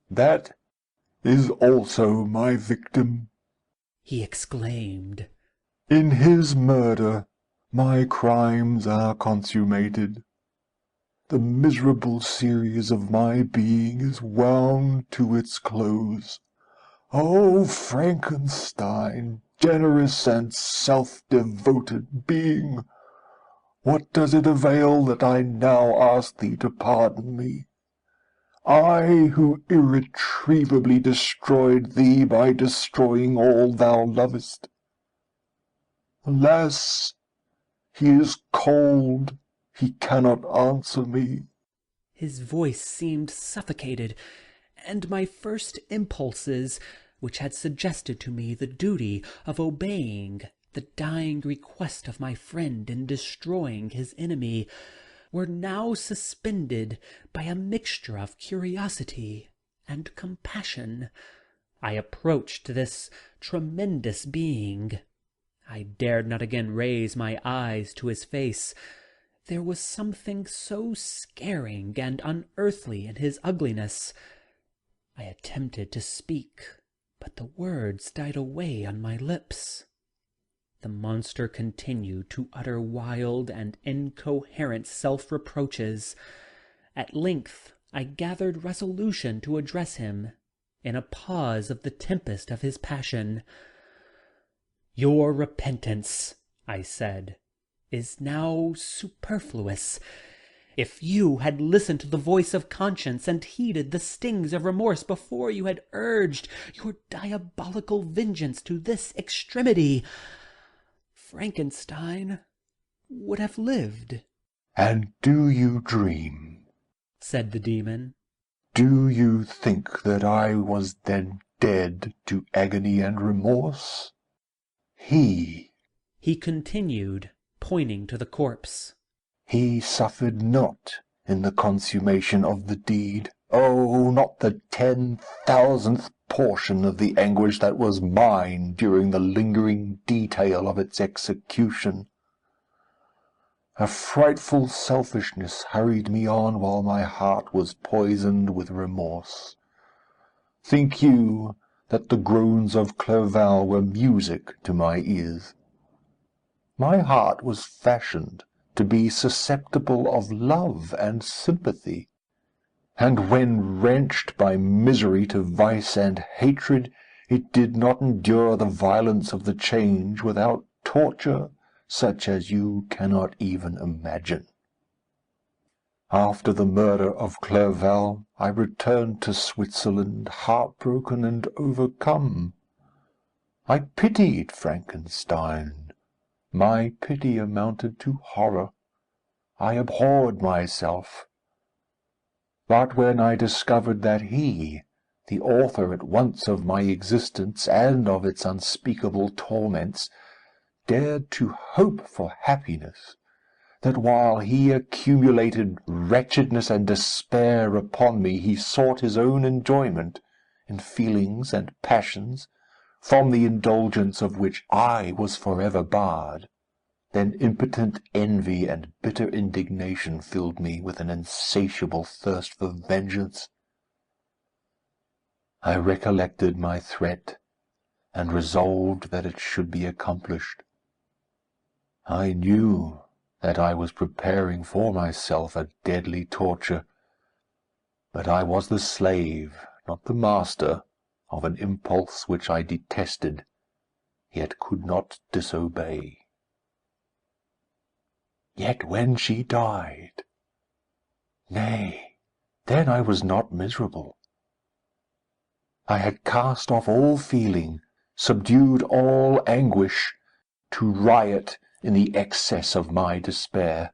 "That is also my victim," he exclaimed. "In his murder my crimes are consummated. The miserable series of my being is wound to its close. O Frankenstein, generous and self-devoted being, what does it avail that I now ask thee to pardon me? I, who irretrievably destroyed thee by destroying all thou lovest. Alas, he is cold, he cannot answer me." His voice seemed suffocated, and my first impulses, which had suggested to me the duty of obeying the dying request of my friend in destroying his enemy, were now suspended by a mixture of curiosity and compassion. I approached this tremendous being. I dared not again raise my eyes to his face. There was something so scaring and unearthly in his ugliness. I attempted to speak, but the words died away on my lips. The monster continued to utter wild and incoherent self-reproaches. At length I gathered resolution to address him, in a pause of the tempest of his passion. "Your repentance," I said, "is now superfluous. If you had listened to the voice of conscience and heeded the stings of remorse before you had urged your diabolical vengeance to this extremity, Frankenstein would have lived. And do you dream? Said the demon. Do you think that I was then dead to agony and remorse? He continued, pointing to the corpse. He suffered not in the consummation of the deed. Oh, not the 10,000th portion of the anguish that was mine during the lingering detail of its execution. A frightful selfishness hurried me on while my heart was poisoned with remorse. Think you that the groans of Clerval were music to my ears? My heart was fashioned to be susceptible of love and sympathy, and when wrenched by misery to vice and hatred, it did not endure the violence of the change without torture such as you cannot even imagine. After the murder of Clerval, I returned to Switzerland, heartbroken and overcome. I pitied Frankenstein. My pity amounted to horror. I abhorred myself. But when I discovered that he, the author at once of my existence and of its unspeakable torments, dared to hope for happiness, that while he accumulated wretchedness and despair upon me, he sought his own enjoyment in feelings and passions, from the indulgence of which I was forever barred, then impotent envy and bitter indignation filled me with an insatiable thirst for vengeance. I recollected my threat, and resolved that it should be accomplished. I knew that I was preparing for myself a deadly torture, but I was the slave, not the master, of an impulse which I detested, yet could not disobey. Yet when she died, nay, then I was not miserable. I had cast off all feeling, subdued all anguish, to riot in the excess of my despair.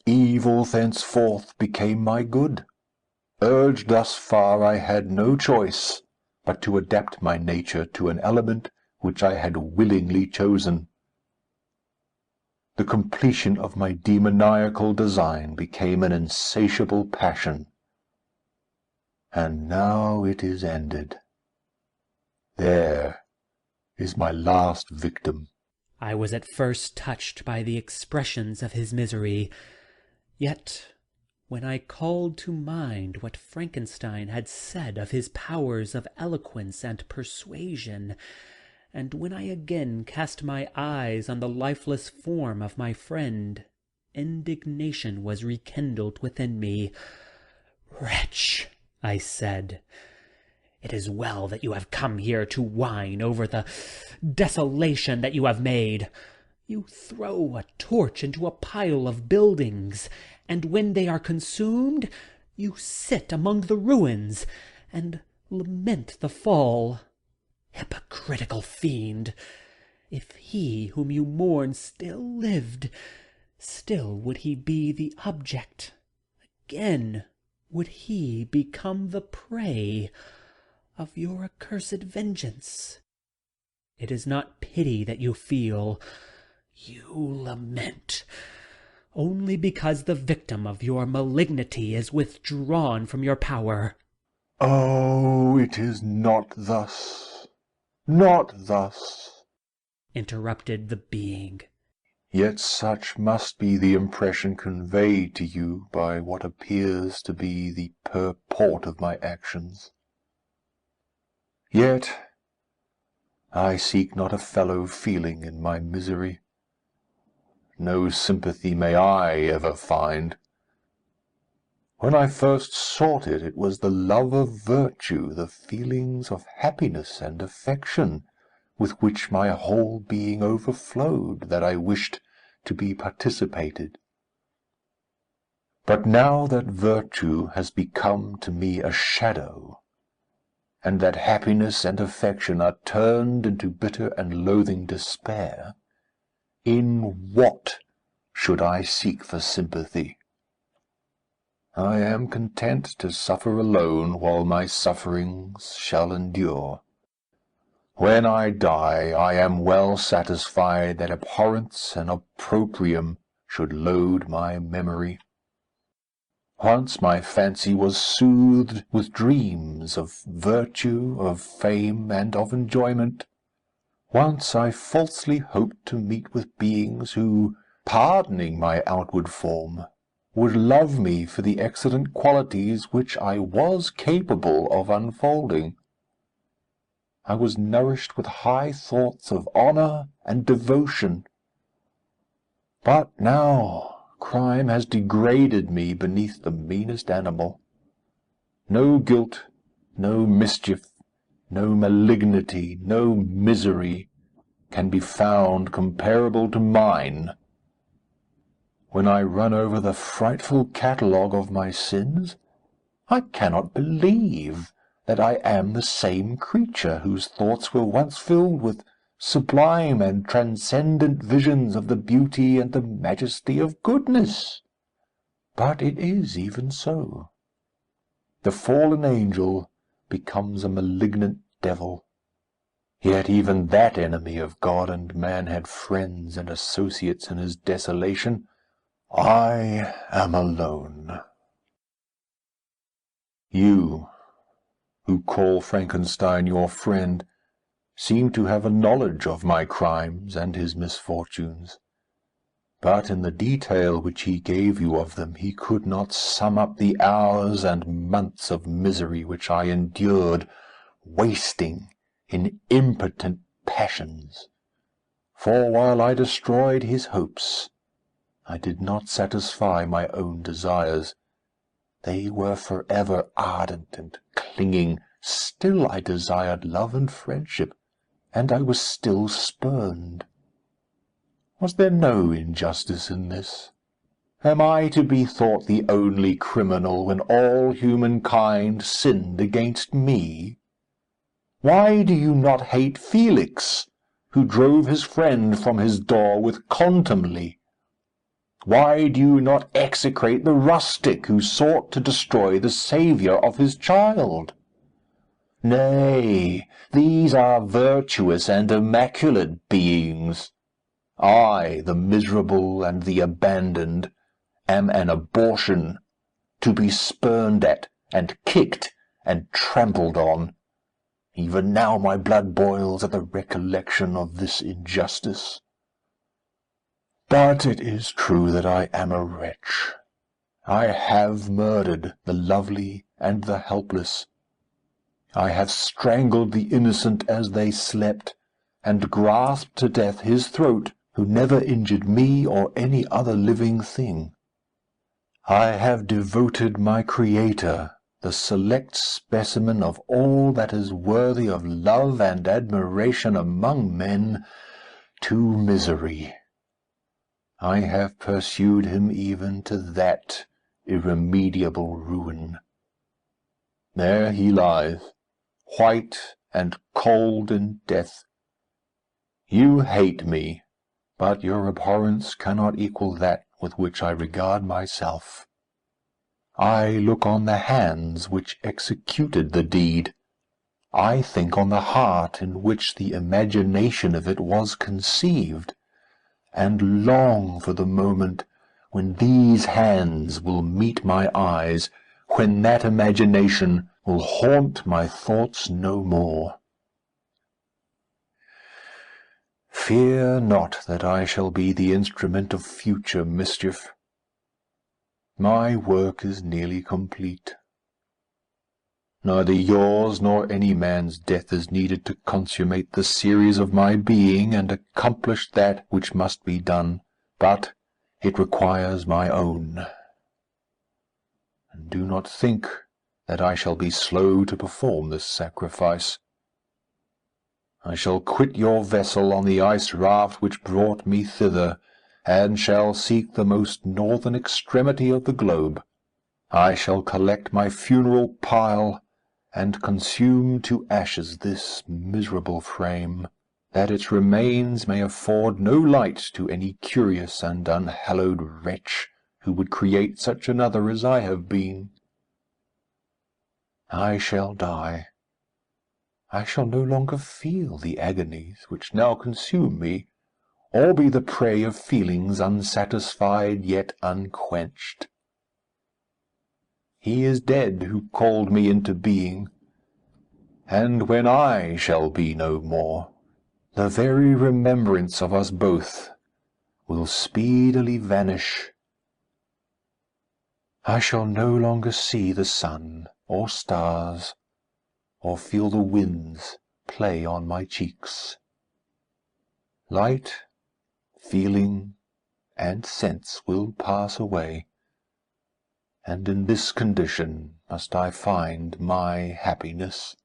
Evil thenceforth became my good. Urged thus far, I had no choice but to adapt my nature to an element which I had willingly chosen. The completion of my demoniacal design became an insatiable passion. And now it is ended. There is my last victim. I was at first touched by the expressions of his misery, yet when I called to mind what Frankenstein had said of his powers of eloquence and persuasion, and when I again cast my eyes on the lifeless form of my friend, indignation was rekindled within me. "Wretch," I said, "it is well that you have come here to whine over the desolation that you have made. You throw a torch into a pile of buildings, and when they are consumed, you sit among the ruins and lament the fall. Hypocritical fiend! If he whom you mourn still lived, still would he be the object. Again would he become the prey of your accursed vengeance. It is not pity that you feel. You lament only because the victim of your malignity is withdrawn from your power." "Oh, it is not thus, not thus," interrupted the being. "Yet such must be the impression conveyed to you by what appears to be the purport of my actions. Yet I seek not a fellow feeling in my misery. No sympathy may I ever find. When I first sought it, it was the love of virtue, the feelings of happiness and affection, with which my whole being overflowed, that I wished to be participated. But now that virtue has become to me a shadow, and that happiness and affection are turned into bitter and loathing despair, in what should I seek for sympathy? I am content to suffer alone while my sufferings shall endure. When I die, I am well satisfied that abhorrence and opprobrium should load my memory. Once my fancy was soothed with dreams of virtue, of fame, and of enjoyment. Once I falsely hoped to meet with beings who, pardoning my outward form, would love me for the excellent qualities which I was capable of unfolding. I was nourished with high thoughts of honour and devotion. But now crime has degraded me beneath the meanest animal. No guilt, no mischief, no malignity, no misery can be found comparable to mine. When I run over the frightful catalogue of my sins, I cannot believe that I am the same creature whose thoughts were once filled with sublime and transcendent visions of the beauty and the majesty of goodness. But it is even so. The fallen angel becomes a malignant devil. Yet even that enemy of God and man had friends and associates in his desolation. I am alone. You, who call Frankenstein your friend, seem to have a knowledge of my crimes and his misfortunes. But in the detail which he gave you of them, he could not sum up the hours and months of misery which I endured, wasting in impotent passions. For while I destroyed his hopes, I did not satisfy my own desires. They were forever ardent and clinging. Still I desired love and friendship, and I was still spurned. Was there no injustice in this? Am I to be thought the only criminal when all humankind sinned against me? Why do you not hate Felix, who drove his friend from his door with contumely? Why do you not execrate the rustic who sought to destroy the Saviour of his child? Nay, these are virtuous and immaculate beings. I, the miserable and the abandoned, am an abortion, to be spurned at, and kicked, and trampled on. Even now my blood boils at the recollection of this injustice. But it is true that I am a wretch. I have murdered the lovely and the helpless. I have strangled the innocent as they slept, and grasped to death his throat who never injured me or any other living thing. I have devoted my Creator, the select specimen of all that is worthy of love and admiration among men, to misery. I have pursued him even to that irremediable ruin. There he lies, white and cold in death. You hate me, but your abhorrence cannot equal that with which I regard myself. I look on the hands which executed the deed. I think on the heart in which the imagination of it was conceived, and long for the moment when these hands will meet my eyes, when that imagination will haunt my thoughts no more. Fear not that I shall be the instrument of future mischief. My work is nearly complete. Neither yours nor any man's death is needed to consummate the series of my being and accomplish that which must be done, but it requires my own. And do not think that I shall be slow to perform this sacrifice. I shall quit your vessel on the ice raft which brought me thither, and shall seek the most northern extremity of the globe. I shall collect my funeral pile, and consume to ashes this miserable frame, that its remains may afford no light to any curious and unhallowed wretch who would create such another as I have been. I shall die. I shall no longer feel the agonies which now consume me, or be the prey of feelings unsatisfied yet unquenched. He is dead who called me into being, and when I shall be no more, the very remembrance of us both will speedily vanish. I shall no longer see the sun or stars, or feel the winds play on my cheeks. Light, feeling, and sense will pass away, and in this condition must I find my happiness.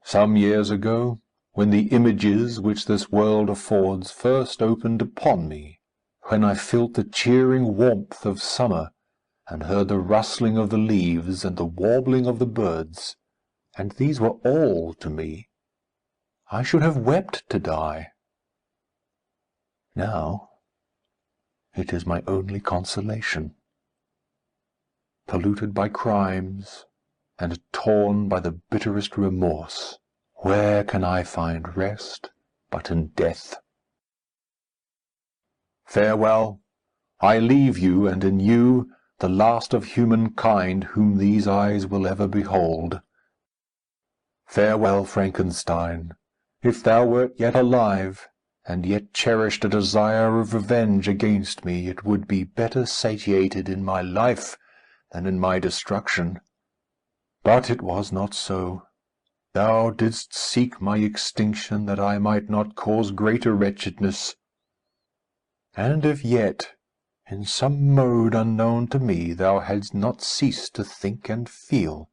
Some years ago, when the images which this world affords first opened upon me, when I felt the cheering warmth of summer, and heard the rustling of the leaves and the warbling of the birds, and these were all to me, I should have wept to die. Now it is my only consolation. Polluted by crimes, and torn by the bitterest remorse, where can I find rest but in death? Farewell. I leave you, and in you the last of humankind whom these eyes will ever behold. Farewell, Frankenstein. If thou wert yet alive, and yet cherished a desire of revenge against me, it would be better satiated in my life than in my destruction. But it was not so. Thou didst seek my extinction that I might not cause greater wretchedness. And if yet, in some mode unknown to me, thou hadst not ceased to think and feel,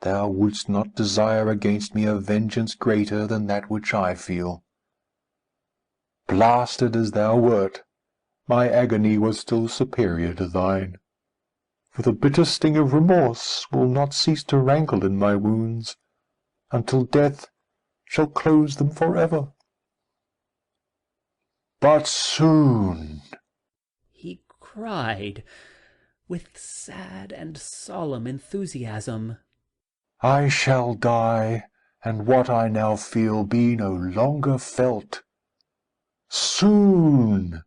thou wouldst not desire against me a vengeance greater than that which I feel. Blasted as thou wert, my agony was still superior to thine, for the bitter sting of remorse will not cease to rankle in my wounds, until death shall close them for ever. But soon, he cried, with sad and solemn enthusiasm, I shall die, and what I now feel be no longer felt. Soon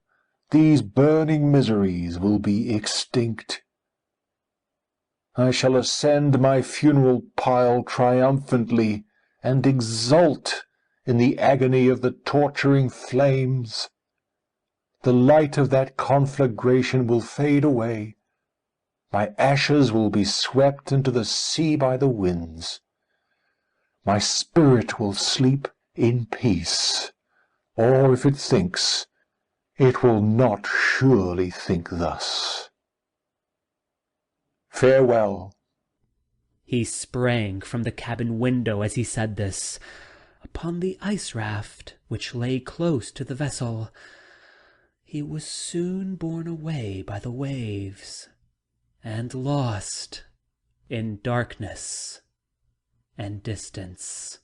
these burning miseries will be extinct. I shall ascend my funeral pile triumphantly, and exult in the agony of the torturing flames. The light of that conflagration will fade away. My ashes will be swept into the sea by the winds. My spirit will sleep in peace, or if it thinks, it will not surely think thus. Farewell. He sprang from the cabin window as he said this, upon the ice raft which lay close to the vessel. He was soon borne away by the waves, and lost in darkness and distance.